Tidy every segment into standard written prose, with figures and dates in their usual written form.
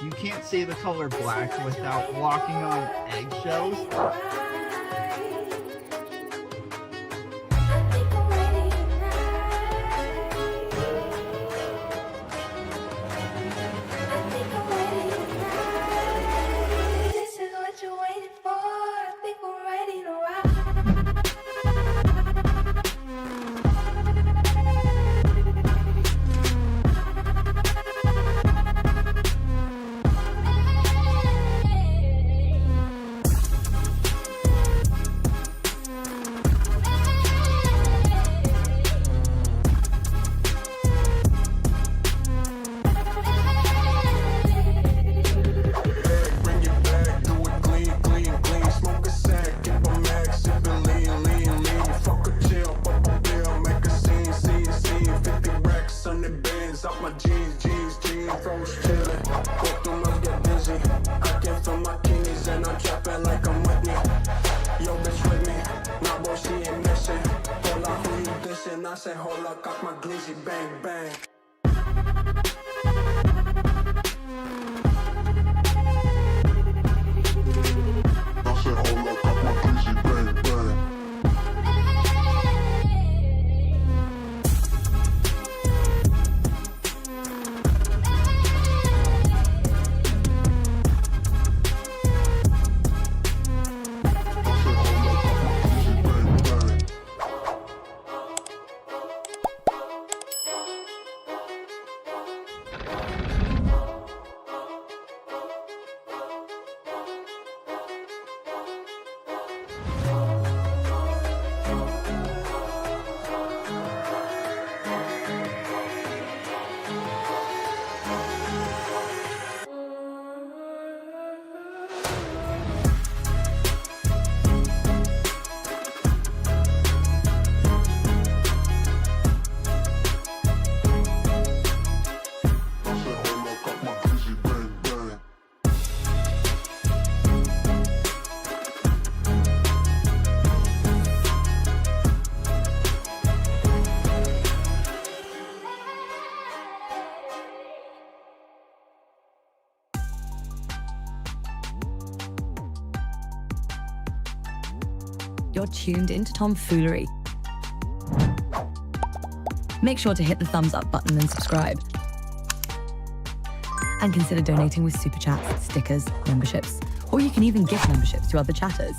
You can't say the color black without walking on eggshells. I say, hold up, cock my glizzy, bang, bang. I say, hold up, cock my glizzy, bang, bang. You're tuned into Foolery. Make sure to hit the thumbs up button and subscribe. And consider donating with super chats, stickers, memberships, or you can even gift memberships to other chatters.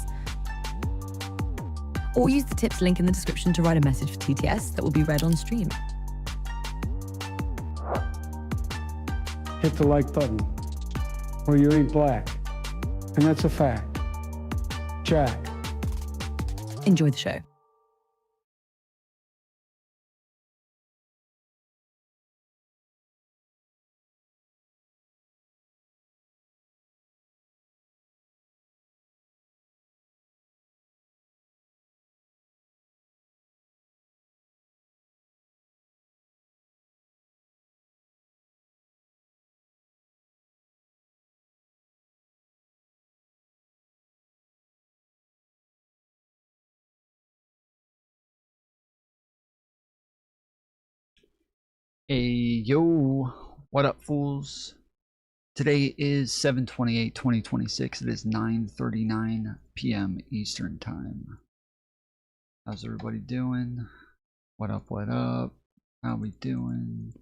Or use the tips link in the description to write a message for TTS that will be read on stream. Hit the like button, or you ain't black. And that's a fact. Jack. Enjoy the show. Hey, yo, what up, fools? Today is 7/28/2026. It is 9:39 p.m. Eastern Time. How's everybody doing? What up, what up? How we doing?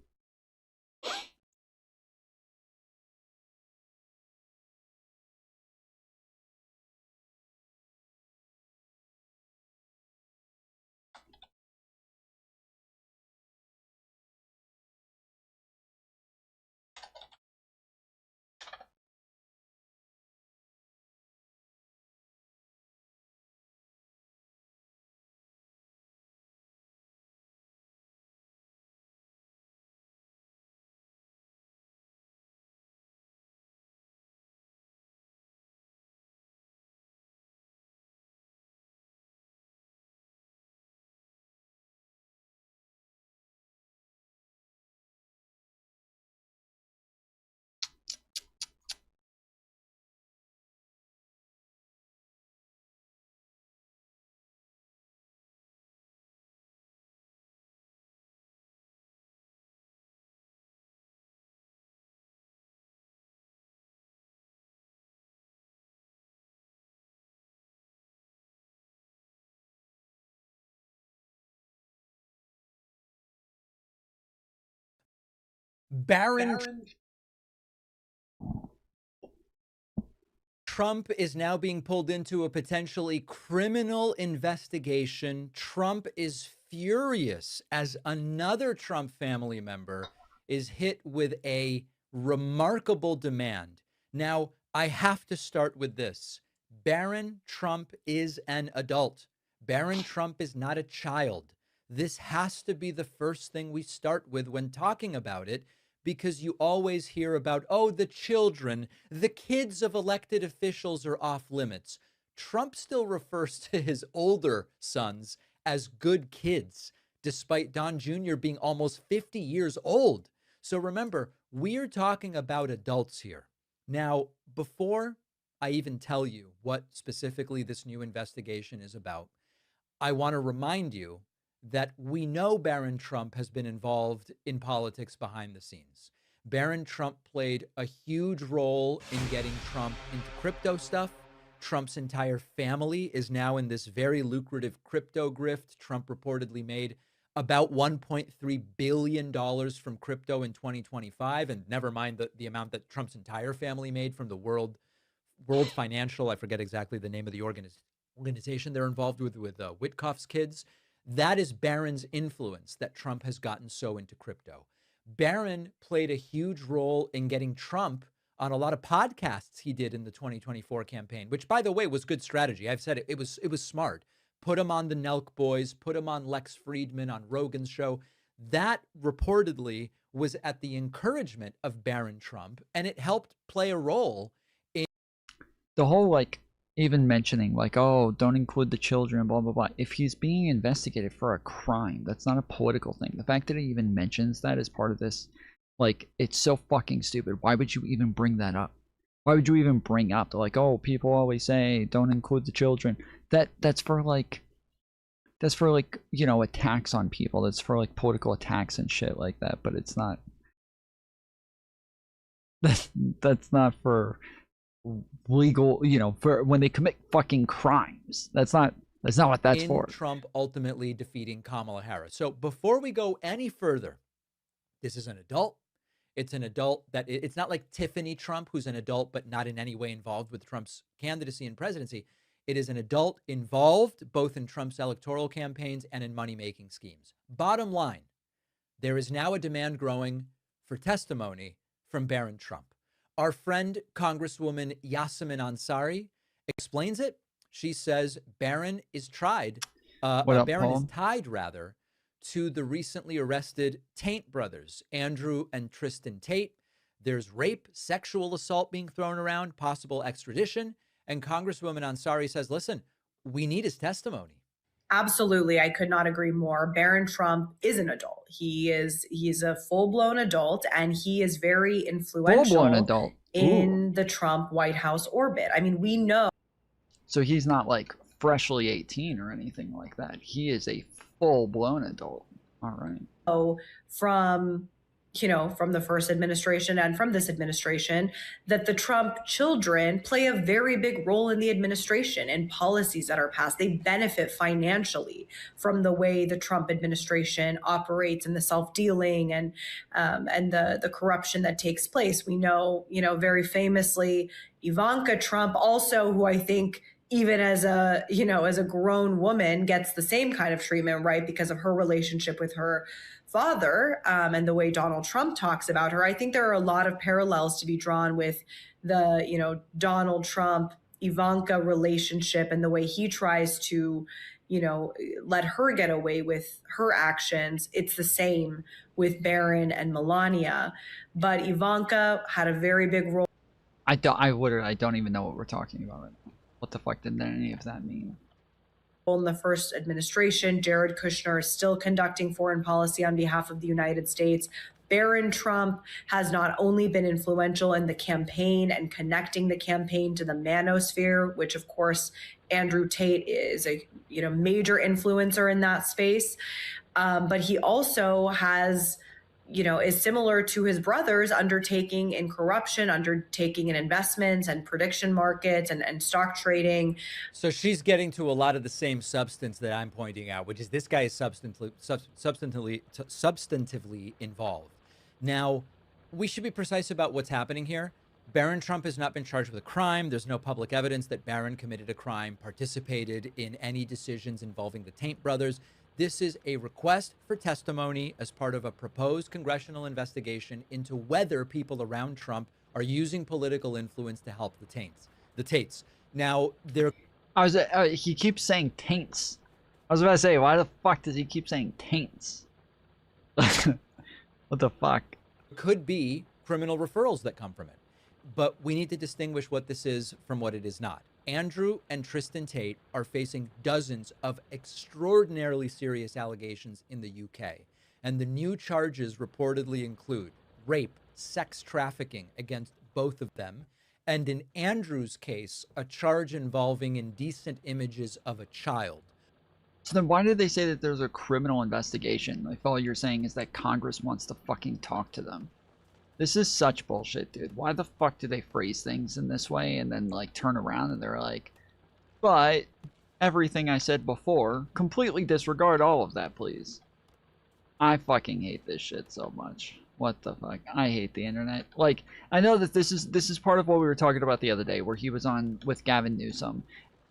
Baron Trump is now being pulled into a potentially criminal investigation. Trump is furious as another Trump family member is hit with a remarkable demand. Now, I have to start with this. Barron Trump is an adult. Barron Trump is not a child. This has to be the first thing we start with when talking about it, because you always hear about, oh, the children, the kids of elected officials are off limits. Trump still refers to his older sons as good kids, despite Don Jr. being almost 50 years old. So remember, we're talking about adults here. Now, before I even tell you what specifically this new investigation is about, I want to remind you that we know Barron Trump has been involved in politics behind the scenes. Barron Trump played a huge role in getting Trump into crypto stuff. Trump's entire family is now in this very lucrative crypto grift. Trump reportedly made about $1.3 billion from crypto in 2025. And never mind the amount that Trump's entire family made from the World Financial, I forget exactly the name of the organization they're involved with Witkoff's kids. That is Barron's influence that Trump has gotten so into crypto. Barron played a huge role in getting Trump on a lot of podcasts he did in the 2024 campaign, which, by the way, was good strategy. I've said it was smart. Put him on the Nelk Boys, put him on Lex Friedman on Rogan's show. That reportedly was at the encouragement of Barron Trump, and it helped play a role in The whole, like, even mentioning, like, oh, don't include the children, blah, blah, blah. If he's being investigated for a crime, that's not a political thing. The fact that he even mentions that as part of this, like, it's so fucking stupid. Why would you even bring that up? Why would you even bring up, like, oh, people always say don't include the children. That's for, like, you know, attacks on people. That's for, like, political attacks and shit like that. But it's not. That's not for legal, you know, for when they commit fucking crimes. That's not what that's for. Trump ultimately defeating Kamala Harris. So before we go any further, this is an adult. It's an adult that it's not like Tiffany Trump, who's an adult but not in any way involved with Trump's candidacy and presidency. It is an adult involved both in Trump's electoral campaigns and in money-making schemes. Bottom line, there is now a demand growing for testimony from Barron Trump. Our friend, Congresswoman Yasemin Ansari, explains it. She says Barron is tied rather to the recently arrested Tate brothers, Andrew and Tristan Tate. There's rape, sexual assault being thrown around, possible extradition. And Congresswoman Ansari says, listen, we need his testimony. Absolutely. I could not agree more. Barron Trump is an adult. He's a full-blown adult, and he is very influential in the Trump White House orbit. I mean, we know. So he's not like freshly 18 or anything like that. He is a full-blown adult. All right. From the first administration and from this administration, that the Trump children play a very big role in the administration and policies that are passed. They benefit financially from the way the Trump administration operates and the self-dealing and the corruption that takes place. We know, very famously, Ivanka Trump also, who I think even as a grown woman gets the same kind of treatment, right? Because of her relationship with her father and the way Donald Trump talks about her. I think there are a lot of parallels to be drawn with the, Donald Trump Ivanka relationship and the way he tries to, let her get away with her actions. It's the same with Barron and Melania, but Ivanka had a very big role. I don't even know what we're talking about right now. What the fuck did any of that mean? In the first administration, Jared Kushner is still conducting foreign policy on behalf of the United States. Barron Trump has not only been influential in the campaign and connecting the campaign to the manosphere, which of course Andrew Tate is a major influencer in that space, but he also has is similar to his brothers undertaking in corruption, undertaking in investments and prediction markets and stock trading. So she's getting to a lot of the same substance that I'm pointing out, which is this guy is substantively involved. Now, We should be precise about what's happening here. Barron Trump has not been charged with a crime. There's no public evidence that Barron committed a crime, participated in any decisions involving the Taint brothers. This is a request for testimony as part of a proposed congressional investigation into whether people around Trump are using political influence to help the Tates. Now, there He keeps saying taints. I was about to say, why the fuck does he keep saying taints? What the fuck? could be criminal referrals that come from it. But we need to distinguish what this is from what it is not. Andrew and Tristan Tate are facing dozens of extraordinarily serious allegations in the UK. And the new charges reportedly include rape, sex trafficking against both of them, and in Andrew's case, a charge involving indecent images of a child. So then why did they say that there's a criminal investigation if all you're saying is that Congress wants to fucking talk to them? This is such bullshit, dude. Why the fuck do they phrase things in this way and then, like, turn around and they're like, but everything I said before, completely disregard all of that, please. I fucking hate this shit so much. What the fuck? I hate the internet. Like, I know that this is part of what we were talking about the other day, where he was on with Gavin Newsom,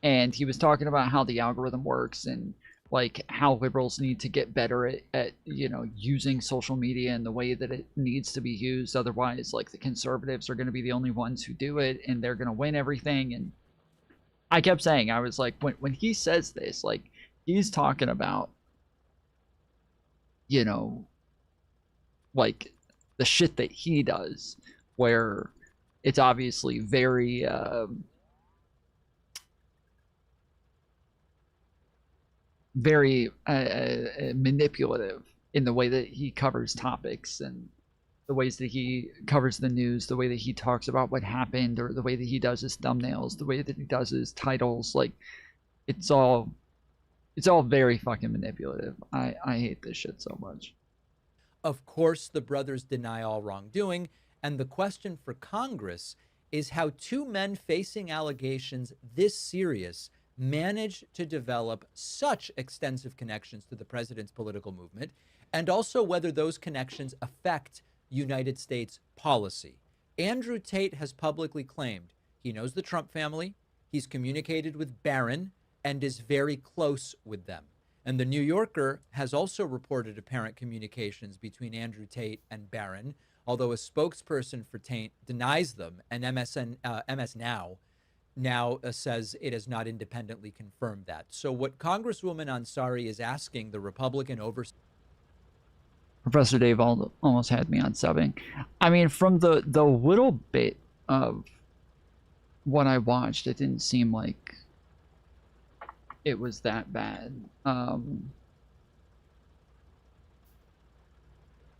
and he was talking about how the algorithm works and like how liberals need to get better at you know, using social media in the way that it needs to be used. Otherwise, like, the conservatives are going to be the only ones who do it and they're going to win everything. And I kept saying, I was like, when he says this, like, he's talking about, you know, like the shit that he does, where it's obviously very very manipulative in the way that he covers topics and the ways that he covers the news, the way that he talks about what happened, or the way that he does his thumbnails, the way that he does his titles. Like, it's all very fucking manipulative. I hate this shit so much. Of course, the brothers deny all wrongdoing, and the question for Congress is how two men facing allegations this serious managed to develop such extensive connections to the president's political movement, and also whether those connections affect United States policy. Andrew Tate has publicly claimed he knows the Trump family, he's communicated with Barron, and is very close with them. And the New Yorker has also reported apparent communications between Andrew Tate and Barron, although a spokesperson for Tate denies them, and MS Now says it has not independently confirmed that. So what Congresswoman Ansari is asking the Republican oversight. Professor Dave almost had me on subbing. I mean, from the little bit of what I watched, it didn't seem like it was that bad.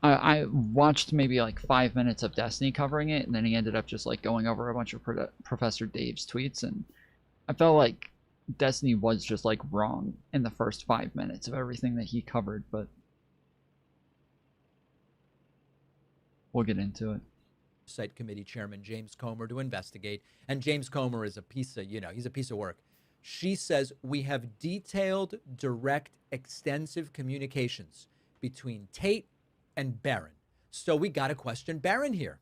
I watched maybe like 5 minutes of Destiny covering it, and then he ended up just like going over a bunch of Professor Dave's tweets, and I felt like Destiny was just like wrong in the first 5 minutes of everything that he covered, but we'll get into it. Site Committee Chairman James Comer to investigate, and James Comer is a piece of, he's a piece of work. She says, we have detailed, direct, extensive communications between Tate and Barron. So we got to question Barron here.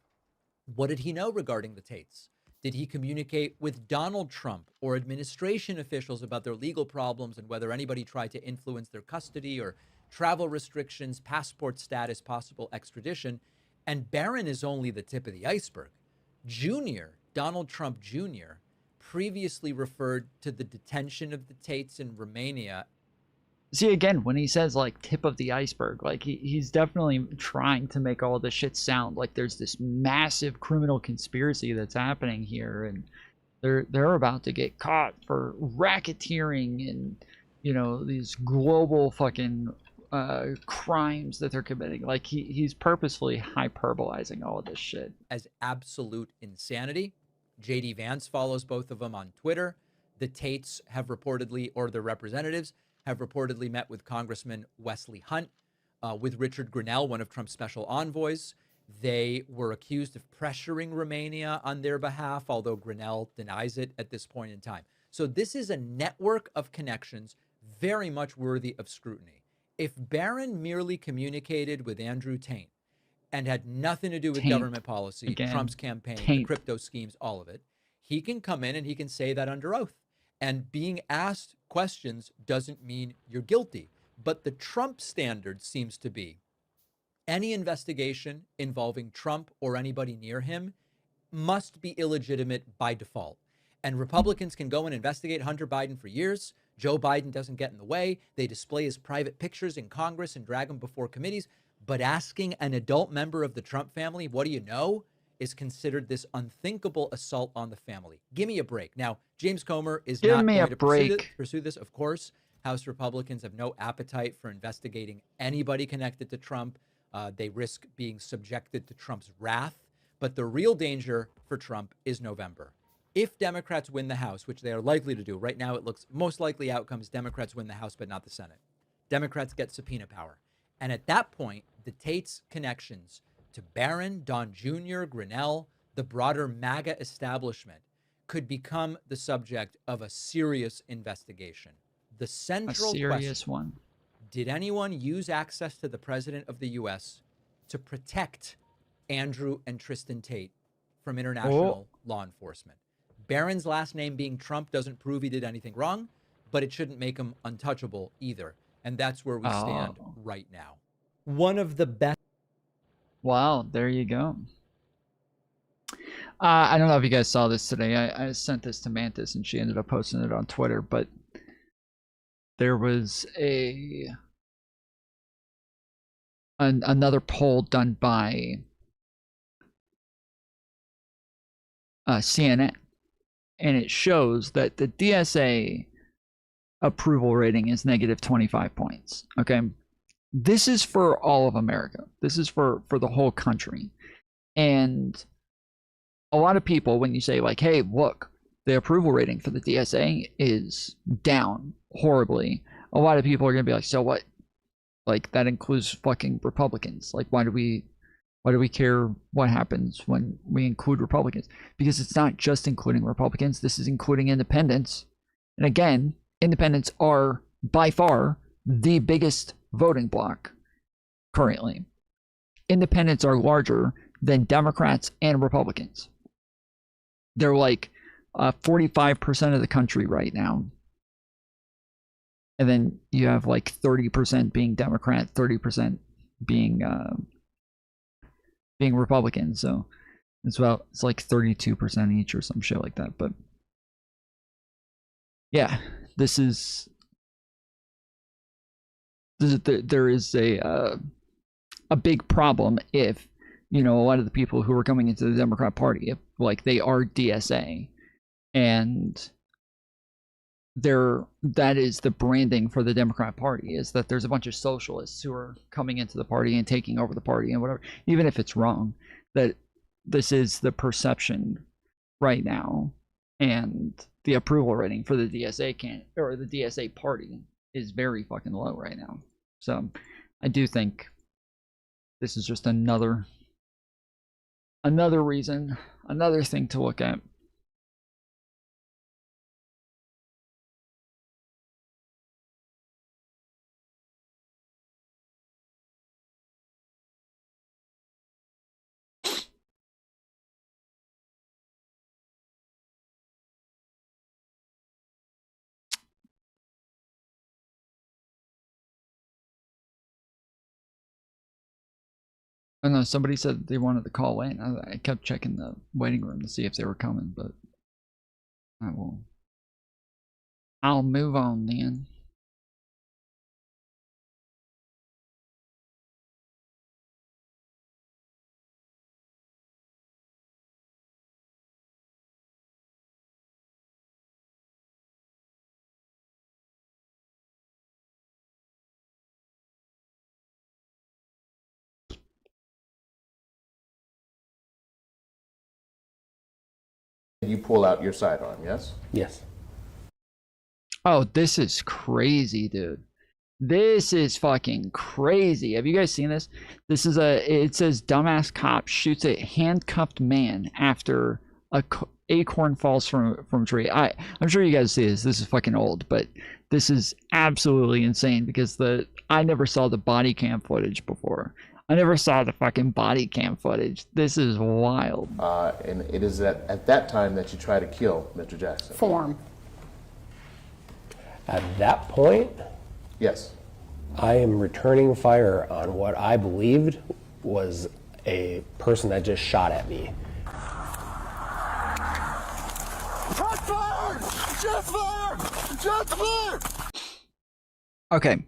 What did he know regarding the Tates? Did he communicate with Donald Trump or administration officials about their legal problems and whether anybody tried to influence their custody or travel restrictions, passport status, possible extradition? And Barron is only the tip of the iceberg. Donald Trump Jr., previously referred to the detention of the Tates in Romania. See, again, when he says like tip of the iceberg, like he's definitely trying to make all this shit sound like there's this massive criminal conspiracy that's happening here, and they're about to get caught for racketeering and, you know, these global fucking crimes that they're committing. Like he's purposefully hyperbolizing all of this shit as absolute insanity. JD Vance follows both of them on Twitter. The Tates have reportedly, or their representatives, have reportedly met with Congressman Wesley Hunt, with Richard Grenell, one of Trump's special envoys. They were accused of pressuring Romania on their behalf, although Grenell denies it at this point in time. So this is a network of connections very much worthy of scrutiny. If Barron merely communicated with Andrew Tate and had nothing to do with Taint. government policy, Again. Trump's campaign, the Taint. crypto schemes, all of it, he can come in and he can say that under oath. And being asked questions doesn't mean you're guilty. But the Trump standard seems to be any investigation involving Trump or anybody near him must be illegitimate by default. And Republicans can go and investigate Hunter Biden for years. Joe Biden doesn't get in the way. They display his private pictures in Congress and drag him before committees. But asking an adult member of the Trump family, what do you know, is considered this unthinkable assault on the family. Give me a break. Now, James Comer is not going to pursue this, of course. House Republicans have no appetite for investigating anybody connected to Trump. They risk being subjected to Trump's wrath. But the real danger for Trump is November. If Democrats win the House, which they are likely to do, right now it looks most likely outcomes Democrats win the House, but not the Senate. Democrats get subpoena power. And at that point, the Tate's connections to Barron, Don Jr., Grinnell, the broader MAGA establishment could become the subject of a serious investigation. The central question, did anyone use access to the president of the U.S. to protect Andrew and Tristan Tate from international law enforcement? Barron's last name being Trump doesn't prove he did anything wrong, but it shouldn't make him untouchable either. And that's where we stand right now. One of the best. Wow, there you go. I don't know if you guys saw this today. I sent this to Mantis and she ended up posting it on Twitter, but there was another poll done by CNN, and it shows that the DSA approval rating is negative 25 points. Okay, this is for all of America. This is for the whole country. And a lot of people, when you say like, hey, look, the approval rating for the DSA is down horribly, a lot of people are gonna be like, so what? Like, that includes fucking Republicans. Like, why do we care what happens when we include Republicans? Because it's not just including Republicans, this is including independents. And again, independents are by far the biggest voting bloc currently. Independents are larger than Democrats and Republicans. They're like 45% of the country right now. And then you have like 30% being Democrat, 30% being Republican. So it's like 32% each or some shit like that. But yeah, there is a big problem if, you know, a lot of the people who are coming into the Democrat Party, if like they are DSA, and that is the branding for the Democrat Party, is that there's a bunch of socialists who are coming into the party and taking over the party and whatever, even if it's wrong, that this is the perception right now. And the approval rating for the DSA the DSA party is very fucking low right now. So I do think this is just another reason, another thing to look at. I know somebody said they wanted to call in. I kept checking the waiting room to see if they were coming, but I'll move on then. You pull out your sidearm, yes? Yes. Oh, this is crazy, dude. This is fucking crazy. Have you guys seen this? This is it says dumbass cop shoots a handcuffed man after a acorn falls from a tree. I'm sure you guys see this. This is fucking old, but this is absolutely insane because I never saw the body cam footage before. I never saw the fucking body cam footage. This is wild. And it is at that time that you try to kill Mr. Jackson. Form. At that point, Yes. I am returning fire on what I believed was a person that just shot at me. Okay.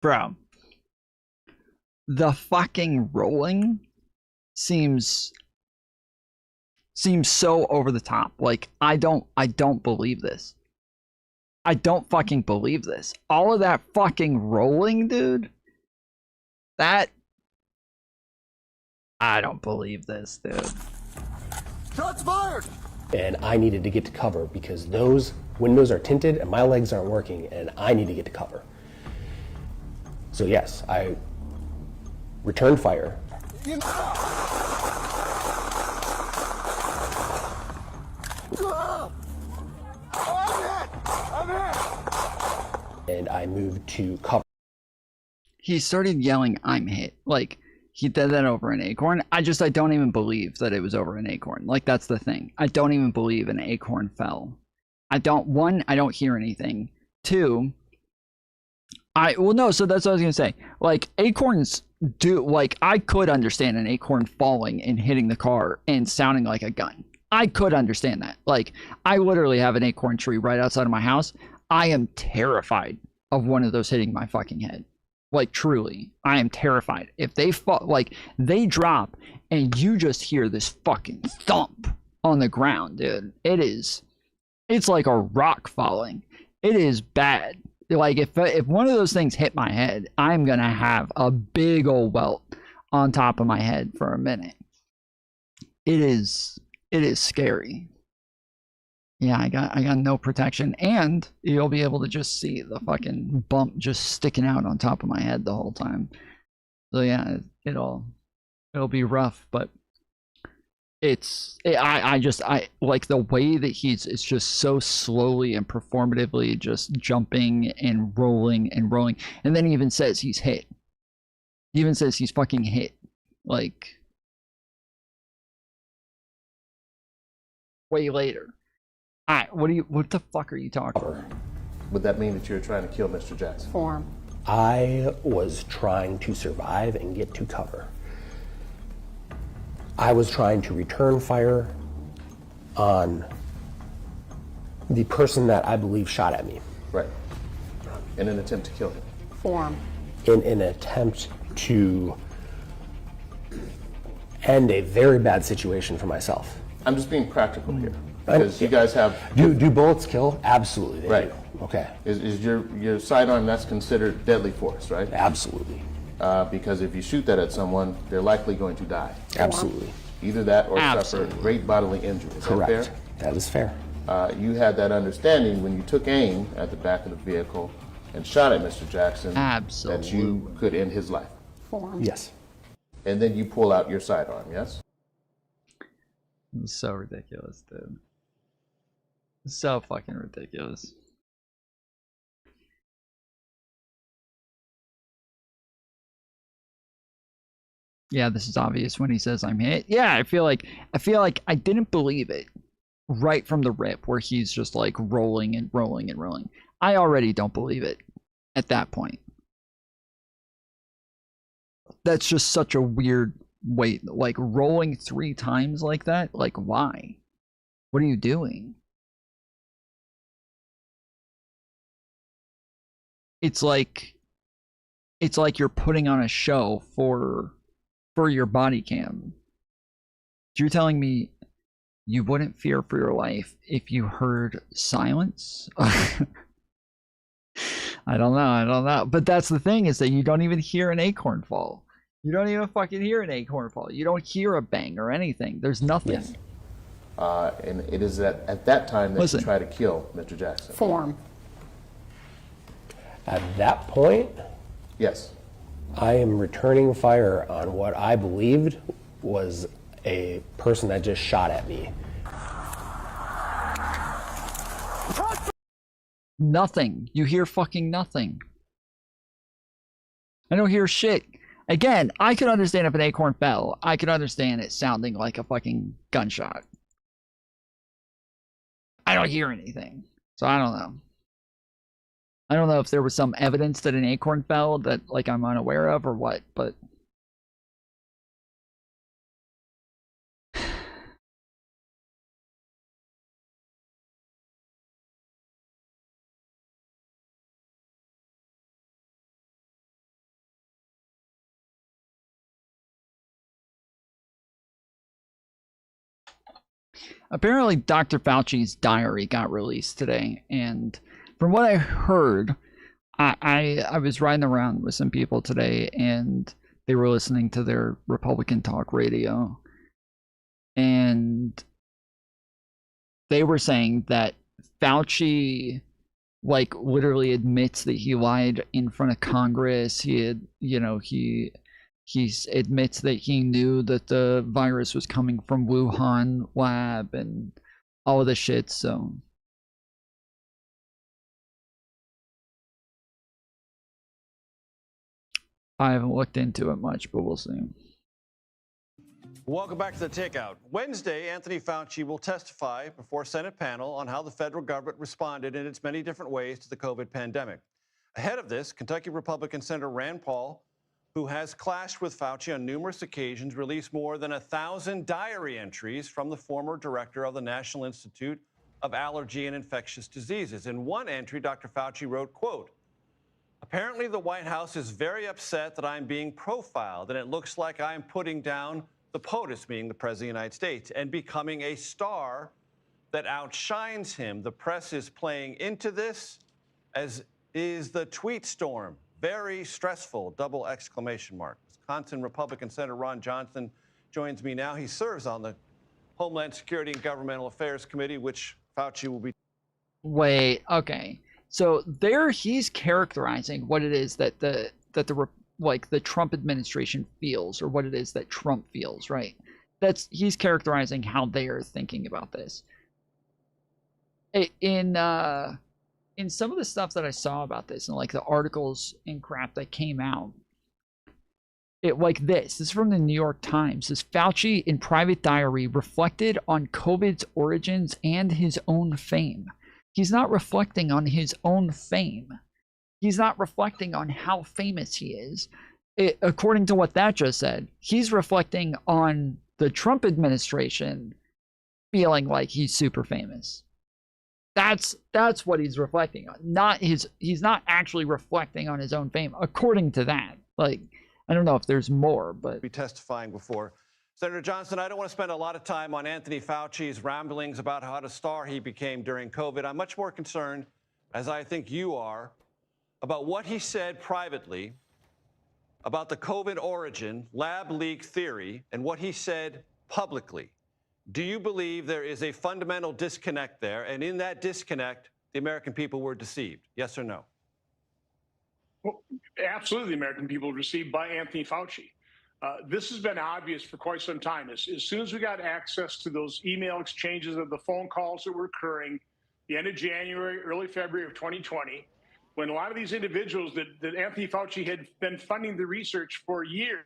Bro. The fucking rolling seems so over the top. Like, I don't believe this. I don't fucking believe this. All of that fucking rolling, dude. That, I don't believe this, dude. Shots fired! And I needed to get to cover because those windows are tinted and my legs aren't working and I need to get to cover. So yes, I returned fire. And I moved to cover. He started yelling, "I'm hit." Like, he did that over an acorn. I don't even believe that it was over an acorn. Like, that's the thing. I don't even believe an acorn fell. I don't hear anything. Two, so that's what I was gonna say. Like, acorns do, like, I could understand an acorn falling and hitting the car and sounding like a gun. I could understand that. Like, I literally have an acorn tree right outside of my house. I am terrified of one of those hitting my fucking head. Like, truly, I am terrified. If they fall, like, they drop and you just hear this fucking thump on the ground, dude. It's like a rock falling. It is bad. Like, if one of those things hit my head, I'm gonna have a big old welt on top of my head for a minute. It is scary. Yeah, I got no protection, and you'll be able to just see the fucking bump just sticking out on top of my head the whole time. So yeah, it'll be rough, but I like the way that it's just so slowly and performatively just jumping and rolling, and then he even says he's hit. He even says he's fucking hit. Like, way later. Alright, what the fuck are you talking about? Would that mean that you were trying to kill Mr. Jackson? Form. I was trying to survive and get to cover. I was trying to return fire on the person that I believe shot at me. Right. In an attempt to kill him. Form. In an attempt to end a very bad situation for myself. I'm just being practical here. Because you guys have... Do bullets kill? Absolutely they Right. do. Okay. Is your sidearm, that's considered deadly force, right? Absolutely. Because if you shoot that at someone, they're likely going to die. Absolutely. Either that or Absolutely. suffer great bodily injury. Is Correct. that fair? That is fair. You had that understanding when you took aim at the back of the vehicle and shot at Mr. Jackson that you could end his life. Form. Yes. And then you pull out your sidearm, yes? It's so ridiculous, dude. It's so fucking ridiculous. Yeah, this is obvious when he says I'm hit. Yeah, I feel like I didn't believe it right from the rip where he's just like rolling and rolling and rolling. I already don't believe it at that point. That's just such a weird way, like rolling 3 times like that. Like, why? What are you doing? It's like you're putting on a show for your body cam. You're telling me you wouldn't fear for your life if you heard silence? I don't know. But that's the thing, is that you don't even hear an acorn fall. You don't even fucking hear an acorn fall. You don't hear a bang or anything. There's nothing. Yes. And it is at that time that you try to kill Mr. Jackson. Form. At that point, Yes. I am returning fire on what I believed was a person that just shot at me. Nothing. You hear fucking nothing. I don't hear shit. Again, I could understand if an acorn fell. I could understand it sounding like a fucking gunshot. I don't hear anything. So I don't know. I don't know if there was some evidence that an acorn fell that like I'm unaware of or what, but apparently Dr. Fauci's diary got released today, and from what I heard, I was riding around with some people today, and they were listening to their Republican talk radio, and they were saying that Fauci, like, literally admits that he lied in front of Congress. He had, he admits that he knew that the virus was coming from Wuhan lab and all of this shit. So I haven't looked into it much, but we'll see. Welcome back to The Takeout. Wednesday, Anthony Fauci will testify before a Senate panel on how the federal government responded in its many different ways to the COVID pandemic. Ahead of this, Kentucky Republican Senator Rand Paul, who has clashed with Fauci on numerous occasions, released more than 1,000 diary entries from the former director of the National Institute of Allergy and Infectious Diseases. In one entry, Dr. Fauci wrote, quote, "Apparently the White House is very upset that I'm being profiled, and it looks like I'm putting down the POTUS," meaning the President of the United States, "and becoming a star that outshines him. The press is playing into this, as is the tweet storm. Very stressful, double exclamation mark." Wisconsin Republican Senator Ron Johnson joins me now. He serves on the Homeland Security and Governmental Affairs Committee, which Fauci will be. Wait, okay. So there he's characterizing what it is that the Trump administration feels, or what it is that Trump feels, right? He's characterizing how they are thinking about this. In some of the stuff that I saw about this, and like the articles and crap that came out, this is from the New York Times. This Fauci in private diary reflected on COVID's origins and his own fame. He's not reflecting on his own fame. He's not reflecting on how famous he is. According to what that just said, he's reflecting on the Trump administration feeling like he's super famous. That's what he's reflecting on. He's not actually reflecting on his own fame, according to that. Like, I don't know if there's more, but Be testifying before. Senator Johnson, I don't want to spend a lot of time on Anthony Fauci's ramblings about how a star he became during COVID. I'm much more concerned, as I think you are, about what he said privately about the COVID origin, lab leak theory, and what he said publicly. Do you believe there is a fundamental disconnect there? And in that disconnect, the American people were deceived? Yes or no? Well, absolutely, the American people were deceived by Anthony Fauci. This has been obvious for quite some time. As soon as we got access to those email exchanges of the phone calls that were occurring the end of January, early February of 2020, when a lot of these individuals that Anthony Fauci had been funding the research for years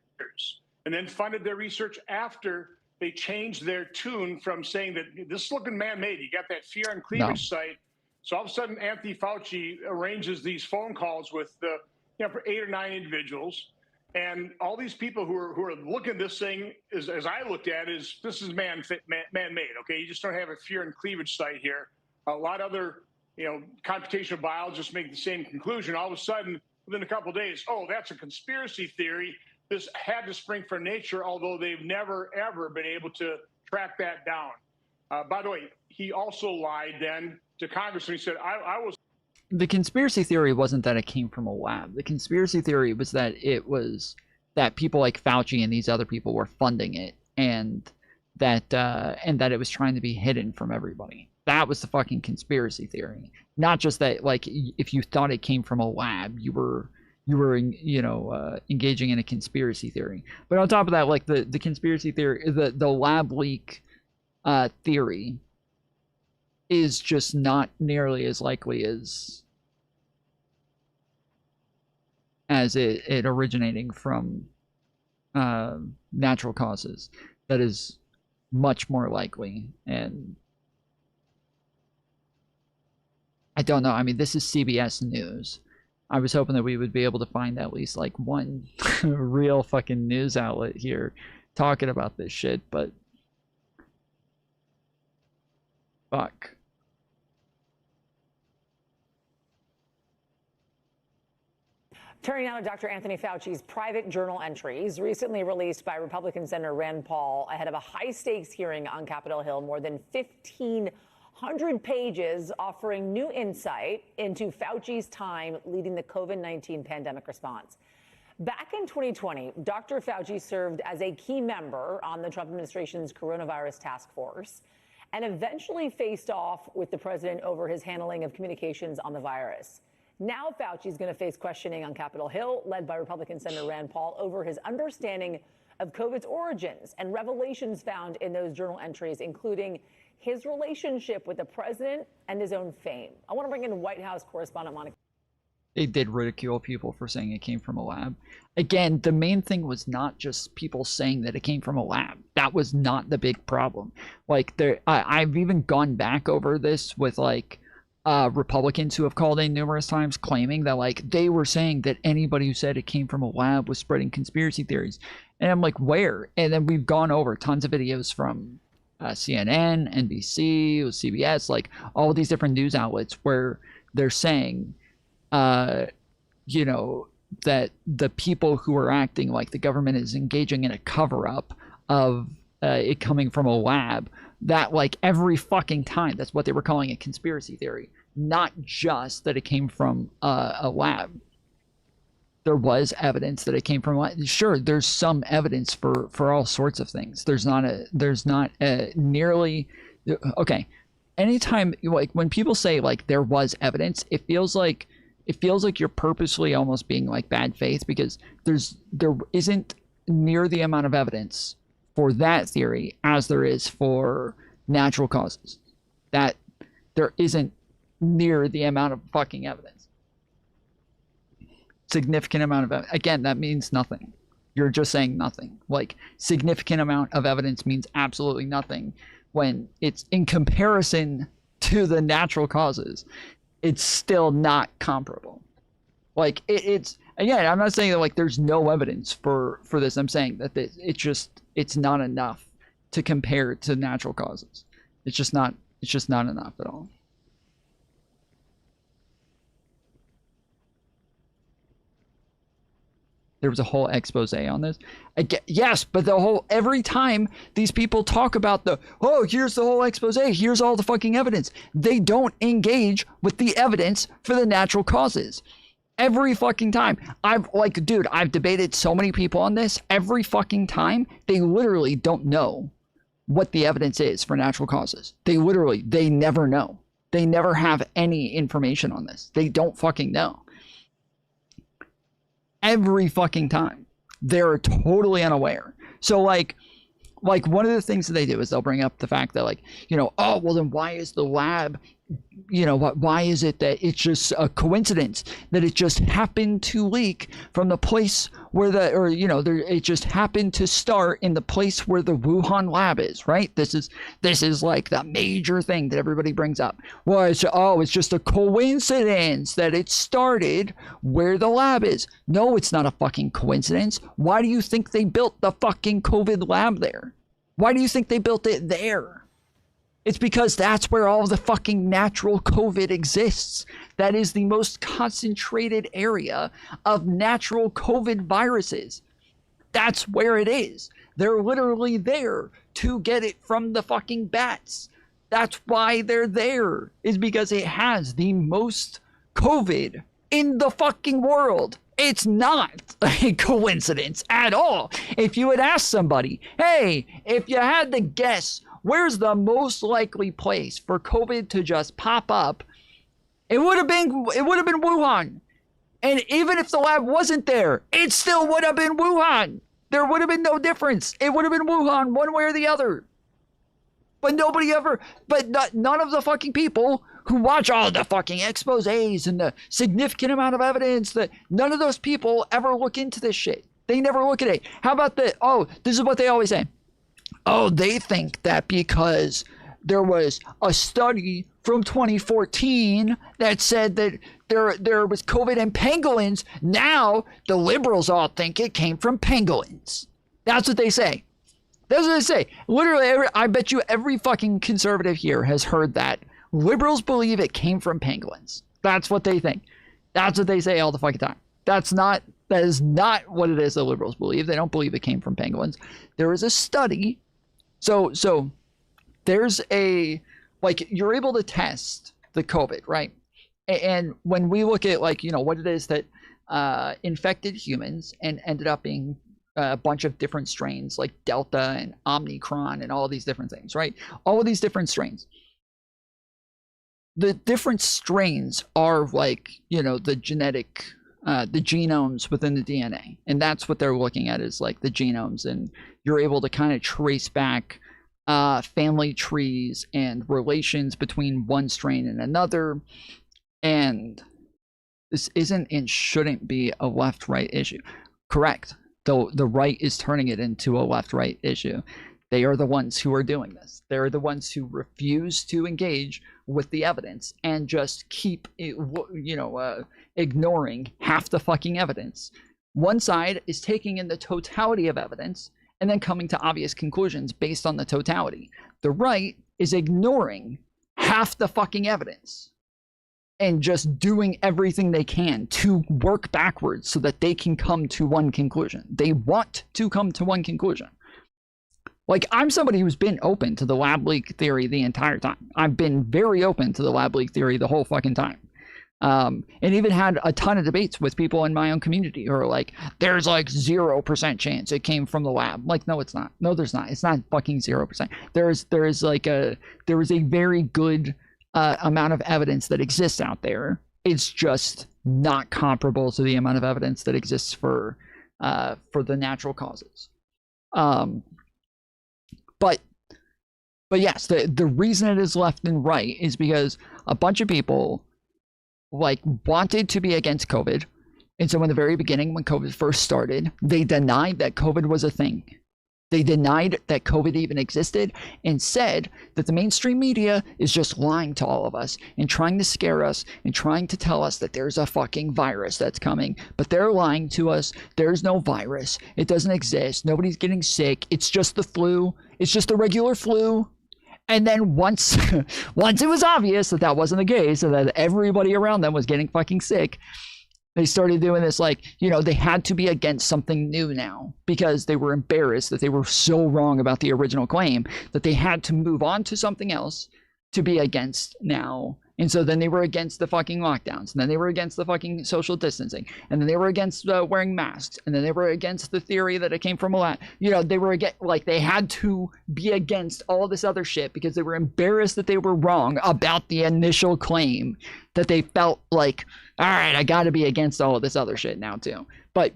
and then funded their research after they changed their tune from saying that this is looking man-made. You got that fear and cleavage site. So all of a sudden, Anthony Fauci arranges these phone calls with for 8 or 9 individuals. And all these people who are looking at this thing, as I looked at, is this is man-made, okay? You just don't have a fear and cleavage site here. A lot of other, computational biologists make the same conclusion. All of a sudden, within a couple of days, oh, that's a conspiracy theory. This had to spring from nature, although they've never, ever been able to track that down. By the way, he also lied then to Congress when he said, I was. The conspiracy theory wasn't that it came from a lab. The conspiracy theory was that it was that people like Fauci and these other people were funding it, and that it was trying to be hidden from everybody. That was the fucking conspiracy theory. Not just that, like, if you thought it came from a lab, you were engaging in a conspiracy theory. But on top of that, like the conspiracy theory, the lab leak theory is just not nearly as likely as as it originating from natural causes. That is much more likely. And I don't know. I mean, this is CBS News. I was hoping that we would be able to find at least like one real fucking news outlet here talking about this shit, but fuck. Turning now to Dr. Anthony Fauci's private journal entries recently released by Republican Senator Rand Paul ahead of a high-stakes hearing on Capitol Hill, more than 1,500 pages offering new insight into Fauci's time leading the COVID-19 pandemic response. Back in 2020, Dr. Fauci served as a key member on the Trump administration's coronavirus task force and eventually faced off with the president over his handling of communications on the virus. Now Fauci is going to face questioning on Capitol Hill, led by Republican Senator Rand Paul, over his understanding of COVID's origins and revelations found in those journal entries, including his relationship with the president and his own fame. I want to bring in White House correspondent Monica. They did ridicule people for saying it came from a lab. Again, the main thing was not just people saying that it came from a lab. That was not the big problem. Like, I've even gone back over this with like Republicans who have called in numerous times claiming that like they were saying that anybody who said it came from a lab was spreading conspiracy theories. And I'm like, where? And then we've gone over tons of videos from CNN, NBC, CBS, like all these different news outlets where they're saying, you know, that the people who are acting like the government is engaging in a cover-up of it coming from a lab, that like every fucking time, that's what they were calling a conspiracy theory, not just that it came from a lab. There was evidence that it came from a lab. Sure, there's some evidence for all sorts of things. There's not nearly, okay. Anytime, like when people say like there was evidence, it feels like you're purposely almost being like bad faith, because there isn't near the amount of evidence for that theory as there is for natural causes. That there isn't near the amount of fucking evidence. Significant amount of evidence. Again, that means nothing. You're just saying nothing. Like, significant amount of evidence means absolutely nothing when it's in comparison to the natural causes. It's still not comparable. Like, it's again, I'm not saying that like there's no evidence for this. I'm saying that it's not enough to compare to natural causes. It's just not enough at all. There was a whole expose on this. Yes, but every time these people talk about here's the whole expose, here's all the fucking evidence, they don't engage with the evidence for the natural causes. Every fucking time. I've debated so many people on this. Every fucking time, they literally don't know what the evidence is for natural causes. They never know. They never have any information on this. They don't fucking know. Every fucking time. They're totally unaware. So like one of the things that they do is they'll bring up the fact that like, you know, oh, well then why is the lab, you know, why is it that it's just a coincidence that it just happened to leak from the place where it just happened to start in the place where the Wuhan lab is, right? This is like the major thing that everybody brings up. Well, it's just a coincidence that it started where the lab is. No, it's not a fucking coincidence. Why do you think they built the fucking COVID lab there? Why do you think they built it there? It's because that's where all the fucking natural COVID exists. That is the most concentrated area of natural COVID viruses. That's where it is. They're literally there to get it from the fucking bats. That's why they're there, is because it has the most COVID in the fucking world. It's not a coincidence at all. If you had asked somebody, hey, if you had to guess, where's the most likely place for COVID to just pop up? It would have been Wuhan. And even if the lab wasn't there, it still would have been Wuhan. There would have been no difference. It would have been Wuhan one way or the other. But none of the fucking people who watch all the fucking exposés and the significant amount of evidence, that none of those people ever look into this shit. They never look at it. How about this is what they always say. Oh, they think that because there was a study from 2014 that said that there was COVID in pangolins, now the liberals all think it came from pangolins. That's what they say. That's what they say. Literally, I bet you every fucking conservative here has heard that. Liberals believe it came from pangolins. That's what they think. That's what they say all the fucking time. That is not what it is that liberals believe. They don't believe it came from pangolins. There is a study. So there's you're able to test the COVID, right? And when we look at what it is that infected humans and ended up being a bunch of different strains like Delta and Omicron and all these different things, right? All of these different strains. The different strains are the genetic, the genomes within the DNA. And that's what they're looking at is the genomes. And you're able to kind of trace back family trees and relations between one strain and another. And this isn't and shouldn't be a left-right issue. Correct. Though the right is turning it into a left-right issue. They are the ones who are doing this. They're the ones who refuse to engage with the evidence and just keep, ignoring half the fucking evidence. One side is taking in the totality of evidence and then coming to obvious conclusions based on the totality. The right is ignoring half the fucking evidence and just doing everything they can to work backwards so that they can come to one conclusion. They want to come to one conclusion. I'm somebody who's been open to the lab leak theory the entire time. I've been very open to the lab leak theory the whole fucking time. And even had a ton of debates with people in my own community who are like, there's 0% chance it came from the lab. No, it's not. No, there's not. It's not fucking 0%. There is a very good amount of evidence that exists out there. It's just not comparable to the amount of evidence that exists for the natural causes. But yes, the reason it is left and right is because a bunch of people wanted to be against COVID. And so in the very beginning, when COVID first started, they denied that COVID was a thing. They denied that COVID even existed and said that the mainstream media is just lying to all of us and trying to scare us and trying to tell us that there's a fucking virus that's coming. But they're lying to us. There's no virus. It doesn't exist. Nobody's getting sick. It's just the flu. It's just the regular flu. And then once it was obvious that that wasn't the case and that everybody around them was getting fucking sick, they started doing this they had to be against something new now because they were embarrassed that they were so wrong about the original claim that they had to move on to something else to be against now. And so then they were against the fucking lockdowns, and then they were against the fucking social distancing, and then they were against wearing masks, and then they were against the theory that it came from a lab. They were against, they had to be against all this other shit because they were embarrassed that they were wrong about the initial claim, that they felt all right, I got to be against all of this other shit now too. But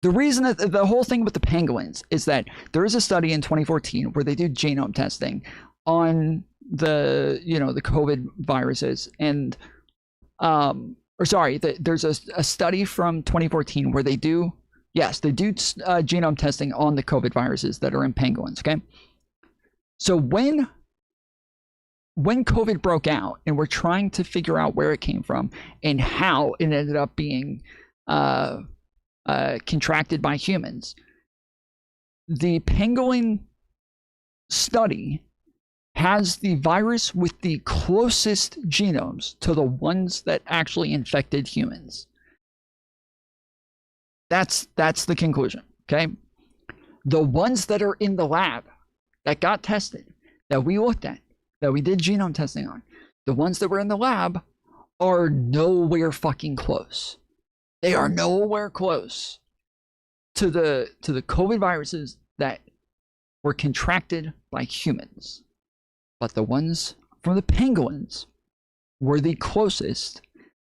the reason that the whole thing with the pangolins is that there is a study in 2014 where they did genome testing on the COVID viruses, and there's a study from 2014 where they do genome testing on the COVID viruses that are in pangolins. Okay, so when COVID broke out and we're trying to figure out where it came from and how it ended up being contracted by humans, the pangolin study has the virus with the closest genomes to the ones that actually infected humans. That's the conclusion, okay? The ones that are in the lab that got tested, that we looked at, that we did genome testing on, the ones that were in the lab are nowhere fucking close. They are nowhere close to the COVID viruses that were contracted by humans. But the ones from the pangolins were the closest.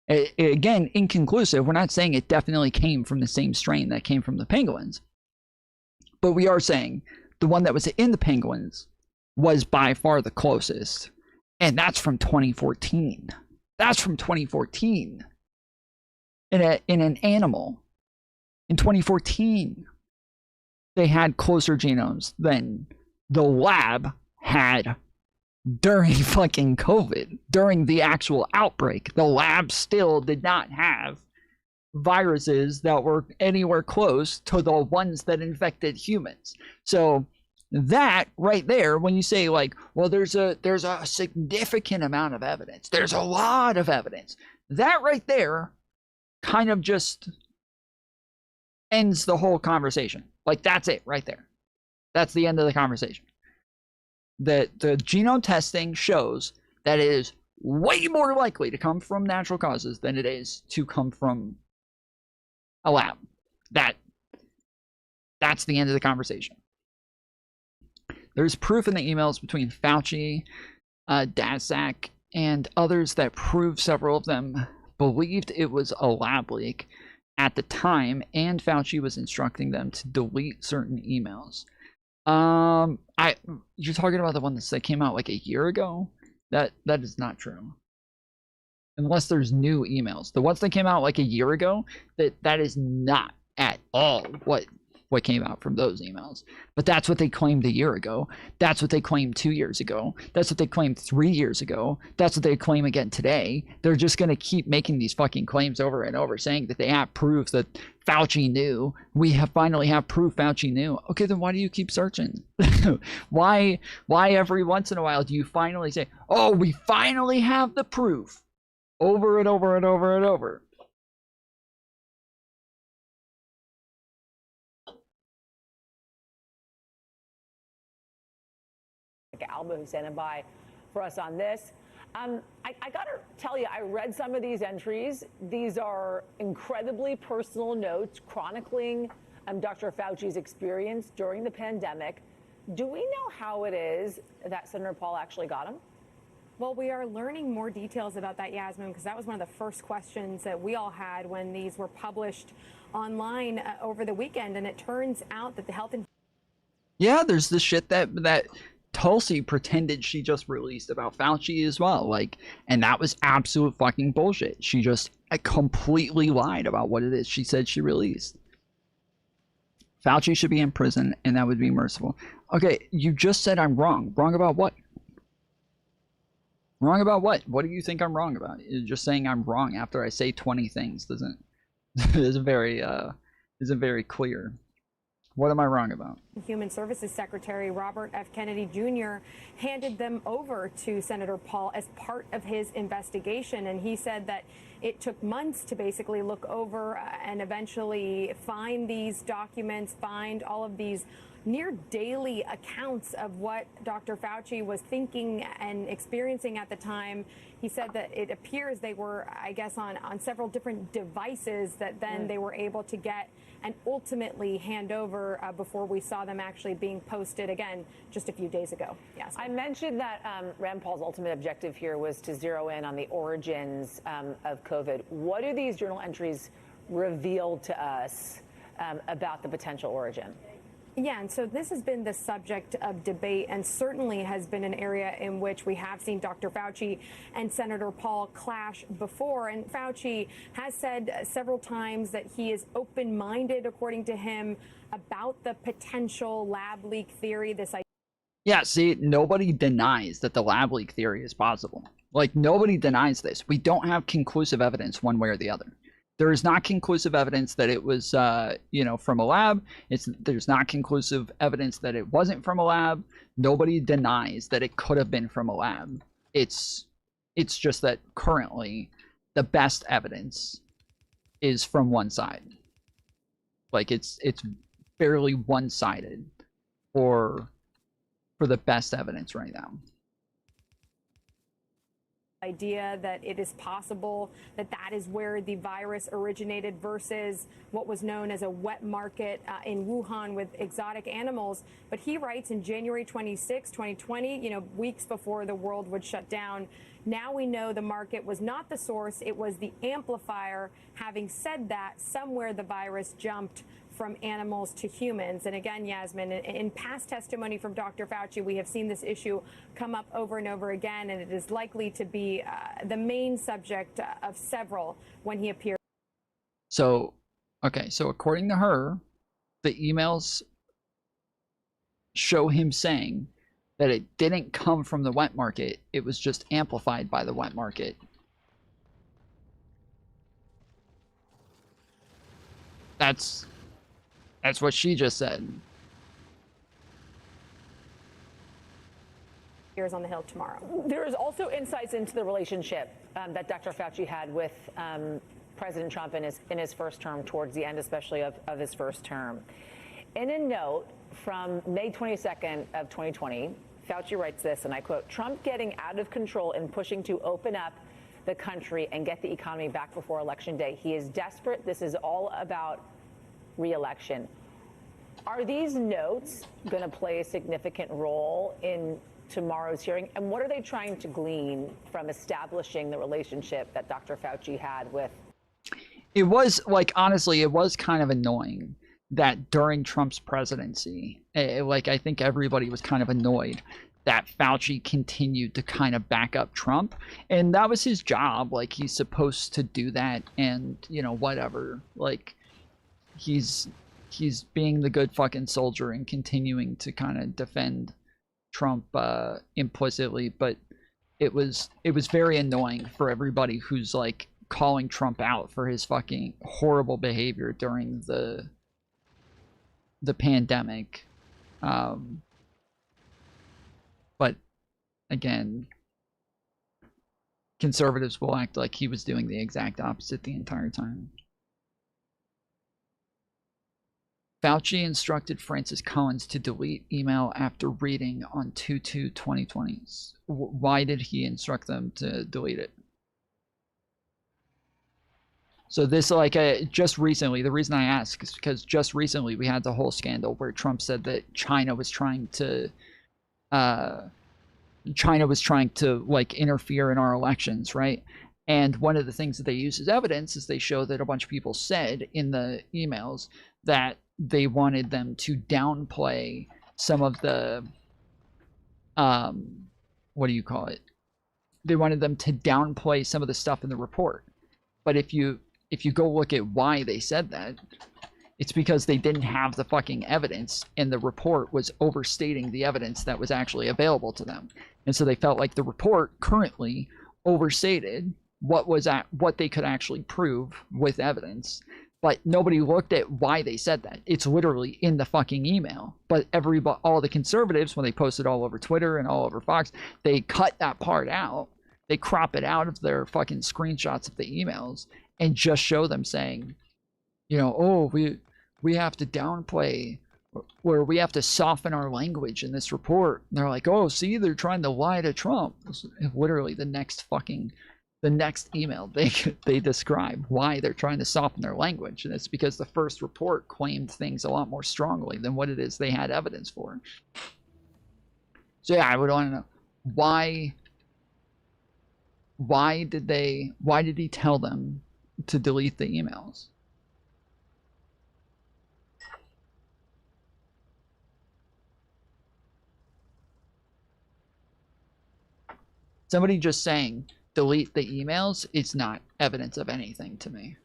Again, inconclusive. We're not saying it definitely came from the same strain that came from the pangolins. But we are saying the one that was in the pangolins was by far the closest. And that's from 2014. That's from 2014. In an animal. In 2014, they had closer genomes than the lab had during fucking COVID. During the actual outbreak, the lab still did not have viruses that were anywhere close to the ones that infected humans. So that right there, when you say like, well, there's a significant amount of evidence, there's a lot of evidence, that right there kind of just ends the whole conversation. Like, that's it right there. That's the end of the conversation. The genome testing shows that it is way more likely to come from natural causes than it is to come from a lab. That's the end of the conversation. There's proof in the emails between Fauci, Daszak, and others that prove several of them believed it was a lab leak at the time, and Fauci was instructing them to delete certain emails. You're talking about the one that came out like a year ago? That is not true. Unless there's new emails. The ones that came out like a year ago, that is not at all what came out from those emails. But that's what they claimed a year ago. That's what they claimed 2 years ago. That's what they claimed 3 years ago. That's what they claim again today. They're just going to keep making these fucking claims over and over, saying that they have proof that Fauci knew. We finally have proof Fauci knew. Okay, then why do you keep searching? Why every once in a while do you finally say, oh, we finally have the proof? Over and over and over and over. Alba, who's standing by for us on this. I got to tell you, I read some of these entries. These are incredibly personal notes chronicling Dr. Fauci's experience during the pandemic. Do we know how it is that Senator Paul actually got them? Well, we are learning more details about that, Yasmin, because that was one of the first questions that we all had when these were published online over the weekend. And it turns out that the health and yeah, there's the shit that Tulsi pretended she just released about Fauci as well, like, and that was absolute fucking bullshit. She just completely lied about what it is she said she released. Fauci should be in prison, and that would be merciful. Okay, you just said I'm wrong. Wrong about what? Wrong about what? What do you think I'm wrong about? You're just saying I'm wrong after I say 20 things isn't very clear. What am I wrong about? Human Services Secretary Robert F. Kennedy Jr. handed them over to Senator Paul as part of his investigation. And he said that it took months to basically look over and eventually find these documents, find all of these near daily accounts of what Dr. Fauci was thinking and experiencing at the time. He said that it appears they were, I guess, on several different devices that then they were able to get and ultimately hand over before we saw them actually being posted again just a few days ago. Yes. I mentioned that Rand Paul's ultimate objective here was to zero in on the origins of COVID. What do these journal entries reveal to us about the potential origin? Yeah, and so this has been the subject of debate and certainly has been an area in which we have seen Dr. Fauci and Senator Paul clash before. And Fauci has said several times that he is open-minded, according to him, about the potential lab leak theory. Yeah, see, nobody denies that the lab leak theory is possible. Like, nobody denies this. We don't have conclusive evidence one way or the other. There is not conclusive evidence that it was, from a lab. There's not conclusive evidence that it wasn't from a lab. Nobody denies that it could have been from a lab. It's just that currently the best evidence is from one side. Like, it's fairly one-sided for the best evidence right now. Idea that it is possible that is where the virus originated versus what was known as a wet market in Wuhan with exotic animals. But he writes in January 26, 2020, weeks before the world would shut down, now we know the market was not the source, it was the amplifier. Having said that, somewhere the virus jumped from animals to humans. And again, Yasmin, in past testimony from Dr. Fauci, we have seen this issue come up over and over again, and it is likely to be the main subject of several when he appears. So, okay, so according to her, the emails show him saying that it didn't come from the wet market, it was just amplified by the wet market. That's what she just said. Here's on the Hill tomorrow. There is also insights into the relationship that Dr. Fauci had with President Trump in his first term, towards the end especially of his first term. In a note from May 22nd of 2020, Fauci writes this, and I quote, "Trump getting out of control and pushing to open up the country and get the economy back before Election Day. He is desperate. This is all about re-election." Are these notes going to play a significant role in tomorrow's hearing? And what are they trying to glean from establishing the relationship that Dr. Fauci had with? It was, like, honestly, it was kind of annoying that during Trump's presidency, like, I think everybody was kind of annoyed that Fauci continued to kind of back up Trump. And that was his job. Like, he's supposed to do that, and, you know, whatever. Like, he's being the good fucking soldier and continuing to kind of defend Trump implicitly. But it was very annoying for everybody who's, like, calling Trump out for his fucking horrible behavior during the pandemic. But again, conservatives will act like he was doing the exact opposite the entire time. Fauci instructed Francis Collins to delete email after reading on 2/2/2020. Why did he instruct them to delete it? So this, like, just recently, the reason I ask is because just recently we had the whole scandal where Trump said that China was trying to like interfere in our elections, right? And one of the things that they use as evidence is they show that a bunch of people said in the emails that they wanted them to downplay some of the what do you call it? They wanted them to downplay some of the stuff in the report. But if you go look at why they said that, it's because they didn't have the fucking evidence, and the report was overstating the evidence that was actually available to them. And so they felt like the report currently overstated what they could actually prove with evidence. But nobody looked at why they said that. It's literally in the fucking email. But all the conservatives, when they posted all over Twitter and all over Fox, they cut that part out. They crop it out of their fucking screenshots of the emails and just show them saying, you know, oh, we have to downplay, or we have to soften our language in this report. And they're like, oh, see, they're trying to lie to Trump. Literally the next email they describe why they're trying to soften their language, and it's because the first report claimed things a lot more strongly than what it is they had evidence for. So yeah, I would want to know why did he tell them to delete the emails? Somebody just saying delete the emails, it's not evidence of anything to me.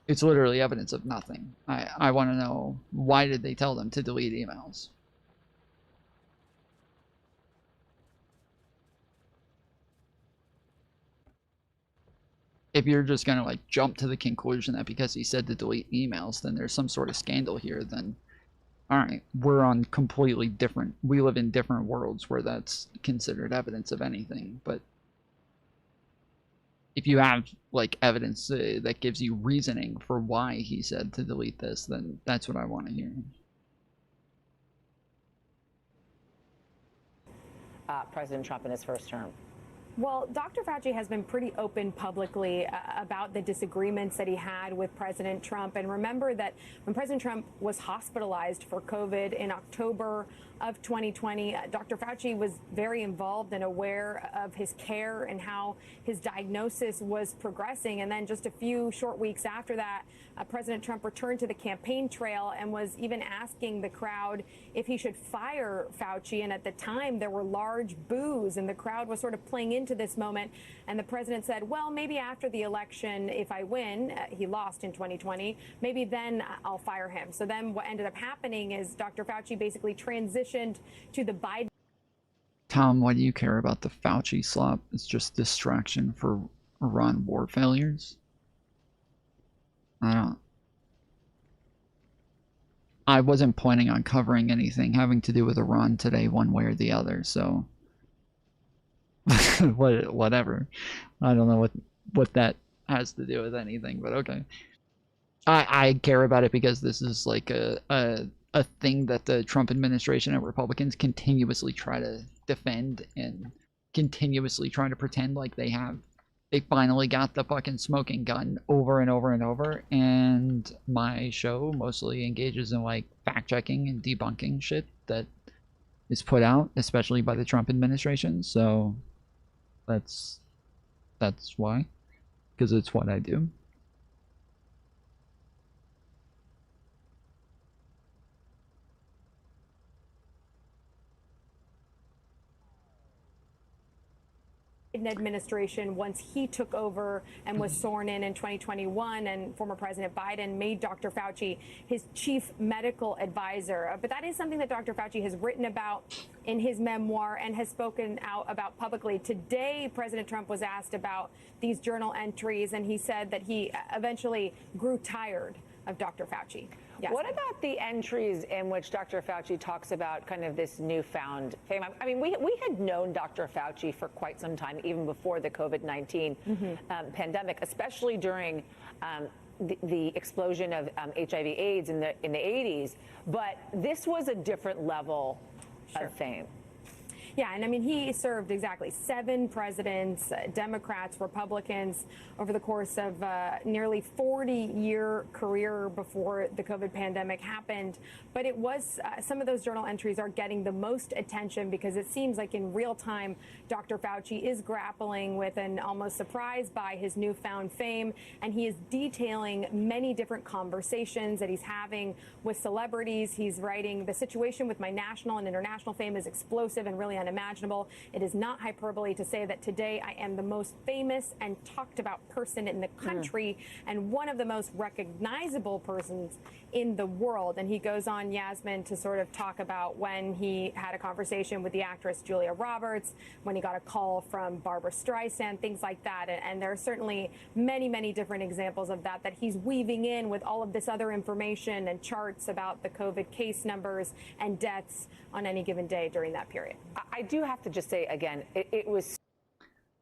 It's literally evidence of nothing. I want to know, why did they tell them to delete emails? If you're just going to, like, jump to the conclusion that because he said to delete emails, then there's some sort of scandal here, then all right, we're on completely different, we live in different worlds where that's considered evidence of anything. But if you have, like, evidence that gives you reasoning for why he said to delete this, then that's what I want to hear. President Trump in his first term. Well, Dr. Fauci has been pretty open publicly about the disagreements that he had with President Trump. And remember that when President Trump was hospitalized for COVID in October of 2020, Dr. Fauci was very involved and aware of his care and how his diagnosis was progressing. And then just a few short weeks after that, President Trump returned to the campaign trail and was even asking the crowd if he should fire Fauci. And at the time, there were large boos, and the crowd was sort of playing into this moment. And the president said, well, maybe after the election, if I win, he lost in 2020, maybe then I'll fire him. So then what ended up happening is Dr. Fauci basically transitioned to the Biden. Tom, why do you care about the Fauci slop? It's just distraction for Iran war failures. I wasn't planning on covering anything having to do with Iran today one way or the other, so whatever. I don't know what that has to do with anything, but okay. I care about it because this is like a thing that the Trump administration and Republicans continuously try to defend and continuously try to pretend like they have. They finally got the fucking smoking gun over and over and over, and my show mostly engages in like fact-checking and debunking shit that is put out, especially by the Trump administration, so that's why, because it's what I do. Administration, once he took over and was sworn in 2021, and former President Biden made Dr. Fauci his chief medical advisor. But that is something that Dr. Fauci has written about in his memoir and has spoken out about publicly. Today, President Trump was asked about these journal entries, and he said that he eventually grew tired of Dr. Fauci. Yes. What about the entries in which Dr. Fauci talks about kind of this newfound fame? I mean, we had known Dr. Fauci for quite some time, even before the COVID-19 pandemic, especially during the explosion of HIV/AIDS in the 80s. But this was a different level of fame. Yeah, and I mean, he served exactly 7 presidents, Democrats, Republicans, over the course of nearly 40-year career before the COVID pandemic happened. But it was, some of those journal entries are getting the most attention because it seems like in real time, Dr. Fauci is grappling with and almost surprised by his newfound fame. And he is detailing many different conversations that he's having with celebrities. He's writing, the situation with my national and international fame is explosive and really unimaginable. It is not hyperbole to say that today I am the most famous and talked about person in the country and one of the most recognizable persons in the world. And he goes on, Yasmin, to sort of talk about when he had a conversation with the actress Julia Roberts, when he got a call from Barbara Streisand, things like that. And there are certainly many, many different examples of that he's weaving in with all of this other information and charts about the COVID case numbers and deaths on any given day during that period. I do have to just say again, it was.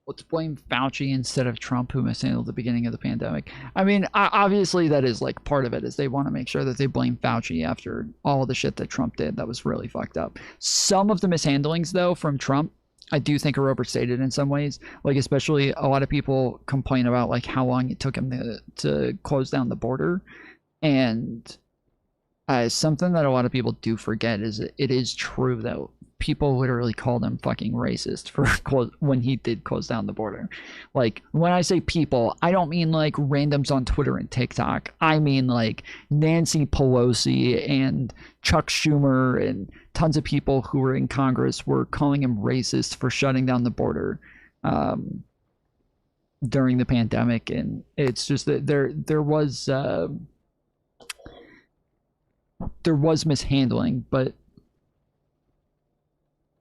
Let's blame Fauci instead of Trump, who mishandled the beginning of the pandemic. I mean, obviously that is like part of it, is they want to make sure that they blame Fauci after all the shit that Trump did. That was really fucked up. Some of the mishandlings, though, from Trump, I do think are overstated in some ways. Like, especially a lot of people complain about like how long it took him to close down the border. And something that a lot of people do forget is it is true that people literally called him fucking racist for when he did close down the border. Like, when I say people, I don't mean like randoms on Twitter and TikTok. I mean like Nancy Pelosi and Chuck Schumer and tons of people who were in Congress were calling him racist for shutting down the border during the pandemic. And it's just that there was mishandling, but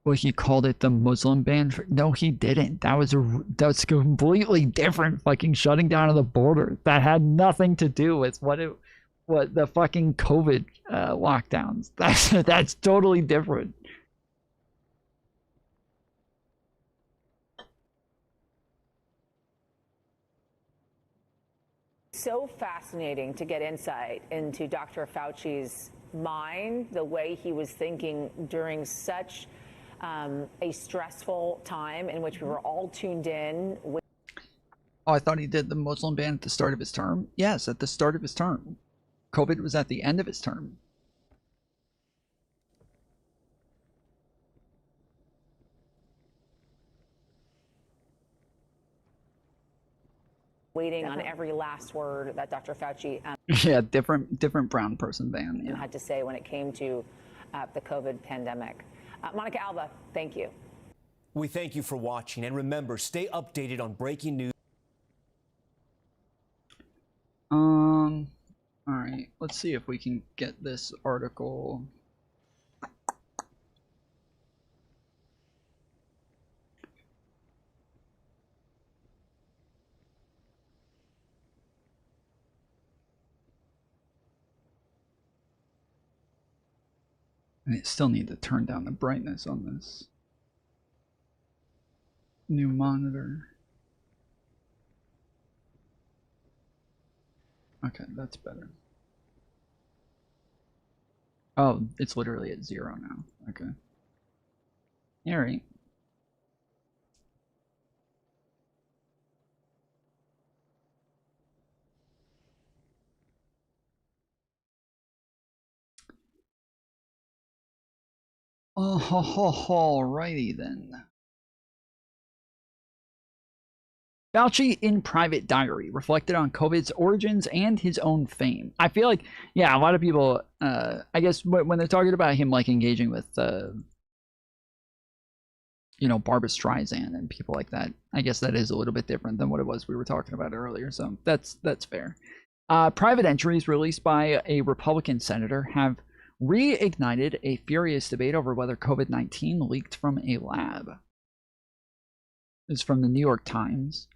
well, he called it the Muslim ban. No, he didn't. That's completely different. Fucking shutting down of the border. That had nothing to do with what the fucking COVID lockdowns. That's totally different. So fascinating to get insight into Dr. Fauci's mind, the way he was thinking during such a stressful time in which we were all tuned in. Oh, I thought he did the Muslim ban at the start of his term. Yes, at the start of his term. COVID was at the end of his term. waiting on every last word that Dr. Fauci Yeah, different brown person ban. Yeah. had to say when it came to the COVID pandemic. Monica Alba, thank you. We thank you for watching, and remember, stay updated on breaking news. All right, let's see if we can get this article. I still need to turn down the brightness on this new monitor. Okay, that's better. Oh, it's literally at 0 now. Okay. All right. Alrighty then. Fauci in private diary reflected on COVID's origins and his own fame. I feel like, yeah, a lot of people, I guess when they're talking about him like engaging with, you know, Barbra Streisand and people like that, I guess that is a little bit different than what it was we were talking about earlier. So that's fair. Private entries released by a Republican senator have reignited a furious debate over whether COVID-19 leaked from a lab. This is from the New York Times.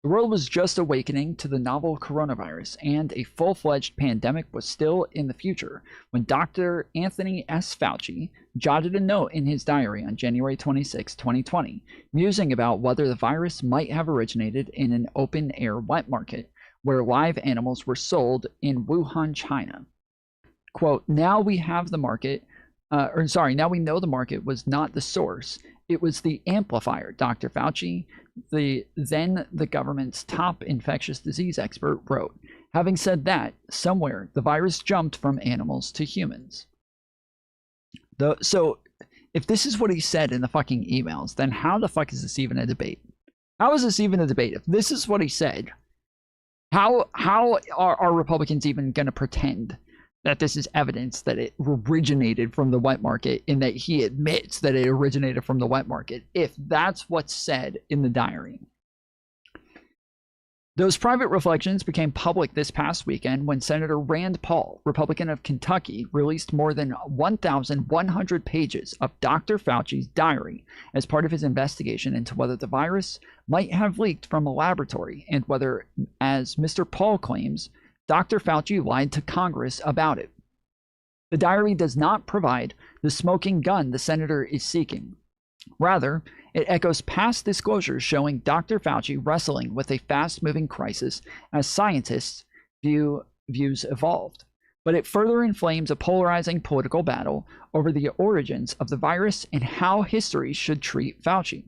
The world was just awakening to the novel coronavirus, and a full-fledged pandemic was still in the future when Dr. Anthony S. Fauci jotted a note in his diary on January 26, 2020, musing about whether the virus might have originated in an open-air wet market where live animals were sold in Wuhan, China. Quote, now we know the market was not the source. It was the amplifier, Dr. Fauci, the government's top infectious disease expert, wrote. Having said that, somewhere the virus jumped from animals to humans. So if this is what he said in the fucking emails, then how the fuck is this even a debate? How is this even a debate? If this is what he said, how are Republicans even going to pretend that this is evidence that it originated from the wet market, in that he admits that it originated from the wet market, if that's what's said in the diary? Those private reflections became public this past weekend when Senator Rand Paul, Republican of Kentucky, released more than 1,100 pages of Dr. Fauci's diary as part of his investigation into whether the virus might have leaked from a laboratory and whether, as Mr. Paul claims, Dr. Fauci lied to Congress about it. The diary does not provide the smoking gun the senator is seeking. Rather, it echoes past disclosures showing Dr. Fauci wrestling with a fast-moving crisis as scientists' views evolved. But it further inflames a polarizing political battle over the origins of the virus and how history should treat Fauci.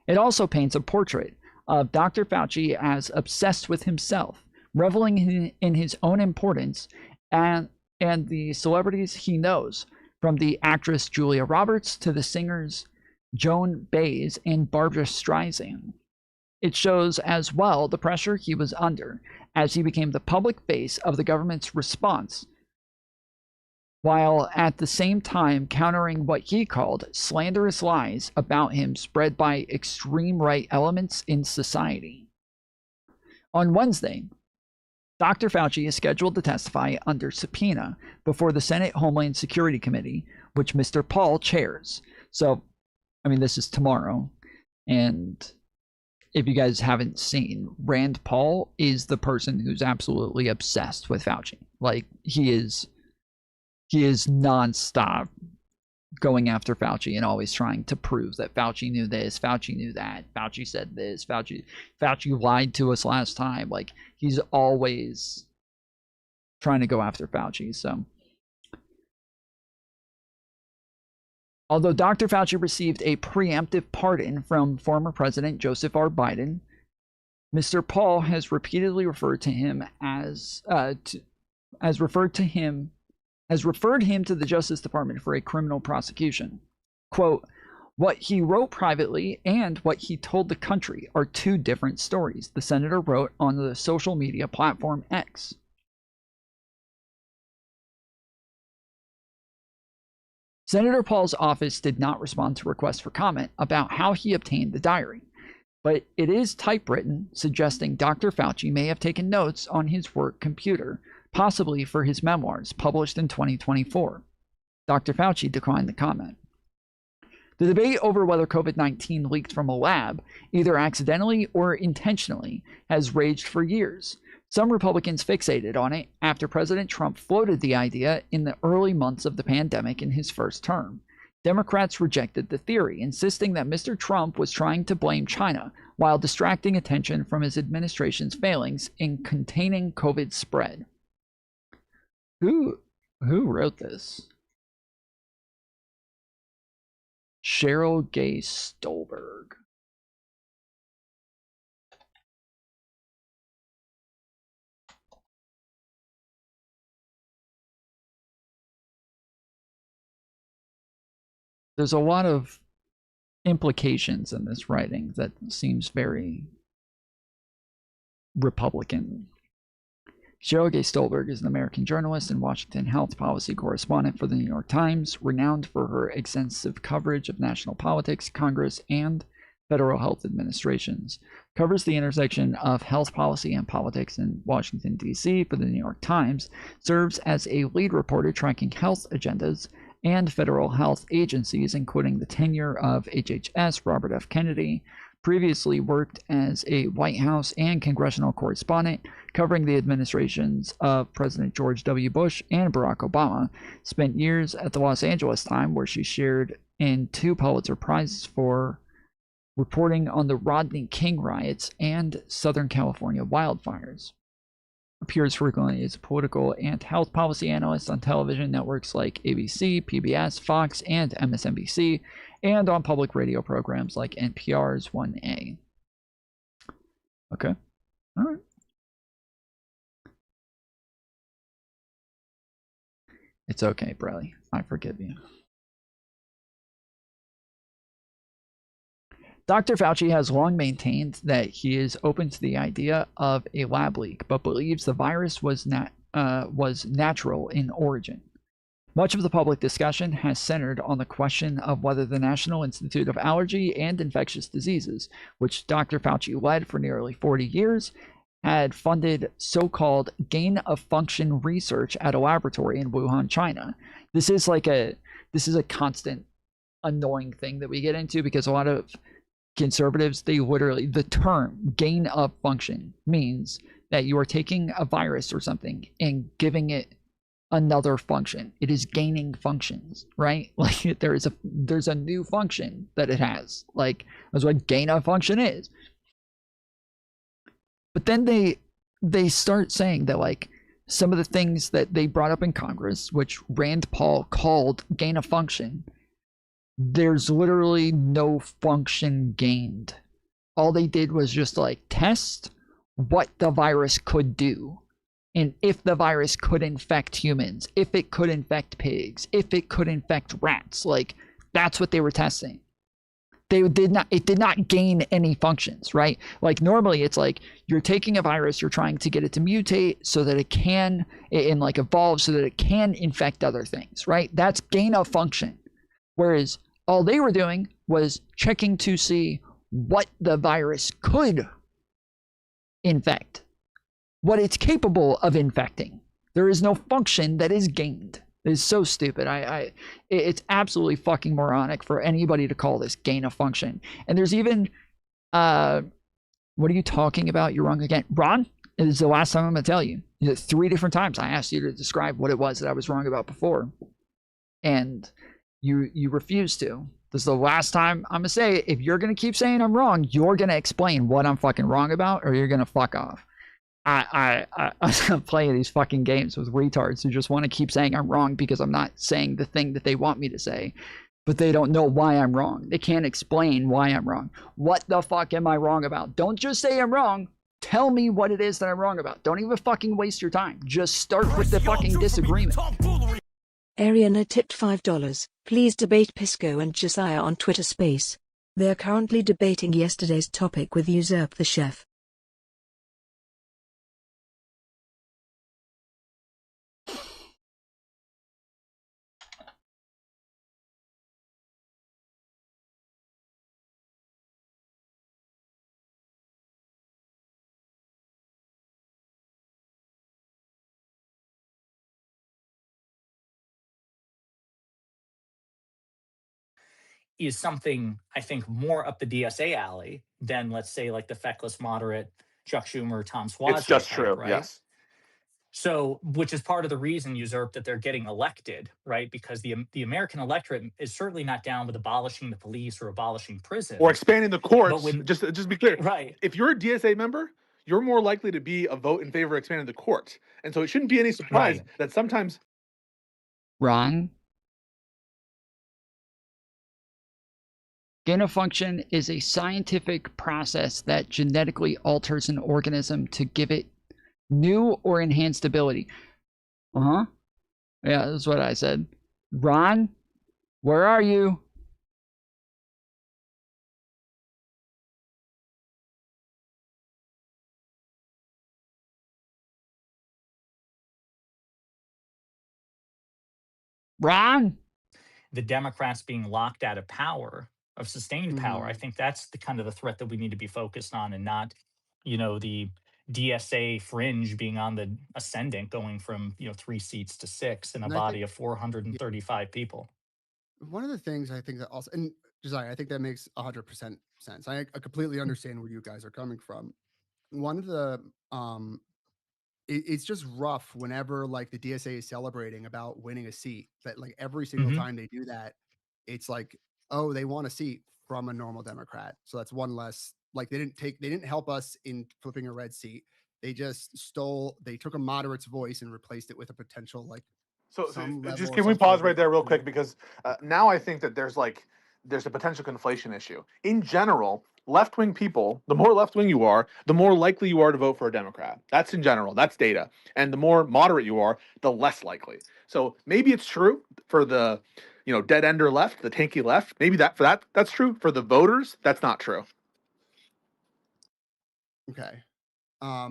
It also paints a portrait of Dr. Fauci as obsessed with himself, reveling in his own importance and the celebrities he knows, from the actress Julia Roberts to the singers Joan Baez and Barbra Streisand. It shows as well the pressure he was under as he became the public face of the government's response, while at the same time countering what he called slanderous lies about him spread by extreme right elements in society. On Wednesday, Dr. Fauci is scheduled to testify under subpoena before the Senate Homeland Security Committee, which Mr. Paul chairs. So, I mean, this is tomorrow. And if you guys haven't seen, Rand Paul is the person who's absolutely obsessed with Fauci. Like, he is nonstop going after Fauci and always trying to prove that Fauci knew this, Fauci knew that, Fauci said this, Fauci lied to us last time. Like, he's always trying to go after Fauci. So, although Dr. Fauci received a preemptive pardon from former President Joseph R. Biden, Mr. Paul has repeatedly referred him to the Justice Department for a criminal prosecution. Quote, What he wrote privately and what he told the country are two different stories, the senator wrote on the social media platform X. Senator Paul's office did not respond to requests for comment about how he obtained the diary, but it is typewritten, suggesting Dr. Fauci may have taken notes on his work computer, possibly for his memoirs published in 2024. Dr. Fauci declined the comment. The debate over whether COVID-19 leaked from a lab, either accidentally or intentionally, has raged for years. Some Republicans fixated on it after President Trump floated the idea in the early months of the pandemic in his first term. Democrats rejected the theory, insisting that Mr. Trump was trying to blame China while distracting attention from his administration's failings in containing COVID spread. Who wrote this? Cheryl Gay Stolberg. There's a lot of implications in this writing that seems very Republican. Cheryl Gay Stolberg is an American journalist and Washington health policy correspondent for the New York Times, renowned for her extensive coverage of national politics, Congress, and federal health administrations. Covers the intersection of health policy and politics in Washington, D.C. for the New York Times, serves as a lead reporter tracking health agendas and federal health agencies, including the tenure of HHS Robert F. Kennedy, previously worked as a White House and congressional correspondent, covering the administrations of President George W. Bush and Barack Obama, spent years at the Los Angeles Times, where she shared in 2 Pulitzer Prizes for reporting on the Rodney King riots and Southern California wildfires. Appears frequently as a political and health policy analyst on television networks like ABC, PBS, Fox, and MSNBC, and on public radio programs like NPR's 1A. Okay. All right. It's okay, Bradley. I forgive you. Dr. Fauci has long maintained that he is open to the idea of a lab leak, but believes the virus was natural in origin. Much of the public discussion has centered on the question of whether the National Institute of Allergy and Infectious Diseases, which Dr. Fauci led for nearly 40 years, had funded so-called gain-of-function research at a laboratory in Wuhan, China. This is a constant annoying thing that we get into, because a lot of conservatives, the term gain of function means that you are taking a virus or something and giving it another function. It is gaining functions, right? Like there's a new function that it has. Like that's what gain of function is. But then they start saying that like some of the things that they brought up in Congress, which Rand Paul called gain of function, there's literally no function gained. All they did was just like test what the virus could do, and if the virus could infect humans, if it could infect pigs, if it could infect rats. Like that's what they were testing. It did not gain any functions, right? Like normally it's like you're taking a virus, you're trying to get it to mutate so that it can like evolve so that it can infect other things, right? That's gain of function. Whereas all they were doing was checking to see what the virus could infect, what it's capable of infecting. There is no function that is gained. It is so stupid. It's absolutely fucking moronic for anybody to call this gain of function. And there's even, what are you talking about? You're wrong again. Ron, it is the last time I'm going to tell you. 3 different times I asked you to describe what it was that I was wrong about before. And you refuse to. This is the last time I'm going to say it. If you're going to keep saying I'm wrong, you're going to explain what I'm fucking wrong about, or you're going to fuck off. I play these fucking games with retards who just want to keep saying I'm wrong because I'm not saying the thing that they want me to say, but they don't know why I'm wrong. They can't explain why I'm wrong. What the fuck am I wrong about? Don't just say I'm wrong. Tell me what it is that I'm wrong about. Don't even fucking waste your time. Just start with the fucking disagreement. Ariana tipped $5. Please debate Pisco and Josiah on Twitter Space. They are currently debating yesterday's topic with Usurp the Chef. Is something I think more up the DSA alley than, let's say, like the feckless moderate Chuck Schumer, Tom It's Suozzi just type, true. right? Yes. So, which is part of the reason, Usurp, that they're getting elected, right? Because the American electorate is certainly not down with abolishing the police or abolishing prisons Or expanding the But courts. when Just be clear. right, If you're a DSA member, you're more likely to be a vote in favor of expanding the courts. And so it shouldn't be any surprise right, that sometimes Ron, gain of function is a scientific process that genetically alters an organism to give it new or enhanced ability. Uh-huh. Yeah, that's what I said. Ron, where are you? Ron? the Democrats being locked out of power, of sustained power, I think that's the kind of the threat that we need to be focused on, and not, the DSA fringe being on the ascendant, going from 3 seats to 6 in a And I think, body of 435 people. one of the things I think that also, and Josiah, I think that makes 100% sense. I completely understand where you guys are coming from. One of the, it's just rough whenever like the DSA is celebrating about winning a seat, that like every single Mhm. time they do that, it's like, oh, they won a seat from a normal Democrat. So that's one less, like they didn't help us in flipping a red seat. They just they took a moderate's voice and replaced it with a potential like So some level just of can we some pause sort right of there real you know, quick, because now I think that there's a potential conflation issue. In general, left-wing people, the more left-wing you are, the more likely you are to vote for a Democrat. That's in general, that's data. And the more moderate you are, the less likely. So maybe it's true for the dead ender left, the tanky left. Maybe that's true. For the voters, that's not true. Okay. I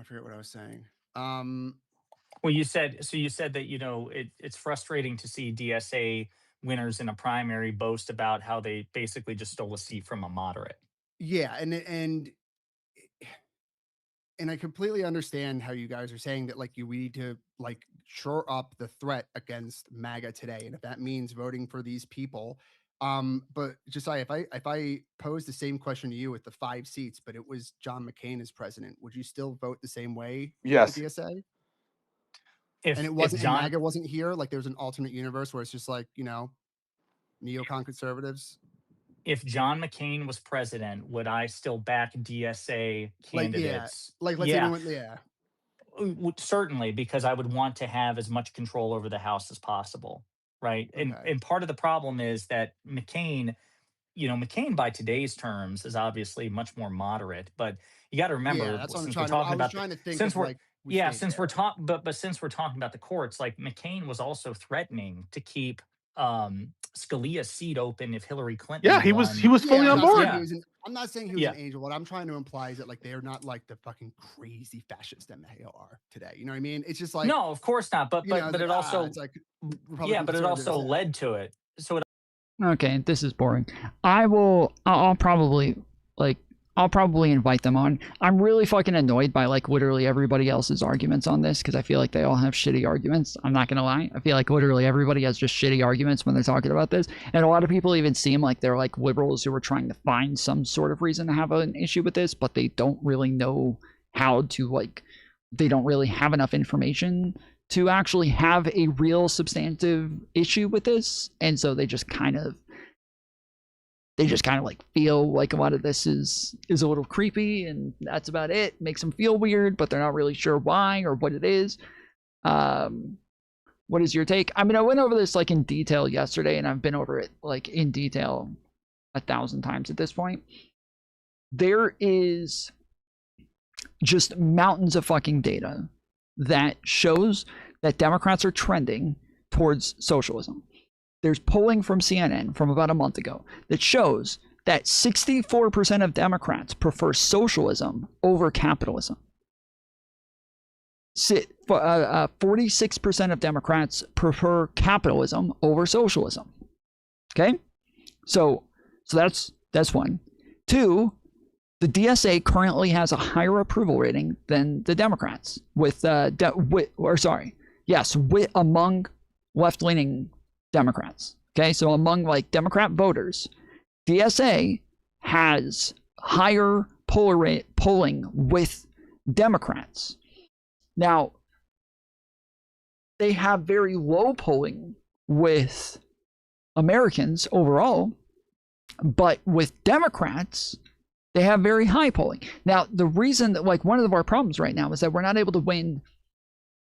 forget what I was saying. Well, you said that it's frustrating to see DSA winners in a primary boast about how they basically just stole a seat from a moderate. Yeah, and I completely understand how you guys are saying that like we need to like shore up the threat against MAGA today, and if that means voting for these people. But Josiah, if I pose the same question to you with the 5 seats, but it was John McCain as president, would you still vote the same way with the Yes. DSA? And it If wasn't, and John MAGA wasn't here, like there's an alternate universe where it's just like, neocon conservatives. if John McCain was president, would I still back DSA Like, yeah, candidates? like let's say they Yeah, went, yeah. certainly, because I would want to have as much control over the House as possible, right? And Okay. part of the problem is that McCain by today's terms is obviously much more moderate, but you got to Yeah, remember, that's what I'm since we're trying to. I talking was about trying to think since of we're like we yeah, stayed since we're there. talking but since we're talking about the courts, like McCain was also threatening to keep Scalia's seat open if Hillary Yeah, Clinton he won. was fully I'm on not saying board. he was I'm not saying he was Yeah. an angel. What I'm trying to imply is that like they're not like the fucking crazy fascists that they are today. You know what I mean? It's just like, No, of course not. But it's it like, also it's like yeah, Republican but it also conservatives. led to it. So it Okay, this is boring. I'll probably invite them on. I'm really fucking annoyed by like literally everybody else's arguments on this, because I feel like they all have shitty arguments. I'm not gonna lie. I feel like literally everybody has just shitty arguments when they're talking about this. And a lot of people even seem like they're like liberals who are trying to find some sort of reason to have an issue with this, but they don't really know how to they don't really have enough information to actually have a real substantive issue with this. And so they just kind of like feel like a lot of this is a little creepy, and that's about it. Makes them feel weird, but they're not really sure why or what it is. What is your take? I mean, I went over this like in detail yesterday, and I've been over it like in detail 1,000 times at this point. There is just mountains of fucking data that shows that Democrats are trending towards socialism. There's polling from CNN from about a month ago that shows that 64% of Democrats prefer socialism over capitalism. 46% of Democrats prefer capitalism over socialism. Okay, so that's one. Two, the DSA currently has a higher approval rating than the Democrats among left-leaning Democrats. Okay, so among like Democrat voters, DSA has higher polling with Democrats. Now, they have very low polling with Americans overall, but with Democrats, they have very high polling. Now, the reason that, like, one of our problems right now is that we're not able to win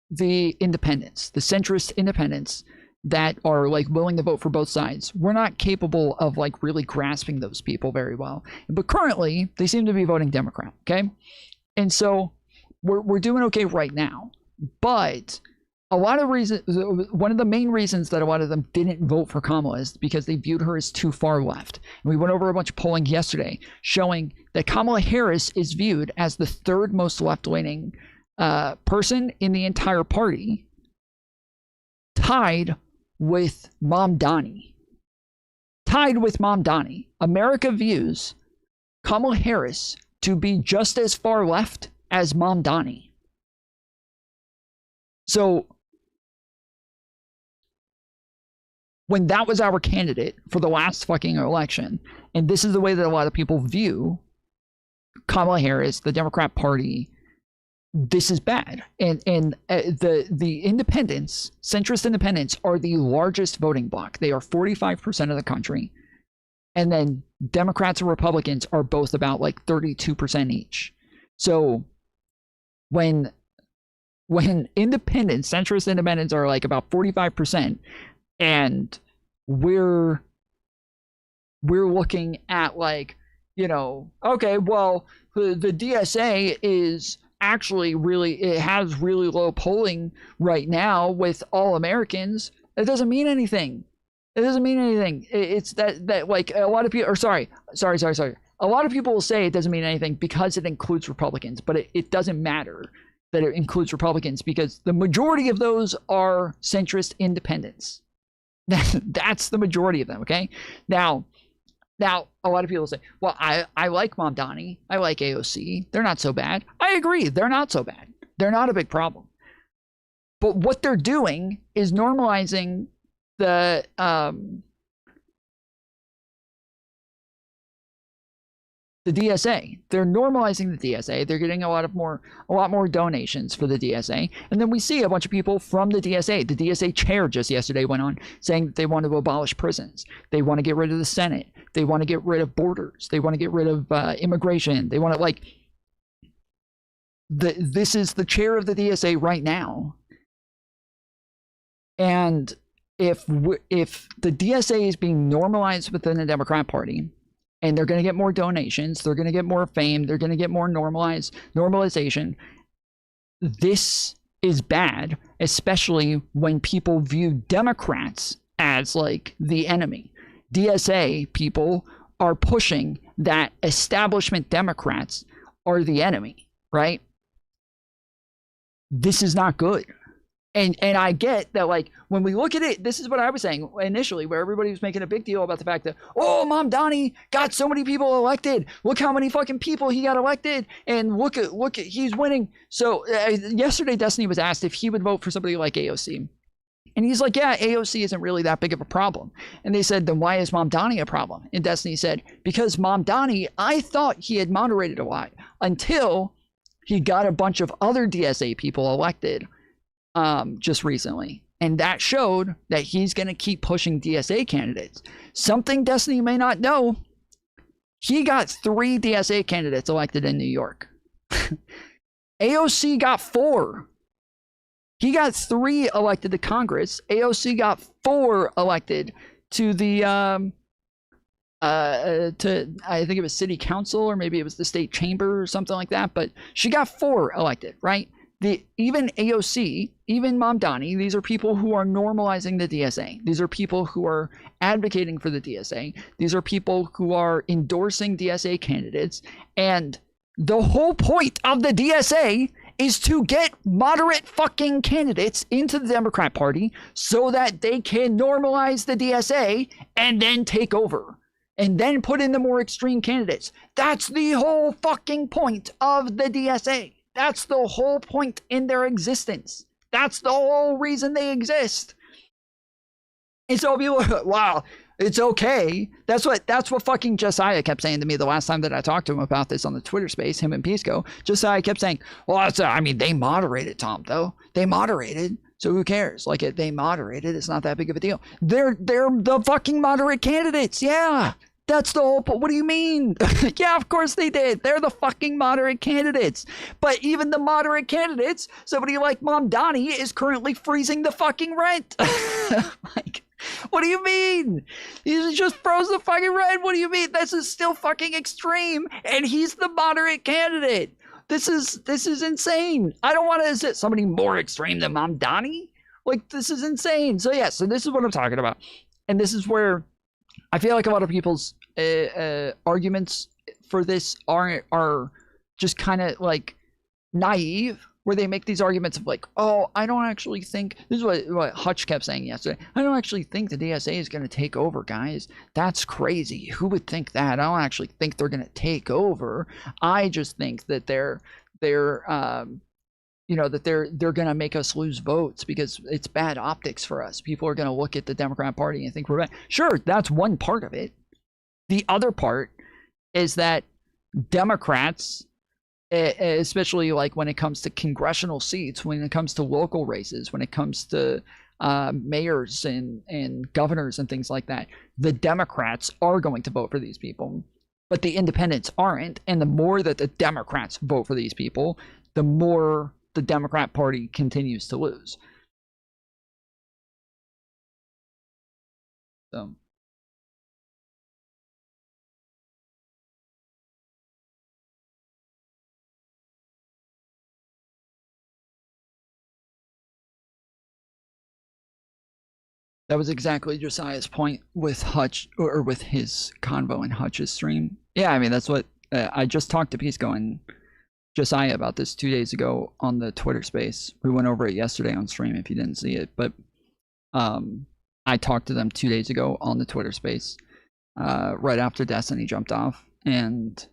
the independents, the centrist independents that are like willing to vote for both sides. We're not capable of like really grasping those people very well. But currently, they seem to be voting Democrat. Okay, and so we're doing okay right now. But a lot of reasons, one of the main reasons that a lot of them didn't vote for Kamala is because they viewed her as too far left. And we went over a bunch of polling yesterday showing that Kamala Harris is viewed as the third most left-leaning person in the entire party, tied with Mamdani. America views Kamala Harris to be just as far left as Mamdani. So when that was our candidate for the last fucking election, and this is the way that a lot of people view Kamala Harris, the Democrat Party, this is bad. And the independents, centrist independents, are the largest voting bloc. They are 45% of the country. And then Democrats and Republicans are both about like 32% each. So when independents, centrist independents are like about 45%, and we're looking at like, you know, okay, well, the DSA is actually it has really low polling right now with all Americans. It doesn't mean anything. It's that like a lot of people, or sorry. A lot of people will say it doesn't mean anything because it includes Republicans, but it doesn't matter that it includes Republicans because the majority of those are centrist independents. That's the majority of them, okay? Now, a lot of people say, well, I like Mamdani. I like AOC. They're not so bad. I agree. They're not so bad. They're not a big problem. But what they're doing is normalizing the DSA. They're normalizing the DSA. They're getting a lot more donations for the DSA. And then we see a bunch of people from the DSA. The DSA chair just yesterday went on saying that they want to abolish prisons. They want to get rid of the Senate. They want to get rid of borders. They want to get rid of immigration. They want to like this is the chair of the DSA right now. And if the DSA is being normalized within the Democrat Party, and they're going to get more donations, they're going to get more fame, they're going to get more normalization. This is bad, especially when people view Democrats as like the enemy. DSA people are pushing that establishment Democrats are the enemy, right? This is not good. And I get that, like, when we look at it, this is what I was saying initially, where everybody was making a big deal about the fact that, oh, Mamdani got so many people elected. Look how many fucking people he got elected. And look at he's winning. So yesterday, Destiny was asked if he would vote for somebody like AOC. And he's like, yeah, AOC isn't really that big of a problem. And they said, then why is Mamdani a problem? And Destiny said, because Mamdani, I thought he had moderated a lot until he got a bunch of other DSA people elected just recently. And that showed that he's going to keep pushing DSA candidates. Something Destiny may not know, he got 3 DSA candidates elected in New York. AOC got 4. He got 3 elected to Congress. AOC got 4 elected to the I think it was city council, or maybe it was the state chamber or something like that. But she got 4 elected, right? even AOC, even Mamdani, these are people who are normalizing the DSA. These are people who are advocating for the DSA. These are people who are endorsing DSA candidates. And the whole point of the DSA is to get moderate fucking candidates into the Democrat Party so that they can normalize the DSA and then take over and then put in the more extreme candidates. That's the whole fucking point of the DSA. That's the whole point in their existence. That's the whole reason they exist. And so people are like, wow, it's okay. That's what fucking Josiah kept saying to me the last time that I talked to him about this on the Twitter space, him and Pisco. Josiah kept saying, well, I mean, they moderated, Tom, though. They moderated. So who cares? Like, they moderated. It's not that big of a deal. They're the fucking moderate candidates. Yeah. That's the whole point. What do you mean? Yeah, of course they did. They're the fucking moderate candidates. But even the moderate candidates, somebody like Mamdani is currently freezing the fucking rent. Like, what do you mean? He just froze the fucking rent. What do you mean? This is still fucking extreme. And he's the moderate candidate. This is insane. I don't want to, is it somebody more extreme than Mamdani? Like, this is insane. So yeah, so this is what I'm talking about. And this is where I feel like a lot of people's arguments for this are just kind of like naive, where they make these arguments of like, oh, I don't actually think, this is what Hutch kept saying yesterday, I don't actually think the DSA is going to take over, guys. That's crazy. Who would think that? I don't actually think they're going to take over. I just think that they're going to make us lose votes because it's bad optics for us. People are going to look at the Democrat Party and think we're bad. Sure, that's one part of it. The other part is that Democrats, especially like when it comes to congressional seats, when it comes to local races, when it comes to mayors and governors and things like that, the Democrats are going to vote for these people, but the independents aren't. And the more that the Democrats vote for these people, the more the Democrat Party continues to lose. So that was exactly Josiah's point with Hutch, or with his convo in Hutch's stream. Yeah, I mean, that's what I just talked to Pisco and Josiah about this 2 days ago on the Twitter space. We went over it yesterday on stream if you didn't see it, but I talked to them 2 days ago on the Twitter space right after Destiny jumped off, and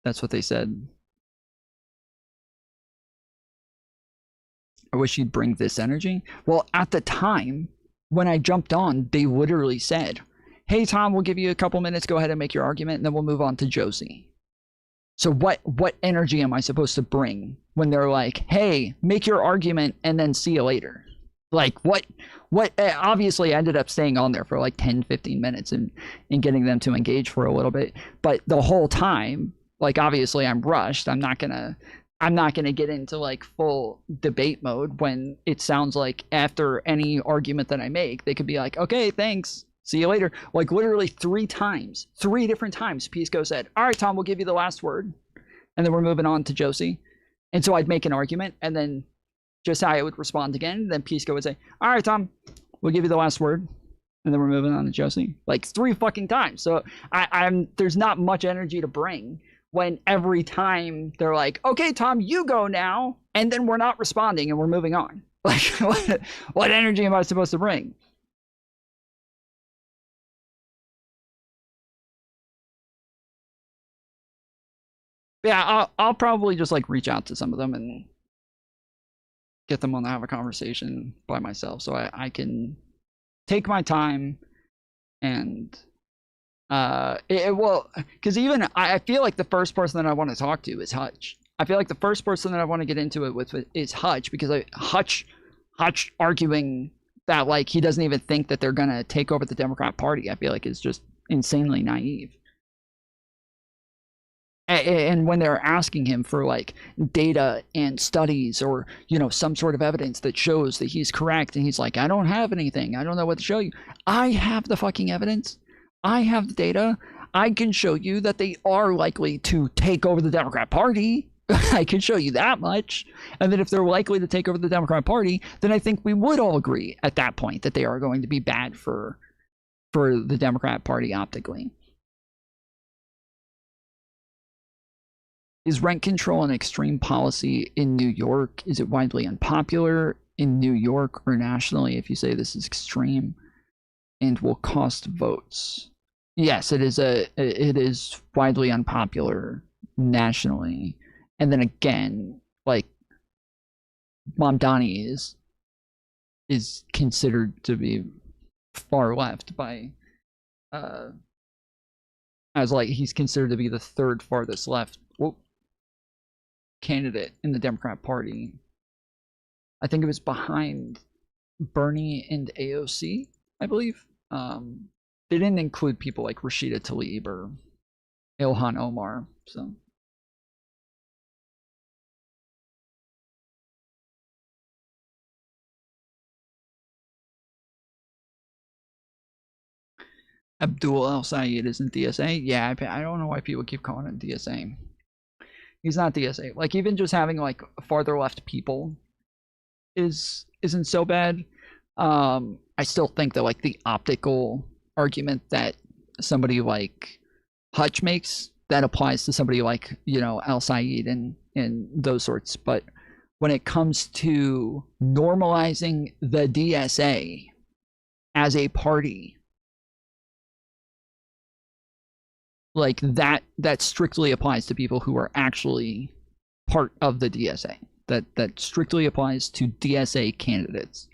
that's what they said. I wish you'd bring this energy. Well, at the time when I jumped on, they literally said, hey, Tom, we'll give you a couple minutes. Go ahead and make your argument, and then we'll move on to Josie. So what energy am I supposed to bring when they're like, hey, make your argument and then see you later? Like, what obviously I ended up staying on there for like 10, 15 minutes and getting them to engage for a little bit. But the whole time, like, obviously I'm rushed. I'm not gonna get into like full debate mode when it sounds like after any argument that I make, they could be like, okay, thanks, see you later. Like, literally 3 different times, Pisco said, all right, Tom, we'll give you the last word, and then we're moving on to Josie. And so I'd make an argument, and then Josiah would respond again, and then Pisco would say, all right, Tom, we'll give you the last word, and then we're moving on to Josie. Like, 3 fucking times. So there's not much energy to bring when every time they're like, okay, Tom, you go now, and then we're not responding and we're moving on. Like, what energy am I supposed to bring? Yeah, I'll probably just like reach out to some of them and get them on to have a conversation by myself, so I can take my time and well, because even I feel like the first person that I want to talk to is Hutch. I feel like the first person that I want to get into it with is Hutch, because Hutch arguing that like he doesn't even think that they're gonna take over the Democrat Party, I feel like is just insanely naive. And when they're asking him for like data and studies or, you know, some sort of evidence that shows that he's correct, and he's like, I don't have anything, I don't know what to show you. I have the fucking evidence. I have the data. I can show you that they are likely to take over the Democrat Party. I can show you that much. And then if they're likely to take over the Democrat Party, then I think we would all agree at that point that they are going to be bad for the Democrat Party optically. Is rent control an extreme policy in New York? Is it widely unpopular in New York or nationally if you say this is extreme and will cost votes? Yes, it is widely unpopular nationally. And then again, like Mamdani is considered to be far left by as like he's considered to be the third farthest left candidate in the Democrat Party. I think it was behind Bernie and AOC, I believe. They didn't include people like Rashida Tlaib or Ilhan Omar, so. Abdul El Sayed isn't DSA. Yeah, I don't know why people keep calling it DSA. He's not DSA. Like even just having like farther left people isn't so bad. I still think that like the optical argument that somebody like Hutch makes, that applies to somebody like, you know, El Sayed and those sorts. But when it comes to normalizing the DSA as a party, like that strictly applies to people who are actually part of the DSA. That strictly applies to DSA candidates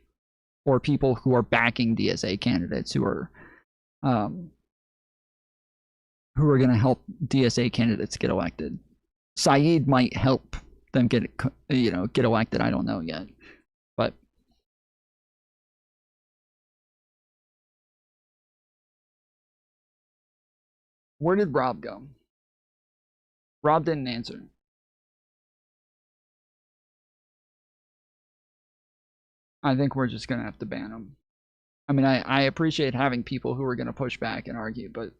or people who are backing DSA candidates who are going to help DSA candidates get elected. Saeed might help them get elected. I don't know yet, but where did Rob go? Rob didn't answer. I think we're just going to have to ban him. I mean, I appreciate having people who are going to push back and argue, but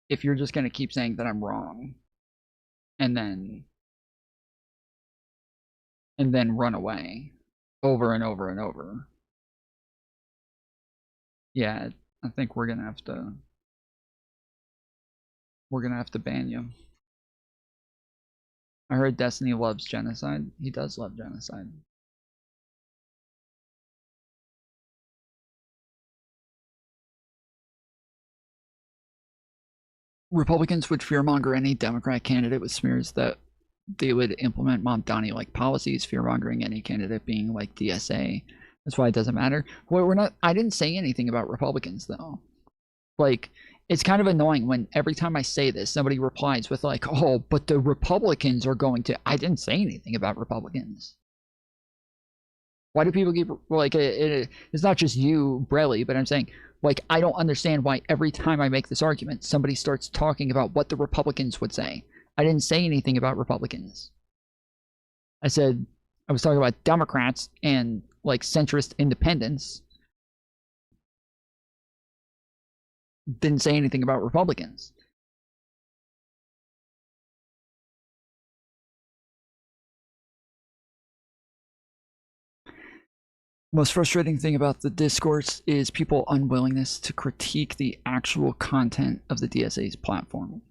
if you're just going to keep saying that I'm wrong and then run away over and over and over, yeah, I think we're going to have to ban you. I heard Destiny loves genocide. He does love genocide. Republicans would fearmonger any Democrat candidate with smears that they would implement Mamdani-like policies, fearmongering any candidate being like DSA. That's why it doesn't matter. Well, I didn't say anything about Republicans though. Like, it's kind of annoying when every time I say this, somebody replies with like, oh, but the Republicans are going to. I didn't say anything about Republicans. Why do people keep, like, it's not just you, Brelly, but I'm saying, like, I don't understand why every time I make this argument, somebody starts talking about what the Republicans would say. I didn't say anything about Republicans. I was talking about Democrats and, like, centrist independents. Didn't say anything about Republicans. Most frustrating thing about the discourse is people's unwillingness to critique the actual content of the DSA's platform.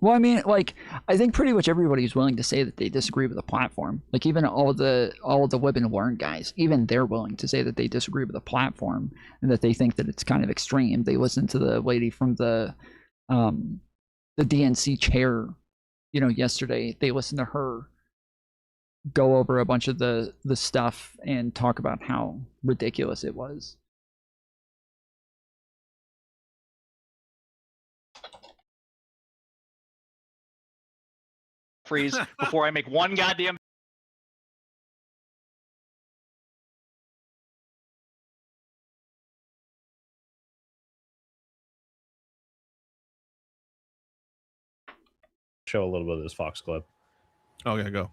Well, I mean, like, I think pretty much everybody's willing to say that they disagree with the platform. Like, even all the Live and Learn guys, even they're willing to say that they disagree with the platform and that they think that it's kind of extreme. They listened to the lady from the DNC chair, you know, yesterday. They listened to her go over a bunch of the stuff and talk about how ridiculous it was. Freeze before I make one goddamn. Show a little bit of this Fox clip. Okay, go.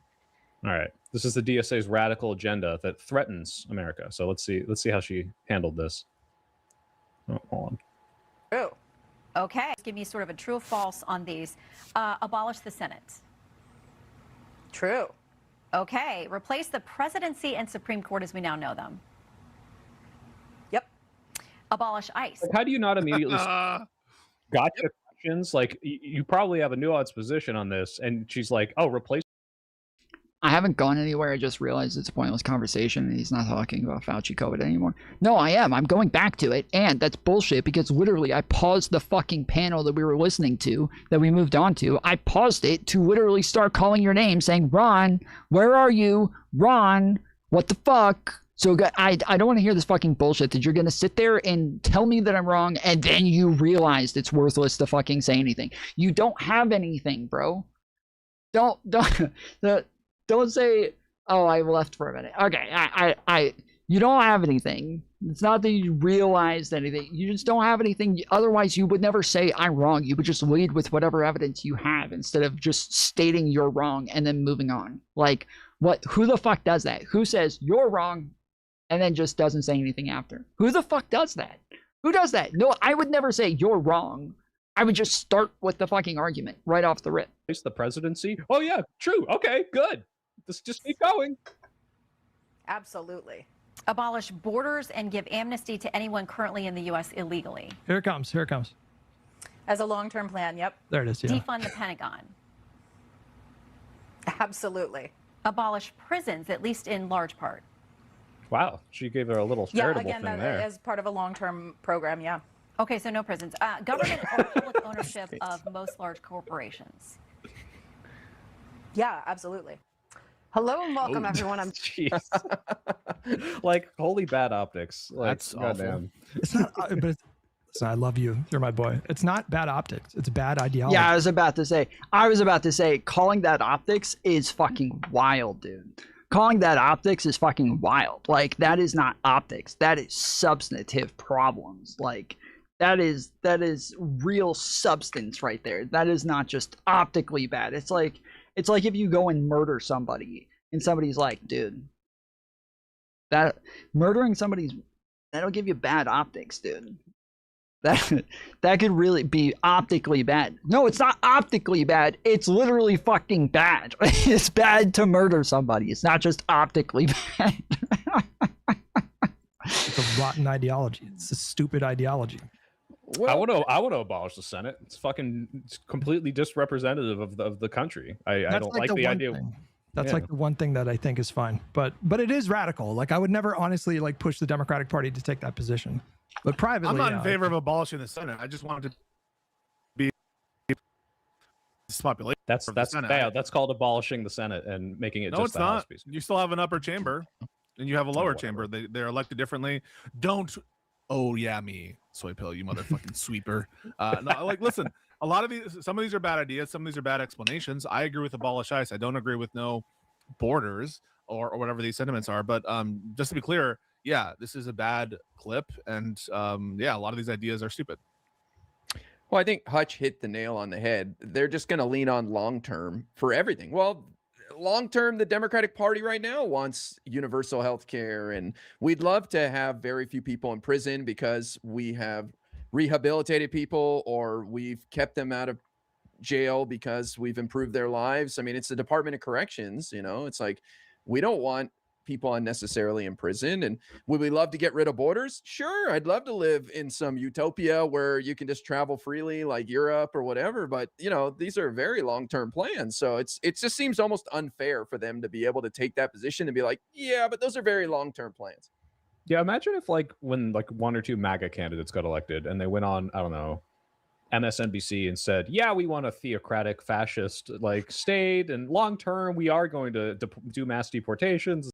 All right. This is the DSA's radical agenda that threatens America. So let's see how she handled this. Oh, hold on. True. Okay. Give me sort of a true or false on these. Abolish the Senate. True. Okay, replace the presidency and Supreme Court as we now know them. Yep. Abolish ICE. Like, how do you not immediately gotcha questions? Like, you probably have a nuanced position on this, and she's like, oh, replace. I haven't gone anywhere. I just realized it's a pointless conversation and he's not talking about Fauci COVID anymore. No, I am. I'm going back to it. And that's bullshit because literally I paused the fucking panel that we were listening to, that we moved on to. I paused it to literally start calling your name saying, Ron, where are you? Ron, what the fuck? So I don't want to hear this fucking bullshit that you're going to sit there and tell me that I'm wrong and then you realized it's worthless to fucking say anything. You don't have anything, bro. Don't say, oh, I left for a minute. Okay, you don't have anything. It's not that you realized anything. You just don't have anything. Otherwise, you would never say, I'm wrong. You would just lead with whatever evidence you have instead of just stating you're wrong and then moving on. Like, who the fuck does that? Who says you're wrong and then just doesn't say anything after? Who the fuck does that? Who does that? No, I would never say you're wrong. I would just start with the fucking argument right off the rip. Replace the presidency? Oh, yeah, true. Okay, good. Let's just keep going. Absolutely. Abolish borders and give amnesty to anyone currently in the U.S. illegally. Here it comes. Here it comes. As a long-term plan, yep. There it is, yeah. Defund the Pentagon. Absolutely. Abolish prisons, at least in large part. Wow, she gave her a little charitable thing there. As part of a long-term program, yeah. Okay, so no prisons. Government or public ownership of most large corporations. Yeah, absolutely. Hello and welcome, everyone. I'm like, holy bad optics. Like, That's awful. goddamn. It's not, but I love you. You're my boy. It's not bad optics. It's bad ideology. Yeah, I was about to say, calling that optics is fucking wild, dude. Calling that optics is fucking wild. Like, that is not optics. That is substantive problems. Like, that is real substance right there. That is not just optically bad. It's like if you go and murder somebody and somebody's like, dude, that murdering that'll give you bad optics, dude. That could really be optically bad. No, it's not optically bad. It's literally fucking bad. It's bad to murder somebody. It's not just optically bad. It's a rotten ideology. It's a stupid ideology. Well, I want to abolish the Senate. It's completely disrepresentative of the country. I don't like the idea. That's like the one thing that I think is fine. But it is radical. Like, I would never honestly like push the Democratic Party to take that position. But privately, I'm not in favor of abolishing the Senate. I just wanted to be this population. That's bad. That's called abolishing the Senate and making it no, just it's the not. House piece. You still have an upper chamber, and you have a lower chamber. They're elected differently. Don't. Oh yeah, me soy pill, you motherfucking sweeper. No, like, listen. Some of these are bad ideas. Some of these are bad explanations. I agree with abolish ICE. I don't agree with no borders or whatever these sentiments are. But just to be clear, yeah, this is a bad clip, and yeah, a lot of these ideas are stupid. Well, I think Hutch hit the nail on the head. They're just going to lean on long term for everything. Well, long term, the Democratic Party right now wants universal health care, and we'd love to have very few people in prison because we have rehabilitated people or we've kept them out of jail because we've improved their lives. I mean, it's the Department of Corrections, it's like, we don't want people unnecessarily in prison. And would we love to get rid of borders? Sure, I'd love to live in some utopia where you can just travel freely like Europe or whatever, but these are very long-term plans. So it just seems almost unfair for them to be able to take that position and be like, yeah, but those are very long-term plans. Yeah, imagine if when one or two MAGA candidates got elected and they went on, I don't know, MSNBC and said, yeah, we want a theocratic fascist state, and long term we are going to do mass deportations.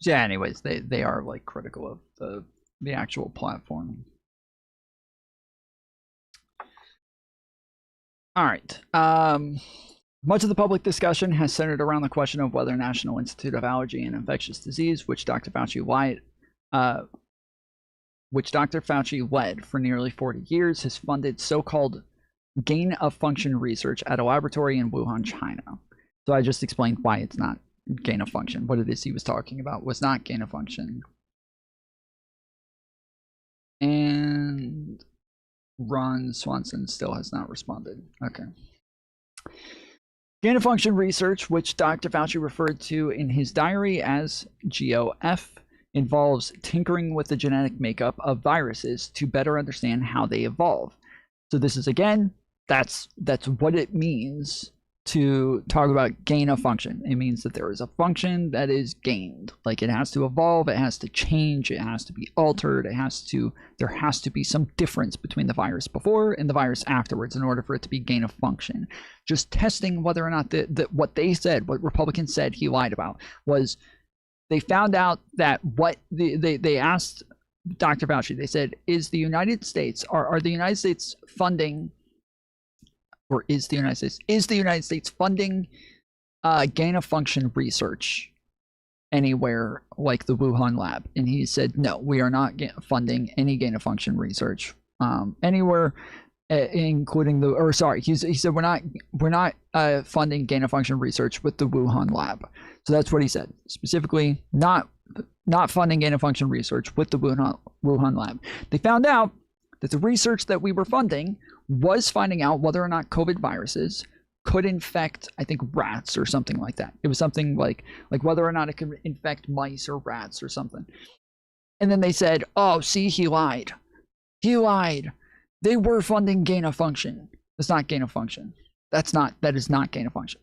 Yeah, anyways, they are critical of the actual platform. All right. Much of the public discussion has centered around the question of whether National Institute of Allergy and Infectious Disease, which Dr. Fauci led for nearly 40 years, has funded so-called gain-of-function research at a laboratory in Wuhan, China. So I just explained why it's not gain-of-function. What it is he was talking about was not gain-of-function. And Ron Swanson still has not responded. Okay. Gain of function research, which Dr. Fauci referred to in his diary as GOF, involves tinkering with the genetic makeup of viruses to better understand how they evolve. So this is, again, that's what it means to talk about gain of function. It means that there is a function that is gained. Like, it has to evolve, it has to change, it has to be altered, there has to be some difference between the virus before and the virus afterwards in order for it to be gain of function. Just testing whether or not what they said, what Republicans said he lied about, was they found out that what they asked Dr. Fauci, they said, is the United States funding, or is the United States funding gain of function research anywhere like the Wuhan lab? And he said, no, we are not funding any gain of function research anywhere, including he said we're not funding gain of function research with the Wuhan lab. So that's what he said, specifically not funding gain of function research with the Wuhan lab. They found out that the research that we were funding was finding out whether or not COVID viruses could infect, I think, rats or something like that. It was something like whether or not it could infect mice or rats or something. And then they said, oh, see, he lied. He lied. They were funding gain of function. That's not gain of function. That is not gain of function.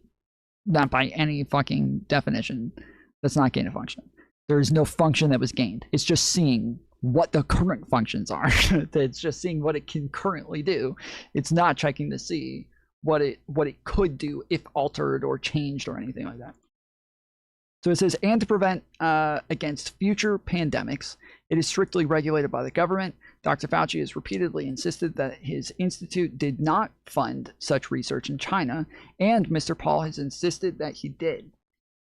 Not by any fucking definition. That's not gain of function. There is no function that was gained. It's just seeing what the current functions are. It's just seeing what it can currently do. It's not checking to see what it could do if altered or changed or anything like that. So it says, and to prevent against future pandemics, it is strictly regulated by the government. Dr. Fauci has repeatedly insisted that his institute did not fund such research in China, and Mr. Paul has insisted that he did.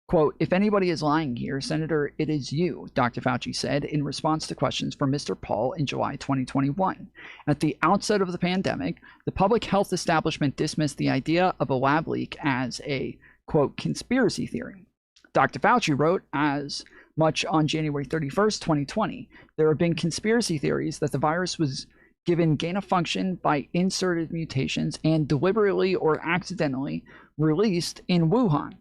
Quote, if anybody is lying here, Senator, it is you, Dr. Fauci said in response to questions from Mr. Paul in July 2021. At the outset of the pandemic, the public health establishment dismissed the idea of a lab leak as a, quote, conspiracy theory. Dr. Fauci wrote as much on January 31st, 2020. There have been conspiracy theories that the virus was given gain of function by inserted mutations and deliberately or accidentally released in Wuhan.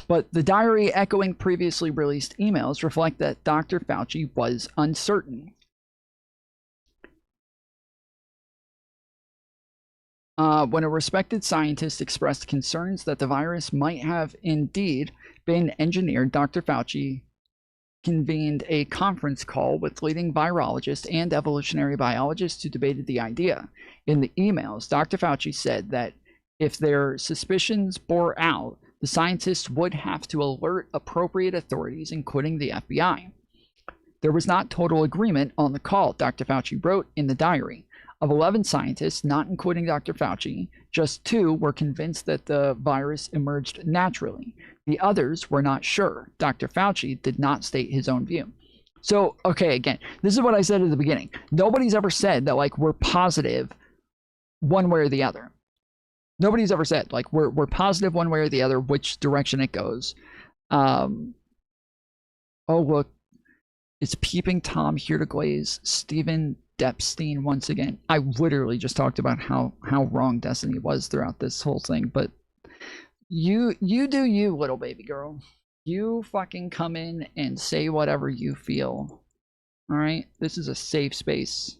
But the diary, echoing previously released emails, reflect that Dr. Fauci was uncertain. When a respected scientist expressed concerns that the virus might have indeed been engineered, Dr. Fauci convened a conference call with leading virologists and evolutionary biologists who debated the idea. In the emails, Dr. Fauci said that if their suspicions bore out, the scientists would have to alert appropriate authorities, including the FBI. There was not total agreement on the call, Dr. Fauci wrote in the diary. Of 11 scientists, not including Dr. Fauci, just 2 were convinced that the virus emerged naturally. The others were not sure. Dr. Fauci did not state his own view. So, okay, again, this is what I said at the beginning. Nobody's ever said that, like, we're positive one way or the other. Nobody's ever said, like, we're positive one way or the other, which direction it goes. Oh, look, it's Peeping Tom here to glaze Stephen Depstein once again. I literally just talked about how wrong Destiny was throughout this whole thing, but you do you, little baby girl. You fucking come in and say whatever you feel. All right? This is a safe space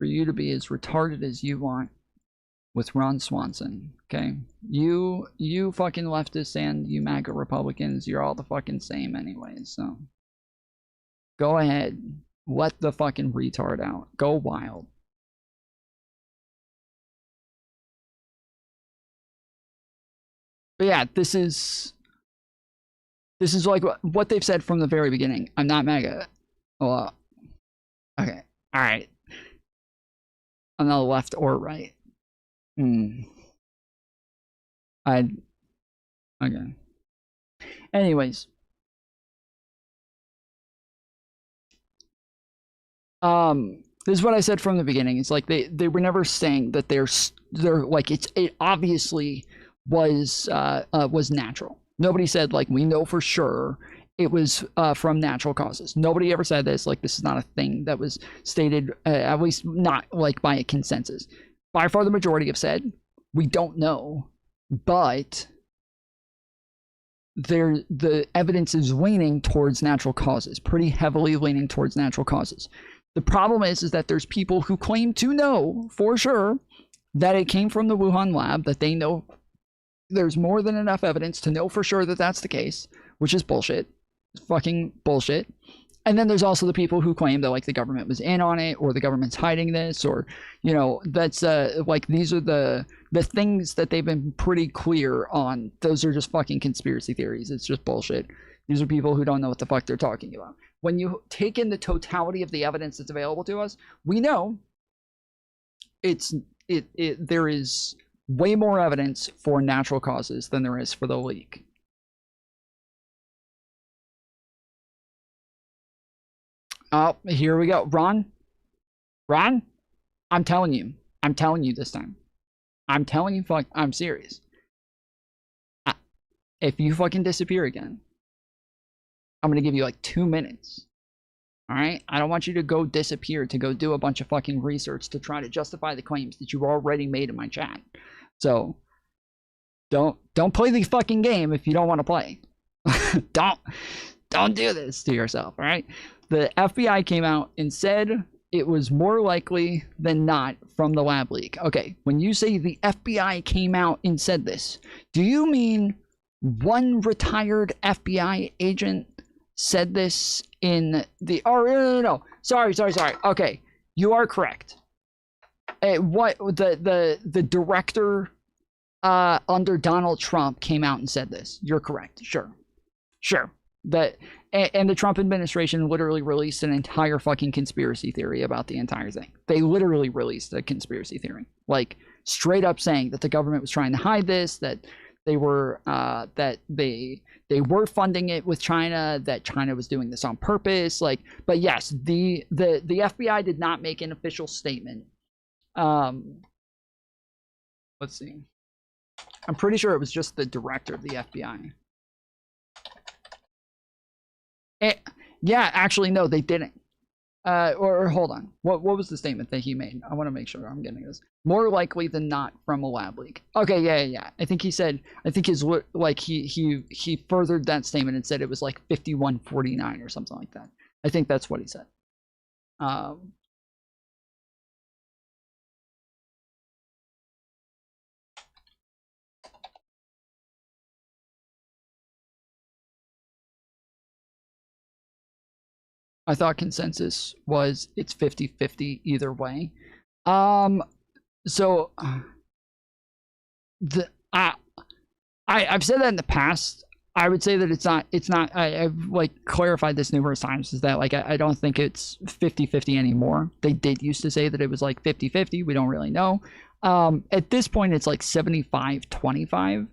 for you to be as retarded as you want with Ron Swanson, okay? You fucking leftists and you MAGA Republicans, you're all the fucking same anyways, so go ahead. Let the fucking retard out. Go wild. But yeah, this is like what they've said from the very beginning. I'm not MAGA. Well, okay. All right. I'm not left or right. Okay. Anyways. This is what I said from the beginning. It's like they were never saying that they're like it obviously was natural. Nobody said like we know for sure it was from natural causes. Nobody ever said this. Like this is not a thing that was stated, at least not like by a consensus. by far the majority have said, we don't know, but the evidence is leaning towards natural causes, pretty heavily leaning towards natural causes. The problem is that there's people who claim to know for sure that it came from the Wuhan lab, that they know there's more than enough evidence to know for sure that that's the case, which is bullshit. It's fucking bullshit. And then there's also the people who claim that like the government was in on it, or the government's hiding this, or, you know, that's like, these are the things that they've been pretty clear on. Those are just fucking conspiracy theories. It's just bullshit. These are people who don't know what the fuck they're talking about. When you take in the totality of the evidence that's available to us, we know there is way more evidence for natural causes than there is for the leak. Oh, here we go. Ron, I'm telling you this time. I'm telling you, fuck, I'm serious. If you fucking disappear again, I'm gonna give you like 2 minutes. All right? I don't want you to go disappear to go do a bunch of fucking research to try to justify the claims that you already made in my chat. So don't play the fucking game if you don't want to play. Don't do this to yourself, all right? The FBI came out and said it was more likely than not from the lab leak. Okay, when you say the FBI came out and said this, do you mean one retired FBI agent said this in the... Oh, no. Sorry. Okay, you are correct. What the director under Donald Trump came out and said this. You're correct. Sure. And the Trump administration literally released an entire fucking conspiracy theory about the entire thing. They literally released a conspiracy theory, like straight up saying that the government was trying to hide this, that they were funding it with China, that China was doing this on purpose. Like, but yes, the FBI did not make an official statement. Let's see. I'm pretty sure it was just the director of the FBI. Yeah, actually, no, they didn't. Or hold on. What was the statement that he made? I want to make sure I'm getting this. More likely than not from a lab leak. Okay, yeah. I think he said, he furthered that statement and said it was like 51-49 or something like that. I think that's what he said. I thought consensus was it's 50-50 either way. So I've said that in the past. I would say that it's not I've like clarified this numerous times, is that like I don't think it's 50-50 anymore. They did used to say that it was like 50-50. We don't really know. At this point it's like 75-25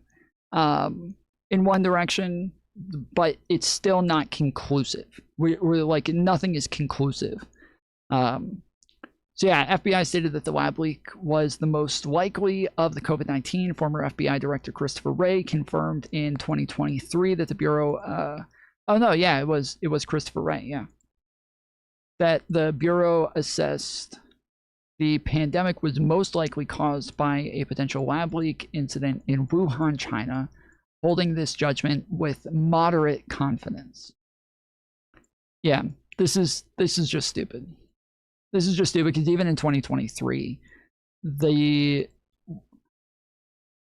in one direction, but it's still not conclusive. We're like, nothing is conclusive. So yeah, FBI stated that the lab leak was the most likely of the COVID-19. Former FBI Director Christopher Wray confirmed in 2023 that the Bureau, it was Christopher Wray, yeah. That the Bureau assessed the pandemic was most likely caused by a potential lab leak incident in Wuhan, China, holding this judgment with moderate confidence. Yeah, this is just stupid. This is just stupid because even in 2023,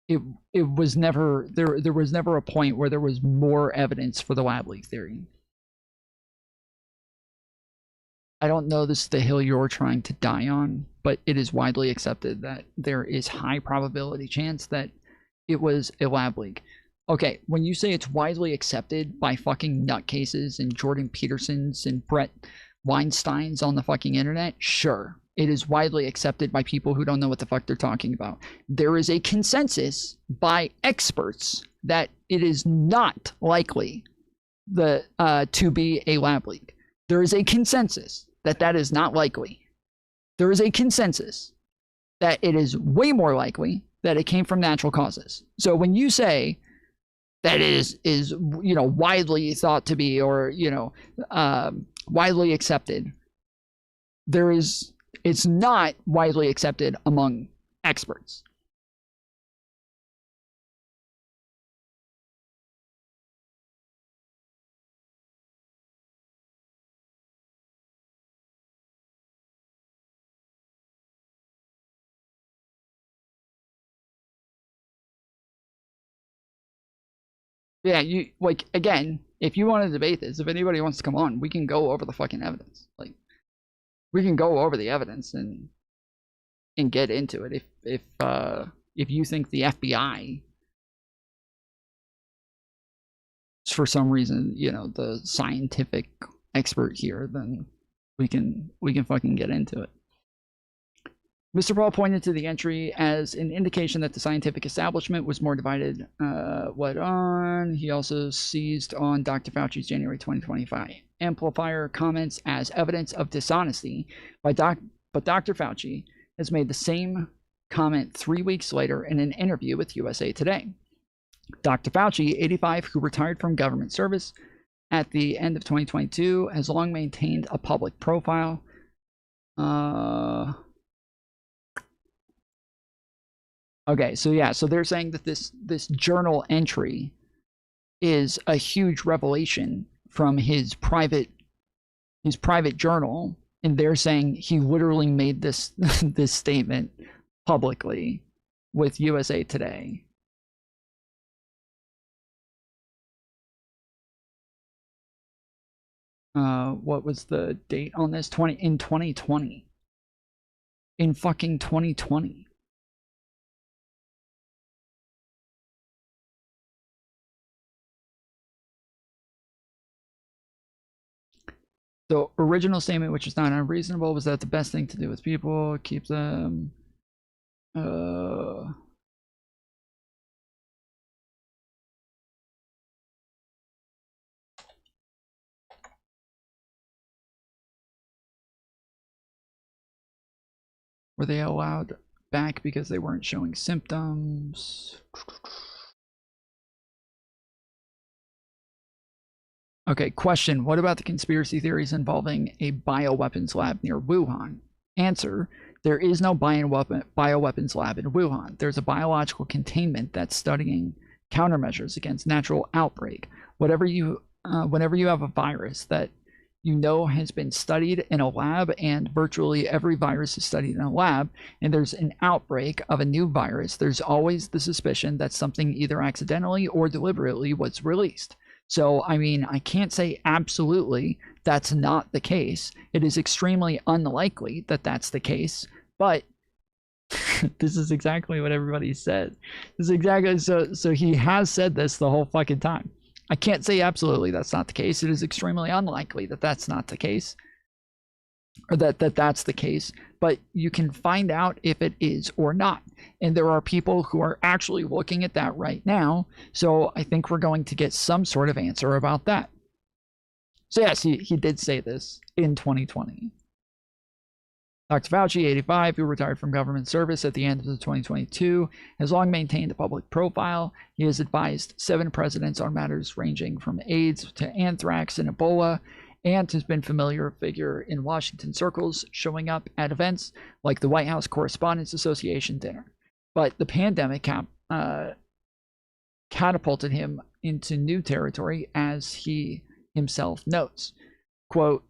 it was never there was never a point where there was more evidence for the lab leak theory. I don't know this is the hill you're trying to die on, but it is widely accepted that there is high probability chance that it was a lab leak. Okay, when you say it's widely accepted by fucking nutcases and Jordan Petersons and Brett Weinsteins on the fucking internet, sure, it is widely accepted by people who don't know what the fuck they're talking about. There is a consensus by experts that it is not likely to be a lab leak. There is a consensus that that is not likely. There is a consensus that it is way more likely that it came from natural causes. So when you say that is widely thought to be, or widely accepted, it's not widely accepted among experts. Yeah, you like again, if you want to debate this, if anybody wants to come on, we can go over the fucking evidence. Like we can go over the evidence and get into it if you think the FBI is for some reason, you know, the scientific expert here, then we can fucking get into it. Mr. Paul pointed to the entry as an indication that the scientific establishment was more divided. He also seized on Dr. Fauci's January 2025 amplifier comments as evidence of dishonesty but Dr. Fauci has made the same comment 3 weeks later in an interview with USA Today. Dr. Fauci, 85, who retired from government service at the end of 2022, has long maintained a public profile. Okay, so yeah, so they're saying that this journal entry is a huge revelation from his private journal, and they're saying he literally made this this statement publicly with USA Today. What was the date on this? 2020. In fucking 2020. The original statement, which is not unreasonable, was that the best thing to do with people, keep them were they allowed back because they weren't showing symptoms? Okay, question. What about the conspiracy theories involving a bioweapons lab near Wuhan? Answer. There is no bioweapons lab in Wuhan. There's a biological containment that's studying countermeasures against natural outbreak. Whenever you have a virus that you know has been studied in a lab, and virtually every virus is studied in a lab, and there's an outbreak of a new virus, there's always the suspicion that something either accidentally or deliberately was released. So, I mean, I can't say absolutely that's not the case. It is extremely unlikely that that's the case, but this is exactly what everybody said. This is exactly so he has said this the whole fucking time. I can't say absolutely that's not the case. It is extremely unlikely that that's not the case, or that's the case, but you can find out if it is or not. And there are people who are actually looking at that right now. So I think we're going to get some sort of answer about that. So yes, he did say this in 2020. Dr. Fauci, 85, who retired from government service at the end of 2022, has long maintained a public profile. He has advised 7 presidents on matters ranging from AIDS to anthrax and Ebola, and has been a familiar figure in Washington circles, showing up at events like the White House Correspondents Association dinner. But the pandemic catapulted him into new territory, as he himself notes. Quote,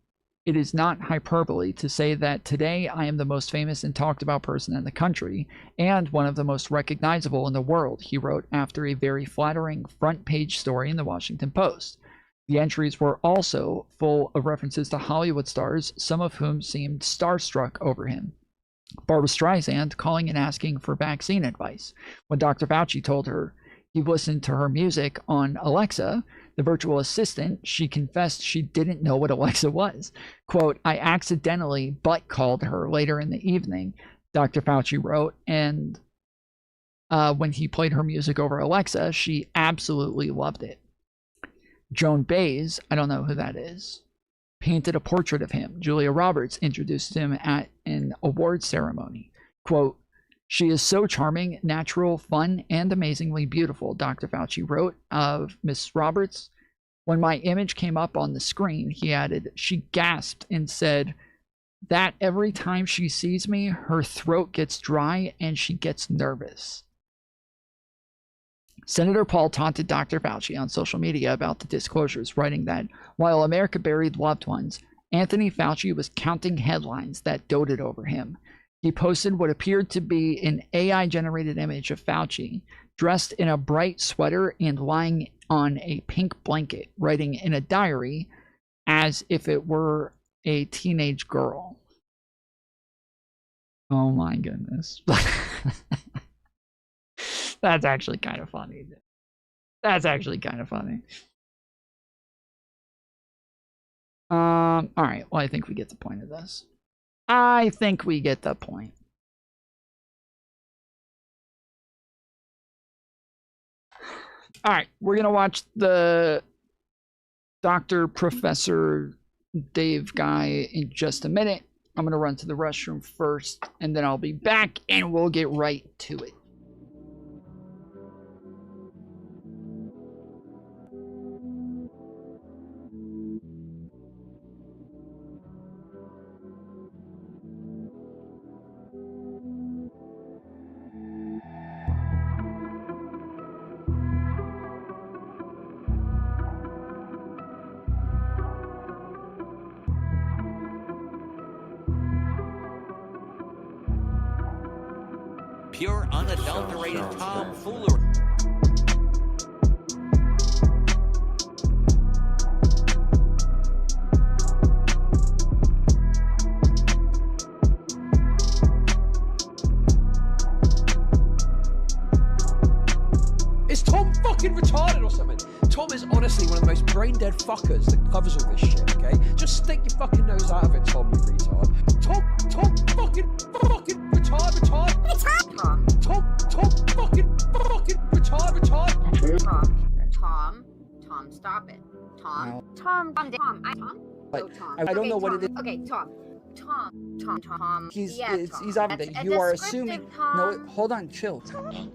"It is not hyperbole to say that today I am the most famous and talked about person in the country, and one of the most recognizable in the world," he wrote after a very flattering front page story in the Washington Post. The entries were also full of references to Hollywood stars, some of whom seemed starstruck over him. Barbra Streisand calling and asking for vaccine advice. When Dr. Fauci told her he listened to her music on Alexa, the virtual assistant, she confessed she didn't know what Alexa was. Quote, "I accidentally butt called her later in the evening," Dr. Fauci wrote, and when he played her music over Alexa, she absolutely loved it. Joan Baez, I don't know who that is, painted a portrait of him. Julia Roberts introduced him at an award ceremony. Quote, "She is so charming, natural, fun, and amazingly beautiful," Dr. Fauci wrote of Miss Roberts. "When my image came up on the screen," he added, "she gasped and said, that every time she sees me, her throat gets dry and she gets nervous. Senator Paul taunted Dr. Fauci on social media about the disclosures, writing that while America buried loved ones, Anthony Fauci was counting headlines that doted over him. He posted what appeared to be an AI-generated image of Fauci, dressed in a bright sweater and lying on a pink blanket, writing in a diary as if it were a teenage girl. Oh my goodness. That's actually kind of funny. That's actually kind of funny. All right. Well, I think we get the point of this. I think we get the point. All right. We're going to watch the Dr. Professor Dave guy in just a minute. I'm going to run to the restroom first, and then I'll be back, and we'll get right to it. Pure, unadulterated tomfoolery. Is Tom fucking retarded or something? Tom is honestly one of the most brain-dead fuckers that covers all this shit, okay? Just stick your fucking nose out of it, Tom, you retard. Tom fucking retard. Tom fucking retard. Tom, stop it. Tom. I don't know what it is. Okay, Tom. He's Yeah, he's Tom. obvious A that you are descriptive assuming. Tom. No, hold on, chill. Tomfoolery.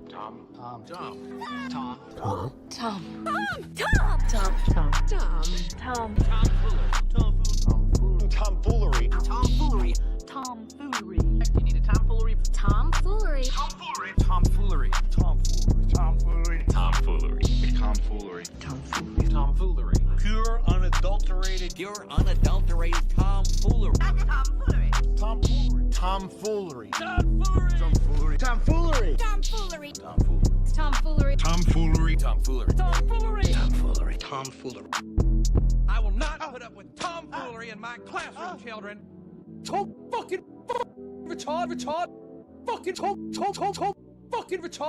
You need a tomfoolery. Tomfoolery. Pure, unadulterated tomfoolery. I will not put up with tomfoolery in my classroom, children. Tom fucking retard. Fucking Tom fucking retard. Fucking Tom.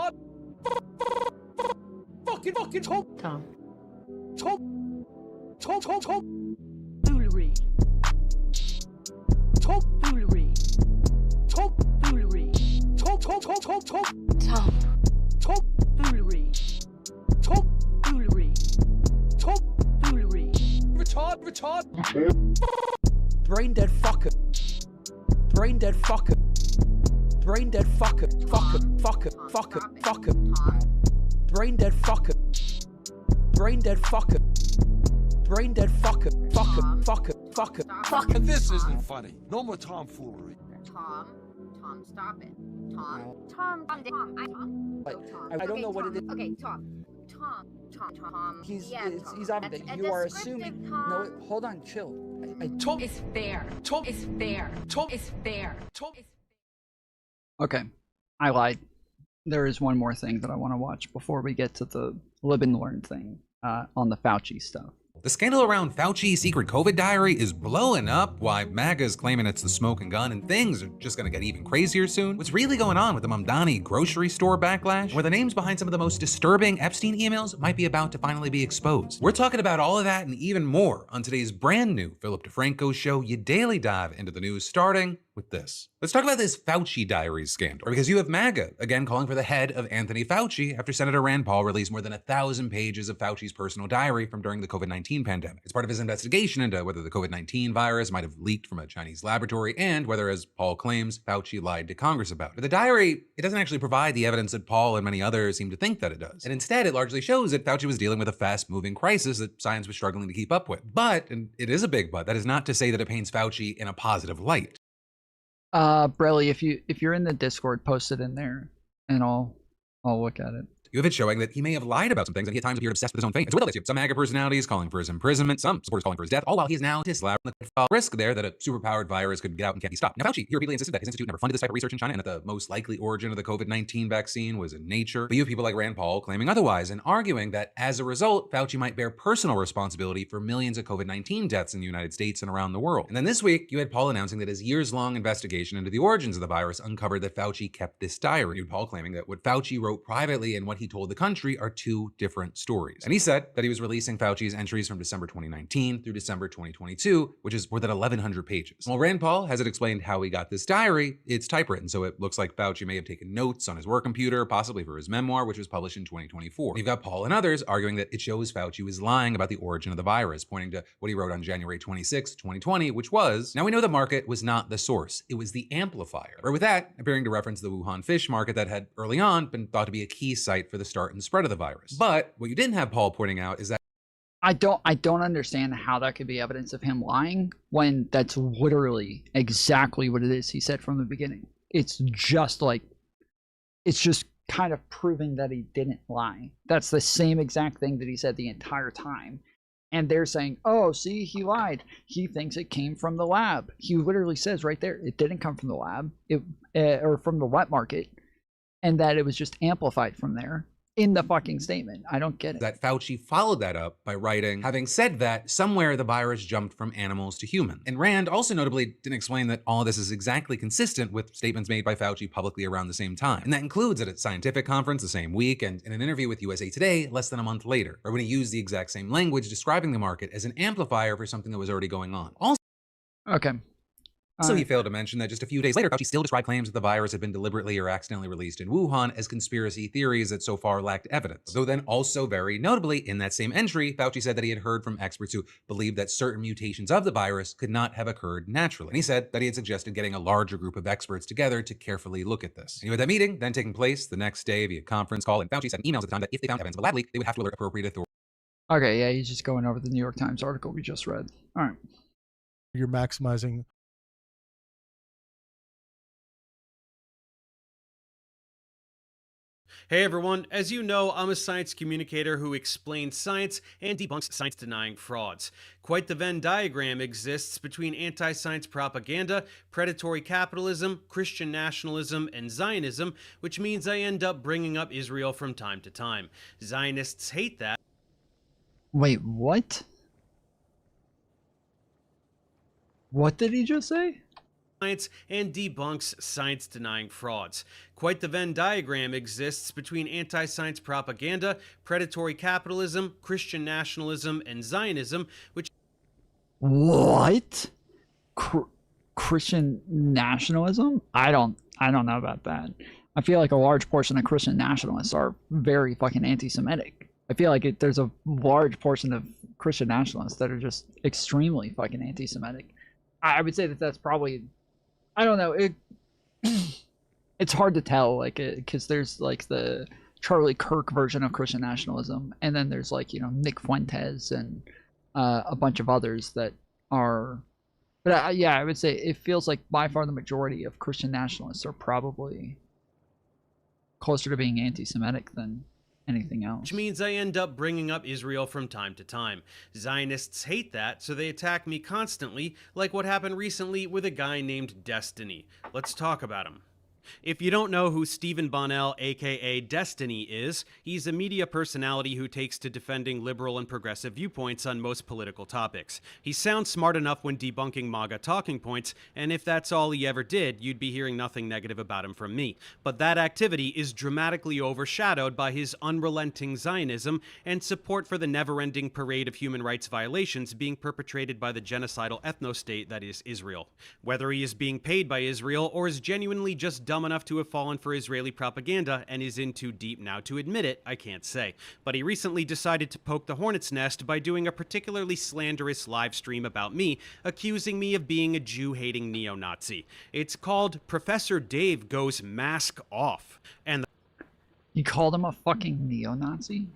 Foolery. Retard. Brain dead fucker. Brain dead fucker. Brain dead fucker. Fucker. Brain dead fucker. Brain dead fucker. Brain dead fucker. Fucker. This isn't funny. No more tomfoolery. Tom, stop it. Tom. I don't know what it is. Okay, Tom. He's Yeah, he's Tom. obvious that A you are descriptive assuming. Tom. No, hold on, chill. Tom is fair. Tom is fair. Tom is fair. Tom. Okay, I lied. There is one more thing that I want to watch before we get to the live and learn thing on the Fauci stuff. The scandal around Fauci's secret COVID diary is blowing up, while MAGA is claiming it's the smoking gun, and things are just gonna get even crazier soon. What's really going on with the Mamdani grocery store backlash, where the names behind some of the most disturbing Epstein emails might be about to finally be exposed. We're talking about all of that and even more on today's brand new Philip DeFranco show. You daily dive into the news, starting with this. Let's talk about this Fauci diaries scandal, because you have MAGA again calling for the head of Anthony Fauci after Senator Rand Paul released more than 1,000 pages of Fauci's personal diary from during the COVID-19 pandemic. It's part of his investigation into whether the COVID-19 virus might have leaked from a Chinese laboratory and whether, as Paul claims, Fauci lied to Congress about it. But the diary, it doesn't actually provide the evidence that Paul and many others seem to think that it does. And instead, it largely shows that Fauci was dealing with a fast-moving crisis that science was struggling to keep up with. But, and it is a big but, that is not to say that it paints Fauci in a positive light. Brelly, if you're in the Discord, post it in there, and I'll look at it. You have it showing that he may have lied about some things and he at times appeared obsessed with his own fame. It's with all this. Some MAGA personalities calling for his imprisonment, some supporters calling for his death, all while he is now disallowed the risk there that a superpowered virus could get out and can't be stopped. Now, Fauci here repeatedly insisted that his institute never funded this type of research in China and that the most likely origin of the COVID-19 vaccine was in nature. But you have people like Rand Paul claiming otherwise and arguing that as a result, Fauci might bear personal responsibility for millions of COVID-19 deaths in the United States and around the world. And then this week, you had Paul announcing that his years-long investigation into the origins of the virus uncovered that Fauci kept this diary. You had Paul claiming that what Fauci wrote privately and what he told the country are two different stories. And he said that he was releasing Fauci's entries from December 2019 through December 2022, which is more than 1,100 pages. While Rand Paul hasn't explained how he got this diary, it's typewritten, so it looks like Fauci may have taken notes on his work computer, possibly for his memoir, which was published in 2024. You've got Paul and others arguing that it shows Fauci was lying about the origin of the virus, pointing to what he wrote on January 26, 2020, which was, now we know the market was not the source, it was the amplifier. Or with that, appearing to reference the Wuhan fish market that had early on been thought to be a key site for the start and spread of the virus. But what you didn't have Paul pointing out is that I don't understand how that could be evidence of him lying when that's literally exactly what it is he said from the beginning. It's just kind of proving that he didn't lie. That's the same exact thing that he said the entire time. And they're saying, oh, see, he lied. He thinks it came from the lab. He literally says right there, it didn't come from the lab, or from the wet market, and that it was just amplified from there. In the fucking statement. I don't get it. That Fauci followed that up by writing, having said that, somewhere the virus jumped from animals to human. And Rand also notably didn't explain that all of this is exactly consistent with statements made by Fauci publicly around the same time. And that includes at a scientific conference the same week and in an interview with USA Today less than a month later, or when he used the exact same language describing the market as an amplifier for something that was already going on. Okay. Also, he failed to mention that just a few days later, Fauci still described claims that the virus had been deliberately or accidentally released in Wuhan as conspiracy theories that so far lacked evidence. Though then also very notably, in that same entry, Fauci said that he had heard from experts who believed that certain mutations of the virus could not have occurred naturally. And he said that he had suggested getting a larger group of experts together to carefully look at this. And you had that meeting then taking place the next day via conference call, and Fauci said in emails at the time that if they found evidence of a lab leak, they would have to alert appropriate authorities. Okay, yeah, he's just going over the New York Times article we just read. All right. You're maximizing. Hey everyone, as you know, I'm a science communicator who explains science and debunks science-denying frauds. Quite the Venn diagram exists between anti-science propaganda, predatory capitalism, Christian nationalism, and Zionism, which means I end up bringing up Israel from time to time. Zionists hate that. Wait, what? What did he just say? Science and debunks science-denying frauds. Quite the Venn diagram exists between anti-science propaganda, predatory capitalism, Christian nationalism, and Zionism, which... What? Christian nationalism? I don't know about that. I feel like a large portion of Christian nationalists are very fucking anti-Semitic. I feel like there's a large portion of Christian nationalists that are just extremely fucking anti-Semitic. I would say that that's probably... I don't know. It's hard to tell, like, because there's like the Charlie Kirk version of Christian nationalism, and then there's like, you know, Nick Fuentes and a bunch of others that are. But yeah, I would say it feels like by far the majority of Christian nationalists are probably closer to being anti-Semitic than anything else. Which means I end up bringing up Israel from time to time. Zionists hate that, so they attack me constantly, like what happened recently with a guy named Destiny. Let's talk about him. If you don't know who Stephen Bonnell, aka Destiny, is, he's a media personality who takes to defending liberal and progressive viewpoints on most political topics. He sounds smart enough when debunking MAGA talking points, and if that's all he ever did, you'd be hearing nothing negative about him from me. But that activity is dramatically overshadowed by his unrelenting Zionism and support for the never-ending parade of human rights violations being perpetrated by the genocidal ethno-state that is Israel. Whether he is being paid by Israel or is genuinely just dumb enough to have fallen for Israeli propaganda and is in too deep now to admit it, I can't say. But he recently decided to poke the hornet's nest by doing a particularly slanderous live stream about me, accusing me of being a Jew-hating neo-Nazi. It's called Professor Dave Goes Mask Off. And you called him a fucking neo-Nazi?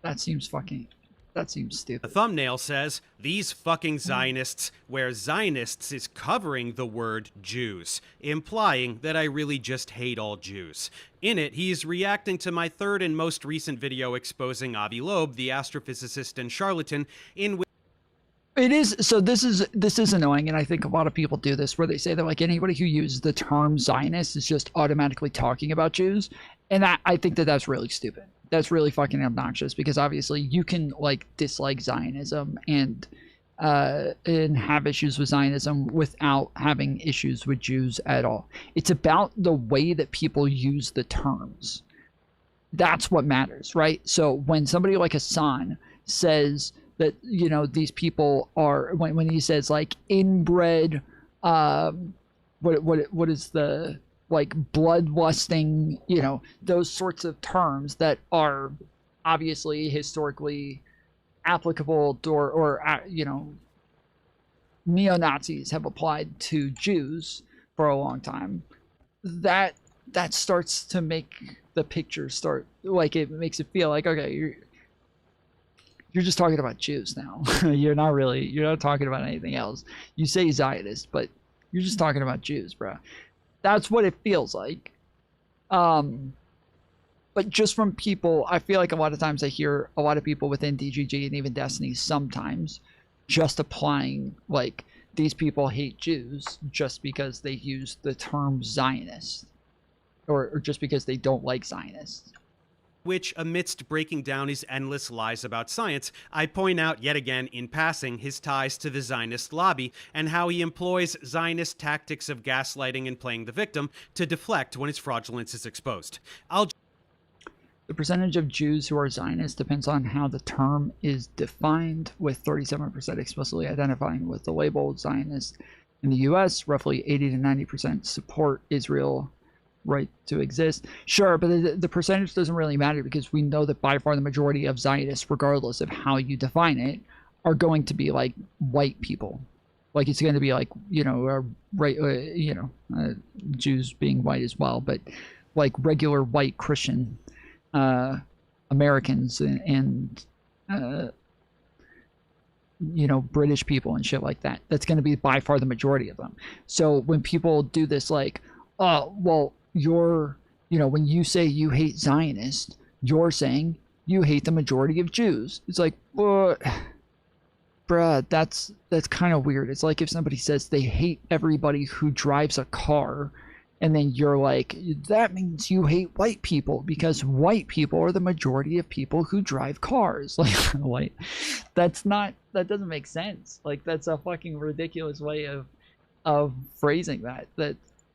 That seems fucking... That seems stupid. The thumbnail says, "These fucking Zionists," where Zionists is covering the word Jews, implying that I really just hate all Jews. In it, he's reacting to my third and most recent video exposing Avi Loeb, the astrophysicist and charlatan, in which It is. So this is annoying, and I think a lot of people do this, where they say that like anybody who uses the term Zionist is just automatically talking about Jews, and I think that that's really stupid. That's really fucking obnoxious, because obviously you can like dislike Zionism and have issues with Zionism without having issues with Jews at all. It's about the way that people use the terms. That's what matters, right? So when somebody like Hassan says that, you know, these people are, when he says like inbred, what is the, like, bloodlusting, you know, those sorts of terms that are obviously historically applicable to, or you know, neo-Nazis have applied to Jews for a long time, that starts to make the picture start, like, it makes it feel like, okay, you're just talking about Jews now. You're not talking about anything else. You say Zionist, but you're just talking about Jews, bro. That's what it feels like. But just from people, I feel like a lot of times I hear a lot of people within DGG and even Destiny sometimes just applying like these people hate Jews just because they use the term Zionist, or just because they don't like Zionists. Which, amidst breaking down his endless lies about science, I point out yet again in passing his ties to the Zionist lobby and how he employs Zionist tactics of gaslighting and playing the victim to deflect when his fraudulence is exposed. The percentage of Jews who are Zionists depends on how the term is defined, with 37% explicitly identifying with the label Zionist. In the US, roughly 80 to 90% support Israel right to exist. Sure, but the percentage doesn't really matter, because we know that by far the majority of Zionists, regardless of how you define it, are going to be like white people. Like, it's going to be like, you know, Jews being white as well, but like regular white Christian Americans and you know, British people and shit like that. That's going to be by far the majority of them. So when people do this, like, oh, well, you know, when you say you hate Zionists, you're saying you hate the majority of Jews. It's like, bruh, that's kind of weird. It's like if somebody says they hate everybody who drives a car, and then you're like, that means you hate white people because white people are the majority of people who drive cars. Like, that doesn't make sense. Like, that's a fucking ridiculous way of phrasing that.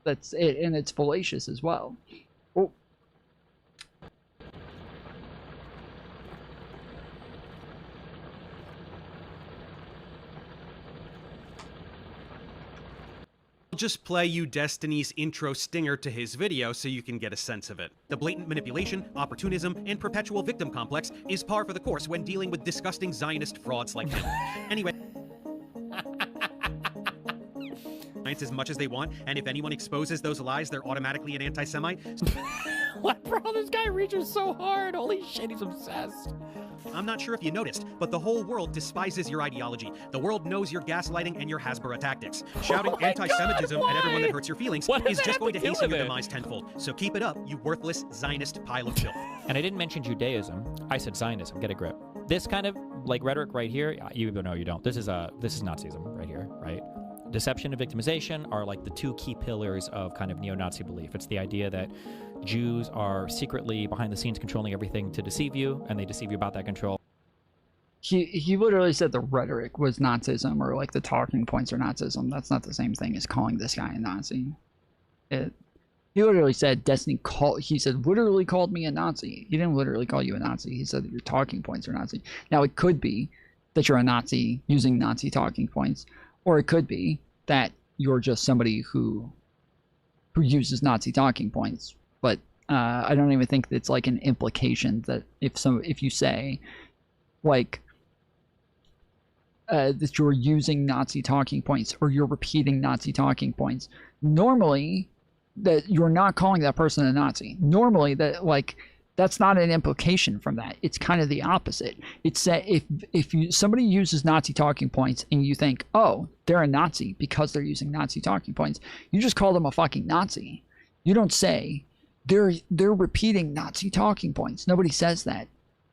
That's it, and it's fallacious as well. Oh. I'll just play you Destiny's intro stinger to his video so you can get a sense of it. The blatant manipulation, opportunism, and perpetual victim complex is par for the course when dealing with disgusting Zionist frauds like him. Anyway, as much as they want, and if anyone exposes those lies, they're automatically an anti-Semite. What, bro? This guy reaches so hard. Holy shit, he's obsessed. I'm not sure if you noticed, but the whole world despises your ideology. The world knows your gaslighting and your Hasbara tactics. Shouting anti-Semitism at everyone that hurts your feelings is just going to hasten your demise tenfold. So keep it up, you worthless Zionist pile of filth. And I didn't mention Judaism. I said Zionism. Get a grip. This kind of like rhetoric right here, you know, you don't. This is Nazism right here, right? Deception and victimization are like the two key pillars of kind of neo-Nazi belief. It's the idea that Jews are secretly behind the scenes controlling everything to deceive you, and they deceive you about that control. He literally said the rhetoric was Nazism, or like the talking points are Nazism. That's not the same thing as calling this guy a Nazi. He literally said literally called me a Nazi. He didn't literally call you a Nazi. He said that your talking points are Nazi. Now, it could be that you're a Nazi using Nazi talking points, or it could be that you're just somebody who uses Nazi talking points. But I don't even think it's like an implication that if you say like that you're using Nazi talking points, or you're repeating Nazi talking points, normally that you're not calling that person a Nazi. Normally that, like, That's not an implication from that. It's kind of the opposite. It's that if somebody uses Nazi talking points and you think, oh, they're a Nazi because they're using Nazi talking points, you just call them a fucking Nazi. You don't say they're repeating Nazi talking points. Nobody says that.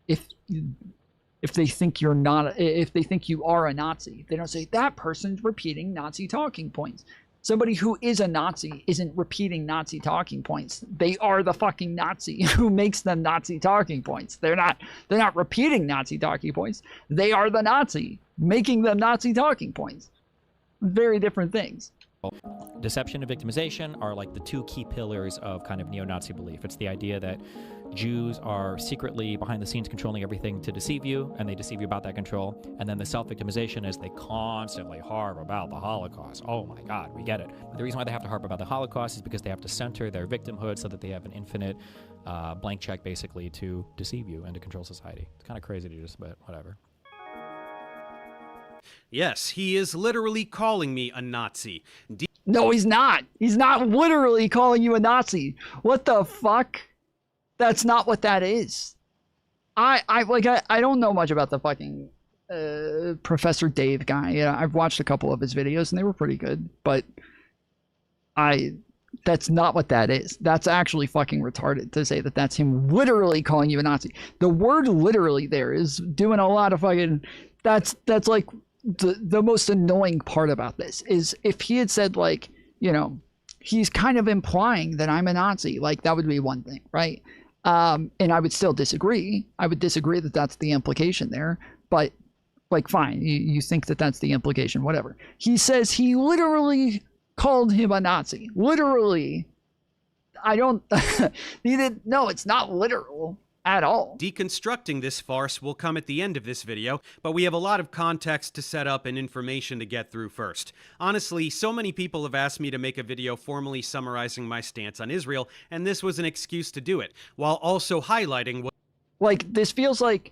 If they think you're not, if they think you are a Nazi, they don't say that person's repeating Nazi talking points. Somebody who is a Nazi isn't repeating Nazi talking points. They are the fucking Nazi who makes them Nazi talking points. They're not repeating Nazi talking points. They are the Nazi making them Nazi talking points. Very different things. Deception and victimization are like the two key pillars of kind of neo-Nazi belief. It's the idea that Jews are secretly behind the scenes controlling everything to deceive you, and they deceive you about that control. And then the self-victimization is they constantly harp about the Holocaust. Oh my God, we get it. But the reason why they have to harp about the Holocaust is because they have to center their victimhood so that they have an infinite blank check basically to deceive you and to control society. It's kind of crazy to just, but whatever. Yes, he is literally calling me a Nazi. No, he's not. He's not literally calling you a Nazi. What the fuck? That's not what that is. I don't know much about the fucking Professor Dave guy. Yeah, I've watched a couple of his videos and they were pretty good, but that's not what that is. That's actually fucking retarded to say that that's him literally calling you a Nazi. The word literally there is doing a lot of fucking, that's like the most annoying part about this is if he had said like, you know, he's kind of implying that I'm a Nazi, like that would be one thing, right? And I would still disagree. I would disagree that that's the implication there, but like, fine, you think that that's the implication, whatever. He says he literally called him a Nazi. Literally. I don't, he didn't, no, it's not literal at all. Deconstructing this farce will come at the end of this video, but we have a lot of context to set up and information to get through first. Honestly, so many people have asked me to make a video formally summarizing my stance on Israel, and this was an excuse to do it, while also highlighting what... Like, this feels like,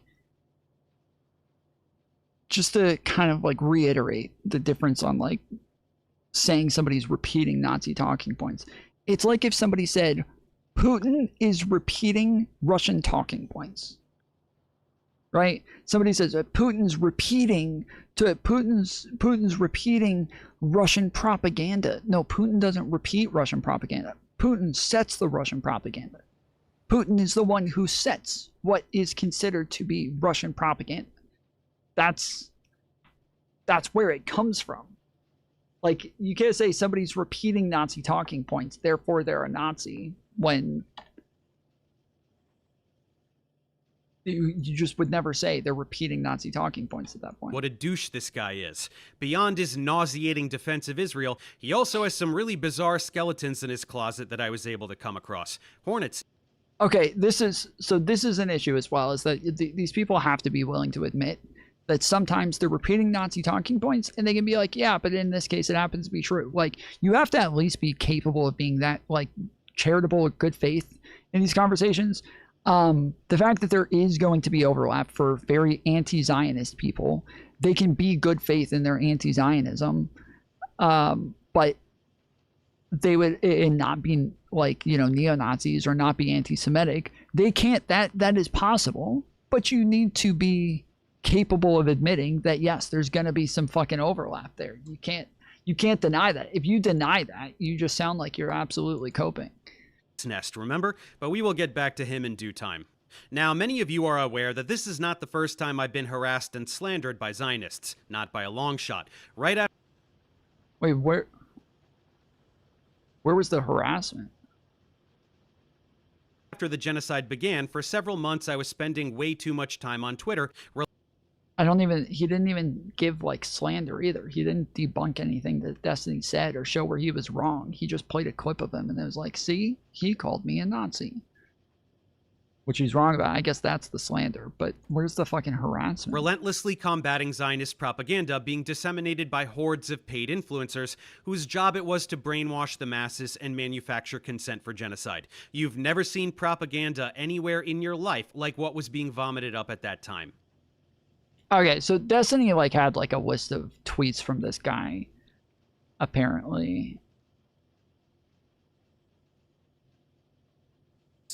just to kind of like reiterate the difference on like saying somebody's repeating Nazi talking points. It's like if somebody said, Putin is repeating Russian talking points, right? Somebody says Putin's repeating Russian propaganda. No, Putin doesn't repeat Russian propaganda. Putin sets the Russian propaganda. Putin is the one who sets what is considered to be Russian propaganda. That's where it comes from. Like, you can't say somebody's repeating Nazi talking points, therefore they're a Nazi, when you just would never say they're repeating Nazi talking points at that point. What a douche this guy is. Beyond his nauseating defense of Israel, he also has some really bizarre skeletons in his closet that I was able to come across. Hornets. Okay, this is an issue as well, is that these people have to be willing to admit that sometimes they're repeating Nazi talking points, and they can be like, yeah, but in this case it happens to be true. Like, you have to at least be capable of being that, like, charitable or good faith in these conversations. The fact that there is going to be overlap for very anti-Zionist people, they can be good faith in their anti-Zionism, but they would, and not be like, you know, neo-Nazis or not be anti-Semitic. They can't, that is possible, but you need to be capable of admitting that, yes, there's going to be some fucking overlap there. You can't deny that. If you deny that, you just sound like you're absolutely coping. Nest, remember? But we will get back to him in due time. Now, many of you are aware that this is not the first time I've been harassed and slandered by Zionists, not by a long shot. Right after... Wait, where was the harassment? After the genocide began, for several months I was spending way too much time on Twitter. He didn't even give like slander either. He didn't debunk anything that Destiny said or show where he was wrong. He just played a clip of him and it was like, see, he called me a Nazi. Which he's wrong about. I guess that's the slander, but where's the fucking harassment? Relentlessly combating Zionist propaganda being disseminated by hordes of paid influencers whose job it was to brainwash the masses and manufacture consent for genocide. You've never seen propaganda anywhere in your life like what was being vomited up at that time. Okay, so Destiny like had like a list of tweets from this guy, apparently.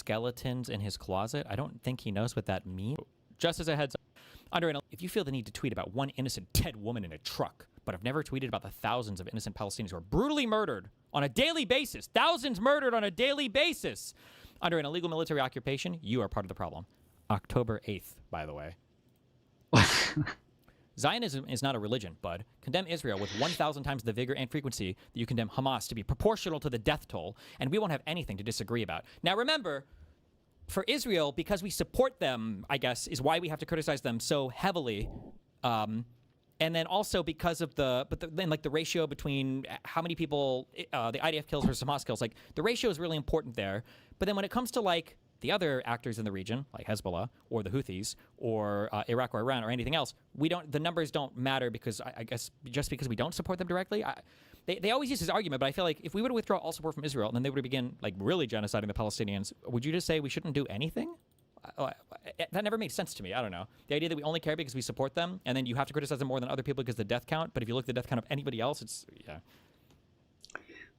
skeletons in his closet. I don't think he knows what that means. Just as a heads up, if you feel the need to tweet about one innocent dead woman in a truck, but have never tweeted about the thousands of innocent Palestinians who are brutally murdered on a daily basis, thousands murdered on a daily basis under an illegal military occupation, you are part of the problem. October 8th, by the way. Zionism is not a religion, bud. Condemn Israel with 1,000 times the vigor and frequency that you condemn Hamas to be proportional to the death toll, and we won't have anything to disagree about. Now remember, for Israel, because we support them, I guess, is why we have to criticize them so heavily. And then also because of the ratio between how many people the IDF kills versus Hamas kills, like the ratio is really important there. But then when it comes to like the other actors in the region, like Hezbollah or the Houthis or Iraq or Iran or anything else, the numbers don't matter because I guess just because we don't support them directly. They always use this argument, but I feel like if we were to withdraw all support from Israel and then they were to begin like really genociding the Palestinians, would you just say we shouldn't do anything? That never made sense to me. I don't know. The idea that we only care because we support them and then you have to criticize them more than other people because of the death count, but if you look at the death count of anybody else, it's, yeah.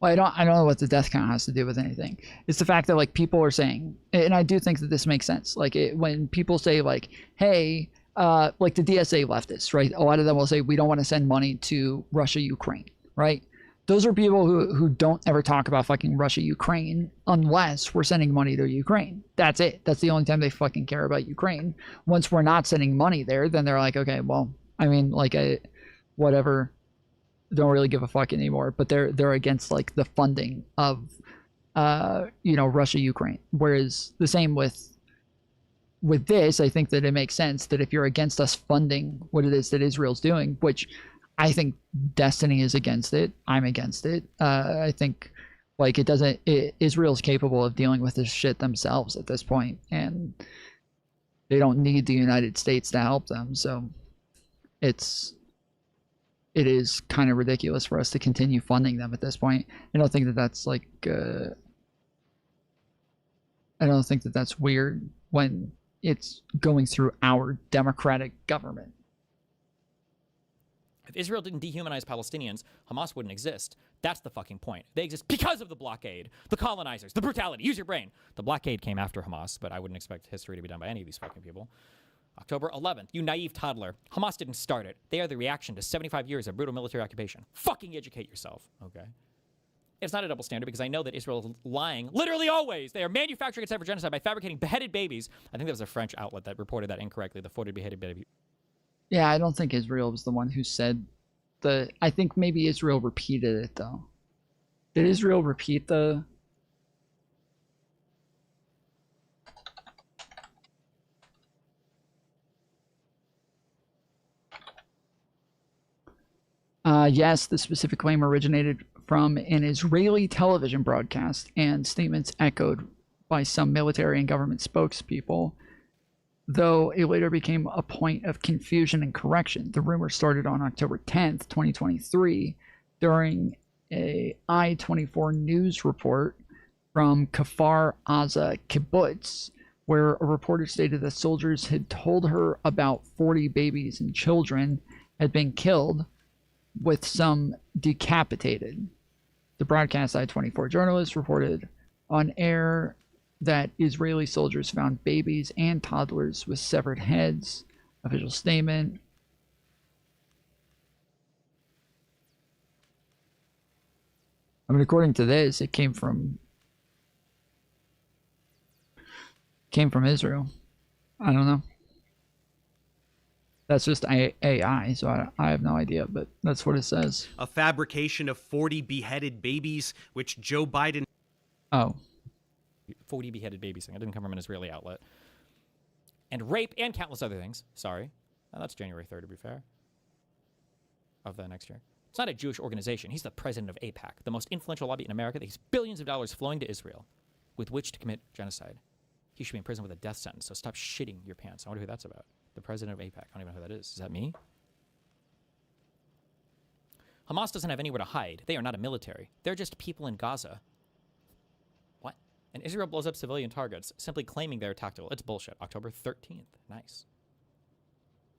Well, I don't know what the death count has to do with anything. It's the fact that like people are saying, and I do think that this makes sense. Like when people say like, hey, like the DSA leftists, right? A lot of them will say we don't want to send money to Russia, Ukraine, right? Those are people who don't ever talk about fucking Russia, Ukraine unless we're sending money to Ukraine. That's it. That's the only time they fucking care about Ukraine. Once we're not sending money there, then they're like, okay, well, I mean, like whatever. Don't really give a fuck anymore, but they're against like the funding of Russia, Ukraine. Whereas the same with this, I think that it makes sense that if you're against us funding what it is that Israel's doing, which I think Destiny is against it, I'm against it. I think like Israel's capable of dealing with this shit themselves at this point, and they don't need the United States to help them. So it is kind of ridiculous for us to continue funding them at this point. I don't think that that's like, I don't think that that's weird when it's going through our democratic government. If Israel didn't dehumanize Palestinians, Hamas wouldn't exist. That's the fucking point. They exist because of the blockade, the colonizers, the brutality. Use your brain. The blockade came after Hamas, but I wouldn't expect history to be done by any of these fucking people. October 11th, you naive toddler. Hamas didn't start it. They are the reaction to 75 years of brutal military occupation. Fucking educate yourself, okay? It's not a double standard because I know that Israel is lying literally always. They are manufacturing itself for genocide by fabricating beheaded babies. I think there was a French outlet that reported that incorrectly, the 40 beheaded baby. Yeah, I don't think Israel was the one who said I think maybe Israel repeated it though. Did Israel repeat the... Yes, the specific claim originated from an Israeli television broadcast and statements echoed by some military and government spokespeople, though it later became a point of confusion and correction. The rumor started on October 10th, 2023, during a I-24 news report from Kfar Aza kibbutz, where a reporter stated that soldiers had told her about 40 babies and children had been killed, with some decapitated. The broadcast I-24 journalist reported on air that Israeli soldiers found babies and toddlers with severed heads. Official statement. I mean, according to this, it came from Israel. I don't know. That's just AI, so I have no idea, but that's what it says. A fabrication of 40 beheaded babies, which Joe Biden... Oh. 40 beheaded babies thing. It didn't come from an Israeli outlet. And rape and countless other things. Sorry. That's January 3rd, to be fair. Of the next year. It's not a Jewish organization. He's the president of AIPAC, the most influential lobby in America that has billions of dollars flowing to Israel with which to commit genocide. He should be in prison with a death sentence, so stop shitting your pants. I wonder who that's about. The president of AIPAC. I don't even know who that is. Is that me? Hamas doesn't have anywhere to hide. They are not a military. They're just people in Gaza. What? And Israel blows up civilian targets, simply claiming they're tactical. It's bullshit. October 13th. Nice.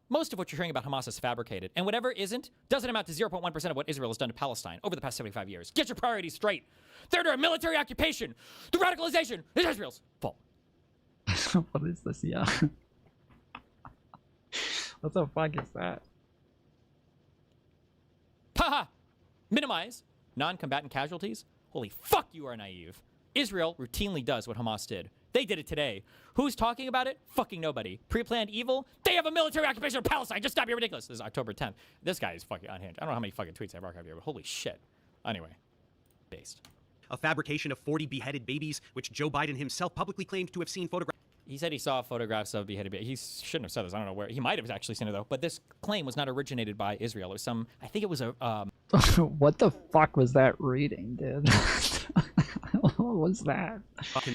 Most of what you're hearing about Hamas is fabricated, and whatever isn't doesn't amount to 0.1% of what Israel has done to Palestine over the past 75 years. Get your priorities straight. They're under a military occupation. The radicalization is Israel's fault. What is this? Yeah. What the fuck is that? Haha! Minimize non-combatant casualties? Holy fuck, you are naive. Israel routinely does what Hamas did. They did it today. Who's talking about it? Fucking nobody. Pre-planned evil? They have a military occupation of Palestine. Just stop being ridiculous. This is October 10th. This guy is fucking unhinged. I don't know how many fucking tweets I've archived here, but holy shit. Anyway. Based. A fabrication of 40 beheaded babies, which Joe Biden himself publicly claimed to have seen photographs. He said he saw photographs of beheaded babies. He shouldn't have said this. I don't know where. He might have actually seen it, though. But this claim was not originated by Israel. It was some... I think it was a... What the fuck was that reading, dude? What was that?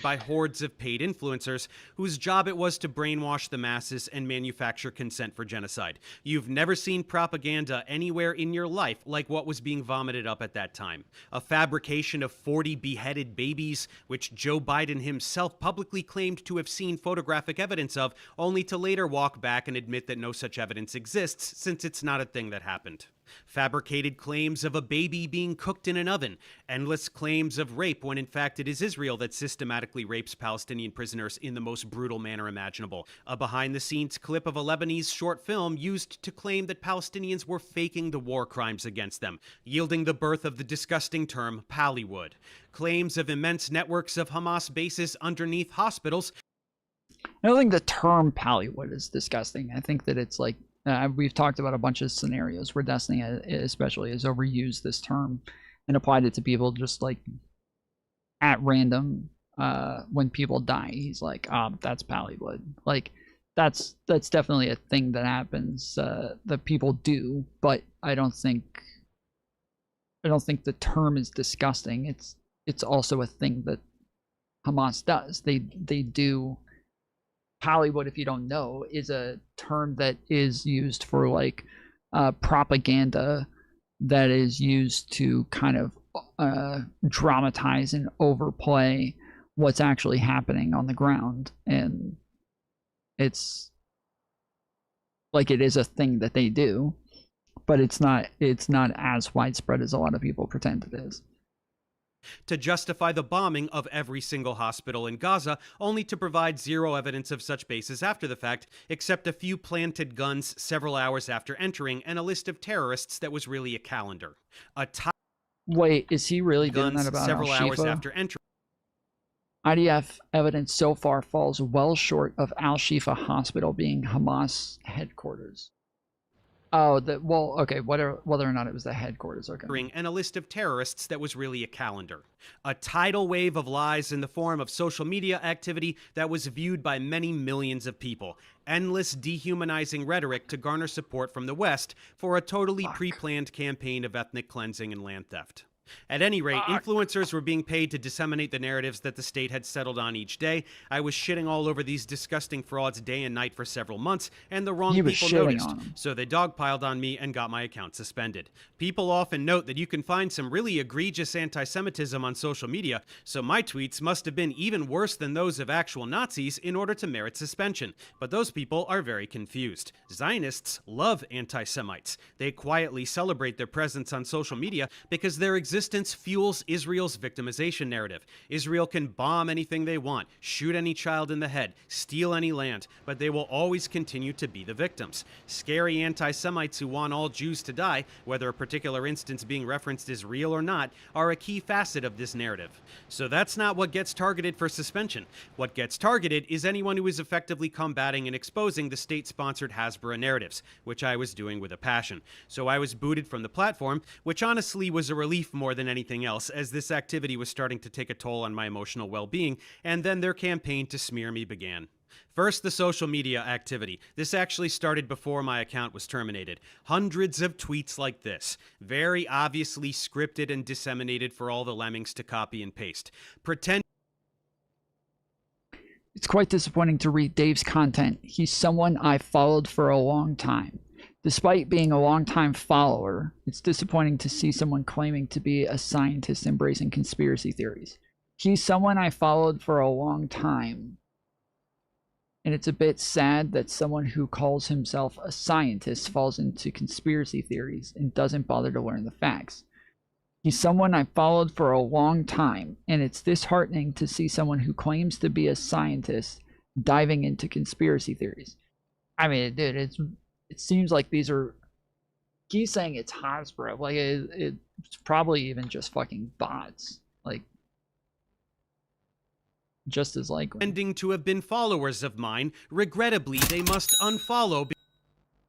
By hordes of paid influencers whose job it was to brainwash the masses and manufacture consent for genocide. You've never seen propaganda anywhere in your life like what was being vomited up at that time. A fabrication of 40 beheaded babies, which Joe Biden himself publicly claimed to have seen photographic evidence of, only to later walk back and admit that no such evidence exists, since it's not a thing that happened. Fabricated claims of a baby being cooked in an oven, endless claims of rape when in fact it is Israel that systematically rapes Palestinian prisoners in the most brutal manner imaginable. A behind-the-scenes clip of a Lebanese short film used to claim that Palestinians were faking the war crimes against them, yielding the birth of the disgusting term Pallywood. Claims of immense networks of Hamas bases underneath hospitals. I don't think the term Pallywood is disgusting. I think that it's like we've talked about a bunch of scenarios where Destiny especially has overused this term and applied it to people just like at random when people die. He's like, that's Pallywood. Like that's definitely a thing that happens that people do, but I don't think the term is disgusting. It's also a thing that Hamas does. They do. Hollywood, if you don't know, is a term that is used for like propaganda that is used to kind of dramatize and overplay what's actually happening on the ground. And it's like it is a thing that they do, but it's not as widespread as a lot of people pretend it is. To justify the bombing of every single hospital in Gaza, only to provide zero evidence of such bases after the fact, except a few planted guns several hours after entering and a list of terrorists that was really a calendar. Wait, is he really doing that about several hours Al-Shifa? after entering? IDF evidence so far falls well short of Al-Shifa Hospital being Hamas headquarters. Oh, well, okay, whether or not it was the headquarters, okay. And a list of terrorists that was really a calendar. A tidal wave of lies in the form of social media activity that was viewed by many millions of people. Endless dehumanizing rhetoric to garner support from the West for a totally pre-planned campaign of ethnic cleansing and land theft. At any rate, influencers were being paid to disseminate the narratives that the state had settled on each day. I was shitting all over these disgusting frauds day and night for several months, and the wrong people noticed, so they dogpiled on me and got my account suspended. People often note that you can find some really egregious anti-Semitism on social media, so my tweets must have been even worse than those of actual Nazis in order to merit suspension. But those people are very confused. Zionists love anti-Semites. They quietly celebrate their presence on social media because their existence fuels Israel's victimization narrative. Israel can bomb anything they want, shoot any child in the head, steal any land, but they will always continue to be the victims. Scary anti-Semites who want all Jews to die, whether a particular instance being referenced is real or not, are a key facet of this narrative. So that's not what gets targeted for suspension. What gets targeted is anyone who is effectively combating and exposing the state-sponsored Hasbara narratives, which I was doing with a passion. So I was booted from the platform, which honestly was a relief more than anything else, as this activity was starting to take a toll on my emotional well-being, and then their campaign to smear me began. First, the social media activity. This actually started before my account was terminated. Hundreds of tweets like this, very obviously scripted and disseminated for all the lemmings to copy and paste. It's quite disappointing to read Dave's content. He's someone I followed for a long time. Despite being a longtime follower, it's disappointing to see someone claiming to be a scientist embracing conspiracy theories. He's someone I followed for a long time, and it's a bit sad that someone who calls himself a scientist falls into conspiracy theories and doesn't bother to learn the facts. He's someone I followed for a long time, and it's disheartening to see someone who claims to be a scientist diving into conspiracy theories. I mean, dude, it seems like these are. He's saying it's Hasbro. Like it's probably even just fucking bots. Like just as likely. Pretending to have been followers of mine, regrettably, they must unfollow.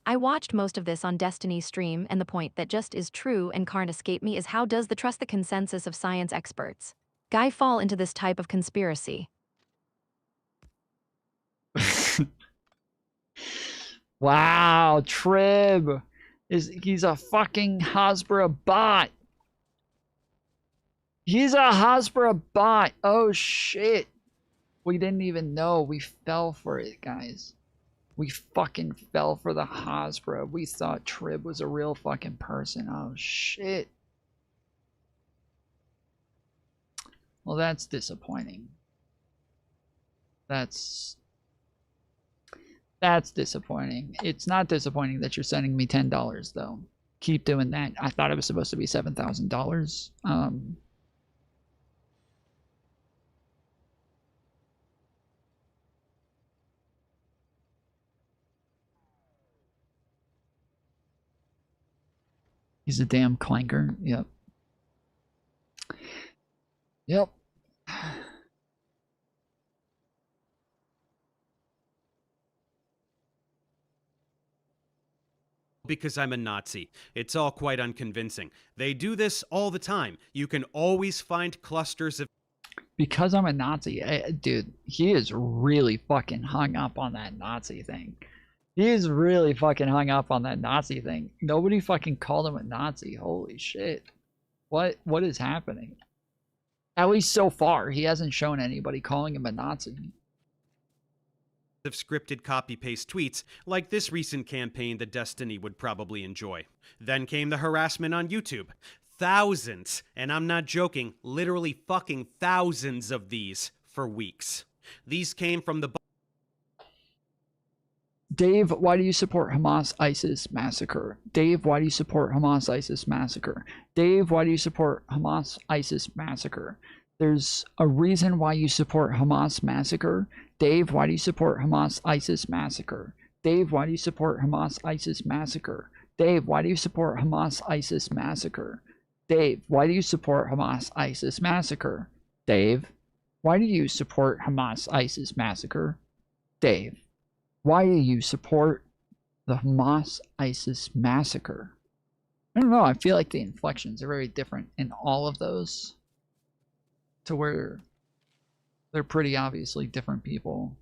I watched most of this on Destiny's stream, and the point that just is true and can't escape me is how does the trust the consensus of science experts? Guy fall into this type of conspiracy? Wow, Trib he's a fucking Hasbro bot. He's a Hasbro bot. Oh shit. We didn't even know. We fell for it, guys. We fucking fell for the Hasbro. We thought Trib was a real fucking person. Oh shit. Well, that's disappointing. That's disappointing. It's not disappointing that you're sending me $10 though. Keep doing that. I thought it was supposed to be $7,000. He's a damn clanker. Yep. Yep. Because I'm a Nazi. It's all quite unconvincing. They do this all the time. You can always find clusters of... Because I'm a Nazi. Dude, he is really fucking hung up on that Nazi thing. He is really fucking hung up on that Nazi thing. Nobody fucking called him a Nazi. Holy shit. What is happening? At least so far, he hasn't shown anybody calling him a Nazi. Of scripted copy-paste tweets, like this recent campaign that Destiny would probably enjoy. Then came the harassment on YouTube. Thousands, and I'm not joking, literally fucking thousands of these for weeks. These came from the... Dave, why do you support Hamas ISIS massacre? Dave, why do you support Hamas ISIS massacre? Dave, why do you support Hamas ISIS massacre? There's a reason why you support Hamas massacre. Dave, why do you support Hamas ISIS massacre? Dave, why do you support Hamas ISIS massacre? Dave, why do you support Hamas ISIS massacre? Dave, why do you support Hamas ISIS massacre? Dave, why do you support Hamas ISIS massacre? Dave, why do you support the Hamas ISIS massacre? I don't know, I feel like the inflections are very different in all of those, to where they're pretty obviously different people,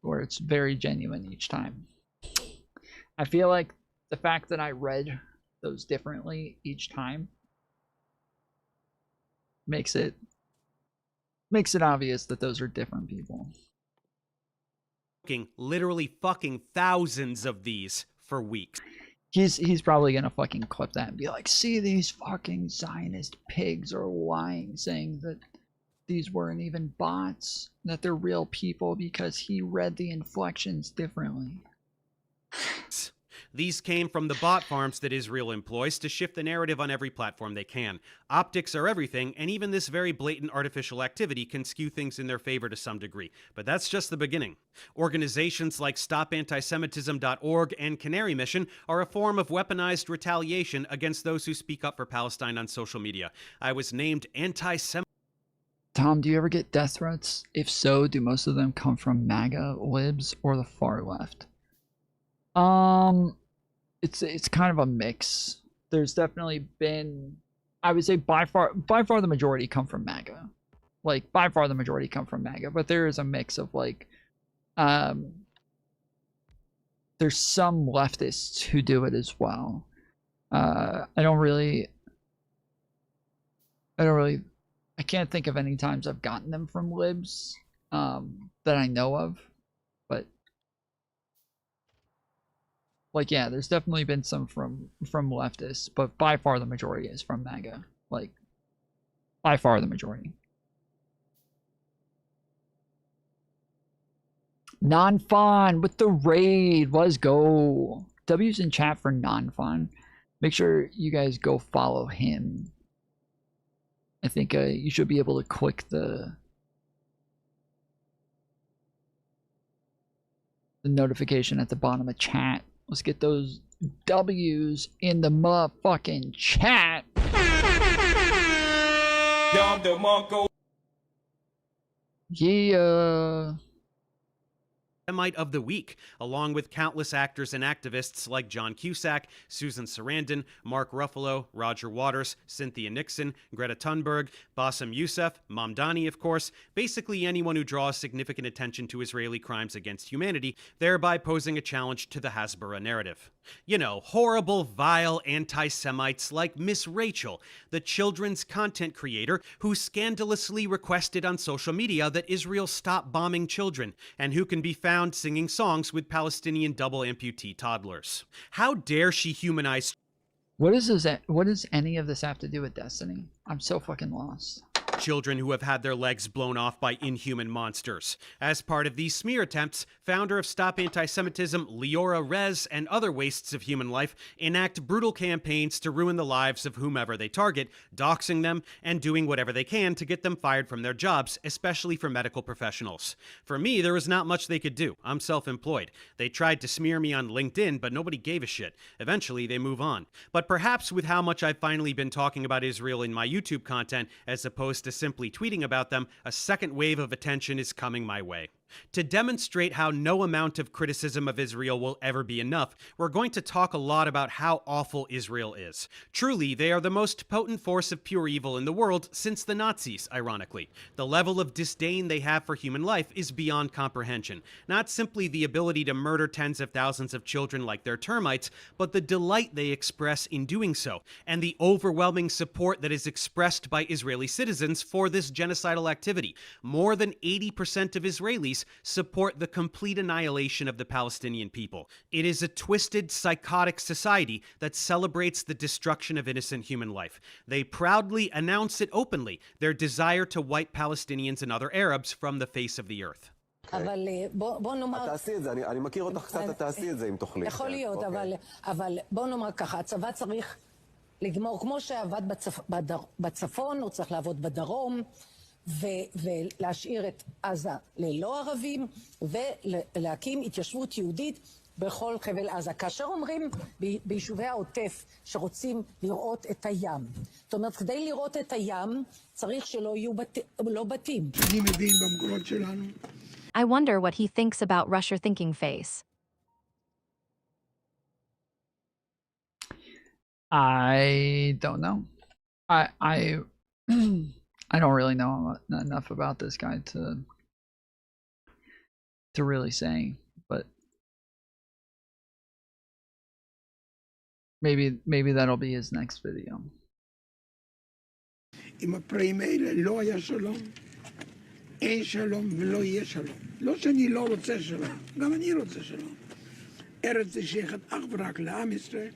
where it's very genuine each time. I feel like the fact that I read those differently each time makes it obvious that those are different people. Literally fucking thousands of these for weeks. He's probably gonna fucking clip that and be like, see, these fucking Zionist pigs are lying, saying that these weren't even bots, that they're real people because he read the inflections differently. These came from the bot farms that Israel employs to shift the narrative on every platform they can. Optics are everything, and even this very blatant artificial activity can skew things in their favor to some degree. But that's just the beginning. Organizations like StopAntisemitism.org and Canary Mission are a form of weaponized retaliation against those who speak up for Palestine on social media. I was named anti-Semite. Tom, do you ever get death threats? If so, do most of them come from MAGA, libs, or the far left? It's kind of a mix. There's definitely been, I would say by far the majority come from MAGA. Like, by far the majority come from MAGA, but there is a mix of like, there's some leftists who do it as well. I can't think of any times I've gotten them from libs that I know of, but like, yeah, there's definitely been some from leftists, but by far the majority is from MAGA. Like, by far the majority. Non-Fun with the raid. Let's go. W's in chat for Non-Fun. Make sure you guys go follow him. I think you should be able to click the the notification at the bottom of chat. Let's get those W's in the motherfucking chat. Yeah. Semite of the week, along with countless actors and activists like John Cusack, Susan Sarandon, Mark Ruffalo, Roger Waters, Cynthia Nixon, Greta Thunberg, Bassem Youssef, Mamdani, of course, basically anyone who draws significant attention to Israeli crimes against humanity, thereby posing a challenge to the Hasbara narrative. You know, horrible, vile anti-Semites like Miss Rachel, the children's content creator who scandalously requested on social media that Israel stop bombing children, and who can be found singing songs with Palestinian double amputee toddlers. How dare she humanize... What does any of this have to do with Destiny? I'm so fucking lost. Children who have had their legs blown off by inhuman monsters. As part of these smear attempts, founder of Stop Anti-Semitism, Leora Rez, and other wastes of human life enact brutal campaigns to ruin the lives of whomever they target, doxing them, and doing whatever they can to get them fired from their jobs, especially for medical professionals. For me, there was not much they could do. I'm self-employed. They tried to smear me on LinkedIn, but nobody gave a shit. Eventually, they move on. But perhaps with how much I've finally been talking about Israel in my YouTube content, as opposed to simply tweeting about them, a second wave of attention is coming my way. To demonstrate how no amount of criticism of Israel will ever be enough, we're going to talk a lot about how awful Israel is. Truly, they are the most potent force of pure evil in the world since the Nazis, ironically. The level of disdain they have for human life is beyond comprehension. Not simply the ability to murder tens of thousands of children like they're termites, but the delight they express in doing so, and the overwhelming support that is expressed by Israeli citizens for this genocidal activity. More than 80% of Israelis support the complete annihilation of the Palestinian people. It is a twisted, psychotic society that celebrates the destruction of innocent human life. They proudly announce it openly, their desire to wipe Palestinians and other Arabs from the face of the earth. אבל בוא נאמר... תעשי את זה, אני מכיר אותך קצת, תעשי את זה אם תוכלי. יכול להיות, אבל בוא נאמר ככה, הצבא צריך לגמור, כמו שעבד בצפון, הוא צריך לעבוד בדרום, ולהשאיר את עזה ללא ערבים, ולהקים התיישבות יהודית בכל חבל עזה. כאשר אומרים ביישובי העוטף שרוצים לראות את הים, זאת אומרת, כדי לראות את הים צריך שלא יהיו בתים. אני מבין במקורות שלנו. I wonder what he thinks about Russia thinking face. I don't know. I don't really know enough about this guy to really say, but maybe that'll be his next video. עם הפראים האלה לא היה שלום, אין שלום ולא יהיה שלום. לא שאני לא רוצה שלום, גם אני רוצה שלום. ארץ זה שייכת אך ורק לעם ישראל.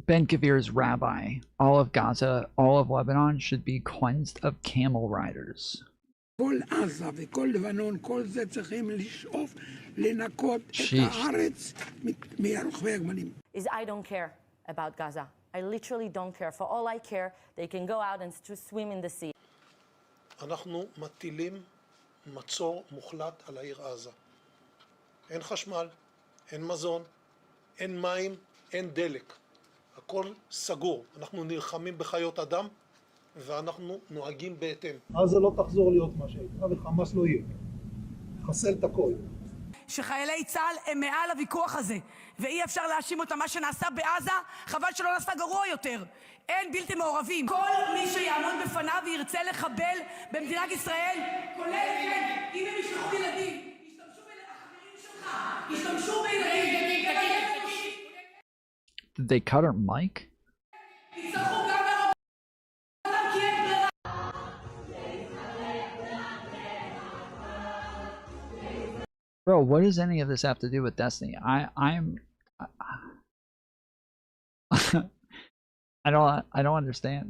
Ben Gavir's rabbi, all of Gaza, all of Lebanon should be cleansed of camel riders. כל עזה וכל לבנון, כל זה צריכים לשאוף לנקות את הארץ מרוכבי הגמלים. I don't care about Gaza. I literally don't care. For all I care, they can go out and swim in the sea. אנחנו מטילים מצור מוחלט על העיר עזה. אין חשמל, אין מזון, אין מים, אין דלק. הכל סגור. אנחנו נלחמים בחיות אדם ואנחנו נוהגים בהתאם. עזה לא תחזור להיות מה שהייתה וחמאס לא יהיה. חסל את הכל. שחיילי צה"ל הם מעל הוויכוח הזה, ואי אפשר להאשים אותם. מה שנעשה בעזה, חבל שלא נעשה גרוע יותר. אין בלתי מעורבים. כל מי שיעמוד בפניו וירצה לחבל במדינת ישראל, כולל אם הם ישלחו ילדים, ישתמשו בחברים שלך, ישתמשו בילדים. Did they cut her mic? Bro, what does any of this have to do with Destiny? I'm I don't understand.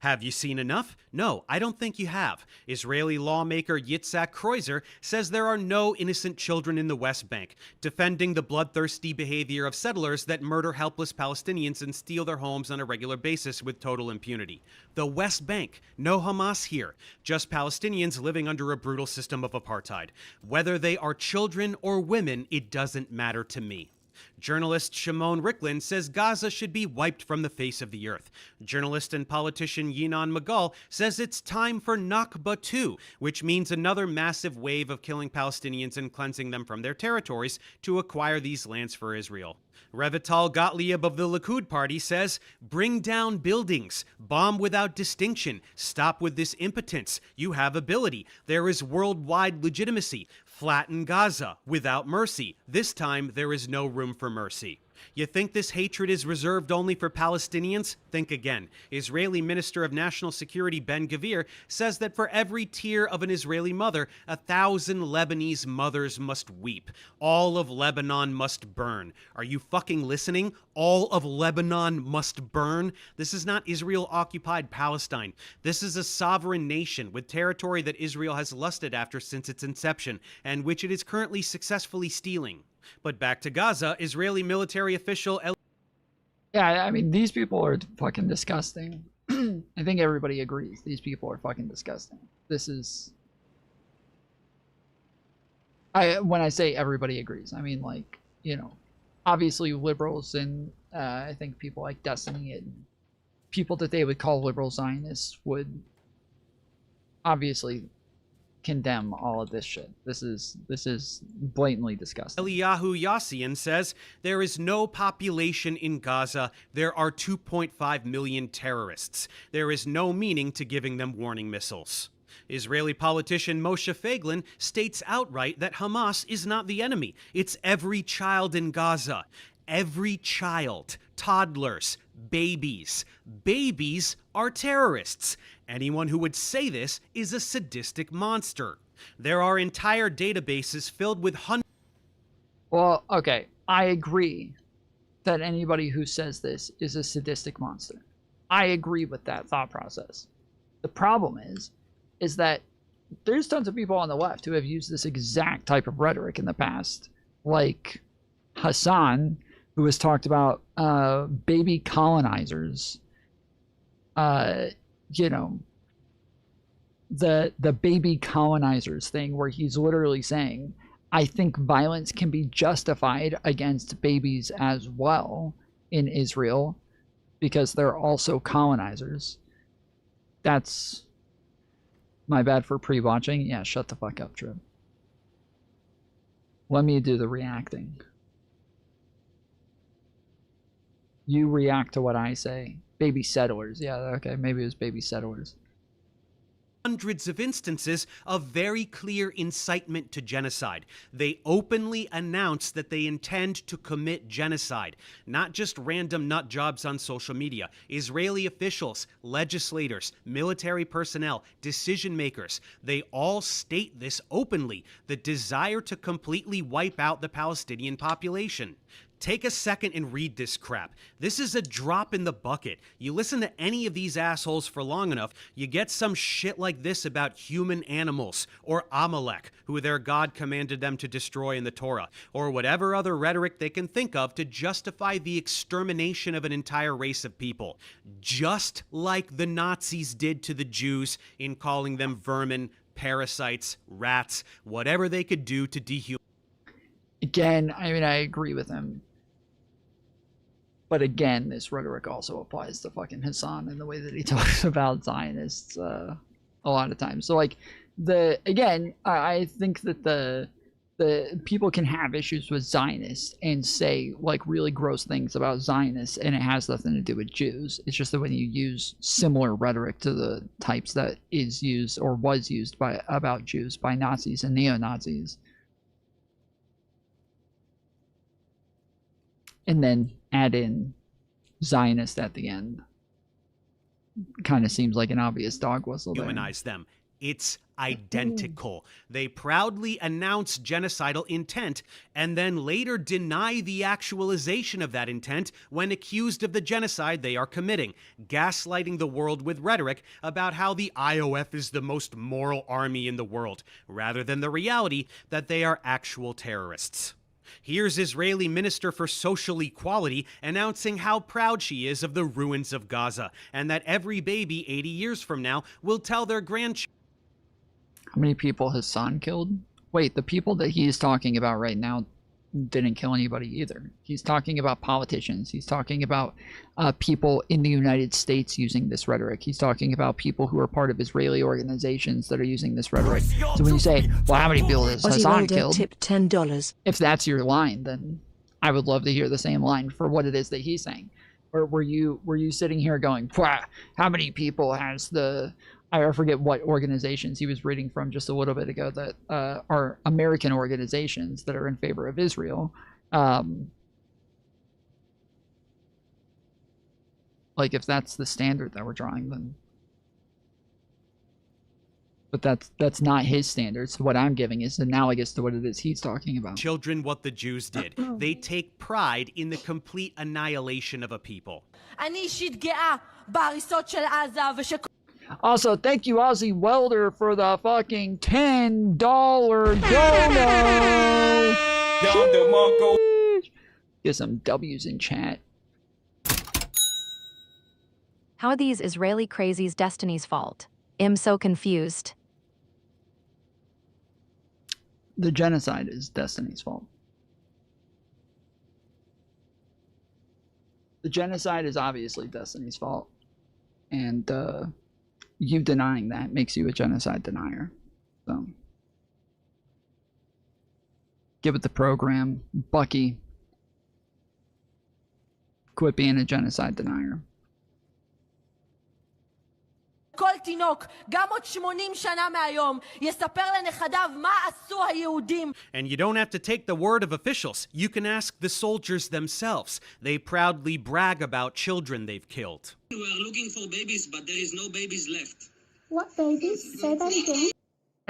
Have you seen enough? No, I don't think you have. Israeli lawmaker Yitzhak Kreuzer says there are no innocent children in the West Bank, defending the bloodthirsty behavior of settlers that murder helpless Palestinians and steal their homes on a regular basis with total impunity. The West Bank, no Hamas here, just Palestinians living under a brutal system of apartheid. Whether they are children or women, it doesn't matter to me. Journalist Shimon Ricklin says Gaza should be wiped from the face of the earth. Journalist and politician Yinon Magal says it's time for Nakba 2, which means another massive wave of killing Palestinians and cleansing them from their territories to acquire these lands for Israel. Revital Gottlieb of the Likud party says, bring down buildings, bomb without distinction, stop with this impotence. You have ability. There is worldwide legitimacy. Flatten Gaza without mercy. This time, there is no room for mercy. You think this hatred is reserved only for Palestinians? Think again. Israeli Minister of National Security Ben Gvir says that for every tear of an Israeli mother, 1,000 Lebanese mothers must weep. All of Lebanon must burn. Are you fucking listening? All of Lebanon must burn? This is not Israel-occupied Palestine. This is a sovereign nation with territory that Israel has lusted after since its inception, and which it is currently successfully stealing. But back to Gaza, Israeli military official... Yeah, I mean, these people are fucking disgusting. I think everybody agrees. These people are fucking disgusting. This is... When I say everybody agrees, I mean, like, you know, obviously liberals and I think people like Destiny and people that they would call liberal Zionists would obviously condemn all of this shit. This is blatantly disgusting. Eliyahu Yassian says there is no population in Gaza. There are 2.5 million terrorists. There is no meaning to giving them warning missiles. Israeli politician Moshe Feiglin states outright that Hamas is not the enemy. It's every child in Gaza. Every child, toddlers, babies. Babies are terrorists. Anyone who would say this is a sadistic monster. There are entire databases filled with hundreds. Well, okay, I agree that anybody who says this is a sadistic monster. I agree with that thought process. The problem is that there's tons of people on the left who have used this exact type of rhetoric in the past, like Hassan, who has talked about baby colonizers, you know, the baby colonizers thing, where he's literally saying, I think violence can be justified against babies as well in Israel because they're also colonizers. That's my bad for pre-watching. Yeah, shut the fuck up, Trib. Let me do the reacting. You react to what I say. Baby settlers. Yeah, okay, maybe it was baby settlers. Hundreds of instances of very clear incitement to genocide. They openly announce that they intend to commit genocide, not just random nut jobs on social media. Israeli officials, legislators, military personnel, decision makers, they all state this openly, the desire to completely wipe out the Palestinian population. Take a second and read this crap. This is a drop in the bucket. You listen to any of these assholes for long enough, you get some shit like this about human animals, or Amalek, who their God commanded them to destroy in the Torah, or whatever other rhetoric they can think of to justify the extermination of an entire race of people. Just like the Nazis did to the Jews in calling them vermin, parasites, rats, whatever they could do to dehumanize. Again, I mean, I agree with him. But again, this rhetoric also applies to fucking Hassan and the way that he talks about Zionists a lot of times. So, like, I think that the people can have issues with Zionists and say, like, really gross things about Zionists, and it has nothing to do with Jews. It's just that when you use similar rhetoric to the types that is used or was used about Jews by Nazis and neo-Nazis, and then add in Zionist at the end, kind of seems like an obvious dog whistle there. Humanize them. It's identical. They proudly announce genocidal intent and then later deny the actualization of that intent when accused of the genocide they are committing, gaslighting the world with rhetoric about how the IOF is the most moral army in the world, rather than the reality that they are actual terrorists. Here's Israeli Minister for Social Equality announcing how proud she is of the ruins of Gaza, and that every baby 80 years from now will tell their grandchildren. How many people has Hassan killed? Wait, the people that he's talking about right now didn't kill anybody either. He's talking about politicians. He's talking about people in the United States using this rhetoric. He's talking about people who are part of Israeli organizations that are using this rhetoric. So when you say, well, how many people has Hassan killed? Tip $10. If that's your line, then I would love to hear the same line for what it is that he's saying. Or were you sitting here going, how many people has the... I forget what organizations he was reading from just a little bit ago that are American organizations that are in favor of Israel. Like, if that's the standard that we're drawing, then... But that's not his standards. So what I'm giving is analogous to what it is he's talking about. Children, what the Jews did. They take pride in the complete annihilation of a people. Also, thank you, Ozzy Welder, for the fucking $10 dono. Get some W's in chat. How are these Israeli crazies Destiny's fault? I'm so confused. The genocide is Destiny's fault. The genocide is obviously Destiny's fault. And, you denying that makes you a genocide denier. So, get with the program, Bucky. Quit being a genocide denier. כל תינוק, גם עוד 80 שנה מהיום, יספר לנכדיו מה עשו היהודים. And you don't have to take the word of officials. You can ask the soldiers themselves. They proudly brag about children they've killed. We are looking for babies, but there is no babies left. What babies? Say that again.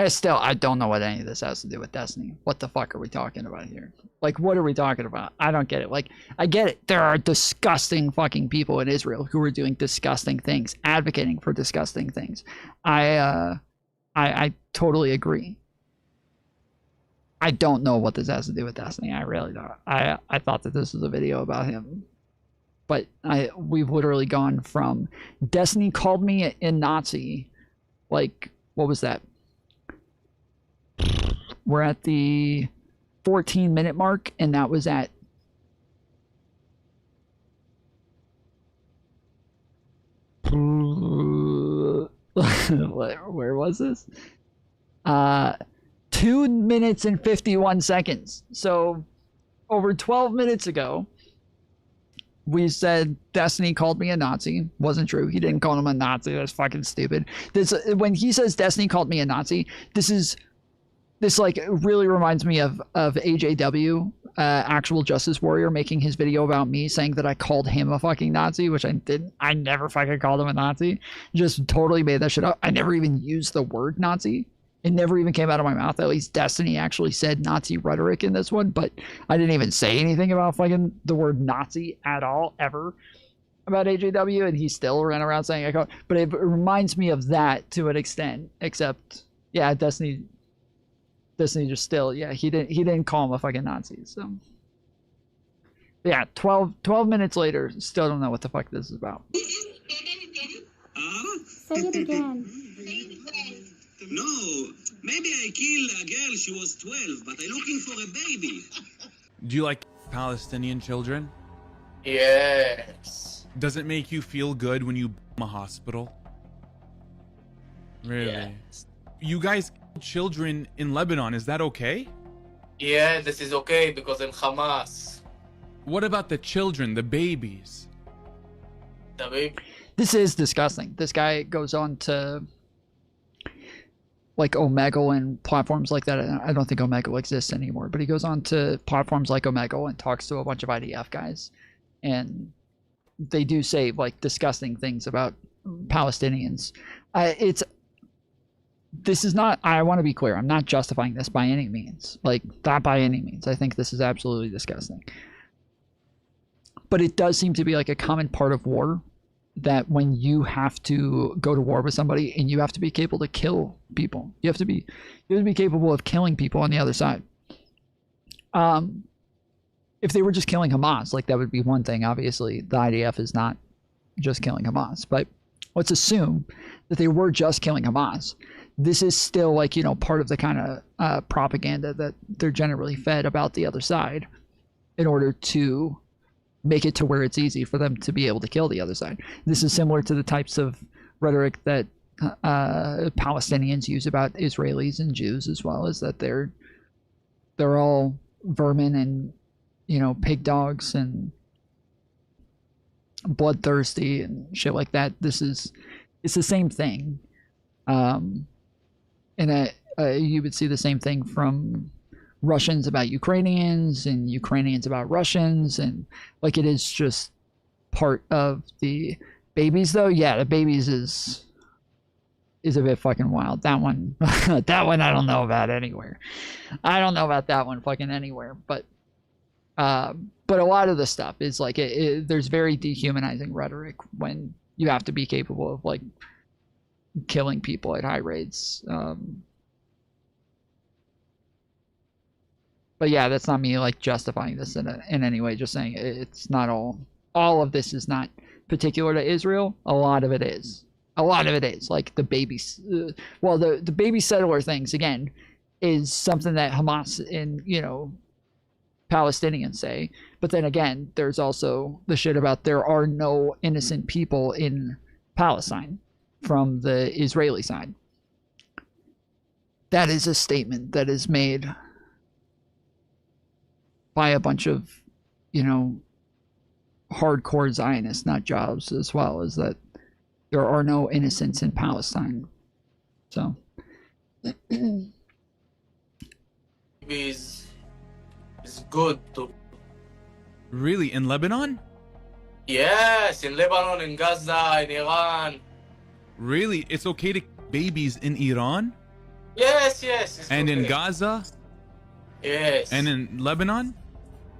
Still, I don't know what any of this has to do with Destiny. What the fuck are we talking about here? Like, what are we talking about? I don't get it. Like, I get it. There are disgusting fucking people in Israel who are doing disgusting things, advocating for disgusting things. I totally agree. I don't know what this has to do with Destiny. I really don't. I thought that this was a video about him. But we've literally gone from Destiny called me a Nazi. Like, what was that? We're at the 14-minute mark, and that was at where was this? 2 minutes and 51 seconds. So over 12 minutes ago, we said Destiny called me a Nazi. Wasn't true. He didn't call him a Nazi. That's fucking stupid. This, when he says Destiny called me a Nazi, this like really reminds me of AJW, Actual Justice Warrior, making his video about me saying that I called him a fucking Nazi, which I didn't. I never fucking called him a Nazi. Just totally made that shit up. I never even used the word Nazi. It never even came out of my mouth. At least Destiny actually said Nazi rhetoric in this one, but I didn't even say anything about fucking the word Nazi at all, ever, about AJW, and he still ran around saying I called. But it reminds me of that to an extent, except, yeah, Destiny just still, yeah, he didn't call him a fucking Nazi. So yeah, 12 minutes later, still don't know what the fuck this is about. Say it again. No, maybe I killed a girl, she was 12, but I'm looking for a baby. Do you like Palestinian children? Yes. Does it make you feel good when you bomb a hospital? Really? Yes. You guys kill children in Lebanon, is that okay? Yeah, this is okay because in Hamas. What about the children, the babies? The baby? This is disgusting. This guy goes on to like Omegle and platforms like that. I don't think Omegle exists anymore, but he goes on to platforms like Omegle and talks to a bunch of IDF guys, and they do say like disgusting things about Palestinians. It's this is not, I want to be clear, I'm not justifying this by any means. Like, not by any means. I think this is absolutely disgusting. But it does seem to be like a common part of war, that when you have to go to war with somebody and you have to be capable to kill people, you have to be capable of killing people on the other side. If they were just killing Hamas, like, that would be one thing. Obviously, the IDF is not just killing Hamas, but let's assume that they were just killing Hamas. This is still, like, you know, part of the kind of propaganda that they're generally fed about the other side in order to make it to where it's easy for them to be able to kill the other side. This is similar to the types of rhetoric that Palestinians use about Israelis and Jews as well, as that they're all vermin and, you know, pig dogs and bloodthirsty and shit like that. It's the same thing. And you would see the same thing from Russians about Ukrainians and Ukrainians about Russians, and like, it is just part of the babies though. Yeah, the babies is a bit fucking wild. That one that one I don't know about anywhere. I don't know about that one fucking anywhere, but a lot of the stuff is like, there's very dehumanizing rhetoric when you have to be capable of, like, killing people at high rates. But yeah, that's not me, like, justifying this in any way. Just saying it's not all of this is not particular to Israel. A lot of it is. Like the babies. Well, the baby settler things, again, is something that Hamas and, you know, Palestinians say. But then again, there's also the shit about there are no innocent people in Palestine from the Israeli side. That is a statement that is made by a bunch of, you know, hardcore Zionists, nut jobs, as well, as that there are no innocents in Palestine. So is good to. Really? In Lebanon? Yes, in Lebanon, in Gaza, in Iran. Really? It's okay to babies in Iran? Yes, it's and okay. In Gaza? Yes. And in Lebanon?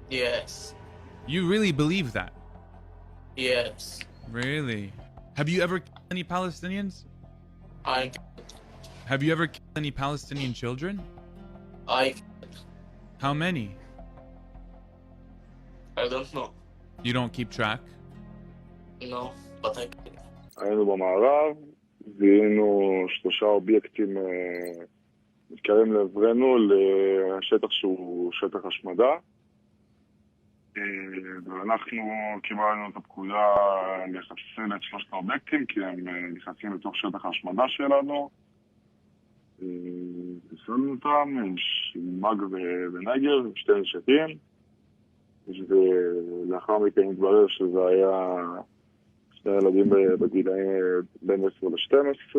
Yes. You really believe that? Yes. Really? Have you ever killed any Palestinians? Have you ever killed any Palestinian children? How many? I don't know. You don't keep track? No, but I can. היינו במערב, זיהינו 3 אובייקטים מתקרבים לעברנו לשטח שהוא שטח השמדה, ואנחנו קיבלנו את הפקודה לחסל את 3 האובייקטים כי הם נכנסים לתוך שטח ההשמדה שלנו. חיסלנו אותם, יש מג ונגר, 2 נשקים, ולאחר מכן התברר שזה היה 2 ילדים בגילאים בין 10 ל-12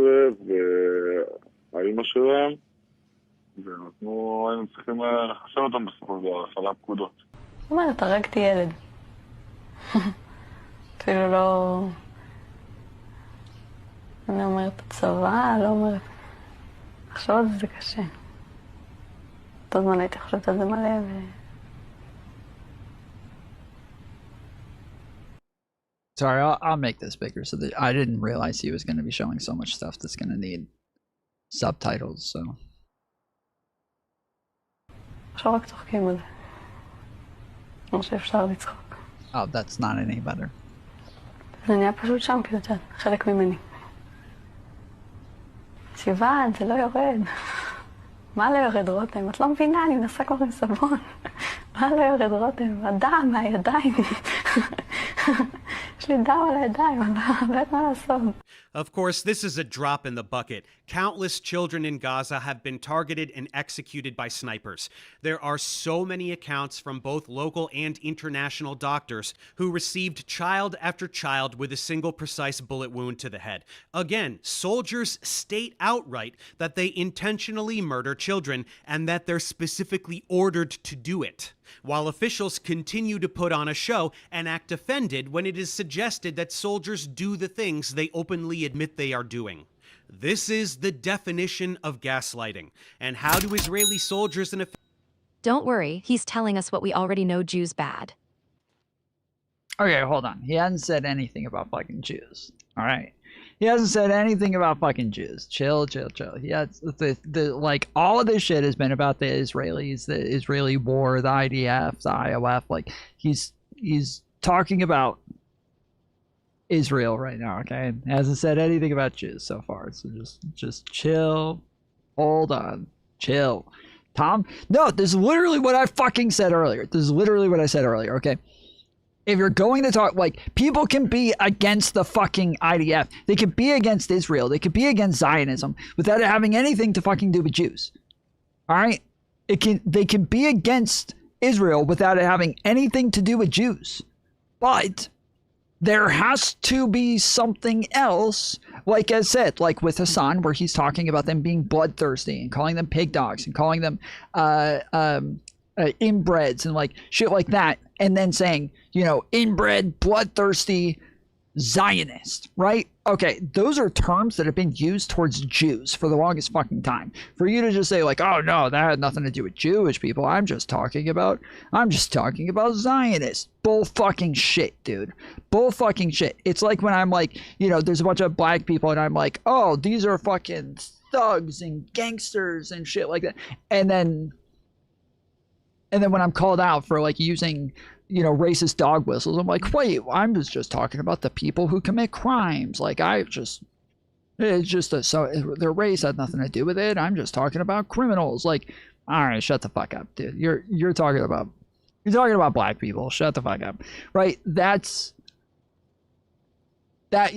והאימא שלהם, ואנחנו היינו צריכים לחסל אותם בסופו של דבר, אחרי הפקודות. זאת אומרת, הרגתי ילד. אפילו לא... אני אומרת הצבא, לא אומרת... לחשוב על זה קשה. אותו זמן הייתי חושבת על זה מלא ו... Sorry, I'll make this bigger so that I didn't realize he was going to be showing so much stuff that's going to need subtitles, so. עכשיו רק צוחקים על זה. כמו שאפשר לצחוק. Oh, that's not any better. זה נהיה פשוט שם, כאילו, חלק ממני. סיוון, זה לא יורד. מה לא יורד, רותם? את לא מבינה, אני מנסה כבר עם סבון. מה לא יורד, רותם? הדם מהידיים. Of course, this is a drop in the bucket. Countless children in Gaza have been targeted and executed by snipers. There are so many accounts from both local and international doctors who received child after child with a single precise bullet wound to the head. Again, soldiers state outright that they intentionally murder children and that they're specifically ordered to do it, while officials continue to put on a show and act offended when it is suggested that soldiers do the things they openly admit they are doing. This is the definition of gaslighting. And how do Israeli soldiers and Don't worry, he's telling us what we already know Jews bad. Okay, hold on. He hasn't said anything about fucking Jews. All right. He hasn't said anything about fucking Jews. Chill. He has the like all of this shit has been about the Israelis, the Israeli war, the IDF, the IOF. Like he's talking about Israel right now. Okay, he hasn't said anything about Jews so far. So just chill. Hold on. Chill. Tom? No, this is literally what I fucking said earlier. This is literally what I said earlier. Okay. If you're going to talk, like, people can be against the fucking IDF. They can be against Israel. They can be against Zionism without it having anything to fucking do with Jews. All right? They can be against Israel without it having anything to do with Jews. But there has to be something else, like I said, like with Hassan, where he's talking about them being bloodthirsty and calling them pig dogs and calling them inbreds and like shit like that, and then saying, you know, inbred, bloodthirsty Zionist, right? Okay, those are terms that have been used towards Jews for the longest fucking time. For you to just say like, oh no, that had nothing to do with Jewish people. I'm just talking about Zionists. Bull fucking shit, dude. Bull fucking shit. It's like when I'm like, you know, there's a bunch of black people and I'm like, oh, these are fucking thugs and gangsters and shit like that. And then when I'm called out for like using, you know, racist dog whistles, I'm like, wait, I'm just talking about the people who commit crimes. Like it's just so their race had nothing to do with it. I'm just talking about criminals. Like, all right, shut the fuck up, dude. You're talking about black people. Shut the fuck up, right? That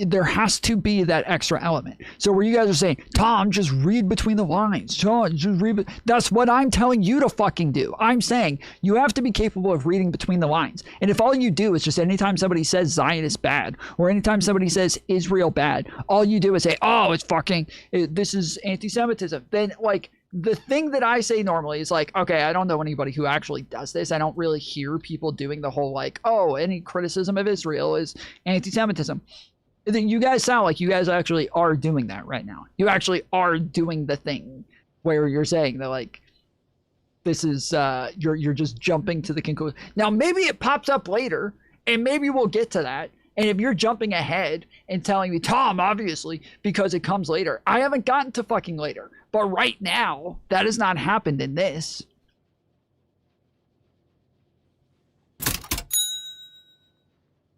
there has to be that extra element. So where you guys are saying, Tom, just read between the lines. Tom, just read. That's what I'm telling you to fucking do. I'm saying you have to be capable of reading between the lines. And if all you do is just anytime somebody says Zionist bad, or anytime somebody says Israel bad, all you do is say, oh, this is anti-Semitism. Then like, the thing that I say normally is like, okay, I don't know anybody who actually does this. I don't really hear people doing the whole like, oh, any criticism of Israel is anti-Semitism. You guys sound like you guys actually are doing that right now. You actually are doing the thing where you're saying that like, this is, you're just jumping to the conclusion. Now, maybe it pops up later and maybe we'll get to that. And if you're jumping ahead and telling me, Tom, obviously, because it comes later, I haven't gotten to fucking later. But right now, that has not happened in this.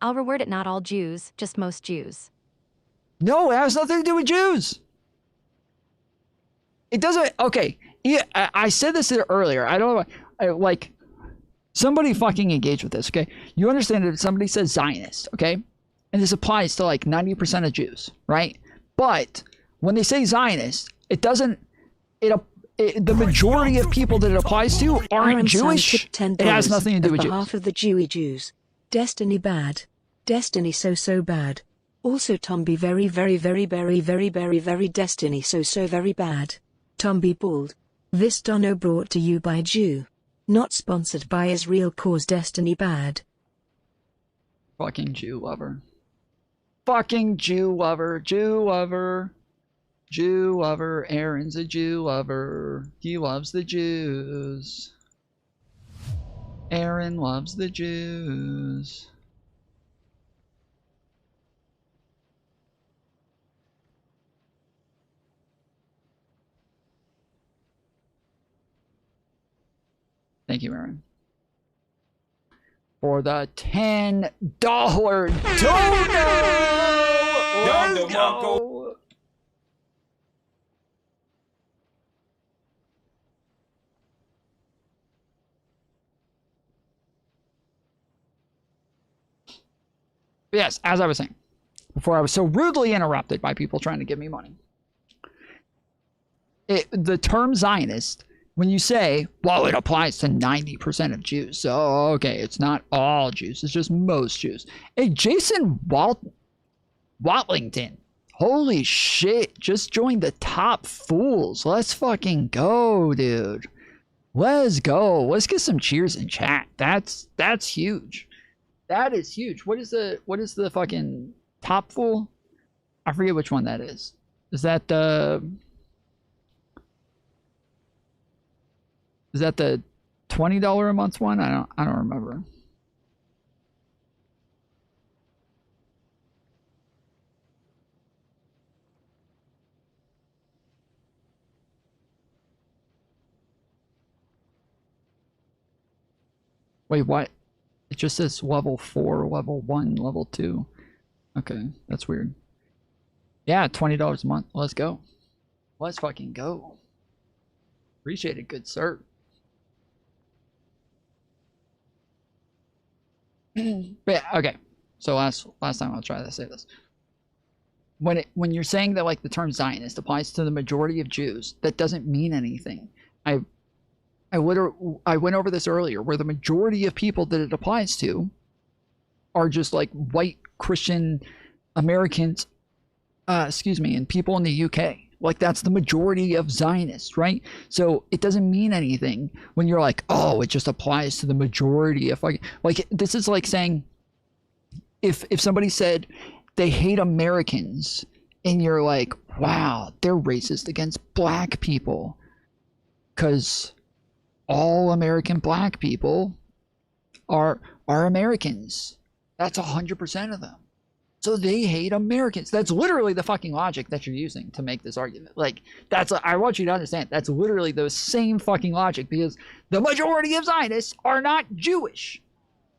I'll reword it, not all Jews, just most Jews. No, it has nothing to do with Jews. It doesn't. Okay, I said this earlier. I don't know. Like, somebody fucking engage with this, okay? You understand that if somebody says Zionist, okay? And this applies to like 90% of Jews, right? But when they say Zionist, it doesn't. The majority of people that it applies to aren't Jewish. It has nothing to do with Jews. Half of the Jewy Jews. Destiny bad. Destiny so bad. Also Tom be very Destiny so very bad. Tom be bald. This dono brought to you by Jew. Not sponsored by Israel cause Destiny bad. Fucking Jew lover. Fucking Jew lover. Jew lover. Jew lover. Aaron's a Jew lover. He loves the Jews. Aaron loves the Jews. Thank you, Aaron. For the $10 dono! Let's go! Yes, as I was saying, before I was so rudely interrupted by people trying to give me money. The term Zionist, when you say, well, it applies to 90% of Jews. So, okay, it's not all Jews. It's just most Jews. Hey, Jason Watlington. Holy shit. Just joined the top fools. Let's fucking go, dude. Let's go. Let's get some cheers in chat. That's huge. That is huge. What is the fucking top fool? I forget which one that is. Is that the $20 a month one? I don't remember. Wait, what? It just says level 4, level 1, level 2. Okay, that's weird. Yeah, $20 a month. Let's go. Let's fucking go. Appreciate it, good sir. But, okay, so last time I'll try to say this. When you're saying that like the term Zionist applies to the majority of Jews, that doesn't mean anything. I went over this earlier, where the majority of people that it applies to are just like white Christian Americans, and people in the UK. Like that's the majority of Zionists, right? So it doesn't mean anything when you're like, oh, it just applies to the majority of like this is like saying if somebody said they hate Americans and you're like, wow, they're racist against black people because all American black people are Americans. That's 100% of them. So they hate Americans. That's literally the fucking logic that you're using to make this argument. Like, I want you to understand, that's literally the same fucking logic, because the majority of Zionists are not Jewish.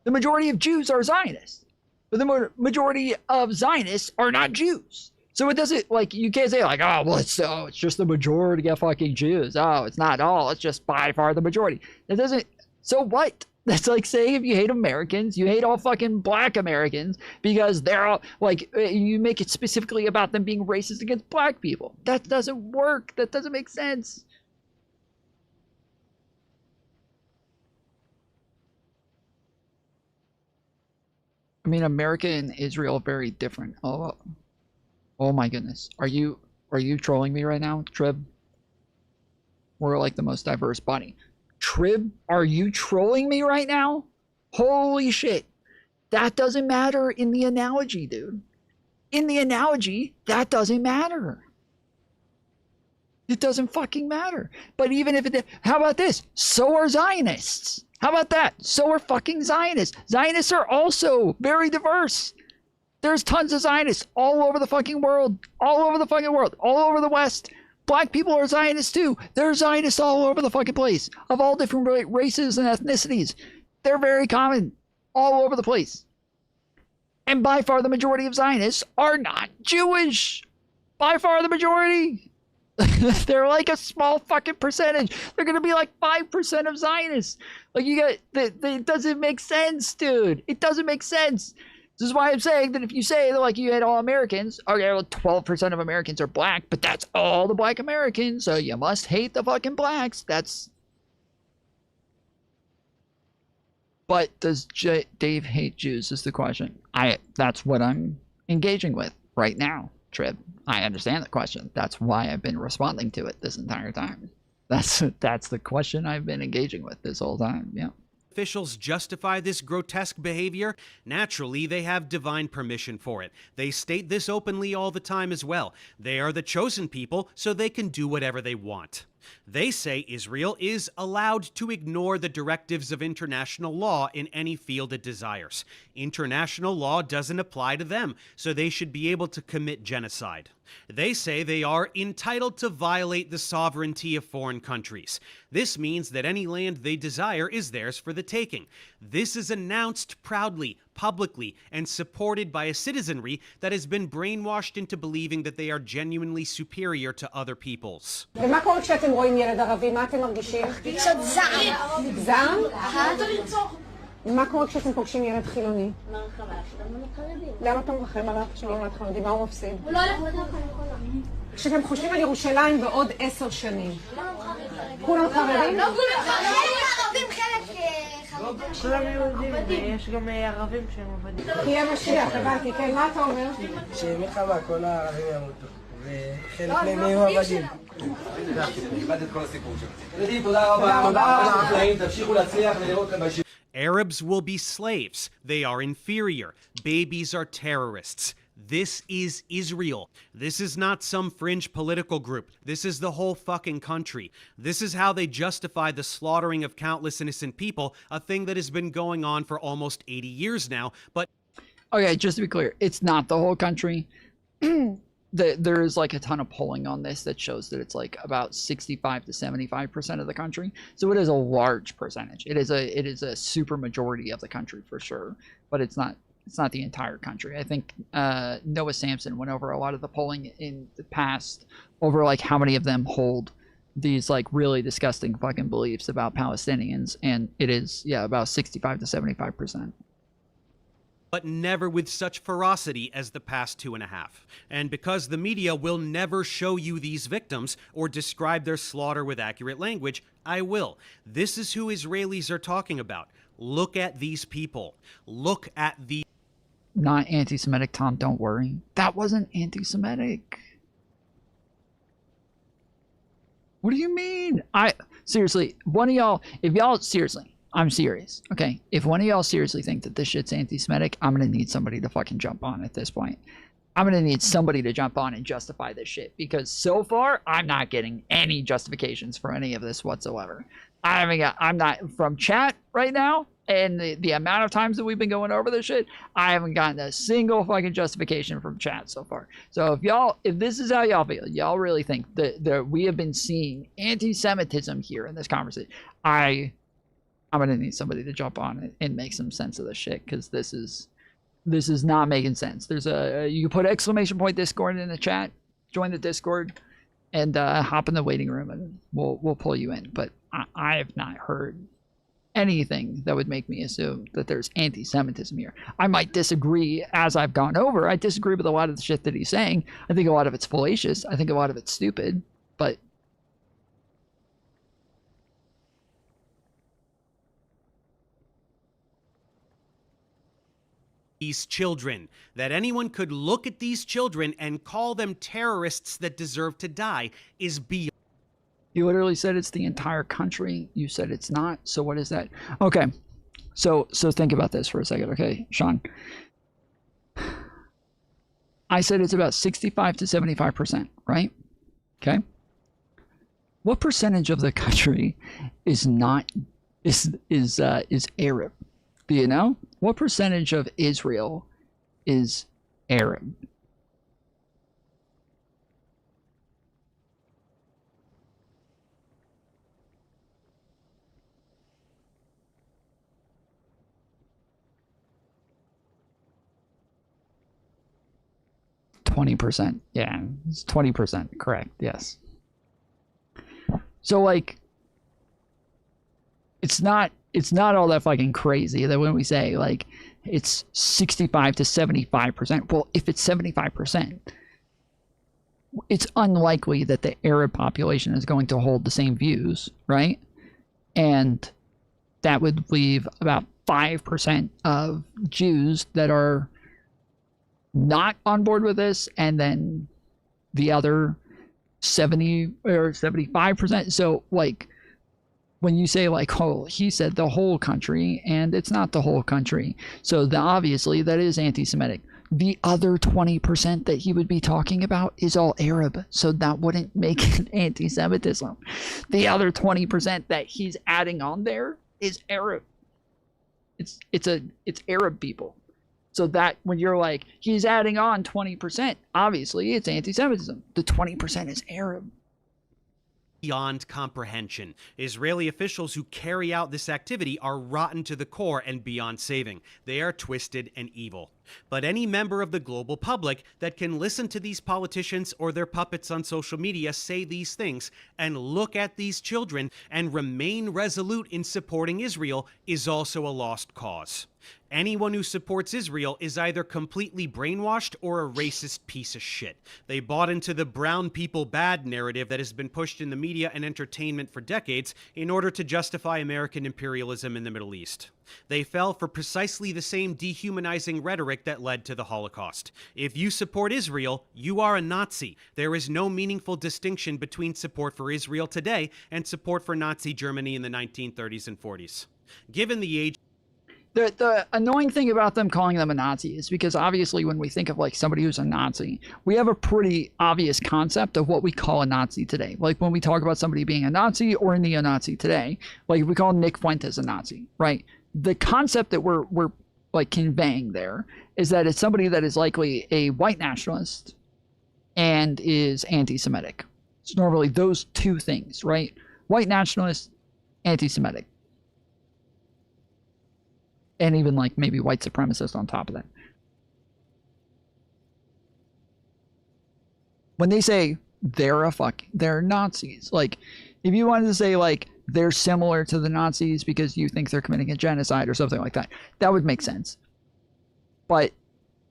The majority of Jews are Zionists. But the majority of Zionists are not Jews. So it doesn't, like, you can't say, like, oh, well, it's just the majority of fucking Jews. Oh, it's not all. It's just by far the majority. That doesn't, so what? That's like saying if you hate Americans, you hate all fucking black Americans because they're all, like, you make it specifically about them being racist against black people. That doesn't work. That doesn't make sense. I mean, America and Israel are very different. Oh my goodness. Are you trolling me right now, Trib? We're like the most diverse body. Trib, are you trolling me right now? Holy shit. That doesn't matter in the analogy, dude. In the analogy, that doesn't matter. It doesn't fucking matter. But even if it did, how about this? So are Zionists. How about that? So are fucking Zionists. Zionists are also very diverse. There's tons of Zionists all over the fucking world. All over the fucking world. All over the West. Black people are Zionists too. There are Zionists all over the fucking place. Of all different races and ethnicities. They're very common. All over the place. And by far the majority of Zionists are not Jewish. By far the majority. They're like a small fucking percentage. They're going to be like 5% of Zionists. Like it doesn't make sense, dude. It doesn't make sense. This is why I'm saying that if you say that, like, you hate all Americans, okay, well, 12% of Americans are black, but that's all the black Americans, so you must hate the fucking blacks. But does Dave hate Jews is the question. That's what I'm engaging with right now, Trib. I understand the question. That's why I've been responding to it this entire time. That's the question I've been engaging with this whole time, yeah. Officials justify this grotesque behavior? Naturally, they have divine permission for it. They state this openly all the time as well. They are the chosen people, so they can do whatever they want. They say Israel is allowed to ignore the directives of international law in any field it desires. International law doesn't apply to them, so they should be able to commit genocide. They say they are entitled to violate the sovereignty of foreign countries. This means that any land they desire is theirs for the taking. This is announced proudly, publicly, and supported by a citizenry that has been brainwashed into believing that they are genuinely superior to other peoples. ומה קורה כשאתם רואים ילד ערבי? מה אתם מרגישים? קצת זעם. זעם? מה קורה כשאתם פוגשים ילד חילוני? למה אתה מרחם עליו כשאתם ילד חילוני? מה הוא מפסיד? הוא לא הולך לדעת. כשאתם חושבים על ירושלים בעוד 10 שנים. כולם חרדים? לא כולם חרדים, חלק חרדים. כולם יהודים, ויש גם ערבים שהם עבדים. תהיה משיח, הבנתי, כן, מה אתה אומר? שמלחמה כל הערבים ימותו, וחלק מהם יהיו עבדים. נכבד את כל הסיפור שלנו. תודה רבה. תודה רבה. תמשיכו להצליח ולראות כאן בישיבה. Arabs will be slaves. They are inferior. Babies are terrorists. This is Israel. This is not some fringe political group. This is the whole fucking country. This is how they justify the slaughtering of countless innocent people, a thing that has been going on for almost 80 years now. But okay, just to be clear, it's not the whole country. There is like a ton of polling on this that shows that it's like about 65 to 75% of the country. So it is a large percentage. It is a super majority of the country for sure, but it's not the entire country. I think Noah Sampson went over a lot of the polling in the past over like how many of them hold these like really disgusting fucking beliefs about Palestinians, and it is about 65 to 75%. But never with such ferocity as the past 2.5. And because the media will never show you these victims or describe their slaughter with accurate language, I will. This is who Israelis are talking about. Look at these people. Look at the... Not anti-Semitic, Tom, don't worry. That wasn't anti-Semitic. What do you mean? Seriously, one of y'all, if y'all, seriously, I'm serious, okay? If one of y'all seriously think that this shit's anti-Semitic, I'm gonna need somebody to fucking jump on at this point. I'm gonna need somebody to jump on and justify this shit, because so far, I'm not getting any justifications for any of this whatsoever. I'm not, from chat right now, and the amount of times that we've been going over this shit, I haven't gotten a single fucking justification from chat so far. So if this is how y'all feel, y'all really think that we have been seeing anti-Semitism here in this conversation, I'm gonna need somebody to jump on it and make some sense of this shit, because this is not making sense. There's you can put ! Discord in the chat, join the Discord, and hop in the waiting room, and we'll pull you in. But I have not heard anything that would make me assume that there's anti-Semitism here. I might disagree as I've gone over. I disagree with a lot of the shit that he's saying. I think a lot of it's fallacious. I think a lot of it's stupid, but these children, that anyone could look at these children and call them terrorists that deserve to die, is beyond. You literally said it's the entire country. You said it's not. So what is that? Okay. So think about this for a second, okay, Sean? I said it's about 65 to 75%, right? Okay. What percentage of the country is Arab? Do you know? What percentage of Israel is Arab? %. Yeah, it's 20%. Correct. Yes. So like, it's not all that fucking crazy that when we say like it's 65 to 75%. Well, if it's 75%, it's unlikely that the Arab population is going to hold the same views, right? And that would leave about 5% of Jews that are not on board with this, and then the other 70 or 75%. So like, when you say like, oh, he said the whole country, and it's not the whole country. So obviously that is anti-Semitic. The other 20% that he would be talking about is all Arab. So that wouldn't make it anti-Semitism. The other 20% that he's adding on there is Arab. It's Arab people. So that when you're like, he's adding on 20%, obviously it's anti-Semitism. The 20% is Arab. Beyond comprehension. Israeli officials who carry out this activity are rotten to the core and beyond saving. They are twisted and evil. But any member of the global public that can listen to these politicians or their puppets on social media say these things and look at these children and remain resolute in supporting Israel is also a lost cause. Anyone who supports Israel is either completely brainwashed or a racist piece of shit. They bought into the brown people bad narrative that has been pushed in the media and entertainment for decades in order to justify American imperialism in the Middle East. They fell for precisely the same dehumanizing rhetoric that led to the Holocaust. If you support Israel, you are a Nazi. There is no meaningful distinction between support for Israel today and support for Nazi Germany in the 1930s and 40s. Given the age... The annoying thing about them calling them a Nazi is because obviously when we think of like somebody who's a Nazi, we have a pretty obvious concept of what we call a Nazi today. Like when we talk about somebody being a Nazi or a neo-Nazi today, like we call Nick Fuentes a Nazi, right? The concept that we're like conveying there is that it's somebody that is likely a white nationalist and is anti-Semitic. It's normally those two things, right? White nationalist, anti-Semitic. And even like maybe white supremacist on top of that. When they say they're Nazis, like if you wanted to say like they're similar to the Nazis because you think they're committing a genocide or something like that, that would make sense. But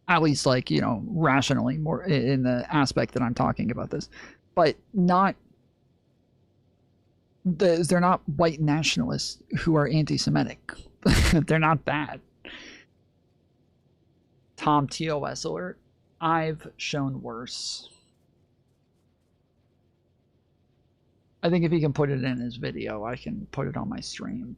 at least like, you know, rationally more in the aspect that I'm talking about this, but not they're not white nationalists who are anti-Semitic. They're not that. Tom TOS alert. I've shown worse. I think if he can put it in his video, I can put it on my stream.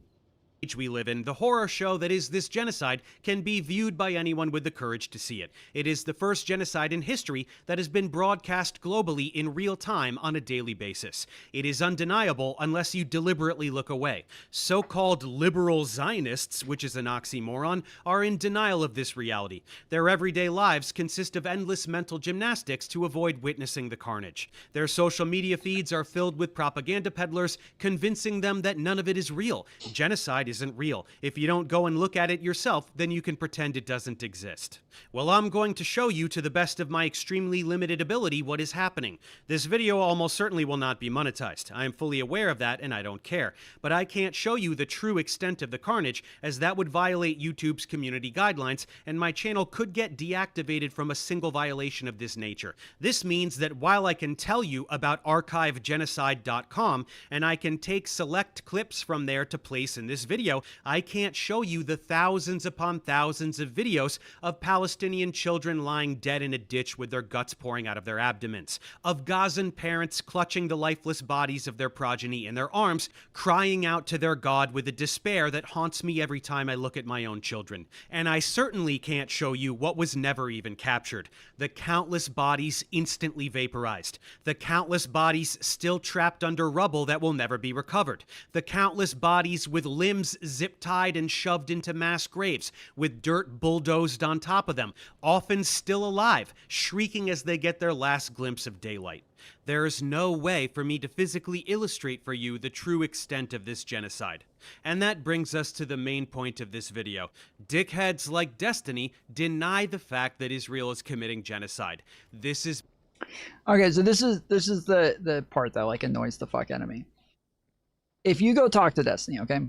We live in, the horror show that is this genocide can be viewed by anyone with the courage to see it. It is the first genocide in history that has been broadcast globally in real time on a daily basis. It is undeniable unless you deliberately look away. So-called liberal Zionists, which is an oxymoron, are in denial of this reality. Their everyday lives consist of endless mental gymnastics to avoid witnessing the carnage. Their social media feeds are filled with propaganda peddlers convincing them that none of it is real. Genocide isn't real. If you don't go and look at it yourself, then you can pretend it doesn't exist. Well, I'm going to show you to the best of my extremely limited ability what is happening. This video almost certainly will not be monetized. I am fully aware of that and I don't care. But I can't show you the true extent of the carnage as that would violate YouTube's community guidelines and my channel could get deactivated from a single violation of this nature. This means that while I can tell you about archivegenocide.com and I can take select clips from there to place in this video, I can't show you the thousands upon thousands of videos of Palestinian children lying dead in a ditch with their guts pouring out of their abdomens, of Gazan parents clutching the lifeless bodies of their progeny in their arms, crying out to their God with a despair that haunts me every time I look at my own children. And I certainly can't show you what was never even captured: the countless bodies instantly vaporized, the countless bodies still trapped under rubble that will never be recovered, the countless bodies with limbs zip-tied and shoved into mass graves, with dirt bulldozed on top of them, often still alive, shrieking as they get their last glimpse of daylight. There is no way for me to physically illustrate for you the true extent of this genocide. And that brings us to the main point of this video. Dickheads like Destiny deny the fact that Israel is committing genocide. This is... Okay, so this is the part that like annoys the fuck out of me. If you go talk to Destiny, okay?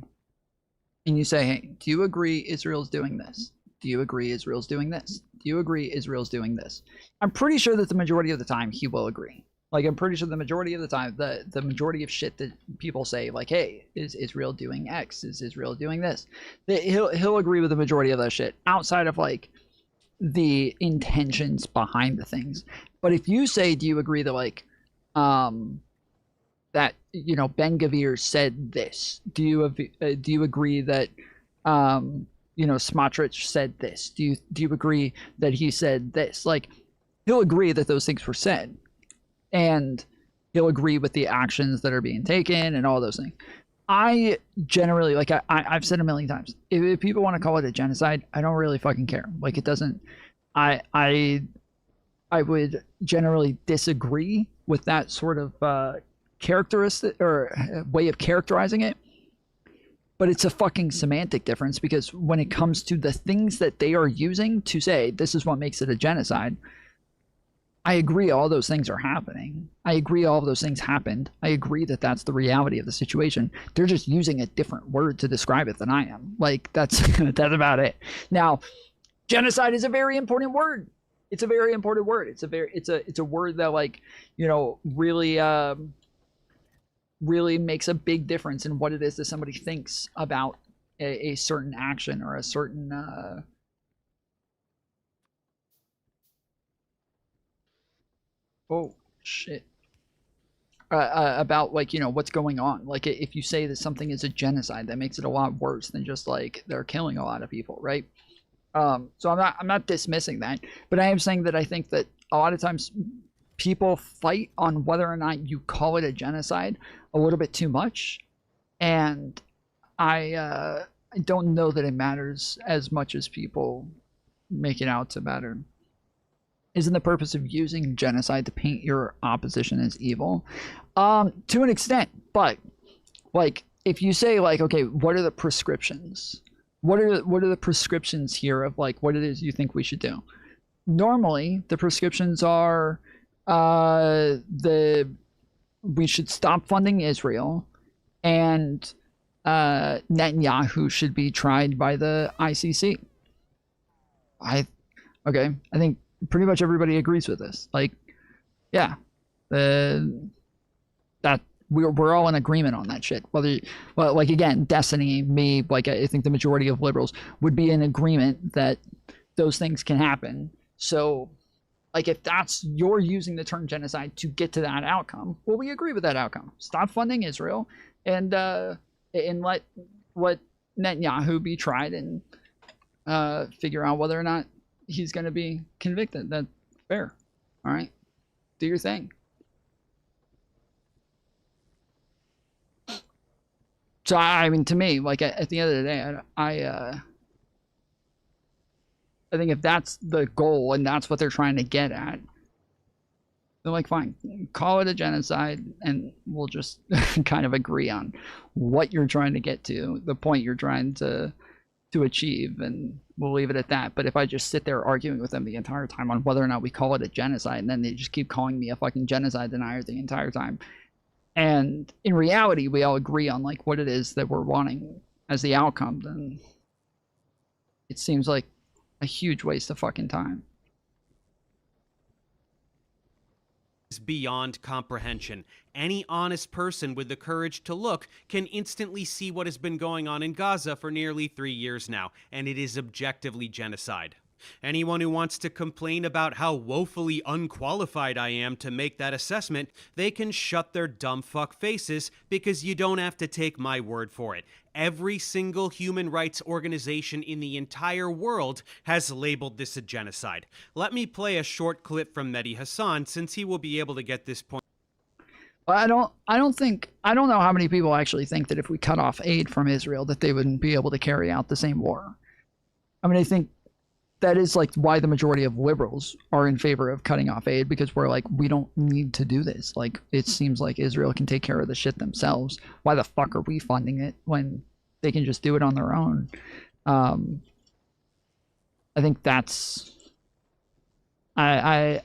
And you say, hey, do you agree Israel's doing this? Do you agree Israel's doing this? Do you agree Israel's doing this? I'm pretty sure that the majority of the time he will agree. Like, I'm pretty sure the majority of the time, the majority of shit that people say, like, hey, is Israel doing X? Is Israel doing this? He'll agree with the majority of that shit outside of, like, the intentions behind the things. But if you say, do you agree that, like, that, you know, Ben Gavir said this? Do you agree that, you know, Smotrich said this? Do you agree that he said this? Like, he'll agree that those things were said, and he'll agree with the actions that are being taken and all those things. I generally, like, I've said a million times, if people want to call it a genocide, I don't really fucking care. Like, it doesn't. I would generally disagree with that sort of characteristic or way of characterizing it, but it's a fucking semantic difference, because when it comes to the things that they are using to say this is what makes it a genocide, I agree all those things are happening. I agree all of those things happened. I agree that that's the reality of the situation. They're just using a different word to describe it than I am. Like, that's that's about it. Now, genocide is a very important word. It's a very important word. It's a word that, like, you know, really makes a big difference in what it is that somebody thinks about a certain action or a certain oh shit. about like, you know, what's going on. Like if you say that something is a genocide, that makes it a lot worse than just like they're killing a lot of people, right? So I'm not dismissing that, but I am saying that I think that a lot of times people fight on whether or not you call it a genocide a little bit too much, and I don't know that it matters as much as people make it out to matter. Isn't the purpose of using genocide to paint your opposition as evil? To an extent, but like if you say like, okay, what are the prescriptions? What are the prescriptions here of like what it is you think we should do? Normally, the prescriptions are we should stop funding Israel, and Netanyahu should be tried by the ICC. I think pretty much everybody agrees with this. Like, yeah, that we're all in agreement on that shit. Whether, well, like again, Destiny, me, like I think the majority of liberals would be in agreement that those things can happen. So, like if that's you're using the term genocide to get to that outcome, well, we agree with that outcome. Stop funding Israel, and let Netanyahu be tried and figure out whether or not he's going to be convicted. That's fair. All right, do your thing. So I mean, to me, like at the end of the day, I think if that's the goal and that's what they're trying to get at, they're like, fine, call it a genocide, and we'll just kind of agree on what you're trying to get to, the point you're trying to achieve, and we'll leave it at that. But if I just sit there arguing with them the entire time on whether or not we call it a genocide, and then they just keep calling me a fucking genocide denier the entire time, and in reality we all agree on like what it is that we're wanting as the outcome, then it seems like a huge waste of fucking time. Is beyond comprehension. Any honest person with the courage to look can instantly see what has been going on in Gaza for nearly 3 years now, and it is objectively genocide. Anyone who wants to complain about how woefully unqualified I am to make that assessment, they can shut their dumb fuck faces, because you don't have to take my word for it. Every single human rights organization in the entire world has labeled this a genocide. Let me play a short clip from Mehdi Hassan, since he will be able to get this point. I don't know how many people actually think that if we cut off aid from Israel that they wouldn't be able to carry out the same war. I mean, I think that is like why the majority of liberals are in favor of cutting off aid, because we're like, we don't need to do this. Like, it seems like Israel can take care of the shit themselves. Why the fuck are we funding it when they can just do it on their own? I think that's, I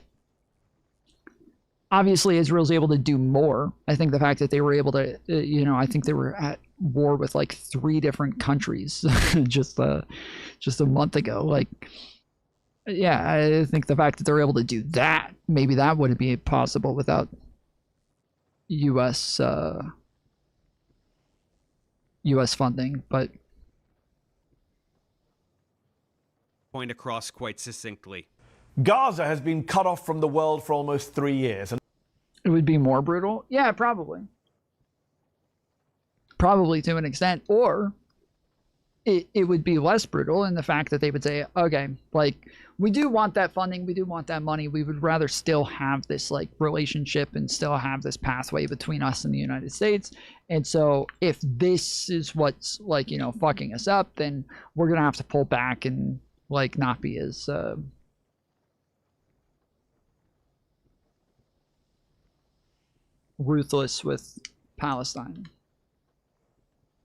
obviously Israel's able to do more. I think the fact that they were able to, you know, I think they were at war with like 3 different countries just a month ago. Like, yeah, I think the fact that they're able to do that, maybe that wouldn't be possible without U.S. funding, but Point across quite succinctly. Gaza has been cut off from the world for almost 3 years. And it would be more brutal? Yeah, probably. Probably to an extent. Or it would be less brutal in the fact that they would say, okay, like, we do want that funding, we do want that money, we would rather still have this like relationship and still have this pathway between us and the United States. And so if this is what's like, you know, fucking us up, then we're gonna have to pull back and like not be as ruthless with Palestine.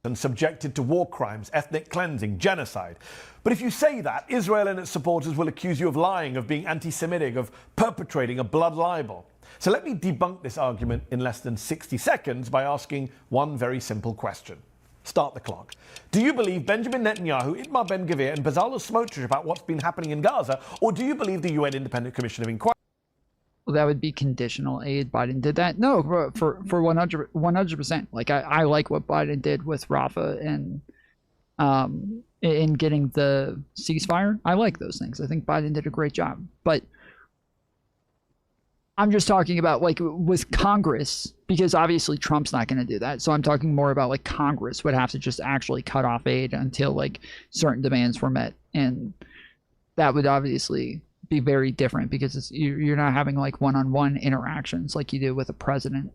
And subjected to war crimes, ethnic cleansing, genocide. But if you say that, Israel and its supporters will accuse you of lying, of being anti-Semitic, of perpetrating a blood libel. So let me debunk this argument in less than 60 seconds by asking one very simple question. Start the clock. Do you believe Benjamin Netanyahu, Itamar Ben-Gvir and Bezalel Smotrich about what's been happening in Gaza, or do you believe the UN Independent Commission of Inquiry? Well, that would be conditional aid. Biden did that. No, for 100%. Like I like what Biden did with Rafah and in getting the ceasefire. I like those things. I think Biden did a great job. But I'm just talking about like with Congress, because obviously Trump's not going to do that. So I'm talking more about like Congress would have to just actually cut off aid until like certain demands were met. And that would obviously be very different because you're not having like one-on-one interactions like you do with a president.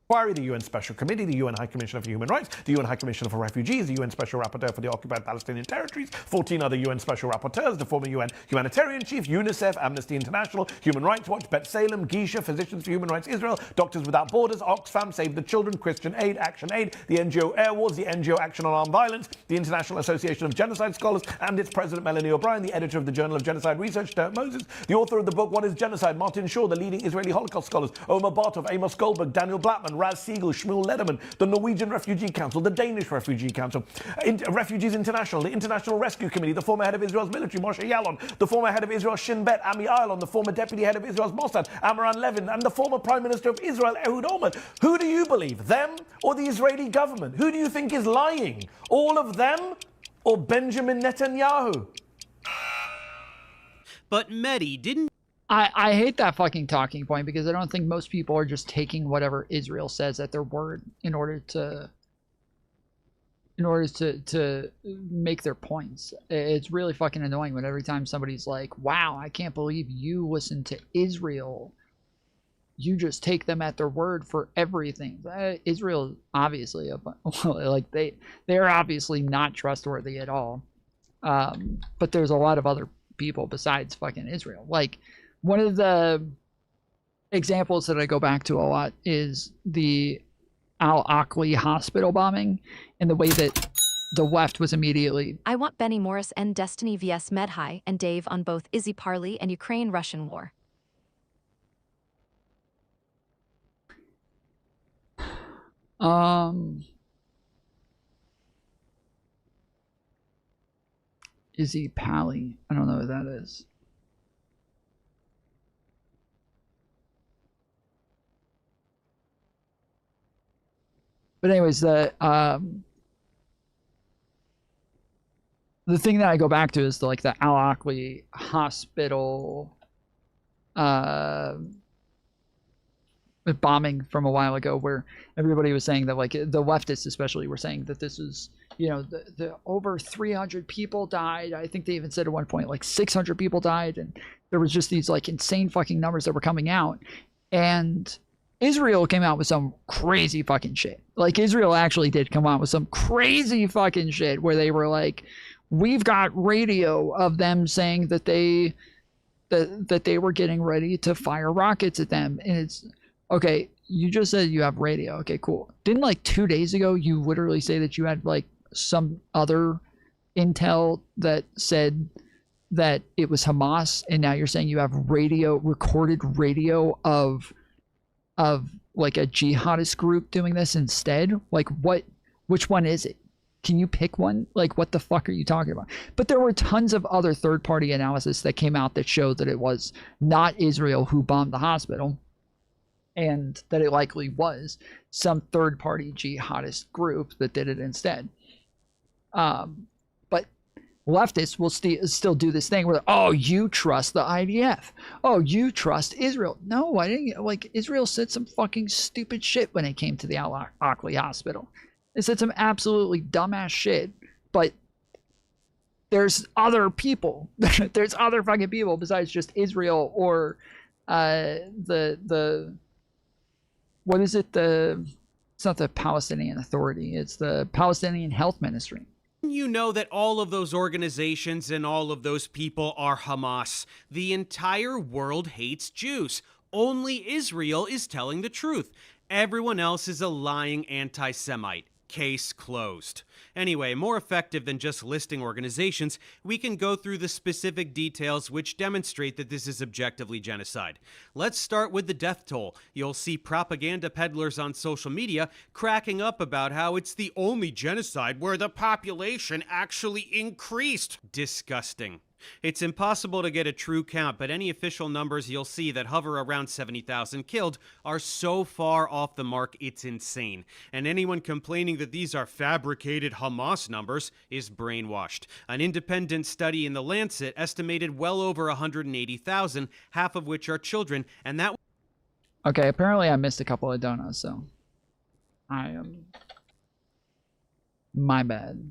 Inquiry, the UN Special Committee, the UN High Commissioner for Human Rights, the UN High Commissioner for Refugees, the UN Special Rapporteur for the Occupied Palestinian Territories, 14 other UN Special Rapporteurs, the former UN Humanitarian Chief, UNICEF, Amnesty International, Human Rights Watch, Bet Salem, Geisha, Physicians for Human Rights Israel, Doctors Without Borders, Oxfam, Save the Children, Christian Aid, Action Aid, the NGO Air Wars, the NGO Action on Armed Violence, the International Association of Genocide Scholars, and its President Melanie O'Brien, the editor of the Journal of Genocide Research, Dirk Moses, the author of the book What is Genocide, Martin Shaw, the leading Israeli Holocaust scholars, Omar Bartov, Amos Goldberg, Daniel Blattman, Raz Siegel, Shmuel Lederman, the Norwegian Refugee Council, the Danish Refugee Council, Refugees International, the International Rescue Committee, the former head of Israel's military, Moshe Yalon, the former head of Israel's Shin Bet, Ami Ayalon, the former deputy head of Israel's Mossad, Amran Levin, and the former Prime Minister of Israel, Ehud Olmert. Who do you believe, them or the Israeli government? Who do you think is lying? All of them or Benjamin Netanyahu? But Mehdi didn't. I hate that fucking talking point because I don't think most people are just taking whatever Israel says at their word in order to make their points. It's really fucking annoying when every time somebody's like, wow, I can't believe you listen to Israel. You just take them at their word for everything. Israel obviously like they're obviously not trustworthy at all. But there's a lot of other people besides fucking Israel. Like, one of the examples that I go back to a lot is the Al-Aqli hospital bombing and the way that the left was immediately... I want Benny Morris and Destiny vs. Medhai and Dave on both Izzy Parley and Ukraine-Russian war. Izzy Pally. I don't know who that is. But anyways, the thing that I go back to is the Al-Aqli hospital bombing from a while ago, where everybody was saying that, like, the leftists especially were saying that this was, you know, the over 300 people died. I think they even said at one point like 600 people died, and there was just these like insane fucking numbers that were coming out. And Israel came out with some crazy fucking shit. Like, Israel actually did come out with some crazy fucking shit where they were like, we've got radio of them saying that they were getting ready to fire rockets at them. And it's okay, you just said you have radio. Okay, cool. Didn't like 2 days ago you literally say that you had like some other intel that said that it was Hamas, and now you're saying you have recorded radio of like a jihadist group doing this instead? Like, which one is it? Can you pick one? Like, what the fuck are you talking about? But there were tons of other third-party analysis that came out that showed that it was not Israel who bombed the hospital, and that it likely was some third-party jihadist group that did it instead. But leftists will still do this thing where, oh, you trust the IDF. Oh, you trust Israel. No, I didn't. Like, Israel said some fucking stupid shit when it came to the Al-Aqli hospital. They said some absolutely dumbass shit, but there's other people. There's other fucking people besides just Israel or the what is it? It's not the Palestinian Authority. It's the Palestinian Health Ministry. You know that all of those organizations and all of those people are Hamas. The entire world hates Jews. Only Israel is telling the truth. Everyone else is a lying anti-Semite. Case closed. Anyway, more effective than just listing organizations, we can go through the specific details which demonstrate that this is objectively genocide. Let's start with the death toll. You'll see propaganda peddlers on social media cracking up about how it's the only genocide where the population actually increased. Disgusting. It's impossible to get a true count, but any official numbers you'll see that hover around 70,000 killed are so far off the mark it's insane. And anyone complaining that these are fabricated Hamas numbers is brainwashed. An independent study in The Lancet estimated well over 180,000, half of which are children, and that... Okay, apparently I missed a couple of donuts, so I am... my bad.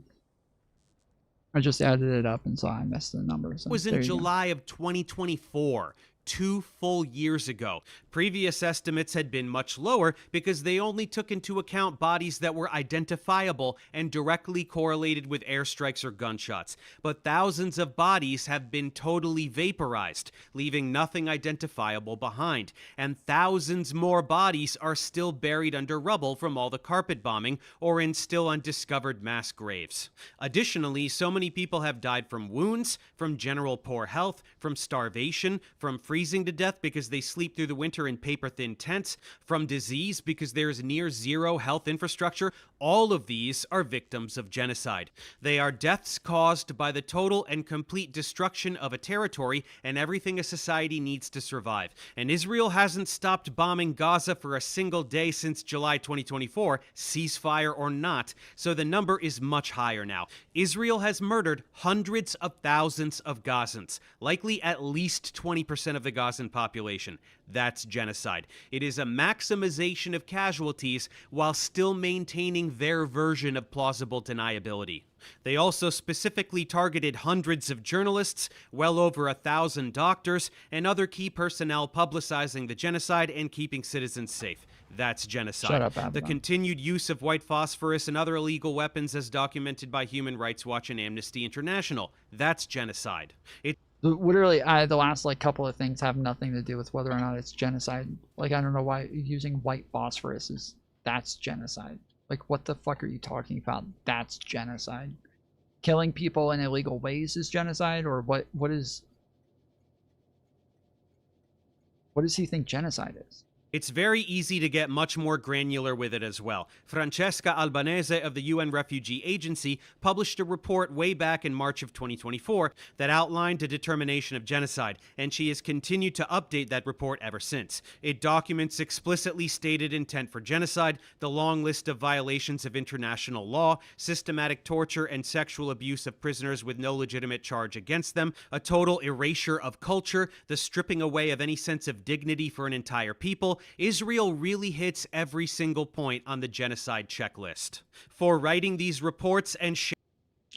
I just added it up and saw I missed the numbers. So was in July of 2024. 2 full years ago. Previous estimates had been much lower because they only took into account bodies that were identifiable and directly correlated with airstrikes or gunshots. But thousands of bodies have been totally vaporized, leaving nothing identifiable behind. And thousands more bodies are still buried under rubble from all the carpet bombing or in still undiscovered mass graves. Additionally, so many people have died from wounds, from general poor health, from starvation, from freezing to death because they sleep through the winter in paper-thin tents, from disease because there's near zero health infrastructure. All of these are victims of genocide. They are deaths caused by the total and complete destruction of a territory and everything a society needs to survive. And Israel hasn't stopped bombing Gaza for a single day since July 2024, ceasefire or not, so the number is much higher now. Israel has murdered hundreds of thousands of Gazans, likely at least 20% of the Gazan population. That's genocide. It is a maximization of casualties while still maintaining their version of plausible deniability. They also specifically targeted hundreds of journalists, well over 1,000 doctors, and other key personnel publicizing the genocide and keeping citizens safe. That's genocide. Shut up, Abba. The continued use of white phosphorus and other illegal weapons as documented by Human Rights Watch and Amnesty International. That's genocide. Literally, the last couple of things have nothing to do with whether or not it's genocide. I don't know why using white phosphorus that's genocide. What the fuck are you talking about? That's genocide. Killing people in illegal ways is genocide, or what does he think genocide is? It's very easy to get much more granular with it as well. Francesca Albanese of the UN Refugee Agency published a report way back in March of 2024 that outlined a determination of genocide, and she has continued to update that report ever since. It documents explicitly stated intent for genocide, the long list of violations of international law, systematic torture and sexual abuse of prisoners with no legitimate charge against them, a total erasure of culture, the stripping away of any sense of dignity for an entire people. Israel really hits every single point on the genocide checklist. For writing these reports and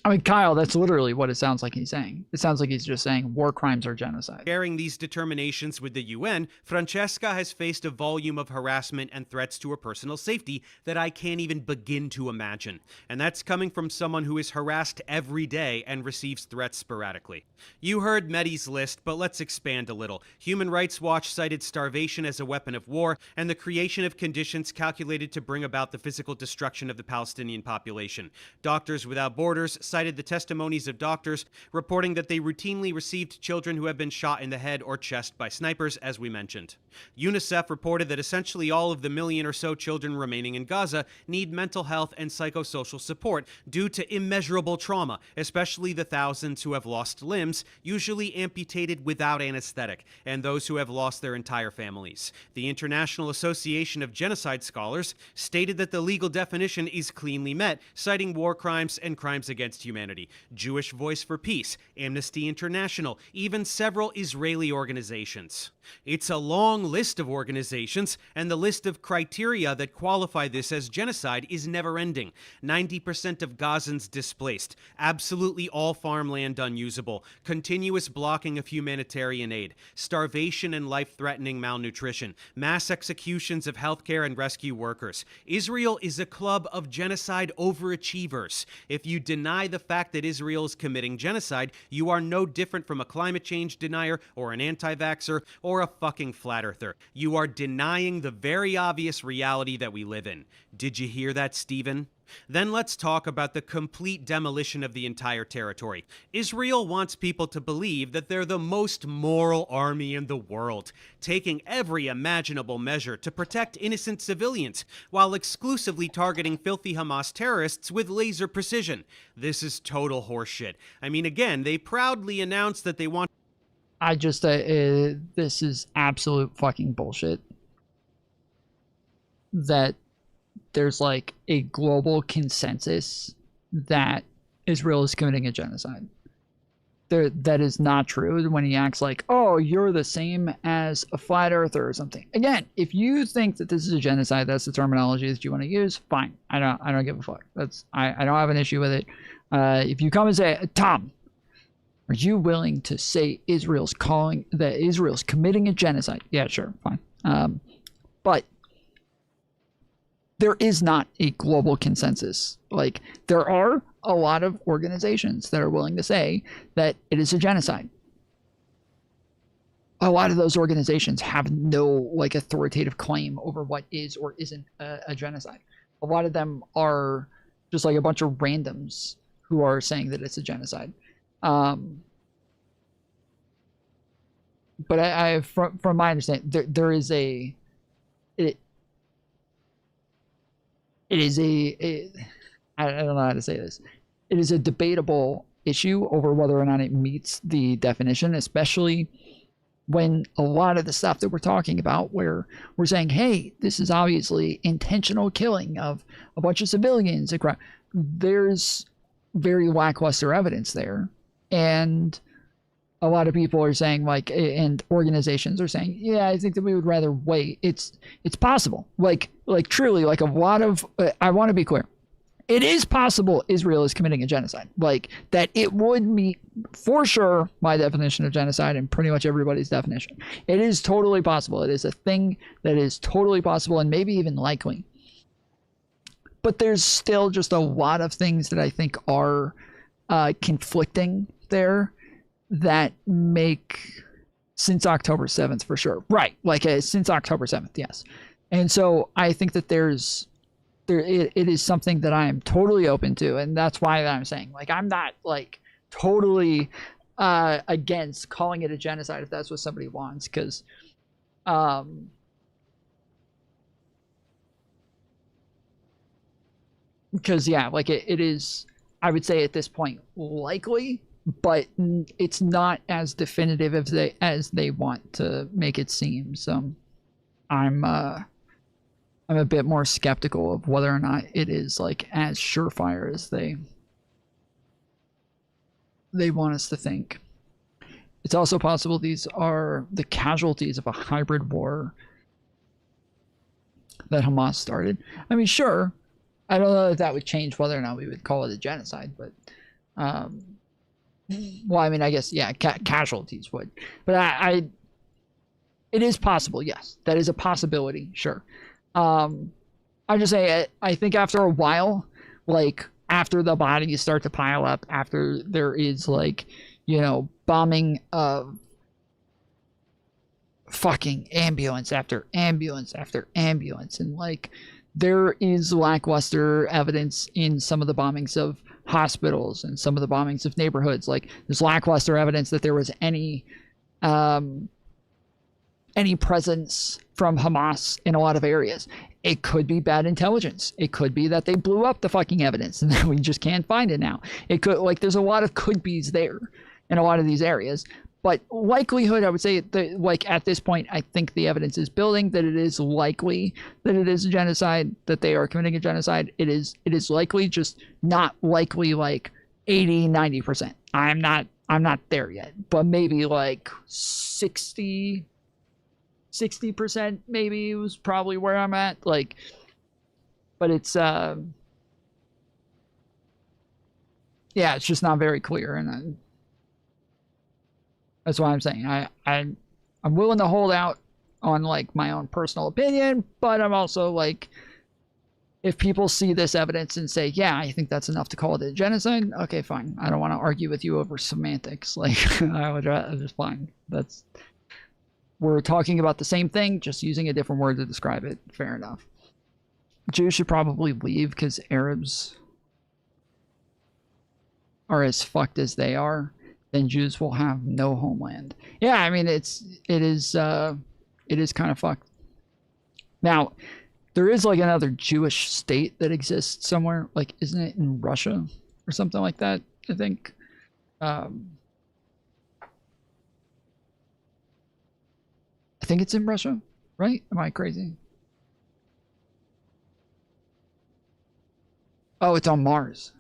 I mean, Kyle, that's literally what it sounds like he's saying. It sounds like he's just saying war crimes are genocide. sharing these determinations with the UN, Francesca has faced a volume of harassment and threats to her personal safety that I can't even begin to imagine. And that's coming from someone who is harassed every day and receives threats sporadically. You heard Mehdi's list, but let's expand a little. Human Rights Watch cited starvation as a weapon of war and the creation of conditions calculated to bring about the physical destruction of the Palestinian population. Doctors Without Borders cited the testimonies of doctors reporting that they routinely received children who have been shot in the head or chest by snipers, as we mentioned. UNICEF reported that essentially all of the million or so children remaining in Gaza need mental health and psychosocial support due to immeasurable trauma, especially the thousands who have lost limbs, usually amputated without anesthetic, and those who have lost their entire families. The International Association of Genocide Scholars stated that the legal definition is cleanly met, citing war crimes and crimes against humanity. Jewish Voice for Peace, Amnesty International, even several Israeli organizations. It's a long list of organizations, and the list of criteria that qualify this as genocide is never-ending. 90% of Gazans displaced, absolutely all farmland unusable, continuous blocking of humanitarian aid, starvation and life-threatening malnutrition, mass executions of healthcare and rescue workers. Israel is a club of genocide overachievers. If you deny the fact that Israel is committing genocide, you are no different from a climate change denier or an anti-vaxxer or a fucking flat earther. You are denying the very obvious reality that we live in. Did you hear that, Stephen? Then let's talk about the complete demolition of the entire territory. Israel wants people to believe that they're the most moral army in the world, taking every imaginable measure to protect innocent civilians, while exclusively targeting filthy Hamas terrorists with laser precision. This is total horseshit. I mean, again, they proudly announced that they want... this is absolute fucking bullshit. That there's like a global consensus that Israel is committing a genocide. That is not true when he acts like, oh, you're the same as a flat earther or something. Again, if you think that this is a genocide, that's the terminology that you want to use, fine. I don't give a fuck. I don't have an issue with it. If you come and say, Tom, are you willing to say Israel's committing a genocide? Yeah, sure, fine. But there is not a global consensus. Like, there are a lot of organizations that are willing to say that it is a genocide. A lot of those organizations have no, like, authoritative claim over what is or isn't a genocide. A lot of them are just like a bunch of randoms who are saying that it's a genocide. But I from my understanding, there is a... It is I don't know how to say this. It is a debatable issue over whether or not it meets the definition, especially when a lot of the stuff that we're talking about, where we're saying, hey, this is obviously intentional killing of a bunch of civilians. There's very lackluster evidence there. And a lot of people are saying, like, and organizations are saying, yeah, I think that we would rather wait. It's possible. Like truly, like a lot of, I want to be clear. It is possible Israel is committing a genocide. Like, that it would meet, for sure, my definition of genocide and pretty much everybody's definition. It is totally possible. It is a thing that is totally possible and maybe even likely. But there's still just a lot of things that I think are conflicting there that make, since October 7th, for sure. Right. Like, since October 7th, yes. And so I think that it is something that I am totally open to, and that's why I'm saying, like, I'm not, like, totally against calling it a genocide if that's what somebody wants, because yeah, like, it is, I would say at this point, likely, but it's not as definitive as they want to make it seem. So I'm a bit more skeptical of whether or not it is, like, as surefire as they want us to think. It's also possible these are the casualties of a hybrid war that Hamas started. I mean, sure, I don't know if that would change whether or not we would call it a genocide, but well, I mean, I guess, yeah, casualties would. But it is possible, yes. That is a possibility, sure. I just say, I think after a while, like, after the bodies start to pile up, after there is, like, you know, bombing of fucking ambulance after ambulance after ambulance, and, like, there is lackluster evidence in some of the bombings of hospitals and some of the bombings of neighborhoods. Like, there's lackluster evidence that there was any presence from Hamas in a lot of areas. It could be bad intelligence. It could be that they blew up the fucking evidence and we just can't find it now. It could, like, there's a lot of could be's there in a lot of these areas. But likelihood, I would say, that, like, at this point, I think the evidence is building that it is likely that it is a genocide, that they are committing a genocide. It is likely, just not likely like 80, 90%. I'm not there yet, but maybe like 60% maybe was probably where I'm at. Like, but it's yeah, it's just not very clear, and that's why I'm saying I'm willing to hold out on, like, my own personal opinion, but I'm also like, if people see this evidence and say, yeah, I think that's enough to call it a genocide, okay, fine. I don't want to argue with you over semantics. Like, I would just fine. We're talking about the same thing, just using a different word to describe it. Fair enough. Jews should probably leave because Arabs are as fucked as they are, then Jews will have no homeland. Yeah, I mean it is kind of fucked. Now, there is like another Jewish state that exists somewhere, like isn't it in Russia or something like that? I think. I think it's in Russia, right? Am I crazy? Oh, it's on Mars.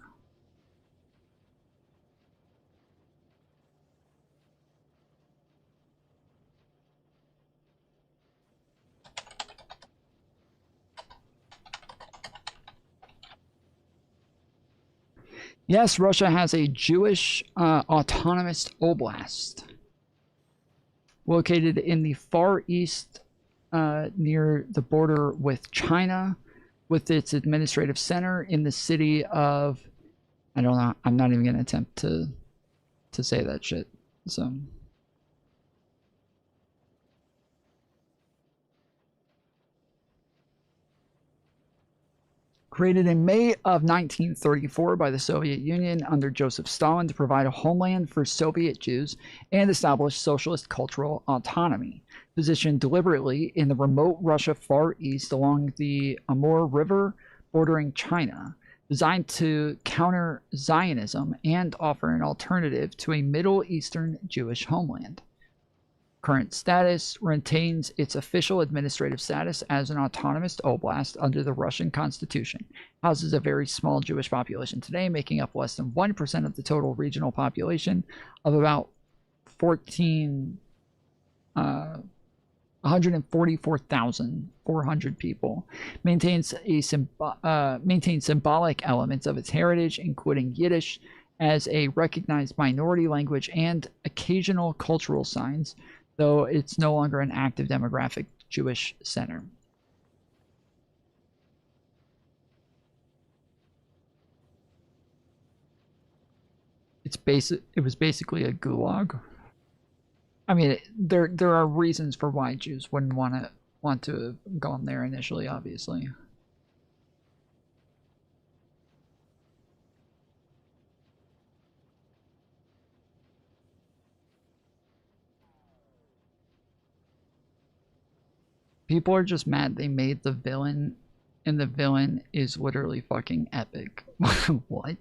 Yes, Russia has a Jewish autonomous oblast located in the far east near the border with China, with its administrative center in the city of, I don't know, I'm not even going to attempt to say that shit. So created in May of 1934 by the Soviet Union under Joseph Stalin to provide a homeland for Soviet Jews and establish socialist cultural autonomy. Positioned deliberately in the remote Russia far east along the Amur River bordering China, designed to counter Zionism and offer an alternative to a Middle Eastern Jewish homeland. Current status retains its official administrative status as an autonomous oblast under the Russian Constitution. Houses a very small Jewish population today, making up less than 1% of the total regional population of about 144,400 people. Maintains symbolic elements of its heritage, including Yiddish as a recognized minority language and occasional cultural signs, though it's no longer an active demographic Jewish center. It was basically a gulag. I mean, there are reasons for why Jews wouldn't want to have gone there initially, obviously. People are just mad they made the villain, and the villain is literally fucking epic. What?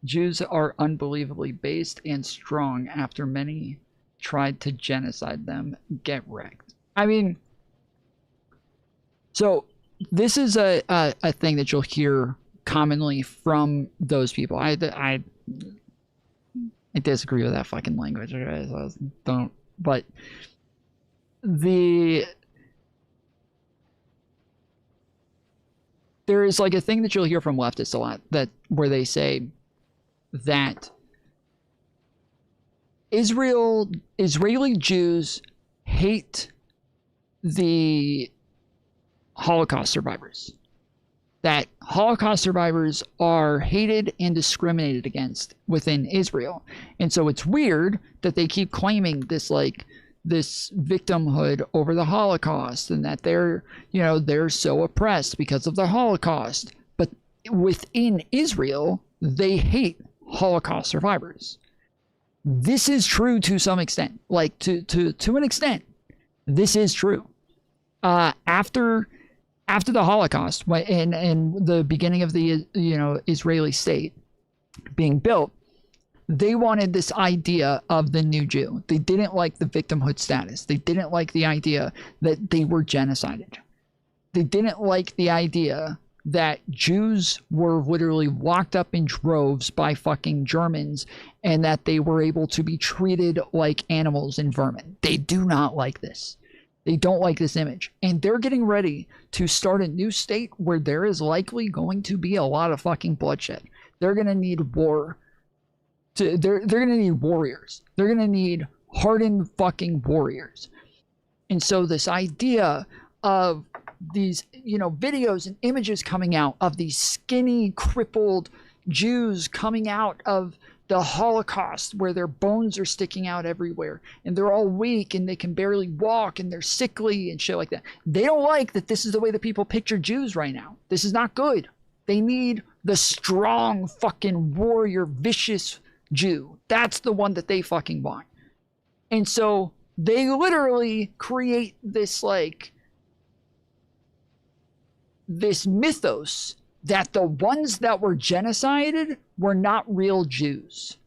Jews are unbelievably based and strong after many tried to genocide them. Get wrecked. I mean, so this is a thing that you'll hear commonly from those people. I disagree with that fucking language. I don't, but there is like a thing that you'll hear from leftists a lot, that where they say that Israeli Jews hate the Holocaust survivors. That Holocaust survivors are hated and discriminated against within Israel. And so it's weird that they keep claiming this victimhood over the Holocaust, and that they're so oppressed because of the Holocaust. But within Israel, they hate Holocaust survivors. This is true to some extent. Like to an extent, this is true. After the Holocaust, and the beginning of the Israeli state being built, they wanted this idea of the new Jew. They didn't like the victimhood status. They didn't like the idea that they were genocided. They didn't like the idea that Jews were literally locked up in droves by fucking Germans, and that they were able to be treated like animals and vermin. They do not like this. They don't like this image. And they're getting ready to start a new state where there is likely going to be a lot of fucking bloodshed. They're going to need war. They're going to need warriors. They're going to need hardened fucking warriors. And so this idea of these, videos and images coming out of these skinny, crippled Jews coming out of the Holocaust, where their bones are sticking out everywhere and they're all weak and they can barely walk and they're sickly and shit like that. They don't like that this is the way that people picture Jews right now. This is not good. They need the strong fucking warrior, vicious Jew. That's the one that they fucking want. And so they literally create this, like, this mythos that the ones that were genocided were not real Jews.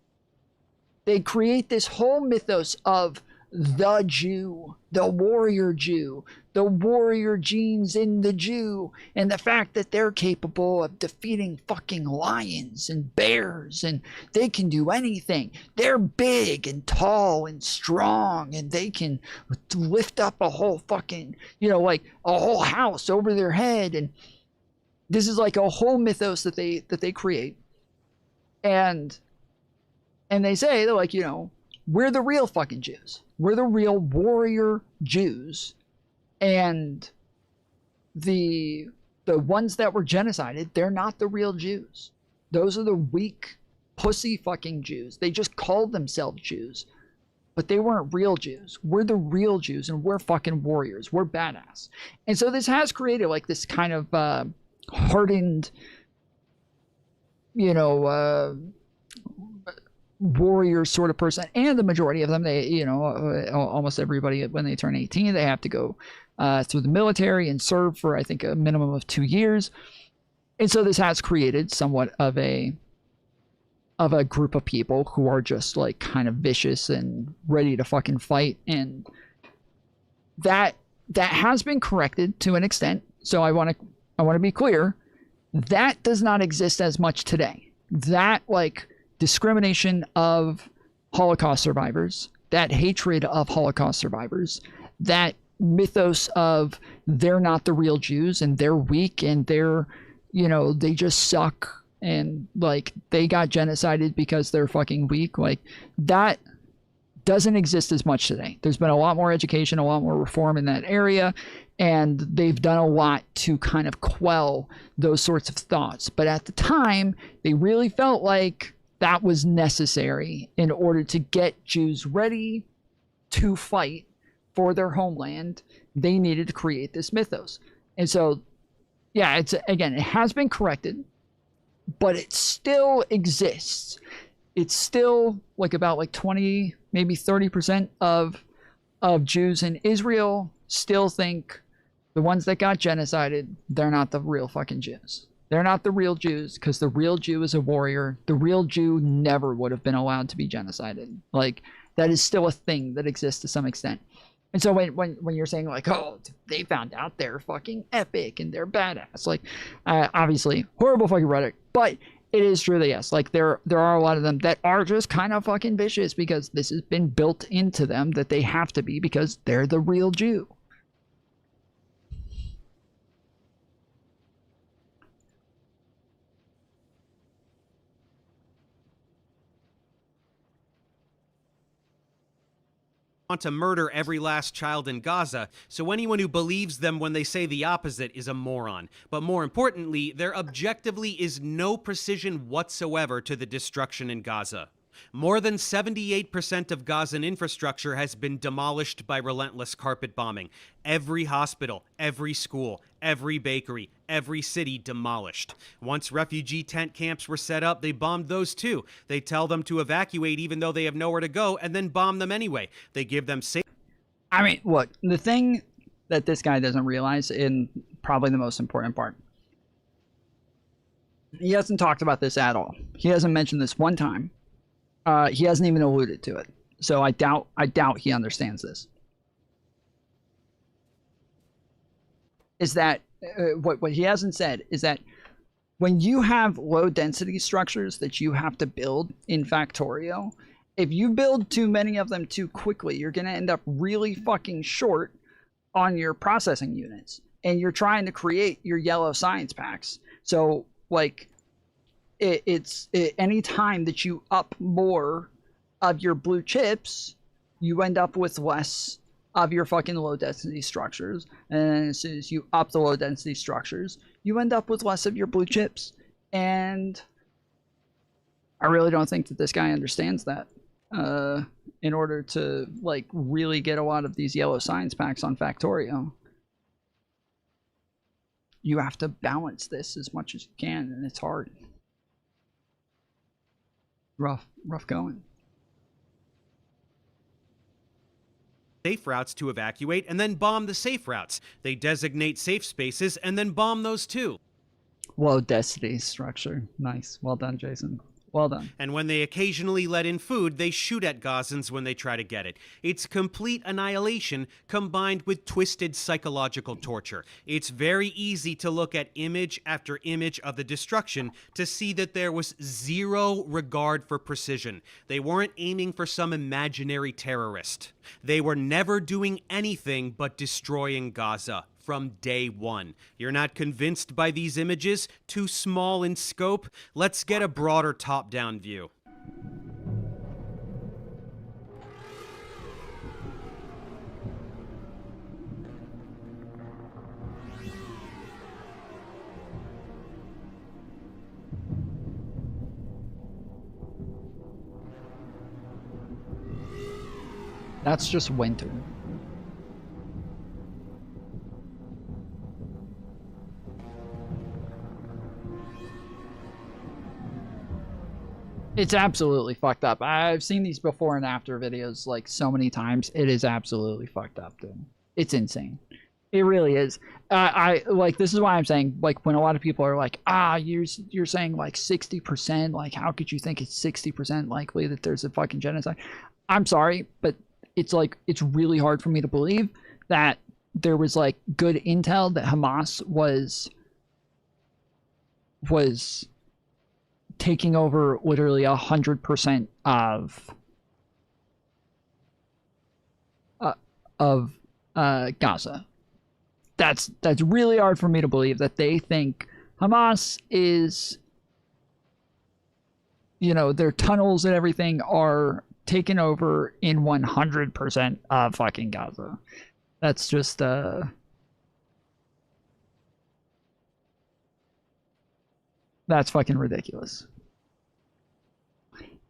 They create this whole mythos of the Jew, the warrior Jew, the warrior genes in the Jew, and the fact that they're capable of defeating fucking lions and bears, and they can do anything. They're big and tall and strong, and they can lift up a whole fucking, like a whole house over their head. And this is like a whole mythos that they create. And they say, they're like, we're the real fucking Jews. We're the real warrior Jews. And the ones that were genocided, they're not the real Jews. Those are the weak, pussy fucking Jews. They just called themselves Jews, but they weren't real Jews. We're the real Jews, and we're fucking warriors. We're badass. And so this has created like this kind of hardened, warrior sort of person. And the majority of them, they, almost everybody, when they turn 18, they have to go through the military and serve for, I think, a minimum of 2 years. And so this has created somewhat of a group of people who are just like kind of vicious and ready to fucking fight. And that has been corrected to an extent. So I want to be clear, that does not exist as much today. That, like, discrimination of Holocaust survivors, that hatred of Holocaust survivors, that mythos of they're not the real Jews and they're weak and they're, they just suck and like they got genocided because they're fucking weak, like that doesn't exist as much today. There's been a lot more education, a lot more reform in that area, and they've done a lot to kind of quell those sorts of thoughts. But at the time, they really felt like that was necessary in order to get Jews ready to fight for their homeland. They needed to create this mythos. And so, yeah, it has been corrected, but it still exists. It's still like about like 20, maybe 30% of Jews in Israel still think the ones that got genocided, they're not the real fucking Jews. They're not the real Jews, because the real Jew is a warrior. The real Jew never would have been allowed to be genocided. Like, that is still a thing that exists to some extent. And so when you're saying like, oh, they found out they're fucking epic and they're badass, like, obviously horrible fucking rhetoric, but it is true that yes, like there are a lot of them that are just kind of fucking vicious because this has been built into them that they have to be because they're the real Jew. Want to murder every last child in Gaza, so anyone who believes them when they say the opposite is a moron. But more importantly, there objectively is no precision whatsoever to the destruction in Gaza. More than 78% of Gazan infrastructure has been demolished by relentless carpet bombing. Every hospital, every school, every bakery, every city demolished. Once refugee tent camps were set up, they bombed those too. They tell them to evacuate even though they have nowhere to go, and then bomb them anyway. They give them safe... I mean, look, the thing that this guy doesn't realize, in probably the most important part, he hasn't talked about this at all. He hasn't mentioned this one time. He hasn't even alluded to it. So I doubt he understands this. Is that what he hasn't said is that when you have low density structures that you have to build in Factorio, if you build too many of them too quickly, you're going to end up really fucking short on your processing units, and you're trying to create your yellow science packs. So like, any time that you up more of your blue chips, you end up with less of your fucking low density structures. And as soon as you up the low density structures, you end up with less of your blue chips. And I really don't think that this guy understands that. In order to like really get a lot of these yellow science packs on Factorio, you have to balance this as much as you can, and it's hard. Rough going. Safe routes to evacuate and then bomb the safe routes. They designate safe spaces and then bomb those too. Low density structure. Nice. Well done, Jason. Well done. And when they occasionally let in food, they shoot at Gazans when they try to get it. It's complete annihilation combined with twisted psychological torture. It's very easy to look at image after image of the destruction to see that there was zero regard for precision. They weren't aiming for some imaginary terrorist. They were never doing anything but destroying Gaza. From day one. You're not convinced by these images? Too small in scope? Let's get a broader top-down view. That's just winter. It's absolutely fucked up. I've seen these before and after videos like so many times. It is absolutely fucked up, dude. It's insane. It really is. I like, this is why I'm saying, like, when a lot of people are like, you're saying like 60%, like how could you think it's 60% likely that there's a fucking genocide? I'm sorry, but it's like, it's really hard for me to believe that there was like good intel that Hamas was taking over literally 100% of Gaza. That's really hard for me to believe that they think Hamas is, you know, their tunnels and everything are taken over in 100% of fucking Gaza. That's just that's fucking ridiculous.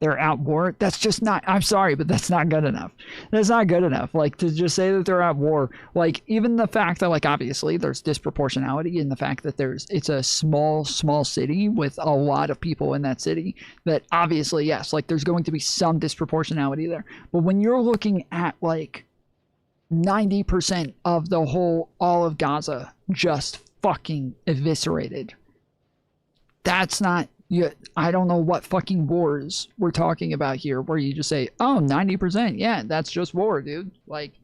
They're at war. That's just not, I'm sorry, but that's not good enough. That's not good enough. Like, to just say that they're at war, like, even the fact that, like, obviously there's disproportionality in the fact that it's a small city with a lot of people in that city, that obviously, yes, like, there's going to be some disproportionality there. But when you're looking at, like, 90% of all of Gaza just fucking eviscerated, that's not, I don't know what fucking wars we're talking about here, where you just say, oh, 90%, yeah, that's just war, dude. Like,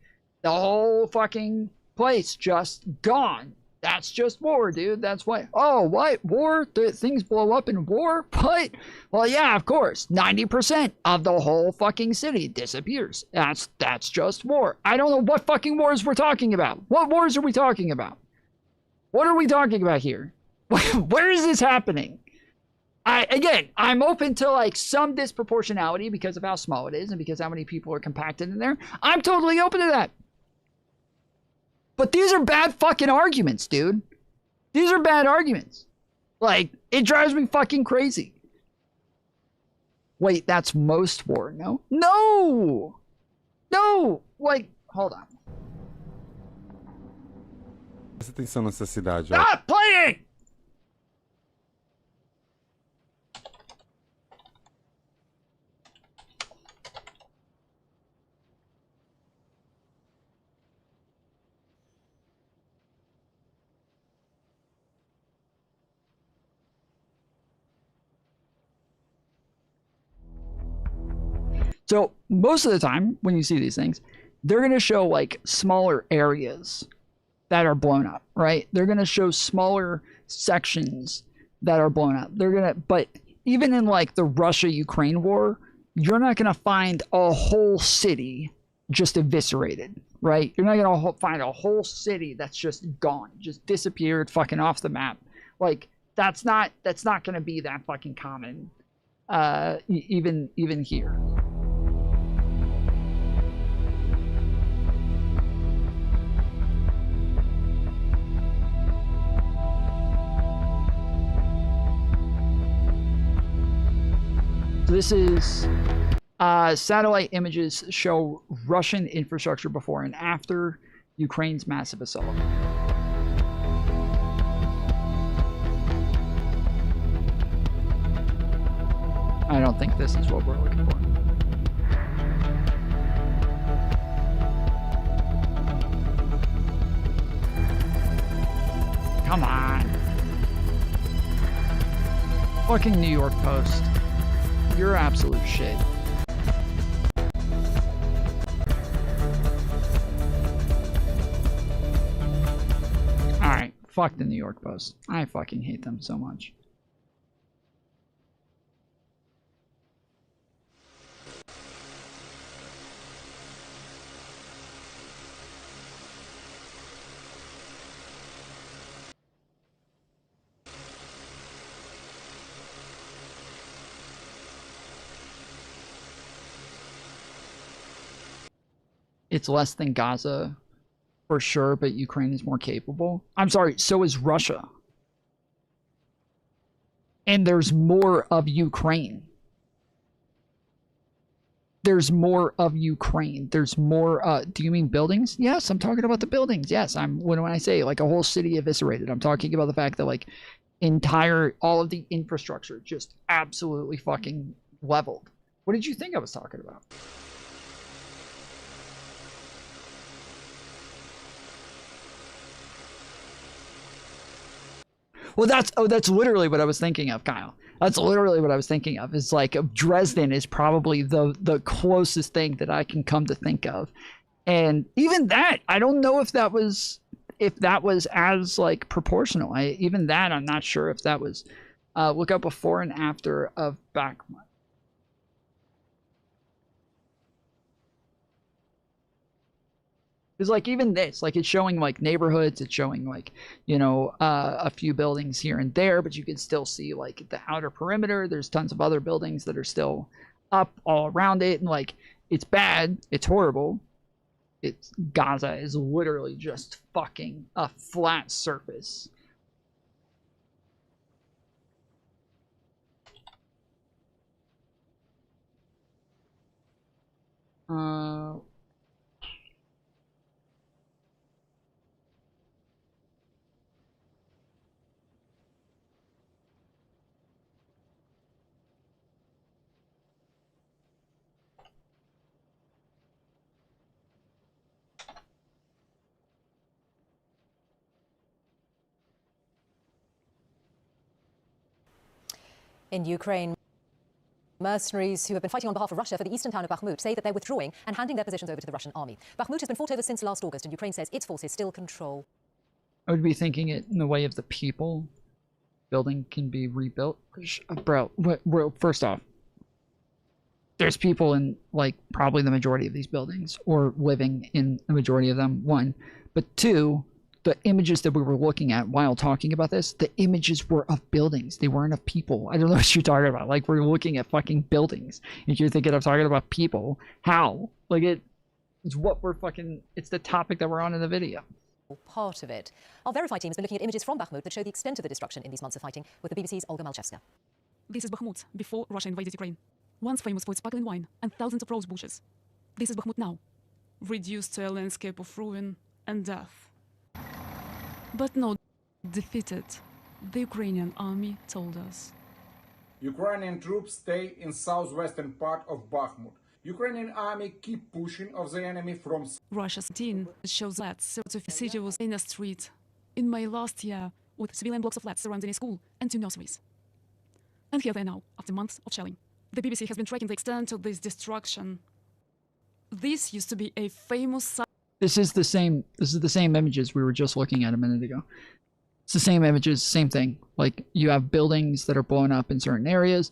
the whole fucking place just gone. That's just war, dude. That's what, oh, what, war? Things blow up in war? What? Well, yeah, of course, 90% of the whole fucking city disappears. That's just war. I don't know what fucking wars we're talking about. What wars are we talking about? What are we talking about here? Where is this happening? Again, I'm open to like some disproportionality because of how small it is and because how many people are compacted in there. I'm totally open to that. But these are bad fucking arguments, dude. These are bad arguments. Like, it drives me fucking crazy. Wait, that's most war, no? No! No! Like, hold on. Presta atenção nessa cidade, ó. Stop playing! So most of the time when you see these things, they're going to show like smaller areas that are blown up, right? They're going to show smaller sections that are blown up. But even in like the Russia-Ukraine war, you're not going to find a whole city just eviscerated, right? You're not going to find a whole city that's just gone, just disappeared, fucking off the map. Like, that's not going to be that fucking common, even here. This is satellite images show Russian infrastructure before and after Ukraine's massive assault. I don't think this is what we're looking for. Come on. Fucking New York Post. You're absolute shit. Alright, fuck the New York Post. I fucking hate them so much. It's less than Gaza, for sure, but Ukraine is more capable. I'm sorry, so is Russia. And there's more of Ukraine. There's more of Ukraine. There's more, do you mean buildings? Yes, I'm talking about the buildings. Yes, when I say, like, a whole city eviscerated, I'm talking about the fact that, like, all of the infrastructure just absolutely fucking leveled. What did you think I was talking about? Well, that's literally what I was thinking of, Kyle. That's literally what I was thinking of. It's like Dresden is probably the closest thing that I can come to think of. And even that, I don't know if that was as like proportional. Even that, I'm not sure if that was. Look up before and after of Bakhmut. Because, like, even this, like, it's showing, like, neighborhoods, it's showing, like, you know, a few buildings here and there, but you can still see, like, the outer perimeter. There's tons of other buildings that are still up all around it, and, like, it's bad, it's horrible. Gaza is literally just fucking a flat surface. In Ukraine, mercenaries who have been fighting on behalf of Russia for the eastern town of Bakhmut say that they're withdrawing and handing their positions over to the Russian army. Bakhmut has been fought over since last August, and Ukraine says its forces still control. I would be thinking it in the way of the people. Building can be rebuilt. Bro, first off, there's people in, like, probably the majority of these buildings, or living in the majority of them, one. But two, the images that we were looking at while talking about this, the images were of buildings. They weren't of people. I don't know what you're talking about. Like, we're looking at fucking buildings. If you're thinking of talking about people, how? Like, it's what we're fucking, it's the topic that we're on in the video. Part of it. Our Verify team has been looking at images from Bakhmut that show the extent of the destruction in these months of fighting, with the BBC's Olga Malchevska. This is Bakhmut before Russia invaded Ukraine. Once famous for its sparkling wine and thousands of rose bushes. This is Bakhmut now, reduced to a landscape of ruin and death. But not defeated, the Ukrainian army told us. Ukrainian troops stay in southwestern part of Bakhmut. Ukrainian army keep pushing of the enemy from... Russia's team shows that the city was in a street in May last year with civilian blocks of flats surrounding a school and 2 nurseries. And here they are now, after months of shelling. The BBC has been tracking the extent of this destruction. This used to be a famous... This is the same images we were just looking at a minute ago. It's the same images, same thing. Like, you have buildings that are blown up in certain areas,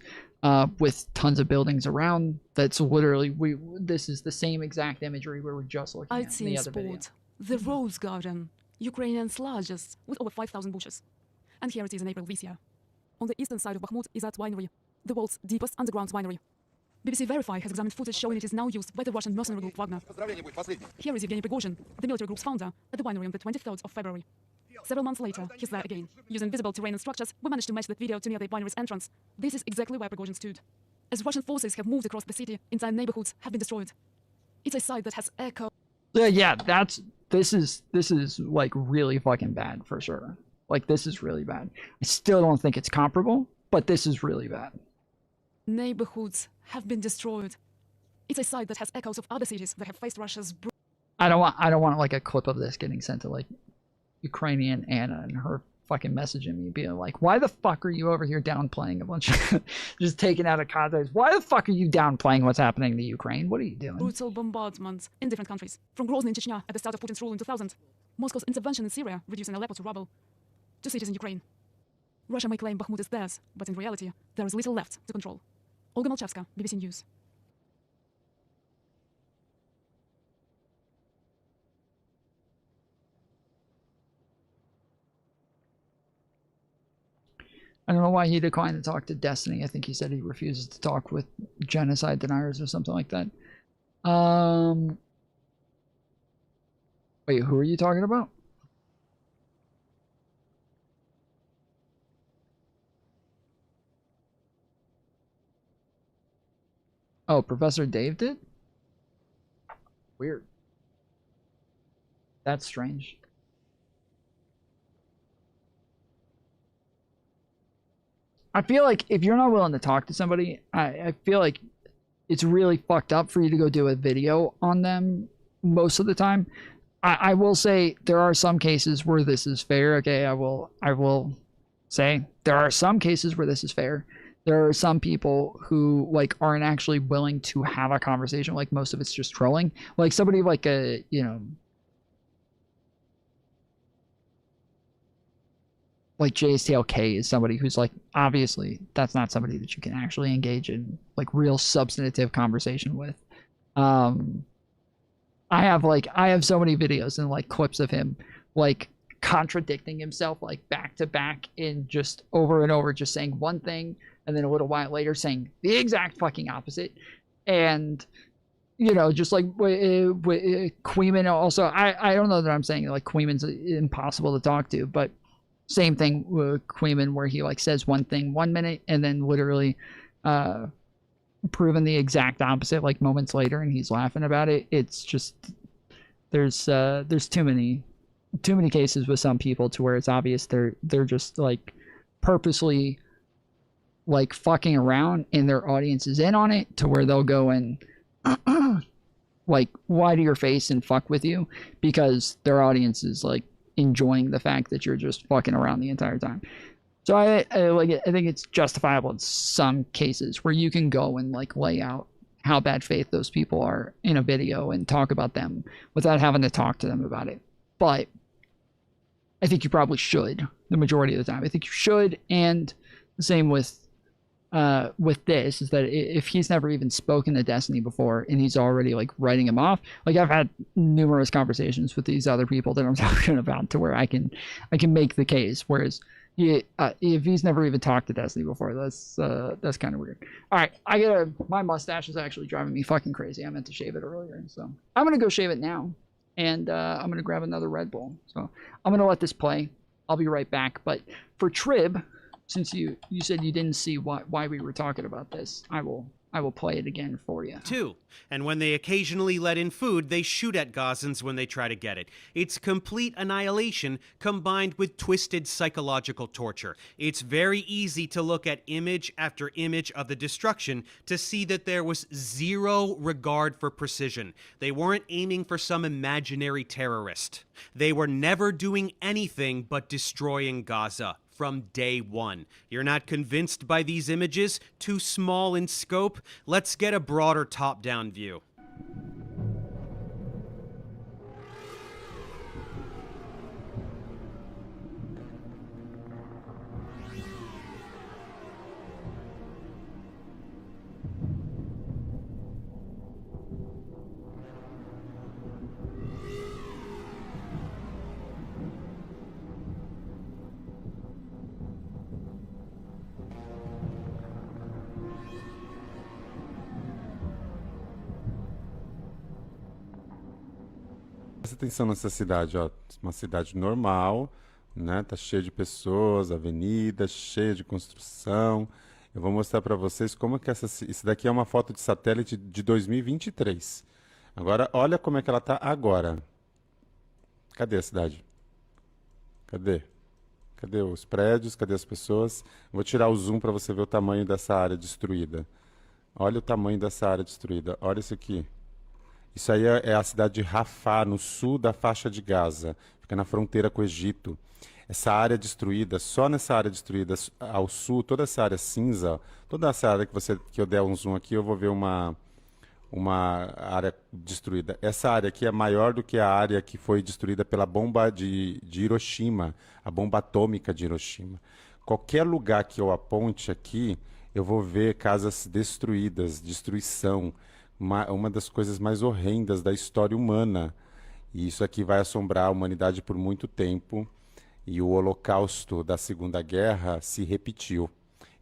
with tons of buildings around. That's literally, this is the same exact imagery we were just looking at in the other video. The Rose Garden, Ukrainian's largest, with over 5,000 bushes. And here it is in April this year. On the eastern side of Bakhmut is that winery, the world's deepest underground winery. BBC Verify has examined footage showing it is now used by the Russian mercenary group Wagner. Here is Yevgeny Prigozhin, the military group's founder, at the winery on the 23rd of February. Several months later, he's there again. Using visible terrain and structures, we managed to match that video to near the winery's entrance. This is exactly where Prigozhin stood. as Russian forces have moved across the city, entire neighborhoods have been destroyed. It's a sight that has echo. Yeah, this is like really fucking bad for sure. Like, this is really bad. I still don't think it's comparable, but this is really bad. Neighborhoods have been destroyed. It's a sight that has echoes of other cities that have faced Russia's. I don't want like a clip of this getting sent to like Ukrainian Anna and her fucking messaging me being like, why the fuck are you over here downplaying a bunch of just taken out of context? Why the fuck are you downplaying what's happening in the Ukraine? What are you doing? Brutal bombardments in different countries. From Grozny in Chechnya at the start of Putin's rule in 2000, Moscow's intervention in Syria, reducing Aleppo to rubble, to cities in Ukraine. Russia may claim Bakhmut is theirs, but in reality, there is little left to control. Olga Malchevska, BBC News. I don't know why he declined to talk to Destiny. I think he said he refuses to talk with genocide deniers or something like that. Wait, who are you talking about? Oh, Professor Dave did? Weird. That's strange. I feel like if you're not willing to talk to somebody, I feel like it's really fucked up for you to go do a video on them most of the time. I will say there are some cases where this is fair. Okay, I will say there are some cases where this is fair. There are some people who like aren't actually willing to have a conversation. Like most of it's just trolling. Like somebody like a, you know, like JSTLK is somebody who's like, obviously that's not somebody that you can actually engage in like real substantive conversation with. I have so many videos and like clips of him like contradicting himself like back to back in just over and over, just saying one thing and then a little while later saying the exact fucking opposite. And you know, just like Queeman also, I don't know that I'm saying like Queeman's impossible to talk to, but same thing with Queeman where he like says one thing 1 minute and then literally proven the exact opposite like moments later and he's laughing about it. It's just there's too many cases with some people to where it's obvious they're just like purposely like fucking around and their audience is in on it to where they'll go and like lie to your face and fuck with you because their audience is like enjoying the fact that you're just fucking around the entire time. So I think it's justifiable in some cases where you can go and like lay out how bad faith those people are in a video and talk about them without having to talk to them about it. But I think you probably should the majority of the time. I think you should. And the same with this is that if he's never even spoken to Destiny before and he's already like writing him off, like I've had numerous conversations with these other people that I'm talking about to where I can make the case. Whereas if he's never even talked to Destiny before, that's kind of weird. All right, my mustache is actually driving me fucking crazy. I meant to shave it earlier, so I'm gonna go shave it now, and I'm gonna grab another Red Bull. So I'm gonna let this play. I'll be right back. But for Trib, since you said you didn't see why we were talking about this, I will play it again for you. Too. And when they occasionally let in food, they shoot at Gazans when they try to get it. It's complete annihilation combined with twisted psychological torture. It's very easy to look at image after image of the destruction to see that there was zero regard for precision. They weren't aiming for some imaginary terrorist. They were never doing anything but destroying Gaza. From day one. You're not convinced by these images? Too small in scope? Let's get a broader top-down view. Presta atenção nessa cidade, ó. Uma cidade normal, né? Tá cheia de pessoas, avenida cheia de construção. Eu vou mostrar para vocês como que isso daqui é uma foto de satélite de 2023. Agora, olha como é que ela tá agora. Cadê a cidade? Cadê? Cadê os prédios? Cadê as pessoas? Vou tirar o zoom para você ver o tamanho dessa área destruída. Olha o tamanho dessa área destruída. Olha isso aqui. Isso aí é a cidade de Rafah, no sul da faixa de Gaza. Fica na fronteira com o Egito. Essa área destruída, só nessa área destruída ao sul, toda essa área cinza, toda essa área que eu der um zoom aqui, eu vou ver uma área destruída. Essa área aqui é maior do que a área que foi destruída pela bomba de Hiroshima, a bomba atômica de Hiroshima. Qualquer lugar que eu aponte aqui, eu vou ver casas destruídas, destruição, uma das coisas mais horrendas da história humana. E isso aqui vai assombrar a humanidade por muito tempo. E o Holocausto da Segunda Guerra se repetiu,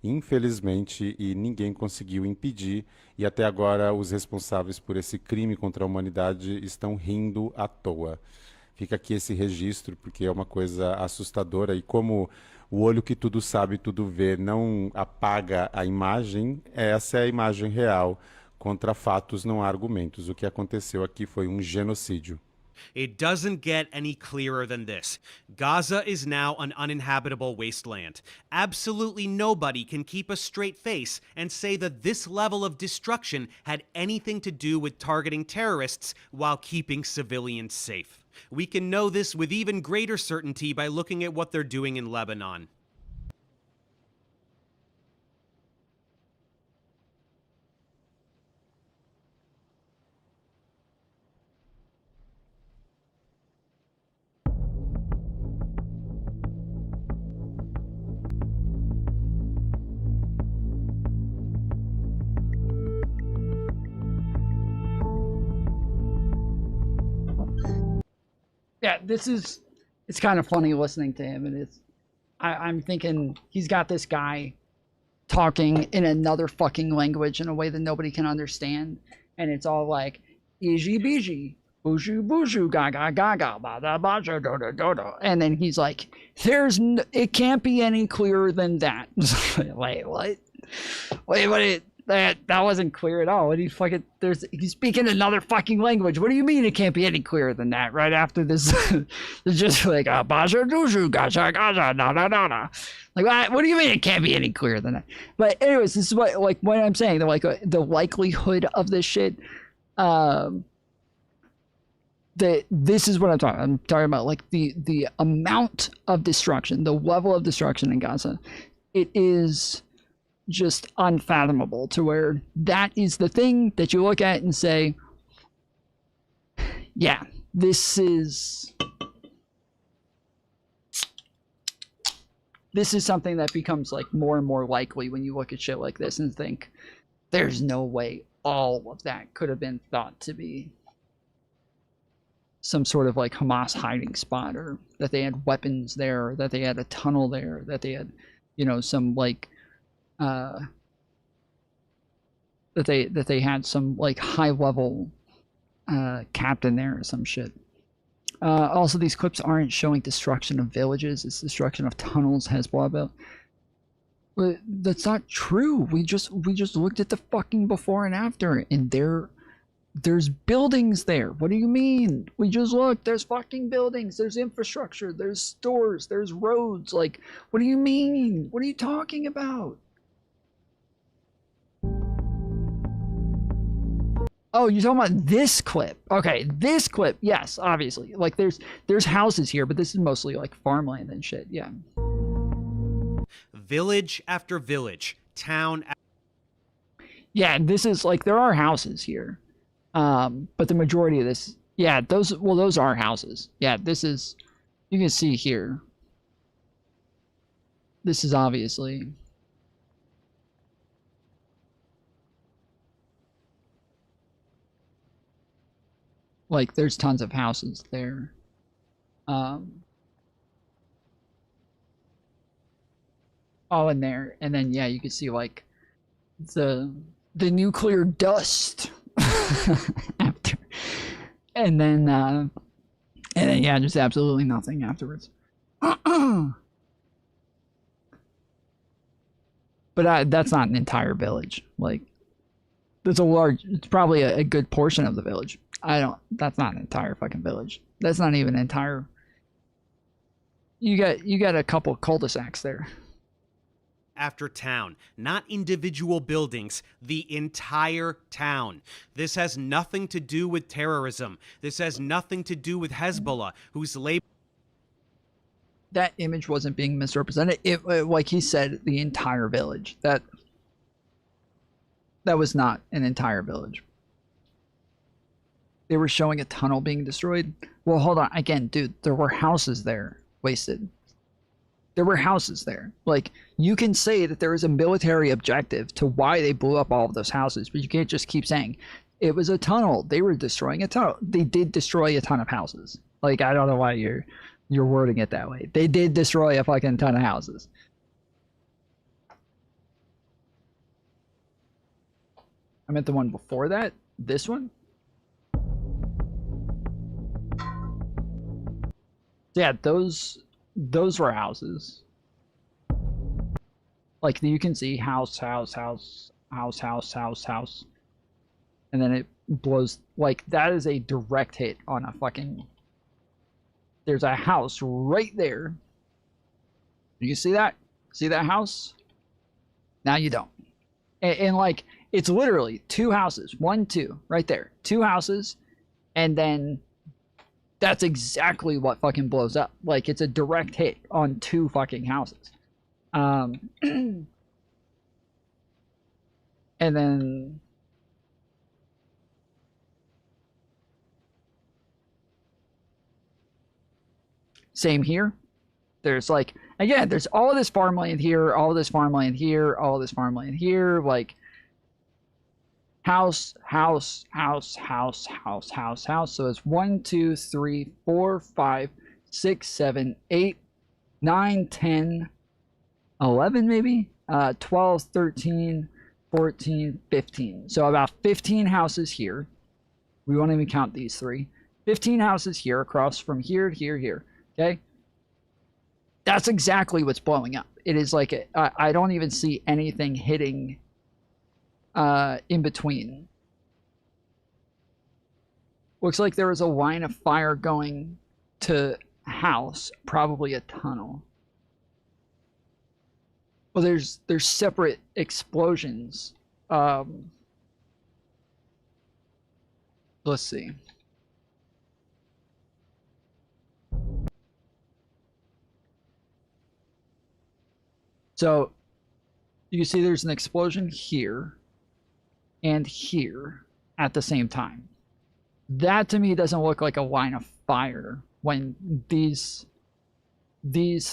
infelizmente, e ninguém conseguiu impedir. E até agora os responsáveis por esse crime contra a humanidade estão rindo à toa. Fica aqui esse registro, porque é uma coisa assustadora. E como o olho que tudo sabe, tudo vê, não apaga a imagem, essa é a imagem real. Contra fatos não há argumentos. O que aconteceu aqui foi um genocídio. It doesn't get any clearer than this. Gaza is now an uninhabitable wasteland. Absolutely nobody can keep a straight face and say that this level of destruction had anything to do with targeting terrorists while keeping civilians safe. We can know this with even greater certainty by looking at what they're doing in Lebanon. Yeah, it's kind of funny listening to him, and I'm thinking he's got this guy talking in another fucking language in a way that nobody can understand, and it's all like "iji biji, boozoo boozoo, gaga gaga, bada baja doda doda," and then he's like, "It can't be any clearer than that." Wait, what? Wait, that wasn't clear at all. What do you fucking? He's speaking another fucking language. What do you mean it can't be any clearer than that? Right after this, it's just like baja doozoo, gaja gaja, na na na na. Like, what do you mean it can't be any clearer than that? But anyways, this is what I'm saying. The likelihood of this shit. This is what I'm talking. I'm talking about like the amount of destruction, the level of destruction in Gaza. It is just unfathomable, to where that is the thing that you look at and say, yeah, this is something that becomes like more and more likely when you look at shit like this and think, there's no way all of that could have been thought to be some sort of like Hamas hiding spot, or that they had weapons there, or that they had a tunnel there, that they had, some like that they had some like high level captain there or some shit. Also, these clips aren't showing destruction of villages; it's destruction of tunnels. Hezbollah built. But that's not true. We just looked at the fucking before and after, and there's buildings there. What do you mean? We just looked. There's fucking buildings. There's infrastructure. There's stores. There's roads. Like, what do you mean? What are you talking about? Oh, you're talking about this clip. Okay, this clip. Yes, obviously. Like, there's houses here, but this is mostly like farmland and shit. Yeah. Village after village, town. Yeah, this is like, there are houses here. But the majority of this, yeah, those are houses. Yeah, this is, you can see here. This is obviously, like, there's tons of houses there. All in there, and then yeah, you can see like the nuclear dust after, and then yeah, just absolutely nothing afterwards. But that's not an entire village. Like, that's a large, it's probably a good portion of the village. That's not an entire fucking village. That's not even an entire, you got a couple cul-de-sacs there. After town, not individual buildings, the entire town. This has nothing to do with terrorism. This has nothing to do with Hezbollah, whose label. That image wasn't being misrepresented. It, like he said, the entire village. That was not an entire village. They were showing a tunnel being destroyed. Well, hold on. Again, dude, there were houses there wasted. There were houses there. Like, you can say that there is a military objective to why they blew up all of those houses, but you can't just keep saying it was a tunnel. They were destroying a tunnel. They did destroy a ton of houses. Like, I don't know why you're wording it that way. They did destroy a fucking ton of houses. I meant the one before that. This one. Yeah, those were houses. Like, you can see house, house, house, house, house, house, house. And then it blows. Like, that is a direct hit on a fucking... There's a house right there. You see that? See that house? Now you don't. And like, it's literally two houses. 1, 2, right there. Two houses. And then... That's exactly what fucking blows up. Like, it's a direct hit on two fucking houses. And then... Same here. There's like, again, there's all of this farmland here, all of this farmland here, all of this farmland here. Like, house, house, house, house, house, house, house. So it's 1, 2, 3, 4, 5, 6, 7, 8, 9, 10, 11 maybe? 12, 13, 14, 15. So about 15 houses here. We won't even count these three. 15 houses here across from here to here, here. Okay? That's exactly what's blowing up. It is like, I don't even see anything hitting in between. Looks like there was a line of fire going to house, probably a tunnel. Well, there's separate explosions. Let's see. So you can see there's an explosion here and here at the same time. That to me doesn't look like a line of fire when these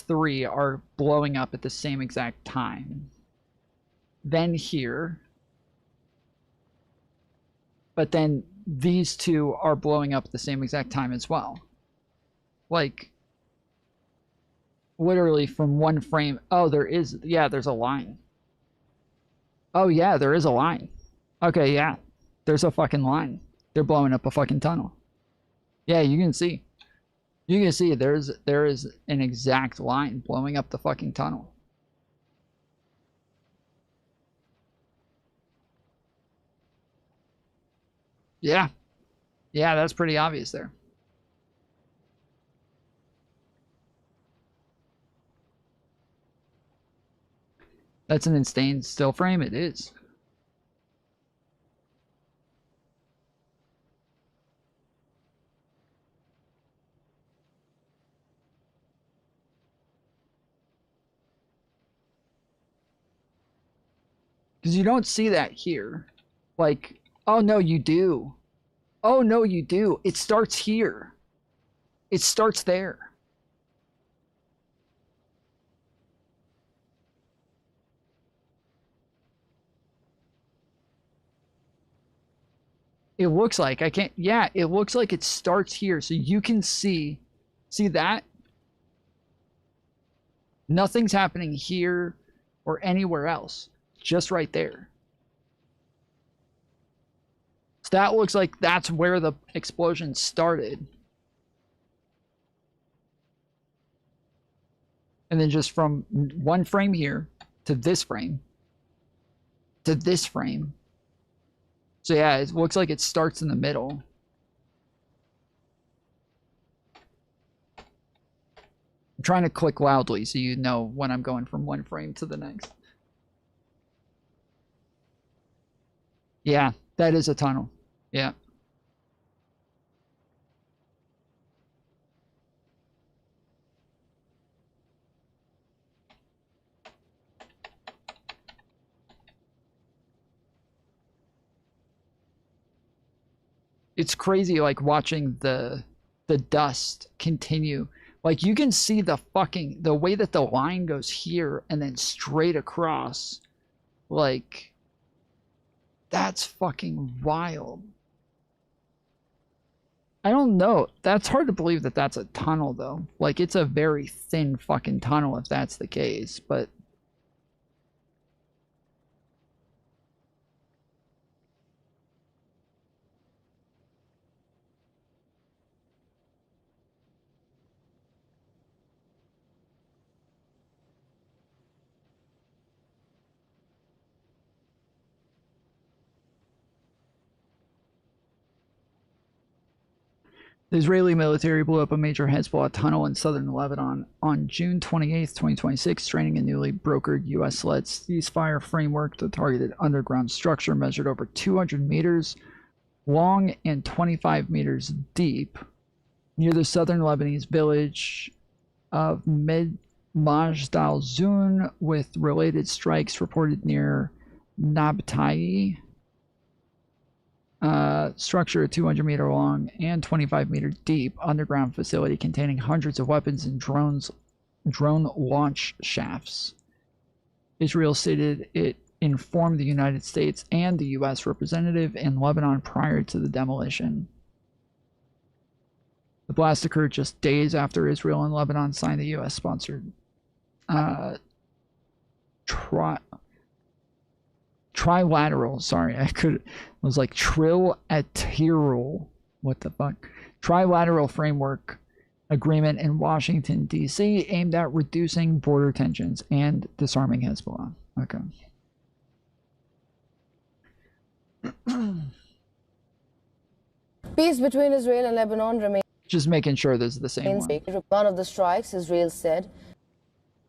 three are blowing up at the same exact time. Then here. But then these two are blowing up at the same exact time as well. Like, literally from one frame. Oh, there is, yeah, there's a line. Oh yeah, there is a line. Okay, yeah, there's a fucking line. They're blowing up a fucking tunnel. Yeah, you can see. You can see there is an exact line blowing up the fucking tunnel. Yeah. Yeah, that's pretty obvious there. That's an insane still frame. It is. Because you don't see that here. Like, oh no, you do. Oh no, you do. It starts here. It starts there. It looks like, I can't, yeah, it looks like it starts here. So you can see that? Nothing's happening here or anywhere else. Just right there. So that looks like that's where the explosion started. And then just from one frame here to this frame, to this frame. So yeah, it looks like it starts in the middle. I'm trying to click loudly so you know when I'm going from one frame to the next. Yeah, that is a tunnel. Yeah. It's crazy, like, watching the dust continue. Like, you can see the way that the line goes here and then straight across. Like, that's fucking wild. I don't know. That's hard to believe that that's a tunnel, though. Like, it's a very thin fucking tunnel if that's the case, but... The Israeli military blew up a major Hezbollah tunnel in southern Lebanon on June 28, 2026, straining a newly brokered U.S.-led ceasefire framework. The targeted underground structure measured over 200 meters long and 25 meters deep near the southern Lebanese village of Majdal Zun, with related strikes reported near Nabtai. Structure, 200-meter long and 25-meter deep underground facility containing hundreds of weapons and drone launch shafts. Israel stated it informed the United States and the U.S. representative in Lebanon prior to the demolition. The blast occurred just days after Israel and Lebanon signed the U.S.-sponsored trilateral, sorry, it was like trilateral, what the fuck, trilateral framework agreement in Washington, D.C. aimed at reducing border tensions and disarming Hezbollah. Okay. Peace between Israel and Lebanon remains. Just making sure this is the same one. One of the strikes, Israel said.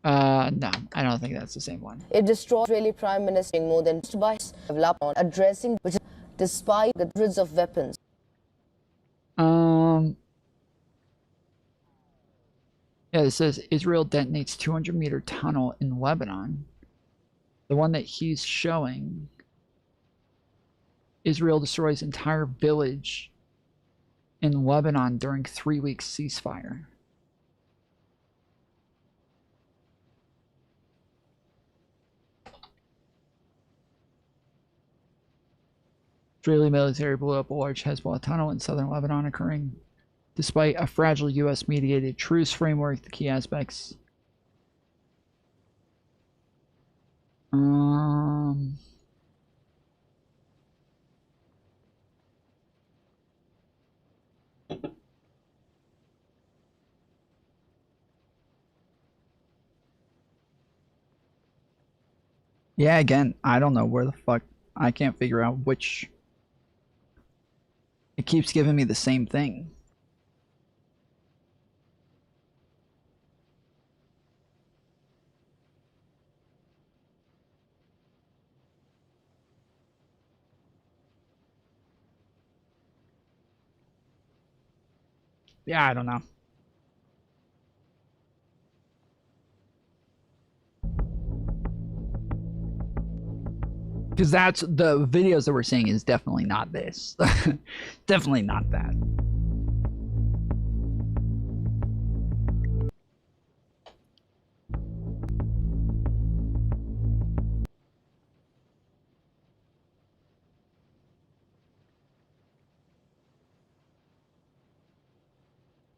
No, I don't think that's the same one. It destroyed Israeli Prime Minister more than by Lebanon, addressing which, despite the hundreds of weapons. Yeah, it says Israel detonates 200-meter tunnel in Lebanon. The one that he's showing, Israel destroys entire village in Lebanon during 3-week ceasefire. Israeli military blew up a large Hezbollah tunnel in southern Lebanon, occurring despite a fragile U.S.-mediated truce framework. The key aspects. Yeah, again, I don't know where the fuck. I can't figure out which. It keeps giving me the same thing. Yeah, I don't know. Because that's the videos that we're seeing is definitely not this. Definitely not that.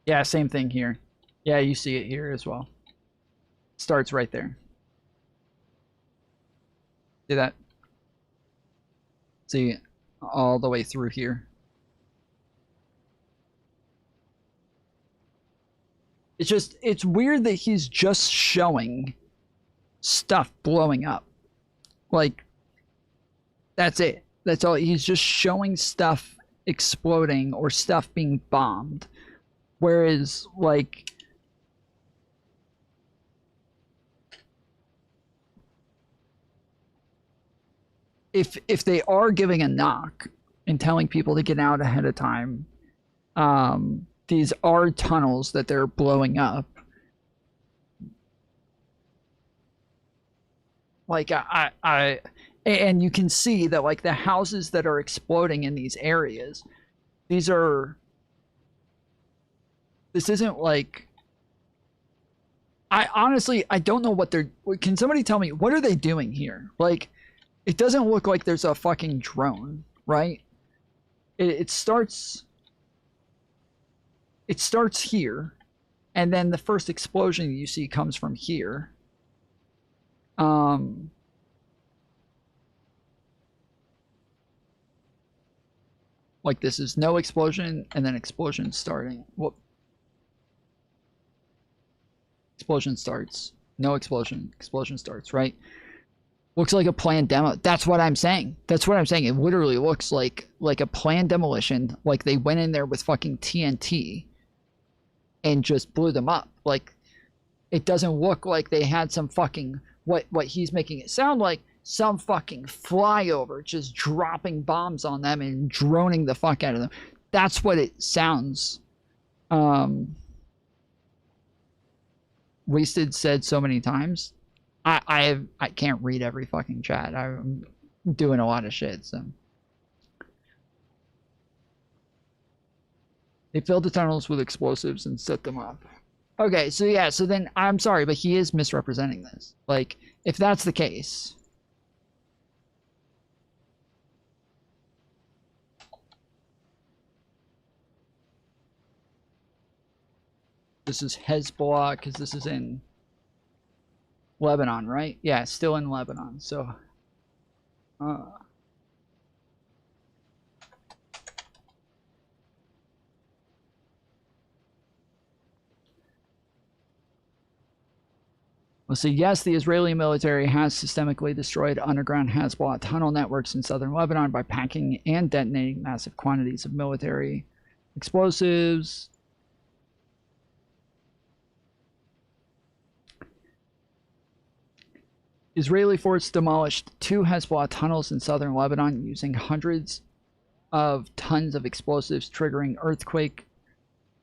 Yeah, same thing here. Yeah, you see it here as well. Starts right there. See that? See, all the way through here. It's just, it's weird that he's just showing stuff blowing up. Like, That's it. That's all. He's just showing stuff exploding or stuff being bombed. Whereas, like, if they are giving a knock and telling people to get out ahead of time, these are tunnels that they're blowing up. Like, and you can see that, like, the houses that are exploding in these areas, this isn't like, I honestly don't know what they're, can somebody tell me, what are they doing here? Like, it doesn't look like there's a fucking drone, right? It starts here, and then the first explosion you see comes from here. Like, this is no explosion, and then explosion starting. Whoop. Explosion starts. No explosion. Explosion starts, right? Looks like a planned demo. That's what I'm saying. That's what I'm saying. It literally looks like a planned demolition. Like, they went in there with fucking TNT and just blew them up. Like, it doesn't look like they had some fucking, what he's making it sound like, some fucking flyover just dropping bombs on them and droning the fuck out of them. That's what it sounds. Wasted said so many times. I can't read every fucking chat. I'm doing a lot of shit, so. They filled the tunnels with explosives and set them up. Okay, so yeah, so then I'm sorry, but he is misrepresenting this. Like, if that's the case. This is Hezbollah, because this is in Lebanon, right? Yeah, still in Lebanon, so. Let's see. Yes, the Israeli military has systemically destroyed underground Hezbollah tunnel networks in southern Lebanon by packing and detonating massive quantities of military explosives. Israeli forces demolished 2 Hezbollah tunnels in southern Lebanon using hundreds of tons of explosives, triggering earthquake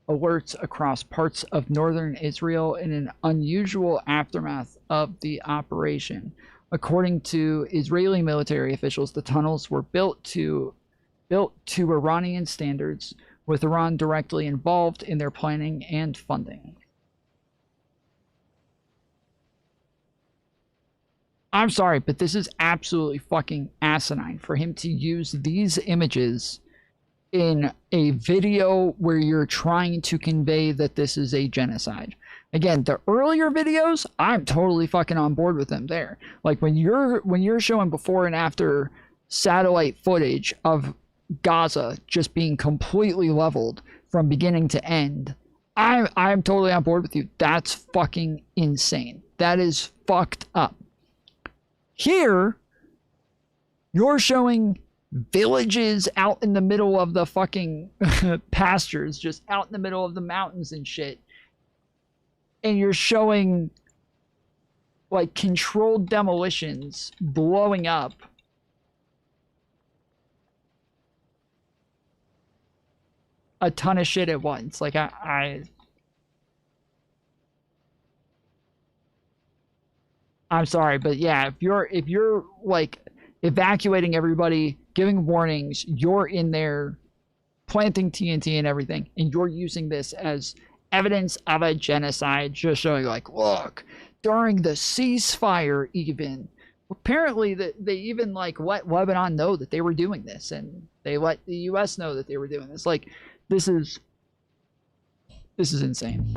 alerts across parts of northern Israel in an unusual aftermath of the operation. According to Israeli military officials, the tunnels were built to Iranian standards, with Iran directly involved in their planning and funding. I'm sorry, but this is absolutely fucking asinine for him to use these images in a video where you're trying to convey that this is a genocide. Again, the earlier videos, I'm totally fucking on board with them there. Like, when you're showing before and after satellite footage of Gaza just being completely leveled from beginning to end, I'm totally on board with you. That's fucking insane. That is fucked up. Here, you're showing villages out in the middle of the fucking pastures, just out in the middle of the mountains and shit. And you're showing, like, controlled demolitions blowing up a ton of shit at once. Like, I'm sorry, but yeah, if you're like evacuating everybody, giving warnings, you're in there planting TNT and everything, and you're using this as evidence of a genocide, just showing, like, look, during the ceasefire even, apparently they even, like, let Lebanon know that they were doing this, and they let the US know that they were doing this. Like, this is insane.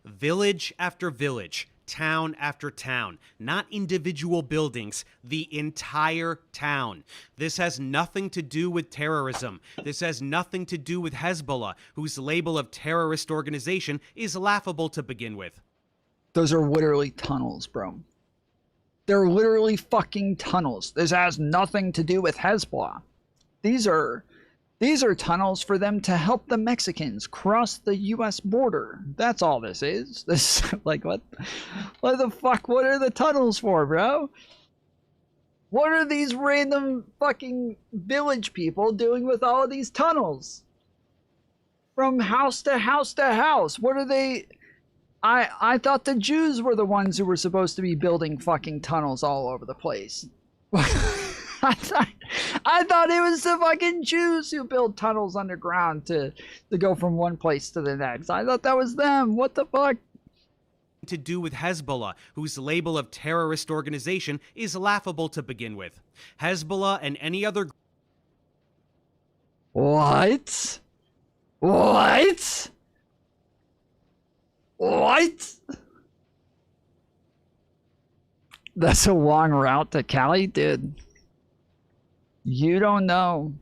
Village after village, town after town, not individual buildings, the entire town. This has nothing to do with terrorism. This has nothing to do with Hezbollah, whose label of terrorist organization is laughable to begin with. Those are literally tunnels, bro. They're literally fucking tunnels. This has nothing to do with Hezbollah. These are tunnels for them to help the Mexicans cross the U.S. border. That's all this is. This, like, what the fuck? What are the tunnels for, bro? What are these random fucking village people doing with all of these tunnels? From house to house to house. What are they? I thought the Jews were the ones who were supposed to be building fucking tunnels all over the place. I thought it was the fucking Jews who build tunnels underground to go from one place to the next. I thought that was them. What the fuck? To do with Hezbollah, whose label of terrorist organization is laughable to begin with. Hezbollah and any other... What? What? What? That's a long route to Cali, dude. You don't know.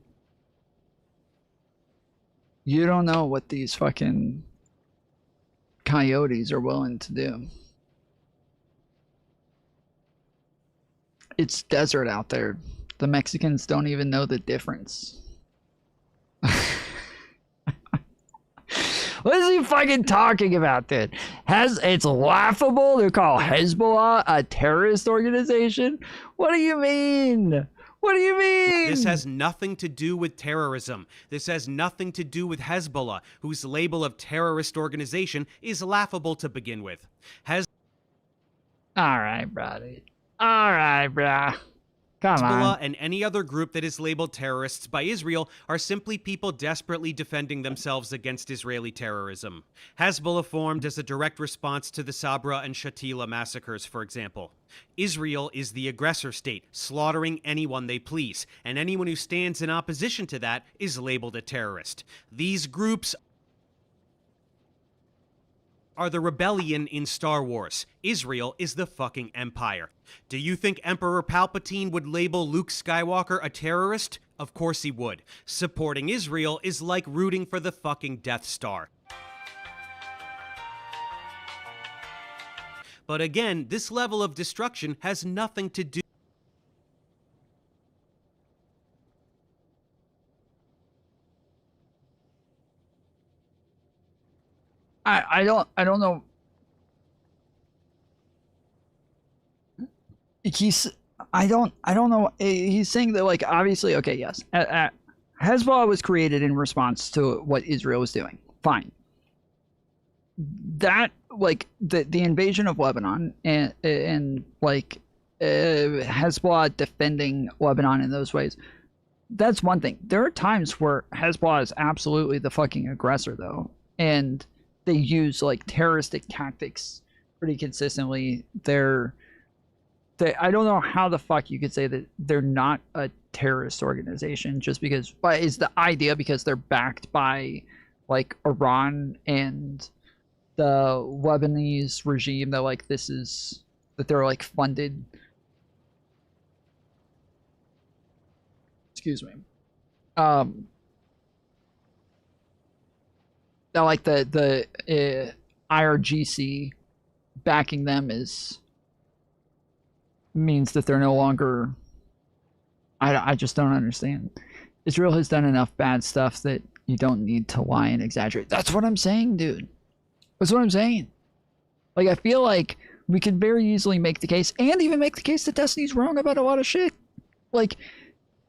You don't know what these fucking coyotes are willing to do. It's desert out there. The Mexicans don't even know the difference. What is he fucking talking about, dude? It's laughable to call Hezbollah a terrorist organization? What do you mean? What do you mean? This has nothing to do with terrorism. This has nothing to do with Hezbollah, whose label of terrorist organization is laughable to begin with. Alright, buddy. Alright, bruh. Come Hezbollah on. and any other group that is labeled terrorists by Israel are simply people desperately defending themselves against Israeli terrorism. Hezbollah formed as a direct response to the Sabra and Shatila massacres, for example. Israel is the aggressor state, slaughtering anyone they please, and anyone who stands in opposition to that is labeled a terrorist. These groups are the rebellion in Star Wars. Israel is the fucking empire. Do you think Emperor Palpatine would label Luke Skywalker a terrorist? Of course he would. Supporting Israel is like rooting for the fucking Death Star. But again, this level of destruction has nothing to do I don't know. I don't know. He's saying that, like, obviously, okay, yes. Hezbollah was created in response to what Israel was doing. Fine. That, like, the invasion of Lebanon and like Hezbollah defending Lebanon in those ways, that's one thing. There are times where Hezbollah is absolutely the fucking aggressor, though, and they use like terroristic tactics pretty consistently. I don't know how the fuck you could say that they're not a terrorist organization just because, but is the idea because they're backed by like Iran and the Lebanese regime that like that they're like funded. Excuse me. That like the IRGC backing them means that they're no longer. I just don't understand. Israel has done enough bad stuff that you don't need to lie and exaggerate. That's what I'm saying, dude. That's what I'm saying. Like, I feel like we could very easily make the case, and even make the case that Destiny's wrong about a lot of shit. Like,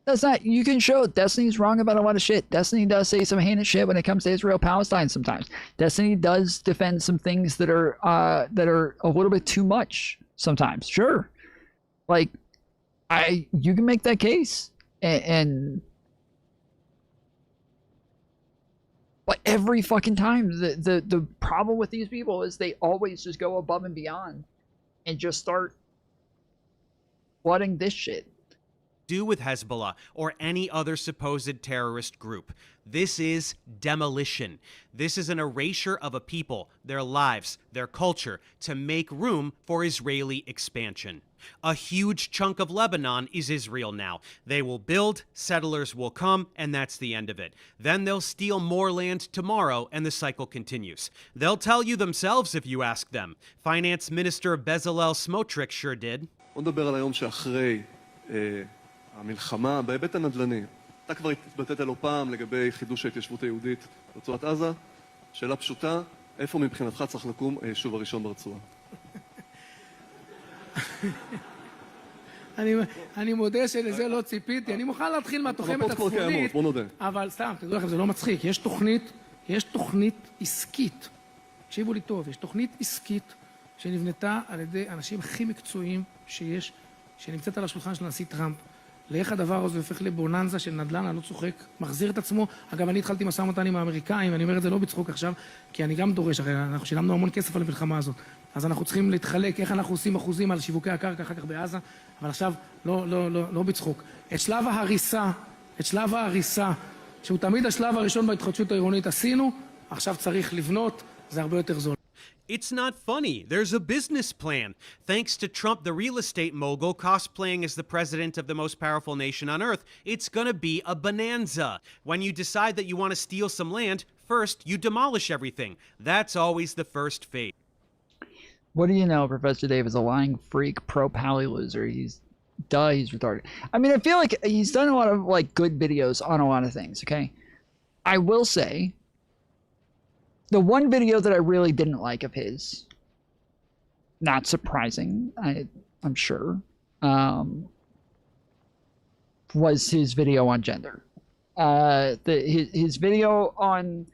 that's not, you can show Destiny's wrong about a lot of shit. Destiny does say some heinous shit when it comes to Israel-Palestine sometimes. Destiny does defend some things that are a little bit too much sometimes. Sure. Like, you can make that case. But every fucking time, the problem with these people is they always just go above and beyond and just start flooding this shit. do with Hezbollah or any other supposed terrorist group. This is demolition. This is an erasure of a people, their lives, their culture, to make room for Israeli expansion. A huge chunk of Lebanon is Israel now. They will build, settlers will come, and that's the end of it. Then they'll steal more land tomorrow, and the cycle continues. They'll tell you themselves if you ask them. Finance Minister Bezalel Smotrich sure did. בוא נדבר על היום שאחרי המלחמה בהיבט הנדל"ני. אתה כבר התבטאת לא פעם לגבי חידוש ההתיישבות היהודית ברצועת עזה. שאלה פשוטה, איפה מבחינתך צריך לקום היישוב הראשון ברצועה? אני מודה שלזה לא ציפיתי. אני מוכן להתחיל מהתוחמת הצפונית, אבל סתם, תדעו לכם, זה לא מצחיק. יש תוכנית עסקית. תקשיבו לי טוב, יש תוכנית עסקית שנבנתה על ידי אנשים הכי מקצועיים שיש, שנמצאת על השולחן של הנשיא טראמפ. לאיך הדבר הזה הופך לבוננזה של נדל"ן, אני לא צוחק, מחזיר את עצמו. אגב, אני התחלתי משא ומתן עם האמריקאים, ואני אומר את זה לא בצחוק עכשיו, כי אני גם דורש, הרי אנחנו שילמנו המון כסף על המלחמה הזאת. אז אנחנו צריכים להתחלק, איך אנחנו עושים אחוזים על שיווקי הקרקע אחר כך בעזה, אבל עכשיו לא בצחוק. את שלב ההריסה, שהוא תמיד השלב הראשון בהתחדשות העירונית עשינו, עכשיו צריך לבנות, זה הרבה יותר זול. It's not funny. There's a business plan. Thanks to Trump, the real estate mogul, cosplaying as the president of the most powerful nation on earth, it's gonna be a bonanza. When you decide that you want to steal some land, first you demolish everything. That's always the first phase. What do you know? Professor Dave is a lying freak, pro-pally loser. He's retarded. I mean, I feel like he's done a lot of like good videos on a lot of things, okay? I will say, the one video that I really didn't like of his, not surprising, I'm sure, was his video on gender. His video on,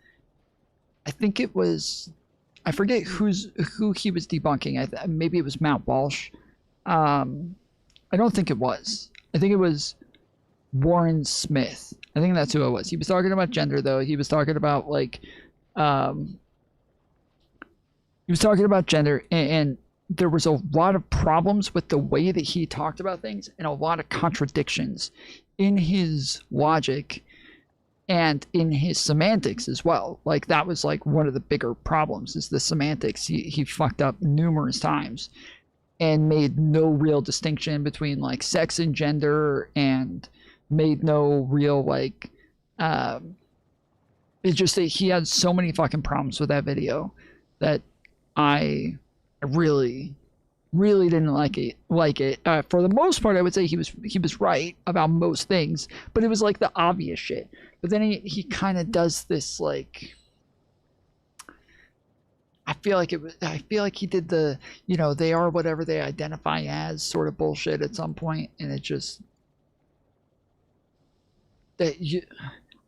I think it was, I forget who he was debunking. Maybe it was Mount Walsh. I don't think it was. I think it was Warren Smith. I think that's who it was. He was talking about gender, though. He was talking about like. He was talking about gender, and there was a lot of problems with the way that he talked about things and a lot of contradictions in his logic and in his semantics as well. Like that was like one of the bigger problems is the semantics. He fucked up numerous times and made no real distinction between like sex and gender and made no real like it's just that he had so many fucking problems with that video that I really didn't like it. For the most part, I would say he was right about most things, but it was like the obvious shit. But then he kind of does this like. I feel like he did the, you know, they are whatever they identify as sort of bullshit at some point, and it just that you.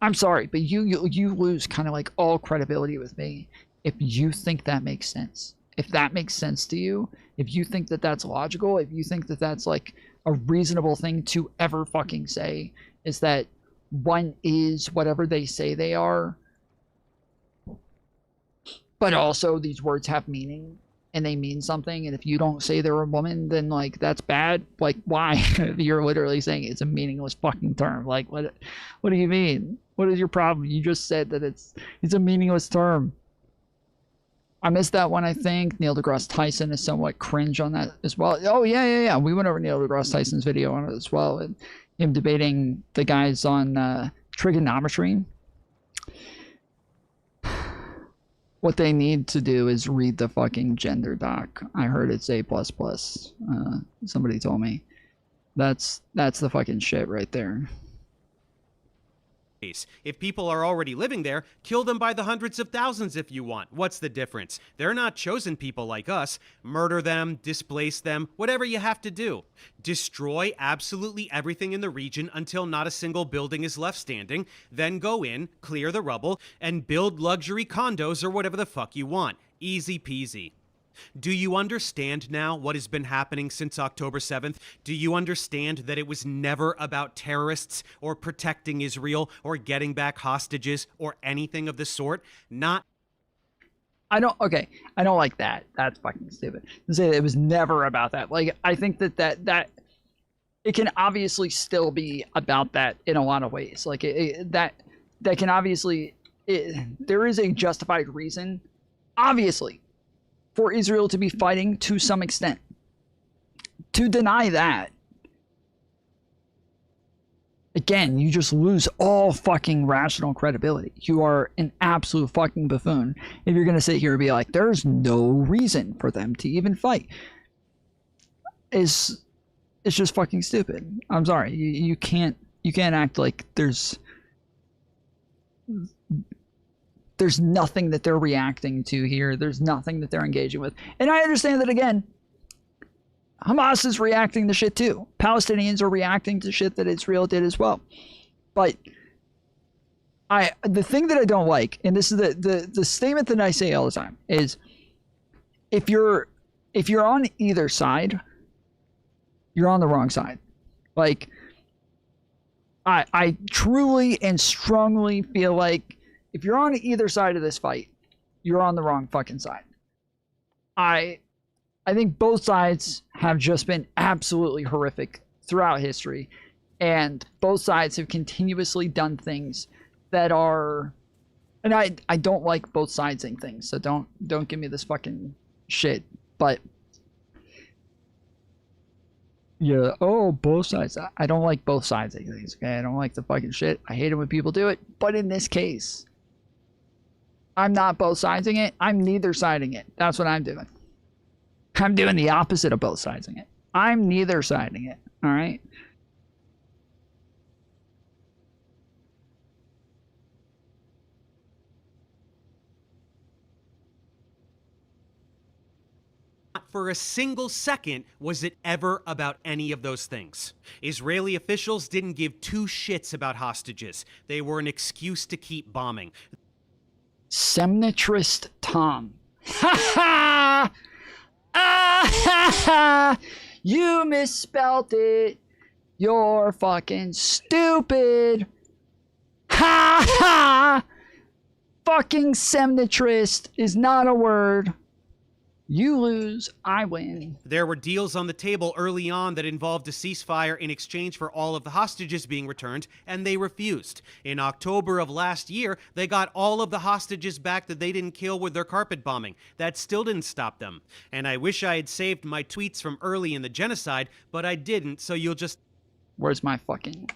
I'm sorry, but you lose kind of like all credibility with me if you think that makes sense. If that makes sense to you, if you think that that's logical, if you think that that's like a reasonable thing to ever fucking say, is that one is whatever they say they are, but also these words have meaning and they mean something, and if you don't say they're a woman, then like that's bad. Like why? You're literally saying it's a meaningless fucking term. Like what do you mean? What is your problem? You just said that it's a meaningless term. I missed that one, I think. Neil deGrasse Tyson is somewhat cringe on that as well. Oh yeah. We went over Neil deGrasse Tyson's video on it as well, and him debating the guys on trigonometry. What they need to do is read the fucking gender doc. I heard it's A++. Somebody told me. That's the fucking shit right there. If people are already living there, kill them by the hundreds of thousands if you want. What's the difference? They're not chosen people like us. Murder them, displace them, whatever you have to do. Destroy absolutely everything in the region until not a single building is left standing. Then go in, clear the rubble, and build luxury condos or whatever the fuck you want. Easy peasy. Do you understand now what has been happening since October 7th? Do you understand that it was never about terrorists or protecting Israel or getting back hostages or anything of the sort? I don't like that. That's fucking stupid. To say that it was never about that. Like, I think that it can obviously still be about that in a lot of ways. Like that can obviously, there is a justified reason, obviously, for Israel to be fighting to some extent. To deny that, again, you just lose all fucking rational credibility. You are an absolute fucking buffoon if you're going to sit here and be like, there's no reason for them to even fight. It's just fucking stupid. I'm sorry. You can't act like there's nothing that they're reacting to here. There's nothing that they're engaging with. And I understand that, again, Hamas is reacting to shit too. Palestinians are reacting to shit that Israel did as well. But the thing that I don't like, and this is the statement that I say all the time, is if you're on either side, you're on the wrong side. Like, I truly and strongly feel like if you're on either side of this fight, you're on the wrong fucking side. I think both sides have just been absolutely horrific throughout history, and both sides have continuously done things that are, and I don't like both sides saying things, so don't give me this fucking shit, but yeah, oh, both sides. I don't like both sides of things, okay? I don't like the fucking shit. I hate it when people do it, but in this case, I'm not both siding it. I'm neither siding it. That's what I'm doing. I'm doing the opposite of both siding it. I'm neither siding it. All right? Not for a single second was it ever about any of those things. Israeli officials didn't give two shits about hostages. They were an excuse to keep bombing. Semnitrist Tom. Ha ha! Ah, you misspelt it. You're fucking stupid. Ha ha! Fucking semnitrist is not a word. You lose, I win. There were deals on the table early on that involved a ceasefire in exchange for all of the hostages being returned, and they refused. In October of last year, they got all of the hostages back that they didn't kill with their carpet bombing. That still didn't stop them. And I wish I had saved my tweets from early in the genocide, but I didn't, so you'll just... Where's my fucking...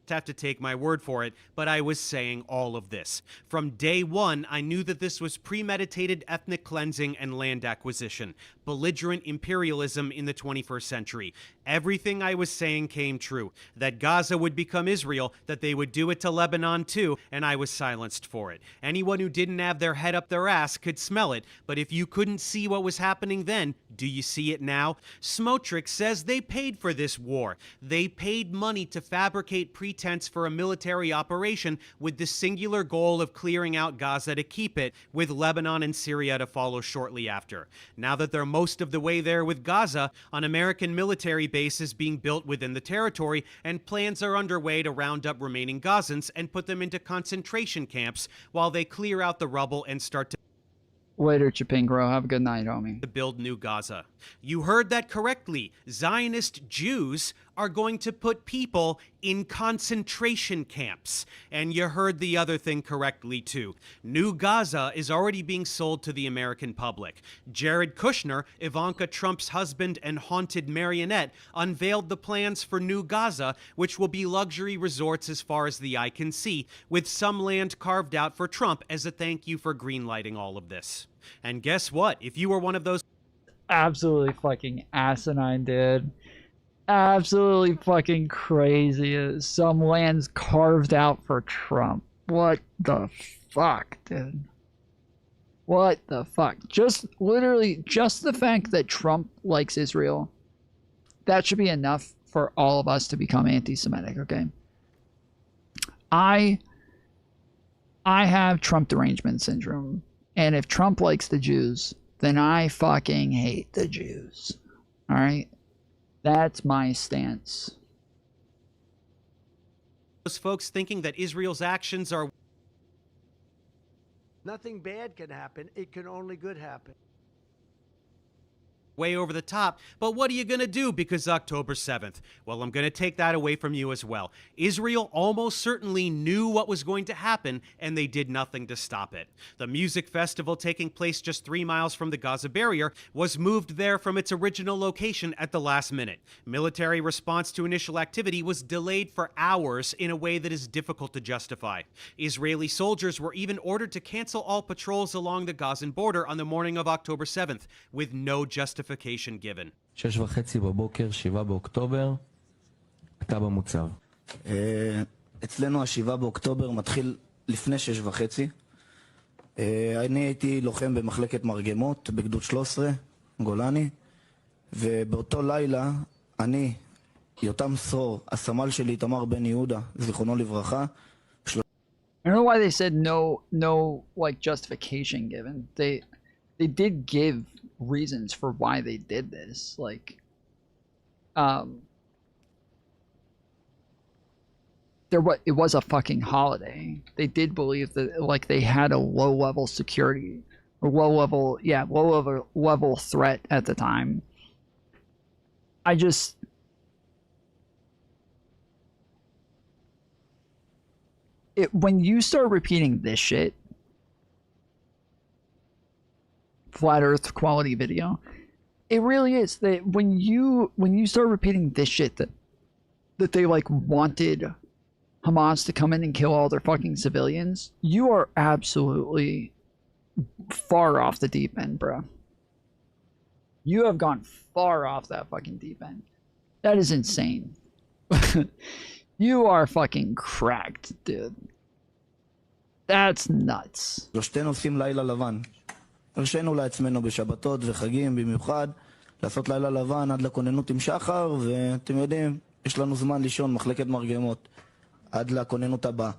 have to take my word for it, but I was saying all of this. From day one, I knew that this was premeditated ethnic cleansing and land acquisition, belligerent imperialism in the 21st century. Everything I was saying came true. That Gaza would become Israel, that they would do it to Lebanon too, and I was silenced for it. Anyone who didn't have their head up their ass could smell it, but if you couldn't see what was happening then, do you see it now? Smotrich says they paid for this war. They paid money to fabricate pretense for a military operation with the singular goal of clearing out Gaza to keep it, with Lebanon and Syria to follow shortly after. Now that they're most of the way there with Gaza, an American military base is being built within the territory, and plans are underway to round up remaining Gazans and put them into concentration camps while they clear out the rubble and start to Later, Chipingro. Have a good night, homie. To build new Gaza. You heard that correctly. Zionist Jews are going to put people in concentration camps. And you heard the other thing correctly, too. New Gaza is already being sold to the American public. Jared Kushner, Ivanka Trump's husband and haunted marionette, unveiled the plans for New Gaza, which will be luxury resorts as far as the eye can see, with some land carved out for Trump as a thank you for greenlighting all of this. And guess what? If you were one of those... Absolutely fucking asinine, dude. Absolutely fucking crazy. Some land's carved out for Trump. What the fuck, dude? What the fuck? Just literally, just the fact that Trump likes Israel, that should be enough for all of us to become anti-Semitic, okay? I have Trump derangement syndrome. And if Trump likes the Jews, then I fucking hate the Jews. All right? That's my stance. Those folks thinking that Israel's actions are... Nothing bad can happen. It can only good happen. way over the top, but what are you gonna do because October 7th? Well, I'm gonna take that away from you as well. Israel almost certainly knew what was going to happen, and they did nothing to stop it. The music festival taking place just 3 miles from the Gaza barrier was moved there from its original location at the last minute. Military response to initial activity was delayed for hours in a way that is difficult to justify. Israeli soldiers were even ordered to cancel all patrols along the Gazan border on the morning of October 7th, with no justification given. 6:30 בבוקר, 7 באוקטובר, אתה במוצב. אצלנו ה-7 באוקטובר מתחיל לפני 6:30. אני הייתי לוחם במחלקת מרגמות בגדוד 13, גולני, ובאותו לילה אני, יותם סרור, הסמל שלי תמר בן יהודה, זיכרונו לברכה. I don't know why they said no like justification given. They did give reasons for why they did this, like it was a fucking holiday. They did believe that like they had a low level security or low level threat at the time. When you start repeating this shit, flat earth quality video, it really is that when you start repeating this shit that they like wanted Hamas to come in and kill all their fucking civilians, you are absolutely far off the deep end, bro. You have gone far off that fucking deep end. That is insane. You are fucking cracked, dude. That's nuts. הרשינו לעצמנו בשבתות וחגים במיוחד לעשות לילה לבן עד לכוננות עם שחר, ואתם יודעים, יש לנו זמן לישון מחלקת מרגמות עד לכוננות הבאה.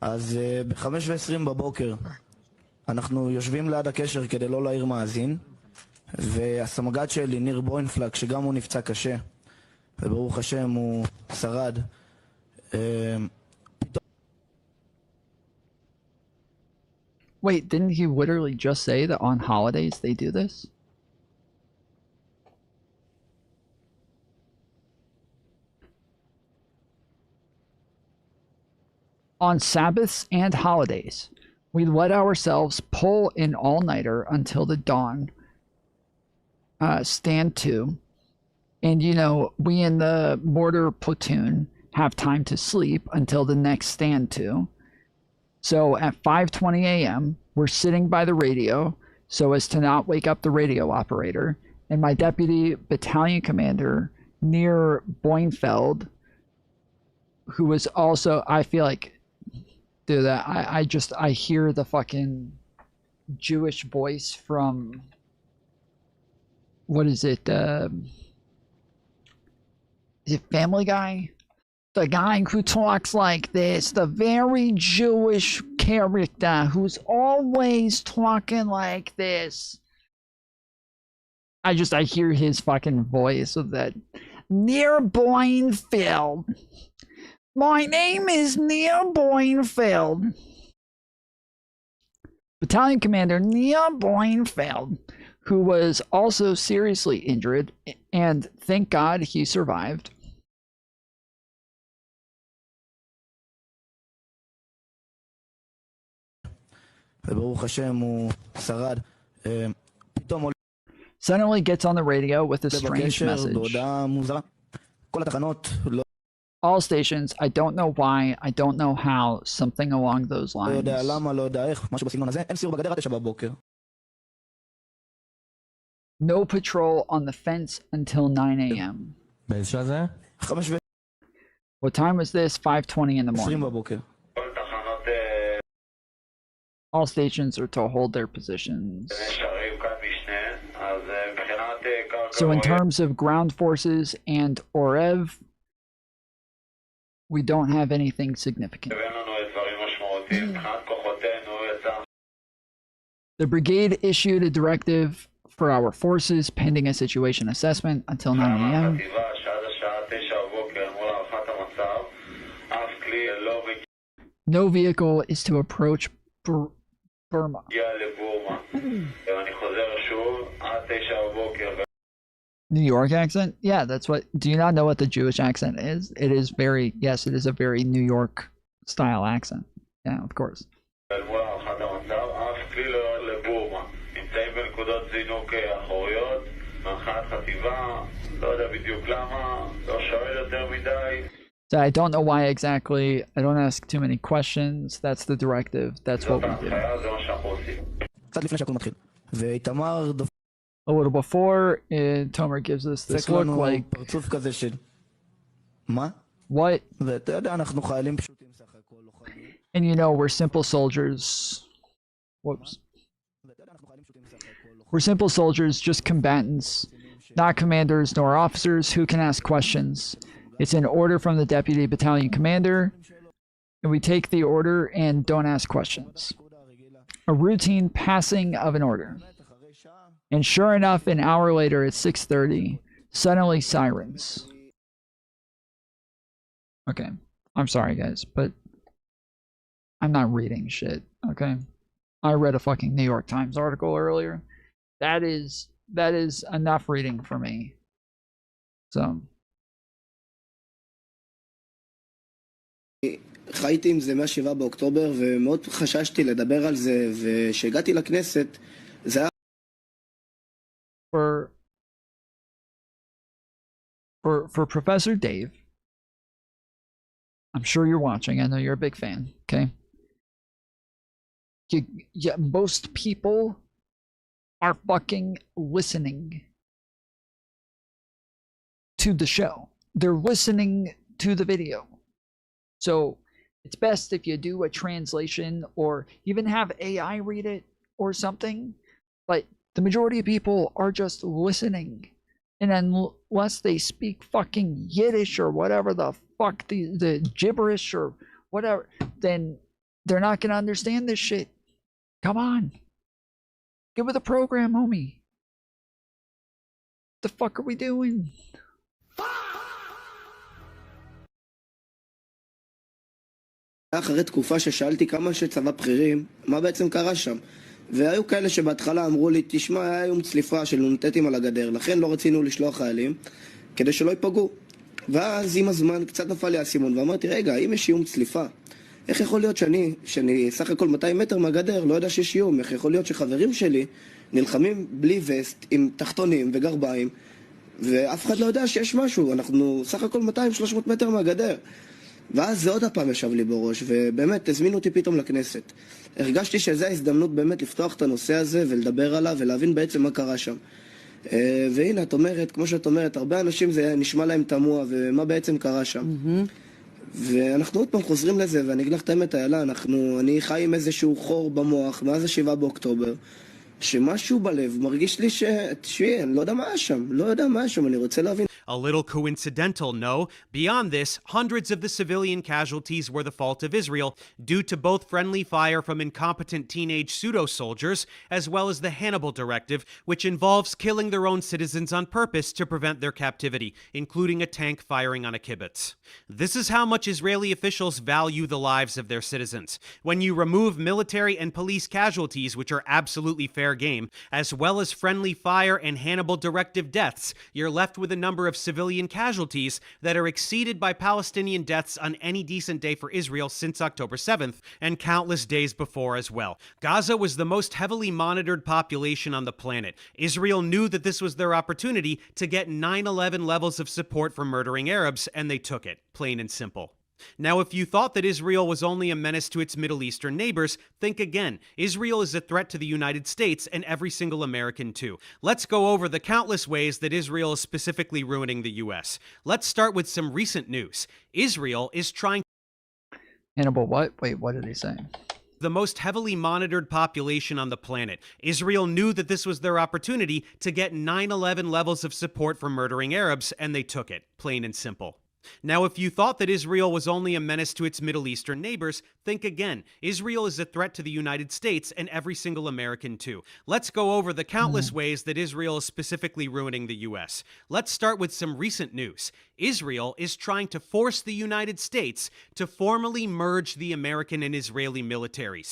אז ב-5:20 בבוקר אנחנו יושבים ליד הקשר כדי לא להעיר מאזין, והסמג"ד שלי ניר בוינפלג, שגם הוא נפצע קשה וברוך השם הוא שרד, Wait, didn't he literally just say that on holidays they do this? On Sabbaths and holidays, we let ourselves pull an all-nighter until the dawn, stand to, and you know, we in the mortar platoon have time to sleep until the next stand to. So at 5:20 a.m., we're sitting by the radio so as to not wake up the radio operator, and my deputy battalion commander near Boinfeld, who was also, I feel like, dude, I hear the fucking Jewish voice from, what is it, is it Family Guy? The guy who talks like this, the very Jewish character who's always talking like this. I hear his fucking voice of that. Near Boinfeld. My name is Near Boinfeld. Battalion Commander Near Boinfeld, who was also seriously injured, and thank God he survived. Suddenly gets on the radio with a strange message. All stations, I don't know why, I don't know how, something along those lines. No patrol on the fence until 9 a.m. What time was this? 5:20 in the morning. All stations are to hold their positions. So in terms of ground forces and Orev, we don't have anything significant. The brigade issued a directive for our forces pending a situation assessment until 9 a.m. No vehicle is to approach Burma. New York accent? Yeah, that's what. Do you not know what the Jewish accent is? It is very, yes, it is a very New York style accent. Yeah, of course. So I don't know why exactly. I don't ask too many questions. That's the directive. That's what we do. A little before, Tomer gives us this look like, what? And you know, we're simple soldiers. Whoops. We're simple soldiers, just combatants, not commanders nor officers who can ask questions. It's an order from the deputy battalion commander, and we take the order and don't ask questions. A routine passing of an order. And sure enough, an hour later at 6:30, suddenly sirens. Okay, I'm sorry guys, but I'm not reading shit, okay? I read a fucking New York Times article earlier. That is enough reading for me. So. חייתי עם זה מה-7 באוקטובר ומאוד חששתי לדבר על זה, ושהגעתי לכנסת זה היה... For Professor Dave, I'm sure you're watching. I know you're a big fan, okay? Most people are fucking listening to the show. They're listening to the video. So it's best if you do a translation or even have AI read it or something. But the majority of people are just listening. And unless they speak fucking Yiddish or whatever the fuck, the gibberish or whatever, then they're not going to understand this shit. Come on. Get with the program, homie. The fuck are we doing? אחרי תקופה ששאלתי כמה שצבא בכירים, מה בעצם קרה שם? והיו כאלה שבהתחלה אמרו לי, תשמע, היה יום צליפה של נונטטים על הגדר, לכן לא רצינו לשלוח חיילים, כדי שלא ייפגעו. ואז עם הזמן קצת נפל לי האסימון, ואמרתי, רגע, אם יש איום צליפה, איך יכול להיות שאני סך הכל 200 מטר מהגדר, לא יודע שיש איום, איך יכול להיות שחברים שלי נלחמים בלי וסט, עם תחתונים וגרביים, ואף אחד לא יודע שיש משהו, אנחנו סך הכל 200-300 מטר מהגדר. ואז זה עוד הפעם ישב לי בראש, ובאמת הזמינו אותי פתאום לכנסת. הרגשתי שזו ההזדמנות באמת לפתוח את הנושא הזה ולדבר עליו ולהבין בעצם מה קרה שם. והנה, את אומרת, כמו שאת אומרת, הרבה אנשים זה נשמע להם תמוה, ומה בעצם קרה שם. ואנחנו עוד פעם חוזרים לזה, ואני אגיד לך את האמת, איילה, אני חי עם איזשהו חור במוח מאז ה7 באוקטובר, שמשהו בלב מרגיש לי אני לא יודע מה היה שם, אני רוצה להבין. A little coincidental, no? Beyond this, hundreds of the civilian casualties were the fault of Israel, due to both friendly fire from incompetent teenage pseudo-soldiers, as well as the Hannibal Directive, which involves killing their own citizens on purpose to prevent their captivity, including a tank firing on a kibbutz. This is how much Israeli officials value the lives of their citizens. When you remove military and police casualties, which are absolutely fair game, as well as friendly fire and Hannibal Directive deaths, you're left with a number of civilian casualties that are exceeded by Palestinian deaths on any decent day for Israel since October 7th, and countless days before as well. Gaza was the most heavily monitored population on the planet. Israel knew that this was their opportunity to get 9/11 levels of support from murdering Arabs, and they took it, plain and simple. Now, if you thought that Israel was only a menace to its Middle Eastern neighbors, think again. Israel is a threat to the United States and every single American too. Let's go over the countless ways that Israel is specifically ruining the US. Let's start with some recent news. Israel is trying... Hannibal what? Wait, what did he say? The most heavily monitored population on the planet. Israel knew that this was their opportunity to get 9/11 levels of support from murdering Arabs, and they took it, plain and simple. Now, if you thought that Israel was only a menace to its Middle Eastern neighbors, think again. Israel is a threat to the United States and every single American too. Let's go over the countless ways that Israel is specifically ruining the US. Let's start with some recent news. Israel is trying to force the United States to formally merge the American and Israeli militaries.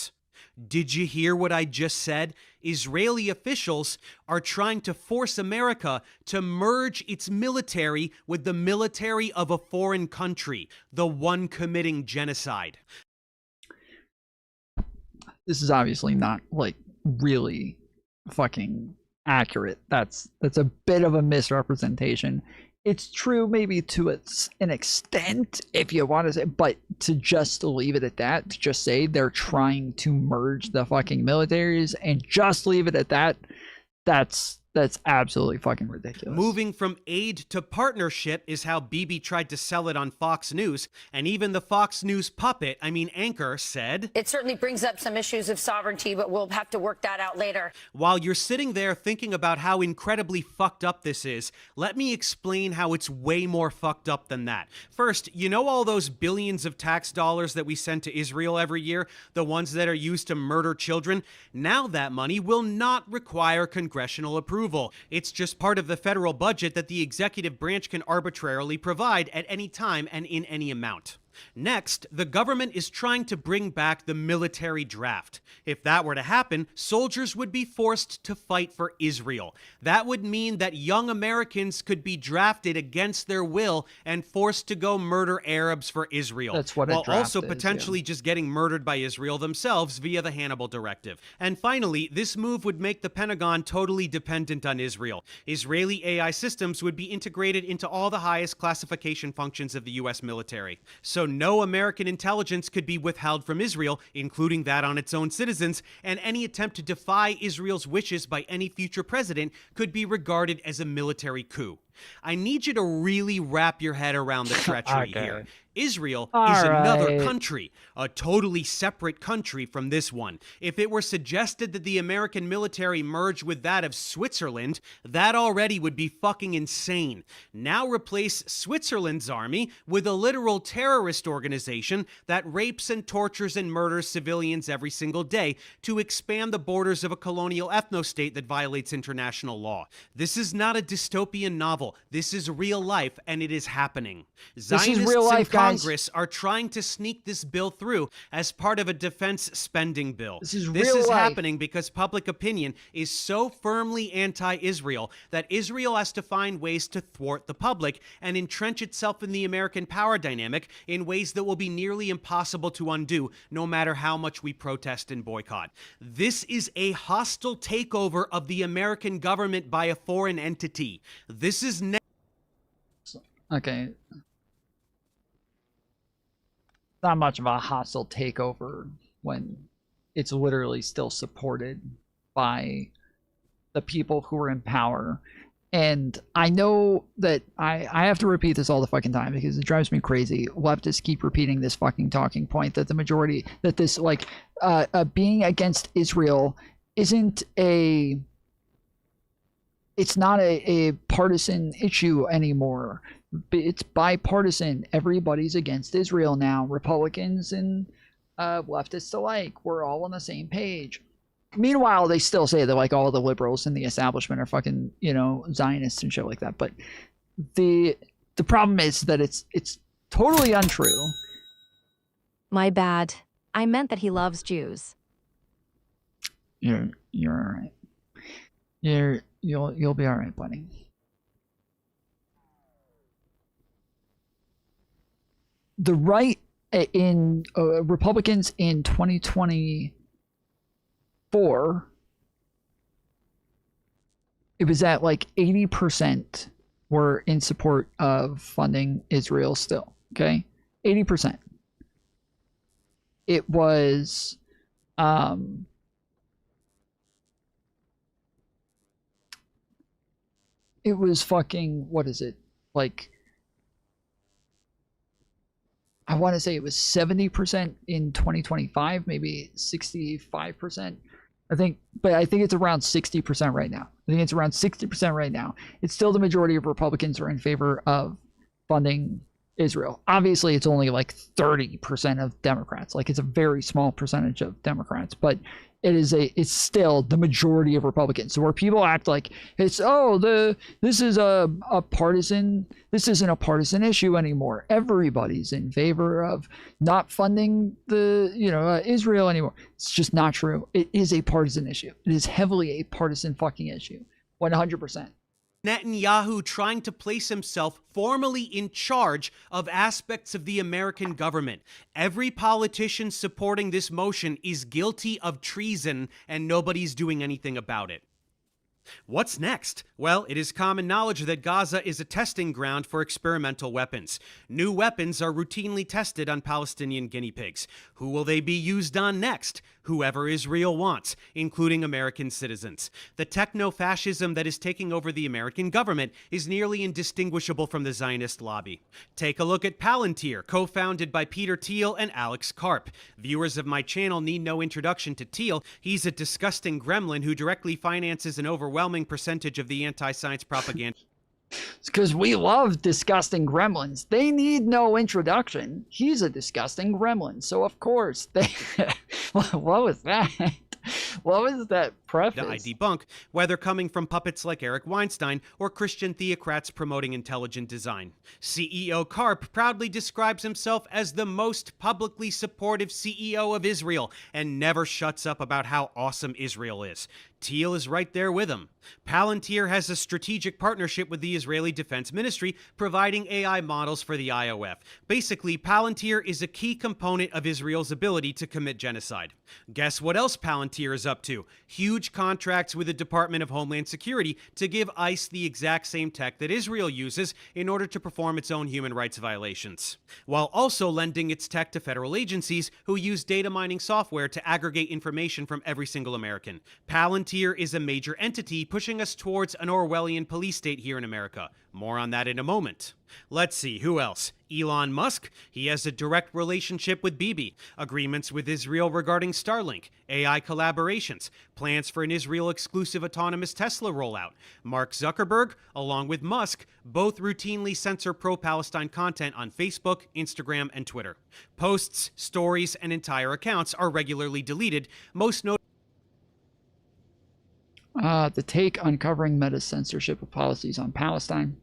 Did you hear what I just said? Israeli officials are trying to force America to merge its military with the military of a foreign country, the one committing genocide. This is obviously not like really fucking accurate. That's a bit of a misrepresentation. It's true maybe to an extent, if you want to say, but to just leave it at that, to just say they're trying to merge the fucking militaries and just leave it at that, that's absolutely fucking ridiculous. Moving from aid to partnership is how Bibi tried to sell it on Fox News, and even the Fox News anchor said, "It certainly brings up some issues of sovereignty, but we'll have to work that out later." While you're sitting there thinking about how incredibly fucked up this is, let me explain how it's way more fucked up than that. First, you know all those billions of tax dollars that we send to Israel every year, the ones that are used to murder children? Now that money will not require congressional approval. It's just part of the federal budget that the executive branch can arbitrarily provide at any time and in any amount. Next, the government is trying to bring back the military draft. If that were to happen, soldiers would be forced to fight for Israel. That would mean that young Americans could be drafted against their will and forced to go murder Arabs for Israel. That's what a while draft also is, potentially just getting murdered by Israel themselves via the Hannibal Directive. And finally, this move would make the Pentagon totally dependent on Israel. Israeli AI systems would be integrated into all the highest classification functions of the U.S. military. So no American intelligence could be withheld from Israel, including that on its own citizens, and any attempt to defy Israel's wishes by any future president could be regarded as a military coup. I need you to really wrap your head around the treachery here. Israel is another country, a totally separate country from this one. If it were suggested that the American military merge with that of Switzerland, that already would be fucking insane. Now replace Switzerland's army with a literal terrorist organization that rapes and tortures and murders civilians every single day to expand the borders of a colonial ethno-state that violates international law. This is not a dystopian novel. This is real life, and it is happening. Zionists real life, in guys. Congress are trying to sneak this bill through as part of a defense spending bill. This is This real is life. happening because public opinion is so firmly anti-Israel that Israel has to find ways to thwart the public and entrench itself in the American power dynamic in ways that will be nearly impossible to undo, no matter how much we protest and boycott. This is a hostile takeover of the American government by a foreign entity. This is Okay. Not much of a hostile takeover when it's literally still supported by the people who are in power. And I know that I have to repeat this all the fucking time because it drives me crazy. Leftists keep repeating this fucking talking point that the majority, that this like being against Israel isn't a, it's not a partisan issue anymore. It's bipartisan. Everybody's against Israel now. Republicans and leftists alike. We're all on the same page. Meanwhile, they still say that like all the liberals in the establishment are fucking, you know, Zionists and shit like that. But the problem is that it's totally untrue. My bad. I meant that he loves Jews. You're all right. You'll be all right, buddy. The right in Republicans in 2024, it was at like 80% were in support of funding Israel still. Okay, 80%. It was fucking, what is it, like, I want to say it was 70% in 2025, maybe 65%. I think it's around 60% right now. I think it's around 60% right now. It's still the majority of Republicans are in favor of funding Israel. Obviously, it's only like 30% of Democrats. Like, it's a very small percentage of Democrats, but it's still the majority of Republicans. So where people act like this isn't a partisan issue anymore. Everybody's in favor of not funding Israel anymore. It's just not true. It is a partisan issue. It is heavily a partisan fucking issue. 100%. Netanyahu trying to place himself formally in charge of aspects of the American government. Every politician supporting this motion is guilty of treason, and nobody's doing anything about it. What's next? Well, it is common knowledge that Gaza is a testing ground for experimental weapons. New weapons are routinely tested on Palestinian guinea pigs. Who will they be used on next? Whoever Israel wants, including American citizens. The techno-fascism that is taking over the American government is nearly indistinguishable from the Zionist lobby. Take a look at Palantir, co-founded by Peter Thiel and Alex Karp. Viewers of my channel need no introduction to Thiel. He's a disgusting gremlin who directly finances an overwhelming percentage of the anti-science propaganda. It's because we love disgusting gremlins. They need no introduction. He's a disgusting gremlin. So, of course, what was that? What was that preface? I debunk, whether coming from puppets like Eric Weinstein or Christian theocrats promoting intelligent design. CEO Karp proudly describes himself as the most publicly supportive CEO of Israel and never shuts up about how awesome Israel is. Thiel is right there with him. Palantir has a strategic partnership with the Israeli Defense Ministry, providing AI models for the IOF. Basically, Palantir is a key component of Israel's ability to commit genocide. Guess what else Palantir is up to? Huge contracts with the Department of Homeland Security to give ICE the exact same tech that Israel uses in order to perform its own human rights violations, while also lending its tech to federal agencies who use data mining software to aggregate information from every single American. Palantir is a major entity pushing us towards an Orwellian police state here in America. More on that in a moment. Let's see, who else? Elon Musk. He has a direct relationship with Bibi. Agreements with Israel regarding Starlink. AI collaborations. Plans for an Israel-exclusive autonomous Tesla rollout. Mark Zuckerberg, along with Musk, both routinely censor pro-Palestine content on Facebook, Instagram, and Twitter. Posts, stories, and entire accounts are regularly deleted, most notably the take uncovering Meta's censorship of policies on Palestine.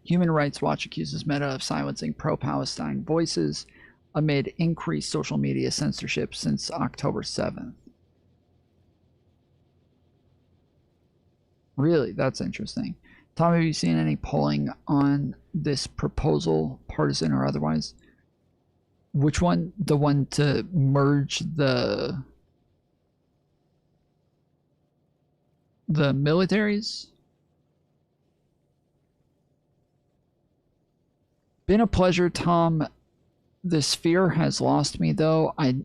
Human Rights Watch accuses Meta of silencing pro-Palestine voices amid increased social media censorship since October 7th. Really? That's interesting. Tom, have you seen any polling on this proposal, partisan or otherwise? Which one? The one to merge the militaries? Been a pleasure, Tom. The sphere has lost me, though. I'm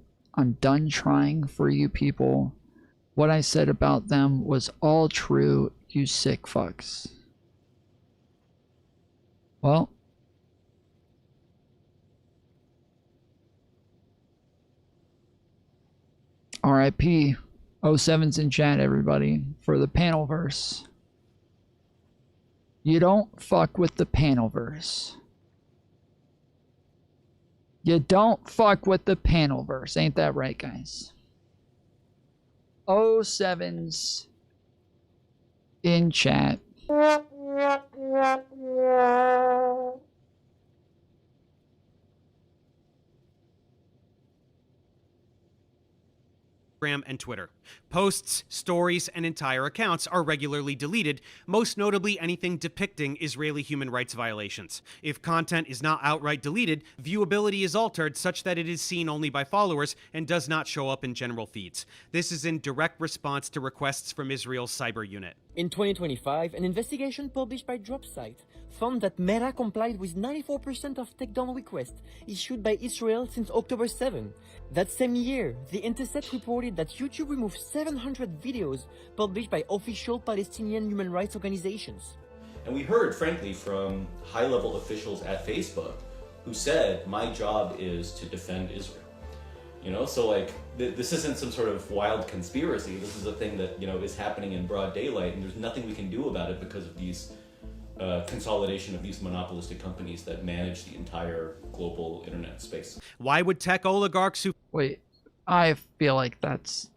done trying for you people. What I said about them was all true, you sick fucks. Well, RIP. 07's in chat, everybody, for the panel verse. You don't fuck with the panel verse. You don't fuck with the panel verse. Ain't that right, guys? 07's in chat. and Twitter. Posts, stories, and entire accounts are regularly deleted, most notably anything depicting Israeli human rights violations. If content is not outright deleted, viewability is altered such that it is seen only by followers and does not show up in general feeds. This is in direct response to requests from Israel's cyber unit. In 2025, an investigation published by DropSite found that Meta complied with 94% of takedown requests issued by Israel since October 7. That same year, The Intercept reported that YouTube removed 700 videos published by official Palestinian human rights organizations. And we heard, frankly, from high-level officials at Facebook who said, my job is to defend Israel. You know, so like, this isn't some sort of wild conspiracy. This is a thing that, you know, is happening in broad daylight, and there's nothing we can do about it because of these consolidation of these monopolistic companies that manage the entire global internet space. Why would tech oligarchs who... Wait, I feel like that's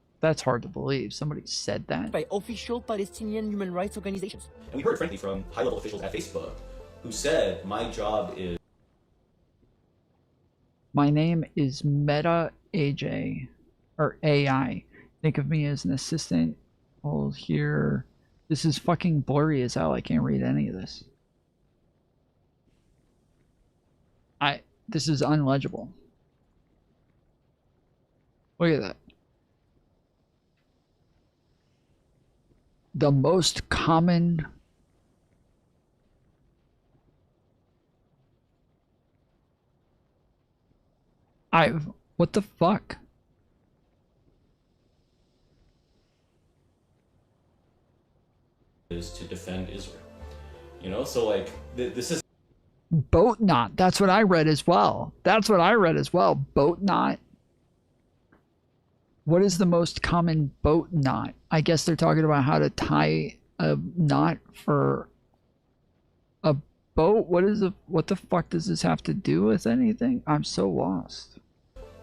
hard to believe. Somebody said that. By official Palestinian human rights organizations. And we heard, frankly, from high-level officials at Facebook who said, my job is... My name is Meta AJ, or AI. Think of me as an assistant. Well, here... This is fucking blurry as hell. I can't read any of this. This is unlegible. Look at that. The most common... What the fuck? Is to defend Israel. You know, so like, this is... Boat knot. That's what I read as well. That's what I read as well. Boat knot. What is the most common boat knot? I guess they're talking about how to tie a knot for a boat. What the fuck does this have to do with anything? I'm so lost.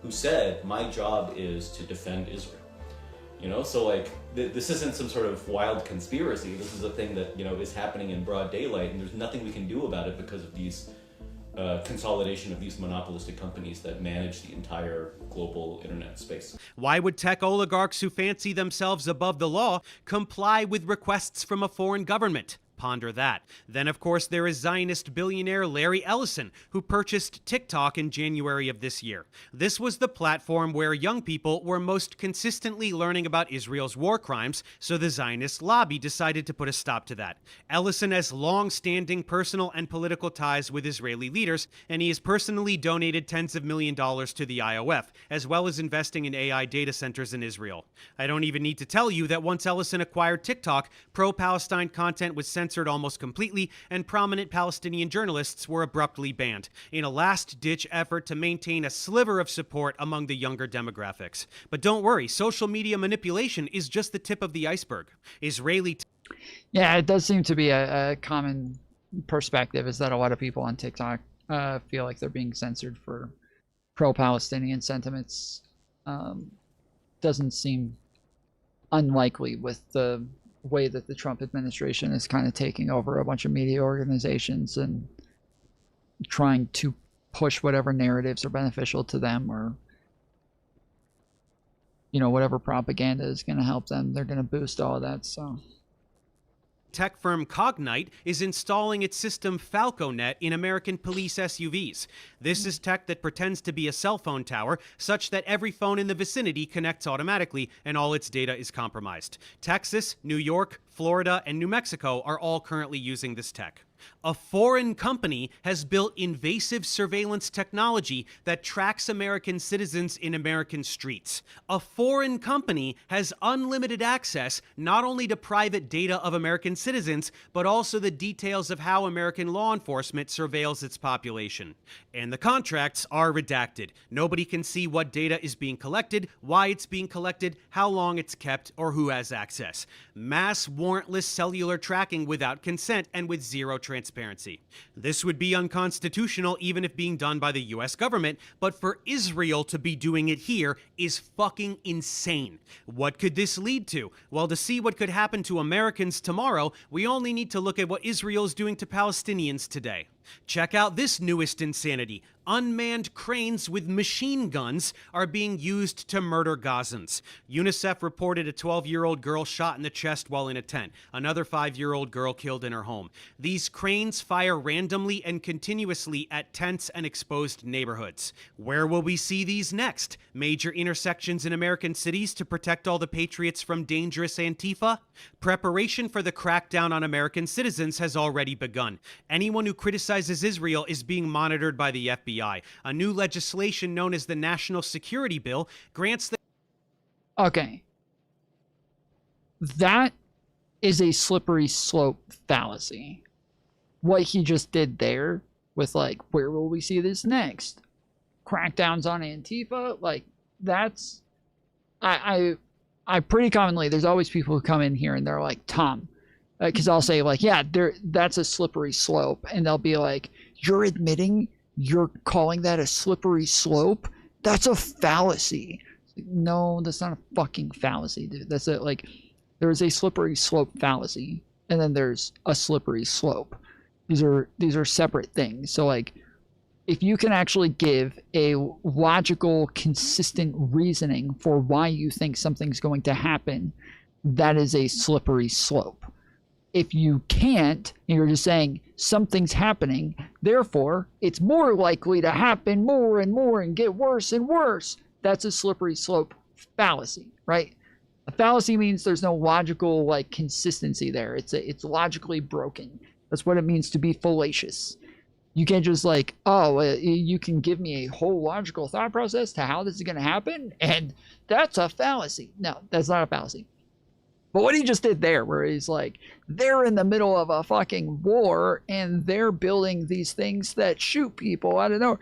Who said, my job is to defend Israel. You know, so like, this isn't some sort of wild conspiracy. This is a thing that, you know, is happening in broad daylight, and there's nothing we can do about it because of these consolidation of these monopolistic companies that manage the entire global internet space. Why would tech oligarchs who fancy themselves above the law comply with requests from a foreign government? Ponder that. Then, of course, there is Zionist billionaire Larry Ellison, who purchased TikTok in January of this year. This was the platform where young people were most consistently learning about Israel's war crimes, so the Zionist lobby decided to put a stop to that. Ellison has long-standing personal and political ties with Israeli leaders, and he has personally donated tens of millions of dollars to the IOF, as well as investing in AI data centers in Israel. I don't even need to tell you that once Ellison acquired TikTok, pro-Palestine content was censored almost completely, and prominent Palestinian journalists were abruptly banned, in a last-ditch effort to maintain a sliver of support among the younger demographics. But don't worry, social media manipulation is just the tip of the iceberg. Yeah, it does seem to be a common perspective, is that a lot of people on TikTok feel like they're being censored for pro-Palestinian sentiments. Doesn't seem unlikely with the way that the Trump administration is kind of taking over a bunch of media organizations and trying to push whatever narratives are beneficial to them, or, you know, whatever propaganda is going to help them. They're going to boost all of that. So tech firm Cognite is installing its system FalcoNet in American police SUVs. This is tech that pretends to be a cell phone tower, such that every phone in the vicinity connects automatically and all its data is compromised. Texas, New York, Florida, and New Mexico are all currently using this tech. A foreign company has built invasive surveillance technology that tracks American citizens in American streets. A foreign company has unlimited access not only to private data of American citizens, but also the details of how American law enforcement surveils its population. And the contracts are redacted. Nobody can see what data is being collected, why it's being collected, how long it's kept, or who has access. Mass warrantless cellular tracking without consent and with zero transparency. This would be unconstitutional even if being done by the US government, but for Israel to be doing it here is fucking insane. What could this lead to? Well, to see what could happen to Americans tomorrow, we only need to look at what Israel is doing to Palestinians today. Check out this newest insanity. Unmanned cranes with machine guns are being used to murder Gazans. UNICEF reported a 12-year-old girl shot in the chest while in a tent. Another 5-year-old girl killed in her home. These cranes fire randomly and continuously at tents and exposed neighborhoods. Where will we see these next? Major intersections in American cities to protect all the patriots from dangerous Antifa? Preparation for the crackdown on American citizens has already begun. Anyone who criticizes Israel is being monitored by the FBI. A new legislation known as the National Security Bill grants the... Okay. That is a slippery slope fallacy. What he just did there with, like, where will we see this next? Crackdowns on Antifa? Like, that's... I pretty commonly, there's always people who come in here and they're like, Tom, because I'll say like, yeah, that's a slippery slope, and they'll be like, you're admitting you're calling that a slippery slope? That's a fallacy. No, that's not a fucking fallacy, dude. That's it. Like, there's a slippery slope fallacy, and then there's a slippery slope. These are separate things. So like, if you can actually give a logical, consistent reasoning for why you think something's going to happen, that is a slippery slope. If you can't, and you're just saying something's happening, therefore it's more likely to happen more and more and get worse and worse, that's a slippery slope fallacy, right? A fallacy means there's no logical like consistency there. It's logically broken. That's what it means to be fallacious. You can't just like, you can give me a whole logical thought process to how this is going to happen, and that's a fallacy. No, that's not a fallacy. But what he just did there, where he's like, they're in the middle of a fucking war, and they're building these things that shoot people out of nowhere.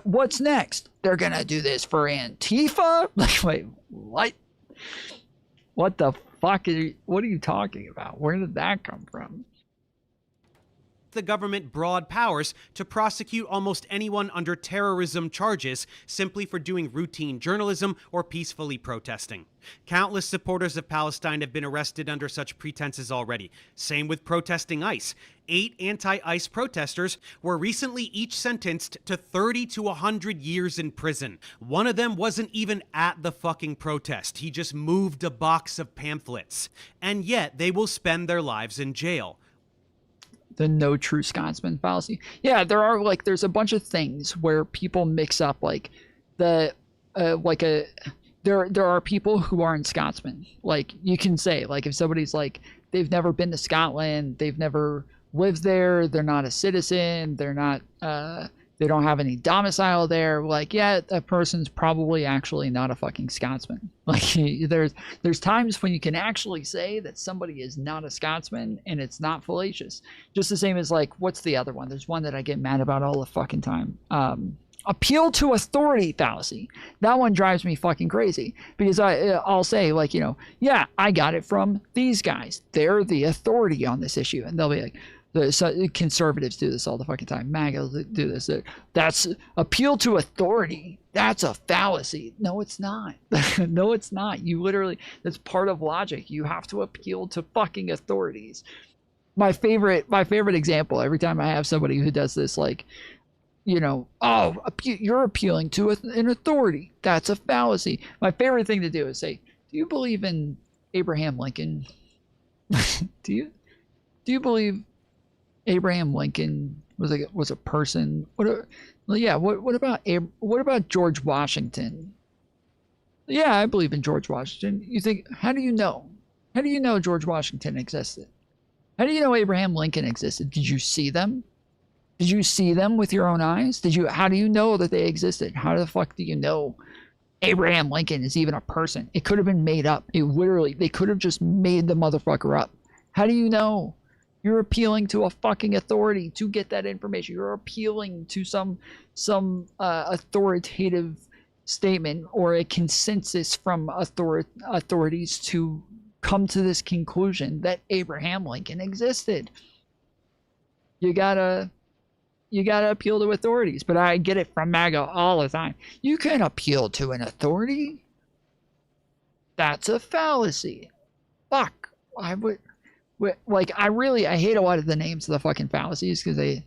What's next? They're going to do this for Antifa? Like, wait, what? What the fuck? What are you talking about? Where did that come from? The government broad powers to prosecute almost anyone under terrorism charges simply for doing routine journalism or peacefully protesting. Countless supporters of Palestine have been arrested under such pretenses already. Same with protesting ICE. 8 anti-ICE protesters were recently each sentenced to 30 to 100 years in prison. One of them wasn't even at the fucking protest. He just moved a box of pamphlets. And yet they will spend their lives in jail. The no true Scotsman fallacy. Yeah, there's a bunch of things where people mix up like there are people who aren't Scotsmen. Like, you can say, like, if somebody's like, they've never been to Scotland, they've never lived there, they're not a citizen, they're not they don't have any domicile there, like, yeah, that person's probably actually not a fucking Scotsman. Like, there's times when you can actually say that somebody is not a Scotsman and it's not fallacious. Just the same as, like, what's the other one? There's one that I get mad about all the fucking time. Appeal to authority fallacy. That one drives me fucking crazy, because I'll say, like, yeah, I got it from these guys. They're the authority on this issue. And they'll be like, conservatives do this all the fucking time. MAGA do this. That's appeal to authority. That's a fallacy. No, it's not. No, it's not. You literally, that's part of logic. You have to appeal to fucking authorities. My favorite example, every time I have somebody who does this, like, you're appealing to an authority. That's a fallacy. My favorite thing to do is say, do you believe in Abraham Lincoln? Do you believe Abraham Lincoln was a person? What about George Washington? Yeah, I believe in George Washington. You think, how do you know? How do you know George Washington existed? How do you know Abraham Lincoln existed? Did you see them? Did you see them with your own eyes? How do you know that they existed? How the fuck do you know Abraham Lincoln is even a person? It could have been made up. They could have just made the motherfucker up. How do you know? You're appealing to a fucking authority to get that information. You're appealing to some authoritative statement or a consensus from authorities to come to this conclusion that Abraham Lincoln existed. You gotta appeal to authorities, but I get it from MAGA all the time. You can appeal to an authority? That's a fallacy. Fuck. I hate a lot of the names of the fucking fallacies, because they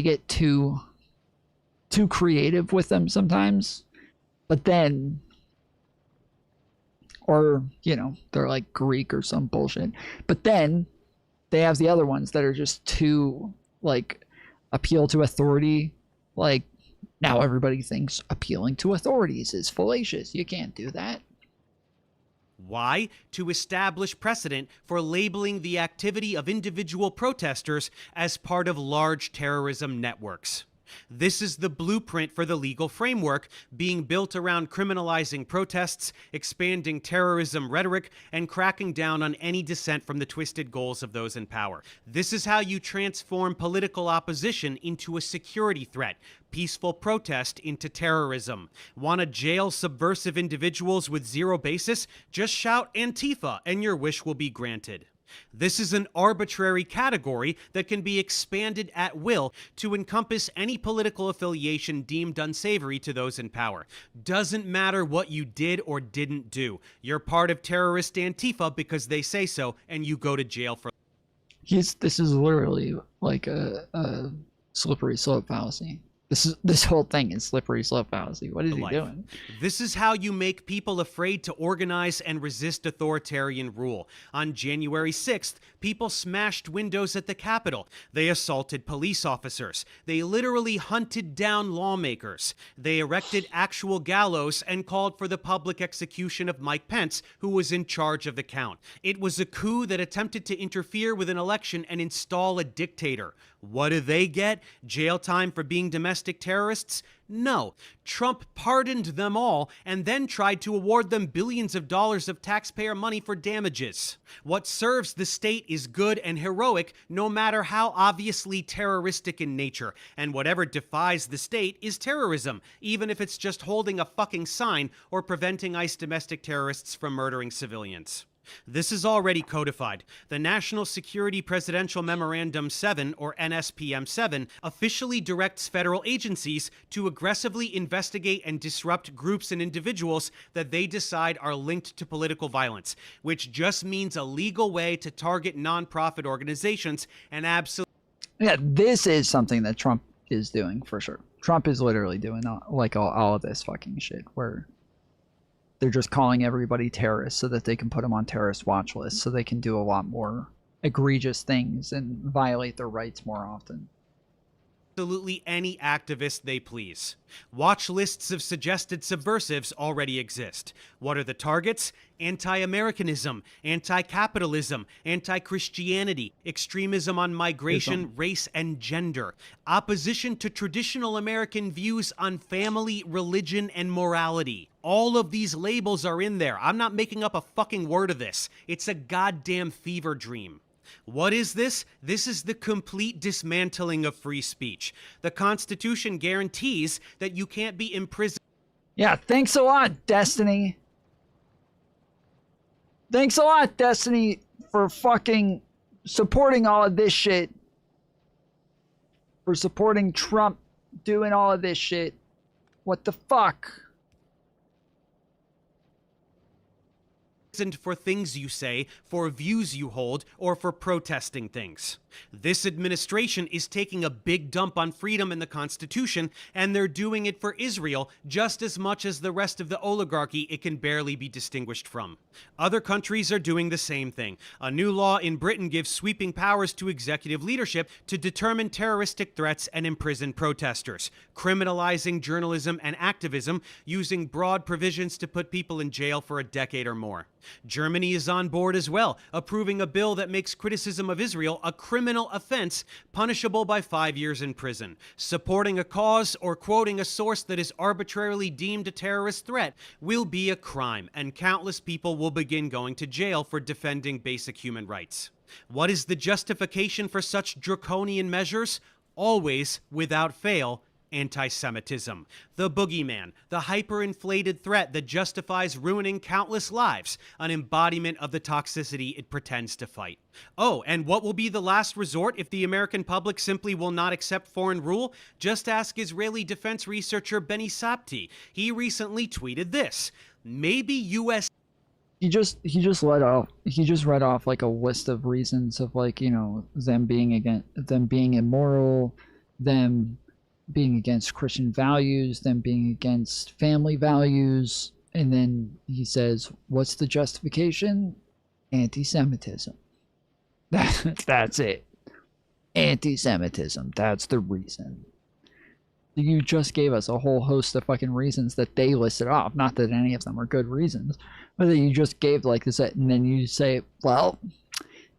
get too creative with them sometimes. But then, or, they're like Greek or some bullshit. But then they have the other ones that are just too, like, appeal to authority. Like, now everybody thinks appealing to authorities is fallacious. You can't do that. Why? To establish precedent for labeling the activity of individual protesters as part of large terrorism networks. This is the blueprint for the legal framework being built around criminalizing protests, expanding terrorism rhetoric, and cracking down on any dissent from the twisted goals of those in power. This is how you transform political opposition into a security threat, peaceful protest into terrorism. Want to jail subversive individuals with zero basis? Just shout Antifa and your wish will be granted. This is an arbitrary category that can be expanded at will to encompass any political affiliation deemed unsavory to those in power. Doesn't matter what you did or didn't do. You're part of terrorist Antifa because they say so, and you go to jail for. This is literally like a slippery slope fallacy. This whole thing is slippery slope fallacy. What is he doing? This is how you make people afraid to organize and resist authoritarian rule. On January 6th, people smashed windows at the Capitol. They assaulted police officers. They literally hunted down lawmakers. They erected actual gallows and called for the public execution of Mike Pence, who was in charge of the count. It was a coup that attempted to interfere with an election and install a dictator. What do they get? Jail time for being domestic terrorists? No. Trump pardoned them all and then tried to award them billions of dollars of taxpayer money for damages. What serves the state is good and heroic, no matter how obviously terroristic in nature. And whatever defies the state is terrorism, even if it's just holding a fucking sign or preventing ICE domestic terrorists from murdering civilians. This is already codified. The National Security Presidential Memorandum 7, or NSPM 7, officially directs federal agencies to aggressively investigate and disrupt groups and individuals that they decide are linked to political violence, which just means a legal way to target nonprofit organizations and absolutely. Yeah, this is something that Trump is doing for sure. Trump is literally doing all of this fucking shit where they're just calling everybody terrorists so that they can put them on terrorist watch lists so they can do a lot more egregious things and violate their rights more often. Absolutely any activist they please. Watch lists of suggested subversives already exist. What are the targets? Anti-Americanism, anti-capitalism, anti-Christianity, extremism on migration, race, and gender, opposition to traditional American views on family, religion, and morality. All of these labels are in there. I'm not making up a fucking word of this. It's a goddamn fever dream. What is this? This is the complete dismantling of free speech. The Constitution guarantees that you can't be imprisoned. Yeah, thanks a lot, Destiny. Thanks a lot, Destiny, for fucking supporting all of this shit. For supporting Trump doing all of this shit. What the fuck? For things you say, for views you hold, or for protesting things. This administration is taking a big dump on freedom in the Constitution, and they're doing it for Israel just as much as the rest of the oligarchy it can barely be distinguished from. Other countries are doing the same thing. A new law in Britain gives sweeping powers to executive leadership to determine terroristic threats and imprison protesters, criminalizing journalism and activism, using broad provisions to put people in jail for a decade or more. Germany is on board as well, approving a bill that makes criticism of Israel a criminal offense punishable by 5 years in prison. Supporting a cause or quoting a source that is arbitrarily deemed a terrorist threat will be a crime, and countless people will begin going to jail for defending basic human rights. What is the justification for such draconian measures? Always, without fail, anti-Semitism. The boogeyman, the hyperinflated threat that justifies ruining countless lives, an embodiment of the toxicity it pretends to fight. Oh, and what will be the last resort if the American public simply will not accept foreign rule? Just ask Israeli defense researcher Benny Sapti. He recently tweeted this: maybe U.S. He just read off like a list of reasons of, like, you know, them being immoral, them being against Christian values, them being against family values, and then he says, what's the justification? Anti-Semitism. That's it. Anti-Semitism. That's the reason. You just gave us a whole host of fucking reasons that they listed off. Not that any of them are good reasons, but that you just gave like this, and then you say, well,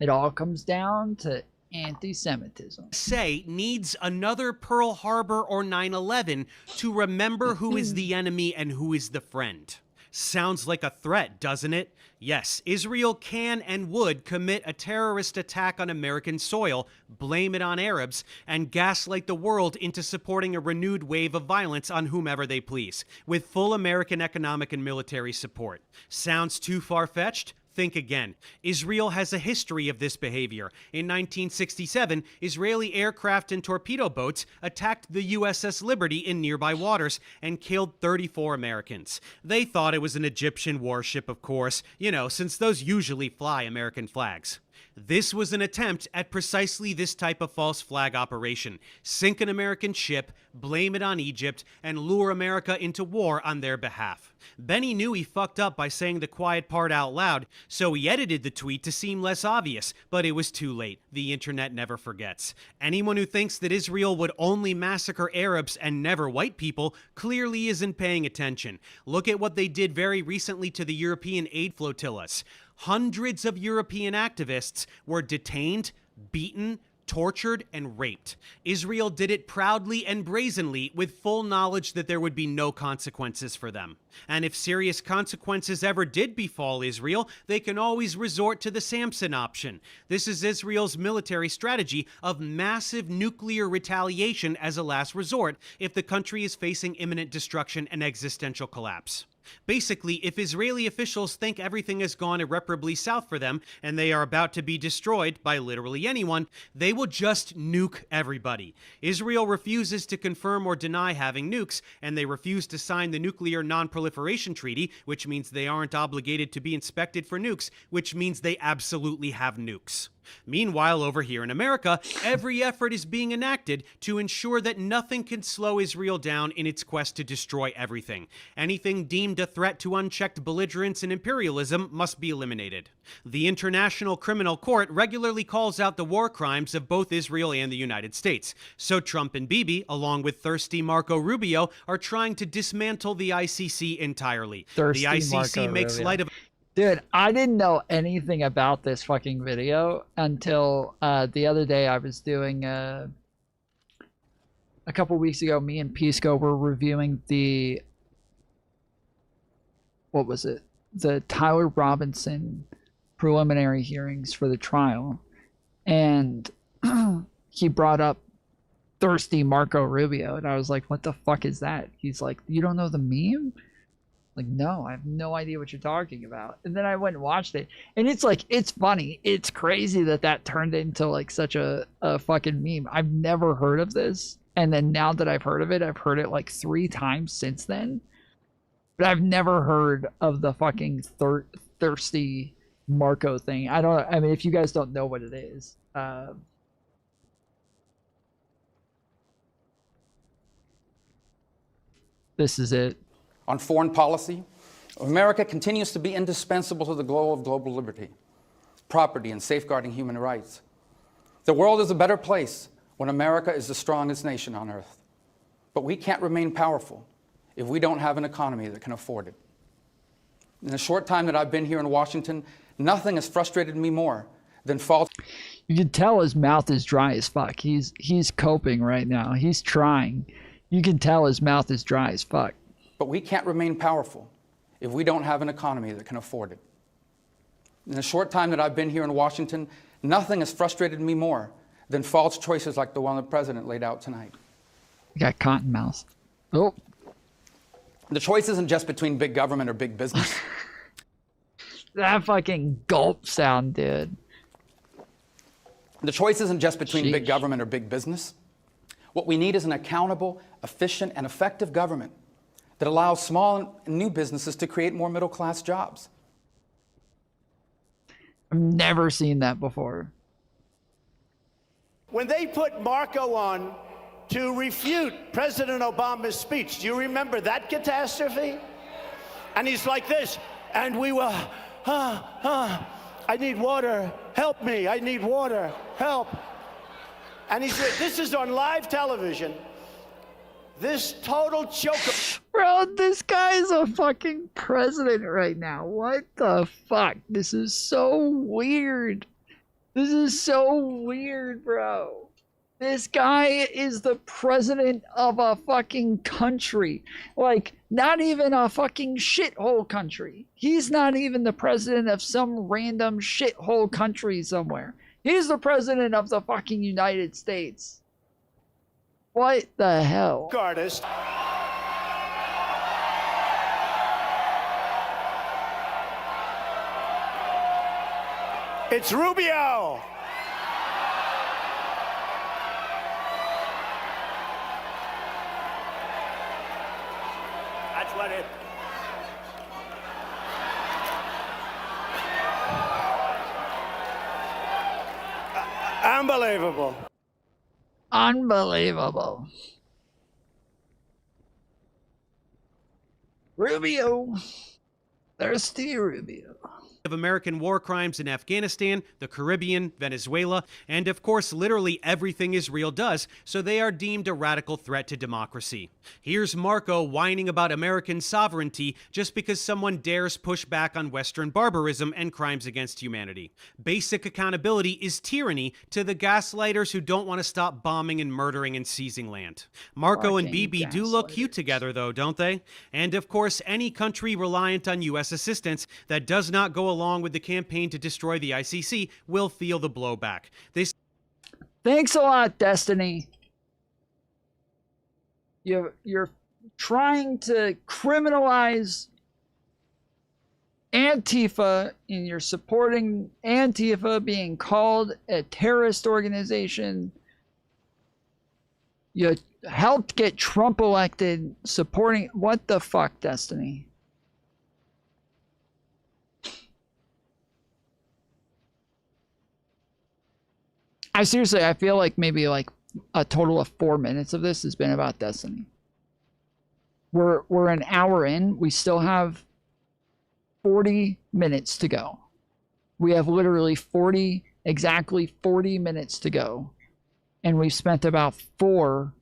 it all comes down to anti-Semitism. Say needs another Pearl Harbor or 9/11 to remember who is the enemy and who is the friend. Sounds like a threat, doesn't it? Yes, Israel can and would commit a terrorist attack on American soil, blame it on Arabs, and gaslight the world into supporting a renewed wave of violence on whomever they please, with full American economic and military support. Sounds too far-fetched? think again. Israel has a history of this behavior. In 1967, Israeli aircraft and torpedo boats attacked the USS Liberty in nearby waters and killed 34 Americans. They thought it was an Egyptian warship, of course, since those usually fly American flags. This was an attempt at precisely this type of false flag operation. Sink an American ship, blame it on Egypt, and lure America into war on their behalf. Benny knew he fucked up by saying the quiet part out loud, so he edited the tweet to seem less obvious, but it was too late. The internet never forgets. Anyone who thinks that Israel would only massacre Arabs and never white people clearly isn't paying attention. Look at what they did very recently to the European aid flotillas. Hundreds of European activists were detained, beaten, tortured, and raped. Israel did it proudly and brazenly with full knowledge that there would be no consequences for them. And if serious consequences ever did befall Israel, they can always resort to the Samson option. This is Israel's military strategy of massive nuclear retaliation as a last resort if the country is facing imminent destruction and existential collapse. Basically, if Israeli officials think everything has gone irreparably south for them and they are about to be destroyed by literally anyone, they will just nuke everybody. Israel refuses to confirm or deny having nukes, and they refuse to sign the Nuclear Non-Proliferation Treaty, which means they aren't obligated to be inspected for nukes, which means they absolutely have nukes. Meanwhile, over here in America, every effort is being enacted to ensure that nothing can slow Israel down in its quest to destroy everything. Anything deemed a threat to unchecked belligerence and imperialism must be eliminated. The International Criminal Court regularly calls out the war crimes of both Israel and the United States. So Trump and Bibi, along with thirsty Marco Rubio, are trying to dismantle the ICC entirely. Thirsty the ICC Marco makes Rubio. light of... Dude, I didn't know anything about this fucking video until the other day. I was doing a couple weeks ago, me and Pisco were reviewing the, what was it? The Tyler Robinson preliminary hearings for the trial. And he brought up thirsty Marco Rubio. And I was like, what the fuck is that? He's like, you don't know the meme? Like, no, I have no idea what you're talking about. And then I went and watched it. And it's like, it's funny. It's crazy that that turned into like such a fucking meme. I've never heard of this. And then now that I've heard of it, I've heard it like 3 times since then. But I've never heard of the fucking thirsty Marco thing. I mean, if you guys don't know what it is. This is it. On foreign policy, America continues to be indispensable to the goal of global liberty, property, and safeguarding human rights. The world is a better place when America is the strongest nation on earth. But we can't remain powerful if we don't have an economy that can afford it. In the short time that I've been here in Washington, nothing has frustrated me more than false... You can tell his mouth is dry as fuck. He's coping right now. He's trying. You can tell his mouth is dry as fuck. But we can't remain powerful if we don't have an economy that can afford it. In the short time that I've been here in Washington, nothing has frustrated me more than false choices like the one the president laid out tonight. You got cotton mouth. Oh. The choice isn't just between big government or big business. That fucking gulp sound, dude. The choice isn't just between big government or big business. What we need is an accountable, efficient, and effective government that allows small and new businesses to create more middle-class jobs. I've never seen that before. When they put Marco on to refute President Obama's speech, do you remember that catastrophe? And he's like this, and we will, I need water, help me, I need water, help. And he said, this is on live television. This total joke. Bro, this guy is a fucking president right now. What the fuck? This is so weird. This is so weird, bro. This guy is the president of a fucking country. Like, not even a fucking shithole country. He's not even the president of some random shithole country somewhere. He's the president of the fucking United States. What the hell? Artist. It's Rubio. That's what it. Unbelievable. Unbelievable. Rubio. Thirsty Rubio. Of American war crimes in Afghanistan, the Caribbean, Venezuela, and of course literally everything Israel does, so they are deemed a radical threat to democracy. Here's Marco whining about American sovereignty just because someone dares push back on Western barbarism and crimes against humanity. Basic accountability is tyranny to the gaslighters who don't want to stop bombing and murdering and seizing land. Marco and Bibi do look cute together though, don't they? And of course, any country reliant on U.S. assistance that does not go along with the campaign to destroy the ICC will feel the blowback. Thanks a lot, Destiny. You're trying to criminalize Antifa, and you're supporting Antifa being called a terrorist organization. You helped get Trump elected supporting... What the fuck, Destiny? I seriously, I feel like maybe like a total of 4 minutes of this has been about Destiny. We're an hour in. We still have 40 minutes to go. We have literally exactly 40 minutes to go. And we've spent about 4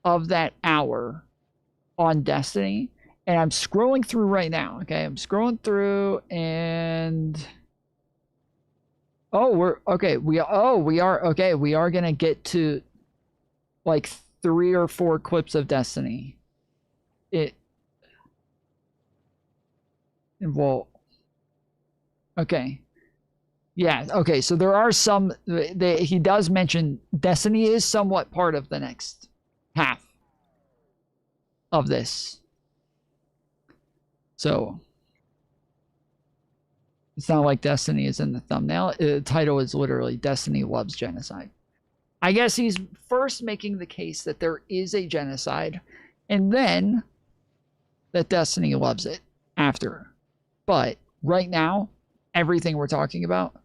of that hour on Destiny. And I'm scrolling through right now. Okay, I'm scrolling through and... Oh, we are gonna get to like 3 or 4 clips of Destiny. Okay. Yeah, okay, so there are some, he does mention Destiny is somewhat part of the next half of this. So, it's not like Destiny is in the thumbnail. The title is literally Destiny Loves Genocide. I guess he's first making the case that there is a genocide, and then that Destiny loves it after. But right now, everything we're talking about,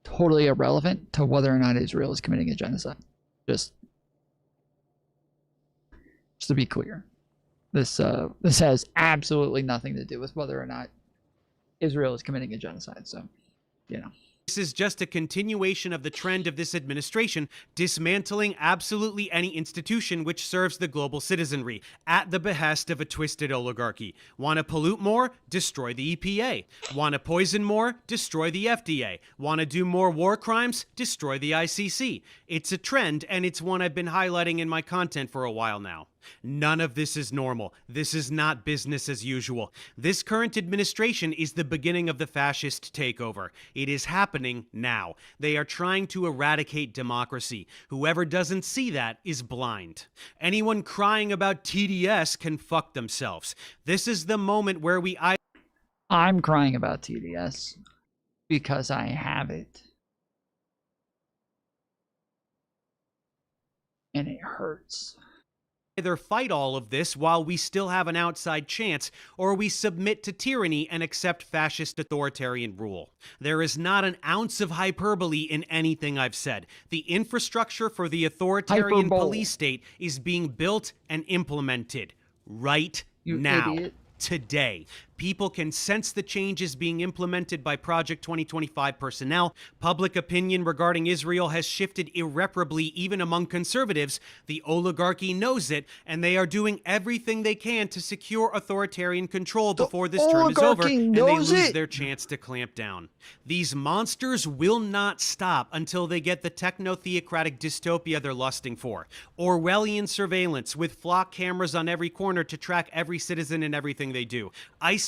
totally irrelevant to whether or not Israel is committing a genocide. Just to be clear. This has absolutely nothing to do with whether or not Israel is committing a genocide, so, you know. This is just a continuation of the trend of this administration dismantling absolutely any institution which serves the global citizenry at the behest of a twisted oligarchy. Want to pollute more? Destroy the EPA. Want to poison more? Destroy the FDA. Want to do more war crimes? Destroy the ICC. It's a trend, and it's one I've been highlighting in my content for a while now. None of this is normal. This is not business as usual. This current administration is the beginning of the fascist takeover. It is happening now. They are trying to eradicate democracy. Whoever doesn't see that is blind. Anyone crying about TDS can fuck themselves. This is the moment where I'm crying about TDS because I have it. And it hurts. Either fight all of this while we still have an outside chance, or we submit to tyranny and accept fascist authoritarian rule. There is not an ounce of hyperbole in anything I've said. The infrastructure for the authoritarian police state is being built and implemented right now. Idiot. Today. People can sense the changes being implemented by Project 2025 personnel. Public opinion regarding Israel has shifted irreparably even among conservatives. The oligarchy knows it, and they are doing everything they can to secure authoritarian control before this term is over, and they lose their chance to clamp down. These monsters will not stop until they get the techno-theocratic dystopia they're lusting for. Orwellian surveillance with flock cameras on every corner to track every citizen and everything they do.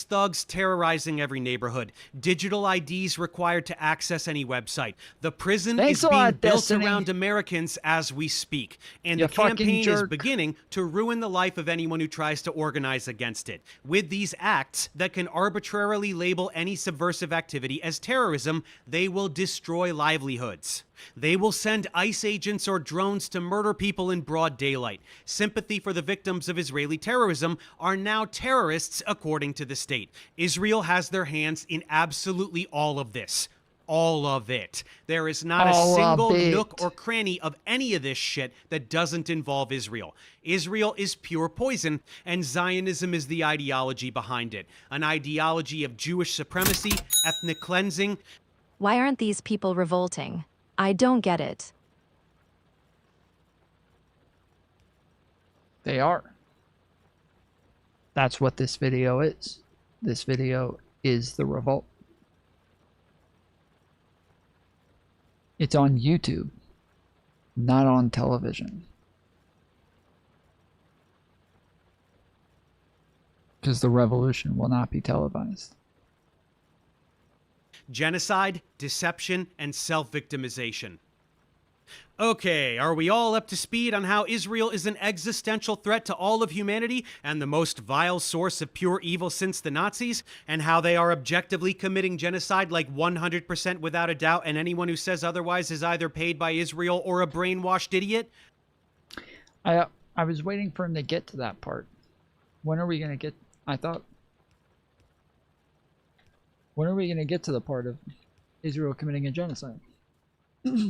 thugs terrorizing every neighborhood, digital IDs required to access any website. The prison Thanks is a being lot, built Destiny. around Americans as we speak, and You the fucking campaign is jerk. beginning to ruin the life of anyone who tries to organize against it. With these acts that can arbitrarily label any subversive activity as terrorism, they will destroy livelihoods. They will send ICE agents or drones to murder people in broad daylight. Sympathy for the victims of Israeli terrorism are now terrorists, according to the state. Israel has their hands in absolutely all of this. All of it. There is not a All of single it. nook or cranny of any of this shit that doesn't involve Israel. Israel is pure poison, and Zionism is the ideology behind it. An ideology of Jewish supremacy, ethnic cleansing. Why aren't these people revolting? I don't get it. They are. That's what this video is. This video is the revolt. It's on YouTube, not on television. Because the revolution will not be televised. Genocide, deception, and self-victimization. Okay, are we all up to speed on how Israel is an existential threat to all of humanity and the most vile source of pure evil since the Nazis, and how they are objectively committing genocide like 100% without a doubt, and anyone who says otherwise is either paid by Israel or a brainwashed idiot? I was waiting for him to get to that part. When are we going to get... When are we going to get to the part of Israel committing a genocide?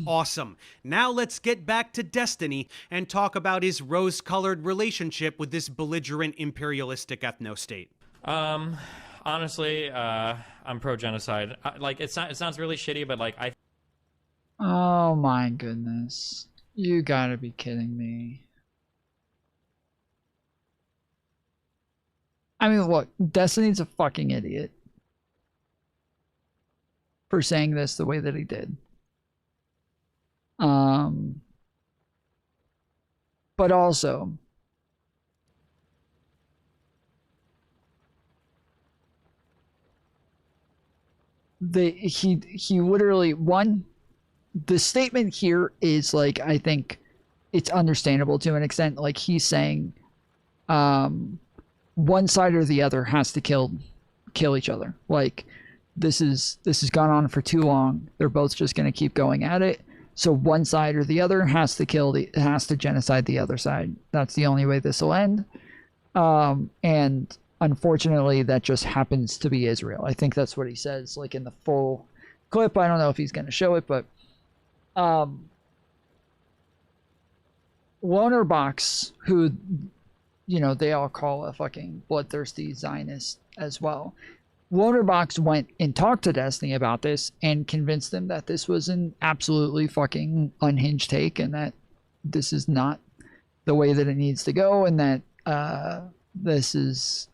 Awesome. Now let's get back to Destiny and talk about his rose-colored relationship with this belligerent imperialistic ethno-state. Honestly, I'm pro-genocide. Like, it sounds really shitty, but like, Oh my goodness. You gotta be kidding me. I mean, look, Destiny's a fucking idiot for saying this the way that he did. But also, he literally, one, the statement here is like, I think it's understandable to an extent. Like, he's saying one side or the other has to kill each other. Like, this has gone on for too long. They're both just going to keep going at it. So one side or the other has to genocide the other side. That's the only way this will end. And unfortunately, that just happens to be Israel. I think that's what he says, like in the full clip. I don't know if he's going to show it, but Lonerbox, who, you know, they all call a fucking bloodthirsty Zionist as well. Lonerbox went and talked to Destiny about this and convinced them that this was an absolutely fucking unhinged take and that this is not the way that it needs to go, and that this is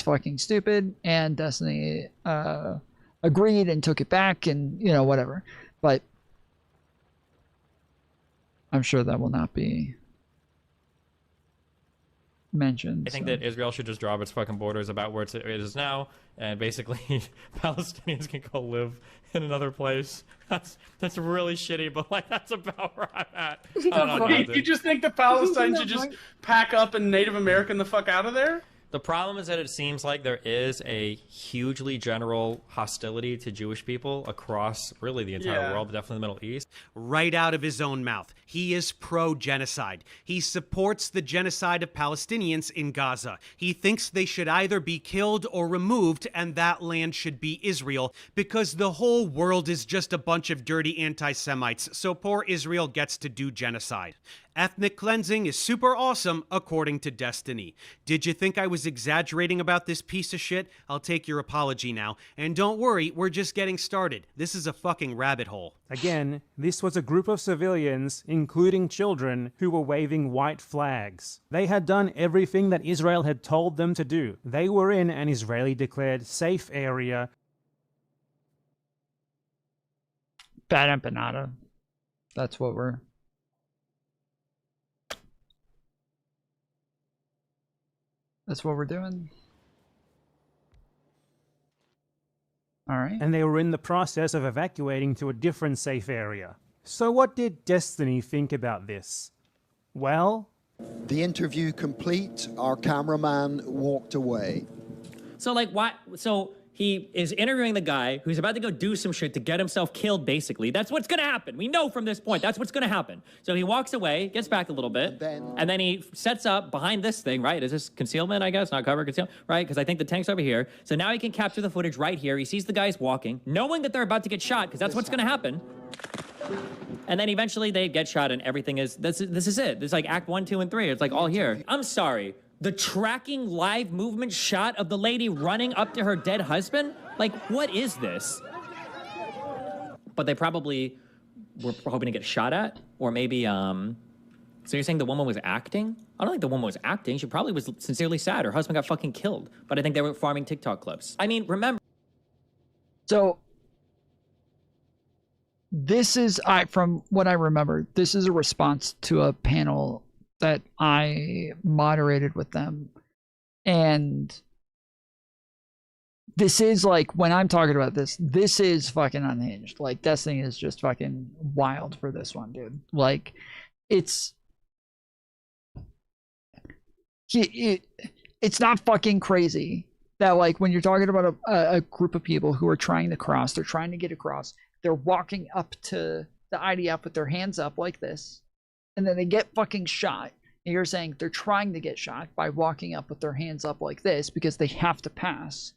fucking stupid. And Destiny agreed and took it back, and you know, whatever. But I'm sure that will not be mentioned. I think that Israel should just drop its fucking borders about where it is now, and basically Palestinians can go live in another place. That's really shitty, but like that's about where I'm at. I don't know, You just think that Palestine should just pack up and Native American the fuck out of there? The problem is that it seems like there is a hugely general hostility to Jewish people across really the entire world, but definitely the Middle East. Right out of his own mouth, he is pro-genocide. He supports the genocide of Palestinians in Gaza. He thinks they should either be killed or removed, and that land should be Israel, because the whole world is just a bunch of dirty anti-Semites, so poor Israel gets to do genocide. Ethnic cleansing is super awesome, according to Destiny. Did you think I was exaggerating about this piece of shit? I'll take your apology now. And don't worry, we're just getting started. This is a fucking rabbit hole. Again, this was a group of civilians, including children, who were waving white flags. They had done everything that Israel had told them to do. They were in an Israeli-declared safe area. Bad empanada. That's what we're... That's what we're doing. All right. And they were in the process of evacuating to a different safe area. So what did Destiny think about this? Well, the interview complete, our cameraman walked away. So like why? So he is interviewing the guy who's about to go do some shit to get himself killed, basically. That's what's gonna happen. We know from this point, that's what's gonna happen. So he walks away, gets back a little bit, and then he sets up behind this thing, right? Is this concealment, I guess? Not cover, concealment, right? Because I think the tank's over here. So now he can capture the footage right here. He sees the guys walking, knowing that they're about to get shot, because that's what's gonna happen. And then eventually they get shot and everything is, this is it. It's like act 1, 2, and 3. It's like all here. I'm sorry. The tracking live movement shot of the lady running up to her dead husband? Like, what is this? But they probably were hoping to get shot at? Or maybe, so you're saying the woman was acting? I don't think the woman was acting. She probably was sincerely sad. Her husband got fucking killed. But I think they were farming TikTok clips. I mean, remember. So, this is, from what I remember, this is a response to a panel that I moderated with them. And this is like, when I'm talking about this, this is fucking unhinged. Like, Destiny is just fucking wild for this one, dude. Like, it's not fucking crazy that, like, when you're talking about a group of people who are trying to cross, they're trying to get across, they're walking up to the IDF with their hands up like this, and then they get fucking shot. And you're saying they're trying to get shot by walking up with their hands up like this because they have to pass.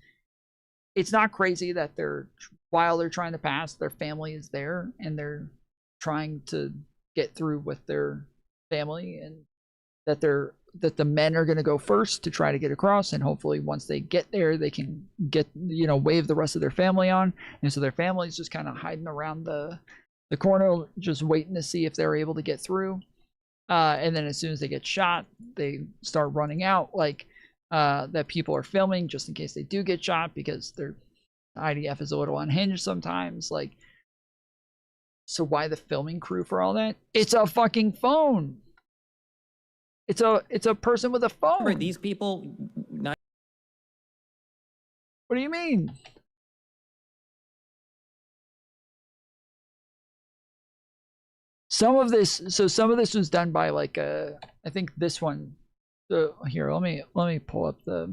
It's not crazy that while they're trying to pass, their family is there and they're trying to get through with their family, and that the men are going to go first to try to get across, and hopefully once they get there, they can get, wave the rest of their family on. And so their family's just kind of hiding around the corner, just waiting to see if they're able to get through. And then as soon as they get shot, they start running out, like, that people are filming just in case they do get shot, because their IDF is a little unhinged sometimes. Like, so why the filming crew for all that? It's a fucking phone. It's a person with a phone. Remember, these people. What do you mean? Some of this was done by, like, I think this one. Here, let me pull up the.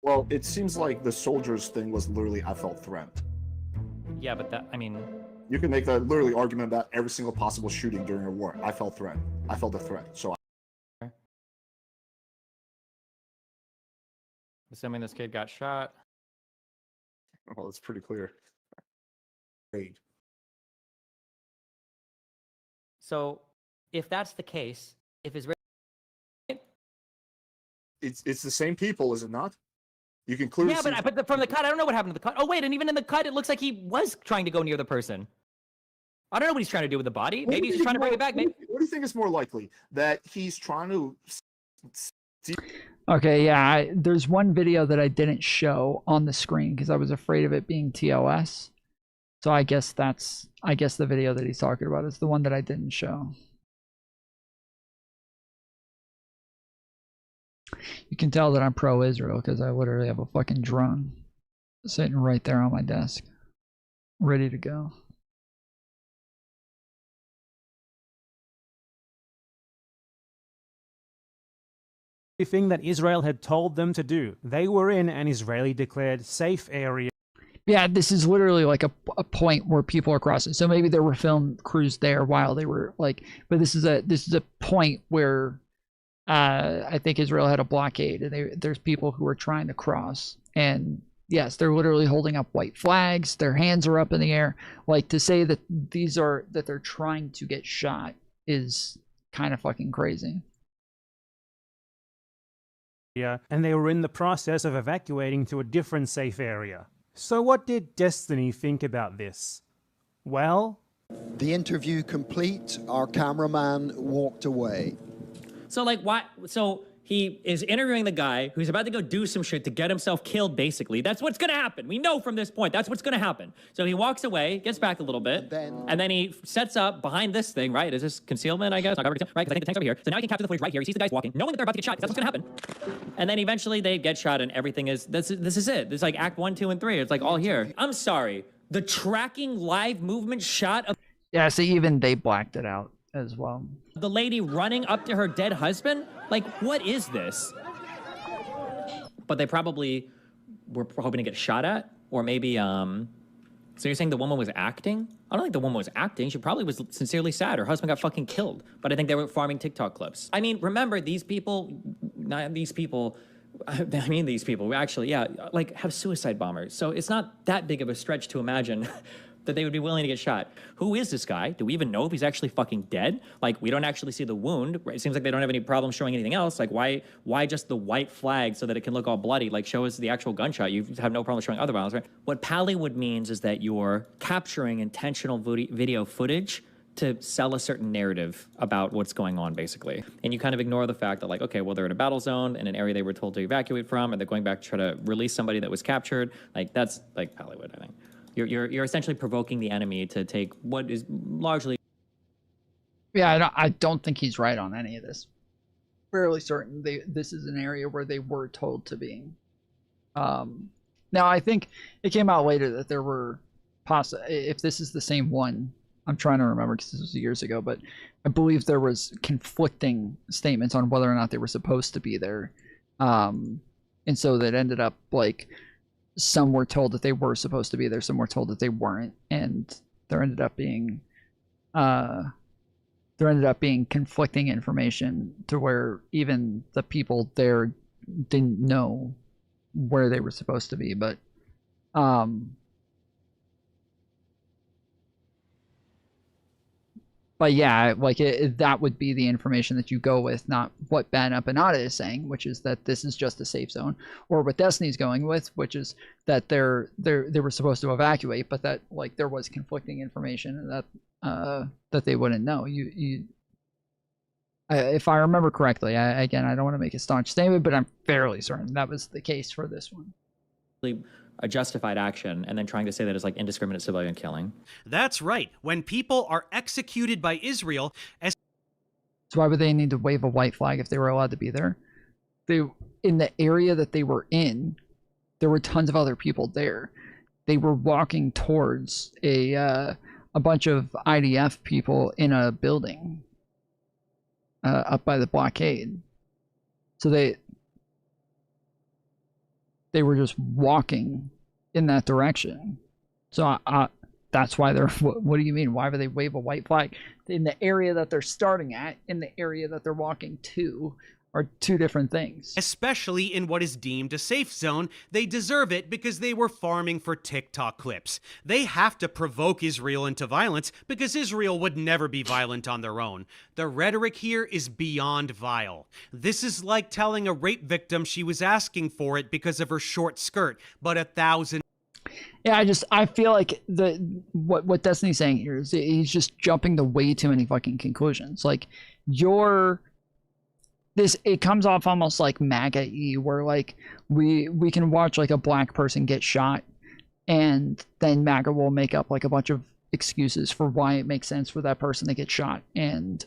Well, it seems like the soldiers thing was literally, I felt threatened. Yeah, but that, I mean. You can make that literally argument about every single possible shooting during a war. I felt threatened. I felt a threat. So. Assuming this kid got shot. Well, it's pretty clear. Great. So, if that's the case, if Israel. It's the same people, is it not? You can clearly see. Yeah, but from the cut, I don't know what happened to the cut. Oh, wait, and even in the cut, it looks like he was trying to go near the person. I don't know what he's trying to do with the body. Maybe he's just trying to bring it back. Maybe. What do you think is more likely? That he's trying to... Okay, yeah, there's one video that I didn't show on the screen because I was afraid of it being TOS. So I guess the video that he's talking about is the one that I didn't show. You can tell that I'm pro-Israel because I literally have a fucking drone sitting right there on my desk, ready to go. Everything that Israel had told them to do. They were in an Israeli-declared safe area. Yeah, this is literally like a point where people are crossing. So maybe there were film crews there while they were like, but this is a point where I think Israel had a blockade, and there's people who are trying to cross. And yes, they're literally holding up white flags. Their hands are up in the air. Like, to say that that they're trying to get shot is kind of fucking crazy. and they were in the process of evacuating to a different safe area. So what did Destiny think about this? Well, the interview complete, our cameraman walked away. So like why? So he is interviewing the guy who's about to go do some shit to get himself killed, basically. That's what's gonna happen. We know from this point, that's what's gonna happen. So he walks away, gets back a little bit, and then he sets up behind this thing, right? Is this concealment, I guess? Not covered, right, because I think the tank's over here. So now he can capture the footage right here. He sees the guys walking, knowing that they're about to get shot, because that's what's gonna happen. And then eventually they get shot and everything is, this is it. It's like act 1, 2, and 3. It's like all here. I'm sorry. The tracking live movement shot of... Yeah, so even they blacked it out as well. The lady running up to her dead husband? Like, what is this? But they probably were hoping to get shot at, or maybe, so you're saying the woman was acting? I don't think the woman was acting. She probably was sincerely sad. Her husband got fucking killed. But I think they were farming TikTok clips. I mean, remember, these people, not these people, I mean these people, actually, yeah, like, have suicide bombers. So it's not that big of a stretch to imagine that they would be willing to get shot. Who is this guy? Do we even know if he's actually fucking dead? Like, we don't actually see the wound. It seems like they don't have any problem showing anything else. Like, why just the white flag so that it can look all bloody? Like, show us the actual gunshot. You have no problem showing other violence, right? What Pallywood means is that you're capturing intentional video footage to sell a certain narrative about what's going on, basically. And you kind of ignore the fact that, like, okay, well, they're in a battle zone in an area they were told to evacuate from, and they're going back to try to release somebody that was captured. Like, that's, like, Pallywood, I think. You're essentially provoking the enemy to take what is largely... Yeah, I don't think he's right on any of this. Fairly certain this is an area where they were told to be. Now, I think it came out later that there were if this is the same one, I'm trying to remember because this was years ago, but I believe there was conflicting statements on whether or not they were supposed to be there. And so that ended up like... Some were told that they were supposed to be there, some were told that they weren't, and there ended up being conflicting information to where even the people there didn't know where they were supposed to be. But yeah, like that would be the information that you go with, not what Bad Empanada is saying, which is that this is just a safe zone, or what Destiny's going with, which is that they were supposed to evacuate, but that like there was conflicting information that they wouldn't know. If I remember correctly, again, I don't want to make a staunch statement, but I'm fairly certain that was the case for this one. A justified action, and then trying to say that it's like indiscriminate civilian killing. That's right. When people are executed by Israel... So why would they need to wave a white flag if they were allowed to be there? In the area that they were in, there were tons of other people there. They were walking towards a bunch of IDF people in a building up by the blockade. So they were just walking in that direction. So that's why they're... What do you mean? Why would they wave a white flag? In the area that they're starting at, in the area that they're walking to, are two different things. Especially in what is deemed a safe zone, they deserve it because they were farming for TikTok clips. They have to provoke Israel into violence because Israel would never be violent on their own. The rhetoric here is beyond vile. This is like telling a rape victim she was asking for it because of her short skirt, but 1,000... Yeah, I feel like what Destiny's saying here is he's just jumping to way too many fucking conclusions. Like, it comes off almost like MAGA-y, where like we can watch like a black person get shot, and then MAGA will make up like a bunch of excuses for why it makes sense for that person to get shot and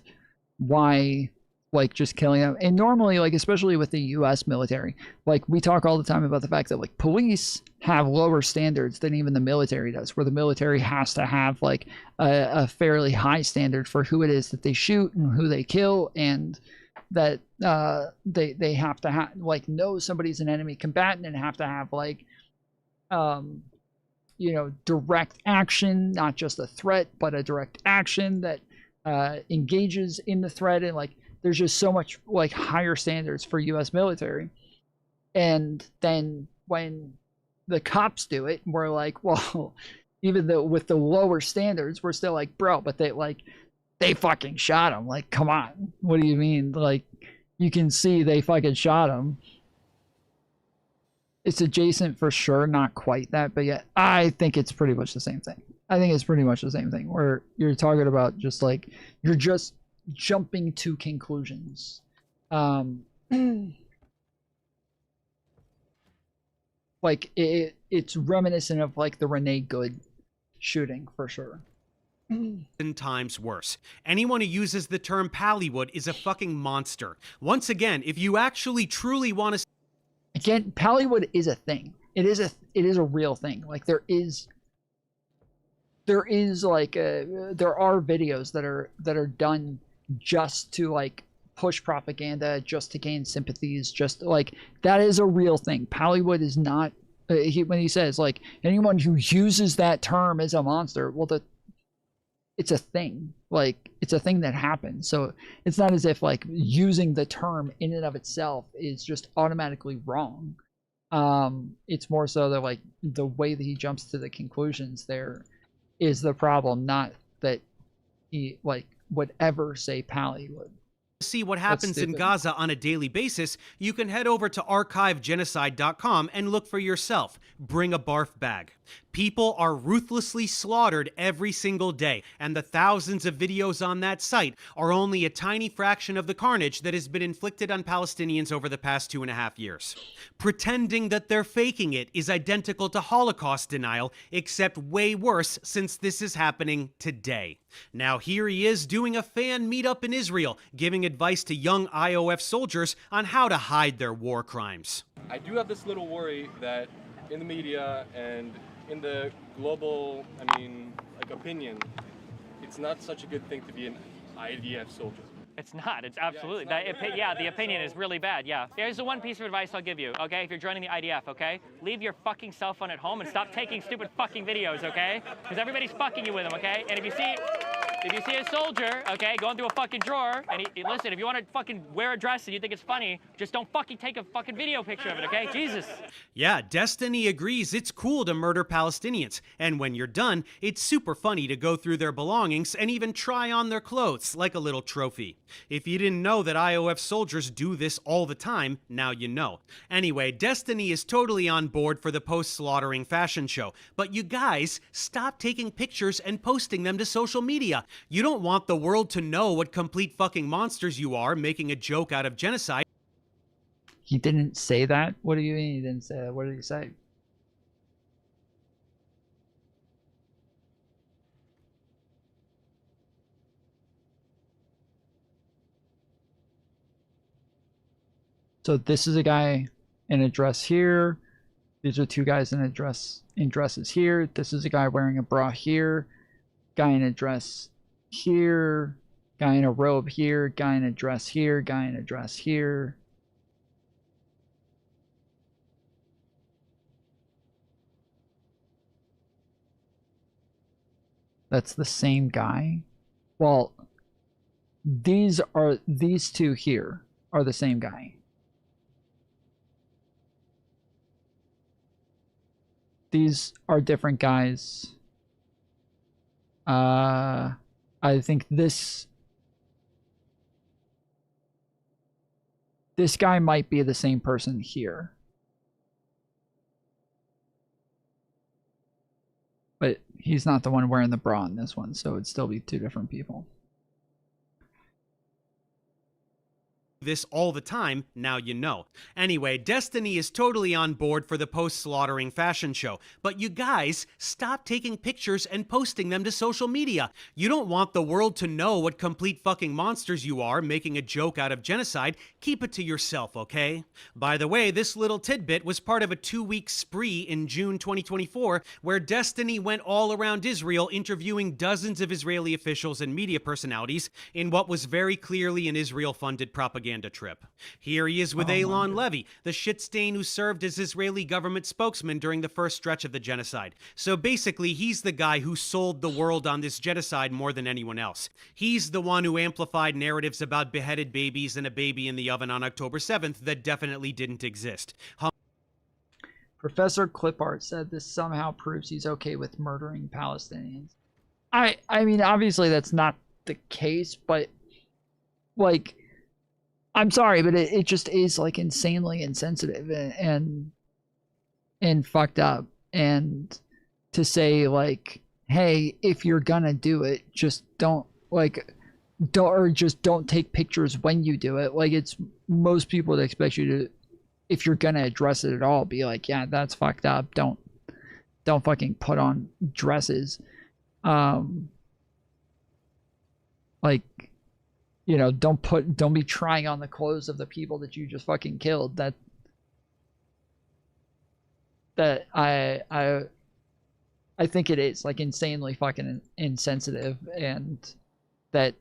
why like just killing them. And normally, like especially with the US military, like we talk all the time about the fact that like police have lower standards than even the military does, where the military has to have like a fairly high standard for who it is that they shoot and who they kill, and that they have to like know somebody's an enemy combatant and have to have like direct action, not just a threat but a direct action that engages in the threat. And like there's just so much like higher standards for US military, and then when the cops do it, we're like, well, even though with the lower standards, we're still like, bro, but they fucking shot him. Like, come on. What do you mean? Like, you can see they fucking shot him. It's adjacent for sure, not quite that, but yeah, I think it's pretty much the same thing. I think it's pretty much the same thing where you're talking about just like you're just jumping to conclusions. Like it's reminiscent of like the Renee Good shooting for sure. 10 times worse. Anyone who uses the term Pallywood is a fucking monster. Once again, if you actually truly want to... Again, Pallywood is a thing. It is a real thing. Like there is like there are videos that are done just to like push propaganda, just to gain sympathies, just like that is a real thing. Pallywood is not when he says like anyone who uses that term is a monster. Well, it's a thing. Like it's a thing that happens. So it's not as if like using the term in and of itself is just automatically wrong. It's more so that like the way that he jumps to the conclusions there is the problem, not that he like would ever say Pallywood. See what happens in Gaza on a daily basis, you can head over to archivegenocide.com and look for yourself. Bring a barf bag. People are ruthlessly slaughtered every single day, and the thousands of videos on that site are only a tiny fraction of the carnage that has been inflicted on Palestinians over the past 2.5 years. Pretending that they're faking it is identical to Holocaust denial, except way worse since this is happening today. Now here he is doing a fan meetup in Israel, giving advice to young IOF soldiers on how to hide their war crimes. I do have this little worry that in the media and in the global, opinion, it's not such a good thing to be an IDF soldier. It's not. It's absolutely. The opinion is really bad. Yeah. Here's the one piece of advice I'll give you, okay? If you're joining the IDF, okay? Leave your fucking cell phone at home and stop taking stupid fucking videos, okay? Because everybody's fucking you with them, okay? And if you see a soldier, okay, going through a fucking drawer, and listen, if you want to fucking wear a dress and you think it's funny, just don't fucking take a fucking video picture of it, okay? Jesus. Yeah, Destiny agrees it's cool to murder Palestinians, and when you're done, it's super funny to go through their belongings and even try on their clothes like a little trophy. If you didn't know that IOF soldiers do this all the time, now you know. Anyway, Destiny is totally on board for the post-slaughtering fashion show, but you guys, stop taking pictures and posting them to social media. You don't want the world to know what complete fucking monsters you are making a joke out of genocide. He didn't say that? What do you mean he didn't say that? What did he say? So this is a guy in a dress here. These are two guys in dresses here. This is a guy wearing a bra here. Guy in a dress here. Guy in a robe here. Guy in a dress here. Guy in a dress here. That's the same guy. Well, these two here are the same guy. These are different guys. I think this guy might be the same person here. But he's not the one wearing the bra in this one, so it'd still be two different people. This all the time, now you know. Anyway, Destiny is totally on board for the post-slaughtering fashion show, but you guys, stop taking pictures and posting them to social media. You don't want the world to know what complete fucking monsters you are making a joke out of genocide. Keep it to yourself, okay? By the way, this little tidbit was part of a 2-week spree in June 2024 where Destiny went all around Israel interviewing dozens of Israeli officials and media personalities in what was very clearly an Israel-funded propaganda trip. Here he is with Eilon Levy, the shit stain who served as Israeli government spokesman during the first stretch of the genocide. So basically, he's the guy who sold the world on this genocide more than anyone else. He's the one who amplified narratives about beheaded babies and a baby in the oven on October 7th that definitely didn't exist. Professor Clipart said this somehow proves he's okay with murdering Palestinians. I mean, obviously that's not the case, but like, I'm sorry, but it just is like insanely insensitive, and and fucked up, and to say like, hey, if you're gonna do it, just don't don't take pictures when you do it. Like, it's most people that expect you to, if you're gonna address it at all, be like, yeah, that's fucked up. Don't fucking put on dresses. Like, you know, don't be trying on the clothes of the people that you just fucking killed. That I think it is like insanely fucking insensitive, and that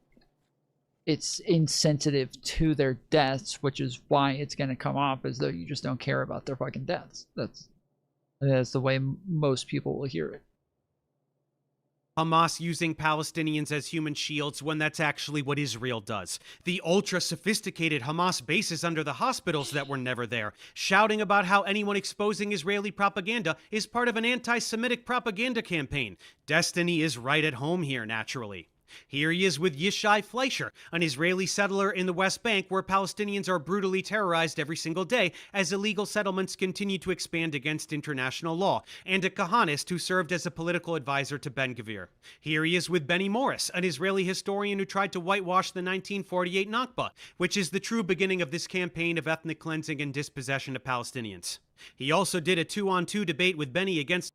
it's insensitive to their deaths, which is why it's going to come off as though you just don't care about their fucking deaths. That's the way most people will hear it. Hamas using Palestinians as human shields when that's actually what Israel does. The ultra-sophisticated Hamas bases under the hospitals that were never there, shouting about how anyone exposing Israeli propaganda is part of an anti-Semitic propaganda campaign. Destiny is right at home here, naturally. Here he is with Yishai Fleischer, an Israeli settler in the West Bank where Palestinians are brutally terrorized every single day as illegal settlements continue to expand against international law, and a Kahanist who served as a political advisor to Ben-Gvir. Here he is with Benny Morris, an Israeli historian who tried to whitewash the 1948 Nakba, which is the true beginning of this campaign of ethnic cleansing and dispossession of Palestinians. He also did a 2-on-2 debate with Benny against...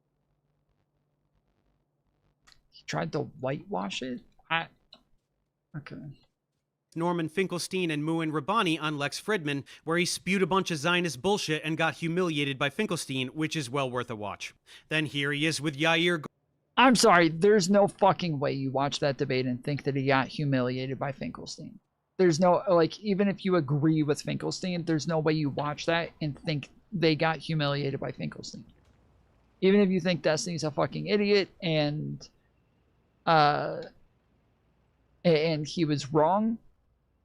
He tried to whitewash it? Okay. Norman Finkelstein and Muin Rabbani on Lex Fridman, where he spewed a bunch of Zionist bullshit and got humiliated by Finkelstein, which is well worth a watch. Then here he is with Yair... I'm sorry, there's no fucking way you watch that debate and think that he got humiliated by Finkelstein. There's no, like, even if you agree with Finkelstein, there's no way you watch that and think they got humiliated by Finkelstein. Even if you think Destiny's a fucking idiot and he was wrong,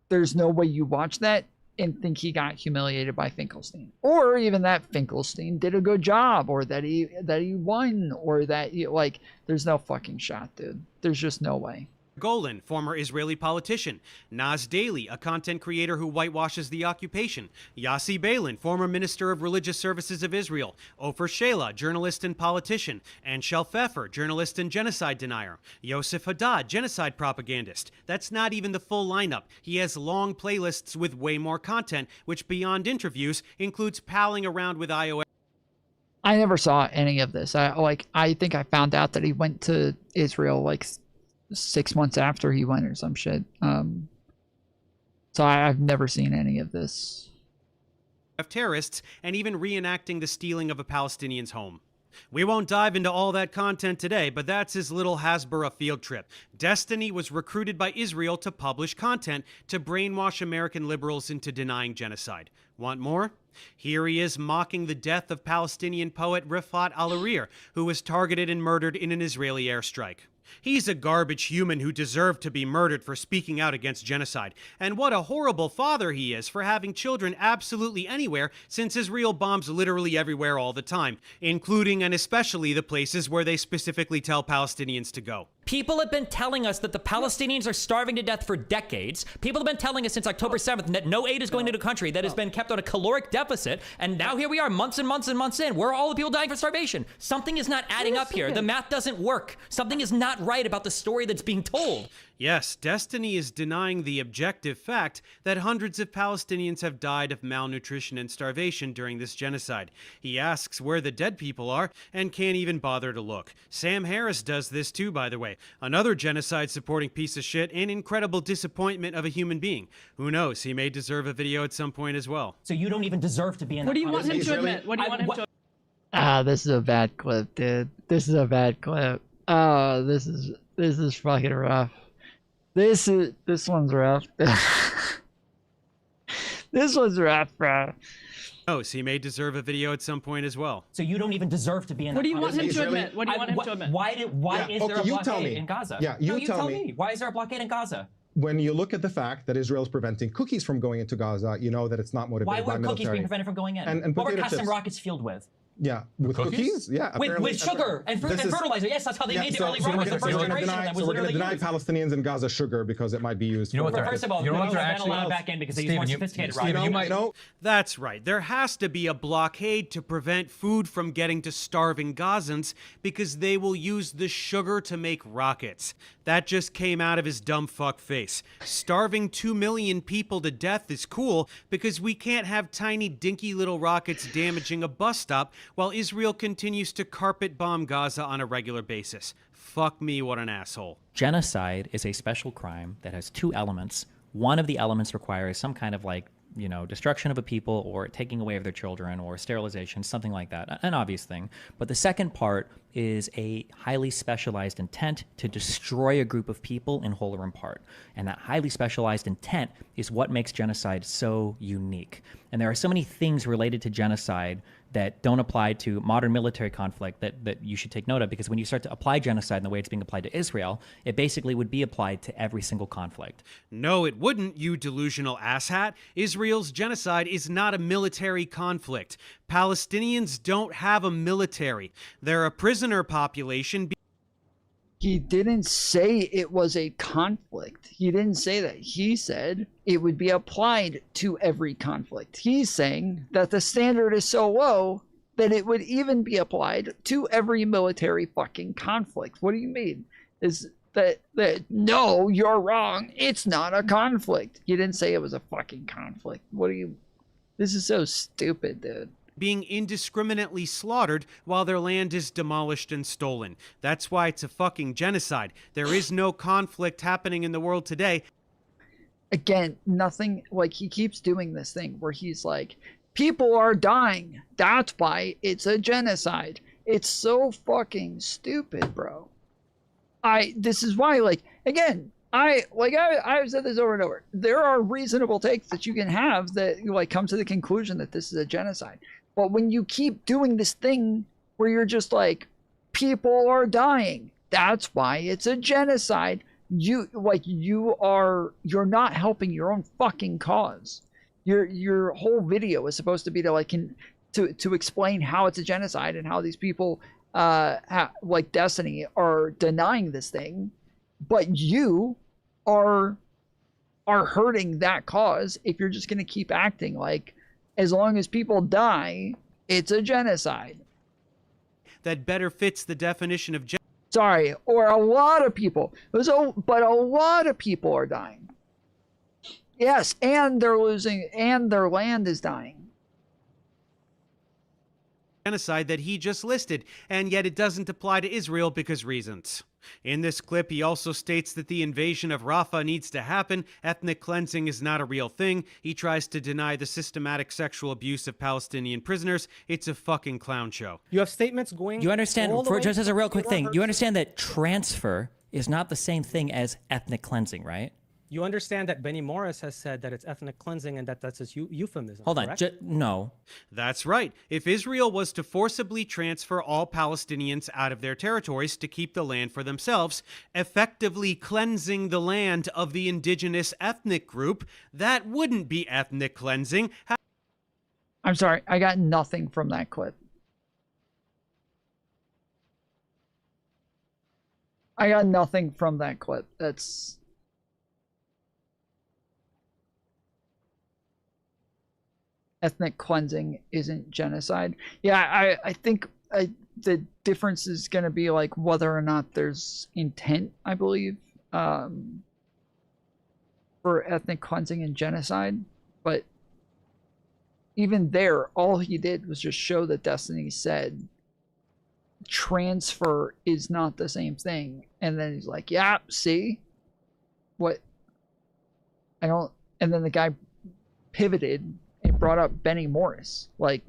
there's no way you watch that and think he got humiliated by Finkelstein, or even that Finkelstein did a good job, or that he won, or that like, there's no fucking shot, dude. There's just no way. Golan, former Israeli politician. Naz Daly, a content creator who whitewashes the occupation. Yossi Beilin, former Minister of Religious Services of Israel. Ofer Sheila, journalist and politician. And Shel Pfeffer, journalist and genocide denier. Yosef Haddad, genocide propagandist. That's not even the full lineup. He has long playlists with way more content, which beyond interviews includes palling around with iOS. I never saw any of this. I think I found out that he went to Israel like 6 months after he went or some shit. So I've never seen any of this. Of terrorists, and even reenacting the stealing of a Palestinian's home. We won't dive into all that content today, but that's his little Hasbara field trip. Destiny was recruited by Israel to publish content to brainwash American liberals into denying genocide. Want more? Here he is mocking the death of Palestinian poet Rifat Al-Arir, who was targeted and murdered in an Israeli airstrike. He's a garbage human who deserved to be murdered for speaking out against genocide. And what a horrible father he is for having children absolutely anywhere, since Israel bombs literally everywhere all the time, including and especially the places where they specifically tell Palestinians to go. People have been telling us that the Palestinians are starving to death for decades. People have been telling us since October 7th that no aid is going into the country that has been kept on a caloric deficit. And now here we are, months and months and months in. Where are all the people dying for starvation? Something is not adding up here. The math doesn't work. Something is not right about the story that's being told. Yes, Destiny is denying the objective fact that hundreds of Palestinians have died of malnutrition and starvation during this genocide. He asks where the dead people are and can't even bother to look. Sam Harris does this too, by the way. Another genocide-supporting piece of shit and incredible disappointment of a human being. Who knows, he may deserve a video at some point as well. So you don't even deserve to be in What do you want him to admit? What do you want him to... This is a bad clip, dude. This is a bad clip. Oh, this is fucking rough. This one's rough. This one's rough, bro. Oh, so he may deserve a video at some point as well. So you don't even deserve to be in. What do you want him to admit? What do you want him to admit? Why is there a blockade in Gaza? Yeah, you tell me. Why is there a blockade in Gaza? When you look at the fact that Israel is preventing cookies from going into Gaza, you know that it's not motivated by military. Why were cookies being prevented from going in? And what were potato custom chips. rockets fueled with? Yeah, with cookies? Yeah. With sugar and fertilizer. Yes, that's how they made the early rockets. The first generation that was we're going to literally deny used. Palestinians in Gaza sugar because it might be used. First of all, you know what they're actually allowed back in because they use more sophisticated rockets. You might know. That's right. There has to be a blockade to prevent food from getting to starving Gazans because they will use the sugar to make rockets. That just came out of his dumb fuck face. Starving 2 million people to death is cool because we can't have tiny dinky little rockets damaging a bus stop while Israel continues to carpet bomb Gaza on a regular basis. Fuck me, what an asshole. Genocide is a special crime that has two elements. One of the elements requires some kind of destruction of a people or taking away of their children or sterilization, something like that, an obvious thing. But the second part is a highly specialized intent to destroy a group of people in whole or in part. And that highly specialized intent is what makes genocide so unique. And there are so many things related to genocide that don't apply to modern military conflict that you should take note of, because when you start to apply genocide in the way it's being applied to Israel, it basically would be applied to every single conflict. No, it wouldn't, you delusional asshat. Israel's genocide is not a military conflict. Palestinians don't have a military. They're a prisoner population. He didn't say it was a conflict. He didn't say that. He said it would be applied to every conflict. He's saying that the standard is so low that it would even be applied to every military fucking conflict. What do you mean? Is that no, you're wrong. It's not a conflict. He didn't say it was a fucking conflict. This is so stupid, dude. Being indiscriminately slaughtered while their land is demolished and stolen. That's why it's a fucking genocide. There is no conflict happening in the world today. Again, nothing, he keeps doing this thing where he's like, people are dying. That's why it's a genocide. It's so fucking stupid, bro. This is why, again, I've said this over and over. There are reasonable takes that you can have that come to the conclusion that this is a genocide. But when you keep doing this thing where you're just like, people are dying, that's why it's a genocide. You're not helping your own fucking cause. Your whole video is supposed to be to explain how it's a genocide and how these people like Destiny are denying this thing, but you are hurting that cause if you're just going to keep acting like as long as people die, it's a genocide. That better fits the definition of genocide. Sorry, or a lot of people. But a lot of people are dying. Yes, and they're losing, and their land is dying. Genocide that he just listed, and yet it doesn't apply to Israel because reasons. In this clip, he also states that the invasion of Rafah needs to happen. Ethnic cleansing is not a real thing. He tries to deny the systematic sexual abuse of Palestinian prisoners. It's a fucking clown show. You have statements going. You understand, just as a real quick thing, you understand that transfer is not the same thing as ethnic cleansing, right? You understand that Benny Morris has said that it's ethnic cleansing and that's his euphemism. Hold on, no. That's right. If Israel was to forcibly transfer all Palestinians out of their territories to keep the land for themselves, effectively cleansing the land of the indigenous ethnic group, that wouldn't be ethnic cleansing. I'm sorry, I got nothing from that clip. I got nothing from that clip. That's... Ethnic cleansing isn't genocide. Yeah, I think the difference is going to be whether or not there's intent, I believe, for ethnic cleansing and genocide. But even there, all he did was just show that Destiny said transfer is not the same thing. And then he's like, yeah, see? What? I don't... And then the guy pivoted and brought up Benny Morris. I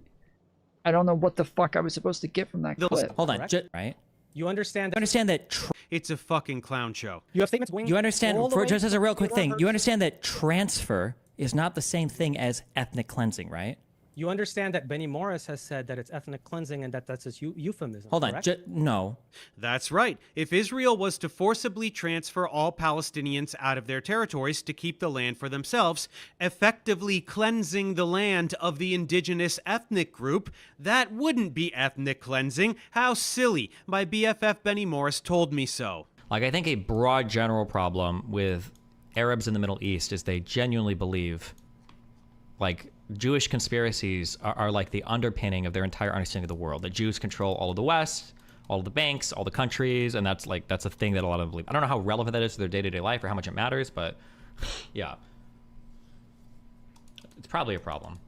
don't know what the fuck I was supposed to get from that clip. Hold on, right? You understand that it's a fucking clown show. You have statements going. You understand, just as a real quick thing, you understand that transfer is not the same thing as ethnic cleansing, right? You understand that Benny Morris has said that it's ethnic cleansing and that that's his euphemism. Hold on, correct? no. That's right. If Israel was to forcibly transfer all Palestinians out of their territories to keep the land for themselves, effectively cleansing the land of the indigenous ethnic group, that wouldn't be ethnic cleansing. How silly. My BFF Benny Morris told me so. Like, I think a broad general problem with Arabs in the Middle East is they genuinely believe, like, Jewish conspiracies are like the underpinning of their entire understanding of the world. That Jews control all of the West, all of the banks, all the countries, and that's a thing that a lot of them believe. I don't know how relevant that is to their day-to-day life or how much it matters, but yeah. It's probably a problem.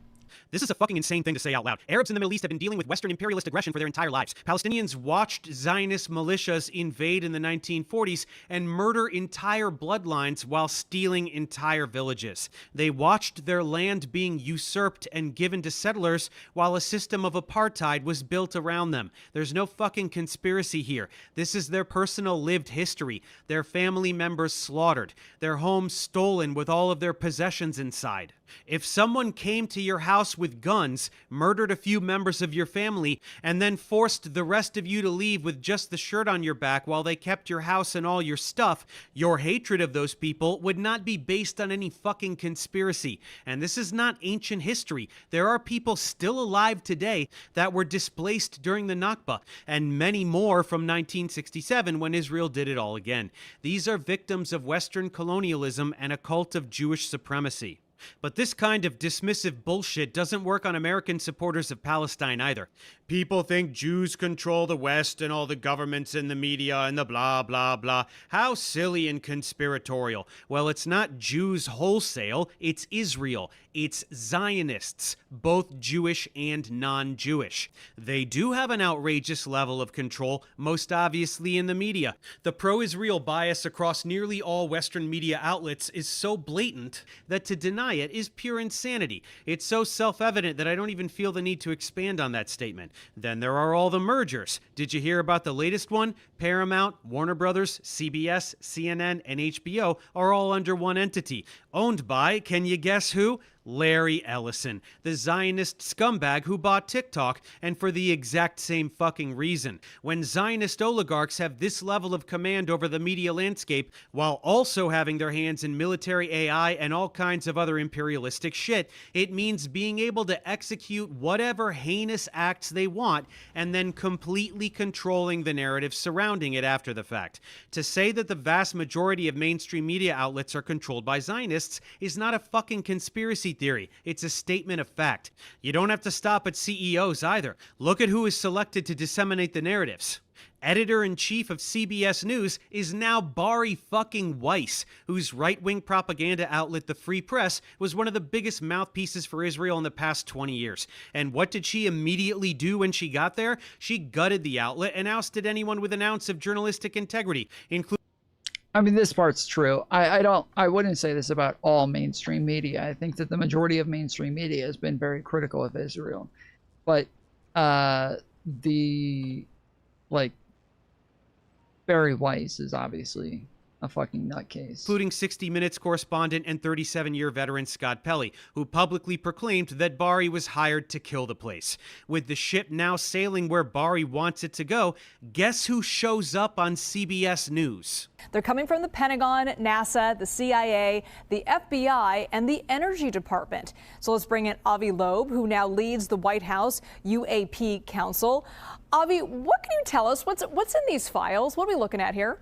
This is a fucking insane thing to say out loud. Arabs in the Middle East have been dealing with Western imperialist aggression for their entire lives. Palestinians watched Zionist militias invade in the 1940s and murder entire bloodlines while stealing entire villages. They watched their land being usurped and given to settlers while a system of apartheid was built around them. There's no fucking conspiracy here. This is their personal lived history. Their family members slaughtered. Their homes stolen with all of their possessions inside. If someone came to your house with guns, murdered a few members of your family, and then forced the rest of you to leave with just the shirt on your back while they kept your house and all your stuff, your hatred of those people would not be based on any fucking conspiracy. And this is not ancient history. There are people still alive today that were displaced during the Nakba, and many more from 1967 when Israel did it all again. These are victims of Western colonialism and a cult of Jewish supremacy. But this kind of dismissive bullshit doesn't work on American supporters of Palestine either. People think Jews control the West and all the governments and the media and the blah, blah, blah. How silly and conspiratorial. Well, it's not Jews wholesale, it's Israel. It's Zionists, both Jewish and non-Jewish. They do have an outrageous level of control, most obviously in the media. The pro-Israel bias across nearly all Western media outlets is so blatant that to deny it is pure insanity. It's so self-evident that I don't even feel the need to expand on that statement. Then there are all the mergers. Did you hear about the latest one? Paramount, Warner Brothers, CBS, CNN, and HBO are all under one entity. Owned by, can you guess who? Larry Ellison, the Zionist scumbag who bought TikTok, and for the exact same fucking reason. When Zionist oligarchs have this level of command over the media landscape, while also having their hands in military AI and all kinds of other imperialistic shit, it means being able to execute whatever heinous acts they want, and then completely controlling the narrative surrounding it after the fact. To say that the vast majority of mainstream media outlets are controlled by Zionists is not a fucking conspiracy theory. It's a statement of fact. You don't have to stop at CEOs either. Look at who is selected to disseminate the narratives. Editor-in-chief of CBS News is now Bari fucking Weiss, whose right-wing propaganda outlet, The Free Press, was one of the biggest mouthpieces for Israel in the past 20 years. And what did she immediately do when she got there? She gutted the outlet and ousted anyone with an ounce of journalistic integrity, including... I mean, this part's true. I wouldn't say this about all mainstream media. I think that the majority of mainstream media has been very critical of Israel. But Barry Weiss is obviously a fucking nutcase. Including 60 Minutes correspondent and 37-year veteran Scott Pelley, who publicly proclaimed that Bari was hired to kill the place. With the ship now sailing where Bari wants it to go, guess who shows up on CBS News? They're coming from the Pentagon, NASA, the CIA, the FBI, and the Energy Department. So let's bring in Avi Loeb, who now leads the White House UAP Council. Avi, what can you tell us? What's in these files? What are we looking at here?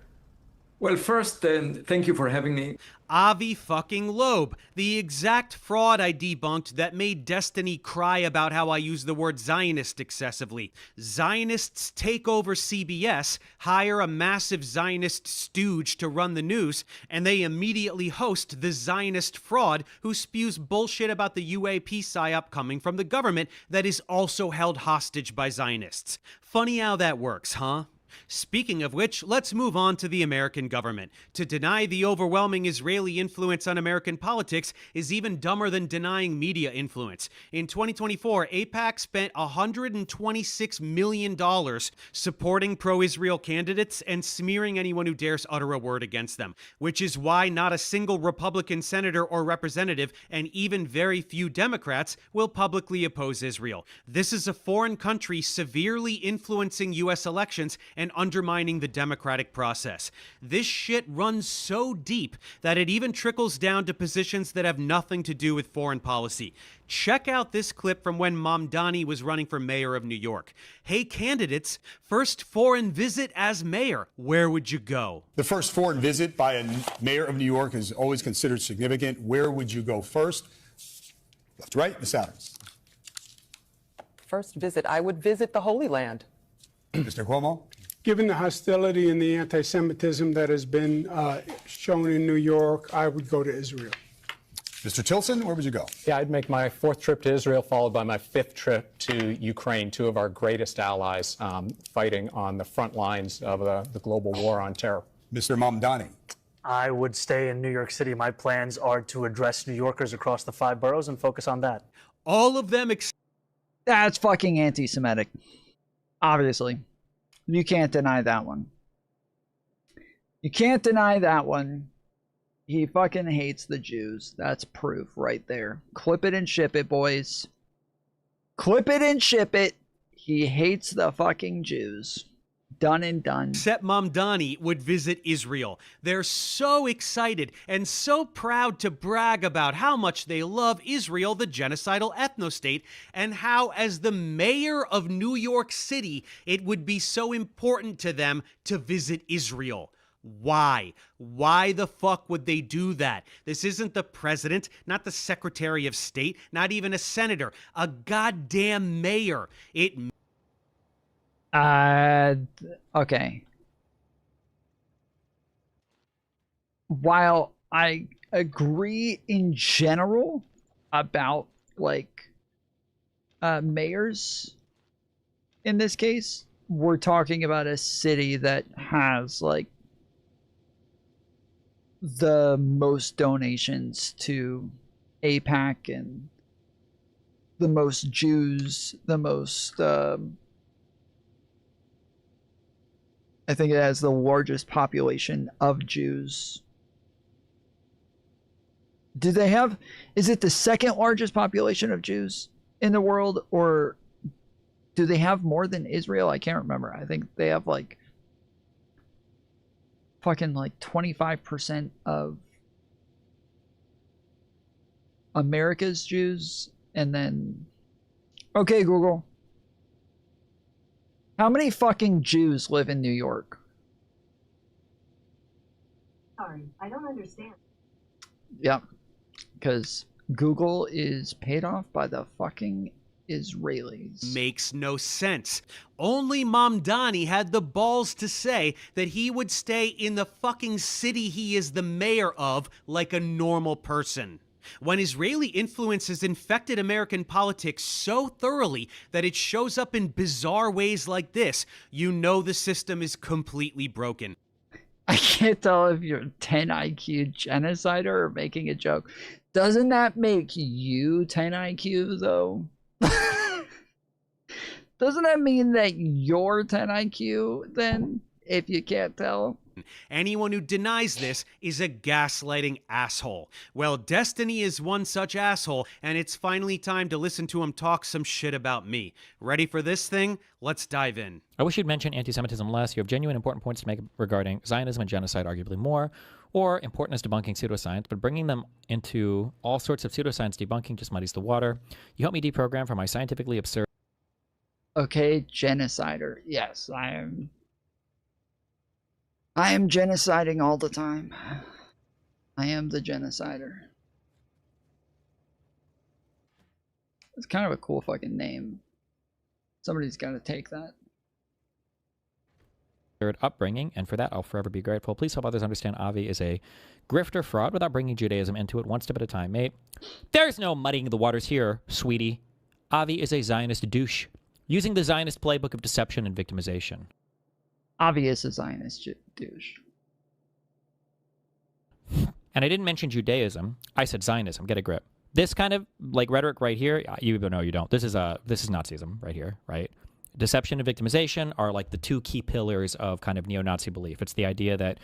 Well, first, thank you for having me. Avi fucking Loeb, the exact fraud I debunked that made Destiny cry about how I use the word Zionist excessively. Zionists take over CBS, hire a massive Zionist stooge to run the news, and they immediately host the Zionist fraud who spews bullshit about the UAP psyop coming from the government that is also held hostage by Zionists. Funny how that works, huh? Speaking of which, let's move on to the American government. To deny the overwhelming Israeli influence on American politics is even dumber than denying media influence. In 2024, AIPAC spent $126 million supporting pro-Israel candidates and smearing anyone who dares utter a word against them, which is why not a single Republican senator or representative, and even very few Democrats, will publicly oppose Israel. This is a foreign country severely influencing U.S. elections and undermining the democratic process. This shit runs so deep that it even trickles down to positions that have nothing to do with foreign policy. Check out this clip from when Mamdani was running for mayor of New York. Hey candidates, first foreign visit as mayor, where would you go? The first foreign visit by a mayor of New York is always considered significant. Where would you go first? Left to right, Ms. Adams. First visit, I would visit the Holy Land. Mr. Cuomo? Given the hostility and the anti-Semitism that has been shown in New York, I would go to Israel. Mr. Tilson, where would you go? Yeah, I'd make my 4th trip to Israel, followed by my 5th trip to Ukraine, 2 of our greatest allies fighting on the front lines of the global war on terror. Mr. Mamdani? I would stay in New York City. My plans are to address New Yorkers across the 5 boroughs and focus on that. All of them That's fucking anti-Semitic. Obviously. You can't deny that one. You can't deny that one. He fucking hates the Jews. That's proof right there. Clip it and ship it, boys. Clip it and ship it. He hates the fucking Jews. Done and done. Except Mamdani would visit Israel. They're so excited and so proud to brag about how much they love Israel, the genocidal ethno-state, and how, as the mayor of New York City, it would be so important to them to visit Israel. Why? Why the fuck would they do that? This isn't the president, not the secretary of state, not even a senator, a goddamn mayor. Okay. While I agree in general about, like, mayors, in this case, we're talking about a city that has, like, the most donations to AIPAC and the most Jews, the most, I think it has the largest population of Jews. Do they have, is it the second largest population of Jews in the world, or do they have more than Israel? I can't remember. I think they have like fucking like 25% of America's Jews. And then, okay, Google, how many fucking Jews live in New York? Sorry, I don't understand. Yep, because Google is paid off by the fucking Israelis. Makes no sense. Only Mamdani had the balls to say that he would stay in the fucking city he is the mayor of like a normal person. When Israeli influence has infected American politics so thoroughly that it shows up in bizarre ways like this, you know the system is completely broken. I can't tell if you're 10 IQ genocider or making a joke. Doesn't that make you 10 IQ though? Doesn't that mean that you're 10 IQ then, if you can't tell? Anyone who denies this is a gaslighting asshole. Well, Destiny is one such asshole, and it's finally time to listen to him talk some shit about me. Ready for this thing? Let's dive in. I wish you'd mention anti-Semitism less. You have genuine important points to make regarding Zionism and genocide, arguably more, or important as debunking pseudoscience, but bringing them into all sorts of pseudoscience debunking just muddies the water. You help me deprogram for my scientifically absurd... Okay, genocider. Yes, I am genociding all the time. I am the genocider. It's kind of a cool fucking name. Somebody's got to take that. upbringing, and for that I'll forever be grateful. Please help others understand Avi is a grifter fraud without bringing Judaism into it, one step at a time, mate. There's no muddying the waters here, sweetie. Avi is a Zionist douche, using the Zionist playbook of deception and victimization. Avi is a Zionist douche. And I didn't mention Judaism. I said Zionism. Get a grip. This kind of like rhetoric right here, you even know you don't. This is Nazism right here, right? Deception and victimization are like the two key pillars of kind of neo-Nazi belief. It's the idea that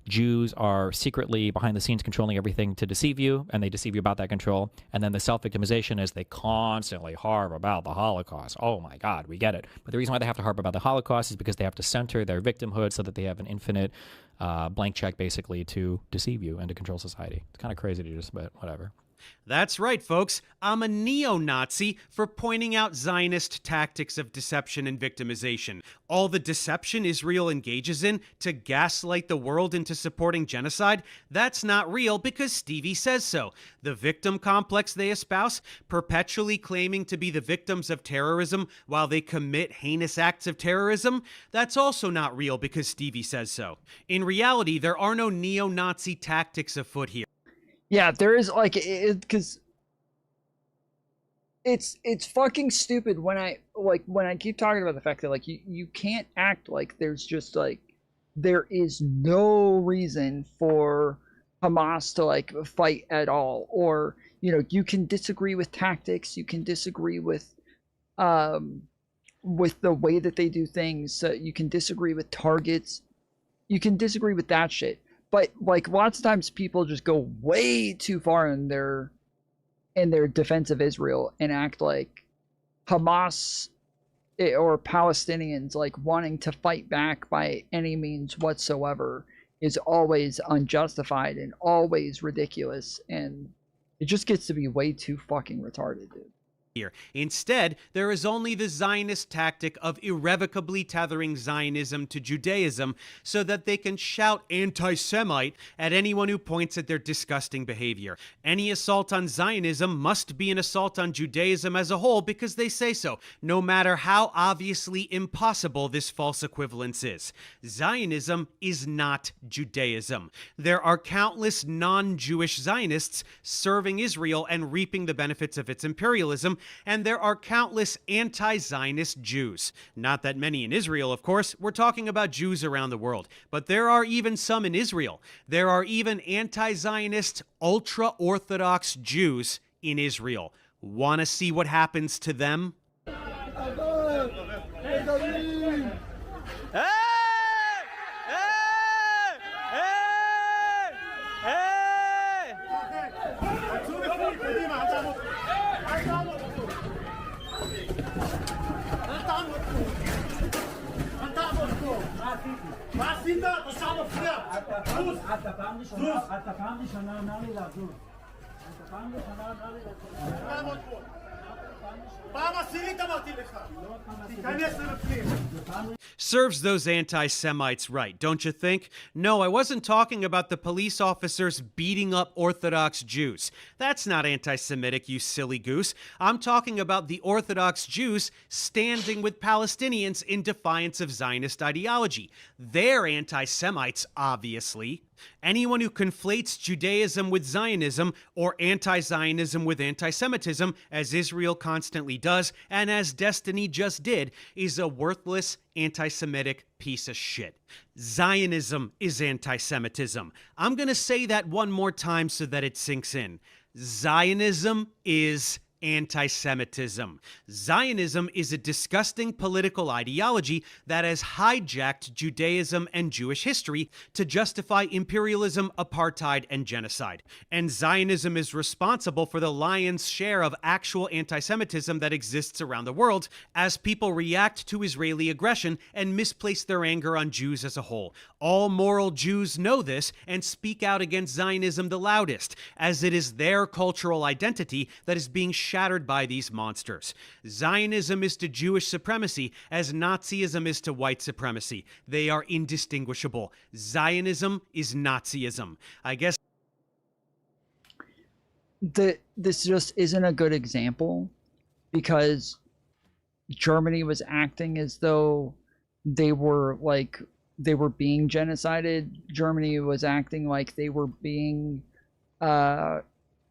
Jews are secretly behind the scenes controlling everything to deceive you, and they deceive you about that control. And then the self-victimization is they constantly harp about the Holocaust. Oh my God, we get it. But the reason why they have to harp about the Holocaust is because they have to center their victimhood so that they have an infinite blank check basically to deceive you and to control society. It's kind of crazy to just, but whatever. That's right, folks. I'm a neo-Nazi for pointing out Zionist tactics of deception and victimization. All the deception Israel engages in to gaslight the world into supporting genocide, that's not real because Stevie says so. The victim complex they espouse, perpetually claiming to be the victims of terrorism while they commit heinous acts of terrorism, that's also not real because Stevie says so. In reality, there are no neo-Nazi tactics afoot here. Yeah, there is like because it's fucking stupid when I keep talking about the fact that like you can't act like there's just like there is no reason for Hamas to like fight at all, or you can disagree with tactics, you can disagree with the way that they do things, you can disagree with targets, you can disagree with that shit. But like lots of times people just go way too far in their defense of Israel and act like Hamas or Palestinians like wanting to fight back by any means whatsoever is always unjustified and always ridiculous, and it just gets to be way too fucking retarded, dude. Instead, there is only the Zionist tactic of irrevocably tethering Zionism to Judaism so that they can shout anti-Semite at anyone who points at their disgusting behavior. Any assault on Zionism must be an assault on Judaism as a whole because they say so, no matter how obviously impossible this false equivalence is. Zionism is not Judaism. There are countless non-Jewish Zionists serving Israel and reaping the benefits of its imperialism, and there are countless anti-Zionist Jews. Not that many in Israel, of course. We're talking about Jews around the world. But there are even some in Israel. There are even anti-Zionist, ultra-Orthodox Jews in Israel. Want to see what happens to them? Serves those anti-Semites right, don't you think? No, I wasn't talking about the police officers beating up Orthodox Jews. That's not anti-Semitic, you silly goose. I'm talking about the Orthodox Jews standing with Palestinians in defiance of Zionist ideology. They're anti-Semites, obviously. Anyone who conflates Judaism with Zionism or anti-Zionism with anti-Semitism, as Israel constantly does, and as Destiny just did, is a worthless anti-Semitic piece of shit. Zionism is anti-Semitism. I'm going to say that one more time so that it sinks in. Zionism is anti-Semitism. Zionism is a disgusting political ideology that has hijacked Judaism and Jewish history to justify imperialism, apartheid, and genocide. And Zionism is responsible for the lion's share of actual anti-Semitism that exists around the world as people react to Israeli aggression and misplace their anger on Jews as a whole. All moral Jews know this and speak out against Zionism the loudest, as it is their cultural identity that is being shattered by these monsters. Zionism is to Jewish supremacy as Nazism is to white supremacy. They are indistinguishable. Zionism is Nazism. I guess this just isn't a good example because Germany was acting as though they were being genocided. Germany was acting like they were being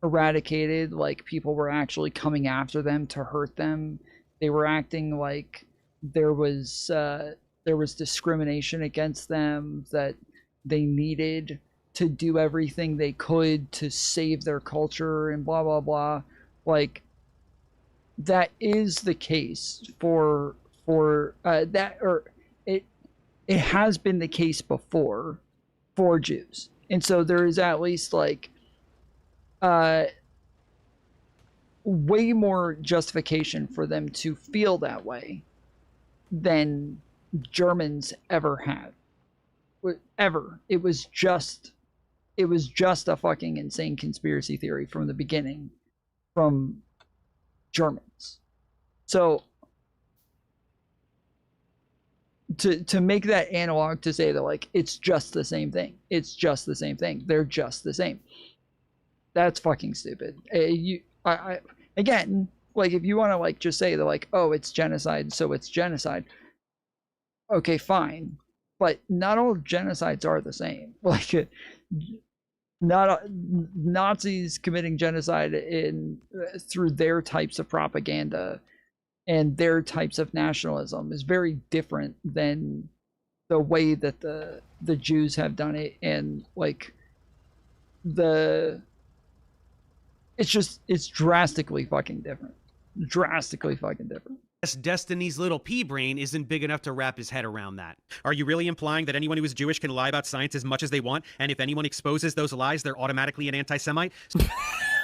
eradicated, like people were actually coming after them to hurt them. They were acting like there was there was discrimination against them, that they needed to do everything they could to save their culture and blah blah blah. Like, that is the case for that, or it has been the case before for Jews. And so there is at least like way more justification for them to feel that way than Germans ever had. Ever. It was just a fucking insane conspiracy theory from the beginning from Germans. So to make that analog, to say that like it's just the same thing, it's just the same thing, they're just the same, that's fucking stupid. Again, like, if you want to like just say that like, oh, it's genocide, so it's genocide, okay, fine, but not all genocides are the same. Like, not Nazis committing genocide through their types of propaganda and their types of nationalism is very different than the way that the Jews have done it. And like it's drastically fucking different. Drastically fucking different. Destiny's little pea brain isn't big enough to wrap his head around that. Are you really implying that anyone who is Jewish can lie about science as much as they want, and if anyone exposes those lies, they're automatically an anti-Semite?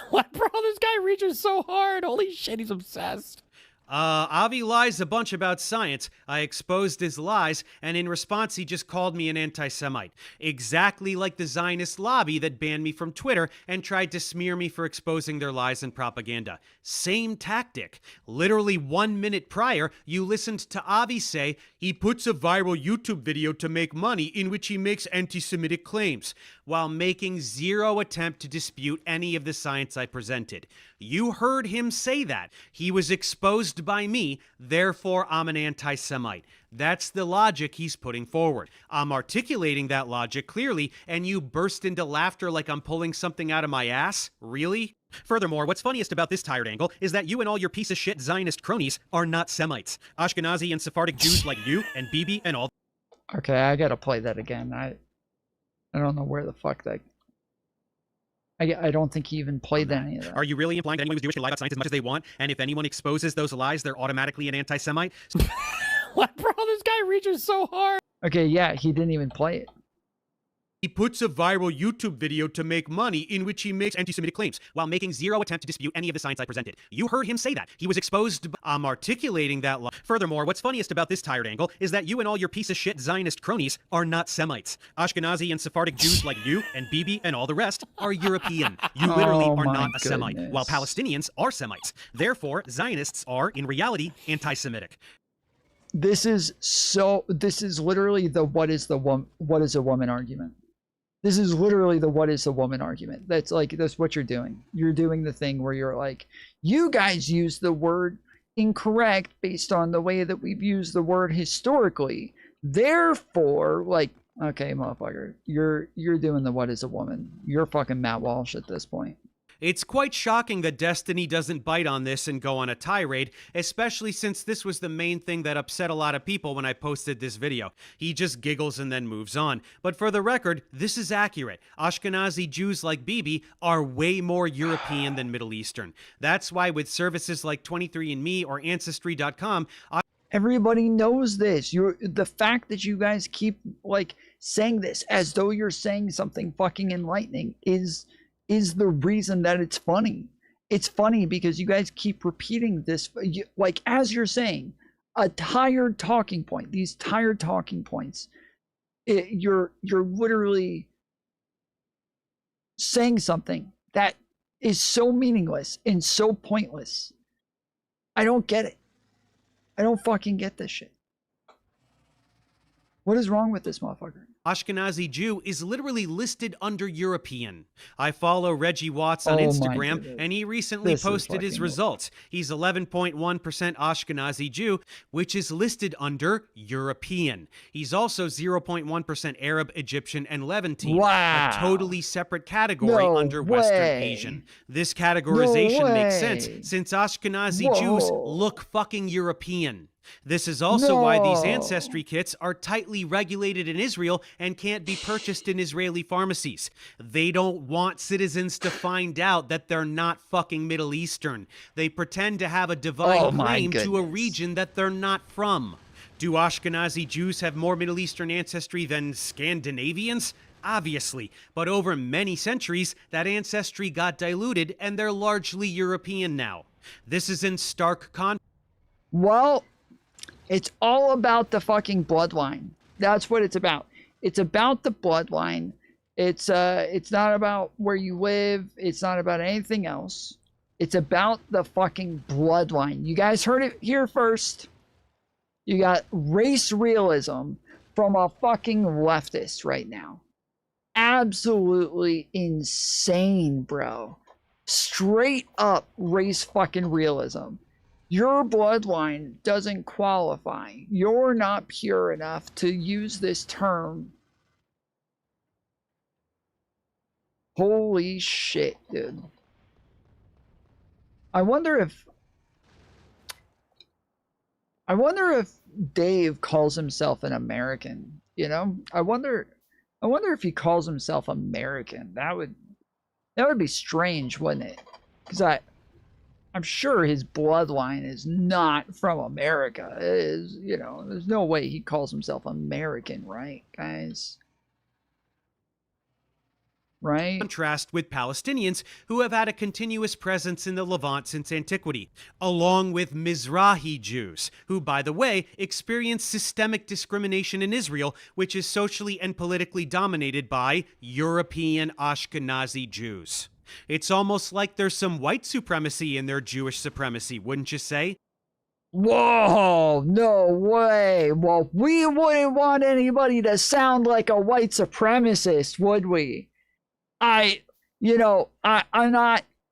What, bro? This guy reaches so hard. Holy shit, he's obsessed. Avi lies a bunch about science. I exposed his lies, and in response, he just called me an anti-Semite. Exactly like the Zionist lobby that banned me from Twitter and tried to smear me for exposing their lies and propaganda. Same tactic. Literally 1 minute prior, you listened to Avi say he puts a viral YouTube video to make money in which he makes anti-Semitic claims, while making zero attempt to dispute any of the science I presented. You heard him say that. He was exposed by me, therefore I'm an anti-Semite. That's the logic he's putting forward. I'm articulating that logic clearly, and you burst into laughter like I'm pulling something out of my ass? Really? Furthermore, what's funniest about this tired angle is that you and all your piece of shit Zionist cronies are not Semites. Ashkenazi and Sephardic Jews like you and Bibi and all. Okay, I gotta play that again. I don't know where the fuck that... I don't think he even played any of that. Are you really implying that anyone who's Jewish can lie about science as much as they want, and if anyone exposes those lies, they're automatically an anti-Semite? What, bro? This guy reaches so hard. Okay, yeah, he didn't even play it. He puts a viral YouTube video to make money in which he makes anti-Semitic claims, while making zero attempt to dispute any of the science I presented. You heard him say that. He was exposed. I'm articulating that. Furthermore, what's funniest about this tired angle is that you and all your piece of shit Zionist cronies are not Semites. Ashkenazi and Sephardic Jews like you and Bibi and all the rest are European. You literally are not a Semite, while Palestinians are Semites. Therefore, Zionists are, in reality, anti-Semitic. This is literally the what is a woman argument. This is literally the what is a woman argument. That's what you're doing. You're doing the thing where you're like, you guys use the word incorrect based on the way that we've used the word historically. Therefore, like, okay, motherfucker, you're doing the what is a woman. You're fucking Matt Walsh at this point. It's quite shocking that Destiny doesn't bite on this and go on a tirade, especially since this was the main thing that upset a lot of people when I posted this video. He just giggles and then moves on. But for the record, this is accurate. Ashkenazi Jews like Bibi are way more European than Middle Eastern. That's why with services like 23andMe or Ancestry.com, everybody knows this. The fact that you guys keep like saying this as though you're saying something fucking enlightening is the reason that it's funny. It's funny because you guys keep repeating this, like, as you're saying, a tired talking point. These tired talking points. You're literally saying something that is so meaningless and so pointless. I don't get it. I don't fucking get this shit. What is wrong with this motherfucker? Ashkenazi Jew is literally listed under European. I follow Reggie Watts on Instagram, and he recently posted his results. He's 11.1% Ashkenazi Jew, which is listed under European. He's also 0.1% Arab, Egyptian, and Levantine, a totally separate category under Western Asian. This categorization makes sense since Ashkenazi Jews look fucking European. This is also why these No. ancestry kits are tightly regulated in Israel and can't be purchased in Israeli pharmacies. They don't want citizens to find out that they're not fucking Middle Eastern. They pretend to have a divine Oh my claim to a goodness. region that they're not from. Do Ashkenazi Jews have more Middle Eastern ancestry than Scandinavians? Obviously, but over many centuries, that ancestry got diluted and they're largely European now. This is in stark contrast. Well, it's all about the fucking bloodline. That's what it's about. It's about the bloodline. It's not about where you live. It's not about anything else. It's about the fucking bloodline. You guys heard it here first. You got race realism from a fucking leftist right now. Absolutely insane, bro. Straight up race fucking realism. Your bloodline doesn't qualify. You're not pure enough to use this term. Holy shit, dude. I wonder if Dave calls himself an American, you know? I wonder if he calls himself American. That would be strange, wouldn't it? Because I'm sure his bloodline is not from America. It is, you know, there's no way he calls himself American, right, guys? Right? Contrast with Palestinians who have had a continuous presence in the Levant since antiquity, along with Mizrahi Jews, who, by the way, experience systemic discrimination in Israel, which is socially and politically dominated by European Ashkenazi Jews. It's almost like there's some white supremacy in their Jewish supremacy, wouldn't you say? Whoa, no way. Well, we wouldn't want anybody to sound like a white supremacist, would we? I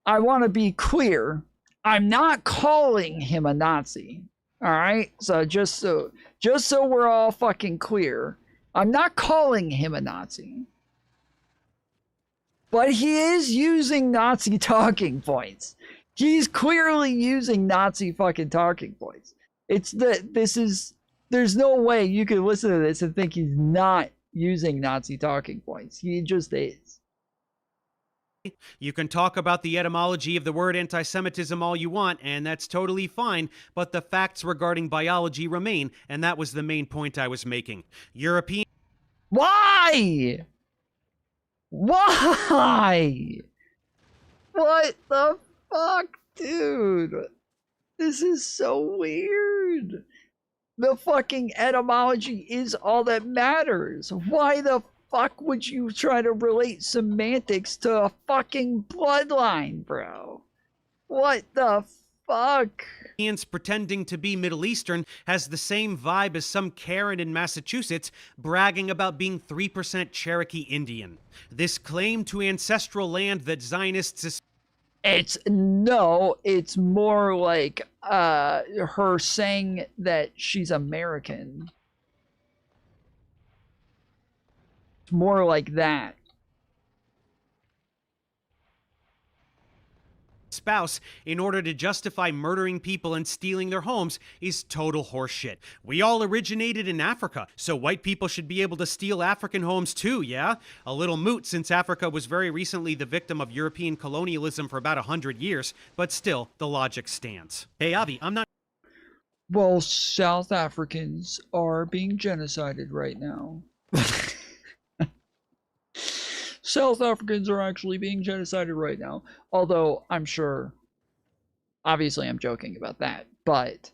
want to be clear. I'm not calling him a Nazi. All right? So just so we're all fucking clear, I'm not calling him a Nazi. But he is using Nazi talking points. He's clearly using Nazi fucking talking points. There's no way you could listen to this and think he's not using Nazi talking points. He just is. You can talk about the etymology of the word anti-Semitism all you want, and that's totally fine, but the facts regarding biology remain, and that was the main point I was making. European... Why? Why? What the fuck, dude? This is so weird. The fucking etymology is all that matters. Why the fuck would you try to relate semantics to a fucking bloodline, bro? What the fuck? Pretending to be Middle Eastern has the same vibe as some Karen in Massachusetts bragging about being 3% Cherokee Indian. This claim to ancestral land that Zionists... It's more like her saying that she's American. It's more like that. Spouse in order to justify murdering people and stealing their homes is total horseshit. We all originated in Africa, so white people should be able to steal African homes too, yeah? A little moot since Africa was very recently the victim of European colonialism for about 100 years, but still, the logic stands. Hey Avi, I'm not... Well, South Africans are being genocided right now. South Africans are actually being genocided right now. Although, I'm sure, obviously I'm joking about that, but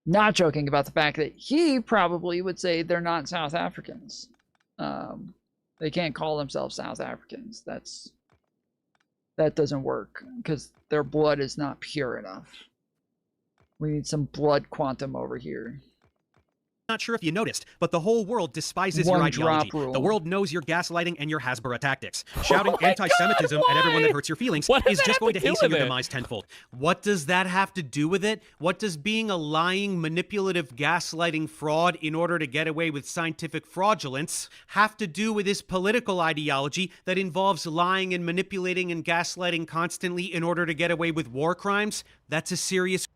not joking about the fact that he probably would say they're not South Africans. They can't call themselves South Africans. That doesn't work, because their blood is not pure enough. We need some blood quantum over here. Not sure if you noticed, but the whole world despises One your ideology. drop rule. The world knows your gaslighting and your Hasbara tactics. Shouting anti-Semitism at everyone that hurts your feelings is just going to hasten your demise tenfold. What does that have to do with it? What does being a lying, manipulative, gaslighting fraud in order to get away with scientific fraudulence have to do with this political ideology that involves lying and manipulating and gaslighting constantly in order to get away with war crimes? That's a serious...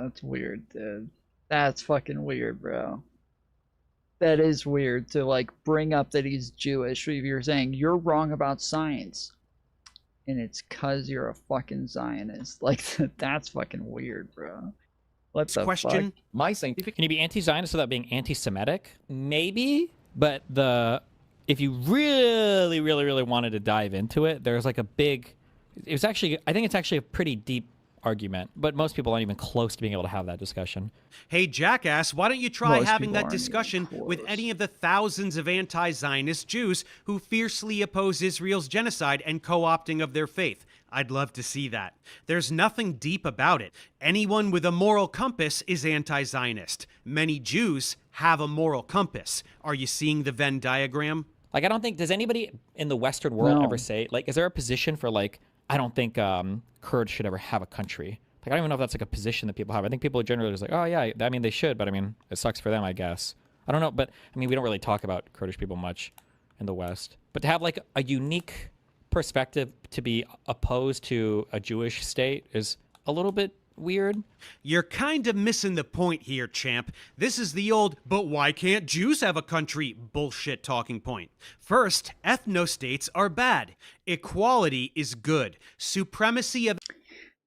That's weird, dude. That's fucking weird, bro. That is weird to like bring up that he's Jewish. If you're saying you're wrong about science, and it's cause you're a fucking Zionist, like that's fucking weird, bro. What the question? fuck? My scientific. Can you be anti-Zionist without being anti-Semitic? Maybe, but if you really, really, really wanted to dive into it, there's like a big. I think it's actually a pretty deep argument, but most people aren't even close to being able to have that discussion. Hey, jackass, why don't you try Most having people that aren't discussion even with any of the thousands of anti-Zionist Jews who fiercely oppose Israel's genocide and co-opting of their faith? I'd love to see that. There's nothing deep about it. Anyone with a moral compass is anti-Zionist. Many Jews have a moral compass. Are you seeing the Venn diagram? Like, I don't think, does anybody in the Western world No. ever say, like, is there a position for, like, I don't think Kurds should ever have a country? Like, I don't even know if that's, like, a position that people have. I think people are generally just like, oh, yeah, I mean, they should, but, I mean, it sucks for them, I guess. I don't know, but, I mean, we don't really talk about Kurdish people much in the West. But to have, like, a unique perspective to be opposed to a Jewish state is a little bit weird. You're kind of missing the point here, champ. This is the old, but why can't Jews have a country bullshit talking point. First, ethnostates are bad. Equality is good. Supremacy of...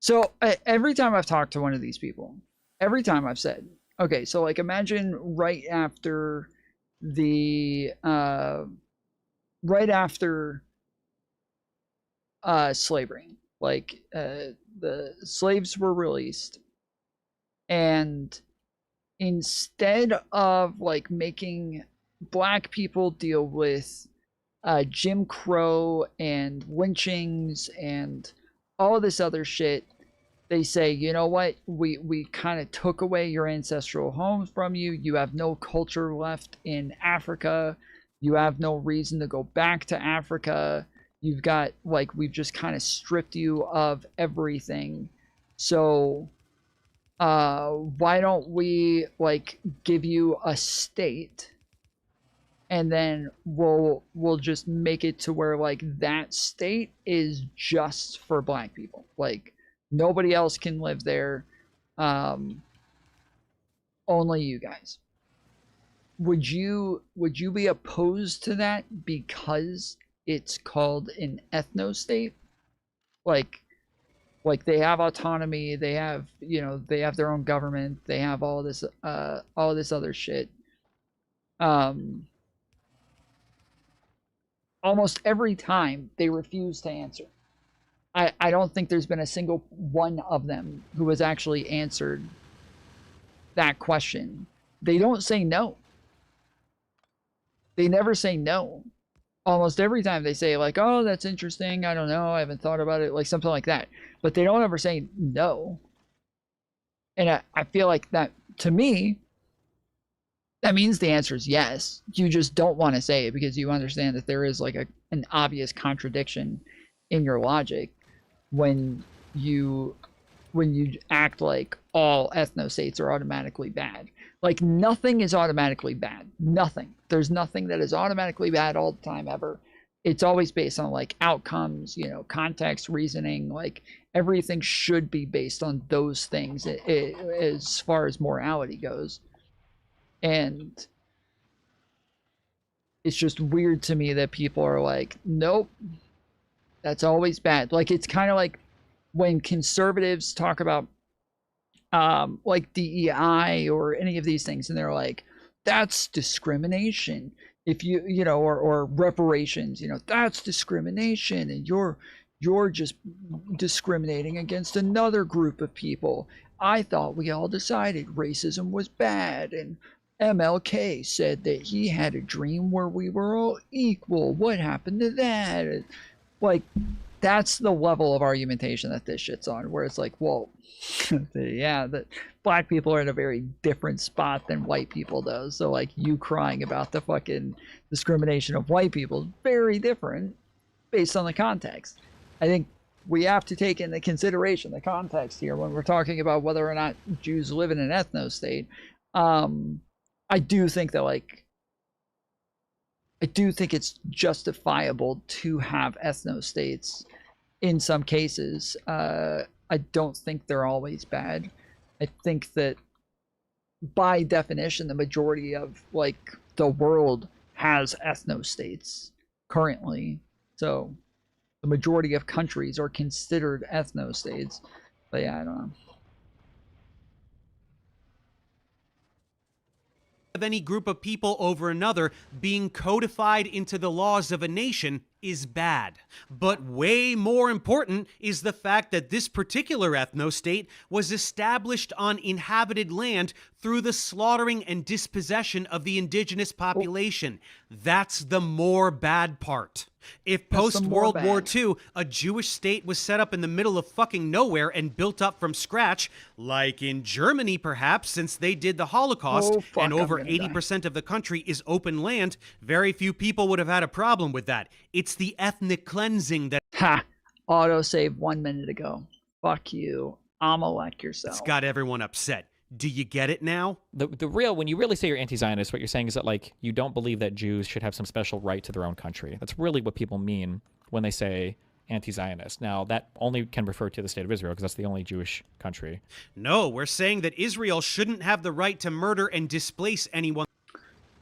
So every time I've talked to one of these people, every time I've said, okay, so like imagine right after slavery, like the slaves were released, and instead of like making black people deal with Jim Crow and lynchings and all this other shit, they say, you know what, we kind of took away your ancestral homes from you. You have no culture left in Africa. You have no reason to go back to Africa. You've got, like, we've just kind of stripped you of everything. So why don't we, like, give you a state, and then we'll just make it to where, like, that state is just for black people. Like, nobody else can live there. Only you guys. Would you be opposed to that because it's called an ethno-state? Like they have autonomy, they have, you know, they have their own government, they have all this other shit. Almost every time they refuse to answer. I don't think there's been a single one of them who has actually answered that question. They don't say no. They never say no. Almost every time they say, like, oh, that's interesting, I don't know, I haven't thought about it, like something like that. But they don't ever say no. And I feel like that, to me, that means the answer is yes. You just don't want to say it because you understand that there is like an obvious contradiction in your logic when you act like all ethnostates are automatically bad. Like, nothing is automatically bad. Nothing. There's nothing that is automatically bad all the time ever. It's always based on, like, outcomes, you know, context, reasoning. Like, everything should be based on those things as far as morality goes. And it's just weird to me that people are like, nope, that's always bad. Like, it's kind of like when conservatives talk about like DEI or any of these things, and they're like, that's discrimination. If you know, or reparations, you know, that's discrimination, and you're just discriminating against another group of people. I thought we all decided racism was bad, and MLK said that he had a dream where we were all equal. What happened to that? Like, that's the level of argumentation that this shit's on, where it's like, well, yeah, that black people are in a very different spot than white people, though. So, like, you crying about the fucking discrimination of white people is very different based on the context. I think we have to take into consideration the context here when we're talking about whether or not Jews live in an ethno-state. I do think that, like, I do think it's justifiable to have ethno-states in some cases. I don't think they're always bad. I think that by definition, the majority of like the world has ethno-states currently. So the majority of countries are considered ethno-states. But yeah, I don't know. Of any group of people over another being codified into the laws of a nation is bad. But way more important is the fact that this particular ethno-state was established on inhabited land through the slaughtering and dispossession of the indigenous population. That's the more bad part. If post-World War II, a Jewish state was set up in the middle of fucking nowhere and built up from scratch, like in Germany perhaps, since they did the Holocaust, and over 80% of the country is open land, very few people would have had a problem with that. It's the ethnic cleansing that— Ha! Autosave 1 minute ago. Fuck you. Amalek yourself. It's got everyone upset. Do you get it now? The real, when you really say you're anti-Zionist, what you're saying is that, like, you don't believe that Jews should have some special right to their own country. That's really what people mean when they say anti-Zionist. Now, that only can refer to the state of Israel, because that's the only Jewish country. No, we're saying that Israel shouldn't have the right to murder and displace anyone.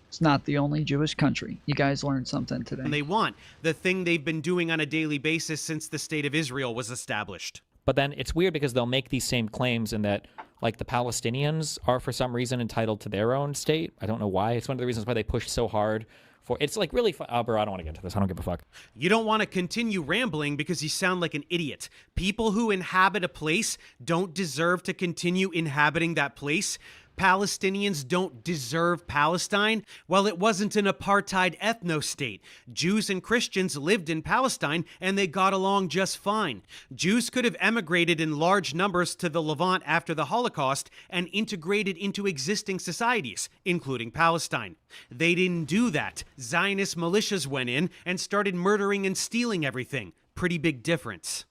It's not the only Jewish country. You guys learned something today. They want. The thing they've been doing on a daily basis since the state of Israel was established. But then it's weird because they'll make these same claims in that, like, the Palestinians are for some reason entitled to their own state. I don't know why. It's one of the reasons why they push so hard for— it's like really fun. Oh, bro, I don't want to get into this. I don't give a fuck. You don't want to continue rambling because you sound like an idiot. People who inhabit a place don't deserve to continue inhabiting that place. Palestinians don't deserve Palestine? Well, it wasn't an apartheid ethno-state. Jews and Christians lived in Palestine and they got along just fine. Jews could have emigrated in large numbers to the Levant after the Holocaust and integrated into existing societies, including Palestine. They didn't do that. Zionist militias went in and started murdering and stealing everything. Pretty big difference.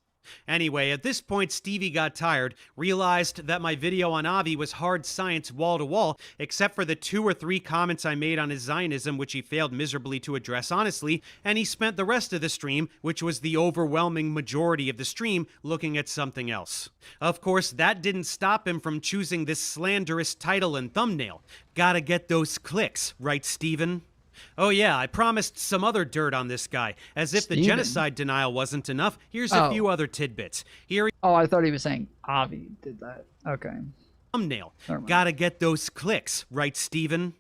Anyway, at this point, Stevie got tired, realized that my video on Avi was hard science wall-to-wall, except for the 2 or 3 comments I made on his Zionism, which he failed miserably to address honestly, and he spent the rest of the stream, which was the overwhelming majority of the stream, looking at something else. Of course, that didn't stop him from choosing this slanderous title and thumbnail. Gotta get those clicks, right, Steven? Oh yeah, I promised some other dirt on this guy. As if the genocide denial wasn't enough, here's a few other tidbits. Here. Oh, I thought he was saying Avi did that. Okay. Thumbnail. Gotta get those clicks, right, Steven?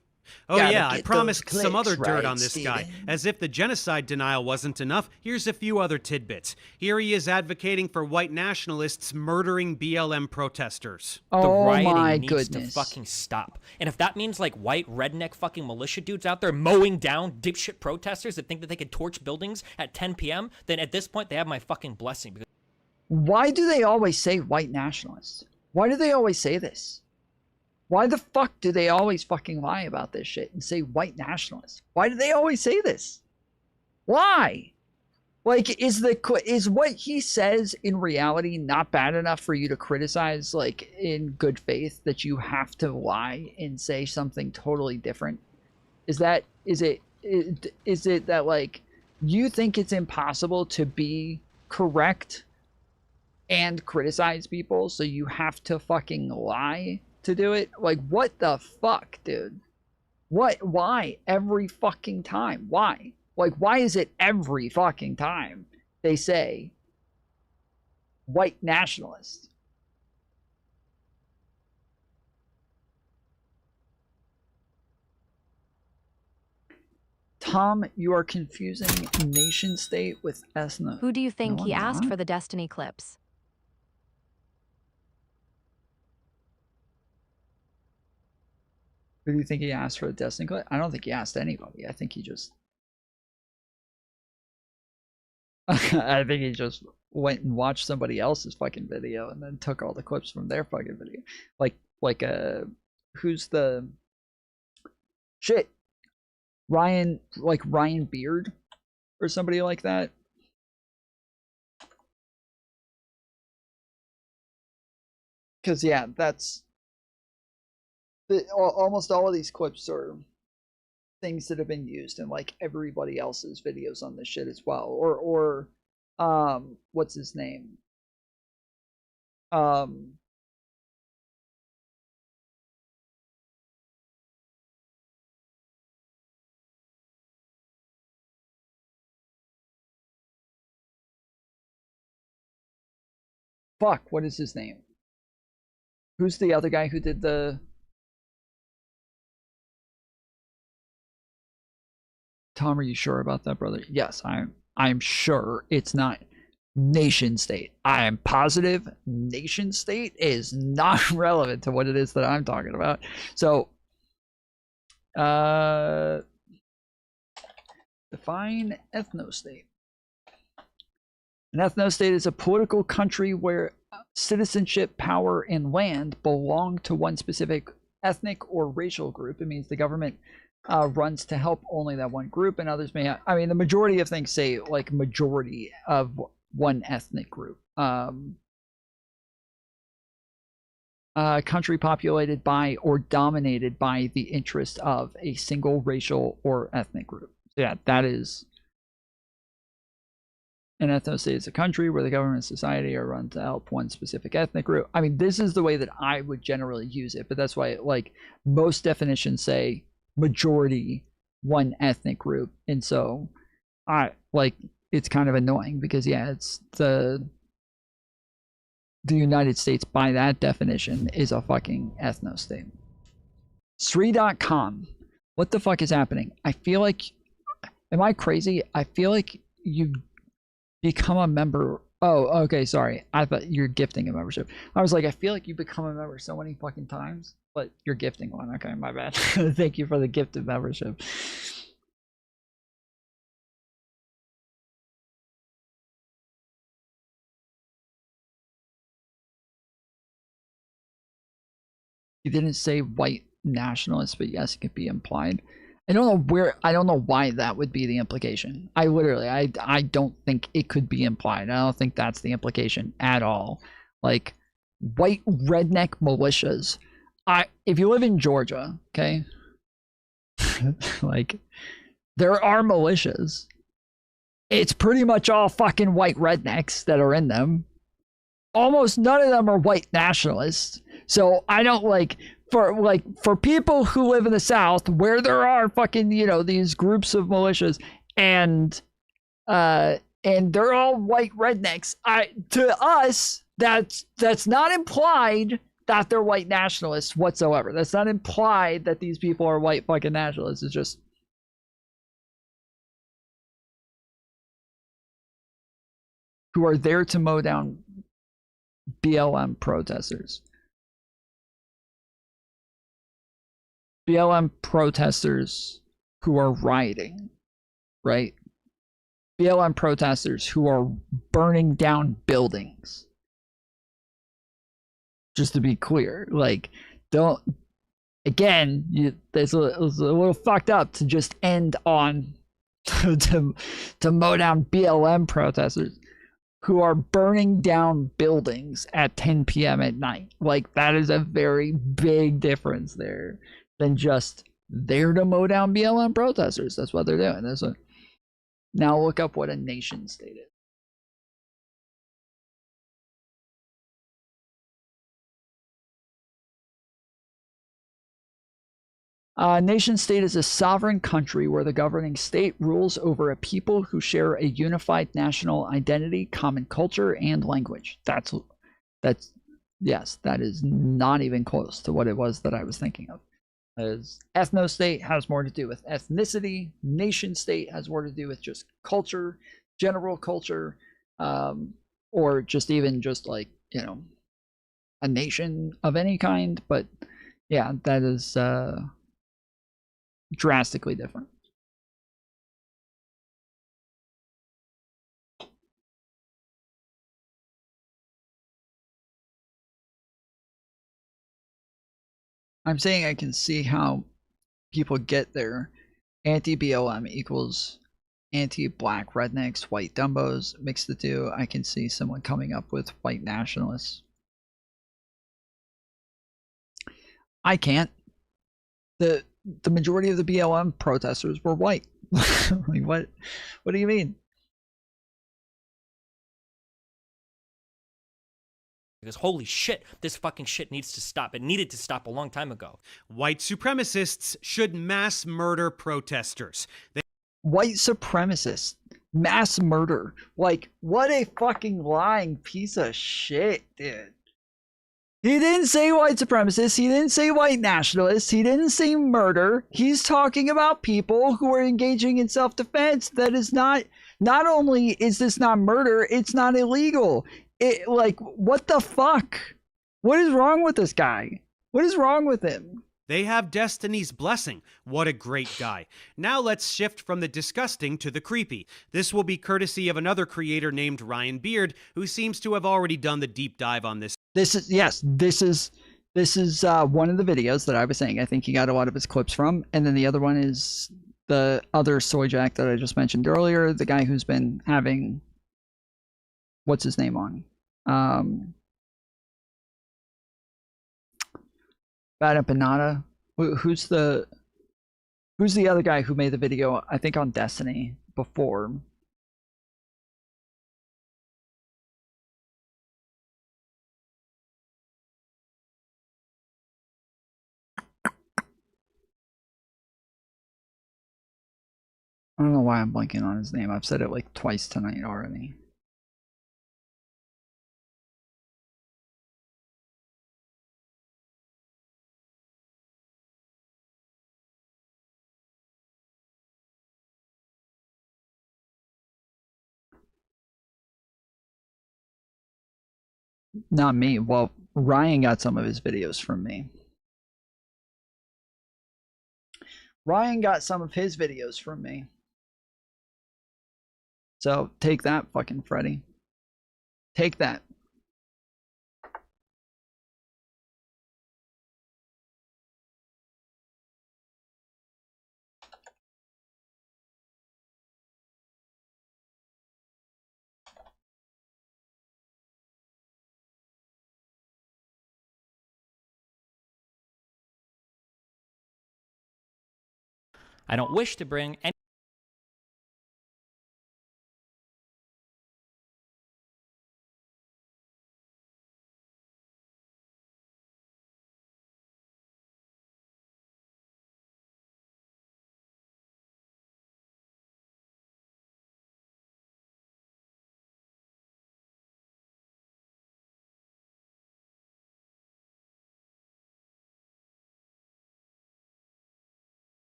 Oh yeah, I promised some other dirt on this guy. As if the genocide denial wasn't enough, here's a few other tidbits. Here he is advocating for white nationalists murdering BLM protesters. The Oh rioting my needs goodness. to fucking stop. And if that means like white redneck fucking militia dudes out there mowing down dipshit protesters that think that they could torch buildings at 10 p.m., then at this point they have my fucking blessing. Because Why do they always say white nationalists? Why do they always say this? Why the fuck do they always fucking lie about this shit and say white nationalists? Why do they always say this? Why? Like, is what he says in reality not bad enough for you to criticize, like, in good faith, that you have to lie and say something totally different? Is it that, like, you think it's impossible to be correct and criticize people, so you have to fucking lie to do it? Like, what the fuck, dude? Why every fucking time? Why? Like, why is it every fucking time they say white nationalist? Tom, you are confusing nation state with ethno. Who do you think No, he I'm asked not. for the Destiny clips? Who do you think he asked for the Destiny clip? I don't think he asked anybody. I think he just I think he just went and watched somebody else's fucking video and then took all the clips from their fucking video. Who's the shit? Ryan Beard or somebody like that. Cause yeah, that's almost all of these clips are things that have been used in like everybody else's videos on this shit as well. Or what's his name? fuck, what is his name? Who's the other guy who did the... Tom, are you sure about that, brother? Yes, I'm sure it's not nation state. I am positive nation state is not relevant to what it is that I'm talking about. So, define ethnostate. An ethnostate is a political country where citizenship, power, and land belong to one specific ethnic or racial group. It means the government runs to help only that one group, and others may have, I mean, the majority of things say like majority of one ethnic group. Country populated by or dominated by the interest of a single racial or ethnic group. Yeah, that is an ethnostate is a country where the government and society are run to help one specific ethnic group. I mean, this is the way that I would generally use it, but that's why like most definitions say majority one ethnic group, and so I like it's kind of annoying because yeah, it's the United States by that definition is a fucking ethnostate. Sri.com. What the fuck is happening? I feel like, am I crazy? I feel like you become a member. Oh, okay, sorry. I thought you're gifting a membership. I was like, I feel like you become a member so many fucking times, but you're gifting one. Okay, my bad. Thank you for the gifted membership. You didn't say white nationalist, but yes, it could be implied. I don't know why that would be the implication. I don't think it could be implied. I don't think that's the implication at all. Like white redneck militias. If you live in Georgia, okay, like there are militias. It's pretty much all fucking white rednecks that are in them. Almost none of them are white nationalists. So I don't for people who live in the South where there are fucking, you know, these groups of militias and they're all white rednecks. To us, that's not implied that they're white nationalists whatsoever. That's not implied that these people are white fucking nationalists. It's just who are there to mow down BLM protesters. BLM protesters who are rioting, right? BLM protesters who are burning down buildings. Just to be clear, like, don't, again, it's a little fucked up to just end on to mow down BLM protesters who are burning down buildings at 10 p.m. at night. Like, that is a very big difference there than just there to mow down BLM protesters. That's what they're doing. Now look up what a nation state is. Nation state is a sovereign country where the governing state rules over a people who share a unified national identity, common culture, and language. Yes, that is not even close to what it was that I was thinking of. As ethnostate has more to do with ethnicity, nation state has more to do with just culture, general culture, or just even just like, you know, a nation of any kind. But yeah, that is drastically different. I'm saying I can see how people get there. Anti-BLM equals anti-black rednecks, white dumbos. Mix the two. I can see someone coming up with white nationalists. I can't. The majority of the BLM protesters were white. Like, what do you mean? Because holy shit, this fucking shit needs to stop. It needed to stop a long time ago. White supremacists should mass murder protesters. White supremacists. Mass murder. Like, what a fucking lying piece of shit, dude. He didn't say white supremacists. He didn't say white nationalists. He didn't say murder. He's talking about people who are engaging in self-defense. That is not only is this not murder, it's not illegal. Like, what the fuck? What is wrong with this guy? What is wrong with him? They have Destiny's blessing. What a great guy. Now let's shift from the disgusting to the creepy. This will be courtesy of another creator named Ryan Beard, who seems to have already done the deep dive on this. This is one of the videos that I was saying I think he got a lot of his clips from, and then the other one is the other soy jack that I just mentioned earlier, the guy who's been having, what's his name on? Bad Empanada. Who's the other guy who made the video, I think, on Destiny before? I don't know why I'm blanking on his name. I've said it like twice tonight already. Not me. Well, Ryan got some of his videos from me. Ryan got some of his videos from me. So take that, fucking Freddy. Take that. I don't wish to bring any.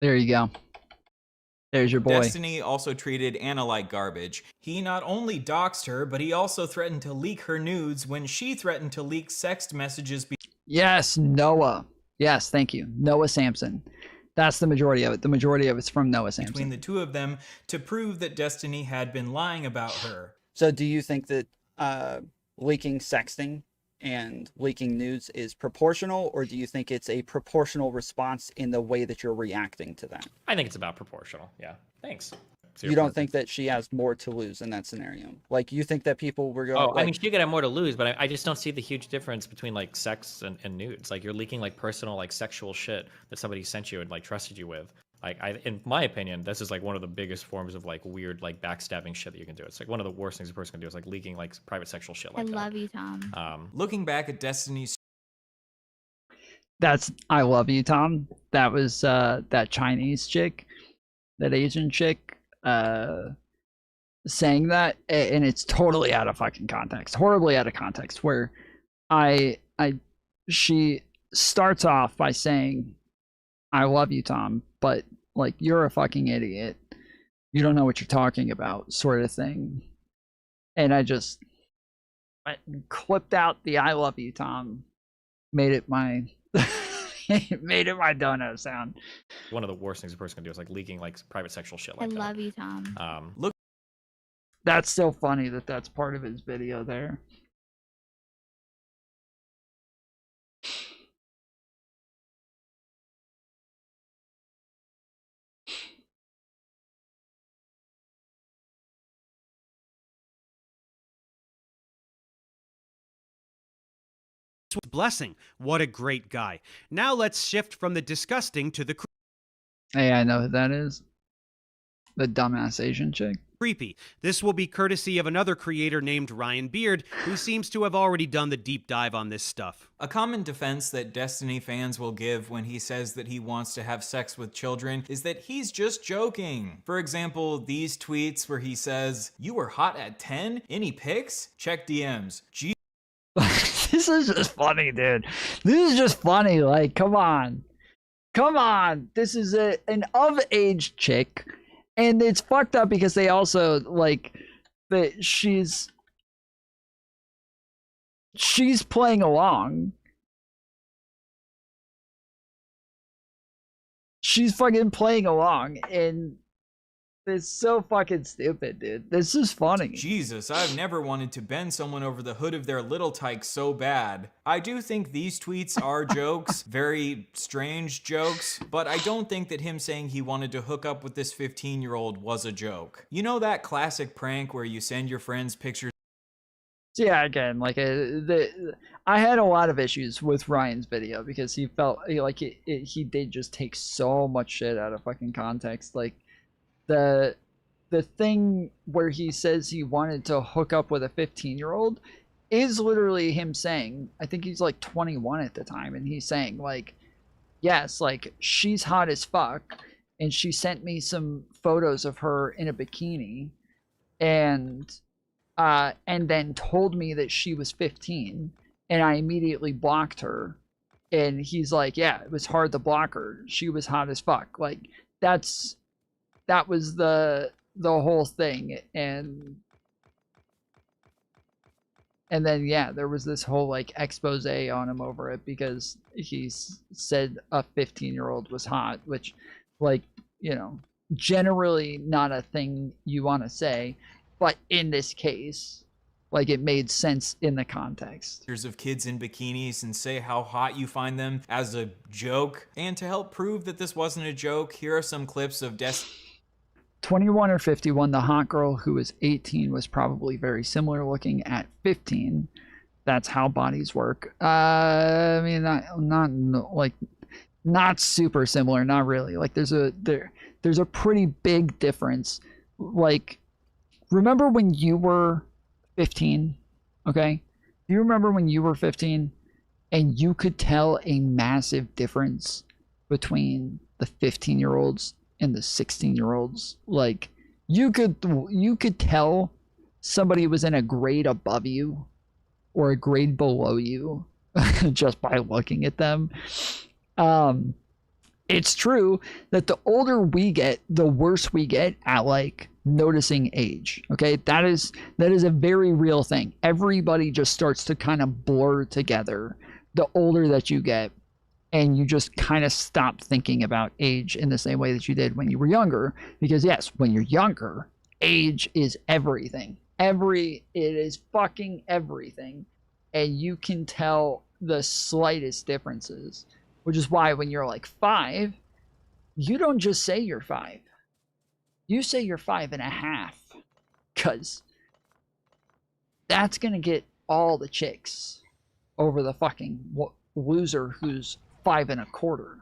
There you go. There's your boy. Destiny also treated Anna like garbage. He not only doxed her, but he also threatened to leak her nudes when she threatened to leak sext messages. Yes, Noah. Yes, thank you. Noah Sampson. That's the majority of it. The majority of it's from Noah Sampson. Between the two of them to prove that Destiny had been lying about her. So do you think that leaking sexting and leaking nudes is proportional, or do you think it's a proportional response in the way that you're reacting to that? I think it's about proportional. Yeah. Thanks. You don't think that she has more to lose in that scenario? Like, you think that people were going? Oh, like, I mean, she could have more to lose, but I just don't see the huge difference between like sex and nudes. Like, you're leaking like personal, like sexual shit that somebody sent you and like trusted you with. Like, in my opinion, this is like one of the biggest forms of like weird, like backstabbing shit that you can do. It's like one of the worst things a person can do is like leaking like private sexual shit like that. I love you, Tom. Looking back at Destiny's. That's I love you, Tom. That was that Chinese chick, that Asian chick, saying that, and it's totally out of fucking context, horribly out of context. Where she starts off by saying, "I love you, Tom," but like, you're a fucking idiot. You don't know what you're talking about, sort of thing. And I clipped out the "I love you, Tom," made it my made it my dono sound. One of the worst things a person can do is like leaking like private sexual shit like that. I love you, Tom. Look. That's so funny that that's part of his video there. Blessing. What a great guy. Now let's shift from the disgusting to the Hey, I know who that is. The dumbass Asian chick. creepy. This will be courtesy of another creator named Ryan Beard, who seems to have already done the deep dive on this stuff. A common defense that Destiny fans will give when he says that he wants to have sex with children is that he's just joking. For example, these tweets where he says, "You were hot at 10? Any pics? Check DMs. This is just funny, dude. This is just funny. Like, come on. Come on. This is an of-age chick. And it's fucked up because they also, like, that she's playing along. She's fucking playing along, and it's so fucking stupid, dude. This is funny. Jesus, I've never wanted to bend someone over the hood of their little tyke so bad. I do think these tweets are jokes, very strange jokes, but I don't think that him saying he wanted to hook up with this 15-year-old was a joke. You know that classic prank where you send your friends pictures? Yeah, again, like I had a lot of issues with Ryan's video because he felt like he did just take so much shit out of fucking context. Like the thing where he says he wanted to hook up with a 15-year-old is literally him saying, I think he's like 21 at the time, and he's saying like, yes, like she's hot as fuck, and she sent me some photos of her in a bikini, and then told me that she was 15, and I immediately blocked her. And he's like, yeah, it was hard to block her. She was hot as fuck. Like that was the whole thing. And then yeah, there was this whole like expose on him over it because he said a 15-year-old was hot, which, like, you know, generally not a thing you want to say. But in this case, like, it made sense in the context. Of kids in bikinis and say how hot you find them as a joke. And to help prove that this wasn't a joke, here are some clips of 21 or 51, the hot girl who was 18 was probably very similar looking at 15. That's how bodies work. I mean, not super similar, not really. Like there's a pretty big difference. Like, remember when you were 15, okay? Do you remember when you were 15 and you could tell a massive difference between the 15-year-olds and the 16-year-olds? Like, you could tell somebody was in a grade above you or a grade below you just by looking at them. It's true that the older we get, the worse we get at like noticing age. Okay, that is a very real thing. Everybody just starts to kind of blur together the older that you get, and you just kind of stop thinking about age in the same way that you did when you were younger. Because yes, when you're younger, age is everything. It is fucking everything, and you can tell the slightest differences. Which is why when you're like 5, you don't just say you're 5. You say you're 5.5, because that's going to get all the chicks over the fucking loser who's 5.25.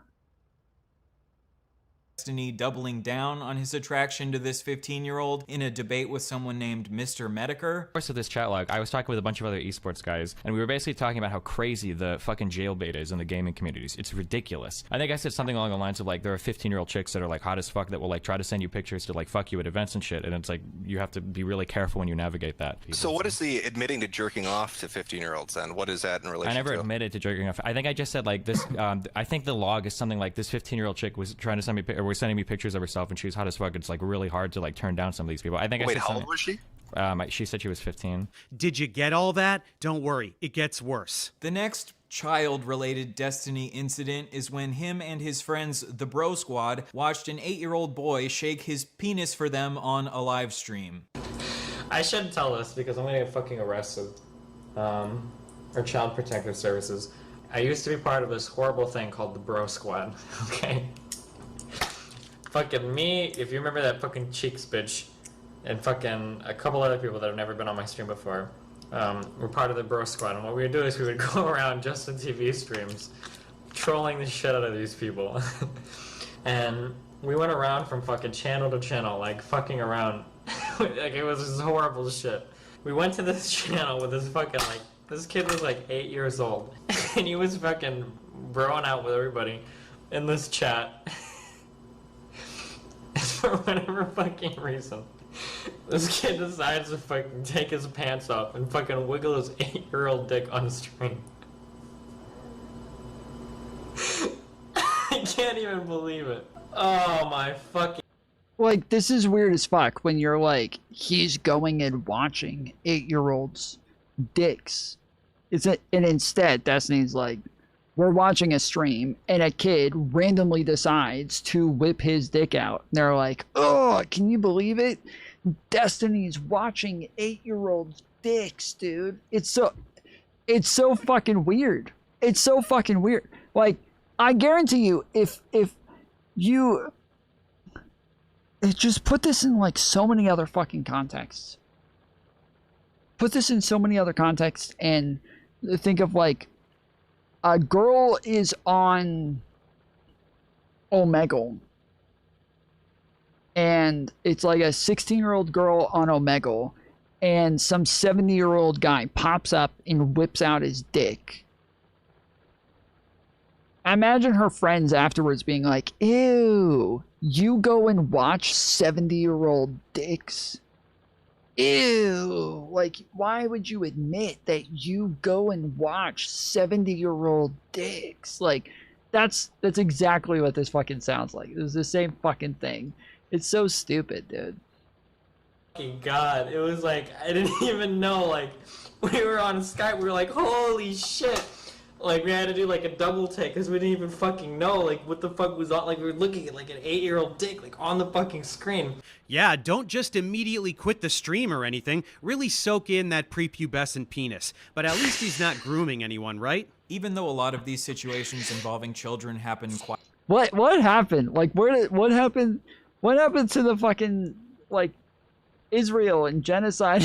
Destiny doubling down on his attraction to this 15-year-old in a debate with someone named Mr. Mediker. Of course, of this chat log, I was talking with a bunch of other esports guys, and we were basically talking about how crazy the fucking jailbait is in the gaming communities. It's ridiculous. I think I said something along the lines of like, there are 15-year-old chicks that are like hot as fuck that will like try to send you pictures to like fuck you at events and shit, and it's like, you have to be really careful when you navigate that. So what is the admitting to jerking off to 15-year-olds then? What is that in relation to? I never admitted to jerking off. I think I just said like this, I think the log is something like this 15-year-old chick was trying to send me, or was sending me pictures of herself and she was hot as fuck. It's like really hard to like turn down some of these people. I think Wait, how old was she? She said she was 15. Did you get all that? Don't worry, it gets worse. The next child-related Destiny incident is when him and his friends, the Bro Squad, watched an 8-year-old boy shake his penis for them on a live stream. I shouldn't tell this because I'm gonna get fucking arrested. Or Child Protective Services. I used to be part of this horrible thing called the Bro Squad, okay? Fucking me, if you remember that fucking Cheeks bitch, and fucking a couple other people that have never been on my stream before, were part of the Bro Squad, and what we would do is we would go around Justin TV streams, trolling the shit out of these people. And we went around from fucking channel to channel, like fucking around Like, it was just horrible shit. We went to this channel with this fucking, like, this kid was like 8 years old, and he was fucking broing out with everybody in this chat. For whatever fucking reason, this kid decides to fucking take his pants off and fucking wiggle his 8-year-old dick on stream. I can't even believe it. Oh my fucking... Like, this is weird as fuck when you're like, he's going and watching 8-year-olds' dicks. And instead, Destiny's like, we're watching a stream and a kid randomly decides to whip his dick out. And they're like, oh, can you believe it? Destiny's watching 8-year-olds' dicks, dude. It's so fucking weird. It's so fucking weird. Like, I guarantee you, if you just put this in like so many other fucking contexts. Put this in so many other contexts and think of like a girl is on Omegle and it's like a 16-year-old girl on Omegle and some 70-year-old guy pops up and whips out his dick. I imagine her friends afterwards being like, ew, you go and watch 70-year-old dicks? Ew, like, why would you admit that you go and watch 70-year-old dicks? Like, that's exactly what this fucking sounds like. It was the same fucking thing. It's so stupid, dude. Fucking God, it was like, I didn't even know, like, we were on Skype, we were like, holy shit. Like, we had to do, like, a double take, because we didn't even fucking know, like, what the fuck was on. Like, we were looking at, like, an 8-year-old dick, like, on the fucking screen. Yeah, don't just immediately quit the stream or anything. Really soak in that prepubescent penis. But at least he's not grooming anyone, right? Even though a lot of these situations involving children happen quite... What happened? Like, what happened? What happened to the fucking, like, Israel and genocide?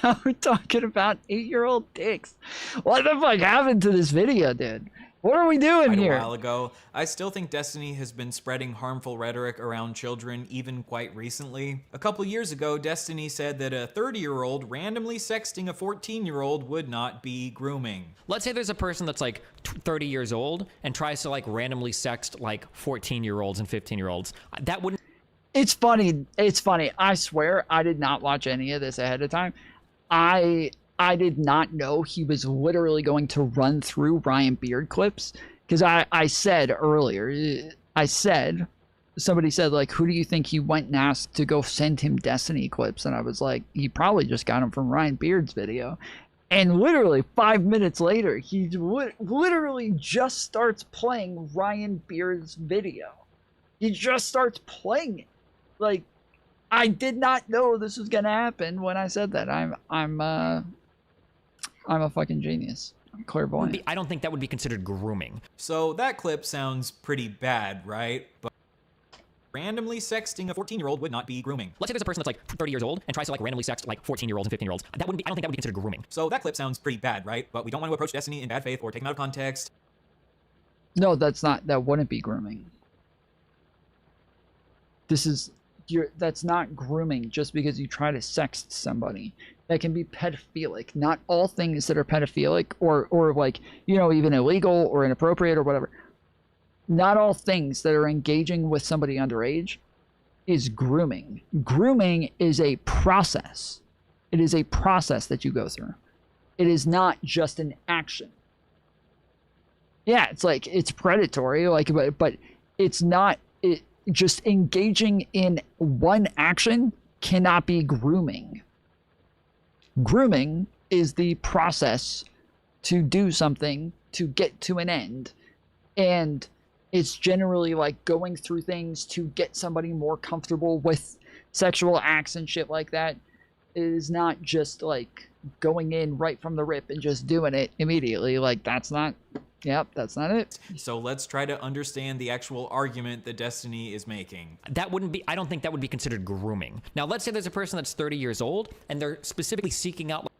Now we're talking about 8-year-old dicks. What the fuck happened to this video, dude? What are we doing quite here? A while ago. I still think Destiny has been spreading harmful rhetoric around children even quite recently. A couple years ago, Destiny said that a 30-year-old randomly sexting a 14-year-old would not be grooming. Let's say there's a person that's like 30 years old and tries to like randomly sext like 14-year-olds and 15-year-olds. That wouldn't... It's funny. It's funny. I swear I did not watch any of this ahead of time. I did not know he was literally going to run through Ryan Beard clips, because I said earlier, somebody said, like, who do you think he went and asked to go send him Destiny clips? And I was like, he probably just got them from Ryan Beard's video. And literally 5 minutes later, he literally just starts playing Ryan Beard's video. He just starts playing it. Like, I did not know this was gonna happen when I said that. I'm a fucking genius. I'm clairvoyant. I don't think that would be considered grooming. So that clip sounds pretty bad, right? But randomly sexting a 14-year-old would not be grooming. Let's say there's a person that's like 30 years old and tries to like randomly sext like 14-year-olds and 15-year-olds. I don't think that would be considered grooming. So that clip sounds pretty bad, right? But we don't want to approach Destiny in bad faith or take him out of context. No, that wouldn't be grooming. That's not grooming just because you try to sext somebody. That can be pedophilic. Not all things that are pedophilic or like, you know, even illegal or inappropriate or whatever. Not all things that are engaging with somebody underage is grooming. Grooming is a process. It is a process that you go through. It is not just an action. Yeah, it's like, it's predatory, like, but it's not, just engaging in one action cannot be grooming. Grooming is the process to do something to get to an end. And it's generally like going through things to get somebody more comfortable with sexual acts and shit like that. It is not just like going in right from the rip and just doing it immediately. Like, that's not... Yep, that's not it. So let's try to understand the actual argument that Destiny is making. I don't think that would be considered grooming. Now, let's say there's a person that's 30 years old and they're specifically seeking out...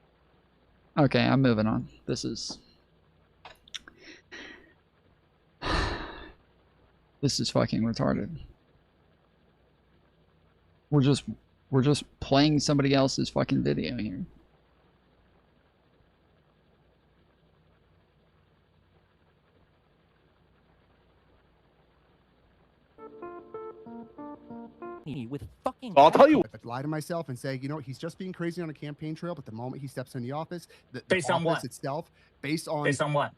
Okay, I'm moving on. This is fucking retarded. We're just playing somebody else's fucking video here. With fucking I'll tell you. If I lie to myself and say, you know, he's just being crazy on a campaign trail, but the moment he steps in the office, the Based on office what? itself, based on what?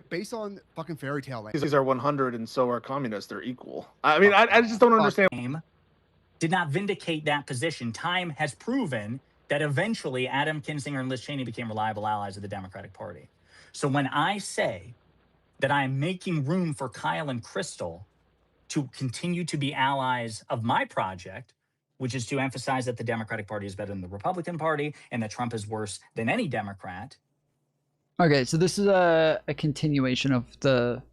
Based on fucking fairy tale land. These are 100 and so are communists. They're equal. I mean, I just don't understand. Did not vindicate that position. Time has proven that eventually Adam Kinzinger and Liz Cheney became reliable allies of the Democratic Party. So when I say that I am making room for Kyle and Crystal to continue to be allies of my project, which is to emphasize that the Democratic Party is better than the Republican Party and that Trump is worse than any Democrat. Okay, so this is a continuation of the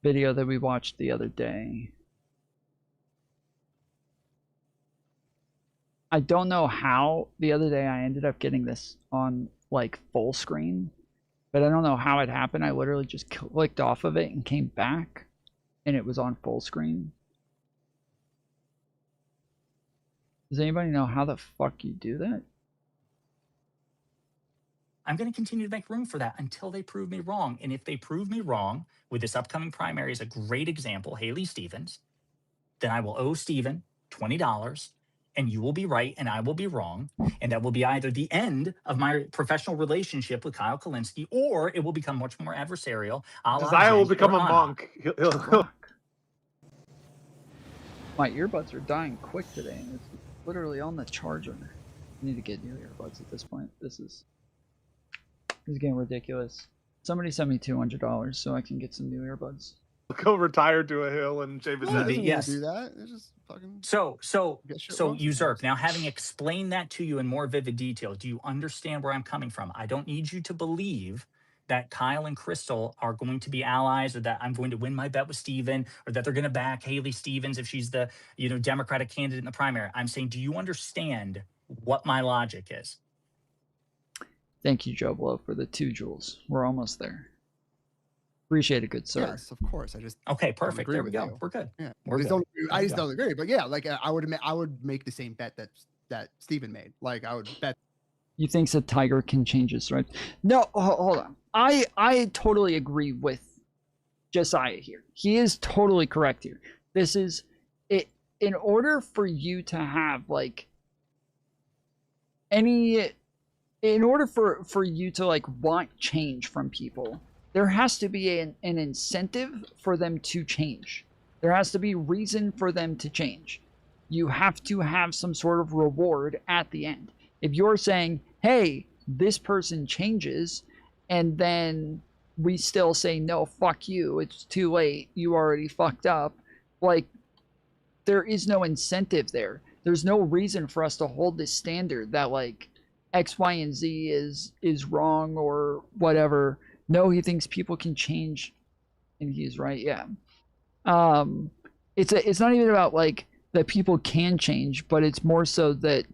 video that we watched the other day. I don't know how the other day I ended up getting this on like full screen, but I don't know how it happened. I literally just clicked off of it and came back and it was on full screen. Does anybody know how the fuck you do that? I'm going to continue to make room for that until they prove me wrong. And if they prove me wrong with this upcoming primary is a great example, Haley Stevens, then I will owe Steven $20 and you will be right and I will be wrong. And that will be either the end of my professional relationship with Kyle Kulinski or it will become much more adversarial. Zaya will become a monk. My earbuds are dying quick today and it's literally on the charger. I need to get new earbuds at this point. This is getting ridiculous. Somebody send me $200 so I can get some new earbuds. Go retire to a hill and shave his head. Yes. Do that. It's just fucking. So Usurp. Now, having explained that to you in more vivid detail, do you understand where I'm coming from? I don't need you to believe that Kyle and Crystal are going to be allies, or that I'm going to win my bet with Steven, or that they're going to back Haley Stevens if she's the Democratic candidate in the primary. I'm saying, do you understand what my logic is? Thank you, Joe Blow, for the 2 joules. We're almost there. Appreciate it, good sir. Yes, of course. I just okay, perfect. There we go. You. We're good. Yeah, I just don't agree. But yeah, like I would make the same bet that Steven made. Like I would bet. You think that Tiger can change his right? No, hold on. I totally agree with Josiah here. He is totally correct here. This is it. In order for you to have like any, in order for you to like want change from people, there has to be an incentive for them to change. There has to be reason for them to change. You have to have some sort of reward at the end. If you're saying, hey, this person changes, and then we still say, no, fuck you, it's too late, you already fucked up, like, there is no incentive there. There's no reason for us to hold this standard that, like, X, Y, and Z is wrong or whatever. No, he thinks people can change, and he's right, yeah. It's not even about, like, that people can change, but it's more so that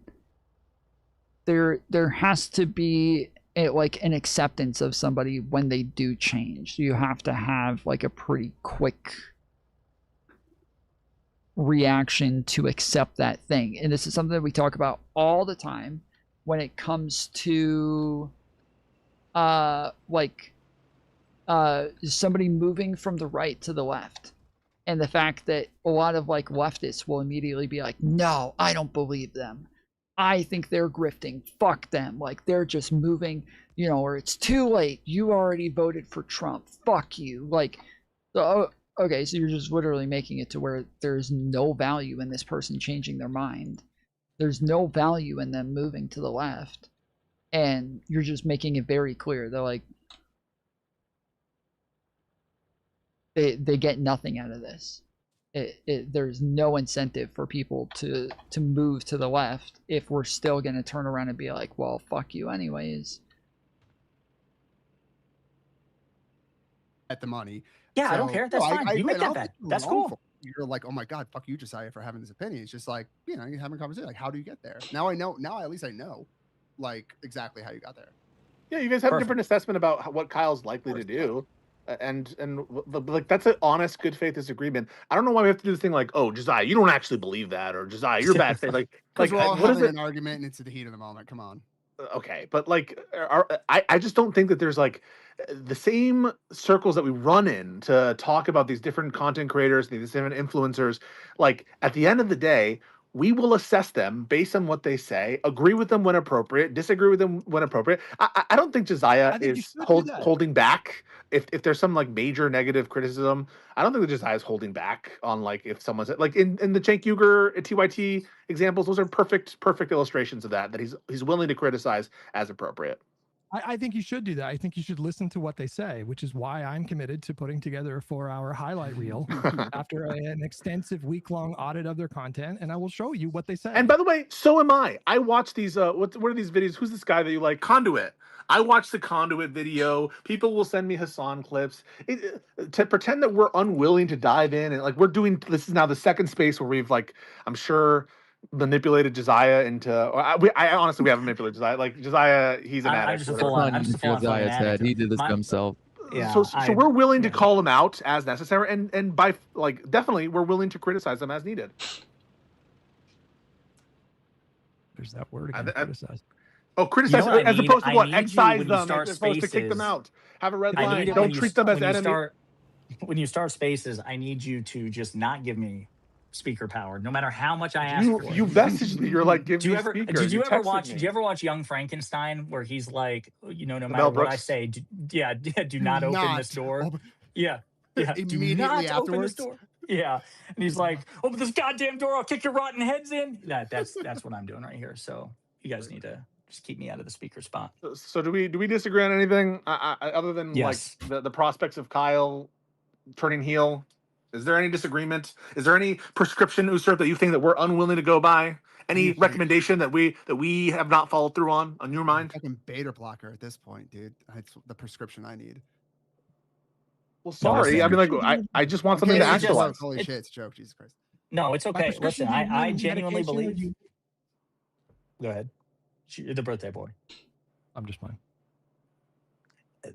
there has to be like an acceptance of somebody when they do change. You have to have like a pretty quick reaction to accept that thing. And this is something that we talk about all the time when it comes to somebody moving from the right to the left. And the fact that a lot of like leftists will immediately be like, no, I don't believe them. I think they're grifting. Fuck them. Like, they're just moving, you know, or it's too late. You already voted for Trump. Fuck you. Like, so, okay, so you're just literally making it to where there's no value in this person changing their mind. There's no value in them moving to the left. And you're just making it very clear. They're like, they get nothing out of this. There's no incentive for people to move to the left if we're still going to turn around and be like, well, fuck you anyways. At the money. Yeah, so, I don't care. That's fine. You make that bet. That's cool. You're like, oh my God, fuck you, Josiah, for having this opinion. It's just like, you know, you're having a conversation. Like, how do you get there? Now I know. Now at least I know, like, exactly how you got there. Yeah, you guys have a different assessment about what Kyle's likely to do. like that's an honest, good faith disagreement. I don't know why we have to do this thing like, oh, Josiah, you don't actually believe that, or Josiah, you're bad faith. Because we're all what is having it? an argument and it's the heat of the moment. Come on. Okay, but like, I just don't think that there's like the same circles that we run in to talk about these different content creators, these different influencers. Like at the end of the day, we will assess them based on what they say, agree with them when appropriate, disagree with them when appropriate. I don't think Josiah is holding back. If there's some like major negative criticism, I don't think that Josiah is holding back on like if someone's like in the Cenk Uygur TYT examples, those are perfect illustrations of that he's willing to criticize as appropriate. I think you should do that. I think you should listen to what they say, which is why I'm committed to putting together a 4-hour highlight reel after an extensive week-long audit of their content, and I will show you what they say. And by the way, so am I. I watch these. What are these videos? Who's this guy that you like? Conduit. I watch the Conduit video. People will send me Hassan clips to pretend that we're unwilling to dive in and like we're doing. This is now the second space where we've like I'm sure manipulated Josiah into. I honestly we haven't manipulated Josiah. Like Josiah, he's an addict. I'm just a full-on fucking addict. He did this to himself. Yeah, so we're willing to call him out as necessary, and by like definitely we're willing to criticize them as needed. There's that word again. Criticize. Oh, criticize You know what I as need? opposed to I what? need you Excise when you them. start As opposed to kick them spaces. out. Have a red I line. need it Don't when you treat them as when you enemy. when you start spaces, I need you to just not give me speaker power, no matter how much I ask for. You messaged me. You're like, give Do me you ever? speaker. Did you ever texted watch? me. Did you ever watch Young Frankenstein, where he's like, you know, no matter Mel what I Brooks? say, do not open this door. Yeah, do Immediately not open afterwards? this door. Yeah, and he's like, open this goddamn door, I'll kick your rotten heads in. That's what I'm doing right here. So you guys need to just keep me out of the speaker spot. So do we disagree on anything other than Yes. like the prospects of Kyle turning heel? Is there any disagreement? Is there any prescription, Usurp, that you think that we're unwilling to go by? Any recommendation that we have not followed through on your mind? Fucking beta blocker at this point, dude. That's the prescription I need. Well, sorry. I mean, like, I just want something to actualize. Holy shit, it's a joke. Jesus Christ. No, it's okay. Listen, I genuinely medication, believe. Go ahead. The birthday boy. I'm just fine.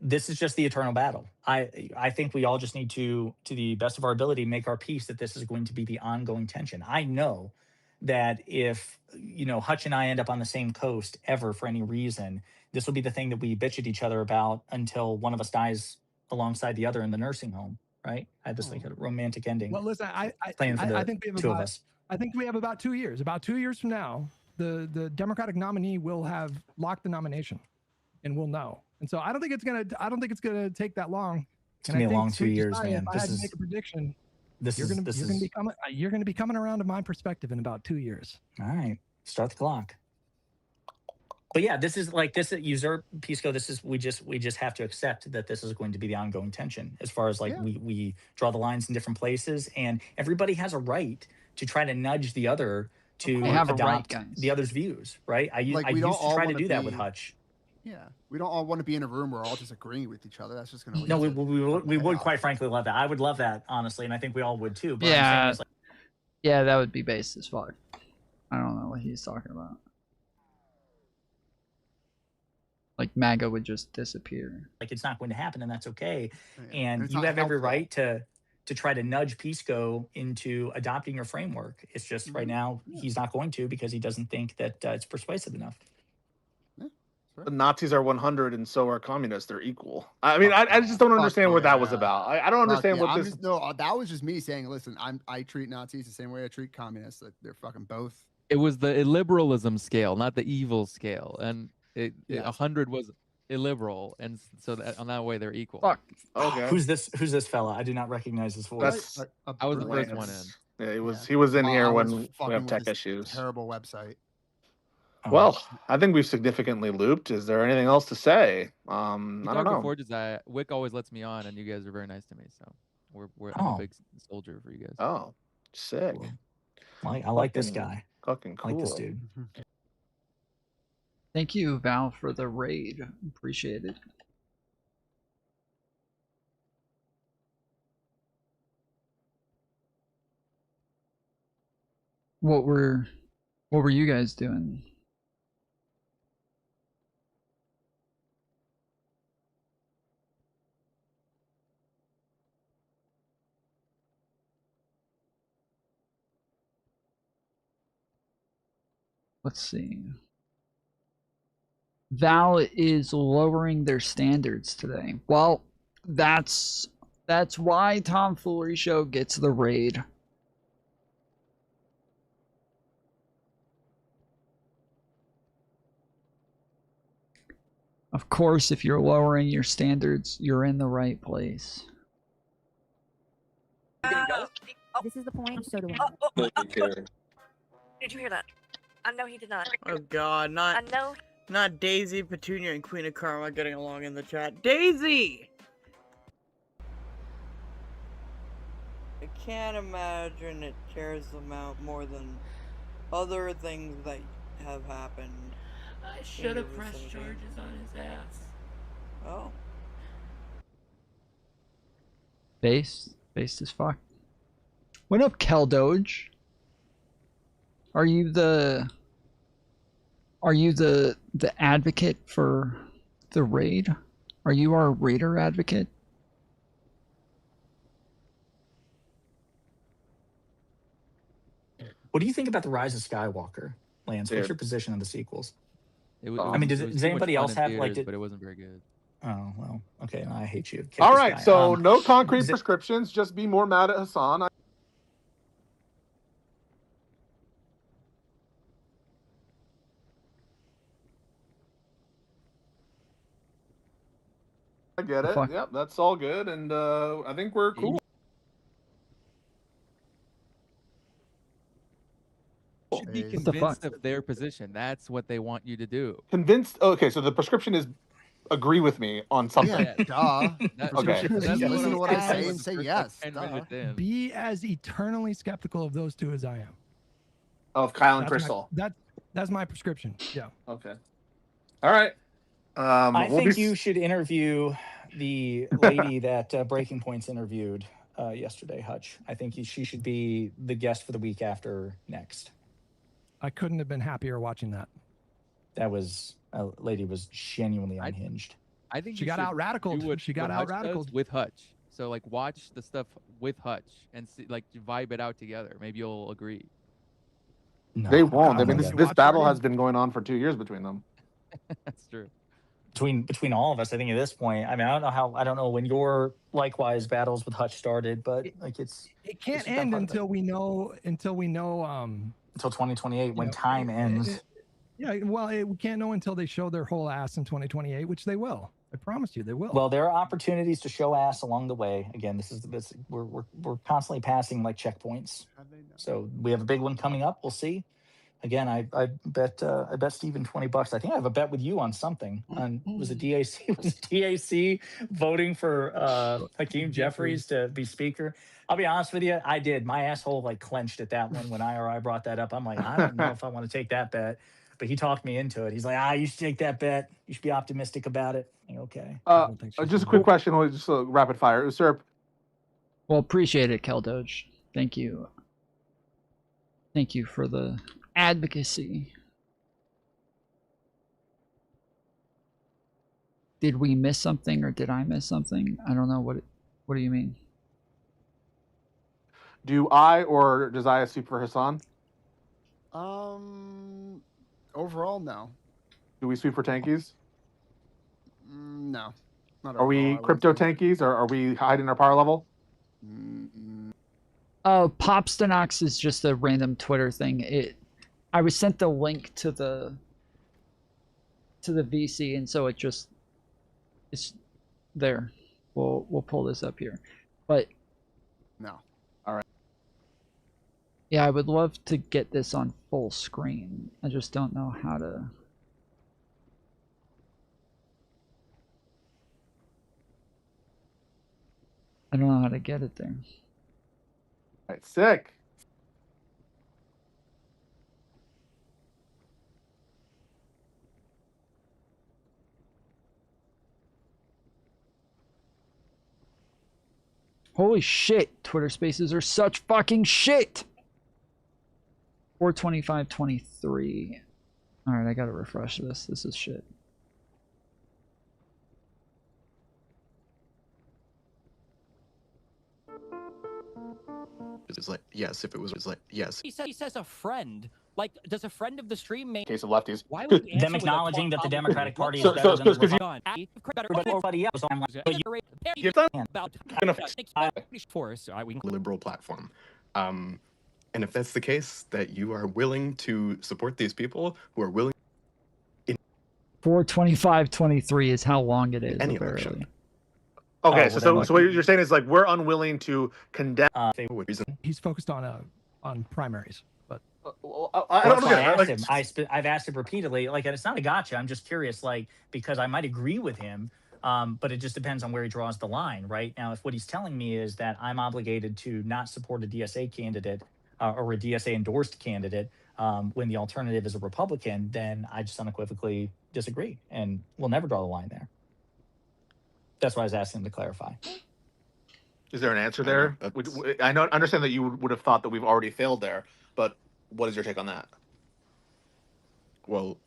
This is just the eternal battle. I think we all just need to the best of our ability, make our peace that this is going to be the ongoing tension. I know that if, you know, Hutch and I end up on the same coast ever for any reason, this will be the thing that we bitch at each other about until one of us dies alongside the other in the nursing home, right? I had this like a romantic ending. Well, listen, I think we have two of us. I think we have about 2 years. About 2 years from now, the Democratic nominee will have locked the nomination, and we'll know. And so I don't think it's gonna take that long. It's gonna be a long 2 years, Josiah, man. If I had to make a prediction, you're gonna be coming around to my perspective in about 2 years. All right, start the clock. But yeah, this is Usurp Pisco. This is we just have to accept that this is going to be the ongoing tension as far as like we draw the lines in different places, and everybody has a right to try to nudge the other to adopt the other's views, right? I used to try to do that with Hutch. Yeah, we don't all want to be in a room where we're all just agreeing with each other. That's just going to. No, we would quite frankly love that. I would love that, honestly, and I think we all would too. But Yeah, yeah, that would be based as fuck. I don't know what he's talking about. Like MAGA would just disappear. Like it's not going to happen, and that's okay. Yeah, And you have every right to try to nudge Pisco into adopting your framework. It's just right now he's not going to because he doesn't think that it's persuasive enough. The Nazis are 100 and so are communists. They're equal. I mean, I just don't understand what that was about. I don't understand what this. That was just me saying, listen, I treat Nazis the same way I treat communists. Like, they're fucking both. It was the illiberalism scale, not the evil scale, and 100 was illiberal, and so on that way they're equal. Fuck. Okay. Who's this fella? I do not recognize his voice. I was the first one in. Yeah, he was in here when we have tech issues. Terrible website. Well, I think we've significantly looped. Is there anything else to say? I don't know. Before Josiah, Wick always lets me on, and you guys are very nice to me. So I'm a big soldier for you guys. Oh, sick. Cool. I like this guy. Fucking cool. I like this dude. Thank you, Val, for the raid. Appreciate it. What were you guys doing? let's see. Val is lowering their standards today. Well, that's why Tom Foolery Show gets the raid. Of course, if you're lowering your standards, you're in the right place. This is the point, so do I. Did you hear that? No, he did not. Oh God, not Daisy, Petunia, and Queen of Karma getting along in the chat. Daisy! I can't imagine it tears them out more than other things that have happened. I should have pressed charges on his ass. Oh. Based as fuck. What up, Keldoge? Are you the advocate for the raid? Are you our raider advocate? What do you think about the Rise of Skywalker, Lance? What's your position on the sequels? I mean, does anybody else have like? But it wasn't very good. Oh well, okay. I hate you. All right, so no concrete prescriptions. Just be more mad at Hassan. I get it. Yep, that's all good, and I think we're cool. Should be convinced of their position. That's what they want you to do. Convinced? Okay, so the prescription is agree with me on something. Yeah, duh. Okay. Listen to what I say and say yes. Duh. Be as eternally skeptical of those two as I am. Of Kyle and Crystal. That's my prescription. Yeah. Okay. All right. I think you should interview the lady that Breaking Point's interviewed yesterday, Hutch. I think she should be the guest for the week after next. I couldn't have been happier watching that. That lady was genuinely unhinged. I think she got out radicaled. She got out radicaled with Hutch. So like, watch the stuff with Hutch and see, like, vibe it out together. Maybe you'll agree. No, they won't. I mean, this battle has been going on for 2 years between them. That's true. Between all of us, I think at this point, I mean, I don't know when your likewise battles with Hutch started, but like it can't end until we know until 2028 when time ends. Yeah, well, we can't know until they show their whole ass in 2028, which they will. I promise you, they will. Well, there are opportunities to show ass along the way. Again, we're constantly passing like checkpoints. So we have a big one coming up. We'll see. Again, I bet Steven $20. I think I have a bet with you on something. Was it DAC? Was it DAC voting for Hakeem Jeffries to be speaker? I'll be honest with you, I did. My asshole like clenched at that one when IRI brought that up. I'm like, I don't know if I want to take that bet. But he talked me into it. He's like, you should take that bet. You should be optimistic about it. Like, okay. Just a quick question, just a rapid fire. Sir. Well, appreciate it, Keldoge. Thank you. Thank you for the advocacy. Did we miss something or did I miss something? I don't know. What do you mean? Do I or does I speak for Hassan? Overall, no. Do we sweep for tankies? No. Not Are we crypto tankies or are we hiding our power level? Popstenox is just a random Twitter thing. I was sent the link to the VC, and so it's there. We'll pull this up here, but no. All right. Yeah, I would love to get this on full screen. I just don't know how to. I don't know how to get it there. All right, sick. Holy shit, Twitter Spaces are such fucking shit. 425.23. All right, I gotta refresh this. This is shit. It's like, yes, if it was like, yes. He says a friend Like, does a friend of the stream make Case of lefties. why would you Them answer with a acknowledging that the problem? Democratic Party is So- better so- than the because you- Republican. But everybody else, I'm like, liberal platform. And if that's the case, that you are willing to support these people who are willing 425.23 is how long it is. any apparently. election. Okay, Oh, so well, what you're saying is like we're unwilling to condemn. He's focused on primaries, but I don't get it. I've asked him. I've asked him repeatedly. Like, and it's not a gotcha. I'm just curious, like, because I might agree with him, but it just depends on where he draws the line. Right now, if what he's telling me is that I'm obligated to not support a DSA candidate or a DSA endorsed candidate when the alternative is a Republican, then I just unequivocally disagree, and we'll never draw the line there. That's why I was asking him to clarify. Is there an answer there? I understand that you would have thought that we've already failed there, but what is your take on that? Well,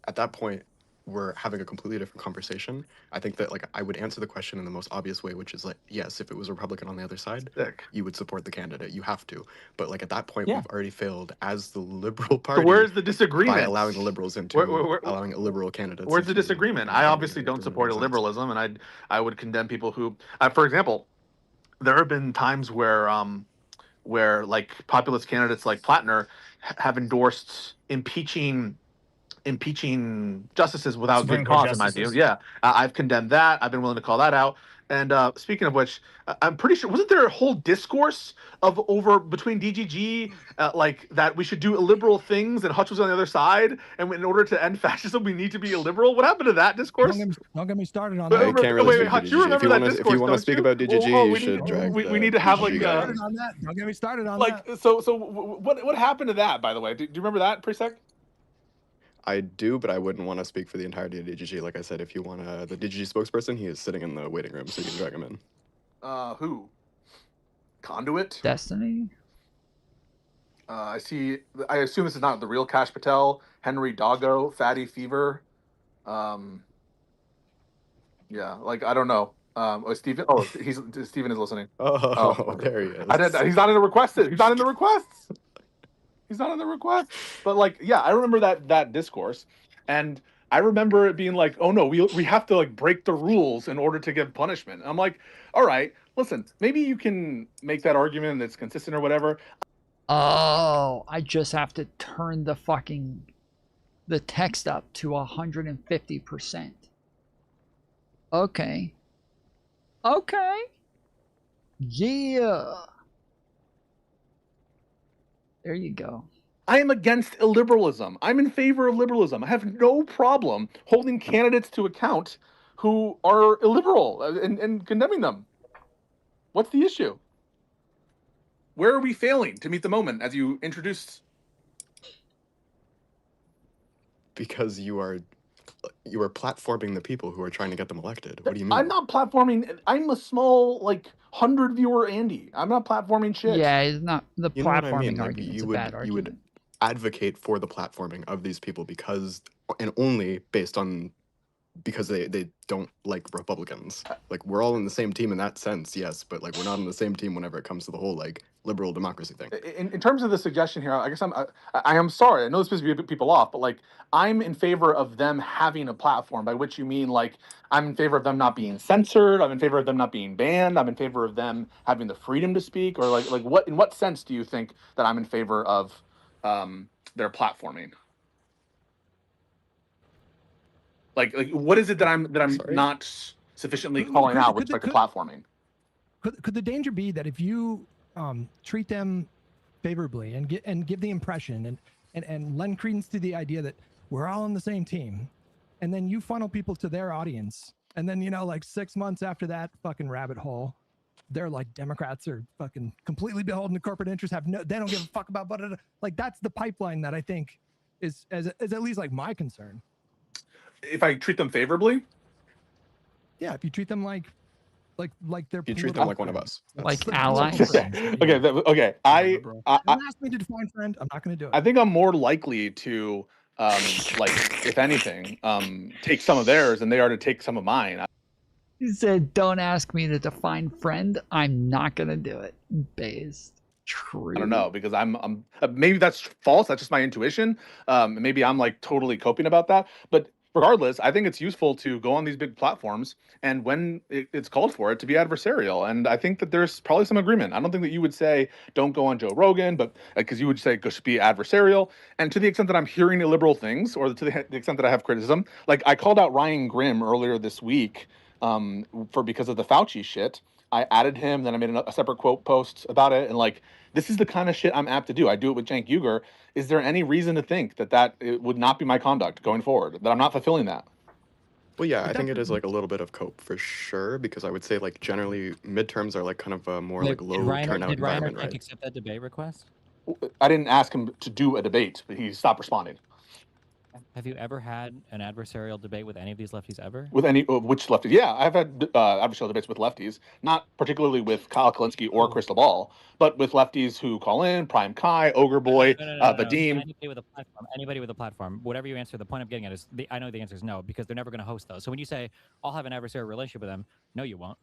at that point, we're having a completely different conversation. I think that like I would answer the question in the most obvious way, which is like, yes, if it was a Republican on the other side, you would support the candidate. You have to. But like at that point, we've already failed as the Liberal Party. So where's the disagreement? By allowing the liberals into allowing liberal candidates. Where's the into disagreement? I obviously don't support liberalism, and I would condemn people who, for example, there have been times where like populist candidates like Plattner have endorsed impeaching justices without Supreme good Court cause, in my view. justices. Yeah, I've condemned that. I've been willing to call that out. And speaking of which, I'm pretty sure wasn't there a whole discourse over between DGG like that we should do illiberal things, and Hutch was on the other side, and in order to end fascism, we need to be illiberal. What happened to that discourse? Don't get me started on Wait, that. can't really speak Hutch, to you DGG. remember If you that wanna- discourse? if you want to speak about DGG, you should drag. We need to have like Don't get me started on like that. so what happened to that, by the way? Do you remember that, Presec? I do, but I wouldn't want to speak for the entirety of DGG. Like I said, if you want the DGG spokesperson, he is sitting in the waiting room, so you can drag him in. Who? Conduit? Destiny? I see. I assume this is not the real Cash Patel, Henry Doggo, Fatty Fever. Yeah, like I don't know. Stephen. Oh, Stephen is listening. Oh, there he is. He's not in the requests. He's not in the requests. He's not in the request. But like, yeah, I remember that discourse, and I remember it being like, oh no, we have to like break the rules in order to give punishment. And I'm like, all right, listen, maybe you can make that argument that's consistent or whatever. Oh, I just have to turn the text up to 150%. Okay. Okay. Yeah. There you go. I am against illiberalism. I'm in favor of liberalism. I have no problem holding candidates to account who are illiberal and condemning them. What's the issue? Where are we failing to meet the moment as you introduced? Because you are platforming the people who are trying to get them elected. What do you mean? I'm not platforming. I'm a small, like, 100 viewer Andy. I'm not platforming shit. Yeah, it's not the You know what I platforming mean? Like, argument's a bad argument. you would advocate for the platforming of these people because, and only based on, because they don't like Republicans. Like, we're all in the same team in that sense, yes, but like we're not on the same team whenever it comes to the whole like liberal democracy thing. In terms of the suggestion here, I guess I am sorry. I know this pisses people off, but like I'm in favor of them having a platform, by which you mean like I'm in favor of them not being censored. I'm in favor of them not being banned. I'm in favor of them having the freedom to speak. Or like what in what sense do you think that I'm in favor of their platforming? Like what is it that I'm not sufficiently calling out with respect to platforming? Could the danger be that if you treat them favorably and give the impression and lend credence to the idea that we're all on the same team, and then you funnel people to their audience, and then like 6 months after that fucking rabbit hole, they're like Democrats are fucking completely beholden to corporate interests, they don't give a fuck about like that's the pipeline that I think is at least like my concern. If I treat them favorably? Yeah, if you treat them like they're you treat them like one of us, like allies. Okay. I ask me to define friend. I'm not going to do it. I think I'm more likely to, like, if anything, take some of theirs than they are to take some of mine. He said, "Don't ask me to define friend. I'm not going to do it." Based. True. I don't know, because I'm maybe that's false. That's just my intuition. Maybe I'm like totally coping about that. But regardless, I think it's useful to go on these big platforms and when it's called for it to be adversarial. And I think that there's probably some agreement. I don't think that you would say don't go on Joe Rogan, but because you would say go be adversarial. And to the extent that I'm hearing illiberal things, or to the extent that I have criticism, like I called out Ryan Grimm earlier this week for because of the Fauci shit. I added him, then I made a separate quote post about it, and like this is the kind of shit I'm apt to do. I do it with Cenk Uygur. Is there any reason to think that it would not be my conduct going forward? That I'm not fulfilling that? Well, yeah, I think it is like a little bit of cope for sure, because I would say like generally midterms are like kind of a more like low turnout Did Ryan environment, right? accept that debate request? I didn't ask him to do a debate, but he stopped responding. Have you ever had an adversarial debate with any of these lefties ever? With any which lefties? Yeah, I've had adversarial debates with lefties, not particularly with Kyle Kalinske or Crystal Ball, but with lefties who call in, Prime Kai, Ogre Boy, Vadim. Anybody with a platform, anybody with a platform, whatever you answer, the point I'm getting at is, I know the answer is no, because they're never going to host those. So when you say, I'll have an adversarial relationship with them, no, you won't.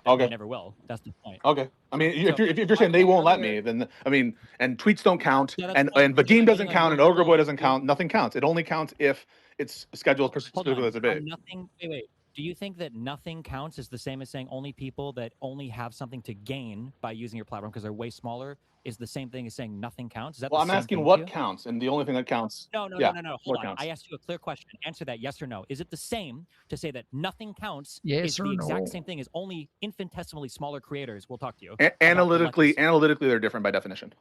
Okay. They never will. That's the point. Okay. I mean, So, if you're saying they won't let me, then I mean, and tweets don't count, and Vadim doesn't count, and Ogre Boy doesn't count. Nothing counts. It only counts if it's scheduled specifically as a debate. Nothing. Wait. Do you think that nothing counts is the same as saying only people that only have something to gain by using your platform because they're way smaller is the same thing as saying nothing counts? Is that Well, the I'm same asking thing to what you? counts, and the only thing that counts. No. Yeah, Hold what on. counts? I asked you a clear question. Answer that yes or no. Is it the same to say that nothing counts Yes is or the exact no? same thing as only infinitesimally smaller creators will talk to you? Analytically, they're different by definition.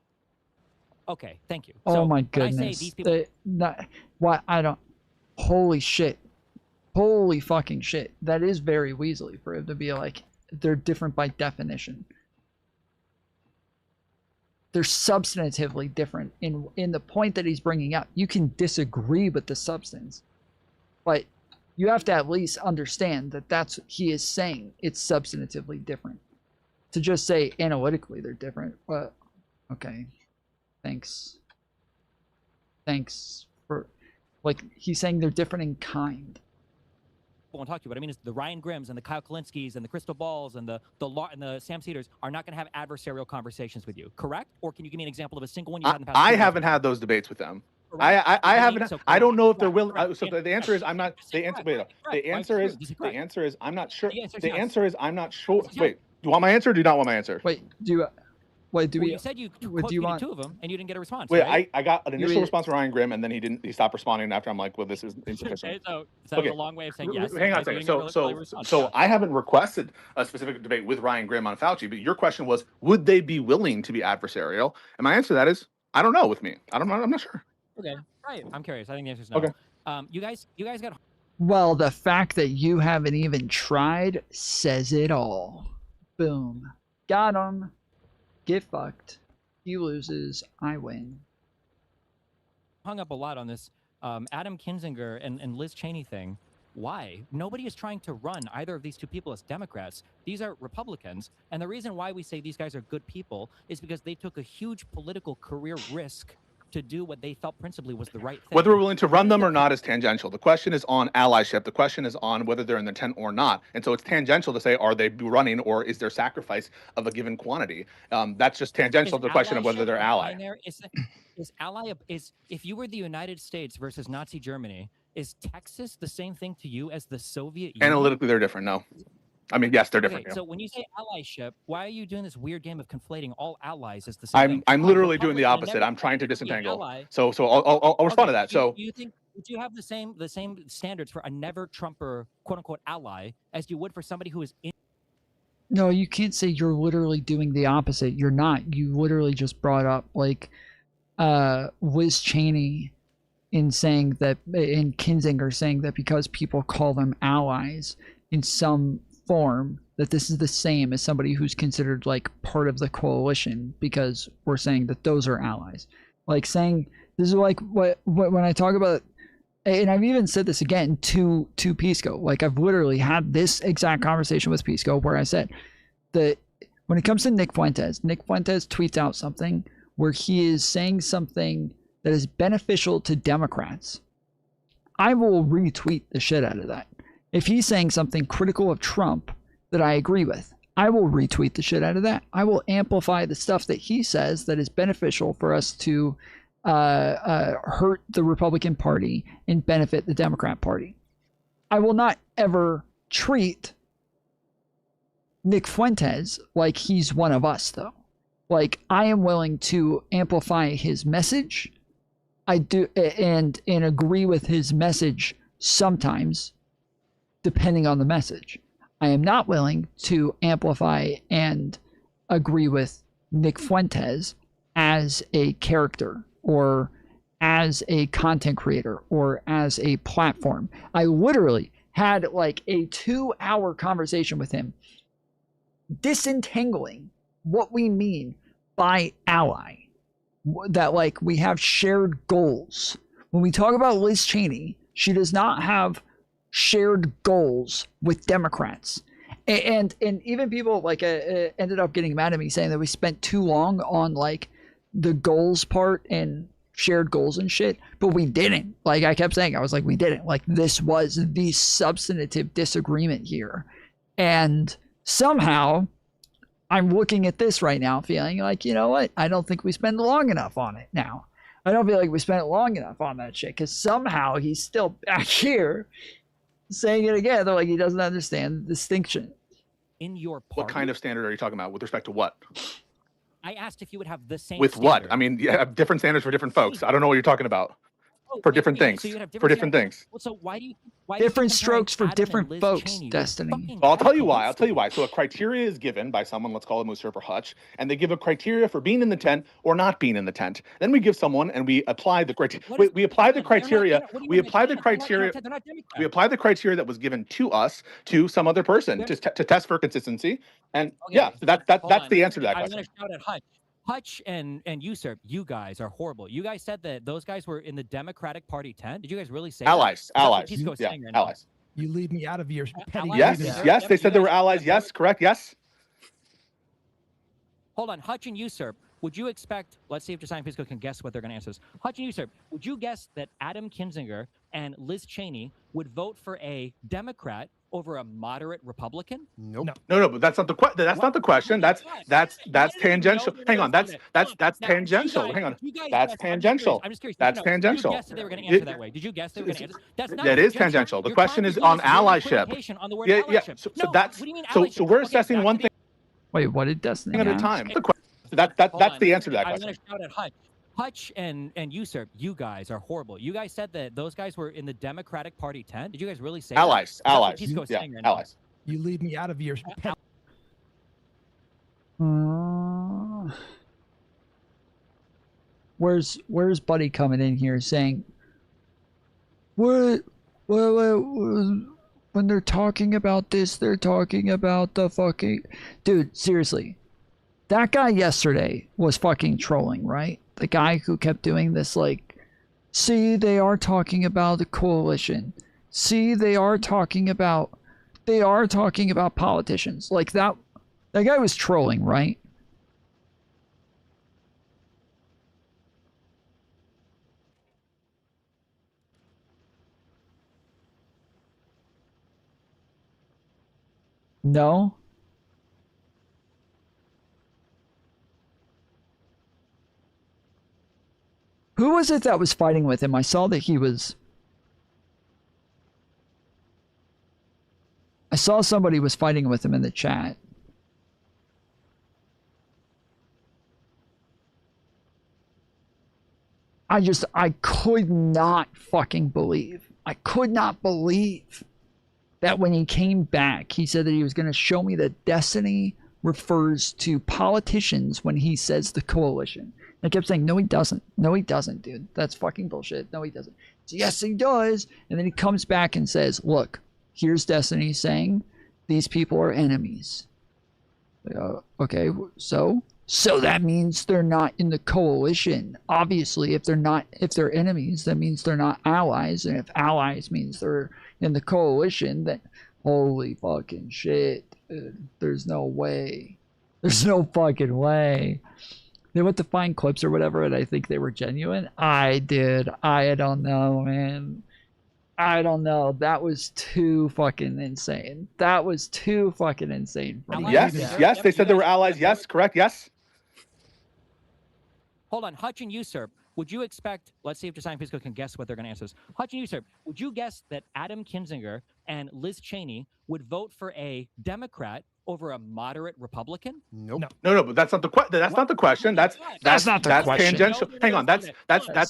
Okay, thank you. Oh So, my when I say goodness. these people, What I don't. Holy shit. Holy fucking shit. That is very Weasley for him to be like, they're different by definition. They're substantively different in the point that he's bringing up. You can disagree with the substance, but you have to at least understand that that's what he is saying. It's substantively different. To just say analytically they're different, well, okay. Thanks for, like, he's saying they're different in kind. I won't talk to you. What I mean is the Ryan Grimms and the Kyle Kalinskis and the Crystal Balls and the Sam Cedars are not going to have adversarial conversations with you, correct? Or can you give me an example of a single one you had in the past? I haven't had those debates with them. I haven't. I don't know if they're willing. So the answer is I'm not. The answer. Wait. The answer is I'm not sure. The answer is I'm not sure. Wait. Do you want my answer? Or do you not want my answer? Wait. Do you? Wait. Do Well, we? you said you do quote you tweeted want? two of them and you didn't get a response. Wait. Right? I got an initial response from Ryan Grimm, and then he didn't. He stopped responding after. I'm like, well, this is insufficient. Okay, so that was a long way of saying yes. Hang on a Okay, second. you didn't get really response. So I haven't requested a specific debate with Ryan Grimm on Fauci, but your question was, would they be willing to be adversarial? And my answer to that is, I don't know. With me, I'm not sure. Okay, right. I'm curious. I think the answer is no. Okay. You guys got. Well, the fact that you haven't even tried says it all. Boom. Got him. Get fucked. He loses. I win. Hung up a lot on this Adam Kinzinger and Liz Cheney thing. Why? Nobody is trying to run either of these two people as Democrats. These are Republicans. And the reason why we say these guys are good people is because they took a huge political career risk to do what they felt principally was the right thing. Whether we're willing to run them or not is tangential. The question is on allyship. The question is on whether they're in the tent or not. And so it's tangential to say, are they running or is there sacrifice of a given quantity? That's just tangential to the question of whether they're ally. Is ally is if you were the United States versus Nazi Germany, is Texas the same thing to you as the Soviet Union? Analytically, they're different. No. I mean, yes, they're different. Okay, Yeah. so when you say allyship, why are you doing this weird game of conflating all allies as the same thing? I'm literally doing the opposite. I'm trying to disentangle. So I'll respond to that. So do you think would you have the same standards for a never Trumper quote unquote ally as you would for somebody who is in? No, you can't say you're literally doing the opposite. You're not. You literally just brought up like Liz Cheney in saying that, in Kinzinger saying that because people call them allies in some form, that this is the same as somebody who's considered like part of the coalition because we're saying that those are allies. Like saying this is like what when I talk about, and I've even said this again to Pisco, like I've literally had this exact conversation with Pisco where I said that when it comes to Nick Fuentes tweets out something where he is saying something that is beneficial to Democrats, I will retweet the shit out of that. If he's saying something critical of Trump that I agree with, I will retweet the shit out of that. I will amplify the stuff that he says that is beneficial for us to hurt the Republican Party and benefit the Democrat Party. I will not ever treat Nick Fuentes like he's one of us, though. Like, I am willing to amplify his message. I do, and agree with his message sometimes, depending on the message. I am not willing to amplify and agree with Nick Fuentes as a character or as a content creator or as a platform. I literally had like a 2-hour conversation with him, disentangling what we mean by ally, that like we have shared goals. When we talk about Liz Cheney, she does not have shared goals with Democrats. And even people like ended up getting mad at me saying that we spent too long on like the goals part and shared goals and shit, but we didn't. Like I kept saying, I was like, we didn't. Like this was the substantive disagreement here. And somehow I'm looking at this right now feeling like, you know what? I don't think we spend long enough on it now. I don't feel like we spent long enough on that shit because somehow he's still back here saying it again. They're like, he doesn't understand the distinction. In your party? What kind of standard are you talking about with respect to what? I asked if you would have the same With standard. what? I mean, you have different standards for different folks. I don't know what you're talking about. For different things. So you have For different things. Well, so why do you different strokes for different folks, Destiny. Well, I'll tell you why. So a criteria is given by someone, let's call him Usurp or Hutch, and they give a criteria for being in the tent or not being in the tent. Then we give someone and we apply the criteria. We apply the criteria. We apply the criteria. We apply the criteria that was given to us to some other person to test for consistency. And yeah, that's the answer to that question. I'm going to shout at Hutch. Hutch and Usurp, you guys are horrible. You guys said that those guys were in the Democratic Party tent. Did you guys really say allies? That? Allies. Yeah, right allies. You leave me out of your petty. Yes, yes, they said they were allies. Yes, correct. Yes. Hold on, Hutch and Usurp. Would you expect? Let's see if Josiah Pisco can guess what they're going to answer this. Hutch and Usurp. Would you guess that Adam Kinzinger and Liz Cheney would vote for a Democrat over a moderate Republican? Nope. No, but that's not the question. That's not the question. That's tangential. Hang on, that's tangential. Hang on, that's tangential. I'm just curious. That's tangential. Did you guess that they were going to answer that way? Did you guess they were going to answer? That's not. That is tangential. The question is on allyship. Yeah. So we're assessing one thing. Wait, what did Destiny at a time? That's the answer to that question. I'm going to shout at Hutch. Hutch and Usurp, you guys are horrible. You guys said that those guys were in the Democratic Party tent. Did you guys really say allies? That? Allies. Yeah, allies. You leave me out of your petty. Where's Buddy coming in here saying, what when they're talking about this, they're talking about the fucking dude. Seriously, that guy yesterday was fucking trolling, right? The guy who kept doing this, like, see, they are talking about the coalition. See, they are talking about politicians. Like that guy was trolling, right? No? Who was it that was fighting with him? I saw that I saw somebody was fighting with him in the chat. I could not fucking believe. I could not believe that when he came back, he said that he was going to show me that Destiny refers to politicians when he says the coalition. I kept saying, no, he doesn't. No, he doesn't, dude. That's fucking bullshit. No, he doesn't. So, yes, he does. And then he comes back and says, look, here's Destiny saying these people are enemies. Okay, so that means they're not in the coalition. Obviously, if they're enemies, that means they're not allies. And if allies means they're in the coalition, then holy fucking shit, dude. There's no way. There's no fucking way. They went to find clips or whatever, and I think they were genuine. I don't know, man. I don't know. That was too fucking insane. That was too fucking insane for me. Yes, yes, they said they were allies. Yes, correct. Yes. Hold on, Hutch and Usurp. Would you expect? Let's see if Josiah Pisco can guess what they're going to answer this. Hutch and Usurp. Would you guess that Adam Kinzinger and Liz Cheney would vote for a Democrat over a moderate Republican? Nope. No, but that's not the that's not the question. That's not the question. tangential. Hang on, that's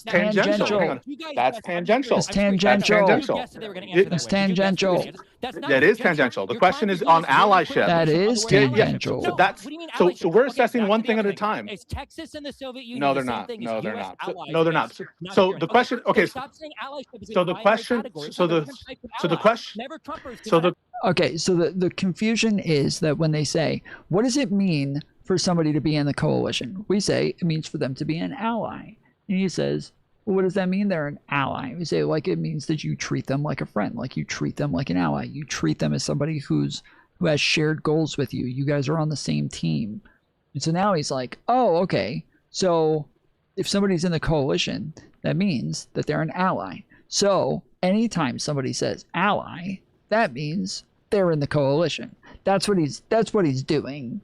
tangential. Hang on. That's tangential. It's tangential. It's tangential. That is tangential. The question is on allyship. That is tangential. So that's so we're assessing one thing at a time. Is Texas and the Soviet Union No, they're the same not. thing No, as they're US not. allies No, they're not. against not So Ukraine? the question. Okay, Okay. stop saying allyship is So in the binary question. categories. So Have a the. different type of So the ally. question. Never Trumpers. So the. Okay, so the confusion is that when they say, what does it mean for somebody to be in the coalition? We say it means for them to be an ally. And he says, well, what does that mean they're an ally? We say, like, it means that you treat them like a friend, like you treat them like an ally. You treat them as somebody who has shared goals with you. You guys are on the same team. And so now he's like, oh, okay. So if somebody's in the coalition, that means that they're an ally. So anytime somebody says ally, that means they're in the coalition. That's what he's doing.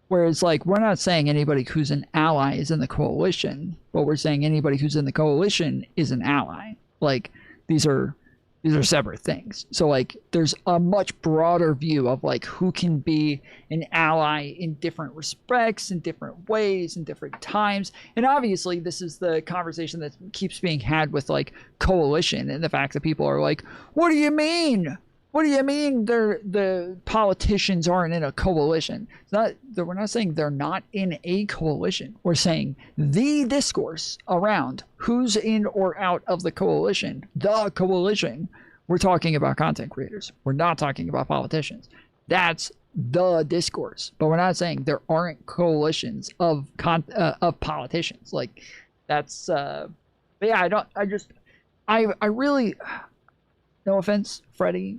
Whereas, like, we're not saying anybody who's an ally is in the coalition, but we're saying anybody who's in the coalition is an ally. Like, these are separate things. So, like, there's a much broader view of, like, who can be an ally in different respects, in different ways, in different times. And obviously, this is the conversation that keeps being had with, like, coalition, and the fact that people are like, what do you mean? What do you mean the politicians aren't in a coalition? It's not that we're not saying they're not in a coalition. We're saying the discourse around who's in or out of the coalition, we're talking about content creators. We're not talking about politicians. That's the discourse. But we're not saying there aren't coalitions of politicians. Like, that's yeah, I really, no offense, Freddie.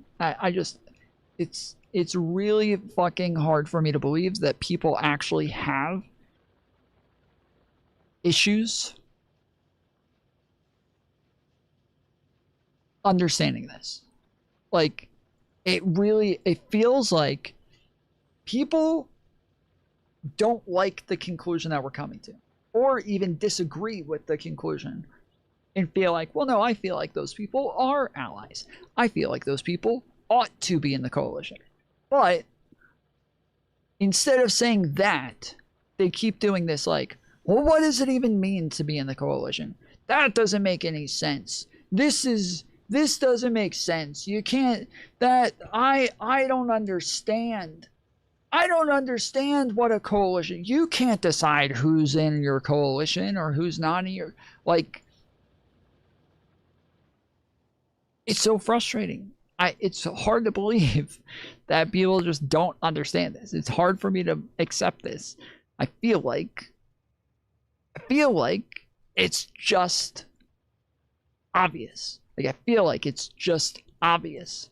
It's really fucking hard for me to believe that people actually have issues understanding this. Like, it feels like people don't like the conclusion that we're coming to, or even disagree with the conclusion and feel like, well, no, I feel like those people are allies. I feel like those people ought to be in the coalition. But instead of saying that, they keep doing this like, well, what does it even mean to be in the coalition? That doesn't make any sense. This doesn't make sense. You can't, I don't understand. I don't understand what a coalition, you can't decide who's in your coalition or who's not in your, like, it's so frustrating. It's hard to believe that people just don't understand this. It's hard for me to accept this. I feel like it's just obvious. Like, I feel like it's just obvious.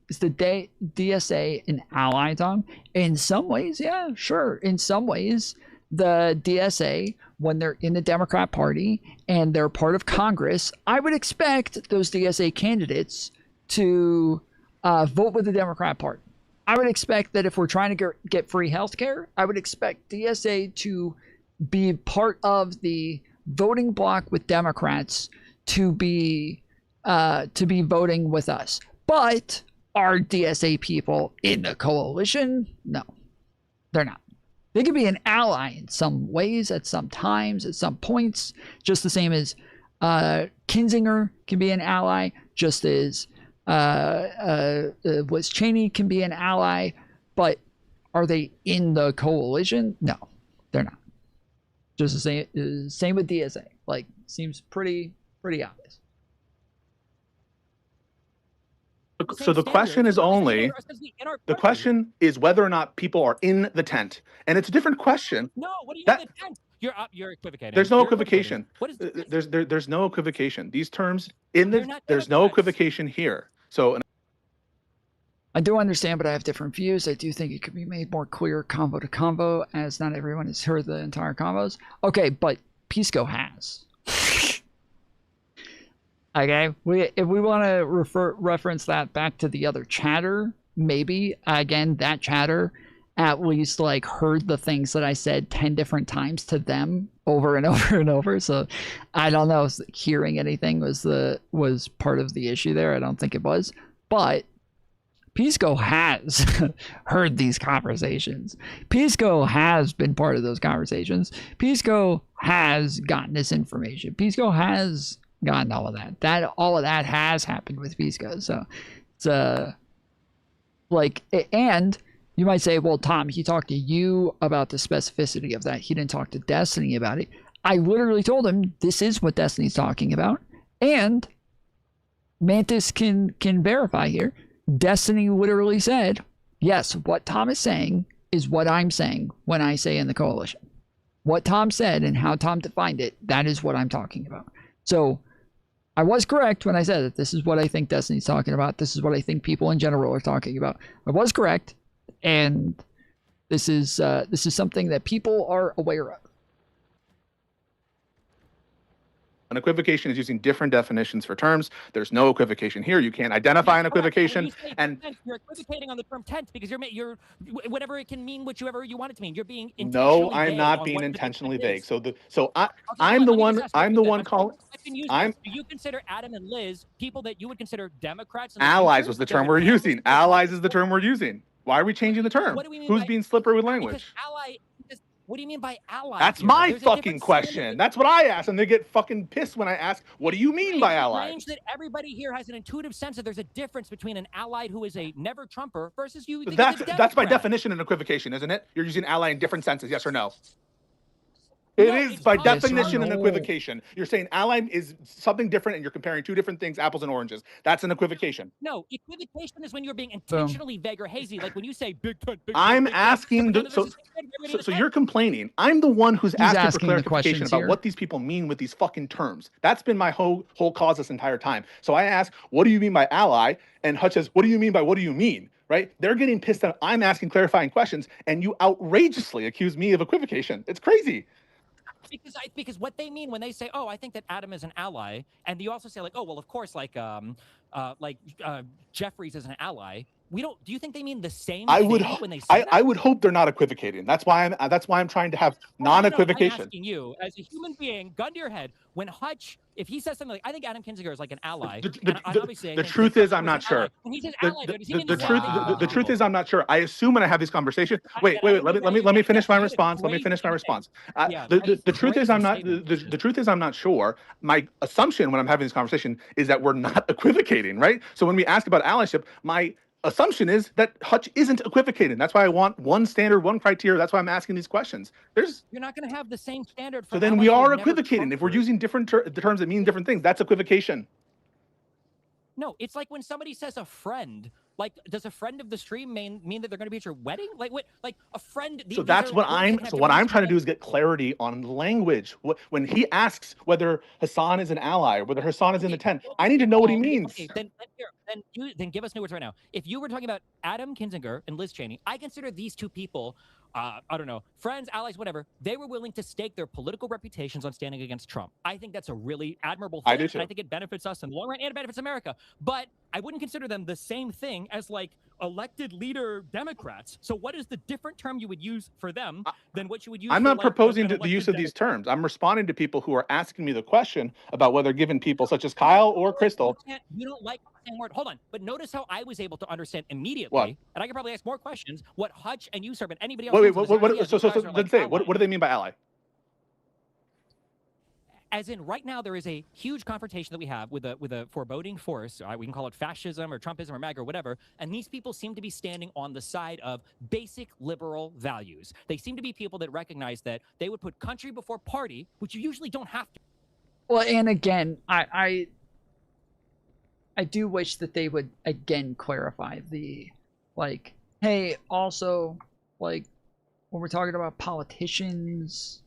Is the DSA an ally, Tom? In some ways, yeah, sure. In some ways, the DSA, when they're in the Democrat Party and they're part of Congress, I would expect those DSA candidates to vote with the Democrat Party. I would expect that if we're trying to get free healthcare, I would expect DSA to be part of the voting bloc with Democrats to be voting with us. But are DSA people in the coalition? No, they're not. They could be an ally in some ways, at some times, at some points, just the same as Kinzinger can be an ally, just as Liz Cheney can be an ally. But are they in the coalition? No, they're not. Just the same with DSA. Like, seems pretty obvious. So the question is the question is whether or not people are in the tent, and it's a different question. No, what do you mean the tent? You're equivocating. There's no You're equivocation. What is There's no equivocation. These terms there's no equivocation here. So I do understand, but I have different views. I do think it could be made more clear convo to convo, as not everyone has heard the entire convos. Okay, but Pisco has. Okay, if we want to reference that back to the other chatter, maybe again that chatter at least like heard the things that I said 10 different times to them over and over and over. So I don't know if hearing anything was part of the issue there. I don't think it was, but Pisco has heard these conversations. Pisco has been part of those conversations. Pisco has gotten this information. Pisco has gotten all of that. All of that has happened with Pisco. So it's like, and you might say, well, Tom, he talked to you about the specificity of that. He didn't talk to Destiny about it. I literally told him this is what Destiny's talking about, and Mantis can verify here. Destiny literally said, yes, what Tom is saying is what I'm saying when I say in the coalition. What Tom said and how Tom defined it, that is what I'm talking about. So I was correct when I said that this is what I think Destiny's talking about. This is what I think people in general are talking about. I was correct, and this is something that people are aware of. An equivocation is using different definitions for terms. There's no equivocation here. You can't identify an equivocation. And you're equivocating on the term tense because you're whatever it can mean, whichever you want it to mean. You're being no, I'm not being intentionally vague. I'm the one calling. Do you consider Adam and Liz people that you would consider Democrats? Allies was the term we're using. Allies is the term we're using. Why are we changing the term? Who's being slippery with language? Ally. What do you mean by ally? That's my fucking question. That's what I ask, and they get fucking pissed when I ask, "What do you mean by ally?" It's strange that everybody here has an intuitive sense that there's a difference between an allied who is a never Trumper versus you. That's by definition an equivocation, isn't it? You're using ally in different senses, yes or no? It is by definition an equivocation. You're saying ally is something different, and you're comparing two different things, apples and oranges. That's an equivocation. No, equivocation is when you're being intentionally vague or hazy, like when you say big tent. I'm asking, so you're complaining. I'm the one who's asking for clarification about what these people mean with these fucking terms. That's been my whole cause this entire time. So I ask, what do you mean by ally? And Hutch says, what do you mean by what do you mean? Right? They're getting pissed that I'm asking clarifying questions, and you outrageously accuse me of equivocation. It's crazy. Because what they mean when they say, "Oh, I think that Adam is an ally," and you also say like, "Oh, well, of course, like Jeffries is an ally." Do you think they mean the same thing when they say that? I would hope they're not equivocating. That's why I'm trying to have non-equivocation. I'm asking you, as a human being, gun to your head, when Hutch, if he says something like, "I think Adam Kinzinger is like an ally," the truth is I'm not sure. When he says ally, The truth is I'm not sure. I assume when I have these conversations. Wait. Let me finish my response. The truth is I'm not sure. My assumption when I'm having this conversation is that we're not equivocating, right? So when we ask about allyship, my assumption is that Hutch isn't equivocating. That's why I want one standard, one criteria. That's why I'm asking these questions. You're not going to have the same standard. So then we are equivocating. If we're using different terms that mean different things, that's equivocation. No, it's like when somebody says a friend. Like, does a friend of the stream mean that they're going to be at your wedding? Like, what? Like a friend? So that's what I'm. So what I'm trying to do is get clarity on language. When he asks whether Hassan is an ally or whether Hassan is in the tent, I need to know what he means. Okay, then give us new words right now. If you were talking about Adam Kinzinger and Liz Cheney, I consider these two people, I don't know, friends, allies, whatever. They were willing to stake their political reputations on standing against Trump. I think that's a really admirable thing. I do too. And I think it benefits us in the long run and it benefits America. But I wouldn't consider them the same thing as like elected leader Democrats. So what is the different term you would use for them than what you would use? I'm not proposing the use of these terms. I'm responding to people who are asking me the question about whether given people such as Kyle or Crystal. You don't like the same word. Hold on. But notice how I was able to understand immediately, what? And I could probably ask more questions, what Hutch and Usurp and anybody else. What do they mean by ally? As in, right now there is a huge confrontation that we have with a foreboding force. We can call it fascism or Trumpism or MAGA or whatever. And these people seem to be standing on the side of basic liberal values. They seem to be people that recognize that they would put country before party, which you usually don't have to. Well, and again, I do wish that they would again clarify the, like, hey, also, like, when we're talking about politicians,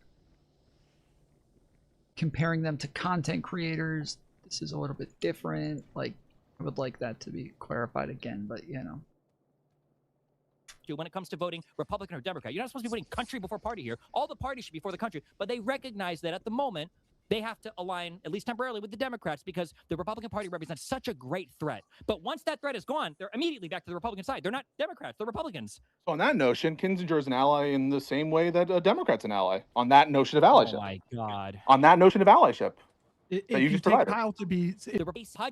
comparing them to content creators, this is a little bit different. Like, I would like that to be clarified again, but you know. When it comes to voting Republican or Democrat, you're not supposed to be putting country before party here. All the parties should be for the country, but they recognize that at the moment, they have to align, at least temporarily, with the Democrats because the Republican Party represents such a great threat. But once that threat is gone, they're immediately back to the Republican side. They're not Democrats, they're Republicans. So on that notion, Kinzinger is an ally in the same way that a Democrat's an ally. On that notion of allyship. Oh my God. On that notion of allyship. If that you just take provided. Kyle to be,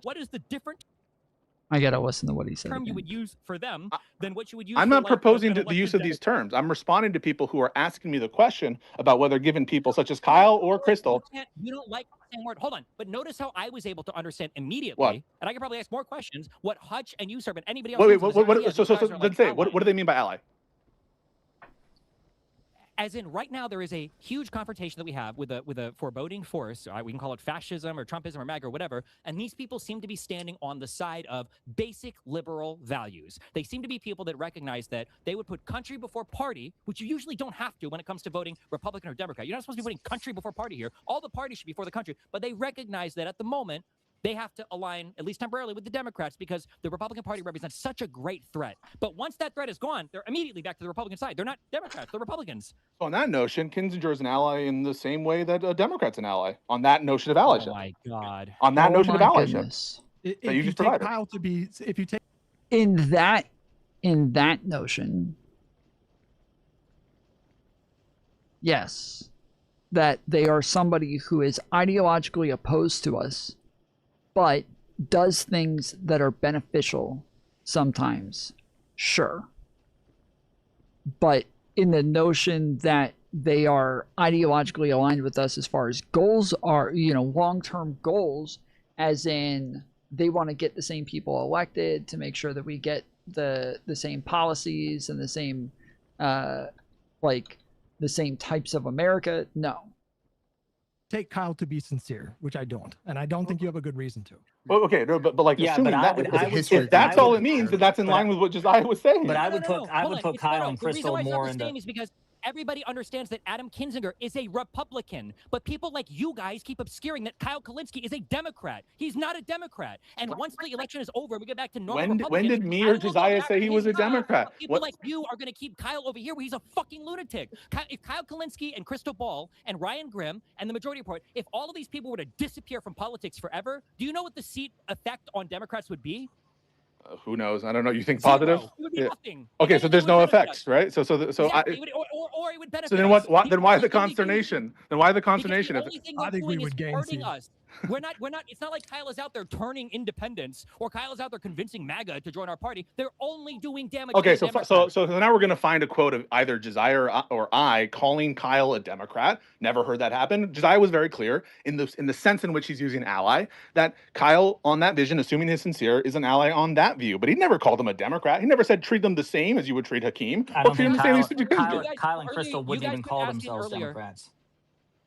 What is the different I gotta listen to what he said. term you again. would use for them than what you would use I'm for, not like, proposing an the use of these elected terms. I'm responding to people who are asking me the question about whether given people such as Kyle or Crystal. You don't like the same word. Hold on. But notice how I was able to understand immediately, What? and I can probably ask more questions, what Hutch and Usurp and anybody else Wait, thinks of this idea. so These guys are then like say, what do they mean by ally? As in, right now, there is a huge confrontation that we have with a foreboding force. We can call it fascism or Trumpism or MAGA or whatever. And these people seem to be standing on the side of basic liberal values. They seem to be people that recognize that they would put country before party, which you usually don't have to when it comes to voting Republican or Democrat. You're not supposed to be putting country before party here. All the parties should be for the country. But they recognize that at the moment, they have to align, at least temporarily, with the Democrats because the Republican Party represents such a great threat. But once that threat is gone, they're immediately back to the Republican side. They're not Democrats, they're Republicans. So on that notion, Kinzinger is an ally in the same way that a Democrat's an ally. On that notion of allyship. Oh my God. On that notion of my allyship. goodness. if you you just take provided. Kyle to be, if you take In that notion, yes, that they are somebody who is ideologically opposed to us, but does things that are beneficial sometimes, sure. But in the notion that they are ideologically aligned with us as far as goals are, long-term goals, as in they want to get the same people elected to make sure that we get the same policies and the same the same types of America, no. take Kyle to be sincere, which I don't, and I don't think you have a good reason to. Well, okay, no, but like Yeah, assuming but that if that's all it means, then that's in line with what Josiah was saying. But I would put Hold on. Kyle and The reason Crystal why it's not more the in same the. is because everybody understands that Adam Kinzinger is a Republican, but people like you guys keep obscuring that Kyle Kalinske is a Democrat. He's not a Democrat. And once the election is over, we get back to normal When Republicans. did me or Josiah say he was a Democrat? People like you are going to keep Kyle over here where he's a fucking lunatic. If Kyle Kalinske and Crystal Ball and Ryan Grimm and the majority report, if all of these people were to disappear from politics forever, do you know what the seat effect on Democrats would be? Who knows? I don't know. You think Zero. positive? It would be nothing. Okay, so there's no effects, right? So Exactly. Or it would benefit So then us. what? Then why the People consternation? Then why the consternation? The only thing they're doing is hurting us. We're not. It's not like Kyle is out there turning independents or Kyle is out there convincing MAGA to join our party. They're only doing damage. Okay, to the so now we're gonna find a quote of either Josiah or I calling Kyle a Democrat. Never heard that happen. Josiah was very clear in the sense in which he's using ally, that Kyle on that vision, assuming he's sincere, is an ally on that view. But he never called him a Democrat. He never said treat them the same as you would treat Hakeem. I Or don't treat him think the same as you treat Kyle and Crystal wouldn't even call themselves earlier. Democrats.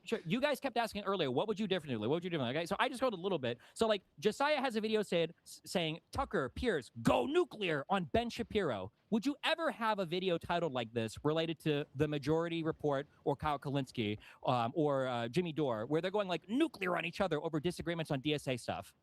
Sure. You guys kept asking earlier, what would you differently? What would you differently? Okay, so I just wrote a little bit. So like Josiah has a video saying Tucker, Pierce, go nuclear on Ben Shapiro. Would you ever have a video titled like this related to the Majority Report or Kyle Kalinske or Jimmy Dore, where they're going like nuclear on each other over disagreements on DSA stuff?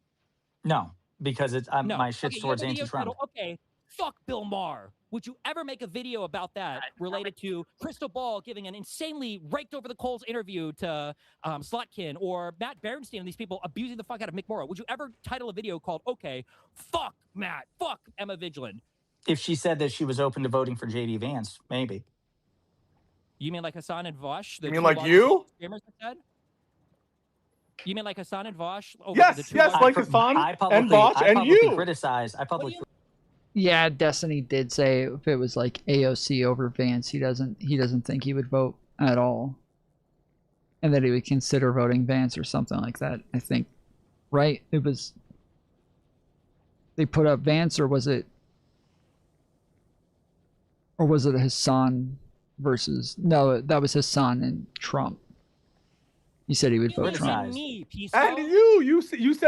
No, because it's No. my shit's Okay, you towards have a video anti-Trump. titled, okay, fuck Bill Maher. Would you ever make a video about that related to Crystal Ball giving an insanely raked over the coals interview to Slotkin or Matt Berenstein and these people abusing the fuck out of Mick Morrow? Would you ever title a video called, okay, fuck Matt, fuck Emma Vigilant? If she said that she was open to voting for JD Vance, maybe. You mean like Hassan and Vosh? You mean like you? You mean like Hassan and Vosh? Yes, like Hassan and Vosh and you. I publicly Yeah, Destiny did say if it was like AOC over Vance, he doesn't think he would vote at all, and that he would consider voting Vance or something like that. I think, right? It was they put up Vance, or was it Hassan versus? No, that was Hassan and Trump. He said he would vote Trump. And you said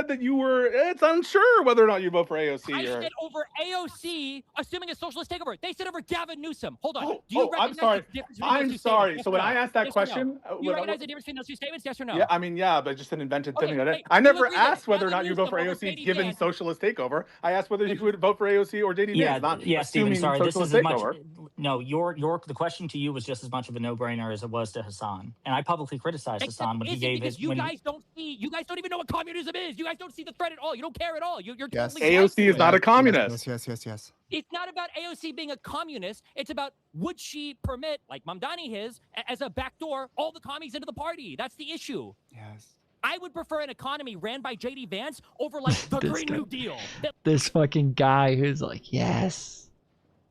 that you were. It's unsure whether or not you vote for AOC. I or... said over AOC, assuming a socialist takeover. They said over Gavin Newsom. Hold on. Oh, Do you I'm recognize sorry. the difference between I'm those two sorry. statements? So Yes when or I no? asked that Yes or no? question, Do you recognize the difference between those two statements? Yes or no? Yeah, I mean, yeah, but just an invented Okay, thing. wait, I do you never agree that asked whether or not Gavin you vote for Newsom over AOC JD given Vance? socialist takeover. I asked whether you would vote for AOC or JD Yeah, Vance, not yeah, Steven, assuming sorry. This socialist is as much. takeover. No, the question to you was just as much of a no-brainer as it was to Hassan, and I publicly criticized Hassan when he isn't gave because it. you When guys don't see. You guys don't even know what communism is. You guys don't see the threat at all. You don't care at all. You're Yes. totally blind to AOC is it. not a communist. Yes. It's not about AOC being a communist. It's about would she permit, like Mamdani his, as a backdoor, all the commies into the party. That's the issue. Yes. I would prefer an economy ran by JD Vance over like the This Green guy. New Deal. This fucking guy who's like, yes.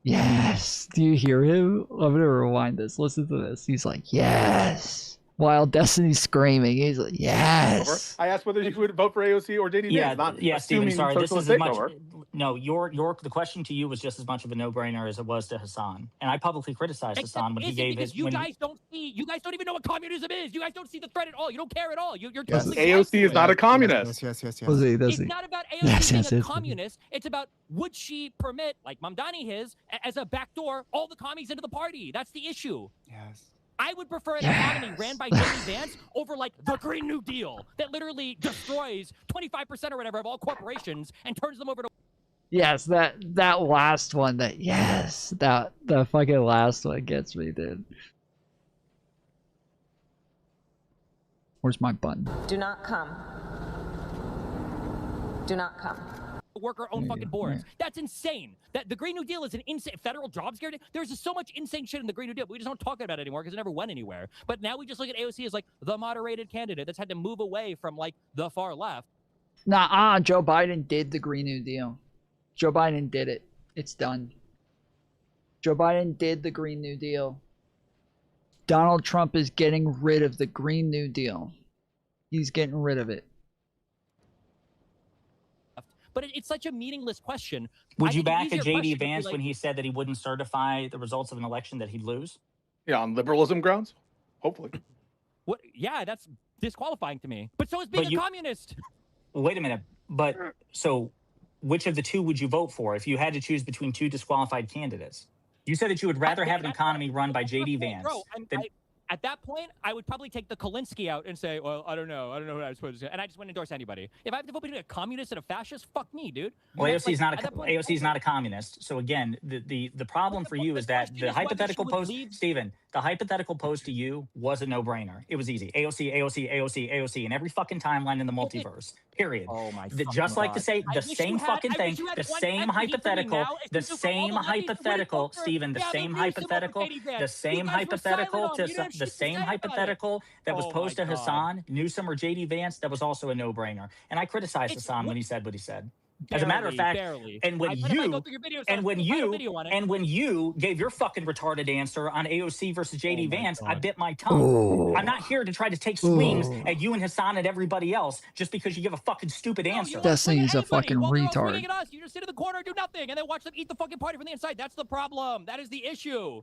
Yes. Do you hear him? I'm gonna rewind this. Listen to this. He's like, yes. While Destiny's screaming, he's like, yes. I asked whether you would vote for AOC or JD Yeah, Vance, not yeah, Steven, assuming sorry. This socialist is as much. takeover. No, your the question to you was just as much of a no-brainer as it was to Hassan, and I publicly criticized Hassan when he Isn't gave because it. you When guys don't see. You guys don't even know what communism is. You guys don't see the threat at all. You don't care at all. You're Yes. totally blind to AOC is it. not a communist. Yes. Was he? Does It's he? not about AOC Yes, being yes, a yes. communist. It's about would she permit, like Mamdani his, as a backdoor, all the commies into the party. That's the issue. Yes. I would prefer an economy ran by JD Vance over like the Green New Deal that literally destroys 25% or whatever of all corporations and turns them over to. Yes, that last one. The fucking last one gets me, dude. Where's my button? Do not come. Do not come. Work our own fucking boards. That's insane. That the Green New Deal is an insane federal jobs guarantee. There's just so much insane shit in the Green New Deal, but we just don't talk about it anymore because it never went anywhere. But now we just look at AOC as like the moderated candidate that's had to move away from like the far left. Nah, Joe Biden did the Green New Deal. Joe Biden did it. It's done. Joe Biden did the Green New Deal. Donald Trump is getting rid of the Green New Deal. He's getting rid of it. But it's such a meaningless question. would I you think back an a easier question JD would be Vance like, when he said that he wouldn't certify the results of an election that he'd lose? Yeah, on liberalism grounds? Hopefully. What? Yeah, that's disqualifying to me. But so is being But a you- communist. Wait a minute. But so, which of the two would you vote for if you had to choose between two disqualified candidates? You said that you would rather have an economy run by JD Vance. Bro, than- at that point, I would probably take the Kolinsky out and say, well, I don't know what I was supposed to say. And I just wouldn't endorse anybody. If I have to vote between a communist and a fascist, fuck me, dude. Well, That's AOC is like- not at that point, AOC is not a communist. So again, the problem for you is that the hypothetical pose, Stephen, the hypothetical pose to you was a no-brainer. It was easy. AOC, and every fucking timeline in the multiverse. Period. Oh my Just like to God. say I the wish same you had- fucking I thing, wish you had the one same empathy for me hypothetical, now. If the you took all same the lefties, you would've hypothetical, voted for- Stephen, the yeah, same the Reeves hypothetical, Democratic the Vance. same You guys were hypothetical silent on to him. You didn't have the shit to same say about it. hypothetical that was Oh posed my to God. Hassan, Newsom, or JD Vance. That was also a no-brainer. And I criticized Hassan when he said what he said. As a matter of fact, barely. and when I bet if I you go through your videos, and I'll when find a you video on it. and when you gave your fucking retarded answer on AOC versus JD Vance, I bit my tongue. Oh. I'm not here to try to take swings at you and Hassan and everybody else just because you give a fucking stupid answer. Destiny's a fucking While they're all retard. swinging at us, you just sit in the corner and do nothing, and then watch them eat the fucking party from the inside. That's the problem. That is the issue.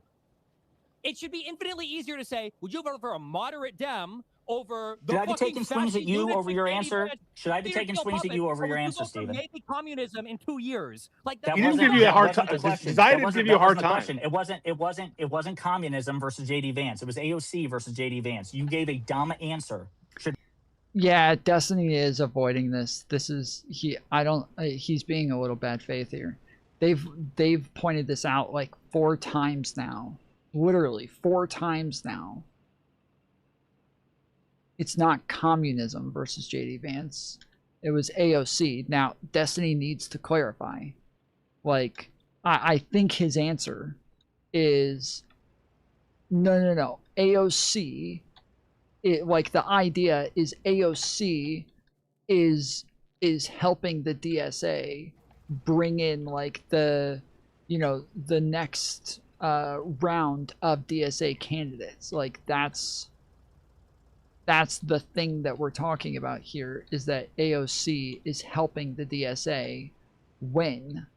It should be infinitely easier to say, would you vote for a moderate Dem over the Should I be fucking taking swings at fascist you units over like your JD answer? Vance? Should I be Peter taking Thiel swings at puppet, you over or your would you answer, vote for Stephen? maybe communism in 2 years. Like That He didn't wasn't- give you a that hard wasn't time. the question. Desire That didn't wasn't- give you a that hard wasn't the time. question. It wasn't communism versus JD Vance. It was AOC versus JD Vance. You gave a dumb answer. Yeah, Destiny is avoiding this. This is he's being a little bad faith here. They've pointed this out like 4 times now. Literally 4 times now. It's not communism versus JD Vance. It was AOC. Now, Destiny needs to clarify. Like, I think his answer is no. AOC, like the idea is AOC is helping the DSA bring in like the next round of DSA candidates. Like that's the thing that we're talking about here, is that AOC is helping the DSA win.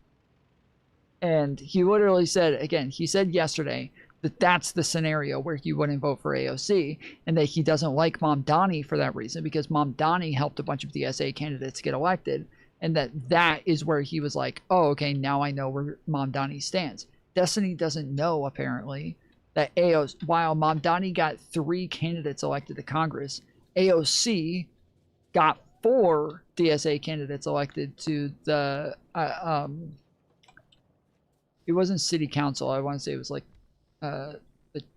And he literally said, again, he said yesterday that that's the scenario where he wouldn't vote for AOC, and that he doesn't like Mamdani for that reason, because Mamdani helped a bunch of DSA candidates get elected, and that is where he was like, oh, okay, now I know where Mamdani stands. Destiny doesn't know, apparently, that AOC, while Mamdani got 3 candidates elected to Congress, AOC got 4 DSA candidates elected to the it wasn't city council. I want to say it was like the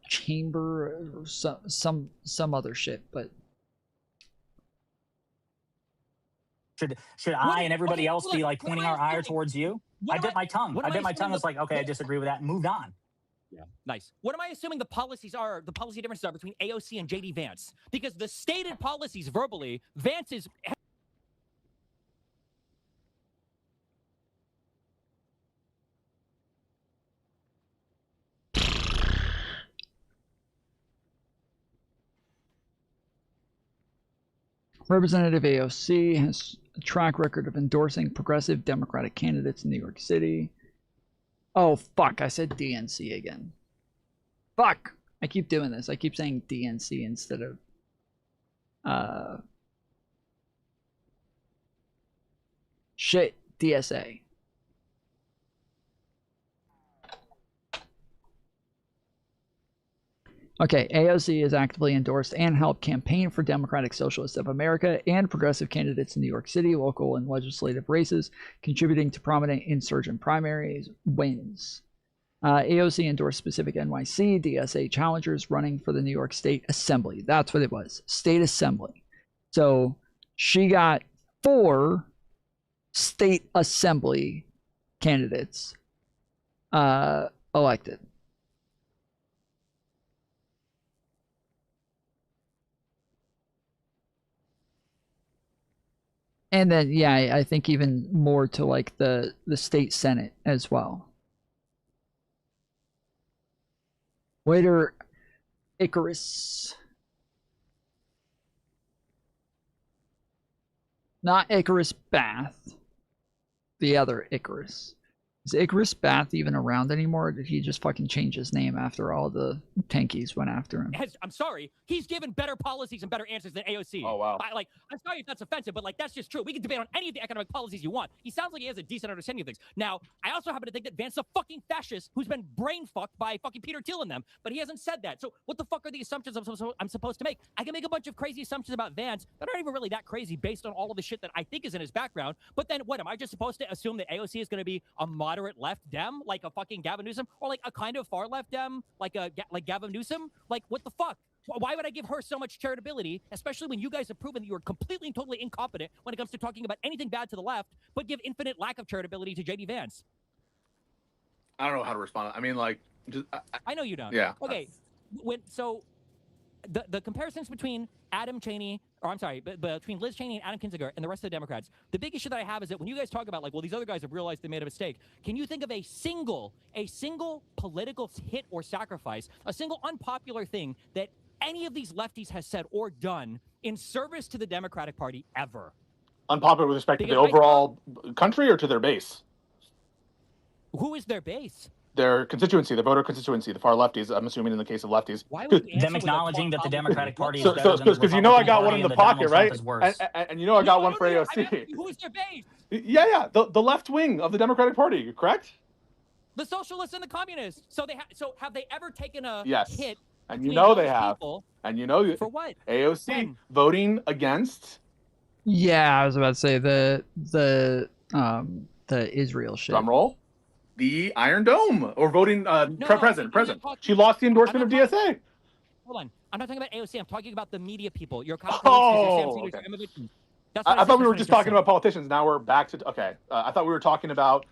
chamber or some other shit, but Should I and everybody else be like pointing our ire towards you? I bit my tongue. I bit my tongue. It's like, okay, I disagree with that and moved on. Yeah, nice. What am I assuming the policy differences are between AOC and JD Vance? Because the stated policies verbally, Vance is. Representative AOC has a track record of endorsing progressive Democratic candidates in New York City. Oh, fuck. I said DNC again. Fuck. I keep doing this. I keep saying DNC instead of... Shit. DSA. Okay, AOC has actively endorsed and helped campaign for Democratic Socialists of America and progressive candidates in New York City, local and legislative races, contributing to prominent insurgent primaries wins. AOC endorsed specific NYC DSA challengers running for the New York State Assembly. That's what it was, State Assembly. So she got 4 State Assembly candidates elected. And then, yeah, I think even more to like the state senate as well. Waiter Icarus. Not Icarus Bath. The other Icarus. Is Icarus Bath even around anymore? Or did he just fucking change his name after all the tankies went after him? I'm sorry. He's given better policies and better answers than AOC. Oh, wow. I'm sorry if that's offensive, but like that's just true. We can debate on any of the economic policies you want. He sounds like he has a decent understanding of things. Now, I also happen to think that Vance is a fucking fascist who's been brain fucked by fucking Peter Thiel and them, but he hasn't said that. So what the fuck are the assumptions I'm supposed to make? I can make a bunch of crazy assumptions about Vance that aren't even really that crazy based on all of the shit that I think is in his background. But then what, am I just supposed to assume that AOC is going to be a moderate left Dem? Like a fucking Gavin Newsom, or like a kind of far left Dem, like Gavin Newsom? Like, what the fuck? Why would I give her so much charitability, especially when you guys have proven that you are completely and totally incompetent when it comes to talking about anything bad to the left, but give infinite lack of charitability to JD Vance? I don't know how to respond. I mean, like, just, I know you don't. Yeah. Okay. So the comparisons between Adam Cheney, or I'm sorry, between Liz Cheney and Adam Kinzinger and the rest of the Democrats, the big issue that I have is that when you guys talk about like, well, these other guys have realized they made a mistake, can you think of a single political hit or sacrifice, a single unpopular thing that any of these lefties has said or done in service to the Democratic Party ever? Unpopular with respect to the overall country or to their base? Who is their base? Their constituency, the voter constituency, the far lefties. I'm assuming in the case of lefties. Why would them acknowledging that the Democratic Party is better than the because you know I got one in the pocket, right? Worse. And you know I got one for AOC. Who is their base? Yeah. The left wing of the Democratic Party, correct? The socialists and the communists. So have they ever taken a hit? And you know they have. People? And you know for what? AOC voting against. Yeah, I was about to say the Israel shit. Drum roll. The Iron Dome, or voting president. She lost the endorsement of DSA. Hold on, I'm not talking about AOC. I'm talking about the media people. Your okay. I thought we were just talking about politicians. Now we're back to I thought we were talking about.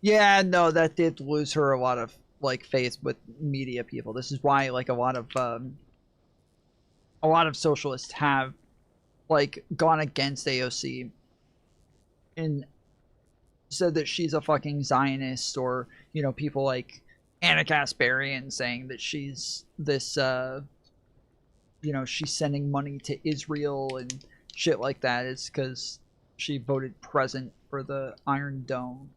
Yeah, no, that did lose her a lot of like faith with media people. This is why like a lot of socialists have like gone against AOC and said that she's a fucking Zionist, or you know, people like Anna Kasparian saying that she's this you know, she's sending money to Israel and shit like that. It's because she voted present for the Iron Dome.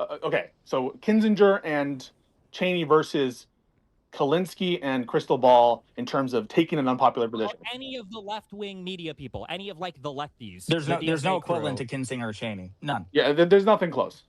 Okay, so Kinzinger and Cheney versus Kalinsky and Crystal Ball in terms of taking an unpopular position. Or any of the left-wing media people, any of like the lefties. There's no equivalent to Kinzinger or Cheney. None. Yeah, there's nothing close.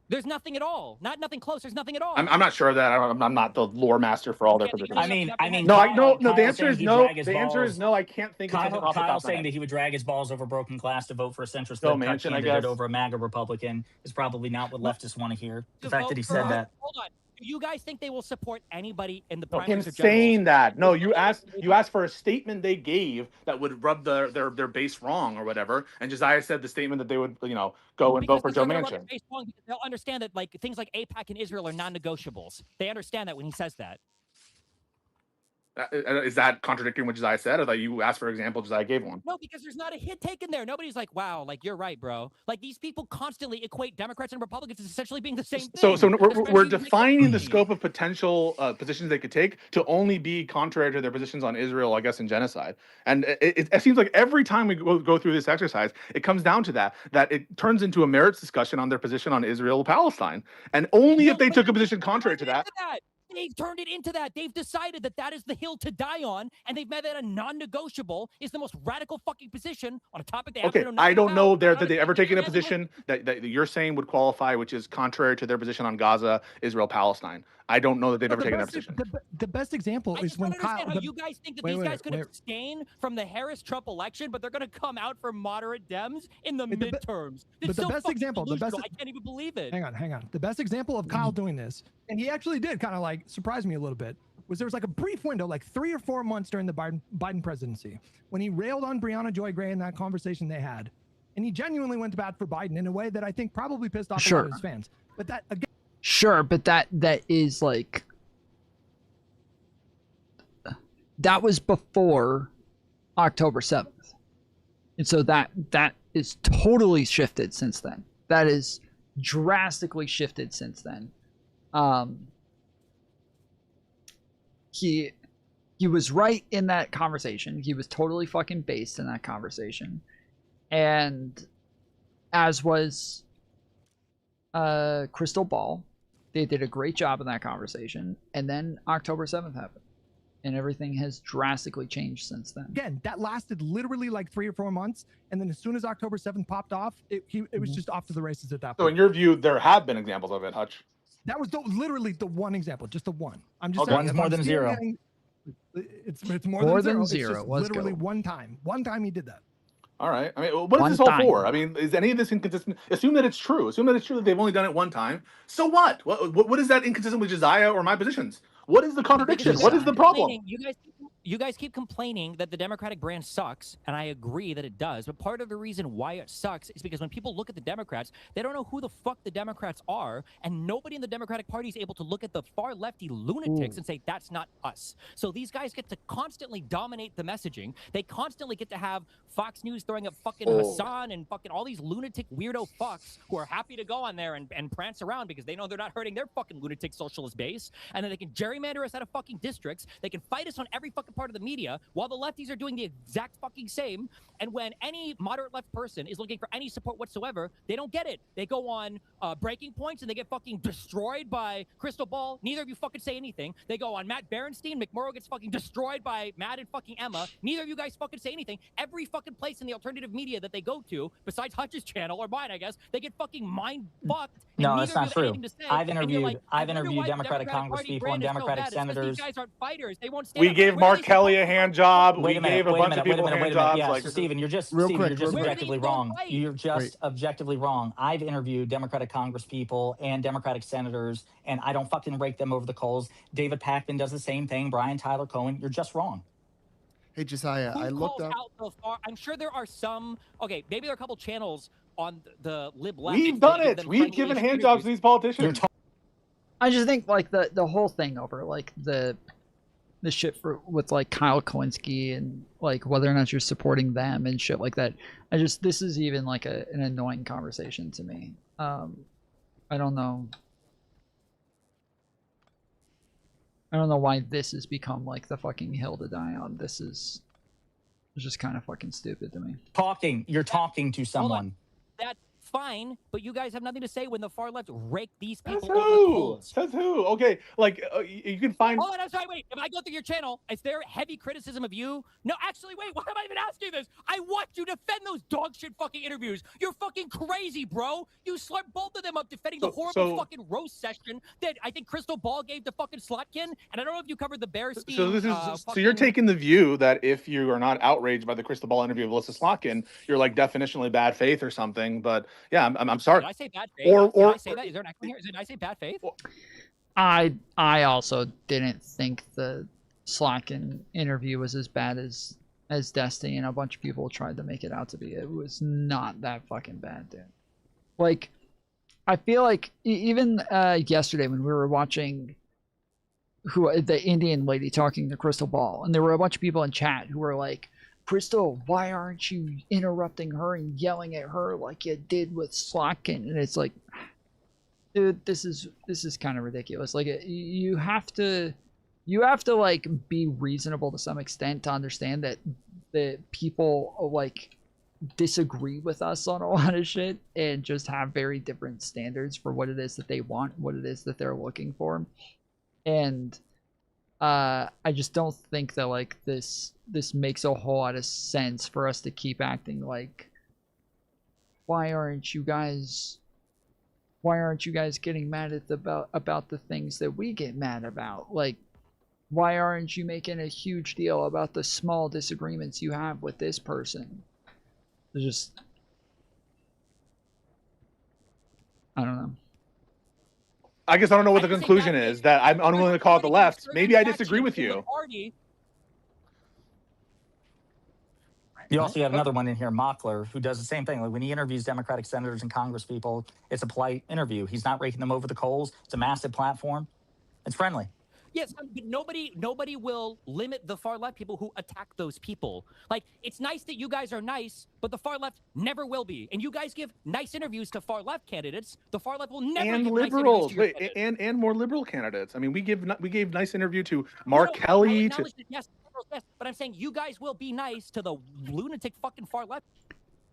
There's nothing at all. Nothing close. There's nothing at all. I'm not sure of that. I'm not the lore master for all their positions. I mean, no. The answer is no. The answer is no. I can't think of something off the top Kyle of my saying head. that he would drag his balls over broken glass to vote for a centrist Manchin, candidate over a MAGA Republican is probably not what leftists want to hear. The fact that he said that. Hold on. you guys think they will support anybody in the No, primaries him or generals? saying that. No, you asked for a statement they gave that would rub their base wrong or whatever, and Josiah said the statement that they would go and vote for Joe they're gonna rub their Manchin. face wrong because they'll understand that like things like AIPAC and Israel are non-negotiables. They understand that when he says that. Is that contradicting what Josiah said? Or that you asked for example, Josiah gave one? No, because there's not a hit taken there. Nobody's like, wow, like you're right, bro. Like these people constantly equate Democrats and Republicans as essentially being the same thing. So we're Especially defining the scope of potential positions they could take to only be contrary to their positions on Israel, I guess, and genocide. And it seems like every time we go through this exercise, it comes down to that it turns into a merits discussion on their position on Israel Palestine. And only if they took a position contrary to that. They've turned it into that. They've decided that that is the hill to die on, and they've made that a non-negotiable is the most radical fucking position on a topic they Okay, haven't know I don't know about. that they ever taken a position that you're saying would qualify, which is contrary to their position on Gaza, Israel, Palestine. I don't know that they've ever taken that position. The best example is when Kyle. How you guys think that these guys could abstain from the Harris-Trump election, but they're going to come out for moderate Dems in the midterms. But the best example, I can't even believe it. Hang on. The best example of Kyle doing this, and he actually did kind of like surprise me a little bit, was there was like a brief window, like 3 or 4 months during the Biden presidency, when he railed on Breonna Joy Gray in that conversation they had, and he genuinely went to bat for Biden in a way that I think probably pissed off a lot of his fans. But that again. Sure, but that is like that was before October 7th. And so that is totally shifted since then. That is drastically shifted since then. He was right in that conversation. He was totally fucking based in that conversation. And as was Crystal Ball. They did a great job in that conversation. And then October 7th happened. And everything has drastically changed since then. Again, that lasted literally like 3 or 4 months. And then as soon as October 7th popped off, it was just off to the races at that point. So in your view, there have been examples of it, Hutch? That was literally the one example, just the one. I'm just Okay. saying. One's more than zero. It's more than zero. It's just literally one time. One time he did that. All right. I mean, what is this all for? I mean, is any of this inconsistent? Assume that it's true. Assume that it's true that they've only done it one time. So what? What is that inconsistent with Josiah or my positions? What is the contradiction? What is the problem? You guys keep complaining that the Democratic brand sucks, and I agree that it does. But part of the reason why it sucks is because when people look at the Democrats, they don't know who the fuck the Democrats are, and nobody in the Democratic Party is able to look at the far lefty lunatics and say that's not us. So these guys get to constantly dominate the messaging. They constantly get to have Fox News throwing up fucking Hassan and fucking all these lunatic weirdo fucks who are happy to go on there and prance around because they know they're not hurting their fucking lunatic socialist base, and then they can gerrymander us out of fucking districts. They can fight us on every fucking part of the media while the lefties are doing the exact fucking same. And when any moderate left person is looking for any support whatsoever, they don't get it. They go on breaking points and they get fucking destroyed by Crystal Ball. Neither of you fucking say anything. They go on Matt Berenstein. McMurrow gets fucking destroyed by Matt and fucking Emma. Neither of you guys fucking say anything. Every fucking place in the alternative media that they go to, besides Hutch's channel or mine, I guess, they get fucking mind fucked. No, that's not true. I've interviewed Democratic Congresspeople and Democratic senators. These guys aren't fighters. They won't stand We up. gave Mark Kelly a hand job. We gave a bunch of people wait a hand minute. jobs. Yeah, Like, so Stephen, you're just objectively wrong. You're just objectively wrong. I've interviewed Democratic Congresspeople and Democratic senators, and I don't fucking rake them over the coals. David Pakman does the same thing. Brian Tyler Cohen. You're just wrong. Hey, Josiah, I looked up. I'm sure there are some. Okay, maybe there are a couple channels on the lib left. we've done it. We've given hand jobs to these politicians. I just think like the whole thing over like the shit with like Kyle Kowinski and like whether or not you're supporting them and shit like that. This is even like an annoying conversation to me. I don't know. I don't know why this has become like the fucking hill to die on. It's just kind of fucking stupid to me. You're talking to someone. That's fine, but you guys have nothing to say when the far left rake these people Says over the who? coals. Says who? Okay, like you can find. Hold on, I'm sorry. Wait, if I go through your channel, is there heavy criticism of you? No, actually, wait. Why am I even asking this? I watched you defend those dog shit fucking interviews. You're fucking crazy, bro. You slurped both of them up defending the horrible fucking roast session that I think Crystal Ball gave to fucking Slotkin. And I don't know if you covered the Berenstein. So this is so you're taking the view that if you are not outraged by the Crystal Ball interview of Alyssa Slotkin, you're like definitionally bad faith or something. But yeah, I'm sorry. Did I say bad faith? Did I say that? Is there an echo here? Did I say bad faith? I also didn't think the Slacken interview was as bad as Destiny and a bunch of people tried to make it out to be. It was not that fucking bad, dude. Like, I feel like even yesterday when we were watching the Indian lady talking to Crystal Ball, and there were a bunch of people in chat who were like, Crystal, why aren't you interrupting her and yelling at her like you did with Slacken? And it's like, dude, this is kind of ridiculous. Like, you have to like be reasonable to some extent to understand that the people like disagree with us on a lot of shit and just have very different standards for what it is that they want, what it is that they're looking for. And I just don't think that like this makes a whole lot of sense for us to keep acting like, why aren't you guys getting mad at about the things that we get mad about? Like, why aren't you making a huge deal about the small disagreements you have with this person? It's just, I don't know. I guess I don't know what the conclusion is. That I'm unwilling to call it the left. Maybe I disagree with you. You also have another one in here, Mockler, who does the same thing. Like when he interviews Democratic senators and Congress people, it's a polite interview. He's not raking them over the coals. It's a massive platform. It's friendly. Yes, but nobody will limit the far left people who attack those people. Like, it's nice that you guys are nice, but the far left never will be. And you guys give nice interviews to far left candidates. The far left will never And give liberals, nice interviews to your and more liberal candidates. I mean, we gave nice interview to Mark Kelly. Yes, but I'm saying you guys will be nice to the lunatic fucking far left.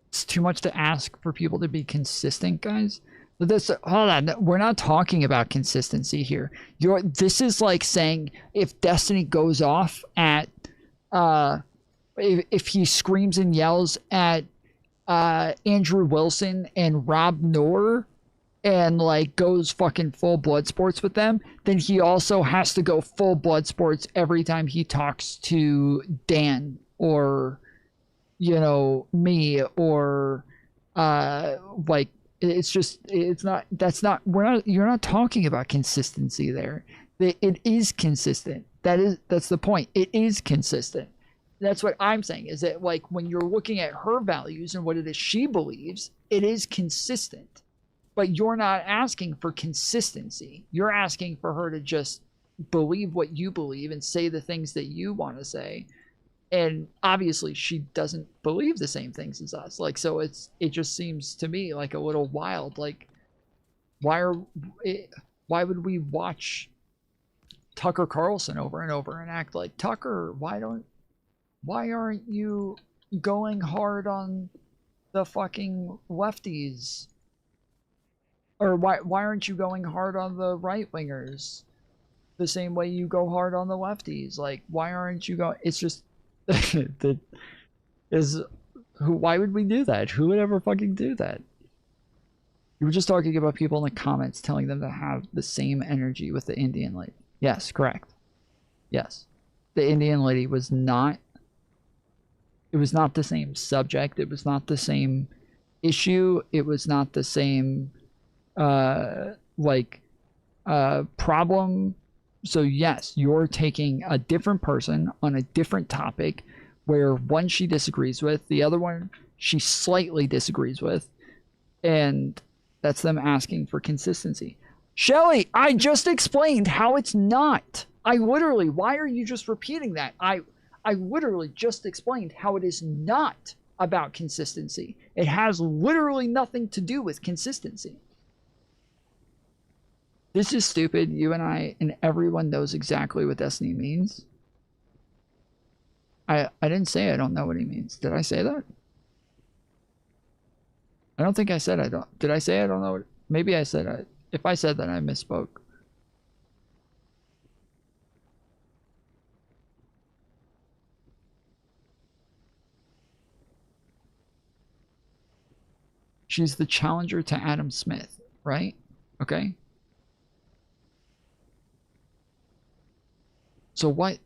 It's too much to ask for people to be consistent, guys. But this, hold on, we're not talking about consistency here. This is like saying if Destiny goes off at, if he screams and yells at Andrew Wilson and Rob Noor and like goes fucking full blood sports with them, then he also has to go full blood sports every time he talks to Dan or, you know, me or like, you're not talking about consistency there. It is consistent. That's the point. It is consistent. That's what I'm saying, is that like when you're looking at her values and what it is she believes, it is consistent. But you're not asking for consistency. You're asking for her to just believe what you believe and say the things that you want to say. And obviously she doesn't believe the same things as us. Like, so it just seems to me like a little wild. Like, why would we watch Tucker Carlson over and over and act like, Tucker, why aren't you going hard on the fucking lefties? Or why aren't you going hard on the right wingers the same way you go hard on the lefties? Like, why aren't you going? It's just, why would we do that? Who would ever fucking do that? You were just talking about people in the comments telling them to have the same energy with the Indian lady. Yes, correct. Yes. The Indian lady was not, it was not the same subject. It was not the same issue. It was not the same problem. So yes, you're taking a different person on a different topic where one she disagrees with, the other one she slightly disagrees with, and that's them asking for consistency. Shelly, I just explained how it's not. Why are you just repeating that? I literally just explained how it is not about consistency. It has literally nothing to do with consistency. This is stupid. You and I and everyone knows exactly what Destiny means. I didn't say I don't know what he means. Did I say that? I don't think I said I don't. Did I say I don't know? Maybe I said if I said that, I misspoke. She's the challenger to Adam Smith, right? Okay. So what?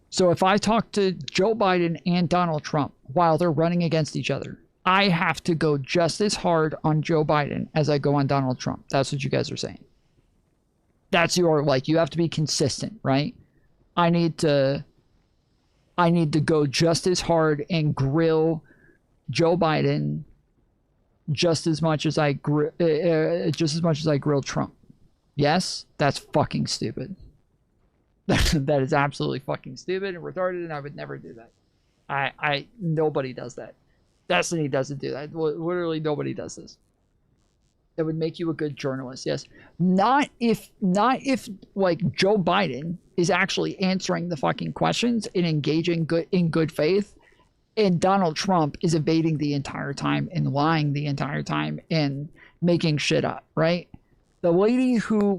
So if I talk to Joe Biden and Donald Trump while they're running against each other, I have to go just as hard on Joe Biden as I go on Donald Trump. That's what you guys are saying. That's your, like, you have to be consistent, right? I need to go just as hard and grill Joe Biden just as much as I grill Trump. Yes, that's fucking stupid. That is absolutely fucking stupid and retarded, and I would never do that. Nobody does that. Destiny doesn't do that. Literally nobody does this. That would make you a good journalist. Yes. Not if like Joe Biden is actually answering the fucking questions and engaging in good faith, and Donald Trump is evading the entire time and lying the entire time and making shit up, right? The lady who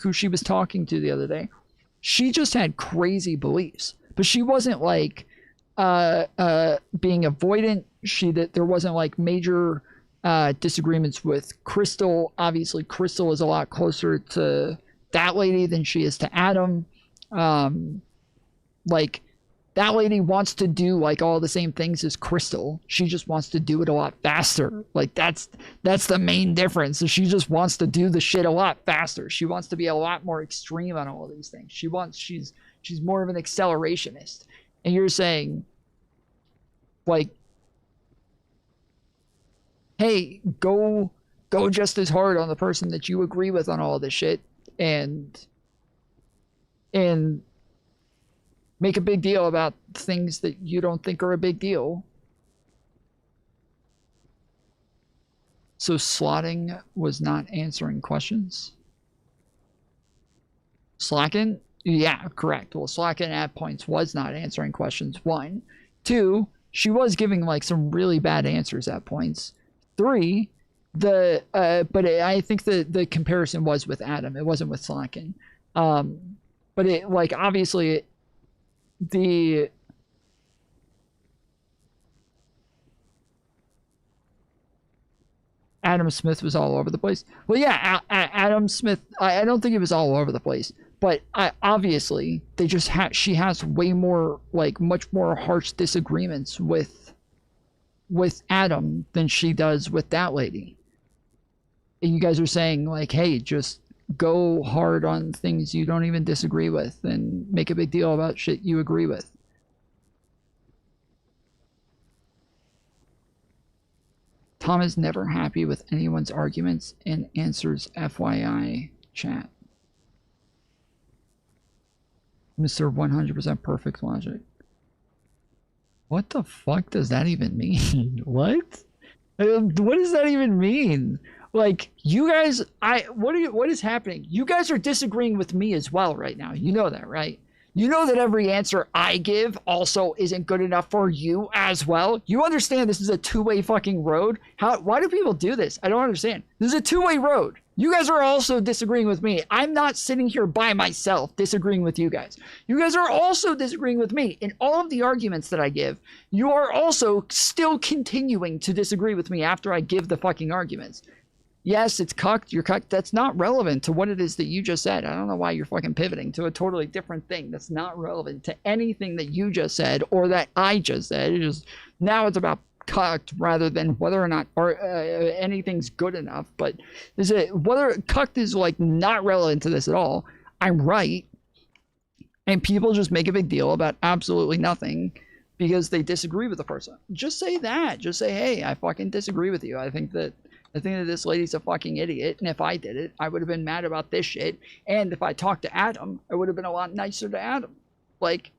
who she was talking to the other day, she just had crazy beliefs, but she wasn't like being avoidant. There wasn't like major disagreements with Crystal. Obviously, Crystal is a lot closer to that lady than she is to Adam. Like, that lady wants to do like all the same things as Crystal. She just wants to do it a lot faster. Like, that's the main difference. So she just wants to do the shit a lot faster. She wants to be a lot more extreme on all of these things. She's more of an accelerationist. And you're saying, like, hey, go just as hard on the person that you agree with on all this shit, and make a big deal about things that you don't think are a big deal. So slotting was not answering questions. Slacking? Yeah, correct. Well, slacking at points was not answering questions. 1. 2, she was giving like some really bad answers at points. 3, but I think the comparison was with Adam. It wasn't with slacking. But it, like, obviously the Adam Smith was all over the place. Well, yeah, Adam Smith, I don't think it was all over the place, but obviously they just she has way more, like, much more harsh disagreements with Adam than she does with that lady. And you guys are saying, like, hey, just go hard on things you don't even disagree with and make a big deal about shit you agree with. Tom is never happy with anyone's arguments and answers FYI chat. Mr. 100% perfect logic. What the fuck does that even mean? What? What does that even mean? Like, you guys, what is happening? You guys are disagreeing with me as well right now. You know that, right? You know that every answer I give also isn't good enough for you as well. You understand this is a two-way fucking road? Why do people do this? I don't understand. This is a two-way road. You guys are also disagreeing with me. I'm not sitting here by myself disagreeing with you guys. You guys are also disagreeing with me. In all of the arguments that I give, you are also still continuing to disagree with me after I give the fucking arguments. Yes, it's cucked, you're cucked. That's not relevant to what it is that you just said. I don't know why you're fucking pivoting to a totally different thing that's not relevant to anything that you just said or that I just said. Now it's about cucked rather than whether or not anything's good enough. But whether cucked is, like, not relevant to this at all. I'm right. And people just make a big deal about absolutely nothing because they disagree with the person. Just say that. Just say, hey, I fucking disagree with you. I think that this lady's a fucking idiot, and if I did it, I would have been mad about this shit. And if I talked to Adam, I would have been a lot nicer to Adam. Like,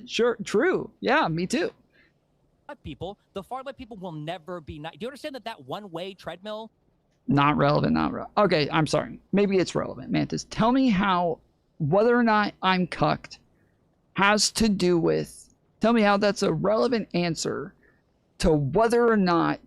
sure, true. Yeah, me too. People, the far-left people will never be nice. Do you understand that one-way treadmill? Not relevant, not relevant. Okay, I'm sorry. Maybe it's relevant. Mantis, tell me how whether or not I'm cucked has to do with, tell me how that's a relevant answer to whether or not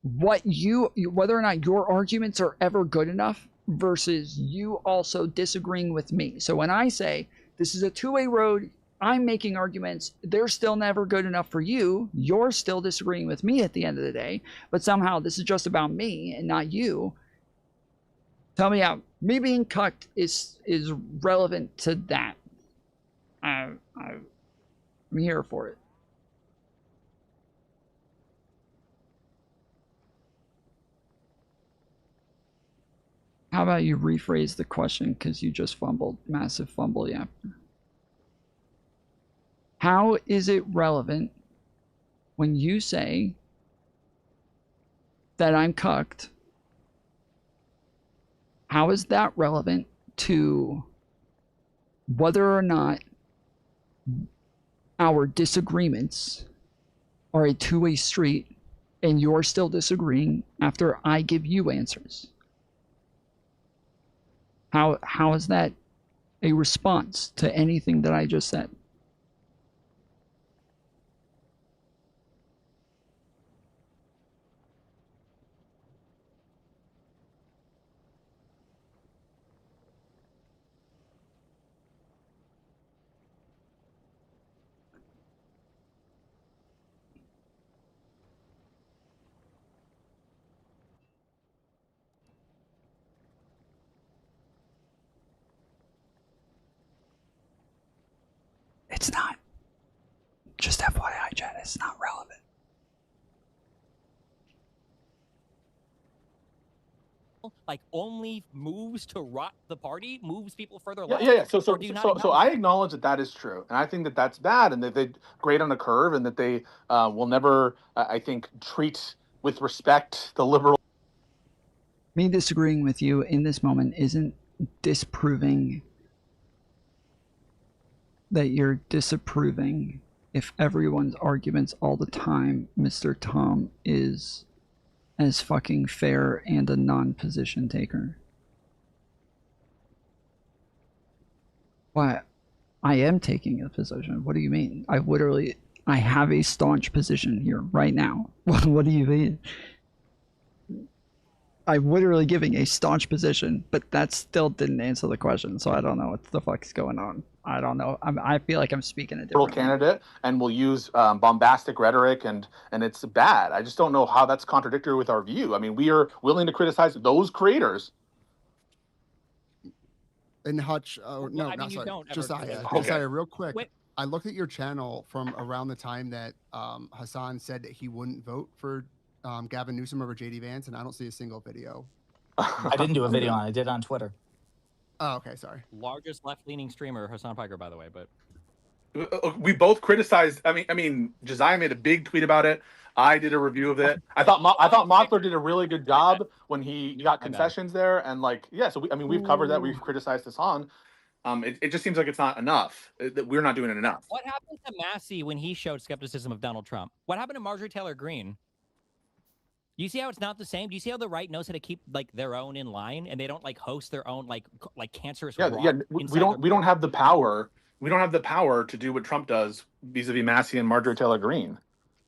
whether or not your arguments are ever good enough versus you also disagreeing with me. So when I say this is a two-way road, I'm making arguments, they're still never good enough for you, you're still disagreeing with me at the end of the day, but somehow this is just about me and not you. Tell me how me being cucked is relevant to that. I'm here for it. How about you rephrase the question because you just fumbled. Massive fumble, yeah. How is it relevant when you say that I'm cucked? How is that relevant to whether or not our disagreements are a two-way street and you're still disagreeing after I give you answers? How is that a response to anything that I just said? It's not. Just FYI, Jen, it's not relevant. Like only moves to rot the party, moves people further Yeah, left. yeah, yeah. So, Or do you not so acknowledge I acknowledge that that is true, and I think that that's bad, and that they grade on a curve, and that they will never, I think, treat with respect the liberal. Me disagreeing with you in this moment isn't disproving that you're disapproving if everyone's arguments all the time, Mr. Tom is as fucking fair and a non-position taker. What? I am taking a position. What do you mean? I have a staunch position here right now. What do you mean? I'm literally giving a staunch position, but that still didn't answer the question, so I don't know what the fuck's going on. I don't know. I feel like I'm speaking a different Candidate, and will use bombastic rhetoric, and it's bad. I just don't know how that's contradictory with our view. I mean, we are willing to criticize those creators. And Hutch, no, I mean, not you sorry, don't ever Josiah. criticize. Okay. Josiah, real quick. Wait. I looked at your channel from around the time that Hassan said that he wouldn't vote for Gavin Newsom over JD Vance, and I don't see a single video. I didn't do a video on it. I did it on Twitter. Oh, okay, sorry. Largest left-leaning streamer, Hassan Piker, by the way, but We both criticized. I mean, Josiah made a big tweet about it. I did a review of it. I thought Mockler did a really good job when he got confessions there, and yeah. So we've covered that. We've criticized Hassan. It just seems like it's not enough. That we're not doing it enough. what happened to Massey when he showed skepticism of Donald Trump? What happened to Marjorie Taylor Greene? You see how it's not the same? Do you see how the right knows how to keep like their own in line, and they don't like host their own like cancerous? Yeah. We don't have the power. We don't have the power to do what Trump does vis-a-vis Massey and Marjorie Taylor Greene.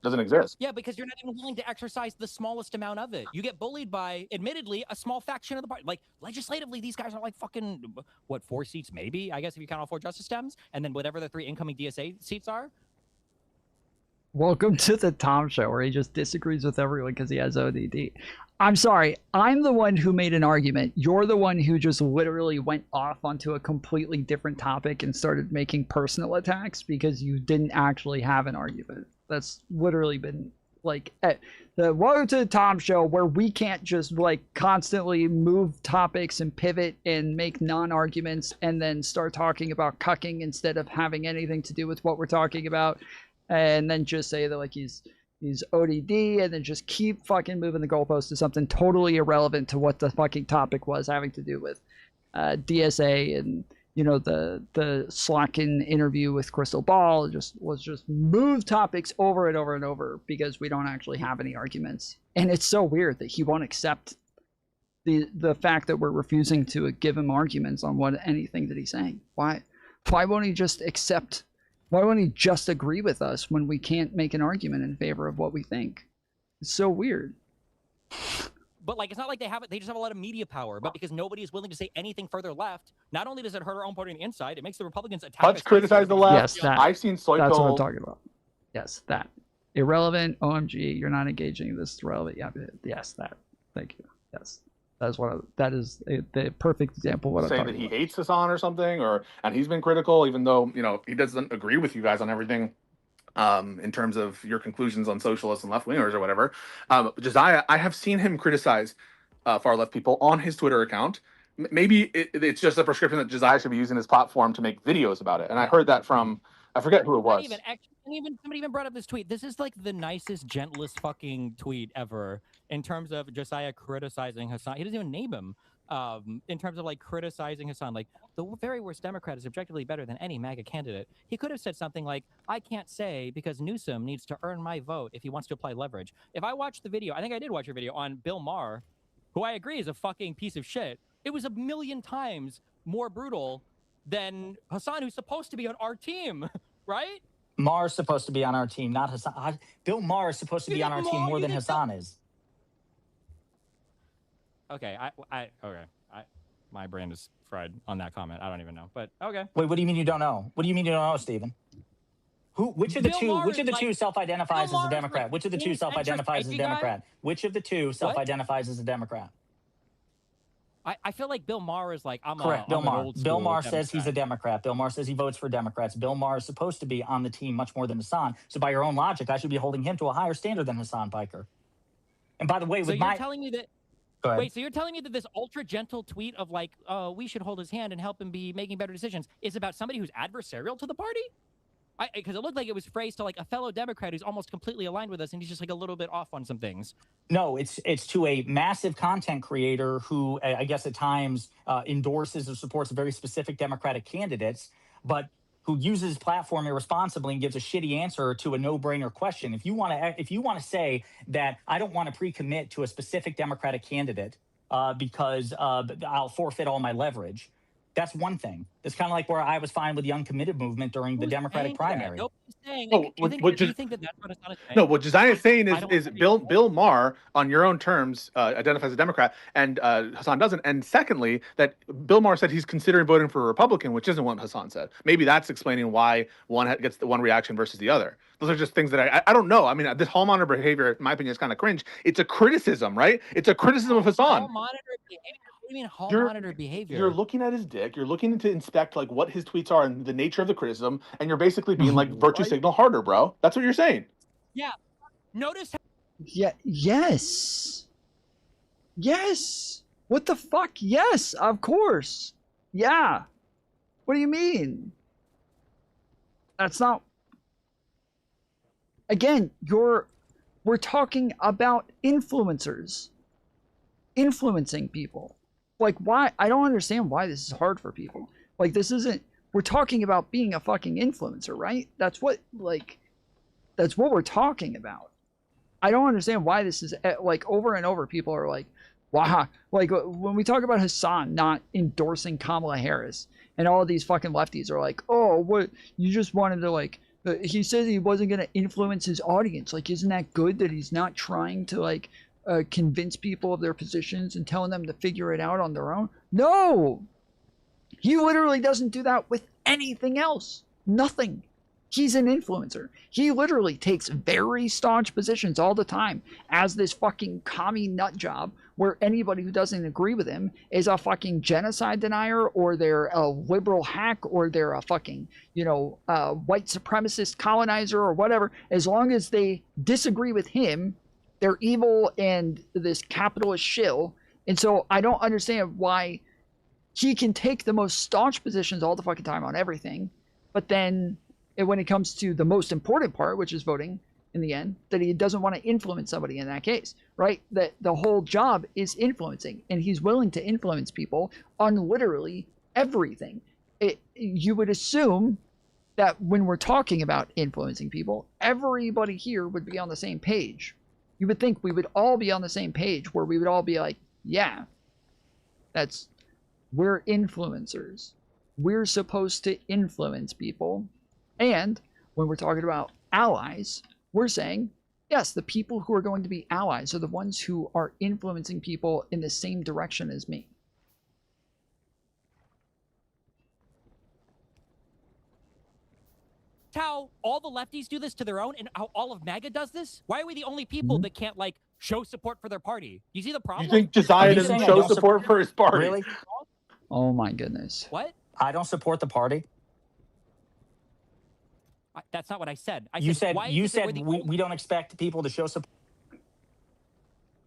Doesn't exist. Yeah, because you're not even willing to exercise the smallest amount of it. You get bullied by, admittedly, a small faction of the party. Like, legislatively, these guys are like fucking, what, 4 seats maybe? I guess if you count all 4 justice Dems, and then whatever the 3 incoming DSA seats are. Welcome to the Tom Show, where he just disagrees with everyone because he has ODD. I'm sorry, I'm the one who made an argument. You're the one who just literally went off onto a completely different topic and started making personal attacks because you didn't actually have an argument. That's literally been like the Welcome to the Tom Show, where we can't just like constantly move topics and pivot and make non-arguments and then start talking about cucking instead of having anything to do with what we're talking about, and then just say that like he's ODD and then just keep fucking moving the goalpost to something totally irrelevant to what the fucking topic was, having to do with DSA and the Slotkin interview with Crystal Ball. Was just move topics over and over and over because we don't actually have any arguments. And it's so weird that he won't accept the fact that we're refusing to give him arguments on anything that he's saying. Why won't he just accept? Why won't he just agree with us when we can't make an argument in favor of what we think? It's so weird. But like, it's not like they just have a lot of media power, but because nobody is willing to say anything further left, not only does it hurt our own party on the inside, it makes the Republicans attack. Let's criticize the left. Yes, that. I've seen Soyko. That's what I'm talking about. Yes, that. Irrelevant, OMG, you're not engaging this relevant. Yeah, yes, that. Thank you. Yes. That is the perfect example of what I'm talking about. Say that he hates Hassan or something, and he's been critical, even though he doesn't agree with you guys on everything, in terms of your conclusions on socialists and left wingers or whatever. Josiah, I have seen him criticize far left people on his Twitter account. Maybe it's just a prescription that Josiah should be using his platform to make videos about it. And I heard that from, I forget who it was. Somebody even brought up this tweet. This is like the nicest, gentlest fucking tweet ever in terms of Josiah criticizing Hassan. He doesn't even name him. In terms of like criticizing Hassan, like the very worst Democrat is objectively better than any MAGA candidate. He could have said something like, "I can't say because Newsom needs to earn my vote if he wants to apply leverage." If I watched the video, I think I did watch your video on Bill Maher, who I agree is a fucking piece of shit. It was 1,000,000 times more brutal than Hassan, who's supposed to be on our team, right? Maher's supposed to be on our team, not Hassan. Bill Maher is supposed to be on our team more than Hassan is. Okay, my brain is fried on that comment. I don't even know, but okay. Wait, what do you mean you don't know? What do you mean you don't know, Stephen? Which of the two self-identifies as a Democrat? Which of the two self-identifies as a Democrat? Which of the two self-identifies as a Democrat? I feel like Bill Maher is like, Correct. Bill Maher. Bill Maher says he's a Democrat. Bill Maher says he votes for Democrats. Bill Maher is supposed to be on the team much more than Hassan. So by your own logic, I should be holding him to a higher standard than Hassan Piker. And by the way, so you're telling me that. Go ahead. Wait, so you're telling me that this ultra gentle tweet of like, we should hold his hand and help him be making better decisions is about somebody who's adversarial to the party? Because it looked like it was phrased to like a fellow Democrat who's almost completely aligned with us, and he's just like a little bit off on some things. No, it's to a massive content creator who I guess at times endorses or supports very specific Democratic candidates, but who uses his platform irresponsibly and gives a shitty answer to a no-brainer question. If you want to say that I don't want to pre-commit to a specific Democratic candidate because I'll forfeit all my leverage, that's one thing. It's kind of like where I was fine with the uncommitted movement during the Democratic primary. Nobody's saying. No, Do you think that that's what Hassan is saying? No, what Josiah is saying is Bill Maher, on your own terms, identifies as a Democrat, and Hassan doesn't. And secondly, that Bill Maher said he's considering voting for a Republican, which isn't what Hassan said. Maybe that's explaining why one gets the one reaction versus the other. Those are just things that I don't know. I mean, this hall monitor behavior, in my opinion, is kind of cringe. It's a criticism, right? It's a criticism of Hassan. Hall monitor behavior. What do you mean hall monitor behavior? You're looking at his dick. You're looking to inspect like what his tweets are and the nature of the criticism, and you're basically being like virtue signal harder, bro. That's what you're saying. Yeah. Notice. Yeah. Yes. Yes. What the fuck? Yes. Of course. Yeah. What do you mean? That's not. Again, we're talking about influencers influencing people. Like, why? I don't understand why this is hard for people. Like, this isn't, we're talking about being a fucking influencer, right? That's what we're talking about. I don't understand why this is, like, over and over people are like, wow. Like, when we talk about Hassan not endorsing Kamala Harris, and all of these fucking lefties are like, oh, what, you just wanted to, like, he said he wasn't going to influence his audience. Like, isn't that good that he's not trying to, like, convince people of their positions and telling them to figure it out on their own? No! He literally doesn't do that with anything else. Nothing. He's an influencer. He literally takes very staunch positions all the time as this fucking commie nut job where anybody who doesn't agree with him is a fucking genocide denier, or they're a liberal hack, or they're a fucking, white supremacist colonizer or whatever. As long as they disagree with him, they're evil and this capitalist shill. And so I don't understand why he can take the most staunch positions all the fucking time on everything, but then when it comes to the most important part, which is voting in the end, that he doesn't want to influence somebody in that case, right? That the whole job is influencing, and he's willing to influence people on literally everything. You would assume that when we're talking about influencing people, everybody here would be on the same page. You would think we would all be on the same page, where we would all be like, yeah, we're influencers. We're supposed to influence people. And when we're talking about allies, we're saying, yes, the people who are going to be allies are the ones who are influencing people in the same direction as me. How all the lefties do this to their own, and how all of MAGA does this? Why are we the only people that can't, like, show support for their party? You see the problem? You think Josiah doesn't show support for his party? Really? Oh my goodness. What? I don't support the party. That's not what I said. You said we don't expect people to show support.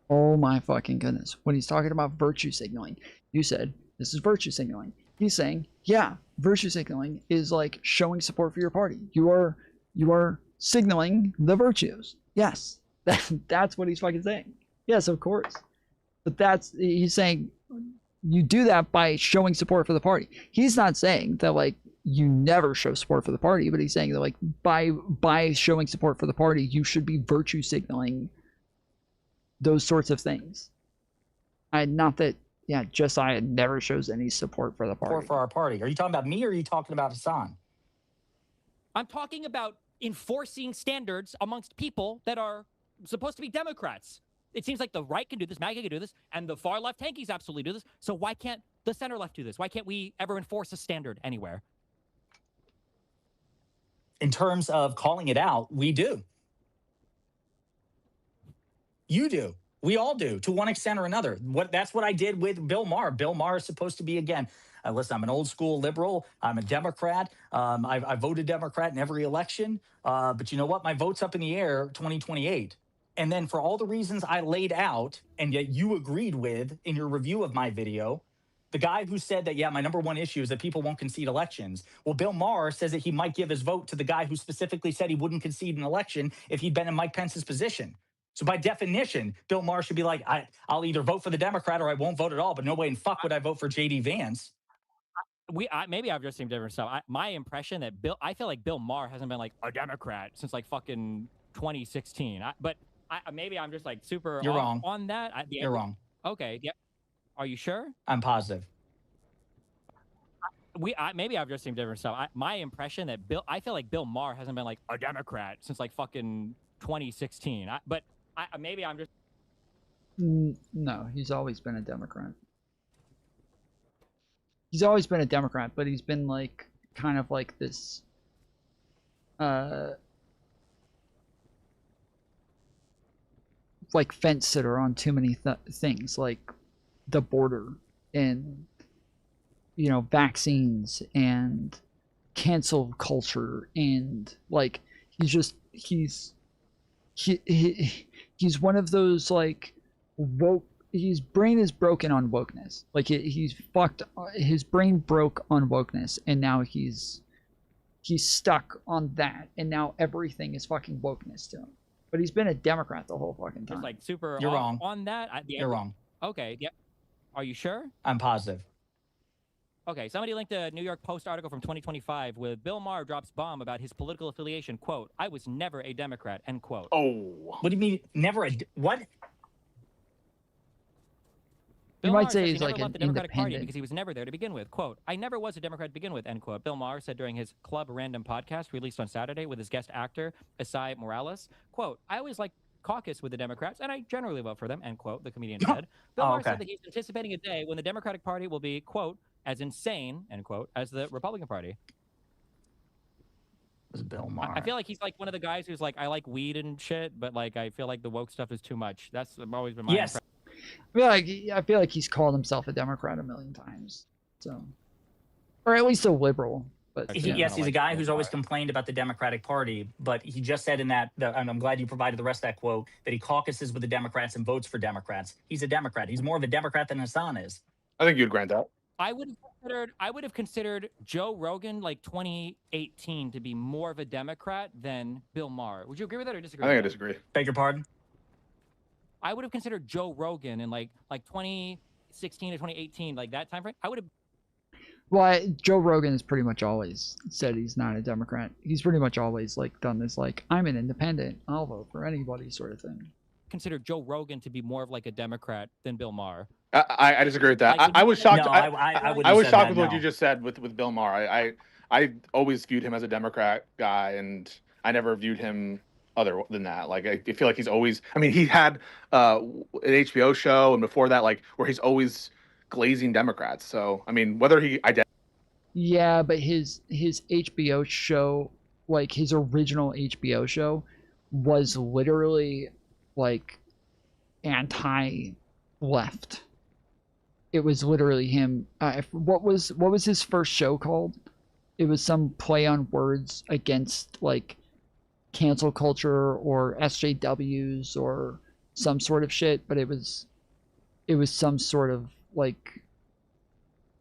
Oh my fucking goodness. When he's talking about virtue signaling, you said this is virtue signaling. He's saying, yeah, virtue signaling is like showing support for your party. You are signaling the virtues. Yes. That's what he's fucking saying. Yes, of course. But he's saying you do that by showing support for the party. He's not saying that like you never show support for the party, but he's saying that like by showing support for the party, you should be virtue signaling those sorts of things. Not that, yeah, Josiah never shows any support for the party. Support for our party. Are you talking about me or are you talking about Hassan? I'm talking about enforcing standards amongst people that are supposed to be Democrats. It seems like the right can do this, MAGA can do this, and the far left tankies absolutely do this. So why can't the center left do this? Why can't we ever enforce a standard anywhere? In terms of calling it out, we do. You do. We all do, to one extent or another. That's what I did with Bill Maher. Bill Maher is supposed to be, again, listen, I'm an old school liberal. I'm a Democrat. I voted Democrat in every election. But you know what? My vote's up in the air 2028. And then for all the reasons I laid out and yet you agreed with in your review of my video, the guy who said that, yeah, my number one issue is that people won't concede elections. Well, Bill Maher says that he might give his vote to the guy who specifically said he wouldn't concede an election if he'd been in Mike Pence's position. So by definition, Bill Maher should be like, I'll either vote for the Democrat or I won't vote at all, but no way in fuck would I vote for J.D. Vance. Maybe I've just seen different stuff. My impression that I feel like Bill Maher hasn't been like a Democrat since like fucking 2016. Maybe I'm just like super You're off wrong. on that. You're wrong. Okay. Yeah. Are you sure? I'm positive. Maybe I've just seen different stuff. My impression that I feel like Bill Maher hasn't been like a Democrat since like fucking 2016. Maybe I'm just. No, he's always been a Democrat. He's always been a Democrat, but he's been like kind of like this like fence sitter on too many things, like the border and vaccines and cancel culture, and like he's one of those like woke. His brain is broken on wokeness. Like he's fucked. His brain broke on wokeness, and now he's stuck on that, and now everything is fucking wokeness to him. But he's been a Democrat the whole fucking time. Just like super. You're wrong. On that. You're wrong. Okay. Yeah. Are you sure? I'm positive. Okay, somebody linked a New York Post article from 2025 with Bill Maher drops bomb about his political affiliation. Quote, I was never a Democrat, end quote. Oh. What do you mean, never what? You might say he's never like left an the Democratic Party independent. because he was never there to begin with. Quote, I never was a Democrat to begin with, end quote. Bill Maher said during his Club Random podcast released on Saturday with his guest actor, Esai Morales. Quote, I always like caucus with the Democrats, and I generally vote for them, end quote, the comedian said. Bill Maher said that he's anticipating a day when the Democratic Party will be, quote, as insane, end quote, as the Republican Party. It was Bill Maher. I feel like he's like one of the guys who's like, I like weed and shit, but like I feel like the woke stuff is too much. That's always been my impression. I feel like he's called himself a Democrat a million times. So, or at least a liberal. But Yes, he's a guy who's always complained about the Democratic Party, but he just said in that, and I'm glad you provided the rest of that quote, that he caucuses with the Democrats and votes for Democrats. He's a Democrat. He's more of a Democrat than Hassan is. I think you'd grant that. I would have considered Joe Rogan like 2018 to be more of a Democrat than Bill Maher. Would you agree with that or disagree? I think I disagree. Beg your pardon? I would have considered Joe Rogan in like 2016 to 2018, like that time frame. I would have. Well, Joe Rogan has pretty much always said he's not a Democrat. He's pretty much always like done this like, I'm an independent, I'll vote for anybody sort of thing. Consider Joe Rogan to be more of like a Democrat than Bill Maher. I disagree with that. Like, I was shocked. No, I was shocked with what you just said with Bill Maher. I always viewed him as a Democrat guy, and I never viewed him other than that. Like I feel like he's always. I mean, he had an HBO show, and before that, like where he's always glazing Democrats. So I mean, whether he Yeah, but his HBO show, like his original HBO show, was literally like anti-left. It was literally him. What was his first show called? It was some play on words against like cancel culture or SJWs or some sort of shit, but it was some sort of like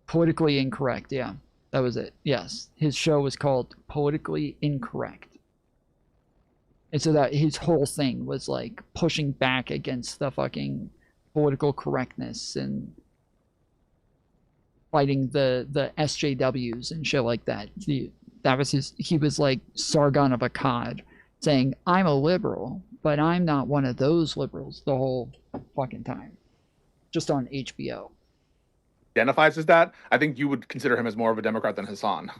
politically incorrect. Yeah, that was it. Yes, his show was called Politically Incorrect. And so that his whole thing was like pushing back against the fucking political correctness and fighting the SJWs and shit like that. That was he was like Sargon of Akkad, saying, I'm a liberal, but I'm not one of those liberals the whole fucking time. Just on HBO. Identifies as that, I think you would consider him as more of a Democrat than Hassan.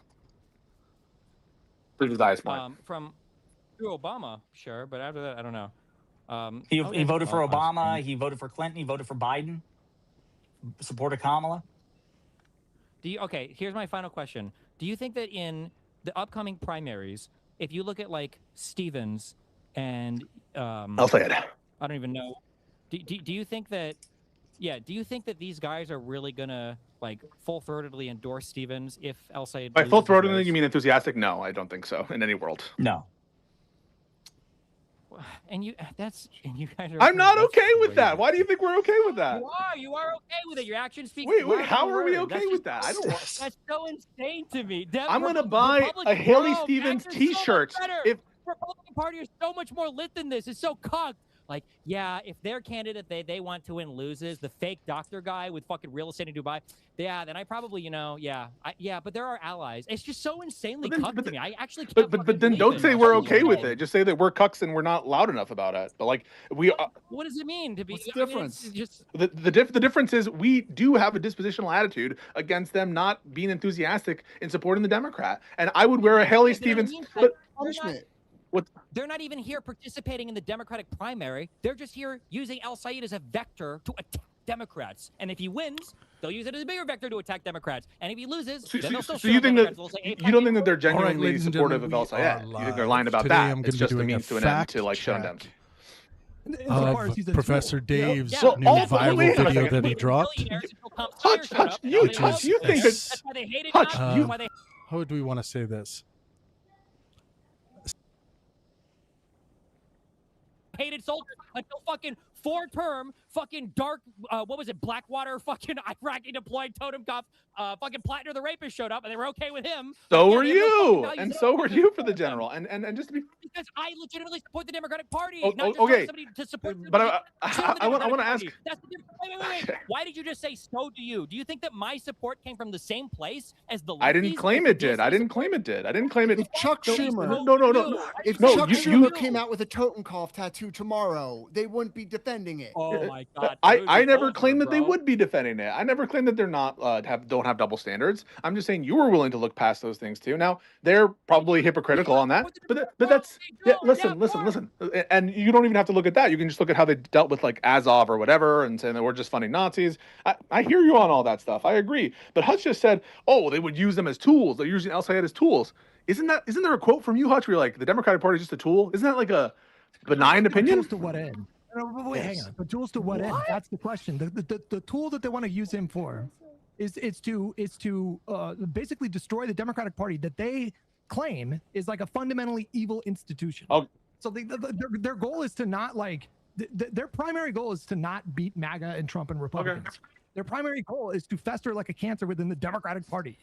For his highest point. From through Obama, sure, but after that, I don't know. He voted for Obama. He voted for Clinton. He voted for Biden. Supported Kamala. Okay, here's my final question. Do you think that in the upcoming primaries, if you look at like Stevens and I'll say it. I don't even know. Do you think that? Yeah. Do you think that these guys are really gonna like full-throatedly endorse Stevens if El Sayed? By full-throatedly, you mean enthusiastic? No, I don't think so. In any world. No. And you guys are. I'm not okay with that. Why do you think we're okay with that? You are okay with it. Your actions speak. Wait. How are we okay with that? I don't want. That's so insane to me. I'm gonna buy a Haley Stevens T-shirt if. The Republican Party is so much more lit than this. It's so cocked. Like, yeah, if their candidate they want to win loses, the fake doctor guy with fucking real estate in Dubai, yeah, then I probably, but there are allies. It's just so insanely cucked to me. I actually can't. But then don't say we're okay with it. Just say that we're cucks and we're not loud enough about it. But like we. What does it mean to be? What's the difference? Just the difference is we do have a dispositional attitude against them not being enthusiastic in supporting the Democrat, and I would wear a Haley Stevens. Punishment. They're not even here participating in the Democratic primary. They're just here using El Sayed as a vector to attack Democrats. And if he wins, they'll use it as a bigger vector to attack Democrats. And if he loses, then they'll still so you think Democrats. that Say, you don't think that they're genuinely ladies and supportive gentlemen, of El Sayed? You think they're lying about Today that? I'm It's gonna just be a doing a means to an end fact to like shut them check down. of Professor Dave's Well, new also, viral wait a video second. that he dropped. Hutch, you think That's why they hated Hutch, him. you- Why they How do we want to say this? hated soldiers until fucking four-term fucking dark what was it, Blackwater fucking Iraqi deployed Totenkopf fucking Plattner the rapist showed up and they were okay with him. So Yeah, were they have no fucking you, values and at so all. were you for the general. And just to be Because I legitimately support the Democratic Party, Oh, not just okay. somebody to support. But somebody I want support the to ask. Democratic Party. That's the difference. Wait. Why did you just say so do you? Do you think that my support came from the same place as the? I didn't lefties? claim As it the did. I didn't claim it did. I didn't claim it. If Chuck Schumer, if No, Chuck you- Schumer came out with a Totenkopf tattoo tomorrow, they wouldn't be defending it. Oh my God! I never claimed that they would be defending it. I never claimed that they're not don't have double standards. I'm just saying you were willing to look past those things too. Now they're probably hypocritical on that, but that's listen. And you don't even have to look at that. You can just look at how they dealt with like Azov or whatever, and saying that we're just funding Nazis. I hear you on all that stuff. I agree. But Hutch just said, oh, they would use them as tools. They're using El Sayed as tools. Isn't there a quote from you, Hutch, where you're like the Democratic Party is just a tool? Isn't that like a benign opinion? Tools to what end? No, wait, hang on. The tools to what end? That's the question. The tool that they want to use him for is to basically destroy the Democratic Party that they claim is like a fundamentally evil institution. Oh. So their goal is to not like their primary goal is to not beat MAGA and Trump and Republicans. Okay. Their primary goal is to fester like a cancer within the Democratic Party.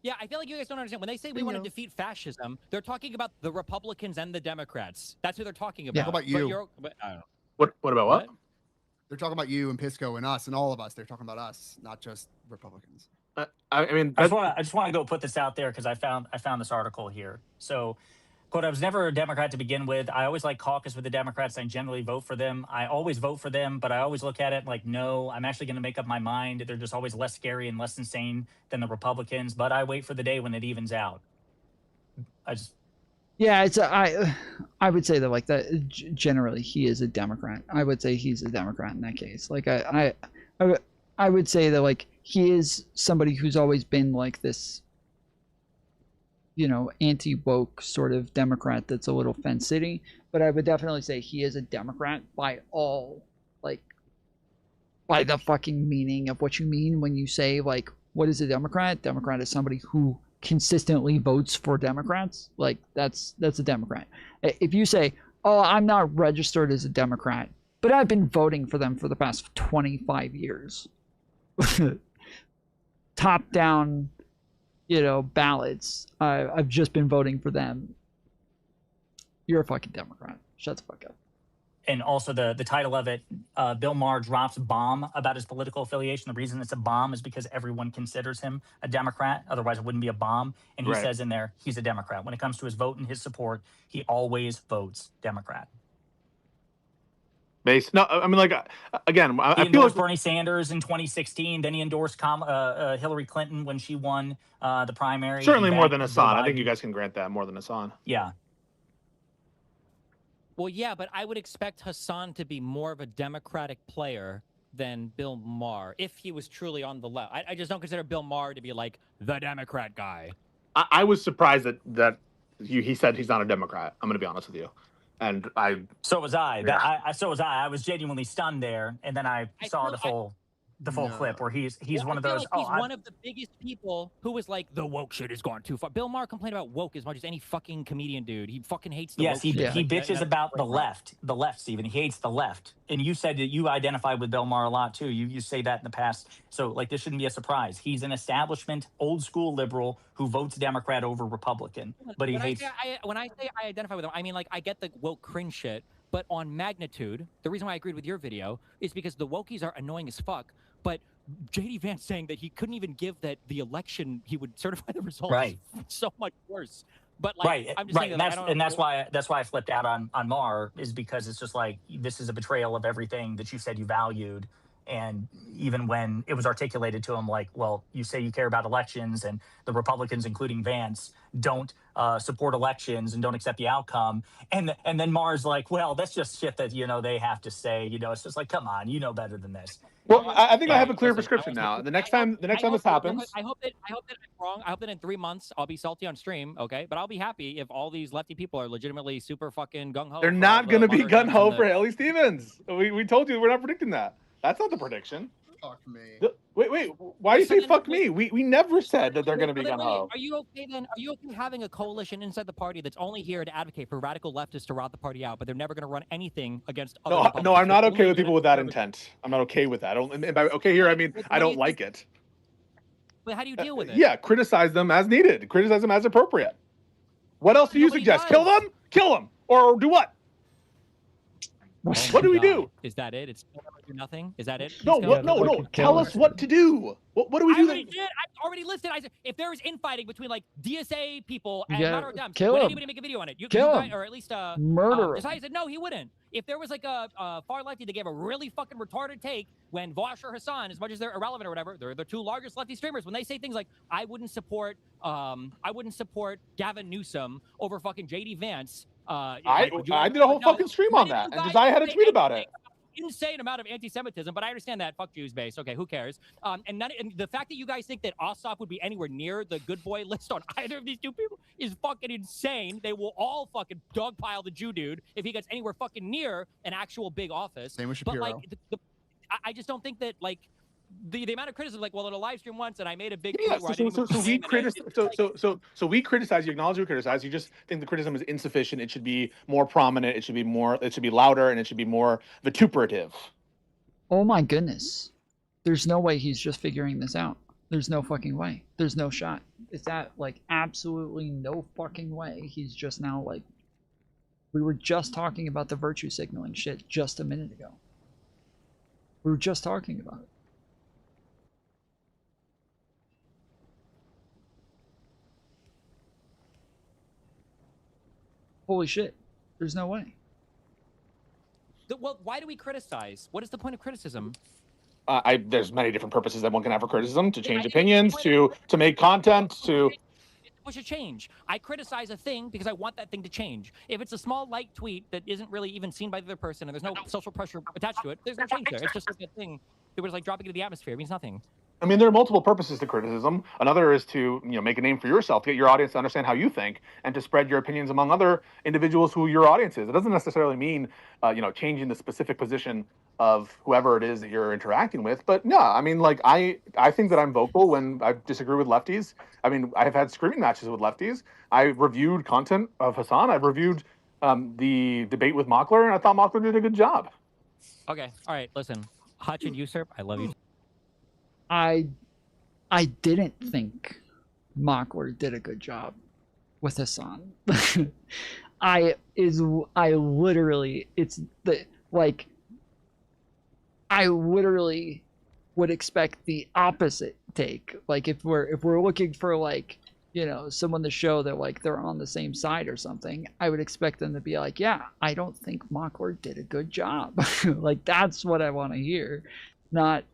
Yeah, I feel like you guys don't understand. When they say we want to defeat fascism, they're talking about the Republicans and the Democrats. That's who they're talking about. Talk about you. I don't know. What about what? They're talking about you and Pisco and us and all of us. They're talking about us, not just Republicans. I mean, I just want to go put this out there because I found this article here. So, quote, I was never a Democrat to begin with. I always like caucus with the Democrats. I generally vote for them. I always vote for them, but I always look at it like, no, I'm actually going to make up my mind. They're just always less scary and less insane than the Republicans, but I wait for the day when it evens out. Yeah, I would say that like that generally he is a Democrat. I would say he's a Democrat in that case. Like I would say that like he is somebody who's always been like this, you know, anti-woke sort of Democrat that's a little fence city, but I would definitely say he is a Democrat by the fucking meaning of what you mean when you say like, what is a Democrat? Democrat is somebody who consistently votes for Democrats. Like that's a Democrat. If you say, oh, I'm not registered as a Democrat, But I've been voting for them for the past 25 years. Top down, ballots. I've just been voting for them. You're a fucking Democrat. Shut the fuck up. And also the title of it, Bill Maher drops bomb about his political affiliation. The reason it's a bomb is because everyone considers him a Democrat. Otherwise, it wouldn't be a bomb. And he says in there, he's a Democrat. When it comes to his vote and his support, he always votes Democrat. No, I mean, again, I He feel endorsed like Bernie Sanders in 2016. Then he endorsed Hillary Clinton when she won the primary. certainly He more backed than Joe Hassan. I think Biden. you guys can grant that more than Hassan. Yeah. Well, yeah, but I would expect Hassan to be more of a Democratic player than Bill Maher if he was truly on the left. I just don't consider Bill Maher to be like the Democrat guy. I was surprised that he said he's not a Democrat. I'm going to be honest with you, and So was I. Yeah. So was I. I was genuinely stunned there, and then I saw the full clip where he's one of those. He's one of the biggest people who was like, the woke shit has gone too far. Bill Maher complained about woke as much as any fucking comedian dude. He fucking hates the Yes, woke he shit. bitches about the left, Stephen. He hates the left. And you said that you identify with Bill Maher a lot too. You say that in the past. So this shouldn't be a surprise. He's an establishment, old school liberal who votes Democrat over Republican. But he hates. When I say I identify with him, I mean I get the woke cringe shit, but on magnitude, the reason why I agreed with your video is because the wokies are annoying as fuck. But JD Vance saying that he couldn't even give that the election he would certify the results Right. is so much worse. But I'm just saying that's why I flipped out on Maher is because it's just like this is a betrayal of everything that you said you valued. And even when it was articulated to him, like, well, you say you care about elections and the Republicans, including Vance, don't support elections and don't accept the outcome. And then Maher's like, well, that's just shit that, they have to say, it's just like, come on, you know better than this. Well, I think I have a clear prescription now. The next time this happens, I hope that I'm wrong. I hope that in 3 months I'll be salty on stream, okay? But I'll be happy if all these lefty people are legitimately super fucking gung ho. they're not going to be gung ho for Haley Stevens. We told you we're not predicting that. That's not the prediction. Fuck me. Wait. Why do you say fuck me? We never said that they're going to be gun ho. Are you okay then? Are you okay having a coalition inside the party that's only here to advocate for radical leftists to rot the party out, but they're never going to run anything against other Republicans? No, I'm not okay with people with that intent. I'm not okay with that. And by okay here, I mean I don't like it. But how do you deal with it? Yeah, criticize them as needed. Criticize them as appropriate. What else do you suggest? Kill them? Kill them. Or do what? What do we do? Is that it? It's do nothing? Is that it? No, no. Tell us what to do. What do we do? I already did. I already listed. I said if there is infighting between DSA people and moderate Dems, would anybody make a video on it? Kill him. Or at least murder him. Josiah said no, he wouldn't. If there was a far lefty that gave a really fucking retarded take when Vosh or Hassan, as much as they're irrelevant or whatever, they're the two largest lefty streamers. When they say things like I wouldn't support Gavin Newsom over fucking JD Vance. I did a whole fucking stream on that, and Josiah had a tweet about it. Insane amount of anti-Semitism, but I understand that. Fuck Jews base. Okay, who cares? And the fact that you guys think that Ossoff would be anywhere near the good boy list on either of these two people is fucking insane. They will all fucking dogpile the Jew dude if he gets anywhere fucking near an actual big office. Same with Shapiro. But I just don't think that the amount of criticism, well, in a live stream once, and I made a big So we criticize. You acknowledge we criticize. You just think the criticism is insufficient. It should be more prominent. It should be more. It should be louder, and it should be more vituperative. Oh my goodness! There's no way he's just figuring this out. There's no fucking way. There's no shot. It's that absolutely no fucking way. He's just now we were just talking about the virtue signaling shit just a minute ago. We were just talking about it. Holy shit. There's no way. Well, why do we criticize? What is the point of criticism? There's many different purposes that one can have for criticism: to change opinions, to make content, to push a change. I criticize a thing because I want that thing to change. If it's a small light tweet that isn't really even seen by the other person and there's no social pressure attached to it, there's no change there. It's just that thing that was dropping into the atmosphere. It means nothing. I mean, there are multiple purposes to criticism. Another is to make a name for yourself, to get your audience to understand how you think, and to spread your opinions among other individuals who your audience is. It doesn't necessarily mean changing the specific position of whoever it is that you're interacting with. But yeah, I mean, I think that I'm vocal when I disagree with lefties. I mean, I've had screaming matches with lefties. I reviewed content of Hassan. I've reviewed the debate with Mockler, and I thought Mockler did a good job. Okay. All right. Listen, Hutch and Usurp, I love you. I didn't think Mockler did a good job with Hassan. I literally I literally would expect the opposite take. Like if we're looking for like, you know, someone to show that like they're on the same side or something, I would expect them to be like, yeah, I don't think Mockler did a good job. Like that's what I want to hear. Not,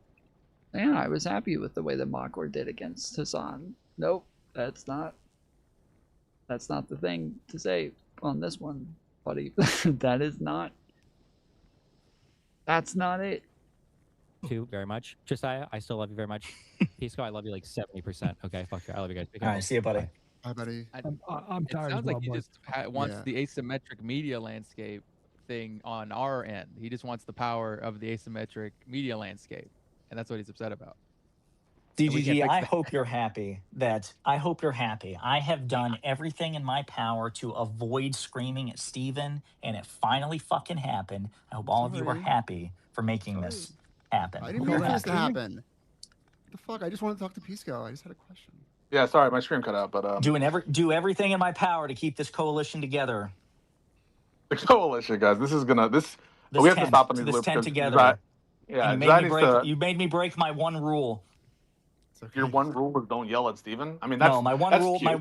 yeah, I was happy with the way that Mockler did against Hassan. Nope, that's not the thing to say on this one, buddy. That's not it. Too very much. Josiah, I still love you very much. Pisco, I love you like 70%. Okay, fuck you. I love you guys. Be All right, careful. see you, buddy. Bye. Hi, buddy. I'm It tired sounds as like well, he boys. just wants Yeah. the asymmetric media landscape thing on our end. He just wants the power of the asymmetric media landscape, and that's what he's upset about. And we can't DGG, fix I that. hope you're happy I have done everything in my power to avoid screaming at Steven, and it finally fucking happened. I hope all of you are Sorry. happy for making this happen. I didn't Hope mean you're for this to happy. happen. What the fuck? I just wanted to talk to Pisco. I just had a question. Yeah, sorry, my screen cut out, but Do everything in my power to keep this coalition together. the coalition, guys. This is gonna This we have to tent, stop on these this loops tent because together. yeah, And Zai needs to. you made me break my one rule. Your one rule is don't yell at Steven. I mean, that's No, my one that's rule, cute. my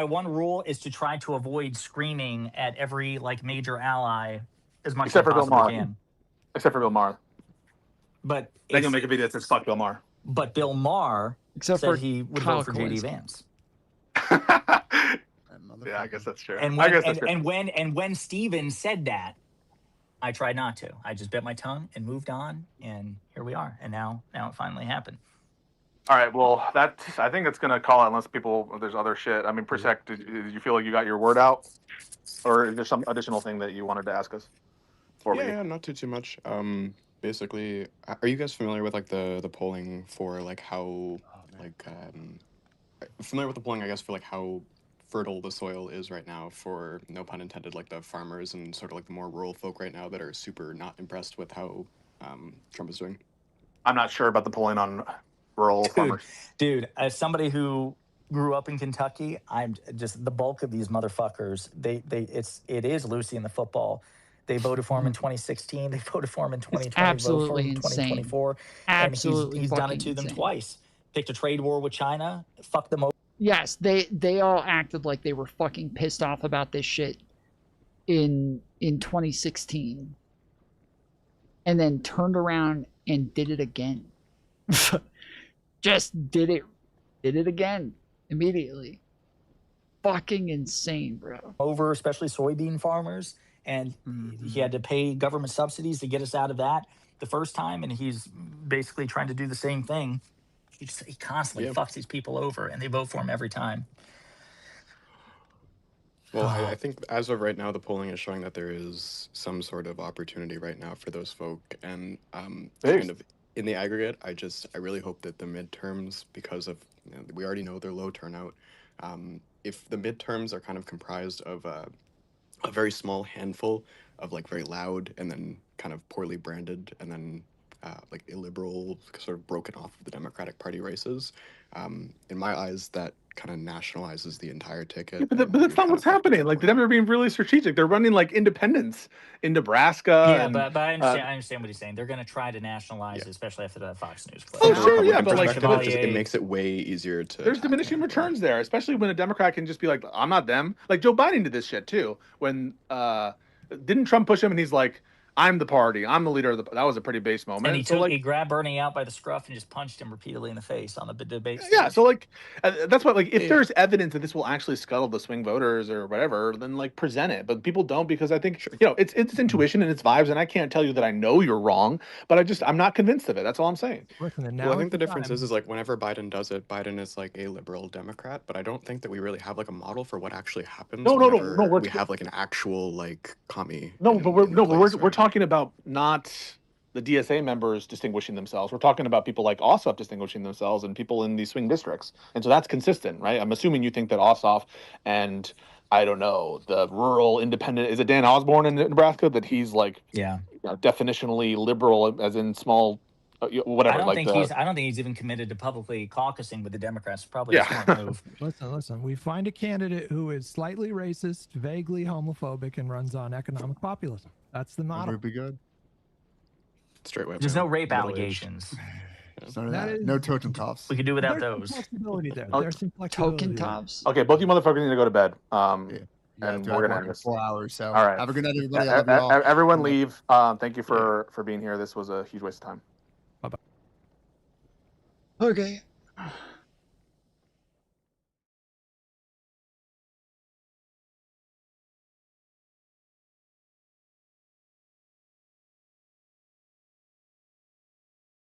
one rule is to try to avoid screaming at every like major ally as much Except as I for Bill possibly Maher. can. Except for Bill Maher. But They can make a video that says fuck Bill Maher. But Bill Maher Except said for he would Kyle vote for JD Kalinske. Vance. Yeah, I guess that's true. And I when guess that's true. and when Steven said that, I tried not to. I just bit my tongue and moved on, and here we are. And now it finally happened. All right, well, I think it's gonna call it unless there's other shit. I mean, Persec, did you feel like you got your word out, or is there some additional thing that you wanted to ask us? Yeah, not too much. Basically, are you guys familiar with like the polling for like how familiar with the polling, I guess, for like how fertile the soil is right now for, no pun intended, like the farmers and sort of like the more rural folk right now that are super not impressed with how Trump is doing? I'm not sure about the polling on rural farmers. Dude, as somebody who grew up in Kentucky, I'm just the bulk of these motherfuckers. It is Lucy in the football. They voted for him in 2016. They voted for him in 2020. absolutely voted for him in insane. 2024. Absolutely and he's done it fucking to them insane. twice. Picked a trade war with China. Fucked them over. Yes, they all acted like they were fucking pissed off about this shit in 2016, and then turned around and did it again. Just did it again immediately. Fucking insane, bro. Over, especially soybean farmers, and he had to pay government subsidies to get us out of that the first time, and he's basically trying to do the same thing. He constantly fucks these people over, and they vote for him every time. Well, I think as of right now, the polling is showing that there is some sort of opportunity right now for those folk, and kind of in the aggregate, I really hope that the midterms, because of we already know they're low turnout, if the midterms are kind of comprised of a very small handful of like very loud and then kind of poorly branded and then like illiberal, sort of broken off of the Democratic Party races, in my eyes, that kind of nationalizes the entire ticket. Yeah, but that's not what's happening. Like the Democrats are being really strategic. They're running like independents in Nebraska. Yeah, and, but I understand what he's saying. They're going to try to nationalize it, especially after that Fox News clip. Oh, sure, yeah, but like it makes it way easier to. there's diminishing returns there, especially when a Democrat can just be like, "I'm not them." Like Joe Biden did this shit too. When didn't Trump push him and he's like, "I'm the party. I'm the leader of the." That was a pretty base moment. And he grabbed Bernie out by the scruff and just punched him repeatedly in the face on the debate stage. Yeah, so like that's what, like, if there's evidence that this will actually scuttle the swing voters or whatever, then like present it. But people don't, because I think it's intuition and it's vibes, and I can't tell you that I know you're wrong, but I'm not convinced of it. That's all I'm saying. Well, I think the difference is like whenever Biden does it, Biden is like a liberal Democrat, but I don't think that we really have like a model for what actually happens. No, whenever we have like an actual like commie. No, but we're talking about not the DSA members distinguishing themselves. We're talking about people like Ossoff distinguishing themselves and people in these swing districts. And so that's consistent, right? I'm assuming you think that Ossoff and I don't know, the rural independent. Is it Dan Osborne in Nebraska that he's like, definitionally liberal, as in small, whatever. I don't like think the, he's even committed to publicly caucusing with the Democrats. Probably a smart move. Listen. We find a candidate who is slightly racist, vaguely homophobic, and runs on economic populism. That's the model. Would be good. Straight white. There's male, no rape middle-aged. allegations. None of That that. is- No totem tops. We could do without There's those. some flexibility there. Oh, There's some flexibility Token there. tops. Okay, both you motherfuckers need to go to bed. And Dude, we're I've gonna worked end for this. 4 hours. So All right. have a good night, everybody. I love you all. Everyone leave. Thank you for being here. This was a huge waste of time. Okay.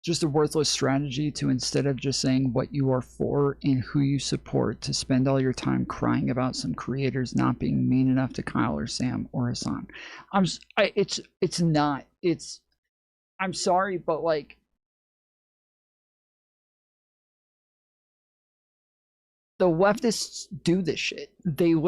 Just a worthless strategy to, instead of just saying what you are for and who you support, to spend all your time crying about some creators not being mean enough to Kyle or Sam or Hassan. I'm sorry, but like, the leftists do this shit. They'll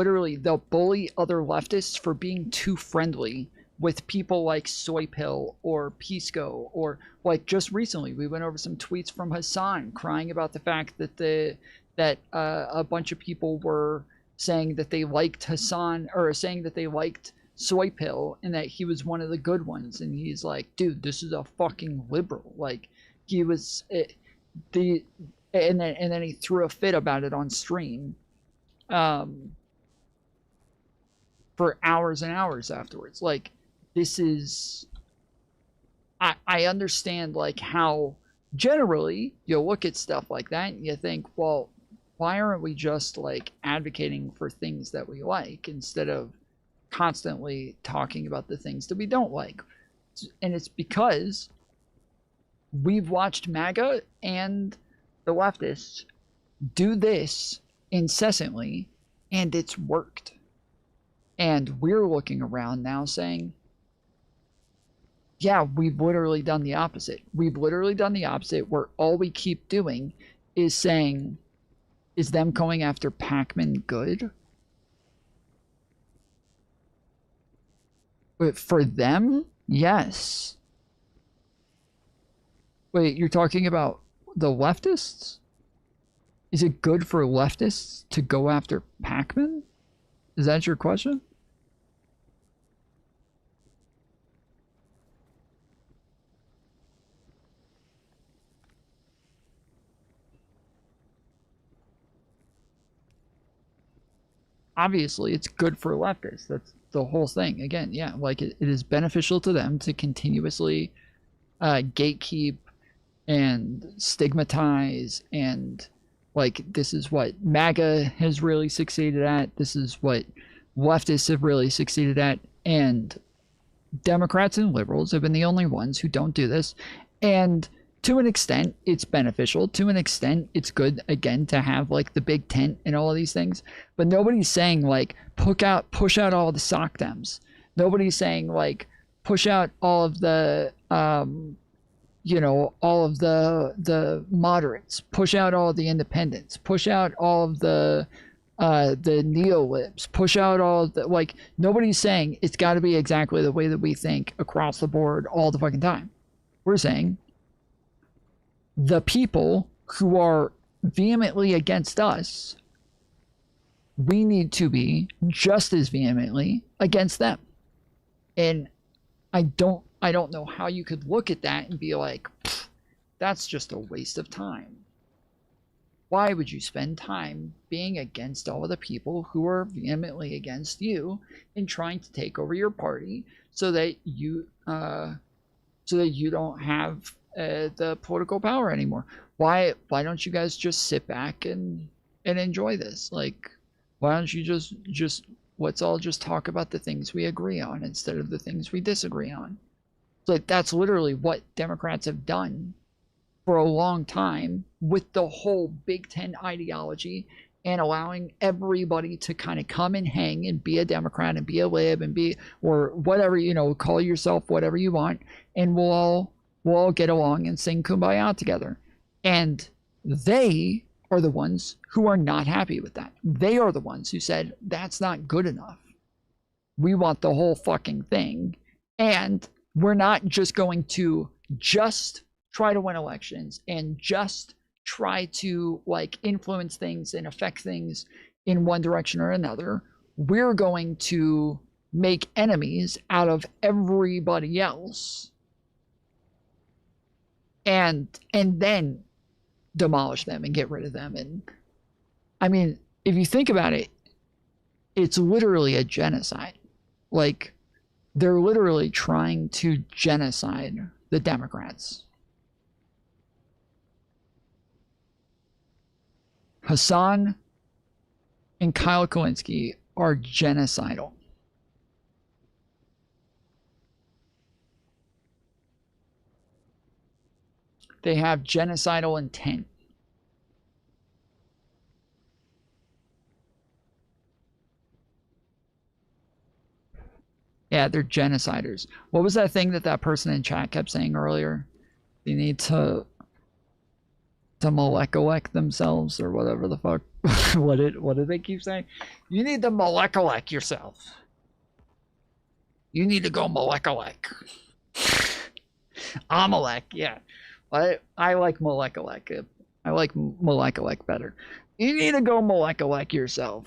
bully other leftists for being too friendly with people like Soypill or Pisco, or like just recently we went over some tweets from Hassan crying about the fact that a bunch of people were saying that they liked Hassan, or saying that they liked Soypill and that he was one of the good ones, and he's like, dude, this is a fucking liberal. Like, he was and then he threw a fit about it on stream for hours and hours afterwards. Like, this is, I understand like how generally you look at stuff like that and you think, well, why aren't we just like advocating for things that we like instead of constantly talking about the things that we don't like? And it's because we've watched MAGA and the leftists do this incessantly, and it's worked. And we're looking around now saying, yeah, we've literally done the opposite. We've literally done the opposite, where all we keep doing is saying, is them going after Pac-Man good? But for them, yes. Wait, you're talking about the leftists? Is it good for leftists to go after Pac-Man? Is that your question? Obviously, it's good for leftists. That's the whole thing. Again, yeah, like it is beneficial to them to continuously gatekeep and stigmatize, and like, this is what MAGA has really succeeded at. This is what leftists have really succeeded at, and Democrats and liberals have been the only ones who don't do this. And to an extent, it's beneficial. To an extent, it's good, again, to have like the big tent and all of these things. But nobody's saying like push out all the sock dems. Nobody's saying like push out all of the all of the moderates, push out all of the independents, push out all of the neo-libs, push out all of the, like, nobody's saying it's got to be exactly the way that we think across the board all the fucking time. We're saying the people who are vehemently against us, we need to be just as vehemently against them. And I don't know how you could look at that and be like, that's just a waste of time. Why would you spend time being against all of the people who are vehemently against you and trying to take over your party so that you don't have the political power anymore? Why don't you guys just sit back and enjoy this? Like, why don't you just let's all just talk about the things we agree on instead of the things we disagree on? Like, that's literally what Democrats have done for a long time with the whole Big Ten ideology, and allowing everybody to kind of come and hang and be a Democrat and be a lib and be, or whatever, call yourself whatever you want, and we'll all get along and sing Kumbaya together. And they are the ones who are not happy with that. They are the ones who said, that's not good enough. We want the whole fucking thing. And we're not just going to just try to win elections and just try to like influence things and affect things in one direction or another. We're going to make enemies out of everybody else and then demolish them and get rid of them. And I mean, if you think about it, it's literally a genocide. Like, they're literally trying to genocide the Democrats. Hassan and Kyle Kalinske are genocidal. They have genocidal intent. Yeah, they're genociders. What was that thing that that person in chat kept saying earlier? They need to molecular themselves or whatever the fuck. what did they keep saying? You need to molecular yourself. You need to go molecular. Amalek, yeah. I like molecular. I like molecular better. You need to go molecular yourself.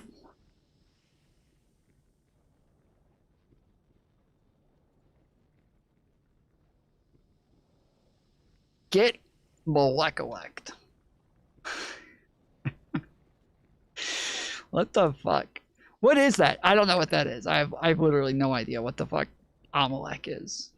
Get molecular. What the fuck? What is that? I don't know what that is. I've literally no idea what the fuck Amalek is.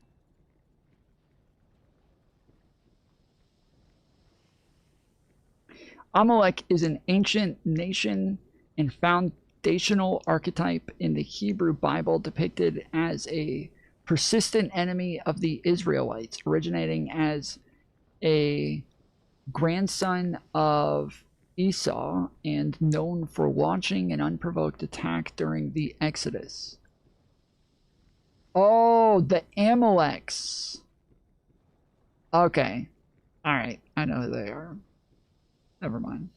Amalek is an ancient nation and foundational archetype in the Hebrew Bible depicted as a persistent enemy of the Israelites, originating as a grandson of Esau and known for launching an unprovoked attack during the Exodus. Oh, the Amaleks. Okay. All right. I know who they are. Never mind.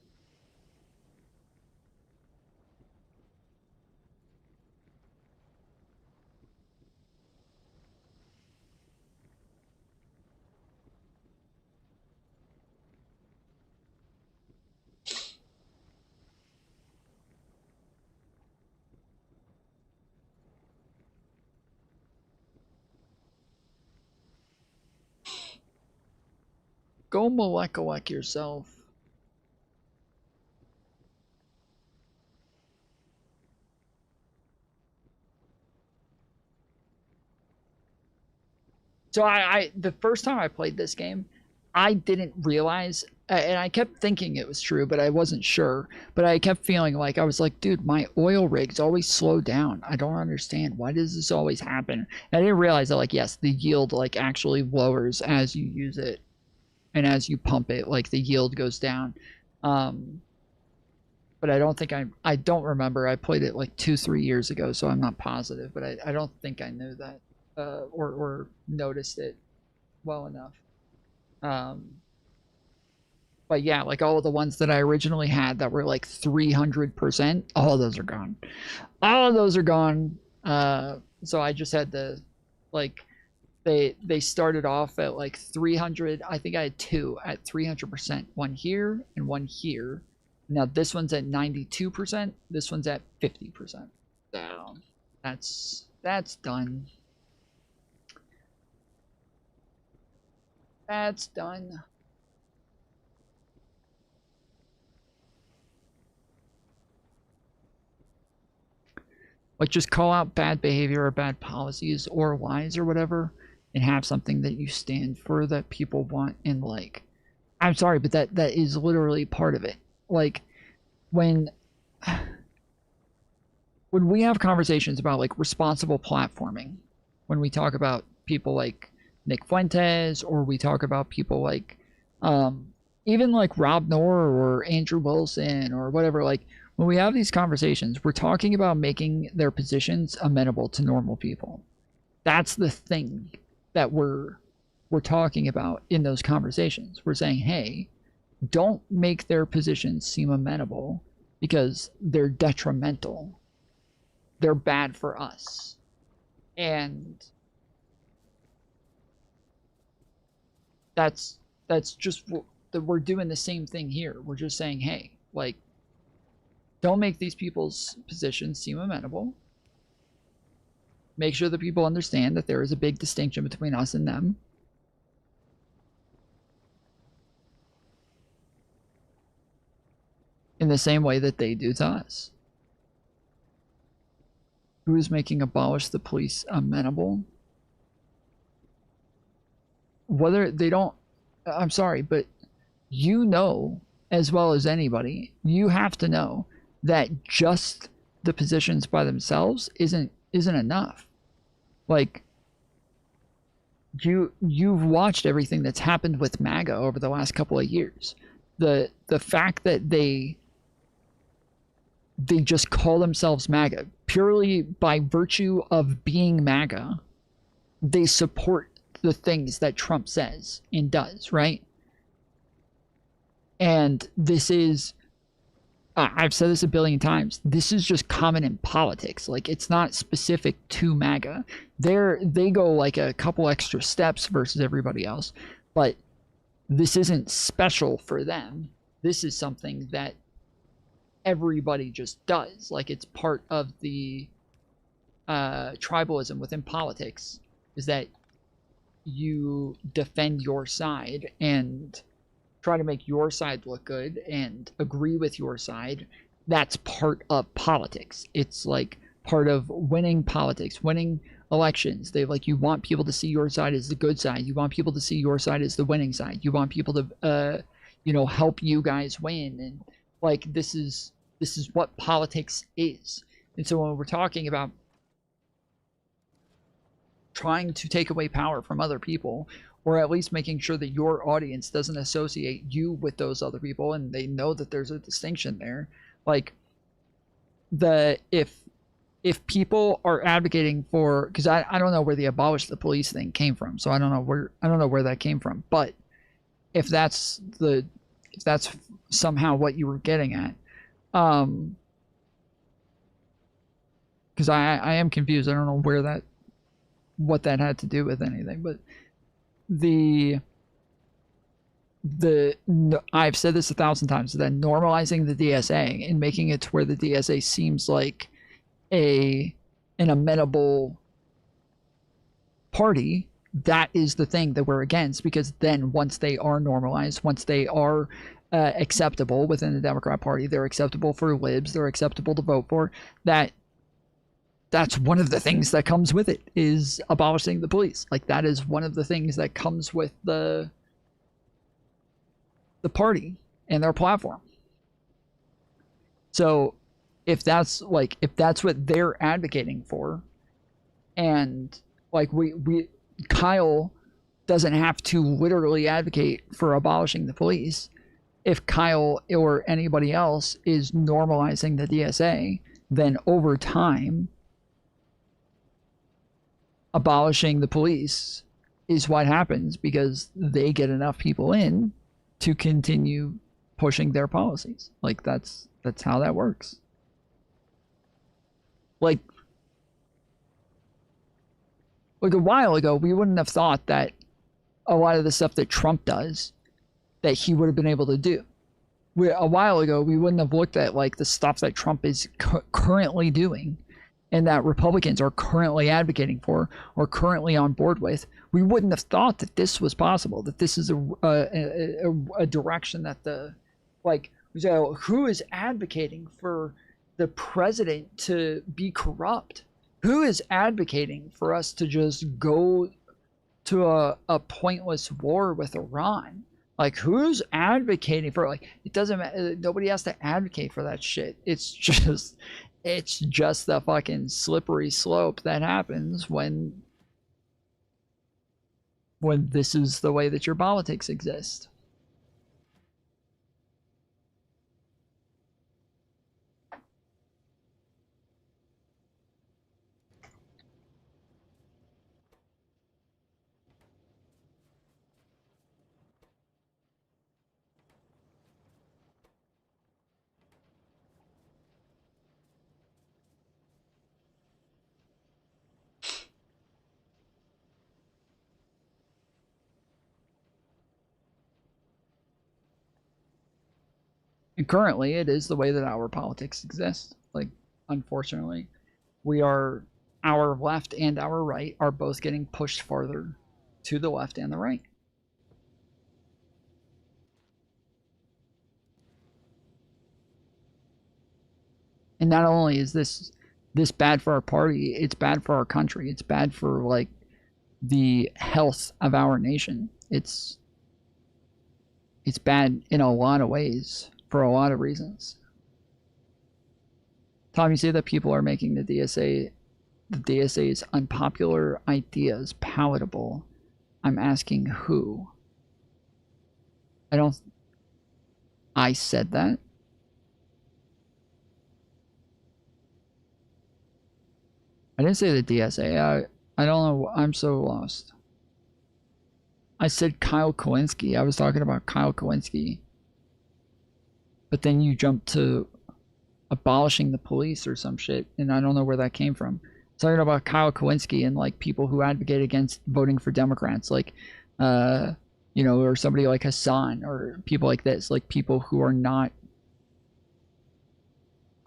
Go molecular yourself. So I the first time I played this game, I didn't realize, and I kept thinking it was true, but I wasn't sure. But I kept feeling like, I was like, dude, my oil rigs always slow down. I don't understand. Why does this always happen? And I didn't realize that, like, yes, the yield like actually lowers as you use it. And as you pump it, like the yield goes down. But I don't think I don't remember. I played it like 2-3 years ago, so I'm not positive, but I don't think I knew that. Or noticed it well enough. But yeah, like all of the ones that I originally had that were like 300%, all of those are gone. All of those are gone. So I just had to, like, they started off at like 300. I think I had two at 300%, one here and one here. Now this one's at 92%. This one's at 50%. So that's done. That's done. Like, just call out bad behavior or bad policies or lies or whatever, and have something that you stand for that people want and like. I'm sorry, but that is literally part of it. Like, when we have conversations about like responsible platforming, when we talk about people like Nick Fuentes, or we talk about people like even like Rob Noor or Andrew Wilson or whatever, like when we have these conversations, we're talking about making their positions amenable to normal people. That's the thing that we're talking about in those conversations. We're saying, hey, don't make their positions seem amenable because they're detrimental. They're bad for us. And that's just we're doing the same thing here. We're just saying, hey, like, don't make these people's positions seem amenable. Make sure that people understand that there is a big distinction between us and them. In the same way that they do to us. Who is making abolish the police amenable? Whether they don't, I'm sorry, but you know as well as anybody, you have to know that just the positions by themselves isn't enough. Like, you've watched everything that's happened with MAGA over the last couple of years. The fact that they just call themselves MAGA purely by virtue of being MAGA, they support the things that Trump says and does, right? And this is, I've said this a billion times, this is just common in politics. Like, it's not specific to MAGA. They go like a couple extra steps versus everybody else, but this isn't special for them. This is something that everybody just does. Like, it's part of the tribalism within politics, is that you defend your side and try to make your side look good and agree with your side. That's part of politics. It's like part of winning politics, winning elections. They like, you want people to see your side as the good side. You want people to see your side as the winning side. You want people to help you guys win. And like, this is what politics is. And so when we're talking about trying to take away power from other people, or at least making sure that your audience doesn't associate you with those other people and they know that there's a distinction there, like, if people are advocating for, because I don't know where the abolish the police thing came from, so I don't know where that came from, but if that's somehow what you were getting at, because I am confused. I don't know what that had to do with anything, but I've said this 1,000 times, that normalizing the DSA and making it to where the DSA seems like an amenable party, that is the thing that we're against, because then once they are normalized, once they are acceptable within the Democrat Party, they're acceptable for libs, they're acceptable to vote for, that's one of the things that comes with it, is abolishing the police. Like, that is one of the things that comes with the party and their platform. So if that's what they're advocating for, and like Kyle doesn't have to literally advocate for abolishing the police. If Kyle or anybody else is normalizing the DSA, then over time, abolishing the police is what happens, because they get enough people in to continue pushing their policies. Like, that's how that works. Like a while ago, we wouldn't have thought that a lot of the stuff that Trump does, that he would have been able to do. A while ago, we wouldn't have looked at like the stuff that Trump is currently doing and that Republicans are currently advocating for or currently on board with. We wouldn't have thought that this was possible, that this is a direction that who is advocating for the president to be corrupt? Who is advocating for us to just go to a pointless war with Iran? Like, who's advocating for, like, it doesn't matter. Nobody has to advocate for that shit. It's just the fucking slippery slope that happens when this is the way that your politics exist. And currently, it is the way that our politics exist. Like, unfortunately, our left and our right are both getting pushed farther to the left and the right. And not only is this bad for our party, it's bad for our country. It's bad for like the health of our nation. It's bad in a lot of ways for a lot of reasons. Tom, you say that people are making the DSA's unpopular ideas palatable. I'm asking who? I said that. I didn't say the DSA. I don't know. I'm so lost. I said Kyle Kalinske. I was talking about Kyle Kalinske. But then you jumped to abolishing the police or some shit, and I don't know where that came from. I'm talking about Kyle Kalinske and like people who advocate against voting for Democrats, like or somebody like Hassan or people like this, like people who are not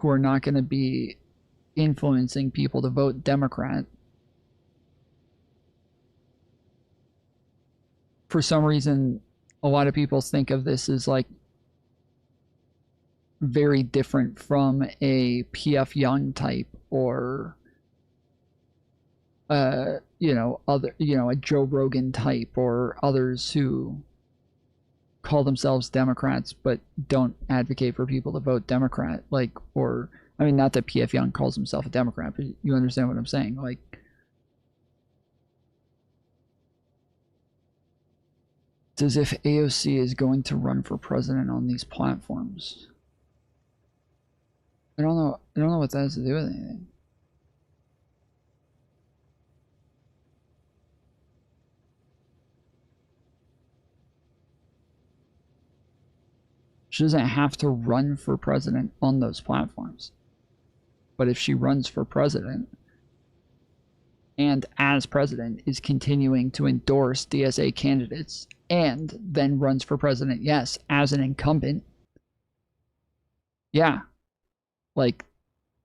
going to be influencing people to vote Democrat. For some reason, a lot of people think of this as like very different from a PF Young type or a Joe Rogan type or others who call themselves Democrats but don't advocate for people to vote Democrat. Like, or I mean, not that PF Young calls himself a Democrat, but you understand what I'm saying. Like, it's as if AOC is going to run for president on these platforms. I don't know what that has to do with anything. She doesn't have to run for president on those platforms. But if she runs for president and as president is continuing to endorse DSA candidates and then runs for president, yes, as an incumbent, yeah, like,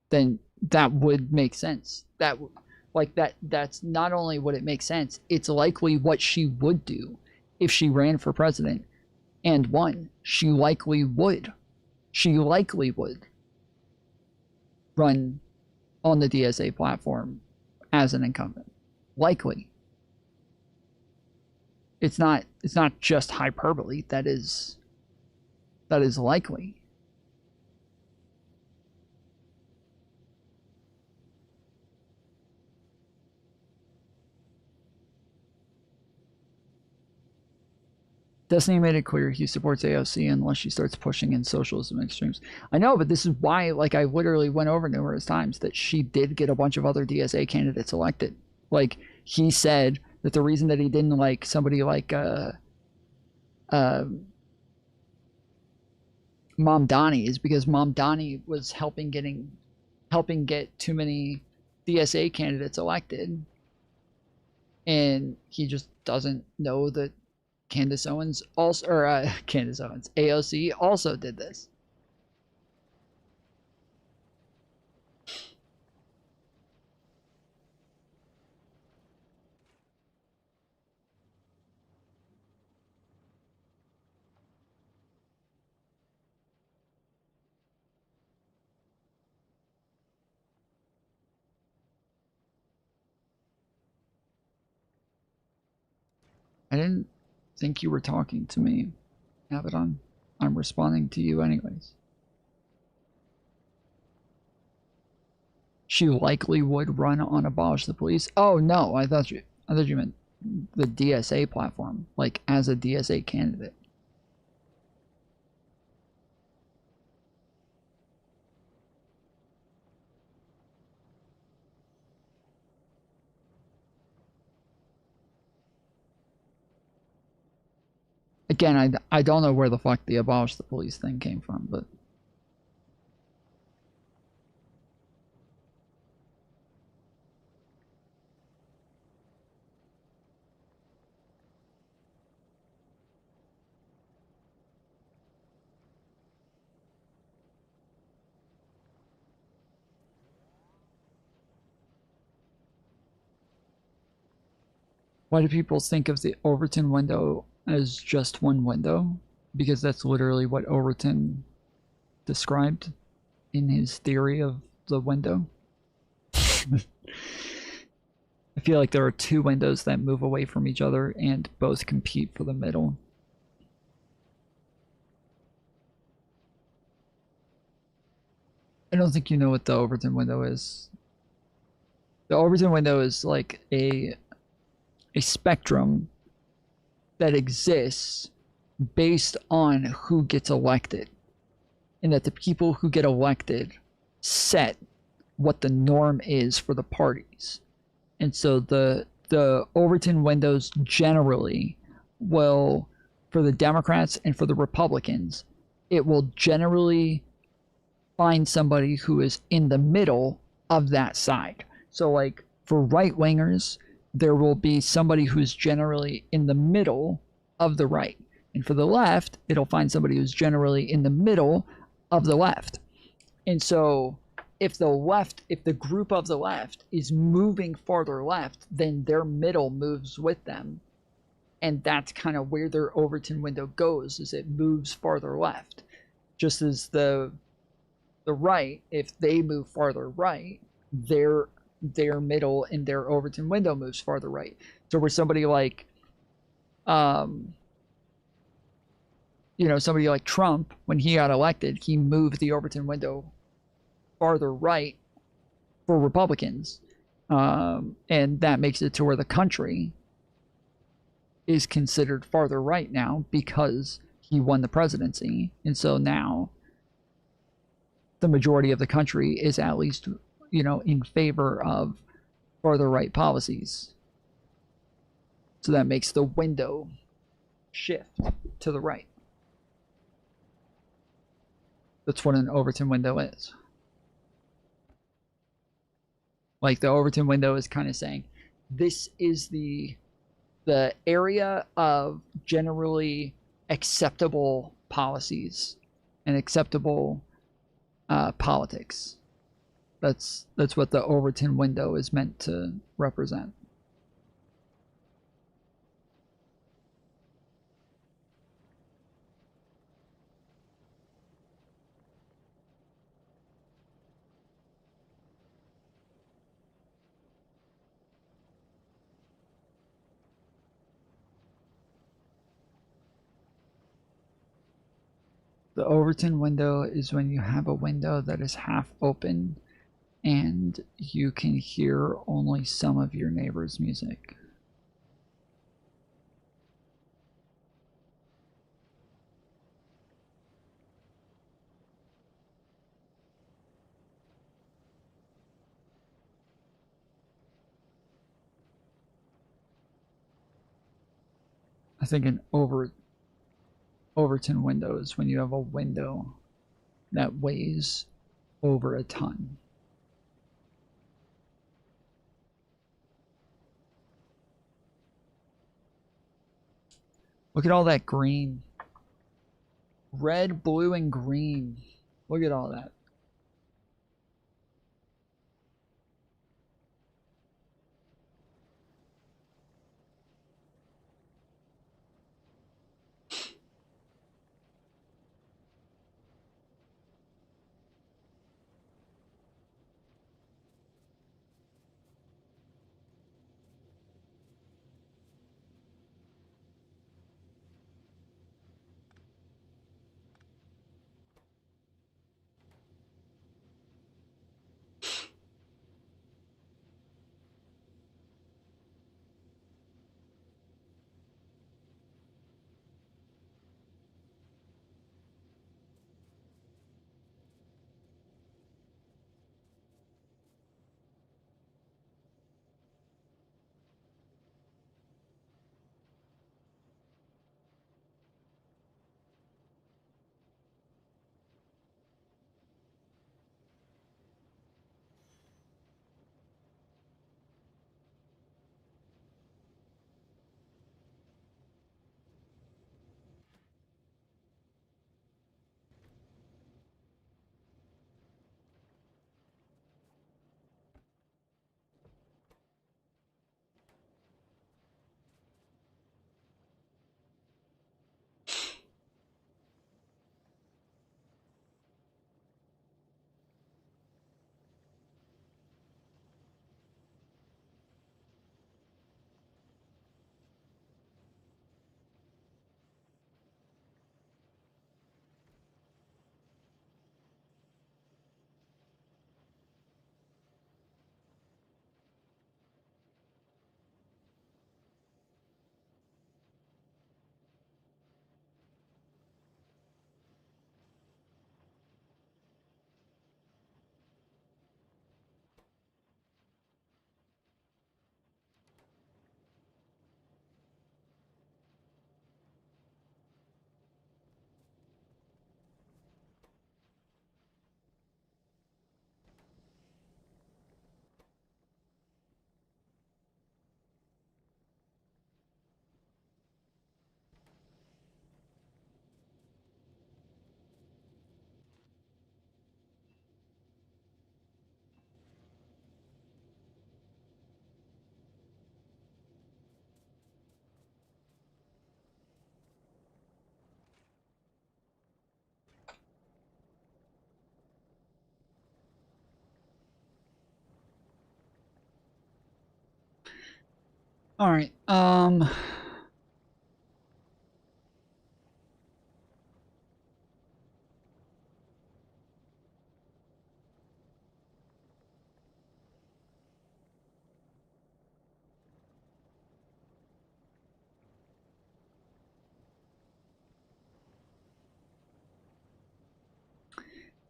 then that would make sense. That's not only would it make sense, it's likely what she would do if she ran for president and won. She likely would run on the DSA platform as an incumbent. Likely. It's not just hyperbole. That is likely. Destiny made it clear he supports AOC unless she starts pushing in socialism extremes. I know, but this is why, like, I literally went over numerous times that she did get a bunch of other DSA candidates elected. Like, he said that the reason that he didn't like somebody like Mamdani is because Mamdani was helping get too many DSA candidates elected, and he just doesn't know that Candace Owens also, or Candace Owens, AOC also did this. I didn't think you were talking to me, Abaddon. I'm responding to you anyways. She likely would run on Abolish the Police. Oh no, I thought you meant the DSA platform, like as a DSA candidate. Again, I don't know where the fuck the Abolish the Police thing came from, but Why do people think of the Overton window as just one window? Because that's literally what Overton described in his theory of the window. I feel like there are two windows that move away from each other and both compete for the middle. I don't think you know what the Overton window is. The Overton window is like a spectrum that exists based on who gets elected, and that the people who get elected set what the norm is for the parties. And so the Overton windows generally will, for the Democrats and for the Republicans, it will generally find somebody who is in the middle of that side. So like for right wingers, there will be somebody who's generally in the middle of the right. And for the left, it'll find somebody who's generally in the middle of the left. And so if the group of the left is moving farther left, then their middle moves with them. And that's kind of where their Overton window goes, is it moves farther left. Just as the right, if they move farther right, their middle and their Overton window moves farther right. So where somebody like somebody like Trump, when he got elected, he moved the Overton window farther right for Republicans. And that makes it to where the country is considered farther right now because he won the presidency. And so now the majority of the country is at least, in favor of farther right policies. So that makes the window shift to the right. That's what an Overton window is. Like the Overton window is kind of saying, this is the area of generally acceptable policies and acceptable politics. That's what the Overton window is meant to represent. The Overton window is when you have a window that is half open and you can hear only some of your neighbor's music. I think an Overton window is when you have a window that weighs over a ton. Look at all that green. Red, blue, and green. Look at all that. All right.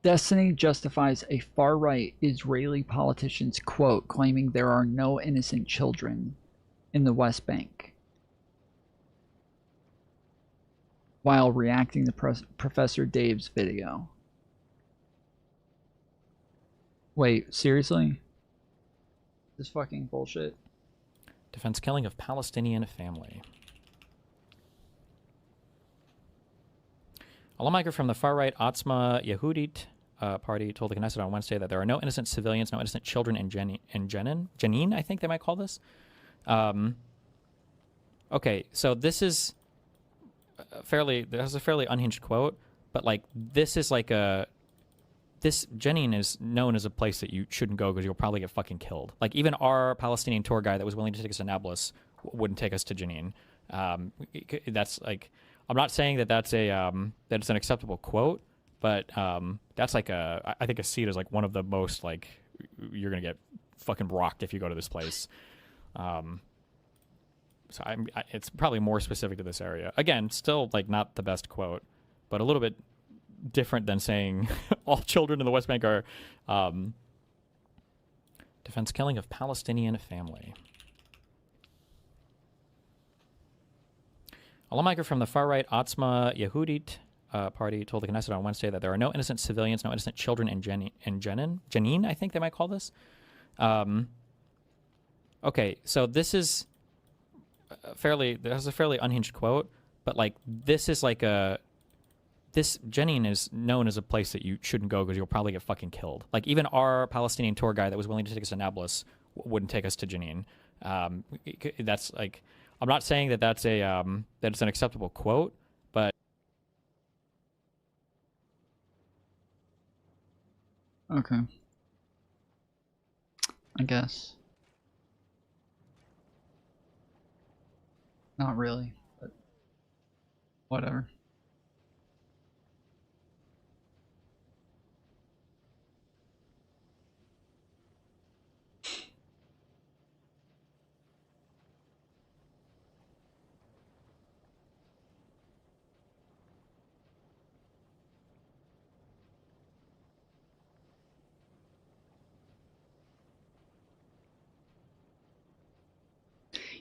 Destiny justifies a far-right Israeli politician's quote claiming there are no innocent children in the West Bank while reacting to Professor Dave's video. Wait, seriously? This fucking bullshit. Defense killing of Palestinian family. A lawmaker from the far-right Otzma Yehudit party told the Knesset on Wednesday that there are no innocent civilians, no innocent children in Jenin, I think they might call this. Okay, so this is there's a fairly unhinged quote, but like this is like this Jenin is known as a place that you shouldn't go because you'll probably get fucking killed. Like even our Palestinian tour guide that was willing to take us to Nablus wouldn't take us to Jenin. That's like, I'm not saying that that's a that it's an acceptable quote, but that's like I think a seat is like one of the most like you're gonna get fucking rocked if you go to this place. So it's probably more specific to this area. Again, still like not the best quote, but a little bit different than saying all children in the West Bank are defense killing of Palestinian family. A lawmaker from the far-right Otzma Yehudit party told the Knesset on Wednesday that there are no innocent civilians, no innocent children in Jenin, I think they might call this. Okay, so this is there's a fairly unhinged quote, but like this is like this Jenin is known as a place that you shouldn't go because you'll probably get fucking killed. Like even our Palestinian tour guide that was willing to take us to Nablus wouldn't take us to Jenin. That's like, I'm not saying that that's a that it's an acceptable quote, but Okay. I guess. Not really, but whatever.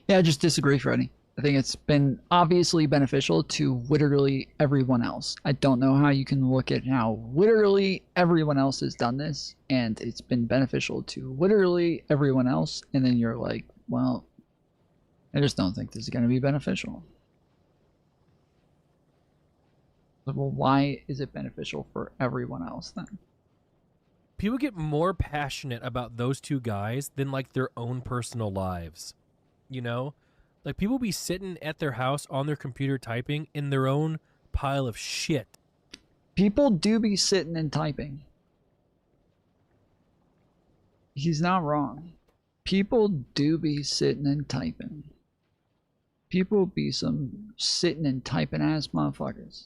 Yeah, I just disagree, Freddie. I think it's been obviously beneficial to literally everyone else. I don't know how you can look at how literally everyone else has done this, and it's been beneficial to literally everyone else, and then you're like, well, I just don't think this is going to be beneficial. Well, why is it beneficial for everyone else then? People get more passionate about those two guys than like their own personal lives. You know? Like people be sitting at their house on their computer typing in their own pile of shit. People do be sitting and typing. He's not wrong. People do be sitting and typing. People be some sitting and typing ass motherfuckers.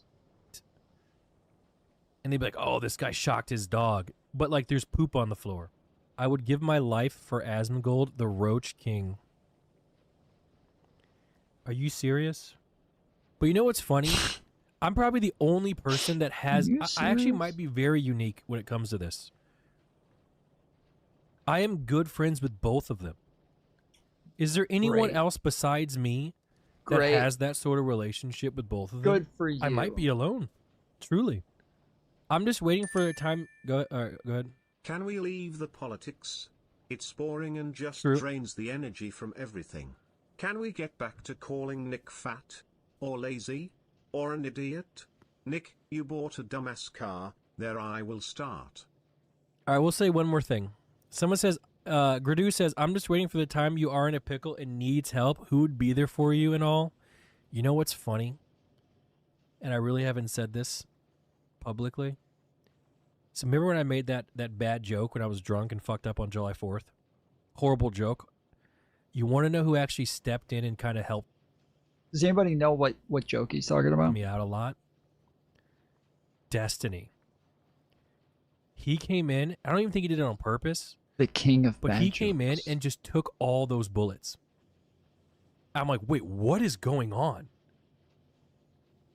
And they'd be like, oh, this guy shocked his dog. But like there's poop on the floor. I would give my life for Asmongold, the Roach King. Are you serious? But you know what's funny? I'm probably the only person that has... I actually might be very unique when it comes to this. I am good friends with both of them. Is there anyone else besides me that has that sort of relationship with both of them? Good for you. I might be alone. Truly. I'm just waiting for a time... Go ahead. Can we leave the politics? It's boring and just drains the energy from everything. Can we get back to calling Nick fat? Or lazy? Or an idiot? Nick, you bought a dumbass car, there I will start. Alright, we'll say one more thing. Someone says, Gradu says, I'm just waiting for the time you are in a pickle and needs help. Who would be there for you and all? You know what's funny? And I really haven't said this publicly. So remember when I made that bad joke when I was drunk and fucked up on July 4th? Horrible joke. You want to know who actually stepped in and kind of helped Does anybody know what joke he's talking about? me out a lot? Destiny. He came in. I don't even think he did it on purpose. The king of But bad he came in jokes. and just took all those bullets. I'm like, wait, what is going on?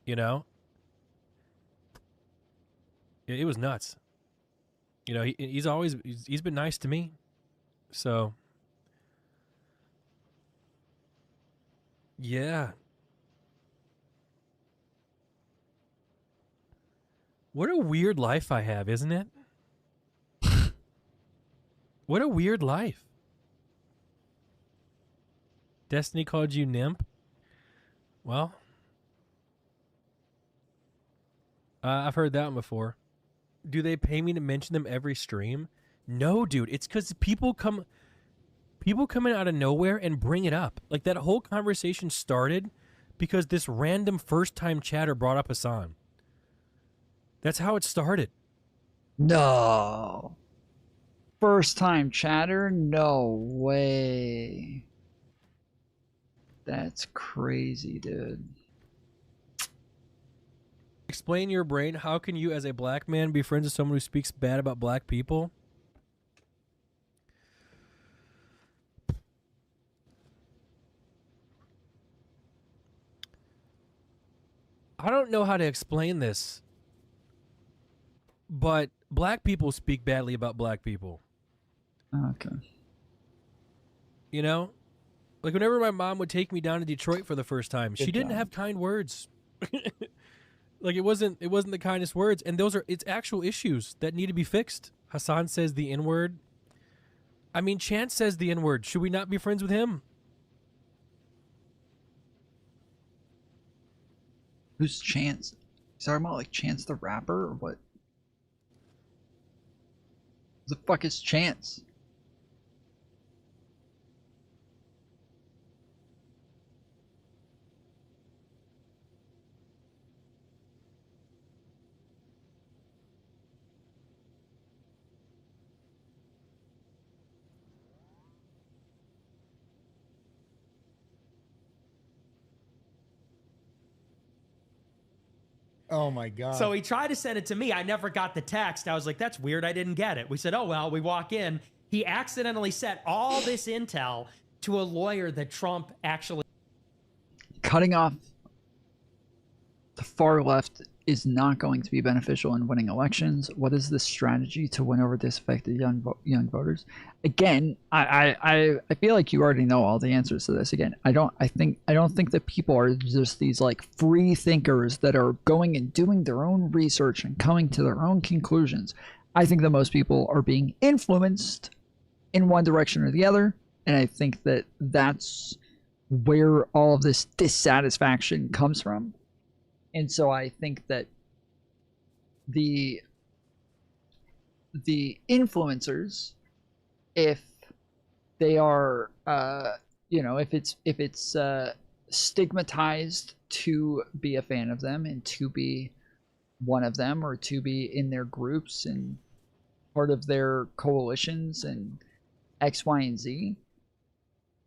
You know? It was nuts. You know, he's been nice to me. So yeah. What a weird life I have, isn't it? What a weird life. Destiny called you nymph? Well, I've heard that one before. Do they pay me to mention them every stream? No, dude. It's because people come in out of nowhere and bring it up. Like, that whole conversation started because this random first-time chatter brought up Hassan. That's how it started. No. First time chatter? No way. That's crazy, dude. Explain your brain. How can you, as a black man, be friends with someone who speaks bad about black people? I don't know how to explain this, but black people speak badly about black people. Okay. You know? Like, whenever my mom would take me down to Detroit for the first time, she Good didn't job. have kind words. Like, it wasn't the kindest words, and it's actual issues that need to be fixed. Hassan says the N-word. I mean, Chance says the N-word. Should we not be friends with him? Who's Chance? He's talking about like Chance the Rapper or what? Who the fuck is Chance? Oh my god. So he tried to send it to me. I never got the text. I was like, that's weird. I didn't get it. We said, oh, well, we walk in. He accidentally sent all this intel to a lawyer that Trump actually. Cutting off the far left is not going to be beneficial in winning elections. What is the strategy to win over disaffected young voters? Again, I feel like you already know all the answers to this. Again, I don't think that people are just these like free thinkers that are going and doing their own research and coming to their own conclusions. I think that most people are being influenced in one direction or the other, and I think that that's where all of this dissatisfaction comes from. And so I think that the influencers, if they are, if it's stigmatized to be a fan of them and to be one of them or to be in their groups and part of their coalitions and X, Y, and Z,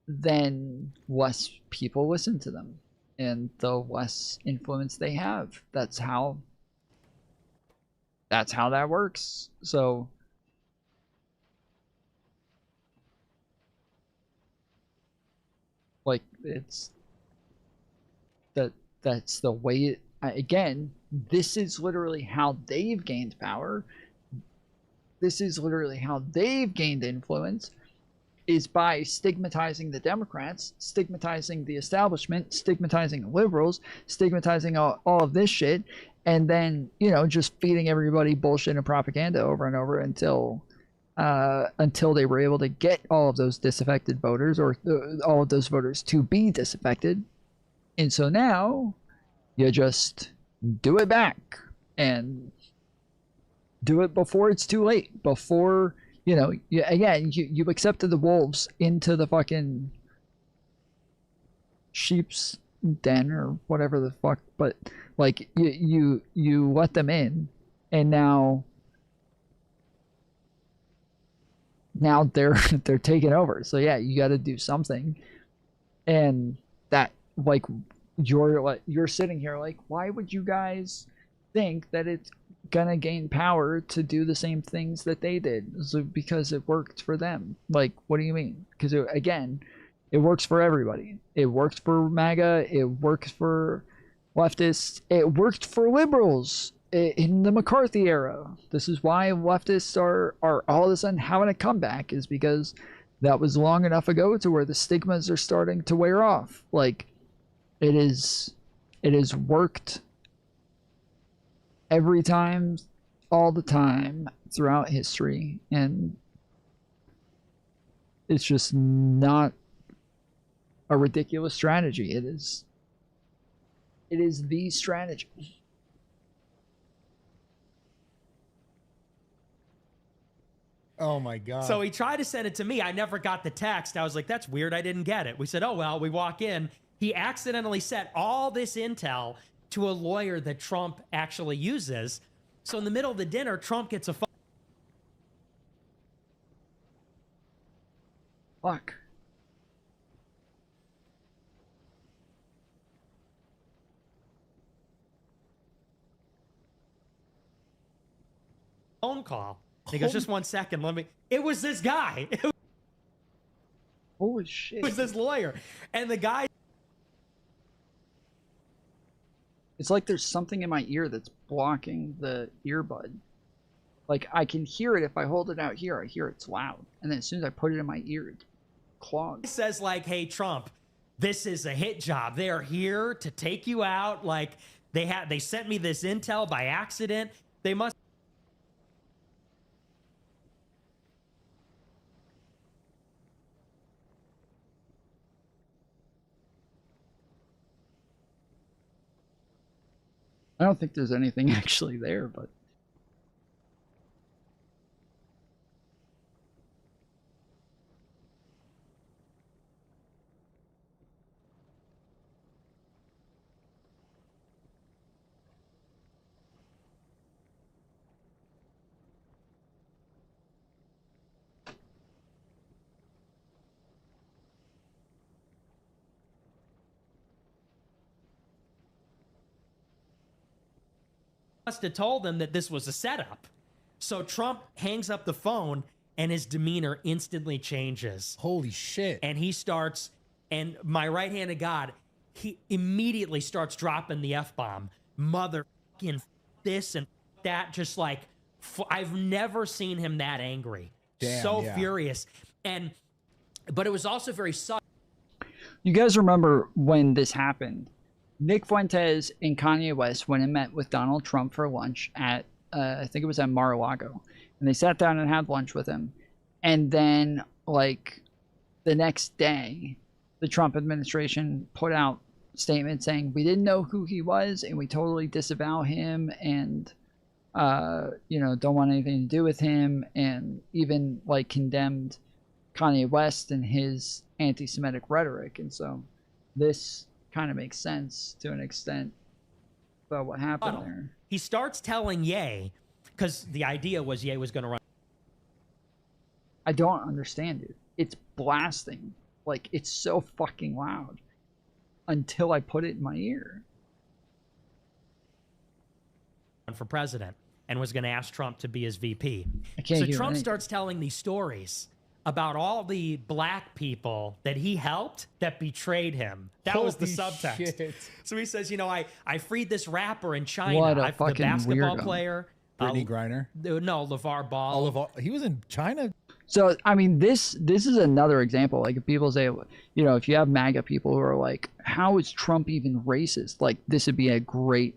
then less people listen to them. And the less influence they have, that's how that works. So like that's the way it, again, this is literally how they've gained power. This is literally how they've gained influence, is by stigmatizing the Democrats, stigmatizing the establishment, stigmatizing liberals, stigmatizing all of this shit, and then, just feeding everybody bullshit and propaganda over and over until they were able to get all of those disaffected voters, or all of those voters to be disaffected. And so now you just do it back and do it before it's too late, before you accepted the wolves into the fucking sheep's den or whatever the fuck, but like you let them in, and now now they're they're taking over. So yeah, you got to do something. And that, like, you're sitting here like, why would you guys think that it's gonna gain power to do the same things that they did? So because it worked for them. Like, what do you mean? Because again, it works for everybody. It worked for MAGA. It works for leftists. It worked for liberals in the McCarthy era. This is why leftists are all of a sudden having a comeback, is because that was long enough ago to where the stigmas are starting to wear off. Like, it is worked every time, all the time throughout history, and it's just not a ridiculous strategy. It is the strategy. Oh my god. So he tried to send it to me. I never got the text. I was like, that's weird. I didn't get it. We said, oh, well, we walk in. He accidentally sent all this intel to a lawyer that Trump actually uses. So in the middle of the dinner, Trump gets a Fuck. phone call. He goes, just 1 second. It was this guy. Holy shit. It was this lawyer. And the guy. It's like there's something in my ear that's blocking the earbud. Like, I can hear it if I hold it out here. I hear it's loud. And then as soon as I put it in my ear, it's clogged. He says, like, hey, Trump, this is a hit job. They are here to take you out. Like, they sent me this intel by accident. They must. I don't think there's anything actually there, but must have told them that this was a setup. So Trump hangs up the phone and his demeanor instantly changes. Holy shit. And he starts, and my right hand of God, he immediately starts dropping the F-bomb. Motherfucking this and that, just like, I've never seen him that angry. Damn, so yeah. furious. But it was also very subtle. you guys remember when this happened? Nick Fuentes and Kanye West went and met with Donald Trump for lunch at, I think it was at Mar-a-Lago. And they sat down and had lunch with him. And then, like, the next day, the Trump administration put out statements saying, we didn't know who he was, and we totally disavow him, and, don't want anything to do with him, and even, like, condemned Kanye West and his anti-Semitic rhetoric. And so this kind of makes sense to an extent about what happened there. He starts telling Ye, because the idea was Ye was going to run. I don't understand it. It's blasting. Like, it's so fucking loud until I put it in my ear. For president and was going to ask Trump to be his VP. can't So hear Trump anything. starts telling these stories about all the black people that he helped that betrayed him. That was the Holy subtext. shit. So he says, I freed this rapper in China. What a The fucking basketball weirdo. player. Brittany Griner. No, LeVar Ball. He was in China. So, I mean, this is another example. Like, if people say, if you have MAGA people who are like, how is Trump even racist? Like, this would be a great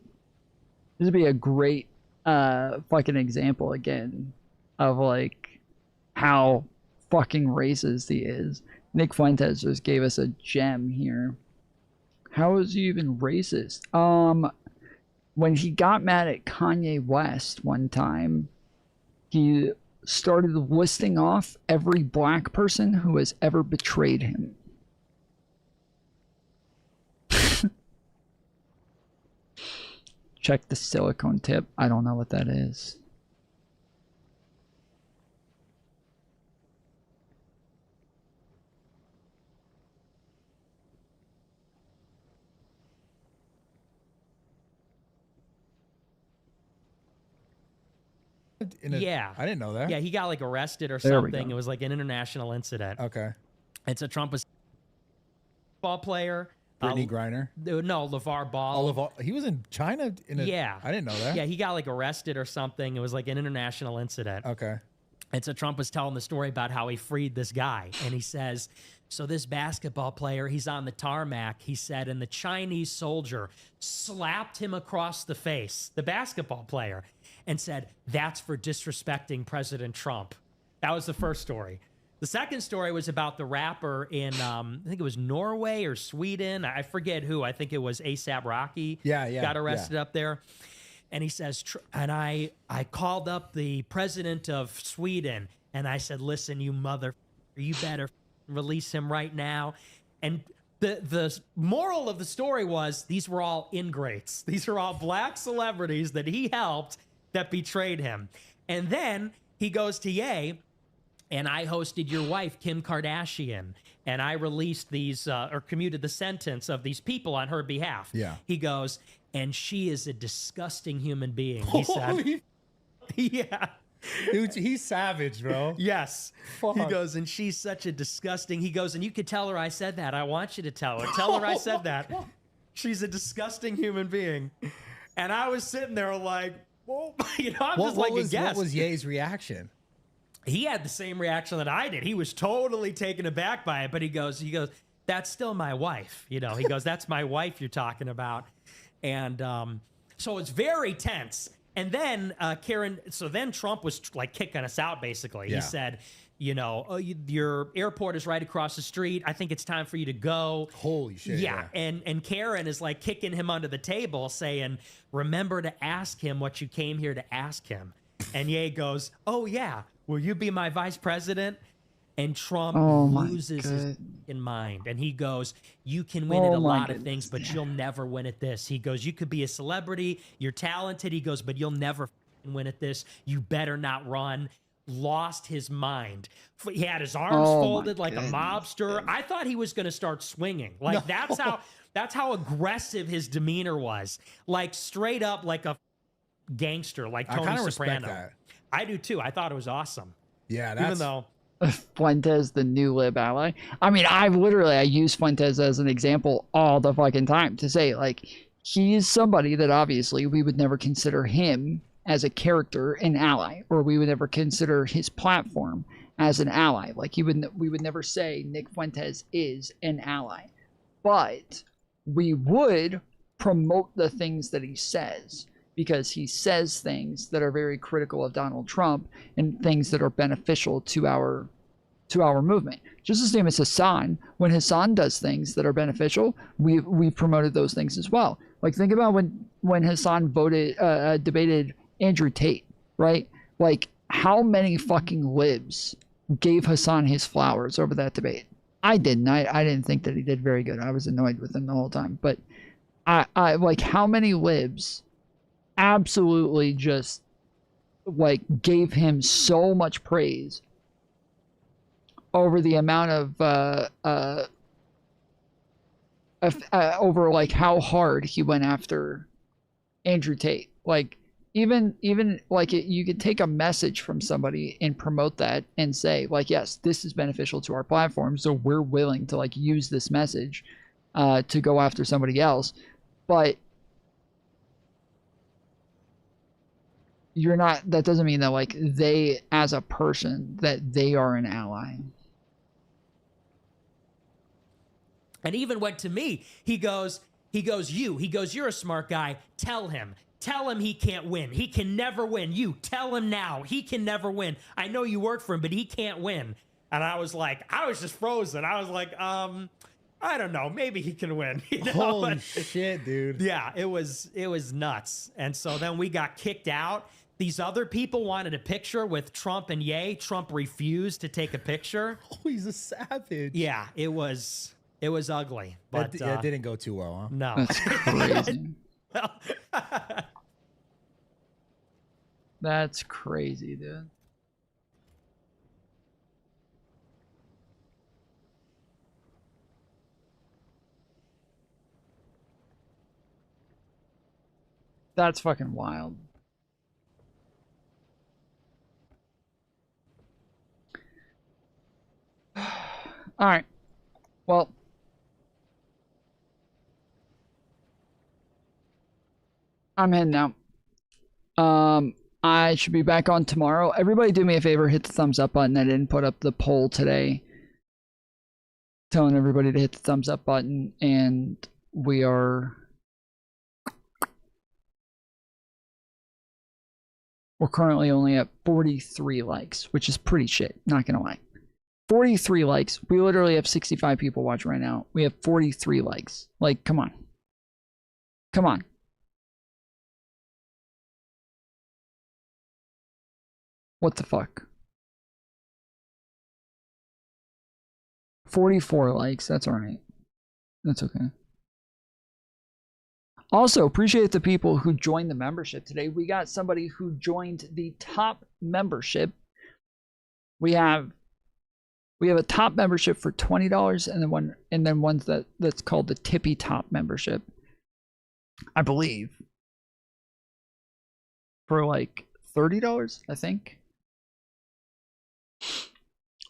fucking example again of, like, how fucking racist he is. Nick Fuentes just gave us a gem here. How is he even racist? When he got mad at Kanye West one time, he started listing off every black person who has ever betrayed him. Check the silicone tip. I don't know what that is. Yeah. I didn't know that. Yeah, he got like arrested or There we something. go. It was like an international incident. Okay. And so Trump was a ball player. Brittany Griner. No, LeVar Ball. Oh, LeVar. He was in China. Yeah. I didn't know that. Yeah, he got like arrested or something. It was like an international incident. Okay. And so Trump was telling the story about how he freed this guy. And he says, so this basketball player, he's on the tarmac, he said, and the Chinese soldier slapped him across the face, the basketball player, and said, that's for disrespecting President Trump. That was the first story. The second story was about the rapper in, I think it was Norway or Sweden. I forget who. I think it was A$AP Rocky. Yeah. Got arrested up there. And he says, and I called up the president of Sweden and I said, listen, you you better release him right now. And the moral of the story was these were all ingrates. These are all black celebrities that he helped that betrayed him. And then he goes to Ye, and I hosted your wife, Kim Kardashian, and I released these or commuted the sentence of these people on her behalf. Yeah. He goes, and she is a disgusting human being, he said. Yeah. Dude, he's savage, bro. Yes. Fuck. He goes, and she's such a disgusting. He goes, and you could tell her I said that. I want you to tell her. Tell her I said that. She's a disgusting human being. And I was sitting there like, whoa, I'm just like a guest. What was Ye's reaction? He had the same reaction that I did. He was totally taken aback by it, but he goes, that's still my wife. He goes, that's my wife you're talking about. And so it's very tense. And then then Trump was like kicking us out, basically. Yeah. He said, your airport is right across the street. I think it's time for you to go. Holy shit. Yeah. And Karen is like kicking him under the table saying, remember to ask him what you came here to ask him. And Ye goes, oh yeah, will you be my vice president? And Trump loses his mind. And he goes, you can win at a lot of things, but you'll never win at this. He goes, you could be a celebrity, you're talented. He goes, but you'll never win at this. You better not run. Lost his mind. He had his arms folded like a mobster. I thought he was going to start swinging. Like that's how aggressive his demeanor was. Like straight up like a gangster, like Tony Soprano. Respect that. I do too. I thought it was awesome. Yeah, that's... Even though Fuentes, the new lib ally. I mean, I use Fuentes as an example all the fucking time to say, like, he's somebody that obviously we would never consider him as a character an ally, or we would never consider his platform as an ally. Like, we would never say Nick Fuentes is an ally, but we would promote the things that he says, because he says things that are very critical of Donald Trump and things that are beneficial to our movement. Just the same as Hassan. When Hassan does things that are beneficial, we've promoted those things as well. Like, think about when Hassan debated Andrew Tate, right? Like, how many fucking libs gave Hassan his flowers over that debate? I didn't. I didn't think that he did very good. I was annoyed with him the whole time. But I like, how many libs absolutely just like gave him so much praise over the amount of over like how hard he went after Andrew Tate. Like, even like you could take a message from somebody and promote that and say, like, yes, this is beneficial to our platform, so we're willing to like use this message to go after somebody else. But that doesn't mean that like they as a person that they are an ally. And even went to me. He goes, you're a smart guy. Tell him he can't win. He can never win. You tell him now. He can never win. I know you work for him, but he can't win. And I was just frozen. I was like, I don't know. Maybe he can win. Holy shit, dude. Yeah, it was nuts. And so then we got kicked out. These other people wanted a picture with Trump and Ye. Trump refused to take a picture. Oh, he's a savage. Yeah, it was ugly. But it didn't go too well, huh? No. That's crazy. That's crazy, dude. That's fucking wild. All right. Well, I'm heading out. I should be back on tomorrow. Everybody do me a favor, hit the thumbs up button. I didn't put up the poll today. Telling everybody to hit the thumbs up button, and we're currently only at 43 likes, which is pretty shit, not gonna lie. 43 likes. We literally have 65 people watching right now. We have 43 likes. Like, come on. Come on. What the fuck? 44 likes. That's alright. That's okay. Also, appreciate the people who joined the membership today. We got somebody who joined the top membership. We have a top membership for $20 and then ones that's called the tippy top membership. I believe. For like $30, I think.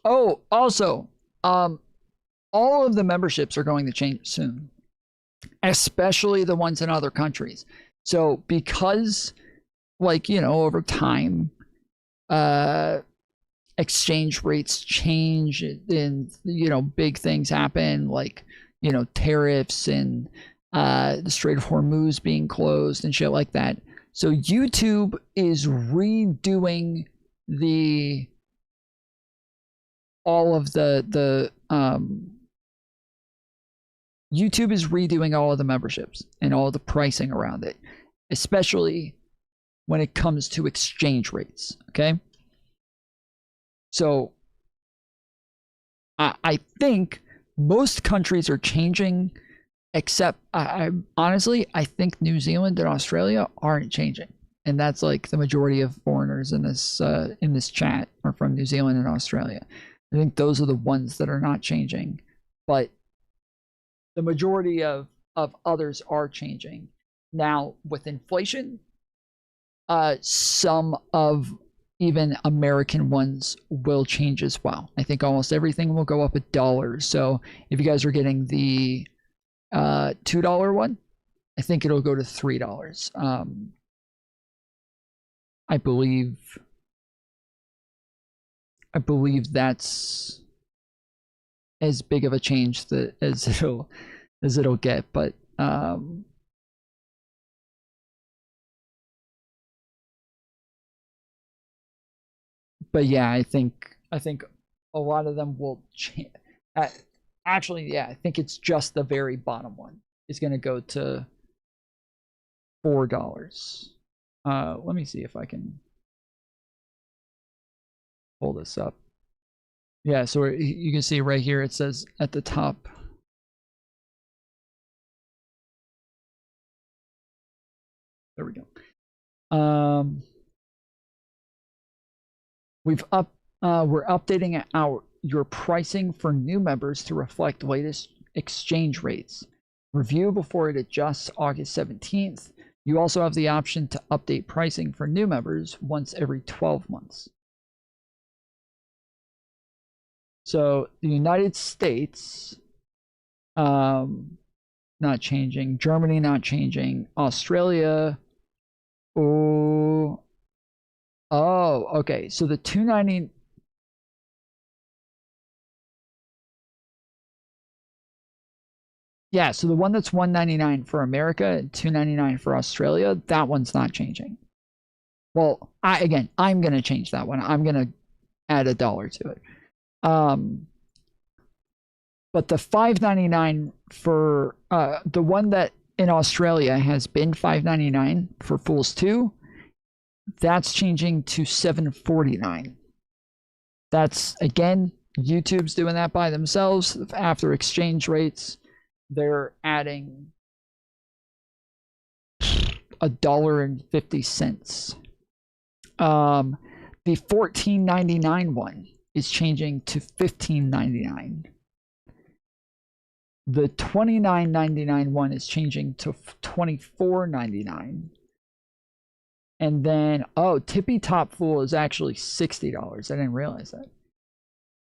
Oh, also, all of the memberships are going to change soon, especially the ones in other countries. So because, like, you know, over time, exchange rates change and, you know, big things happen, like, you know, tariffs and the Strait of Hormuz being closed and shit like that. So YouTube is redoing YouTube is redoing all of the memberships and all of the pricing around it, especially when it comes to exchange rates, okay? So I think most countries are changing, except I honestly, I think New Zealand and Australia aren't changing. And that's like the majority of foreigners in this chat are from New Zealand and Australia. I think those are the ones that are not changing, but the majority of others are changing. Now, with inflation, some of even American ones will change as well. I think almost everything will go up $1. So if you guys are getting the $2 one, I think it'll go to $3. I believe that's as big of a change as it'll get, but yeah, I think a lot of them will change. Actually, yeah, I think it's just the very bottom one is going to go to $4. Let me see if I can pull this up. Yeah, so you can see right here it says at the top. There we go. We're updating your pricing for new members to reflect latest exchange rates. Review before it adjusts August 17th. You also have the option to update pricing for new members once every 12 months. So the United States, not changing. Germany, not changing. Australia, oh, okay. So the $2.90. Yeah, so the one that's $1.99 for America and $2.99 for Australia, that one's not changing. Well, I'm gonna change that one. I'm gonna add $1 to it. But the $5.99 for the one that in Australia has been $5.99 for Fools 2, that's changing to $7.49. That's, again, YouTube's doing that by themselves. After exchange rates, they're adding $1.50. The $14.99 one is changing to $15.99. The $29.99 one is changing to $24.99. And then, Tippy Top Fool is actually $60. I didn't realize that.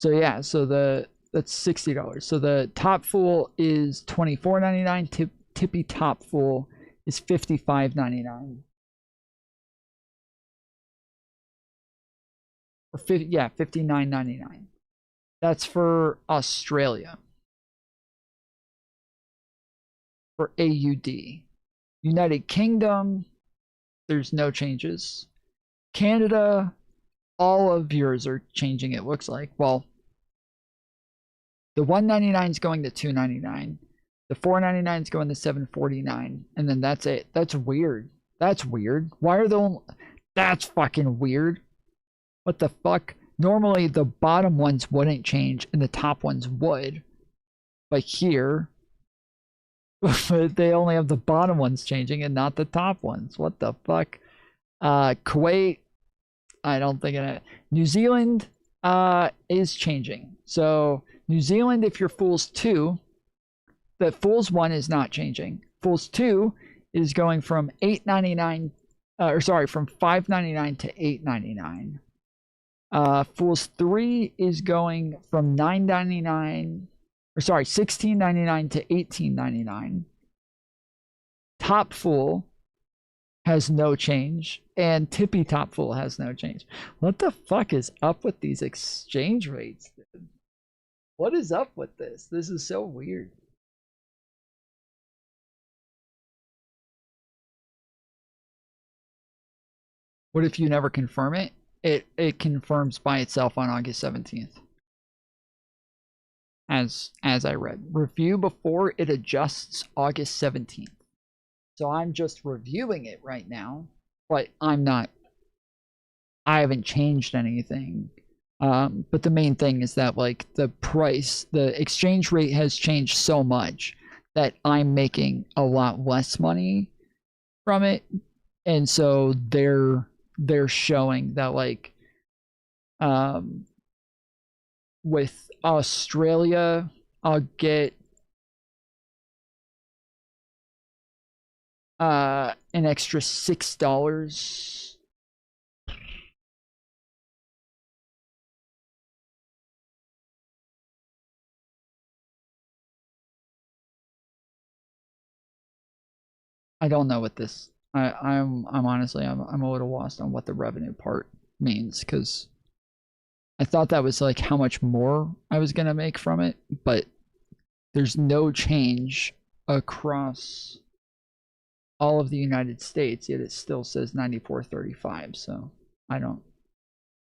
So yeah, so the That's $60. So the top full is $24.99. Tippy top full is $55.99. Or yeah, $59.99. That's for Australia. For AUD. United Kingdom, there's no changes. Canada, all of yours are changing, it looks like. Well, the $1.99 is going to $2.99. The $4.99 is going to $7.49. And then that's it. That's weird. That's weird. Why are the... That's fucking weird. What the fuck? Normally, the bottom ones wouldn't change and the top ones would. But here... they only have the bottom ones changing and not the top ones. What the fuck? Kuwait, I don't think it. New Zealand is changing. So New Zealand, if you're Fools 2, the Fools 1 is not changing. Fools 2 is going from $8.99, from $5.99 to $8.99. Fools 3 is going from $16.99 to $18.99. Top Fool has no change, and Tippy Top Fool has no change. What the fuck is up with these exchange rates, dude? What is up with this? This is so weird. What if you never confirm it? It confirms by itself on August 17th. As I read. Review before it adjusts August 17th. So I'm just reviewing it right now, but I haven't changed anything. But the main thing is that like the price, the exchange rate has changed so much that I'm making a lot less money from it. And so they're showing that like with Australia, I'll get an extra $6. I don't know what this. I'm honestly I'm a little lost on what the revenue part means, because I thought that was like how much more I was gonna make from it, but there's no change across all of the United States, yet it still says 94.35. So I don't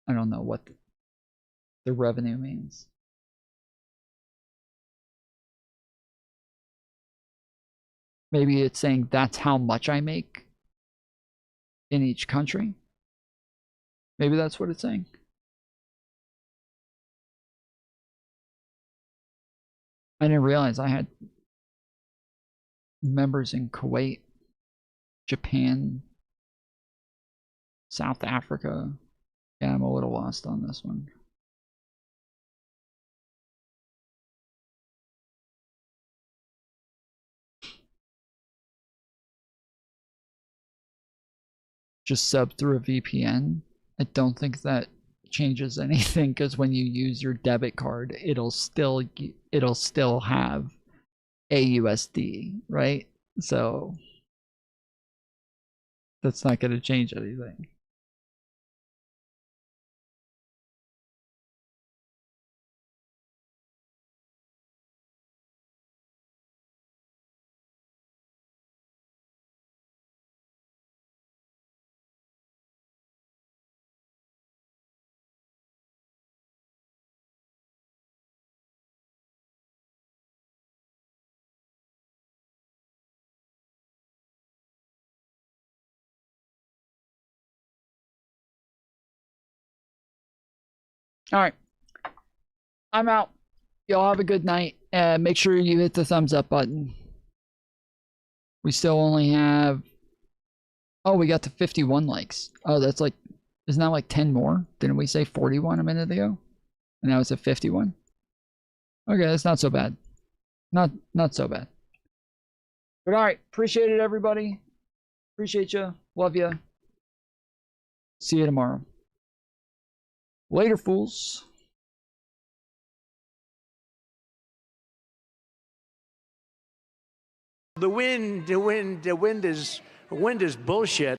know what the revenue means. Maybe it's saying that's how much I make in each country. Maybe that's what it's saying. I didn't realize I had members in Kuwait, Japan, South Africa. Yeah, I'm a little lost on this one. Just sub through a VPN. I don't think that changes anything, because when you use your debit card, it'll still have AUSD, right? So that's not going to change anything. All right, I'm out. Y'all have a good night. Make sure you hit the thumbs up button. We still only have... Oh, we got to 51 likes. Oh, that's like... Isn't that like 10 more? Didn't we say 41 a minute ago? And now it's at 51? Okay, that's not so bad. Not so bad. But all right, appreciate it, everybody. Appreciate you. Love you. See you tomorrow. Later, fools. The wind is bullshit.